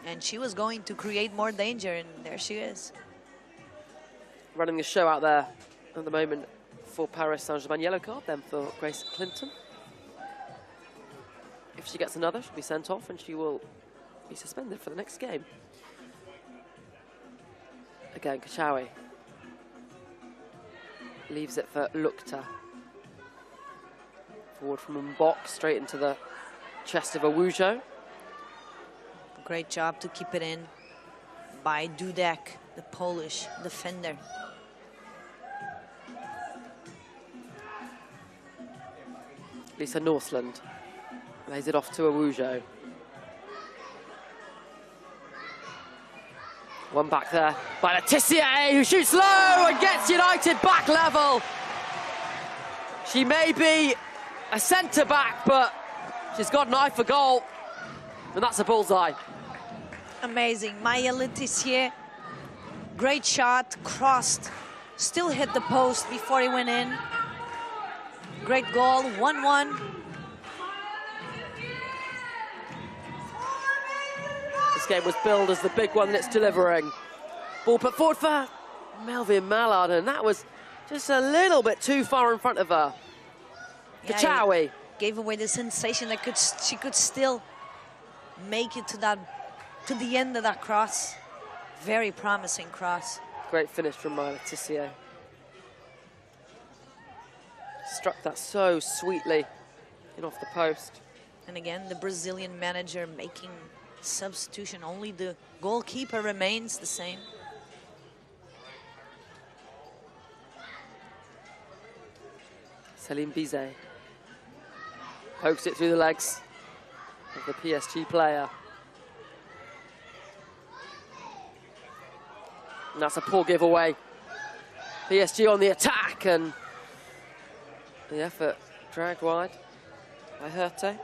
And she was going to create more danger, and there she is.
Running the show out there at the moment for Paris Saint-Germain. Yellow card then for Grace Clinton. If she gets another, she'll be sent off and she will be suspended for the next game. Again, Kachawi leaves it for Lukta. Forward from Mbok, straight into the chest of Awujo.
Great job to keep it in by Dudek, the Polish defender.
Lisa Northland lays it off to Awujo. One back there by Letitia, who shoots low and gets United back level. She may be a centre-back, but she's got an eye for goal, and that's a bullseye.
Amazing. Maya Letitia, great shot, crossed, still hit the post before he went in. Great goal, 1-1.
This game was billed as the big one that it's delivering. Ball put forward for Melvin Mallard, and that was just a little bit too far in front of her.
Yeah,
Kachawi
gave away the sensation that she could still make it to the end of that cross. Very promising cross.
Great finish from Letitia. Struck that so sweetly in off the post.
And again, the Brazilian manager making substitution. Only the goalkeeper remains the same.
Céline Bizet pokes it through the legs of the PSG player. And that's a poor giveaway. PSG on the attack, and the effort dragged wide by Herté.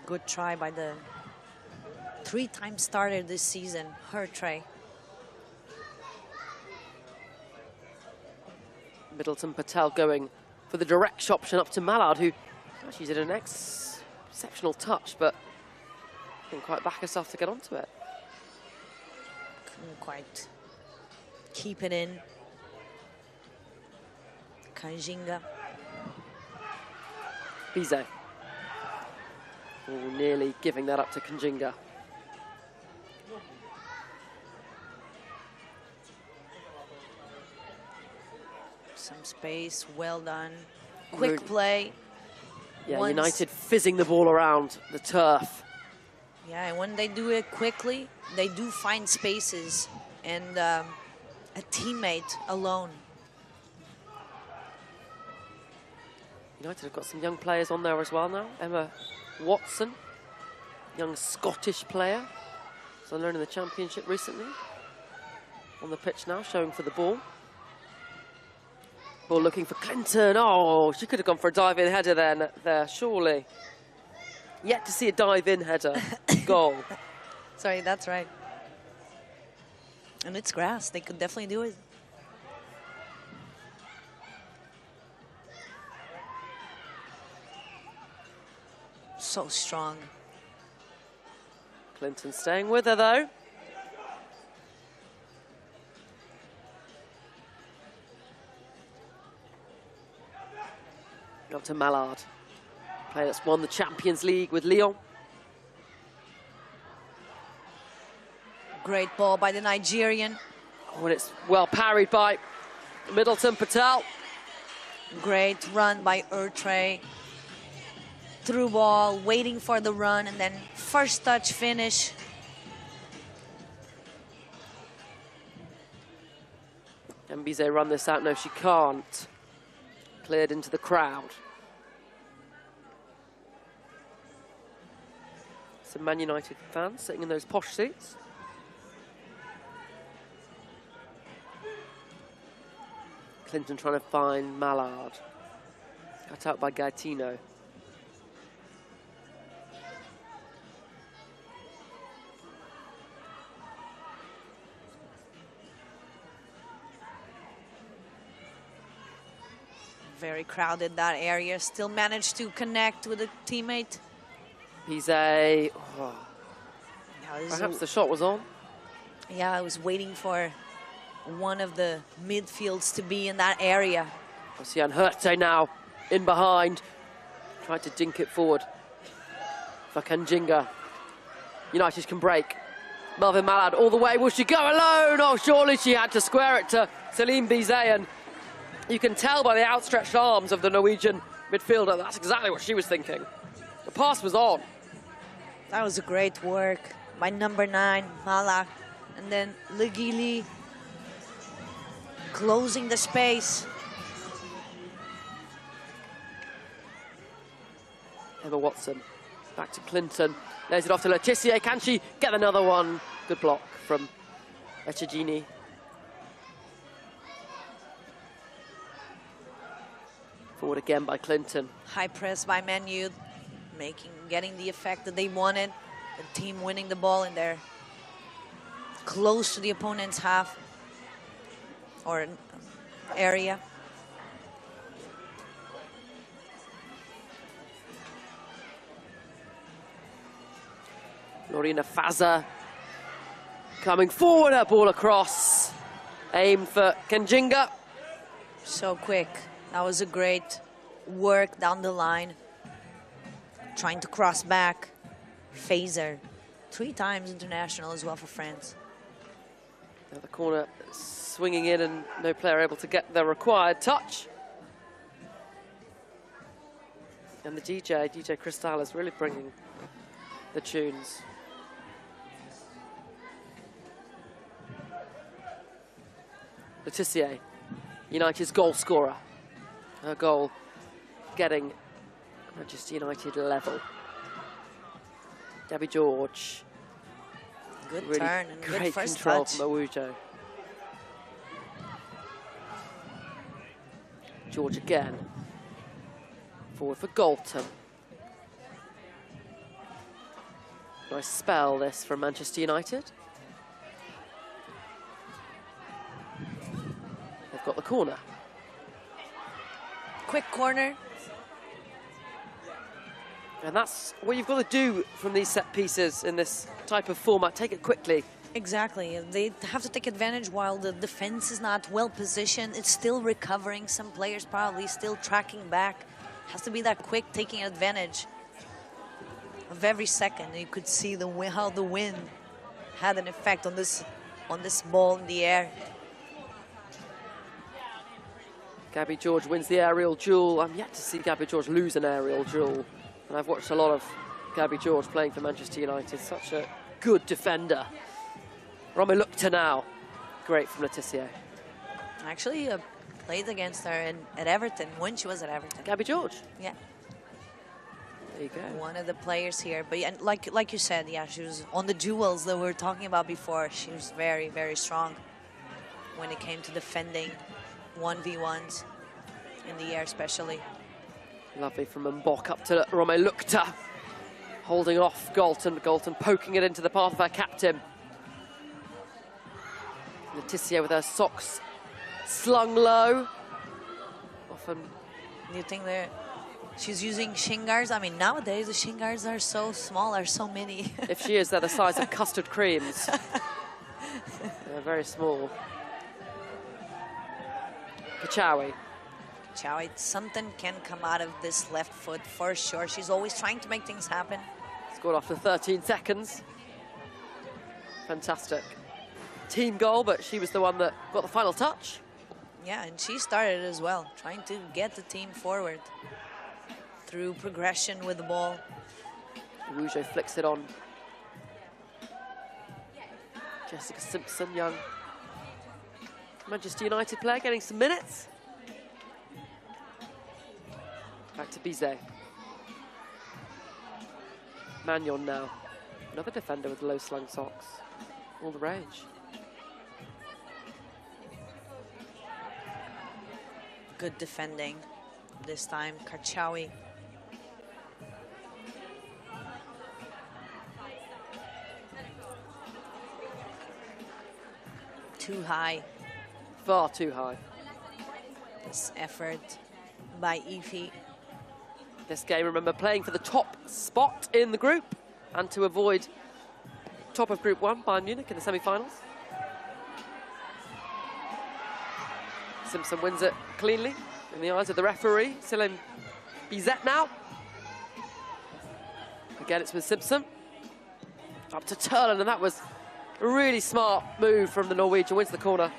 Good try by the 3-time starter this season, Herté.
Middleton Patel going for the direct option up to Mallard, who actually did an exceptional touch, but didn't quite back herself to get onto it.
Couldn't quite keep it in. Kanjinga.
Bizet. Nearly giving that up to Kanjinga.
Some space, well done. Quick play.
Yeah, United fizzing the ball around the turf.
Yeah, and when they do it quickly, they do find spaces and a teammate alone.
United have got some young players on there as well now. Emma Watson, young Scottish player. So learning the championship recently. On the pitch now, showing for the ball. Ball looking for Clinton. Oh, she could have gone for a dive-in header there, surely. Yet to see a dive-in header. Goal.
Sorry, that's right. And it's grass. They could definitely do it. So strong.
Clinton staying with her, though. Up to Mallard. Player that's won the Champions League with Lyon.
Great ball by the Nigerian.
Oh, and it's well parried by Middleton Patel.
Great run by Urtre. Through ball, waiting for the run, and then first touch finish.
Can Bizet run this out? No, she can't. Cleared into the crowd. Some Man United fans sitting in those posh seats. Clinton trying to find Mallard. Cut out by Gaetino.
Very crowded, that area. Still managed to connect with a teammate.
Bizet. Oh. Perhaps the shot was on.
Yeah, I was waiting for one of the midfields to be in that area.
Roseng Herté now in behind. Tried to dink it forward for Kanjinga. United can break. Melvin Mallard all the way. Will she go alone? Oh, surely she had to square it to Celine Bizet. And you can tell by the outstretched arms of the Norwegian midfielder that's exactly what she was thinking. The pass was on.
That was a great work by number 9, Mallard. And then Legili closing the space.
Emma Watson back to Clinton. Lays it off to Letitia. Can she get another one? Good block from Echegini. Forward again by Clinton.
High press by Man U, getting the effect that they wanted. The team winning the ball in there, close to the opponent's half or area.
Lorena Faza coming forward, her ball across. Aim for Kanjinga.
So quick. That was a great work down the line. Trying to cross back. Phaser. 3 times international as well for France.
Now the corner swinging in and no player able to get the required touch. And the DJ Cristal is really bringing the tunes. Letitia, United's goal scorer. Her goal getting Manchester United level. Gabby George.
Good
really
turn and
great
good first
control
touch.
from Awujo. George again. Forward for Galton. Nice spell this from Manchester United. They've got the corner.
Quick corner.
And that's what you've got to do from these set pieces in this type of format. Take it quickly.
Exactly. They have to take advantage while the defense is not well positioned. It's still recovering. Some players probably still tracking back. Has to be that quick, taking advantage of every second. You could see how the wind had an effect on this ball in the air.
Gabby George wins the aerial duel. I'm yet to see Gabby George lose an aerial duel. And I've watched a lot of Gabby George playing for Manchester United. Such a good defender. Roma Lukta now. Great from Letitia.
Actually, played against her at Everton when she was at Everton.
Gabby George?
Yeah.
There you go.
One of the players here. But yeah, like you said, yeah, she was on the duels that we were talking about before. She was very, very strong when it came to defending 1v1s in the air especially.
Lovely from Mbok up to Roma Lukta. Holding off Galton. Galton poking it into the path of her captain. Letitia with her socks slung low. Often.
Do you think that she's using shin guards? I mean, nowadays the shin guards are so small, are so many.
If she is, they're the size of custard creams. They're very small. Kachawi.
Kachawi, something can come out of this left foot for sure. She's always trying to make things happen.
Scored after 13 seconds. fantastic team goal, but she was the one that got the final touch.
Yeah, and she started as well, trying to get the team forward through progression with the ball.
Rougeau flicks it on. Jessica Simpson, young Manchester United player, getting some minutes. Back to Bizet. Magnon now. Another defender with low slung socks. All the rage.
Good defending this time, Karchaoui. Too high.
Far too high.
This effort by Ify.
This game, remember, playing for the top spot in the group and to avoid top of Group 1, Bayern Munich in the semi-finals. Simpson wins it cleanly in the eyes of the referee. Silem Bizet now. Again, it's with Simpson. Up to Turlen, and that was a really smart move from the Norwegian. Wins the corner.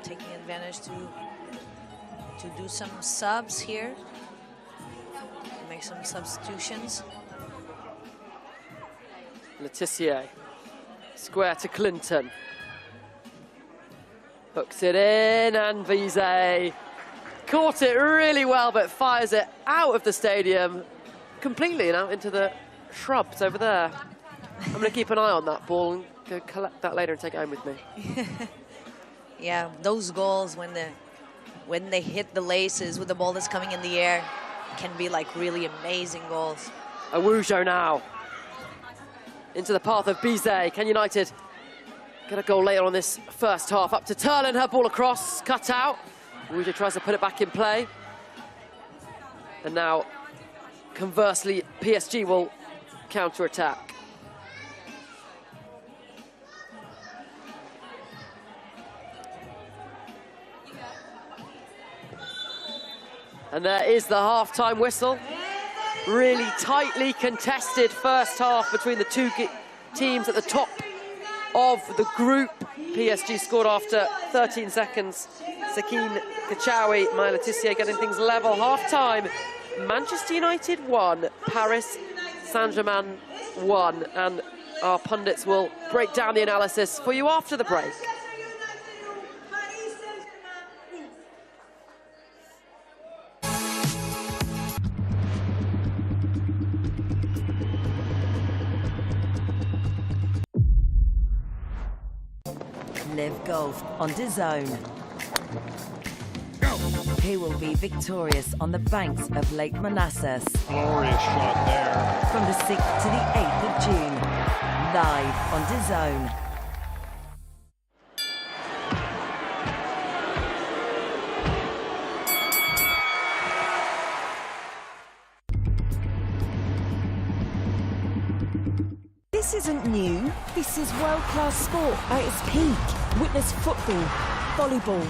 Taking advantage to do some subs here. Make some substitutions.
Letitia, square to Clinton. Hooks it in, and Bizet caught it really well, but fires it out of the stadium completely and out into the shrubs over there. I'm going to keep an eye on that ball and go collect that later and take it home with me.
Yeah, those goals when they hit the laces with the ball that's coming in the air can be like really amazing goals.
Rougeau now into the path of Bizet. Can United get a goal later on this first half? Up to Turlen, her ball across, cut out. Rougeau tries to put it back in play. And now, conversely, PSG will counter-attack. And there is the half-time whistle. Really tightly contested first half between the two teams at the top of the group. PSG scored after 13 seconds. Sakine Karchaoui, Maya Letitia getting things level. Half-time, Manchester United 1, Paris Saint-Germain 1. And our pundits will break down the analysis for you after the break.
Live golf on DAZN. Who will be victorious on the banks of Lake Manassas?
Glorious shot there.
From the 6th to the 8th of June, live on DAZN.
This isn't new. This is world-class sport at its peak. Witness football, volleyball,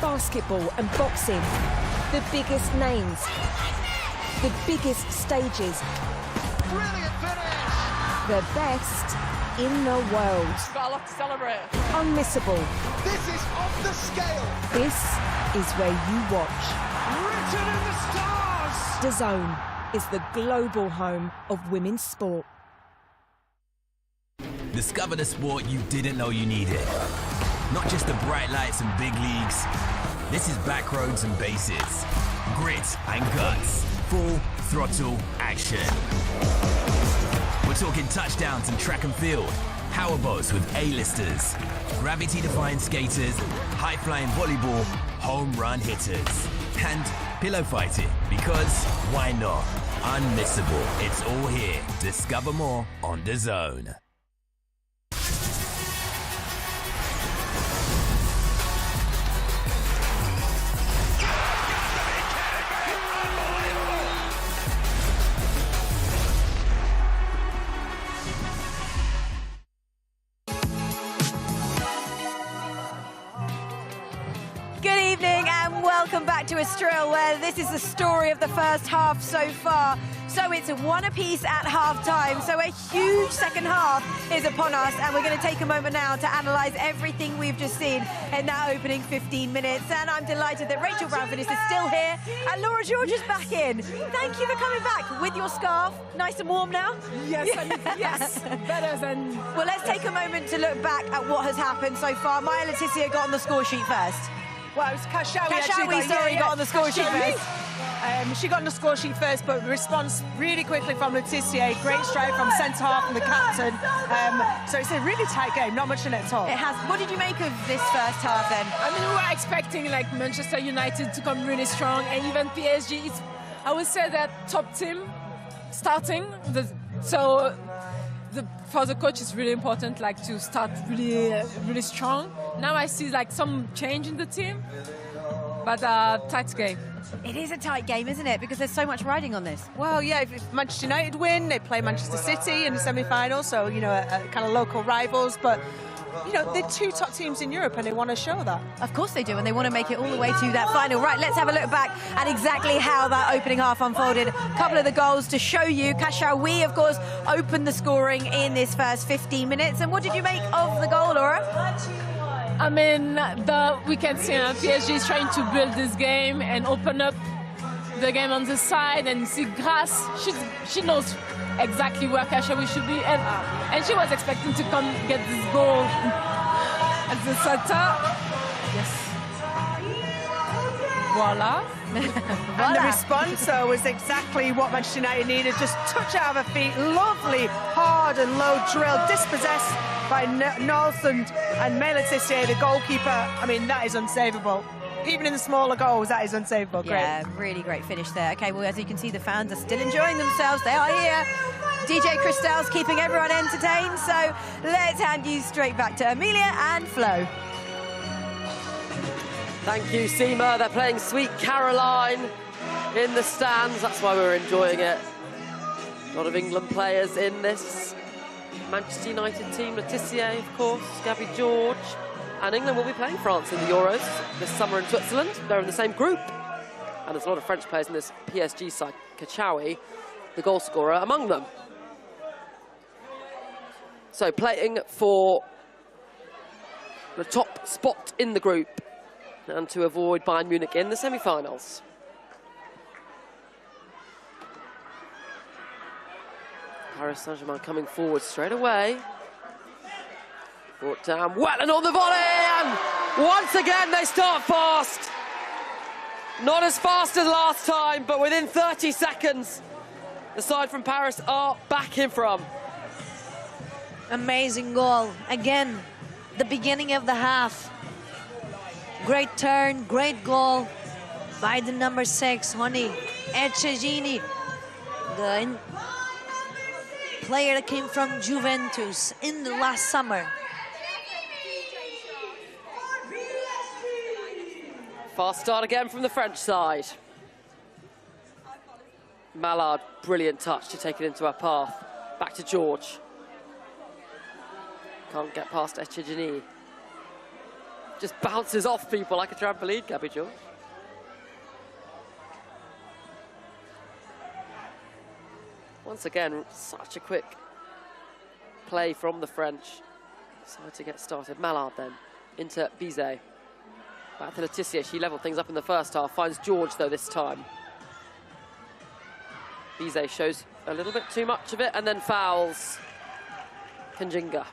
basketball and boxing. The biggest names, the biggest stages.
Brilliant finish!
The best in the world.
Got a lot to celebrate.
Unmissable.
This is off the scale!
This is where you watch.
Written in the stars!
DAZN is the global home of women's sport.
Discover the sport you didn't know you needed. Not just the bright lights and big leagues. This is back roads and bases. Grit and guts. Full throttle action. We're talking touchdowns and track and field. Powerboats with A-listers. Gravity-defying skaters. High-flying volleyball. Home run hitters. And pillow fighting. Because why not? Unmissable. It's all here. Discover more on DAZN.
welcome back to Estrella, where this is the story of the first half so far. So it's 1 apiece at half-time, so a huge second half is upon us, and we're going to take a moment now to analyse everything we've just seen in that opening 15 minutes. And I'm delighted that Rachel Brown-Finnis is still here, and Laura George is back in. Thank you for coming back with your scarf. Nice and warm now?
Yes, yes, better than...
Well, let's take a moment to look back at what has happened so far. Maya Letizia got on the score sheet first.
Well, it was Kashawi
got on the score sheet first.
She got on the score sheet first, but response really quickly from Letizia. Great strike from centre half and the captain. So it's a really tight game, not much in it at all.
It has. What did you make of this first half then?
I mean, we were expecting like Manchester United to come really strong, and even PSG. I would say that top team starting. For the coach, it's really important, like, to start really strong. Now I see like some change in the team, but tight game.
It is a tight game, isn't it? Because there's so much riding on this.
Well, yeah, if Manchester United win, they play Manchester City in the semi-final, so, you know, a kind of local rivals, but, you know, they're two top teams in Europe and they want to show that.
Of course they do, and they want to make it all the way to that final. Right, let's have a look back at exactly how that opening half unfolded. A couple of the goals to show you. Kashawi, of course, opened the scoring in this first 15 minutes. And what did you make of the goal, Laura?
I mean, we can see PSG is trying to build this game and open up the game on the side, and see Grace, she knows exactly where Kashawi should be, and she was expecting to come get this goal at the center. Yes. Voila.
And the response was exactly what Manchester United needed. Just touch out of her feet, lovely, hard and low drill, dispossessed by North and Maya Letizia, the goalkeeper. I mean, that is unsavable. Even in the smaller goals, that is unsavable. Great.
Yeah, really great finish there. Okay, well, as you can see, the fans are still enjoying themselves. They are here. DJ Cristal's keeping everyone entertained. So let's hand you straight back to Amelia and Flo.
Thank you, Seema. They're playing Sweet Caroline in the stands. That's why we're enjoying it. A lot of England players in this Manchester United team. Letizia, of course, Gabby George. And England will be playing France in the Euros this summer in Switzerland. They're in the same group. And there's a lot of French players in this PSG side. Kashawi, the goal scorer, among them. So playing for the top spot in the group and to avoid Bayern Munich in the semi-finals. Paris Saint-Germain coming forward straight away. Brought down well and on the volley, and once again they start fast. Not as fast as last time, but within 30 seconds, the side from Paris are back in front.
Amazing goal. Again, the beginning of the half. Great turn, great goal by the number 6, Honi Echegini, the player that came from Juventus in the last summer.
Fast start again from the French side. Mallard, brilliant touch to take it into our path. Back to George. Can't get past Echegini. Just bounces off people like a trampoline, Gabby George. Once again, such a quick play from the French side to get started. Mallard then into Bizet. Back to Letizia, she levelled things up in the first half. Finds George though this time. Bizet shows a little bit too much of it and then fouls Kanjinga.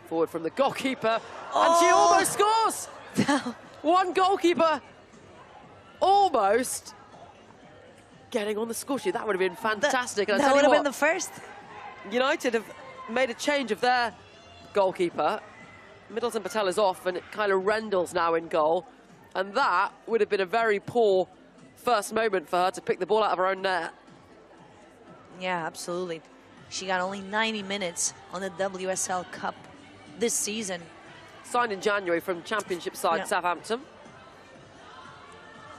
Forward from the goalkeeper, and she almost scores! One goalkeeper almost getting on the score sheet. That would have been fantastic.
That would have been the first.
United have made a change of their goalkeeper. Middleton Patel is off, and it kind of Rendell's now in goal. And that would have been a very poor first moment for her to pick the ball out of her own net.
Yeah, absolutely. She got only 90 minutes on the WSL Cup this season.
Signed in January from Championship side Southampton.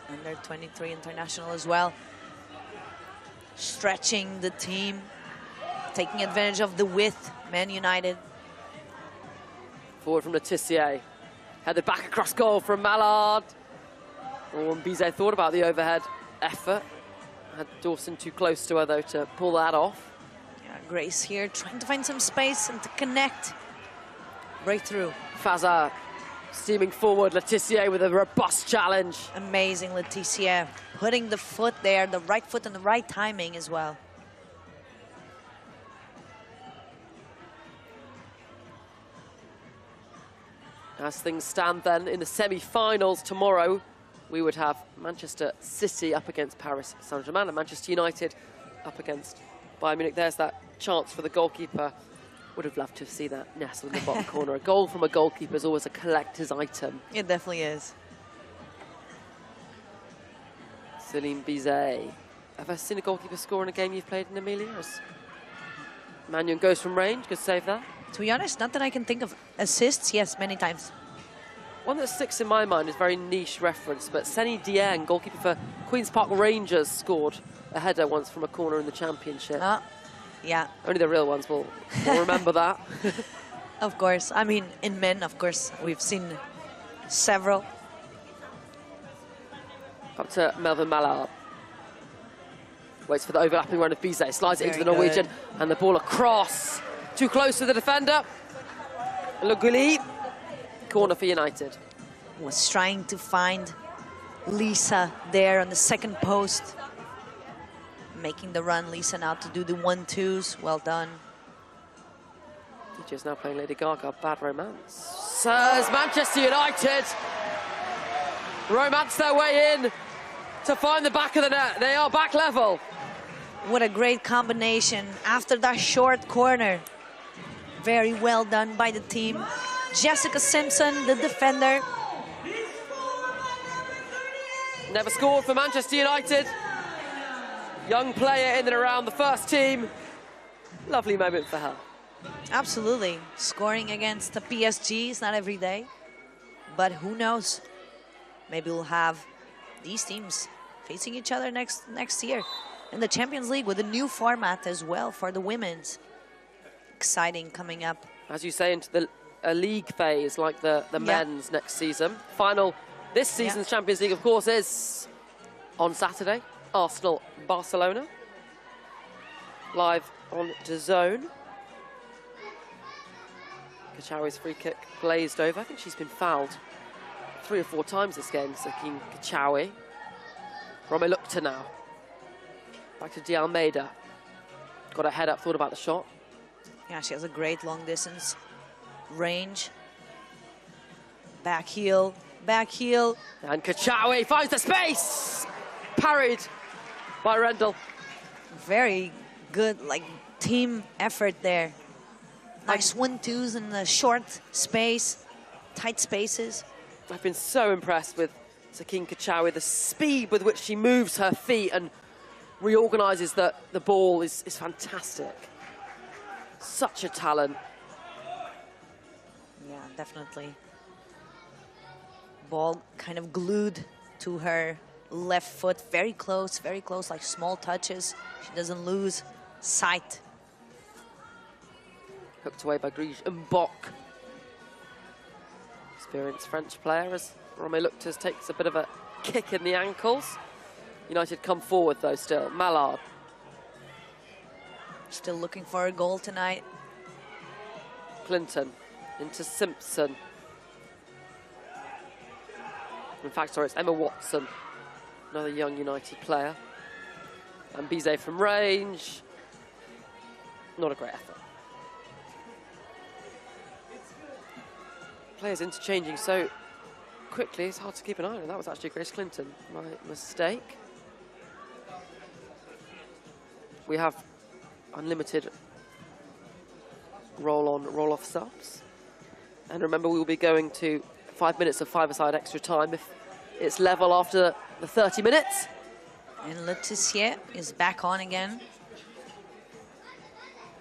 And they're 23 international as well. stretching the team, taking advantage of the width, Man United.
Forward from Letitia. Headed back across goal from Mallard. Oh, and Bizet thought about the overhead effort. Had Dawson too close to her, though, to pull that off.
Yeah, Grace here trying to find some space and to connect. Breakthrough.
Faza steaming forward. Letitia with a robust challenge.
Amazing, Letitia. Putting the foot there, the right foot and the right timing as well.
As things stand then in the semi-finals tomorrow, we would have Manchester City up against Paris Saint-Germain and Manchester United up against Bayern Munich. There's that chance for the goalkeeper. Would have loved to see that nestle in the bottom corner. A goal from a goalkeeper is always a collector's item.
It definitely is.
Celine Bizet. Ever seen a goalkeeper score in a game you've played in, Amelia? Mannion goes from range, good save there.
To be honest, not that I can think of. Assists, yes, many times.
One that sticks in my mind is very niche reference, but Seni Dieng, goalkeeper for Queen's Park Rangers, scored a header once from a corner in the Championship.
Yeah.
Only the real ones will remember that.
Of course. I mean, in men, of course, we've seen several.
Up to Melvin Mallard. Waits for the overlapping run of Bizet, slides it into the
Very
Norwegian,
good.
and the ball across. Too close to the defender. Le Gouly. Corner for United.
Was trying to find Lisa there on the second post. Making the run, Lisa now to do the 1-2s. Well done.
DJ's now playing Lady Gaga, Bad Romance. Says Manchester United romance their way in to find the back of the net. They are back level.
What a great combination after that short corner. Very well done by the team. Jessica Simpson, the defender.
Never scored for Manchester United. Young player in and around the first team. Lovely moment for her.
Absolutely. Scoring against the PSG is not every day. But who knows? Maybe we'll have these teams facing each other next year. In the Champions League with a new format as well for the women's. Exciting coming up.
As you say, into a league phase like the men's next season. Final this season's Champions League, of course, is on Saturday. Arsenal, Barcelona. Live on DAZN. Kachawi's free kick glazed over. I think she's been fouled 3 or 4 times this game, Sakin Kachawi. Roma Lukta now. Back to Di Almeida. Got her head up, thought about the shot.
Yeah, she has a great long distance range. Back heel, back heel.
And Kachawi finds the space! Parried by Rendell.
Very good, team effort there. Nice 1-2s in the short space, tight spaces.
I've been so impressed with Sakin Kachawi, the speed with which she moves her feet and reorganises the ball is fantastic. Such a talent.
Yeah, definitely. Ball kind of glued to her left foot, very close, like small touches. She doesn't lose sight.
Hooked away by Grige and Bock. Experienced French player as Rome Luktas takes a bit of a kick in the ankles. United come forward though still. Mallard.
Still looking for a goal tonight.
Clinton into Simpson. In fact, sorry, it's Emma Watson, another young United player. And Bizet from range. Not a great effort. Players interchanging so quickly, it's hard to keep an eye on. That was actually Grace Clinton, my mistake. We have unlimited roll-on, roll-off subs. And remember, we will be going to 5 minutes of five-a-side extra time if it's level after the 30 minutes.
And Letitia is back on again.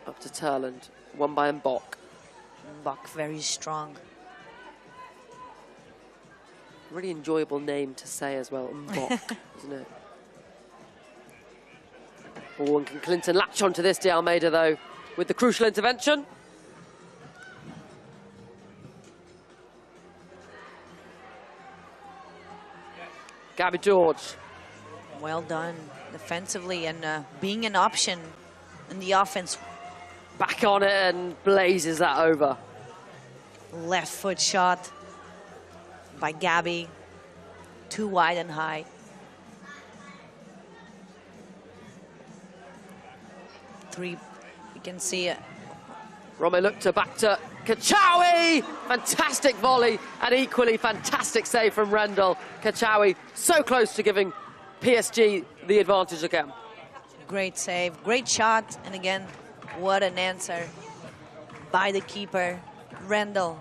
Up to Turland, won by Mbok.
Mbok very strong.
Really enjoyable name to say as well, Mbok, isn't it? Oh, and can Clinton latch onto this, De Almeida, though, with the crucial intervention? Gabby George.
Well done defensively and being an option in the offense.
Back on it and blazes that over.
Left foot shot by Gabby. Too wide and high. Three, you can see it.
Roma looked to back to Kachawi! Fantastic volley and equally fantastic save from Rendell. Kachawi so close to giving PSG the advantage again.
Great save, great shot, and again, what an answer by the keeper, Rendell.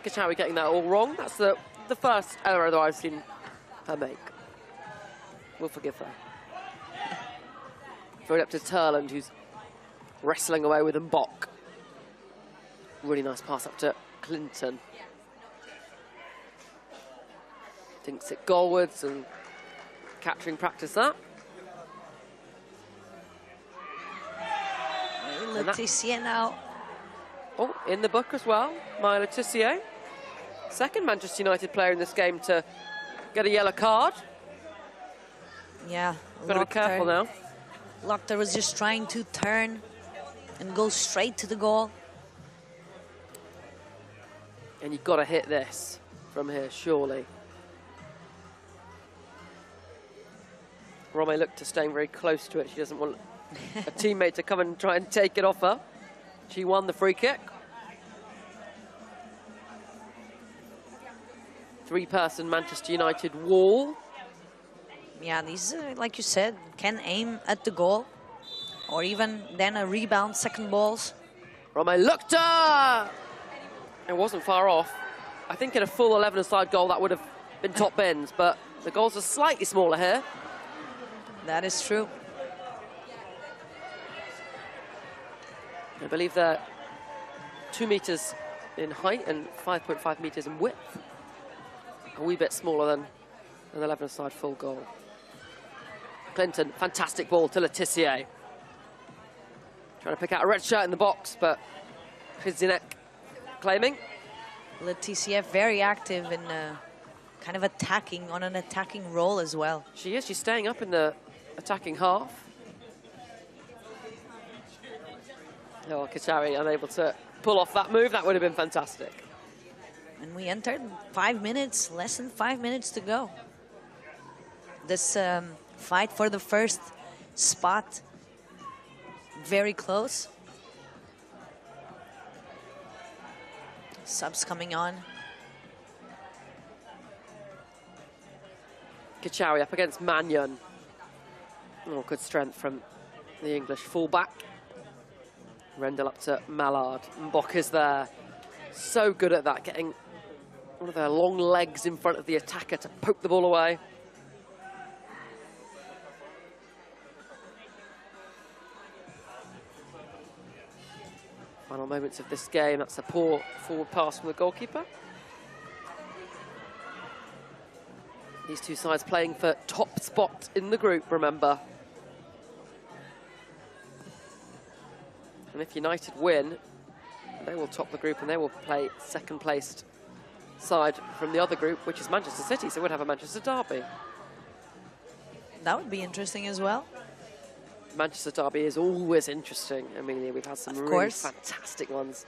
Kachawi getting that all wrong. That's the first error that I've seen her make. We'll forgive her. Throwing up to Turland, who's wrestling away with Mbok. Really nice pass up to Clinton. Thinks it goalwards and capturing practice that.
Letitia now.
Oh, in the book as well, Maya Letitia. Second Manchester United player in this game to get a yellow card.
Yeah,
Gotta be careful now.
Lochter was just trying to turn and go straight to the goal.
And you've got to hit this from here, surely. Rome looked to staying very close to it. She doesn't want a teammate to come and try and take it off her. She won the free kick. Three-person Manchester United wall.
Yeah, these, like you said, can aim at the goal. Or even then a rebound, second balls.
Rome looked It wasn't far off. I think in a full 11-a-side goal that would have been top bins, but the goals are slightly smaller here.
That is true.
I believe they're 2 meters in height and 5.5 meters in width. A wee bit smaller than an 11-a-side full goal. Clinton, fantastic ball to Letitia. Trying to pick out a red shirt in the box, but Krizinek claiming.
Letitia very active in kind of attacking, on an attacking role as well.
She is, she's staying up in the attacking half. Oh, Kachawi unable to pull off that move. That would have been fantastic.
And we entered 5 minutes, less than 5 minutes to go. This fight for the first spot, very close. Subs coming on.
Kachawi up against Mannion. Oh, good strength from the English fullback. Rendell up to Mallard. Mbok is there. So good at that, getting one of their long legs in front of the attacker to poke the ball away. Final moments of this game. That's a poor forward pass from the goalkeeper. These two sides playing for top spot in the group, remember. And if United win, they will top the group and they will play second-placed side from the other group, which is Manchester City, so we'd have a Manchester derby.
That would be interesting as well.
Manchester derby is always interesting, Amelia. We've had some really fantastic ones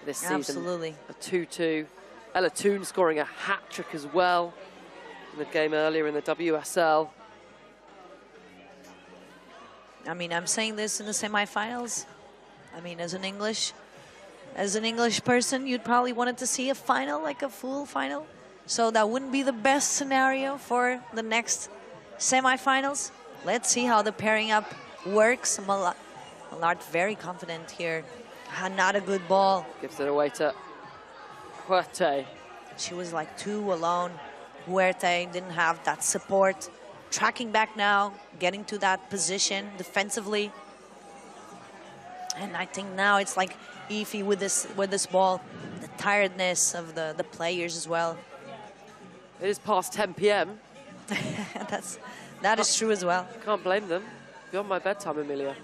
this season.
Absolutely.
A 2-2. Ella Toon scoring a hat-trick as well in the game earlier in the WSL.
I mean, I'm saying this in the semifinals. I mean, as an English person, you'd probably wanted to see a final, like a full final. So that wouldn't be the best scenario for the next semifinals. Let's see how the pairing up works. Mallard very confident here. Not a good ball.
Gives it away to Huerte.
She was like two alone. Huerte didn't have that support. Tracking back now, getting to that position defensively. And I think now it's like iffy with this ball. The tiredness of the players as well.
It is past 10 p.m.
That is true as well.
Can't blame them. Beyond my bedtime, Amelia.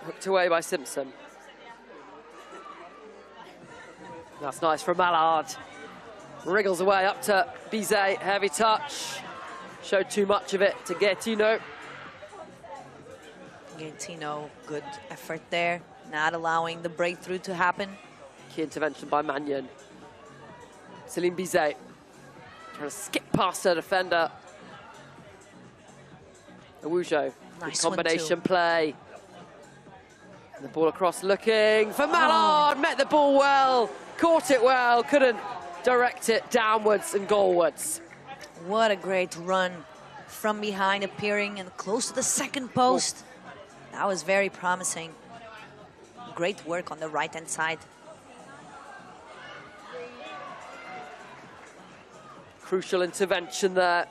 Hooked away by Simpson. That's nice from Mallard. Wriggles away up to Bizet. Heavy touch. Showed too much of it to Gaetino.
Gaetino, good effort there. Not allowing the breakthrough to happen.
Key intervention by Magnan. Celine Bizet. Trying to skip past her defender. Awujo.
Nice
combination play. And the ball across looking for Mallard. Met the ball well. Caught it well. Couldn't direct it downwards and goalwards.
What a great run from behind, appearing and close to the second post. That was very promising. Great work on the right-hand side.
Crucial intervention there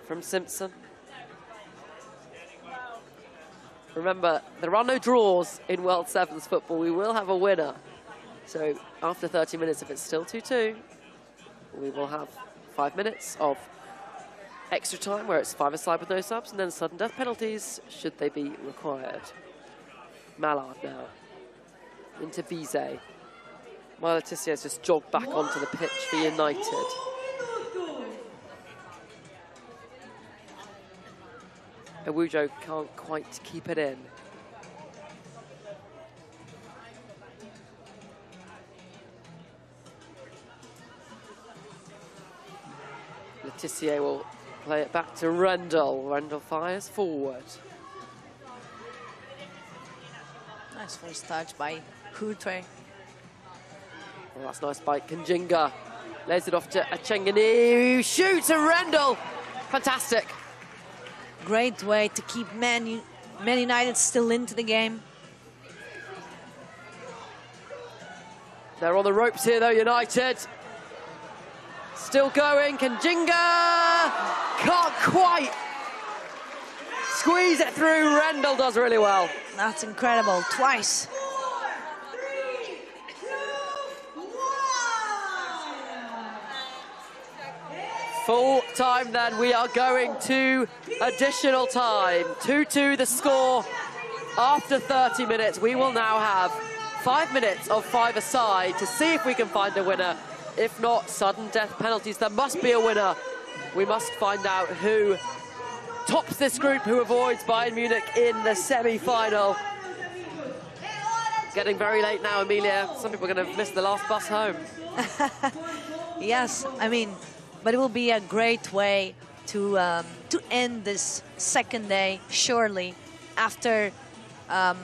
from Simpson. Remember, there are no draws in World Sevens football. We will have a winner. So after 30 minutes, if it's still 2-2, we will have 5 minutes of extra time where it's 5-a-side with no subs, and then sudden death penalties, should they be required. Mallard now into Bizet. Maya Letitia has just jogged back onto the pitch for United. Awujo can't quite keep it in. Letitia will play it back to Rendell. Rendell fires forward.
Nice first touch by Hutre.
Oh, that's nice by Kanjinga. Lays it off to Achengani, who shoots, and Rendell. Fantastic.
Great way to keep Man United still into the game.
They're on the ropes here though, United. Still going, Kanjinga can't quite squeeze it through. Rendell does really well.
That's incredible, twice.
Full time then, we are going to additional time. 2-2 the score after 30 minutes. We will now have 5 minutes of 5-a-side to see if we can find a winner. If not, sudden death penalties. There must be a winner. We must find out who tops this group, who avoids Bayern Munich in the semi-final. Getting very late now, Amelia. Some people are going to miss the last bus home.
Yes, I mean, but it will be a great way to end this second day, surely, after a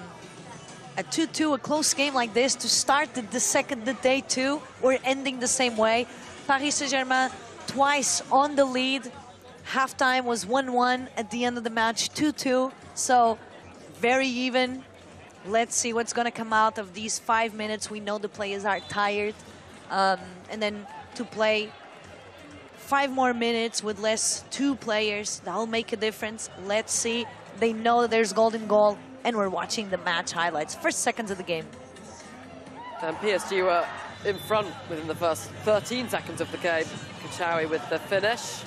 2-2, a close game like this, to start the day two. We're ending the same way. Paris Saint-Germain twice on the lead. Halftime was 1-1, at the end of the match 2-2, so very even. Let's see what's going to come out of these 5 minutes. We know the players are tired, and then to play 5 more minutes with less 2 players, that'll make a difference. Let's see. They know there's golden goal, and we're watching the match highlights, first seconds of the game.
And PSG were in front within the first 13 seconds of the game. Kachawi with the finish.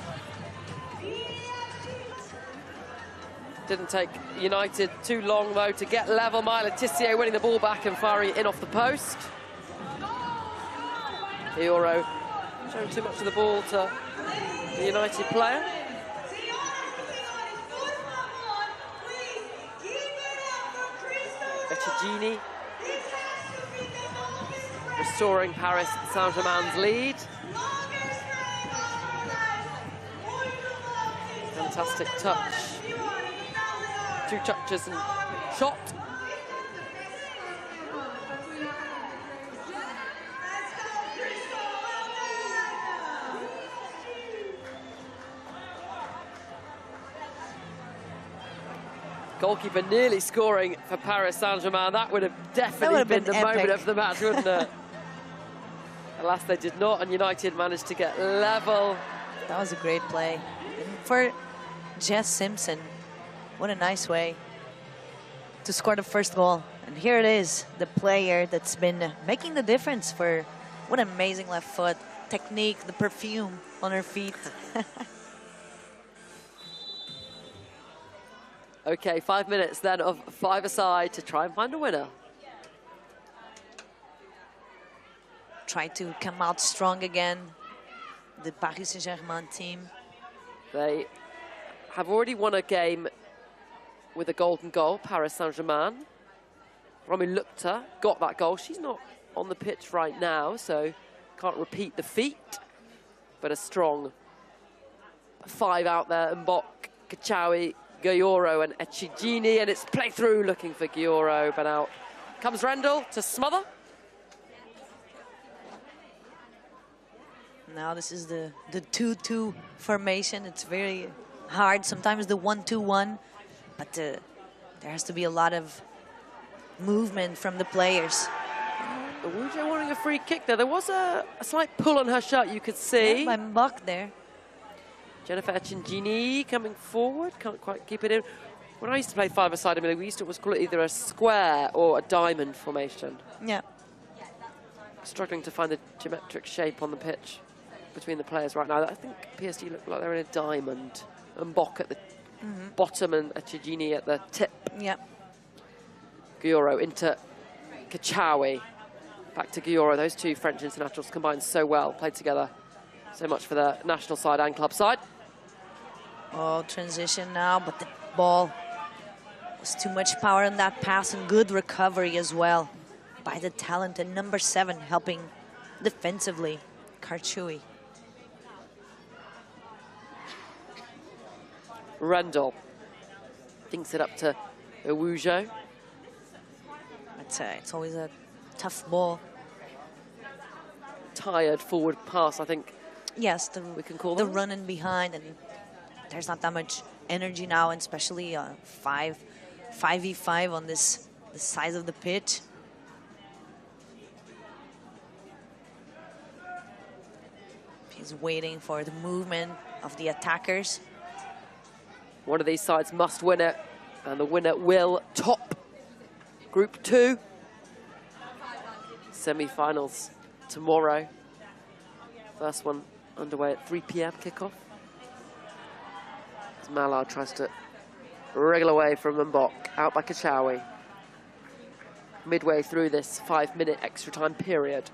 Didn't take United too long, though, to get level. Maya Letitia winning the ball back and firing it in off the post. Euro showing too much of the ball to the United player. Echegini restoring Paris Saint-Germain's lead. Fantastic touch. 2 touches and shot. Goalkeeper nearly scoring for Paris Saint-Germain. That would have definitely been the moment of the match, wouldn't it? Alas, they did not, and United managed to get level.
That was a great play. And for Jess Simpson, what a nice way to score the first goal. And here it is, the player that's been making the difference for what an amazing left foot, technique, the perfume on her feet.
Okay, 5 minutes then of five-a-side to try and find a winner.
Try to come out strong again, the Paris Saint-Germain team.
They have already won a game with a golden goal, Paris Saint-Germain. Romy Lukta got that goal. She's not on the pitch right now, so can't repeat the feat. But a strong 5 out there, Mbok, Kachawi, Gayoro and Echigini, and it's play through looking for Gayoro, but out comes Rendell to smother.
Now this is the 2-2 formation. It's very hard, sometimes the 1-2-1, but there has to be a lot of movement from the players.
Wujo wanting a free kick there. There was a slight pull on her shirt, you could see.
Yeah, by Mbok there.
Jennifer Echingini coming forward, can't quite keep it in. When I used to play five-a-side in Munich, we used to call it either a square or a diamond formation.
Yeah.
Struggling to find the geometric shape on the pitch between the players right now. I think PSG look like they're in a diamond. And Mbok at the bottom and Echigini at the tip.
Yeah.
Gayoro into Kachawi. Back to Gayoro. Those two French internationals combined so well, played together so much for the national side and club side.
Oh, transition now, but the ball was too much power in that pass and good recovery as well by the talented number 7 helping defensively, Karchui.
Rendell thinks it up to Wujo.
It's always a tough ball.
Tired forward pass, I think.
Yes,
we can call
the
them.
running behind, and there's not that much energy now, and especially 5v5 on the size of the pitch. He's waiting for the movement of the attackers.
One of these sides must win it, and the winner will top Group 2. Semi-finals tomorrow. First one underway at 3 p.m. kickoff. As Mallard tries to wriggle away from Mbok, out by Kachawi. Midway through this 5-minute extra time period.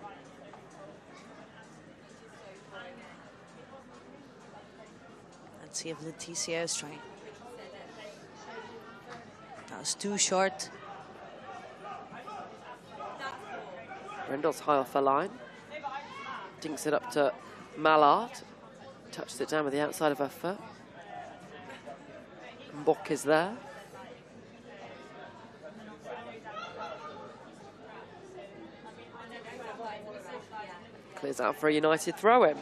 Let's see if Leticia is trying. That was too short.
Rendell's high off the line. Dinks it up to Mallard. Touched it down with the outside of her foot. Mbok is there. Clears out for a United throw-in.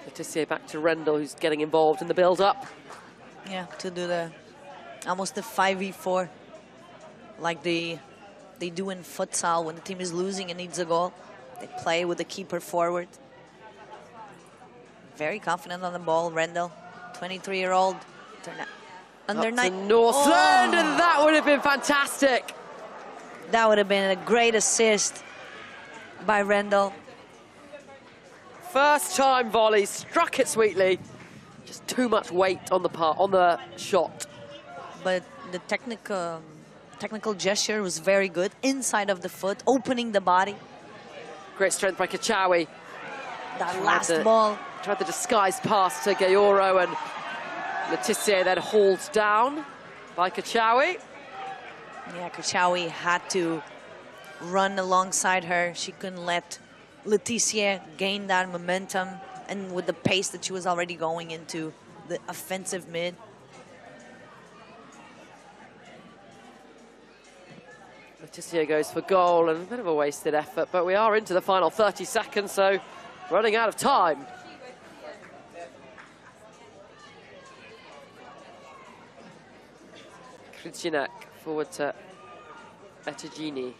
Leticia back to Rendell, who's getting involved in the build-up.
Yeah, to do almost the 5v4, like they do in futsal when the team is losing and needs a goal. They play with the keeper forward. Very confident on the ball, Rendell, 23-year-old. Under
Up to
9.
Northland, and that would have been fantastic.
That would have been a great assist by Rendell.
First time volley, struck it sweetly. Just too much weight on the shot.
But the technical gesture was very good. Inside of the foot, opening the body.
Great strength by Kachawi.
That last ball.
Tried the disguised pass to Gayoro, and Leticia then hauled down by Kachawi.
Yeah, Kachawi had to run alongside her. She couldn't let Leticia gain that momentum, and with the pace that she was already going into the offensive mid.
Leticia goes for goal, and a bit of a wasted effort, but we are into the final 30 seconds, so running out of time. Kricinek forward to Echigini.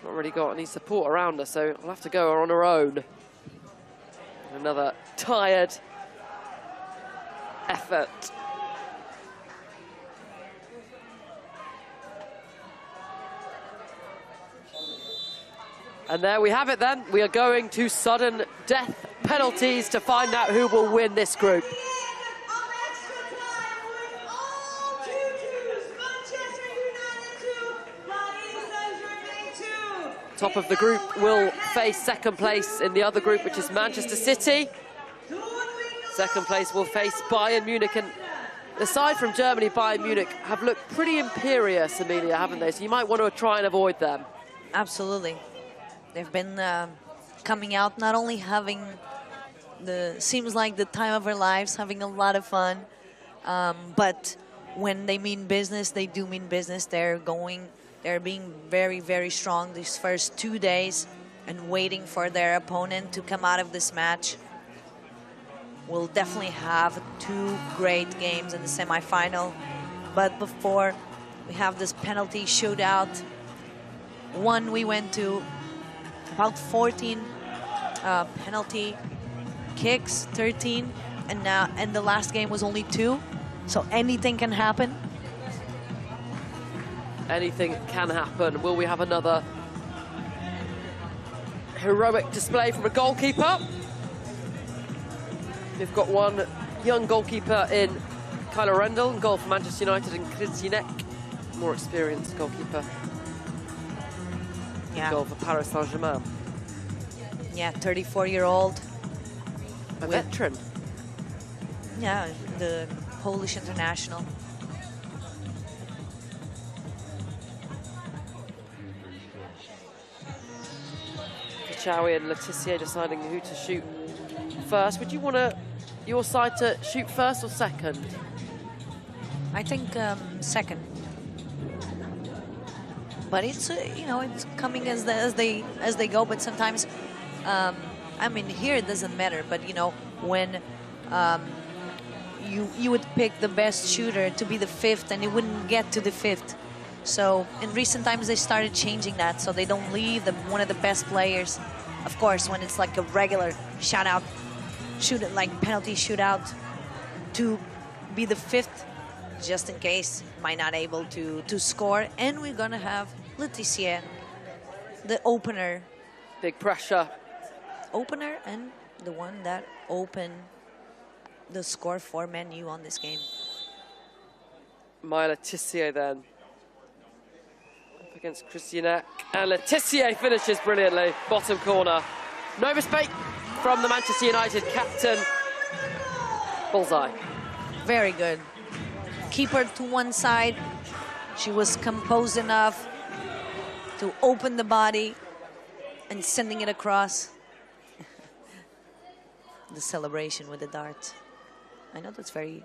Not really got any support around her, so I'll have to go on her own. Another tired effort. And there we have it then. We are going to sudden death penalties to find out who will win this group. Top of the group will face second place in the other group, which is Manchester City. Second place will face Bayern Munich. And aside from Germany, Bayern Munich have looked pretty imperious, Amelia, haven't they? So you might want to try and avoid them.
Absolutely. They've been coming out, not only having seems like the time of their lives, having a lot of fun, but when they mean business, they do mean business. They're being very, very strong these first 2 days and waiting for their opponent to come out of this match. We'll definitely have 2 great games in the semifinal, but before we have this penalty shootout, one we went to about 14 penalty kicks, 13, and the last game was only 2, so anything can happen.
Anything can happen. Will we have another heroic display from a goalkeeper? We've got one young goalkeeper in Kyler Rendell, goal for Manchester United, and Krzynek, more experienced goalkeeper.
Yeah.
Goal for Paris Saint-Germain.
Yeah, 34-year-old.
A veteran.
Yeah, the Polish international.
Kachawi and Letitia deciding who to shoot first. Would you want your side to shoot first or second?
I think second. But it's you know, it's coming as they go. But sometimes, I mean, here it doesn't matter. But you know, when you would pick the best shooter to be the 5th, and it wouldn't get to the 5th. So in recent times they started changing that, so they don't leave one of the best players. Of course, when it's like a regular penalty shootout, to be the 5th, just in case, might not able to score. And we're gonna have Letitia, the opener.
Big pressure.
Opener and the one that opened the score for Man U on this game.
My Letitia then. Up against Krzynek. And Letitia finishes brilliantly. Bottom corner. No mistake from the Manchester United captain. Bullseye.
Very good. Keeper to one side. She was composed enough to open the body and sending it across. The celebration with the dart. I know that's very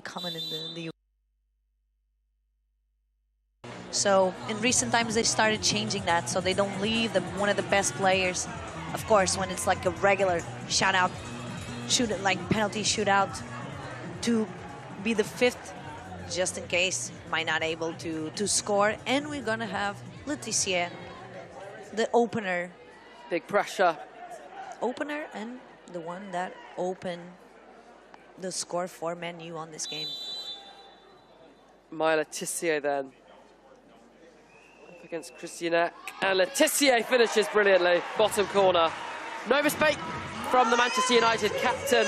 common in the So in recent times they started changing that, so they don't leave one of the best players. Of course, when it's like a regular penalty shootout, to be the 5th, just in case, might not able to score. And we're gonna have Letitia, the opener.
Big pressure.
Opener and the one that opened the score for Man U on this game.
My Letitia then. Up against Krzynek. And Letitia finishes brilliantly. Bottom corner. No mistake from the Manchester United captain.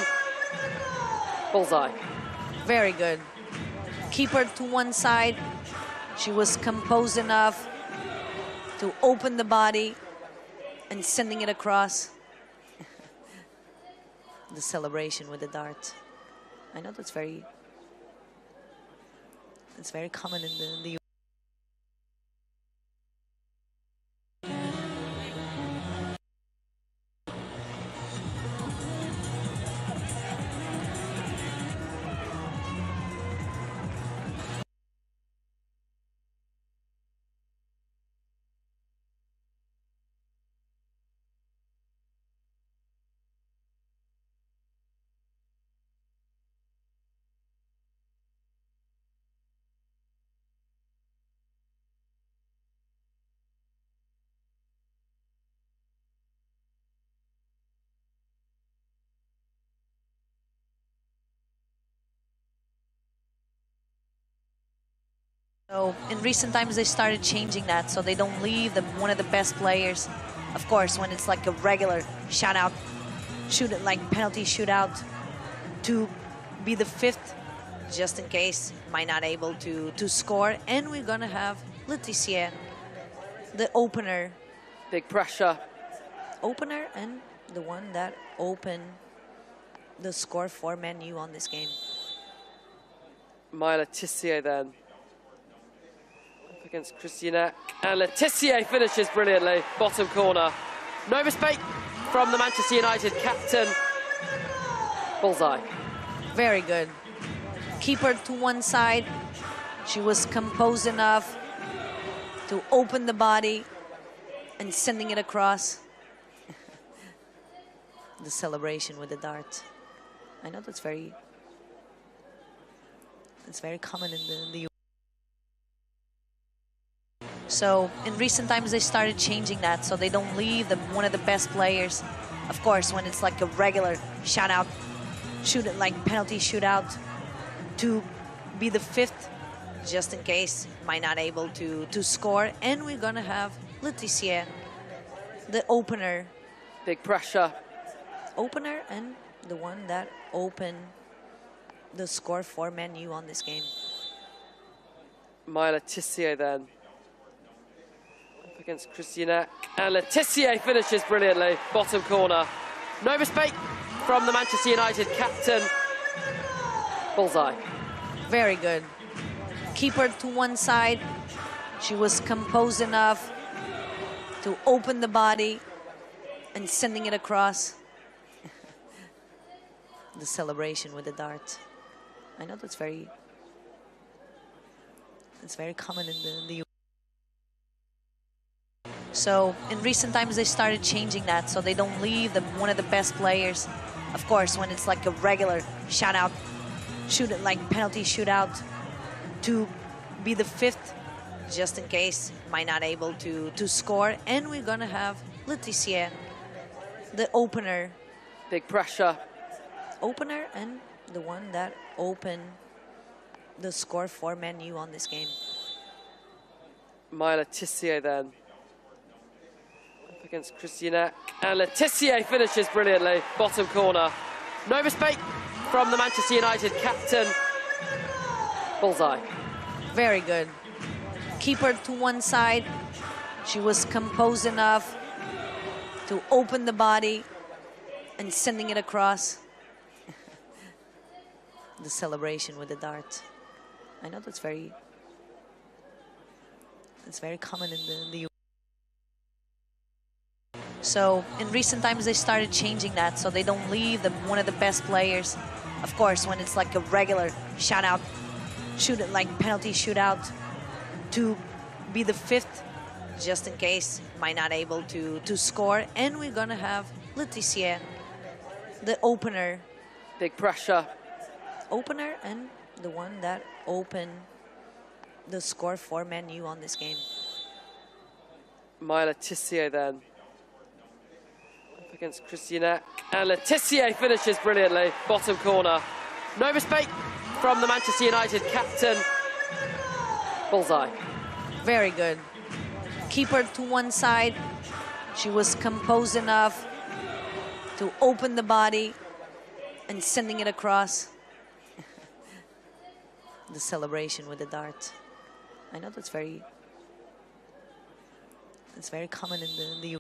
Bullseye.
Very good. Keeper to one side. She was composed enough to open the body and sending it across. The celebration with the dart. I know that's very common in the So in recent times, they started changing that so they don't leave one of the best players. Of course, when it's like a regular shootout, like penalty shootout, to be the fifth, just in case, might not able to score. And we're gonna have Laetitia, the opener.
Big pressure.
Opener and the one that opened the score for Man U on this game.
My Laetitia then. Up against Christiana. And Laetitia finishes brilliantly. Bottom corner. No mistake from the Manchester United captain. Bullseye.
Very good. Keeper to one side. She was composed enough to open the body and sending it across. The celebration with the dart. I know that's very common in the So in recent times, they started changing that so they don't leave one of the best players. Of course, when it's like a regular shootout, like penalty shootout, to be the fifth, just in case, might not able to score. And we're gonna have Laetitia, the opener.
Big pressure.
Opener and the one that opened the score for Man U on this game.
My Laetitia then. Up against Christiana. And Laetitia finishes brilliantly. Bottom corner. No mistake from the Manchester United captain. Bullseye.
Very good. Keeper to one side. She was composed enough to open the body and sending it across. The celebration with the dart. I know that's very common in the So in recent times, they started changing that so they don't leave one of the best players. Of course, when it's like a regular shootout, like penalty shootout, to be the fifth, just in case, might not able to score. And we're gonna have Laetitia, the opener.
Big pressure.
Opener and the one that opened the score for Man U on this game.
My Laetitia then. Up against Christiana. And Laetitia finishes brilliantly. Bottom corner. No mistake from the Manchester United captain. Bullseye.
Very good. Keeper to one side. She was composed enough to open the body and sending it across. The celebration with the dart. I know that's very common in the So in recent times, they started changing that so they don't leave one of the best players. Of course, when it's like a regular shootout, like penalty shootout, to be the fifth, just in case, might not able to score. And we're gonna have Laetitia, the opener.
Big pressure.
Opener and the one that opened the score for Man U on this game.
My Laetitia then. Up against Christiana. And Laetitia finishes brilliantly. Bottom corner. No mistake from the Manchester United captain. Bullseye.
Very good. Keeper to one side. She was composed enough to open the body and sending it across. The celebration with the dart. I know that's very common in the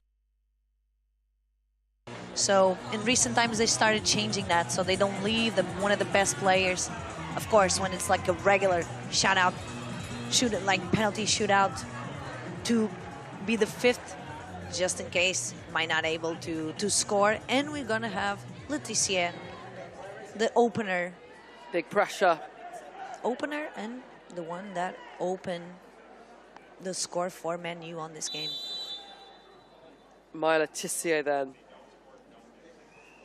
So in recent times, they started changing that so they don't leave one of the best players. Of course, when it's like a regular shootout, like penalty shootout, to be the fifth, just in case, might not able to score. And we're gonna have Laetitia, the opener.
Big pressure.
Opener and the one that opened the score for Man U on this game.
My Laetitia then.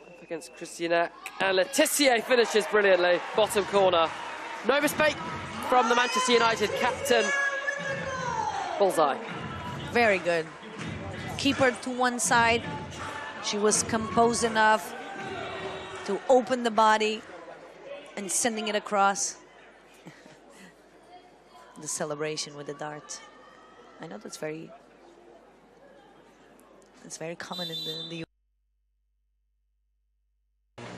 Up against Christiana. And Laetitia finishes brilliantly. Bottom corner. No mistake from the Manchester United captain. Bullseye.
Very good. Keeper to one side. She was composed enough to open the body and sending it across. The celebration with the dart. I know that's very common in the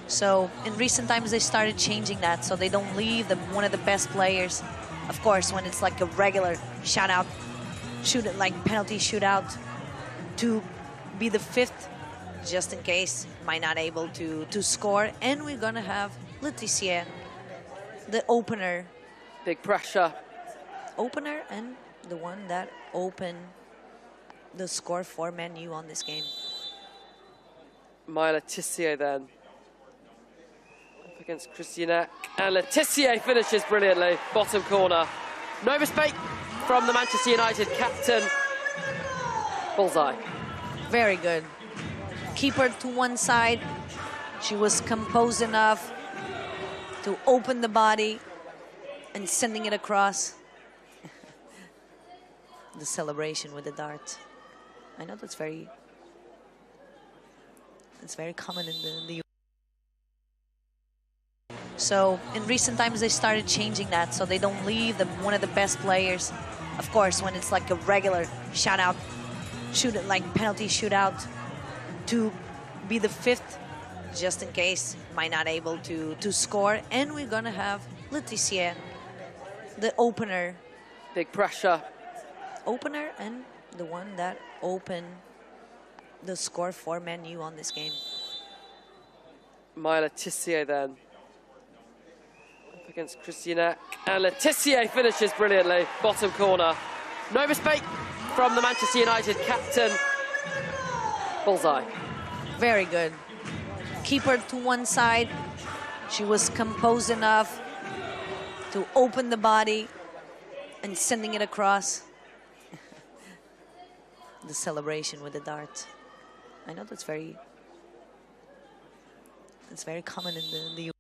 So in recent times they started changing that so they don't leave one of the best players. Of course, when it's like a regular shootout, penalty shootout, to be the fifth, just in case, might not able to score. And we're gonna have Laetitia, the opener.
Big pressure.
Opener and the one that opened the score for Man U on this game.
My Laetitia then. Up against Christianek. And Laetitia finishes brilliantly. Bottom corner. No mistake from the Manchester United captain. Bullseye.
Very good. Keeper to one side. She was composed enough to open the body and sending it across. The celebration with the dart. I know that's very common in the So in recent times they started changing that so they don't leave one of the best players. Of course, when it's like a regular shootout, penalty shootout, to be the fifth, just in case, might not able to score. And we're gonna have Laetitia, the opener.
Big pressure.
Opener and the one that opened the score for Man U on this game.
My Laetitia then. Up against Christianek. And Laetitia finishes brilliantly. Bottom corner. No mistake from the Manchester United captain. Bullseye.
Very good. Keeper to one side. She was composed enough to open the body and sending it across. The celebration with the dart. I know that's very common in the